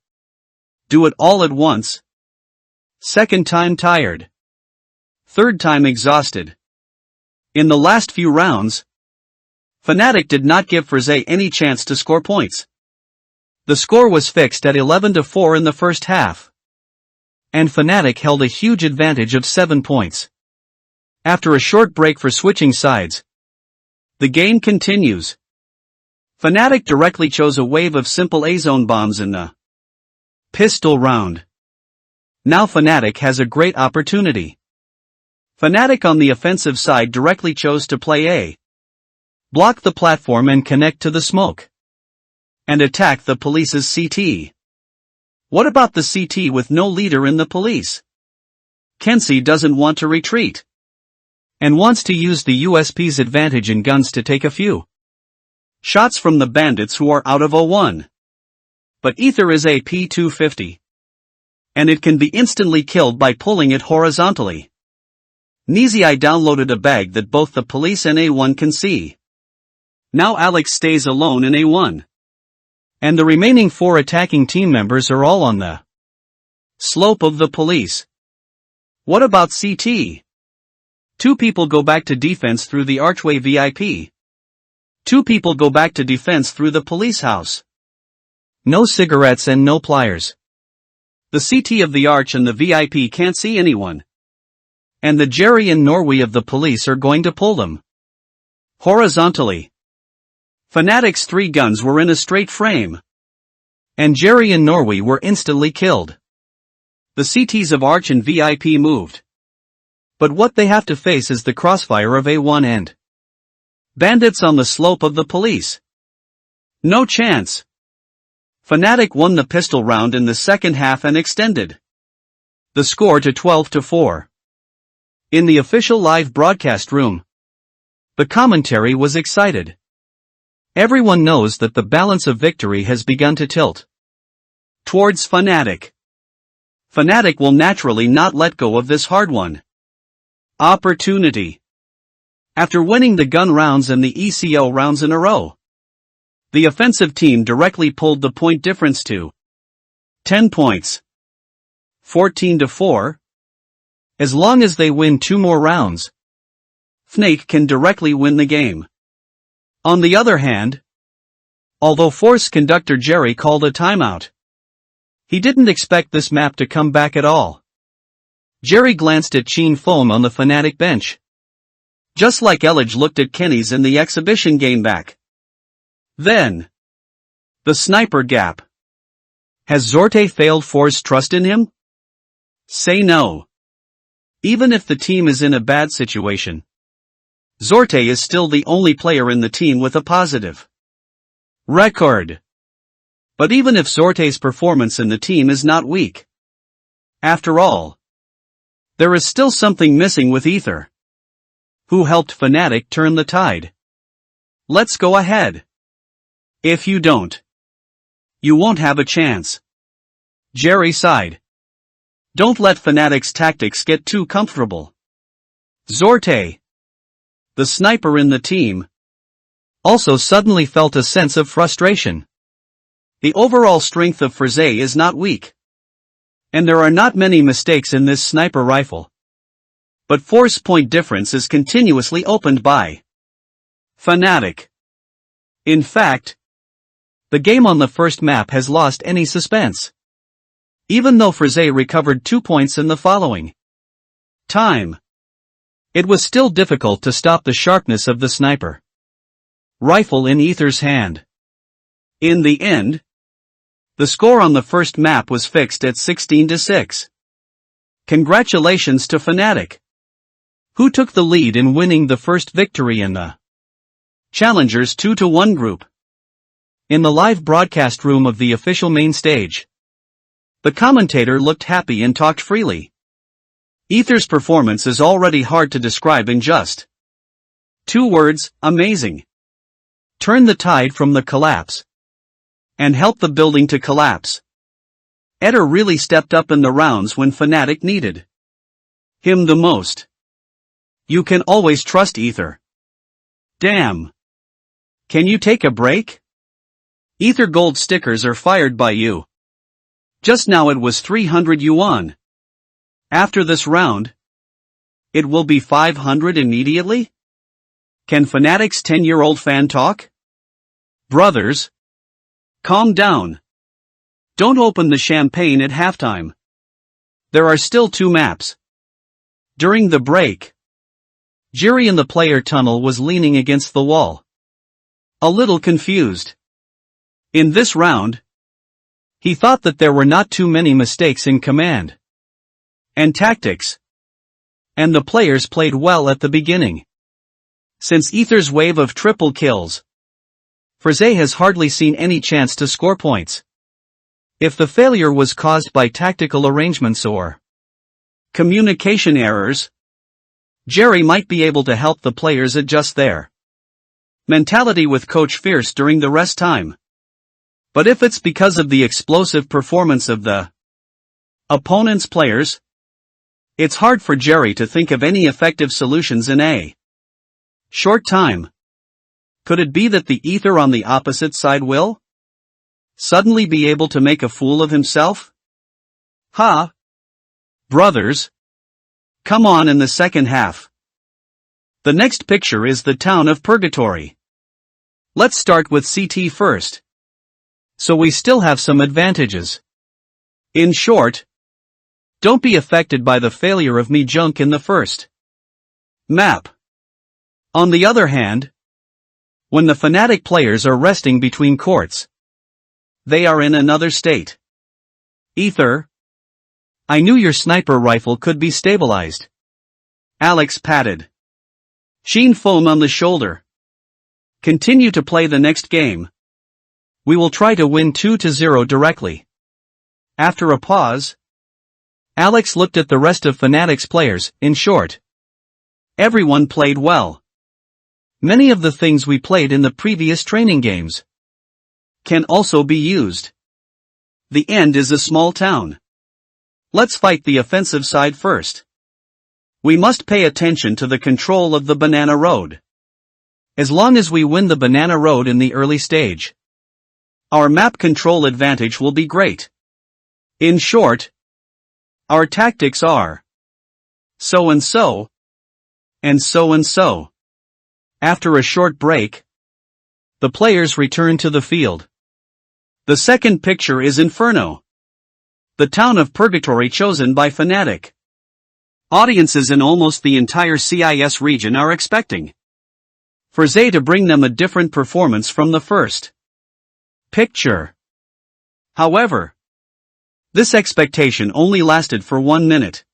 Do it all at once. Second time tired. Third time exhausted. In the last few rounds, Fnatic did not give Frizz any chance to score points. The score was fixed at 11-4 in the first half. And Fnatic held a huge advantage of 7 points. After a short break for switching sides, the game continues. Fnatic directly chose a wave of simple A-zone bombs in the pistol round. Now Fnatic has a great opportunity. Fnatic on the offensive side directly chose to play A, block the platform and connect to the smoke, and attack the police's CT. What about the CT with no leader in the police? Kenzie doesn't want to retreat, and wants to use the USP's advantage in guns to take a few shots from the bandits who are out of O1. But Ether is a P250, and it can be instantly killed by pulling it horizontally. Nizii downloaded a bag that both the police and A1 can see. Now Alex stays alone in A1. And the remaining 4 attacking team members are all on the slope of the police. What about CT? 2 people go back to defense through the archway VIP. 2 people go back to defense through the police house. No cigarettes and no pliers. The CT of the arch and the VIP can't see anyone. And the Jerry and Norway of the police are going to pull them horizontally. Fnatic's 3 guns were in a straight frame, and Jerry and Norway were instantly killed. The CTs of Arch and VIP moved. But what they have to face is the crossfire of A1 and bandits on the slope of the police. No chance. Fnatic won the pistol round in the second half and extended the score to 12-4. In the official live broadcast room, the commentary was excited. Everyone knows that the balance of victory has begun to tilt towards Fnatic. Fnatic will naturally not let go of this hard-won opportunity. After winning the gun rounds and the ECO rounds in a row, the offensive team directly pulled the point difference to 10 points. 14-4. As long as they win 2 more rounds, Fnatic can directly win the game. On the other hand, although Force conductor Jerry called a timeout, he didn't expect this map to come back at all. Jerry glanced at Xin Feng on the Fnatic bench, just like Elage looked at Kenny's in the exhibition game back then. The sniper gap. Has Zorte failed Force's trust in him? Say no. Even if the team is in a bad situation, Zorte is still the only player in the team with a positive record. But even if Zorte's performance in the team is not weak, after all, there is still something missing with Ether, who helped Fnatic turn the tide. Let's go ahead. If you don't, you won't have a chance. Jerry sighed. Don't let Fnatic's tactics get too comfortable. Zorte, the sniper in the team, also suddenly felt a sense of frustration. The overall strength of Frise is not weak. And there are not many mistakes in this sniper rifle. But force point difference is continuously opened by Fnatic. In fact, the game on the first map has lost any suspense. Even though Frise recovered 2 points in the following time, it was still difficult to stop the sharpness of the sniper rifle in Ether's hand. In the end, the score on the first map was fixed at 16-6. Congratulations to Fnatic, who took the lead in winning the first victory in the Challengers 2-1 group. In the live broadcast room of the official main stage, the commentator looked happy and talked freely. Ether's performance is already hard to describe in just 2 words: amazing. Turn the tide from the collapse and help the building to collapse. Eder really stepped up in the rounds when Fnatic needed him the most. You can always trust Ether. Damn. Can you take a break? Ether gold stickers are fired by you. Just now it was 300 yuan. After this round, it will be 500 immediately? Can Fnatic's 10-year-old fan talk? Brothers, calm down. Don't open the champagne at halftime. There are still 2 maps. During the break, Jerry in the player tunnel was leaning against the wall, a little confused. In this round, he thought that there were not too many mistakes in command and tactics, and the players played well at the beginning. Since Ether's wave of triple kills, Frise has hardly seen any chance to score points. If the failure was caused by tactical arrangements or communication errors, Jerry might be able to help the players adjust their mentality with Coach Fierce during the rest time. But if it's because of the explosive performance of the opponent's players, it's hard for Jerry to think of any effective solutions in a short time. Could it be that the Ether on the opposite side will suddenly be able to make a fool of himself? Ha! Brothers, come on in the second half. The next picture is the town of Purgatory. Let's start with CT first, so we still have some advantages. In short, don't be affected by the failure of me junk in the first map. On the other hand, when the Fnatic players are resting between courts, they are in another state. Ether, I knew your sniper rifle could be stabilized. Alex patted Sheen Foam on the shoulder. Continue to play the next game. We will try to win 2-0 directly. After a pause, Alex looked at the rest of Fnatic's players. In short, everyone played well. Many of the things we played in the previous training games can also be used. The end is a small town. Let's fight the offensive side first. We must pay attention to the control of the banana road. As long as we win the banana road in the early stage, our map control advantage will be great. In short, our tactics are so and so, and so and so. After a short break, the players return to the field. The second picture is Inferno, the town of Purgatory chosen by Fnatic. Audiences in almost the entire CIS region are expecting Frise to bring them a different performance from the first picture. However, this expectation only lasted for 1 minute.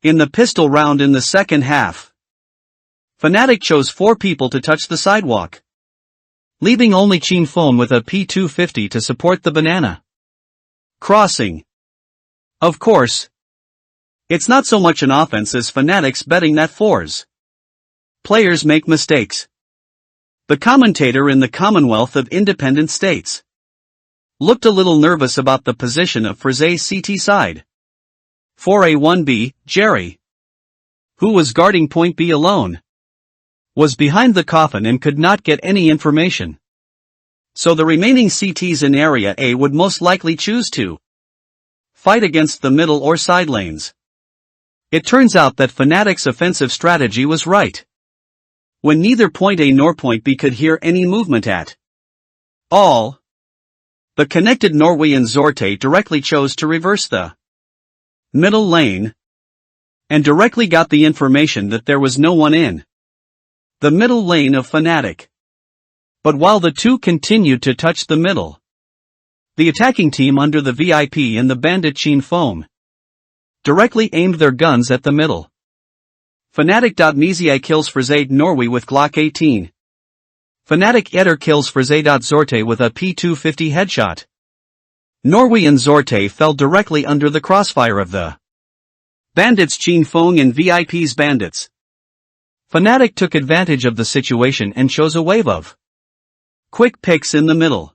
In the pistol round in the second half, Fnatic chose 4 people to touch the sidewalk, leaving only Sheen Foam with a P250 to support the banana crossing. Of course, it's not so much an offense as Fnatic's betting that 4's players make mistakes. The commentator in the Commonwealth of Independent States looked a little nervous about the position of Frise's CT side. 4A1B, Jerry, who was guarding point B alone, was behind the coffin and could not get any information. So the remaining CTs in Area A would most likely choose to fight against the middle or side lanes. It turns out that Fnatic's offensive strategy was right. When neither point A nor point B could hear any movement at all, the connected Norway and Zorte directly chose to reverse the middle lane, and directly got the information that there was no one in the middle lane of Fnatic. But while the two continued to touch the middle, the attacking team under the VIP and the bandit Chin Foam directly aimed their guns at the middle. Fnatic.Mezi kills Frazade Norway with Glock 18. Fnatic Eder kills Frazade.Zorte with a P250 headshot. Norway and Zorte fell directly under the crossfire of the bandits Chin Foam and VIP's bandits. Fnatic took advantage of the situation and chose a wave of quick picks in the middle.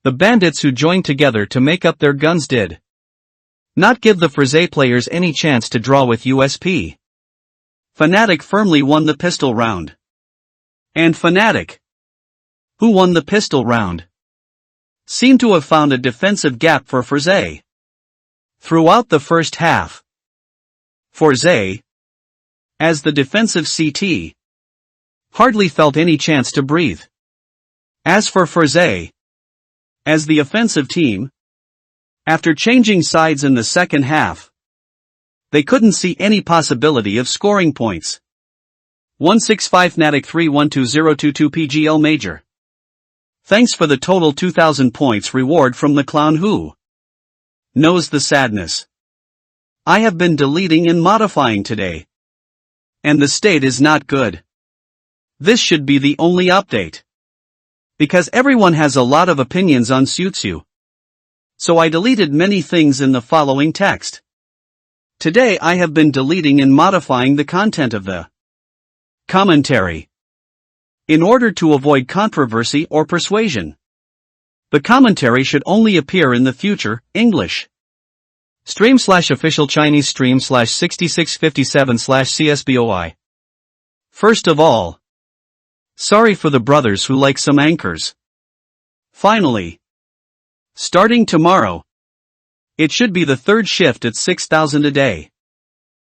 The bandits who joined together to make up their guns did not give the Frazade players any chance to draw with USP. Fnatic firmly won the pistol round. And Fnatic, who won the pistol round, seemed to have found a defensive gap for Frazade throughout the first half. Frazade, as the defensive CT, hardly felt any chance to breathe. As for Frazade, as the offensive team, after changing sides in the second half, they couldn't see any possibility of scoring points. 165 Fnatic 312022 PGL Major. Thanks for the total 2000 points reward from the clown who knows the sadness. I have been deleting and modifying today, and the state is not good. This should be the only update, because everyone has a lot of opinions on Sutsu. So I deleted many things in the following text. Today I have been deleting and modifying the content of the commentary in order to avoid controversy or persuasion. The commentary should only appear in the future, English. Stream/official Chinese stream/6657/CSBOI. First of all, sorry for the brothers who like some anchors. Finally, starting tomorrow, it should be the third shift at 6,000 a day.